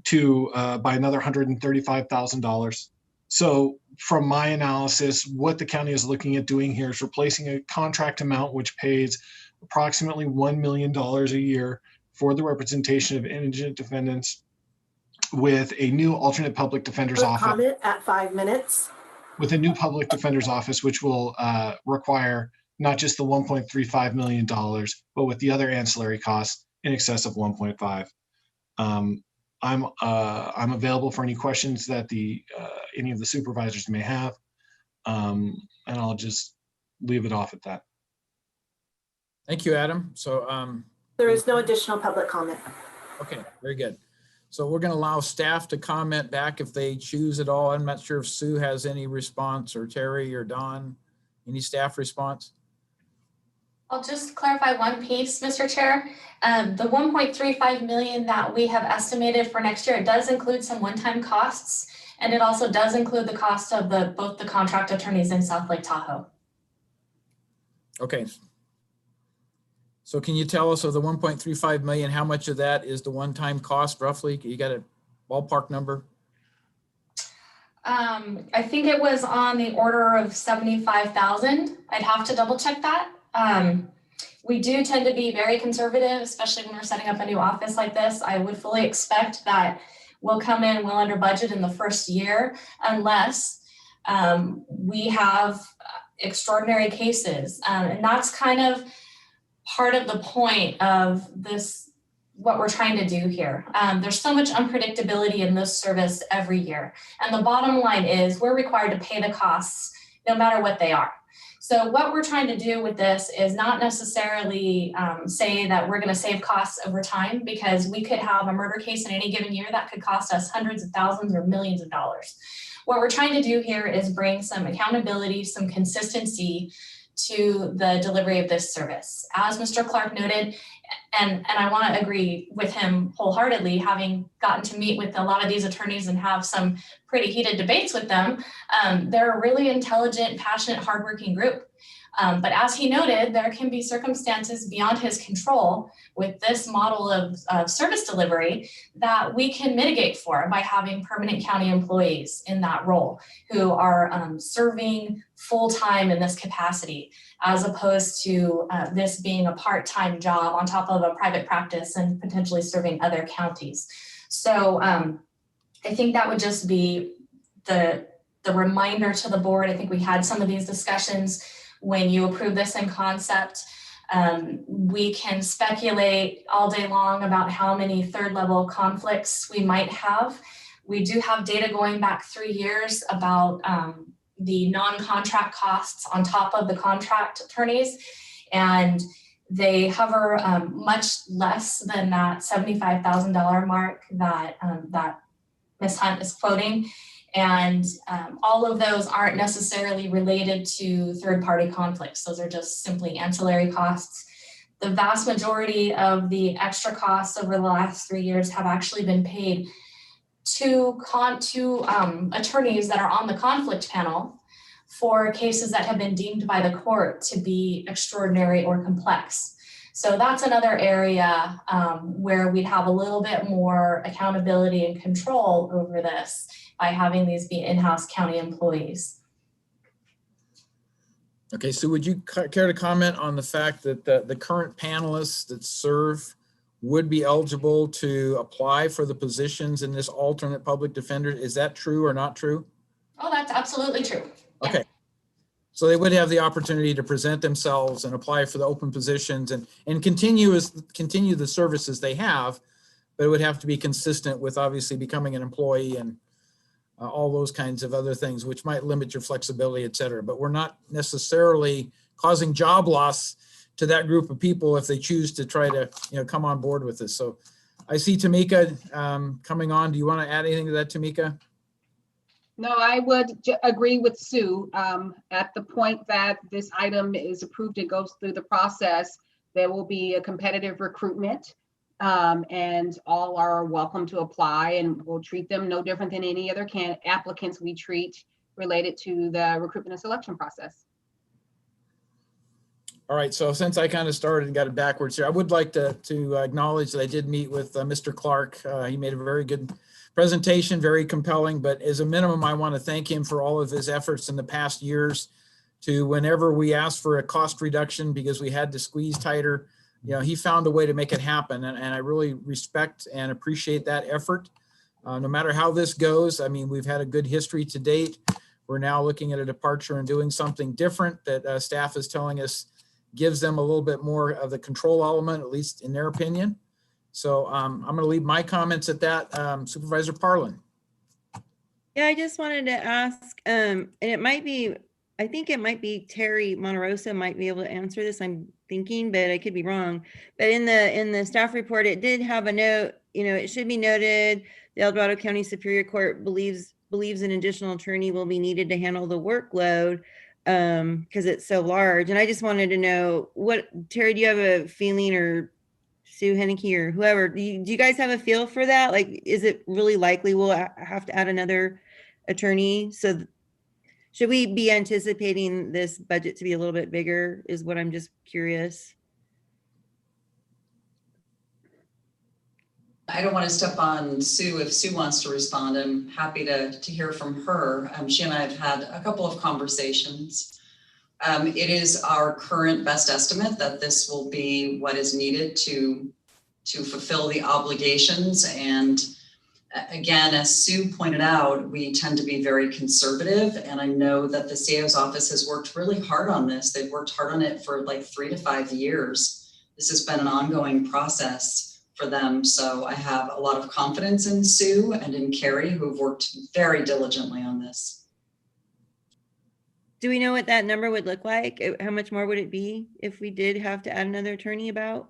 to by another $135,000. So from my analysis, what the county is looking at doing here is replacing a contract amount which pays approximately $1 million a year for the representation of indigent defendants with a new alternate public defender's office. Comment at 5 minutes. With a new public defender's office, which will require not just the $1.35 million, but with the other ancillary costs in excess of 1.5. I'm available for any questions that any of the supervisors may have, and I'll just leave it off at that. Thank you, Adam. So There is no additional public comment. okay, very good. So we're going to allow staff to comment back if they choose at all. I'm not sure if Sue has any response, or Terry or Don, any staff response? I'll just clarify one piece, Mr. Chair. The 1.35 million that we have estimated for next year, it does include some one-time costs, and it also does include the cost of both the contract attorneys in South Lake Tahoe. Okay. So can you tell us of the 1.35 million, how much of that is the one-time cost roughly? You got a ballpark number? I think it was on the order of 75,000. I'd have to double check that. We do tend to be very conservative, especially when we're setting up a new office like this. I would fully expect that we'll come in well under budget in the first year, unless we have extraordinary cases. And that's kind of part of the point of this, what we're trying to do here. There's so much unpredictability in this service every year. And the bottom line is we're required to pay the costs no matter what they are. So what we're trying to do with this is not necessarily say that we're going to save costs over time, because we could have a murder case in any given year that could cost us hundreds of thousands or millions of dollars. What we're trying to do here is bring some accountability, some consistency to the delivery of this service. As Mr. Clark noted, and I want to agree with him wholeheartedly, having gotten to meet with a lot of these attorneys and have some pretty heated debates with them, they're a really intelligent, passionate, hardworking group. But as he noted, there can be circumstances beyond his control with this model of service delivery that we can mitigate for by having permanent county employees in that role who are serving full-time in this capacity, as opposed to this being a part-time job on top of a private practice and potentially serving other counties. So I think that would just be the reminder to the board. I think we had some of these discussions when you approve this in concept. We can speculate all day long about how many third level conflicts we might have. We do have data going back 3 years about the non-contract costs on top of the contract attorneys, and they hover much less than that $75,000 mark that that Ms. Hunt is quoting. And all of those aren't necessarily related to third-party conflicts. Those are just simply ancillary costs. The vast majority of the extra costs over the last 3 years have actually been paid to attorneys that are on the conflict panel for cases that have been deemed by the court to be extraordinary or complex. So that's another area where we'd have a little bit more accountability and control over this by having these be in-house county employees. Okay, so would you care to comment on the fact that the current panelists that serve would be eligible to apply for the positions in this alternate public defender? Is that true or not true? Oh, that's absolutely true. Okay. So they would have the opportunity to present themselves and apply for the open positions and continue the services they have, but it would have to be consistent with obviously becoming an employee and all those kinds of other things, which might limit your flexibility, et cetera. But we're not necessarily causing job loss to that group of people if they choose to try to come on board with this. So I see Tamika coming on. Do you want to add anything to that, Tamika? No, I would agree with Sue. At the point that this item is approved and goes through the process, there will be a competitive recruitment, and all are welcome to apply, and we'll treat them no different than any other applicants we treat related to the recruitment and selection process. All right, so since I kind of started and got it backwards here, I would like to acknowledge that I did meet with Mr. Clark. He made a very good presentation, very compelling, but as a minimum, I want to thank him for all of his efforts in the past years to whenever we asked for a cost reduction because we had to squeeze tighter, he found a way to make it happen. And I really respect and appreciate that effort. No matter how this goes, I mean, we've had a good history to date. we're now looking at a departure and doing something different that staff is telling us gives them a little bit more of the control element, at least in their opinion. So I'm going to leave my comments at that. Supervisor Parlin. Yeah, I just wanted to ask, and it might be, I think it might be Terry Monterosa might be able to answer this, I'm thinking, but I could be wrong. But in the staff report, it did have a note, it should be noted, the El Dorado County Superior Court believes an additional attorney will be needed to handle the workload because it's so large. And I just wanted to know Terry, do you have a feeling, or Sue Henneke or whoever, do you guys have a feel for that? Like, is it really likely we'll have to add another attorney? So should we be anticipating this budget to be a little bit bigger is what I'm just curious. I don't want to step on Sue. If Sue wants to respond, I'm happy to hear from her. She and I have had a couple of conversations. It is our current best estimate that this will be what is needed to fulfill the obligations. And again, as Sue pointed out, we tend to be very conservative. And I know that the CAO's office has worked really hard on this. They've worked hard on it for like 3 to 5 years. This has been an ongoing process for them. So I have a lot of confidence in Sue and in Carrie, who've worked very diligently on this. Do we know what that number would look like? How much more would it be if we did have to add another attorney about?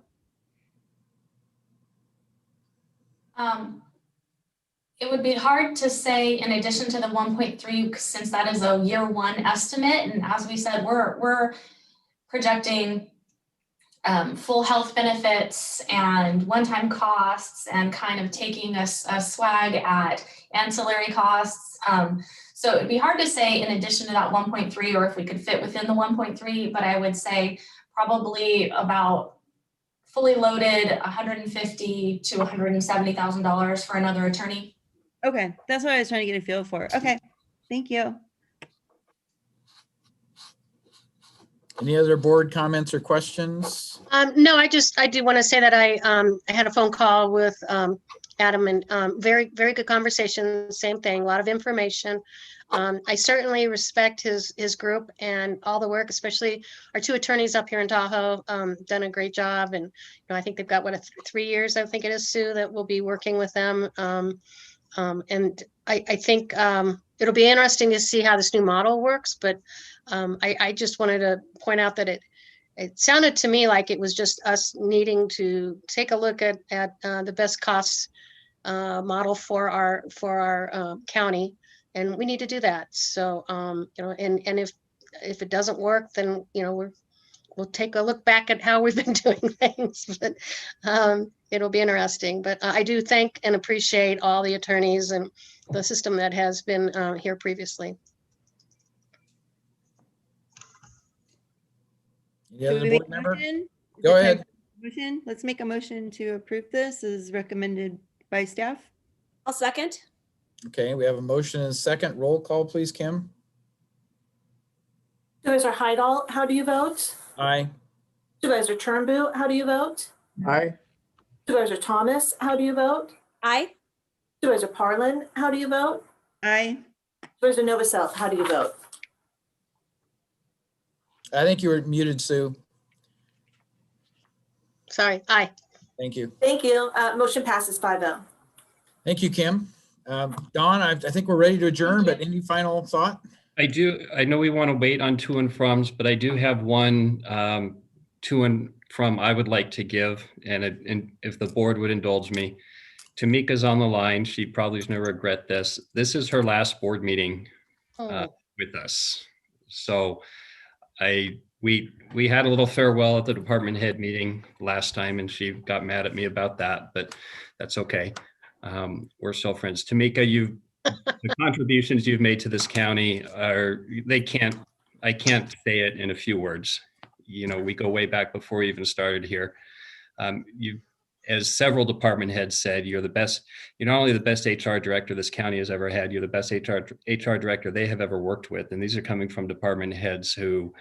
It would be hard to say in addition to the 1.3, since that is a year one estimate. And as we said, we're projecting full health benefits and one-time costs and kind of taking a swag at ancillary costs. So it'd be hard to say in addition to that 1.3 or if we could fit within the 1.3, but I would say probably about fully loaded $150,000 to $170,000 for another attorney. Okay, that's what I was trying to get a feel for. Okay, thank you. Any other board comments or questions? No, I do want to say that I had a phone call with Adam and very, very good conversation. Same thing, a lot of information. I certainly respect his group and all the work, especially our 2 attorneys up here in Tahoe, done a great job. And I think they've got 3 years, I think it is, Sue, that we'll be working with them. And I think it'll be interesting to see how this new model works, but I just wanted to point out that it sounded to me like it was just us needing to take a look at the best costs model for our county, and we need to do that. So and if it doesn't work, then we'll take a look back at how we've been doing things. But it'll be interesting. But I do thank and appreciate all the attorneys and the system that has been here previously. Any other board member? Go ahead. Motion. Let's make a motion to approve this as recommended by staff. I'll second. Okay, we have a motion and a second. Roll call, please, Kim. Supervisor Heidel, how do you vote? Aye. Supervisor Turnbull, how do you vote? Aye. Supervisor Thomas, how do you vote? Aye. Supervisor Parlin, how do you vote? Aye. Supervisor Novosel, how do you vote? I think you were muted, Sue. Sorry, aye. Thank you. Thank you. Motion passes 5-0. Thank you, Kim. Dawn, I think we're ready to adjourn, but any final thought? I know we want to wait on to and froms, but I do have one to and from I would like to give, and if the board would indulge me. Tamika's on the line. She probably is going to regret this. This is her last board meeting with us. So we had a little farewell at the department head meeting last time, and she got mad at me about that, but that's okay. We're still friends. Tamika, the contributions you've made to this county I can't say it in a few words. We go way back before we even started here. As several department heads said, you're the best, you're not only the best HR director this county has ever had, you're the best HR director they have ever worked with. And these are coming from department heads who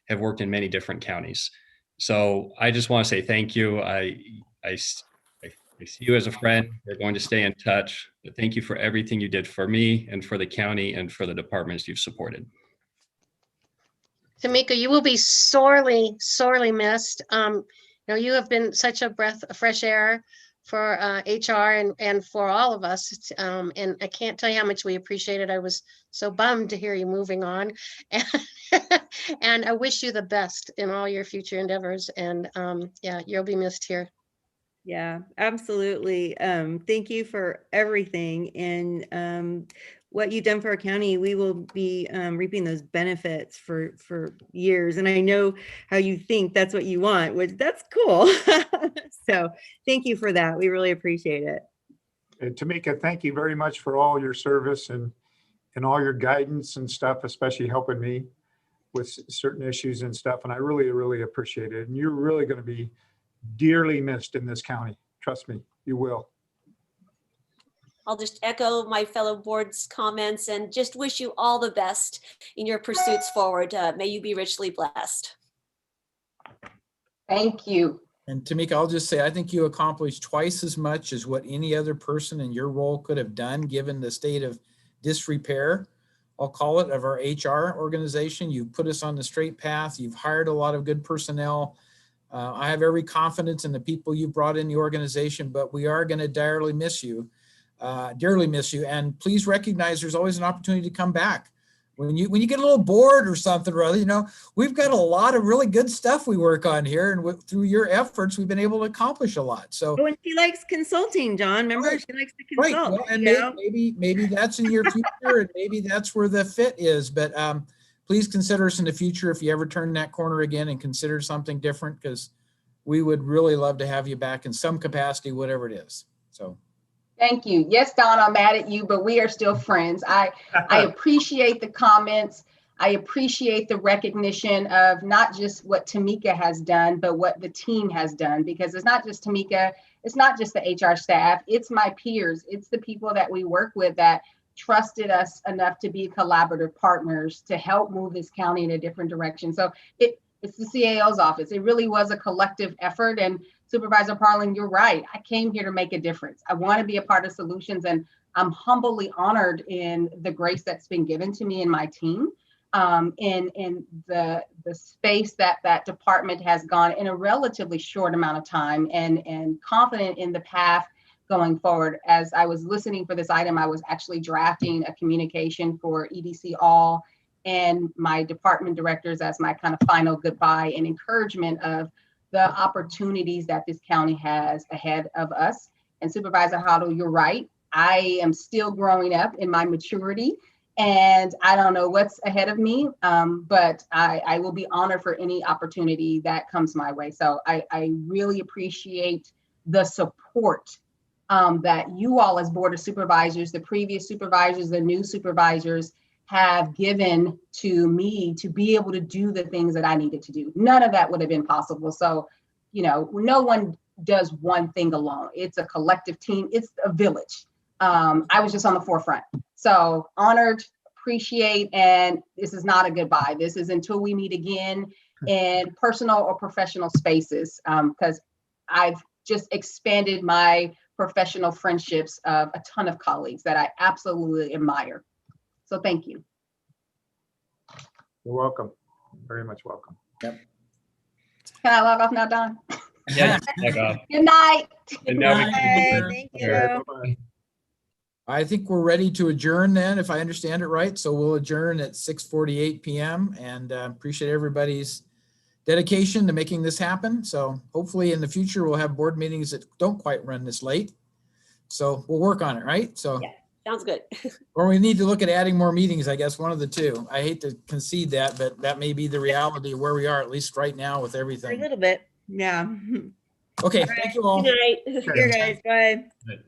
have worked in many different counties. So I just want to say thank you. I I see you as a friend. We're going to stay in touch. But thank you for everything you did for me and for the county and for the departments you've supported. Tamika, you will be sorely, sorely missed. You have been such a breath of fresh air for HR and for all of us. And I can't tell you how much we appreciate it. I was so bummed to hear you moving on. And I wish you the best in all your future endeavors. And yeah, you'll be missed here. Yeah, absolutely. Thank you for everything. And what you've done for our county, we will be reaping those benefits for years. And I know how you think that's what you want, which that's cool. So thank you for that. We really appreciate it. And Tamika, thank you very much for all your service and all your guidance and stuff, especially helping me with certain issues and stuff. And I really, really appreciate it. And you're really going to be dearly missed in this county. Trust me, you will. I'll just echo my fellow board's comments and just wish you all the best in your pursuits forward. May you be richly blessed. Thank you. And Tamika, I'll just say, I think you accomplished twice as much as what any other person in your role could have done, given the state of disrepair, I'll call it, of our HR organization. You put us on the straight path. You've hired a lot of good personnel. I have every confidence in the people you brought in the organization, but we are going to dearly miss you. And please recognize there's always an opportunity to come back. When you get a little bored or something or other, we've got a lot of really good stuff we work on here, and through your efforts, we've been able to accomplish a lot. So, and she likes consulting, John. Remember, right, she likes to consult. Right. Well, and maybe that's in your future, and maybe that's where the fit is. But please consider us in the future if you ever turn that corner again and consider something different, because we would really love to have you back in some capacity, whatever it is. So. Thank you. Yes, Don, I'm mad at you, but we are still friends. I appreciate the comments. I appreciate the recognition of not just what Tamika has done, but what the team has done, because it's not just Tamika, it's not just the HR staff, it's my peers, it's the people that we work with that trusted us enough to be collaborative partners to help move this county in a different direction. So it's the CAO's office. It really was a collective effort. And Supervisor Parlin, you're right. I came here to make a difference. I want to be a part of solutions, and I'm humbly honored in the grace that's been given to me and my team, in the space that department has gone in a relatively short amount of time, and confident in the path going forward. As I was listening for this item, I was actually drafting a communication for EDC All and my department directors as my kind of final goodbye and encouragement of the opportunities that this county has ahead of us. And Supervisor Huddle, you're right. I am still growing up in my maturity, and I don't know what's ahead of me, but I will be honored for any opportunity that comes my way. So I really appreciate the support that you all as Board of Supervisors, the previous supervisors, the new supervisors, have given to me to be able to do the things that I needed to do. None of that would have been possible. So, no one does one thing alone. It's a collective team. It's a village. I was just on the forefront. So honored, appreciate, and this is not a goodbye. This is until we meet again in personal or professional spaces, because I've just expanded my professional friendships of a ton of colleagues that I absolutely admire. So thank you. You're welcome. Very much welcome. Yep. Can I log off now, Don? Yeah. Log off. Good night. And now we can Thank you. Bye-bye. I think we're ready to adjourn then, if I understand it right. So we'll adjourn at 6:48 p.m. and appreciate everybody's dedication to making this happen. So hopefully in the future, we'll have board meetings that don't quite run this late. So we'll work on it, right? So. Yeah. Sounds good. Or we need to look at adding more meetings, I guess, one of the two. I hate to concede that, but that may be the reality of where we are, at least right now with A everything. little bit. Yeah. Okay, thank you all. Good night. Here, guys. Bye. Good.